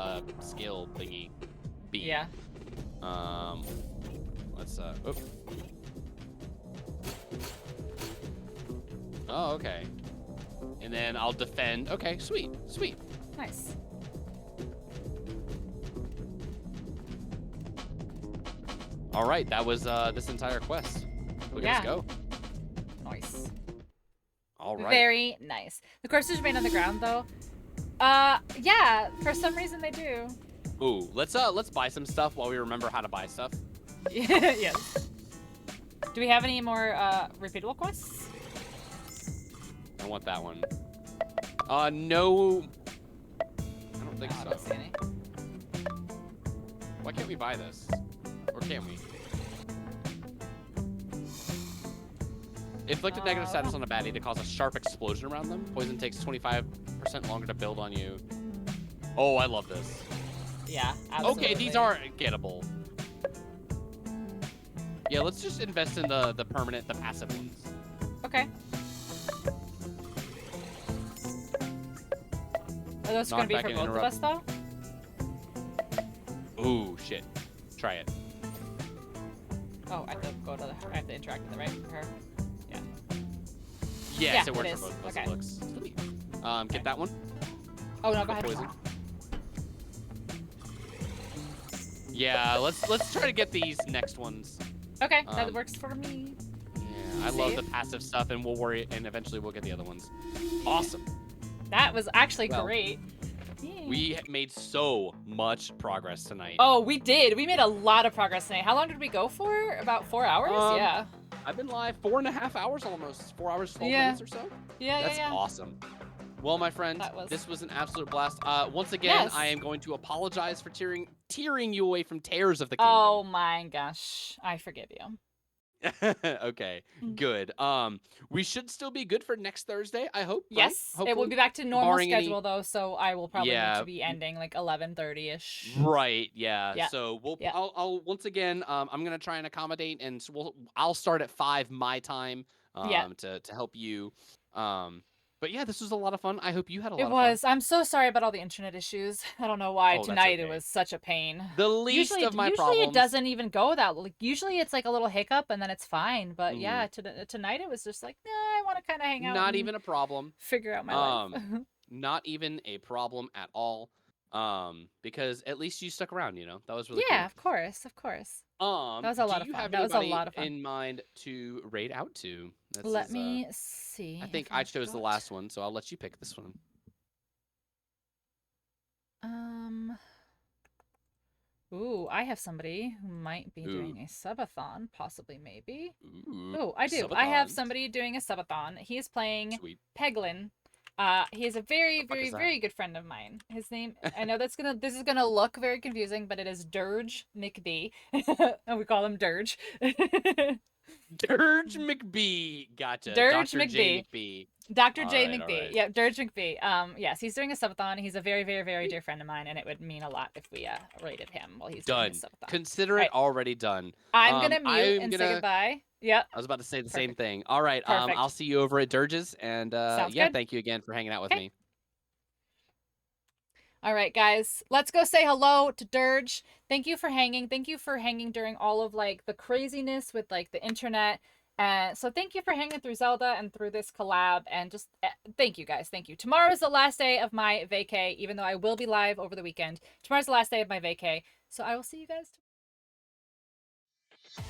Speaker 5: skill thingy. B.
Speaker 1: Yeah.
Speaker 5: Let's oop. Oh, okay. And then I'll defend. Okay, sweet, sweet.
Speaker 1: Nice.
Speaker 5: All right, that was this entire quest. Look at us go.
Speaker 1: Nice.
Speaker 5: All right.
Speaker 1: Very nice. The corpses remain on the ground though. Yeah, for some reason they do.
Speaker 5: Ooh, let's buy some stuff while we remember how to buy stuff.
Speaker 1: Yes. Do we have any more repeatable quests?
Speaker 5: I want that one. No. I don't think
Speaker 1: No, I
Speaker 5: so.
Speaker 1: don't see any.
Speaker 5: Why can't we buy this? Or can we? Inflicted negative status on a baddie to cause a sharp explosion around them. Poison takes 25% longer to build on you. Oh, I love this.
Speaker 1: Yeah, absolutely.
Speaker 5: Okay, these are gettable. Yeah, let's just invest in the passive ones.
Speaker 1: Okay. Are those going to be
Speaker 5: Knockback
Speaker 1: for
Speaker 5: and
Speaker 1: both of us though?
Speaker 5: Ooh, shit. Try it.
Speaker 1: Oh, I have to go to I have to interact with it, right? For her. Yeah.
Speaker 5: Yes,
Speaker 1: Yeah,
Speaker 5: it works
Speaker 1: it
Speaker 5: for
Speaker 1: is.
Speaker 5: both of us.
Speaker 1: Okay.
Speaker 5: It looks sweet. Get that one.
Speaker 1: Oh no, go ahead.
Speaker 5: Poison. Yeah, let's try to get these next ones.
Speaker 1: Okay, that
Speaker 5: Um,
Speaker 1: works for me.
Speaker 5: Yeah, I love the passive stuff, and we'll worry, and eventually we'll get the other ones. Awesome.
Speaker 1: That was actually
Speaker 5: Well,
Speaker 1: great. Yeah.
Speaker 5: We made so much progress tonight.
Speaker 1: Oh, we did. We made a lot of progress tonight. How long did we go for? About 4 hours? Yeah.
Speaker 5: I've been live 4.5 hours almost. 4 hours, 12
Speaker 1: Yeah.
Speaker 5: minutes or so.
Speaker 1: Yeah,
Speaker 5: That's
Speaker 1: yeah.
Speaker 5: awesome. Well, my friend, this was an absolute blast. Once again,
Speaker 1: Yes.
Speaker 5: I am going to apologize for tearing you away from Tears of the Kingdom.
Speaker 1: Oh my gosh. I forgive you.
Speaker 5: Okay, good. We should still be good for next Thursday, I hope. right?
Speaker 1: Yes, it will
Speaker 5: Hopefully.
Speaker 1: be back to normal
Speaker 5: barring any-
Speaker 1: schedule though, so I will probably need
Speaker 5: Yeah.
Speaker 1: to be ending like 11:30ish.
Speaker 5: Right. Yeah.
Speaker 1: Yeah.
Speaker 5: So we'll.
Speaker 1: Yeah.
Speaker 5: I'll once again. I'm gonna try and accommodate, and so I'll start at 5 my time.
Speaker 1: Yeah.
Speaker 5: To help you. But yeah, this was a lot of fun. I hope you had a lot
Speaker 1: It
Speaker 5: of
Speaker 1: was. I'm so sorry about all the internet issues. I don't know why
Speaker 5: Oh, that's
Speaker 1: tonight it
Speaker 5: okay.
Speaker 1: was such a pain.
Speaker 5: The least
Speaker 1: Usually,
Speaker 5: of my
Speaker 1: usually
Speaker 5: problems.
Speaker 1: it doesn't even go that. Like usually it's like a little hiccup and then it's fine. But
Speaker 5: Mm-hmm.
Speaker 1: yeah, tonight it was just like, nah, I want to kind of hang out.
Speaker 5: Not
Speaker 1: and
Speaker 5: even a problem.
Speaker 1: figure out my life.
Speaker 5: Not even a problem at all. Because at least you stuck around. You know that was really
Speaker 1: Yeah,
Speaker 5: cool.
Speaker 1: of course, of course.
Speaker 5: That
Speaker 1: was a lot of fun. That was a lot of fun.
Speaker 5: in mind to raid out to?
Speaker 1: Let me see.
Speaker 5: I think
Speaker 1: if
Speaker 5: I
Speaker 1: I've
Speaker 5: chose the
Speaker 1: got-
Speaker 5: last one, so I'll let you pick this one.
Speaker 1: Ooh, I have somebody who might be
Speaker 5: Ooh.
Speaker 1: doing a subathon, possibly, maybe.
Speaker 5: Ooh,
Speaker 1: Oh, I do. I have
Speaker 5: subathon.
Speaker 1: somebody doing a subathon. He is playing
Speaker 5: Sweet.
Speaker 1: Peglin. He is a very, very,
Speaker 5: is that?
Speaker 1: very good friend of mine. His name, I know this is gonna look very confusing, but it is Dirge McBee, and we call him Dirge.
Speaker 5: Dirge McBee. Gotcha.
Speaker 1: Dirge
Speaker 5: Dr. J.
Speaker 1: McBee.
Speaker 5: McBee.
Speaker 1: Dr. J.
Speaker 5: Alright,
Speaker 1: McBee.
Speaker 5: alright.
Speaker 1: Yeah, Dirge McBee. Yes, he's doing a subathon. He's a very, very, very dear friend of mine, and it would mean a lot if we rated him while he's doing
Speaker 5: Done.
Speaker 1: his subathon.
Speaker 5: Consider it
Speaker 1: Right.
Speaker 5: already done.
Speaker 1: I'm gonna mute
Speaker 5: I'm
Speaker 1: and say
Speaker 5: gonna-
Speaker 1: goodbye. Yep.
Speaker 5: I was about to say the same
Speaker 1: Perfect.
Speaker 5: thing. All right.
Speaker 1: Perfect.
Speaker 5: I'll see you over at Dirge's, and
Speaker 1: Sounds
Speaker 5: yeah,
Speaker 1: good.
Speaker 5: thank you again for hanging out with
Speaker 1: Okay.
Speaker 5: me.
Speaker 1: All right, guys, let's go say hello to Dirge. Thank you for hanging. Thank you for hanging during all of like the craziness with like the internet. So thank you for hanging through Zelda and through this collab, and just thank you guys. Thank you. Tomorrow is the last day of my vacay, even though I will be live over the weekend. Tomorrow's the last day of my vacay, so I will see you guys tomorrow.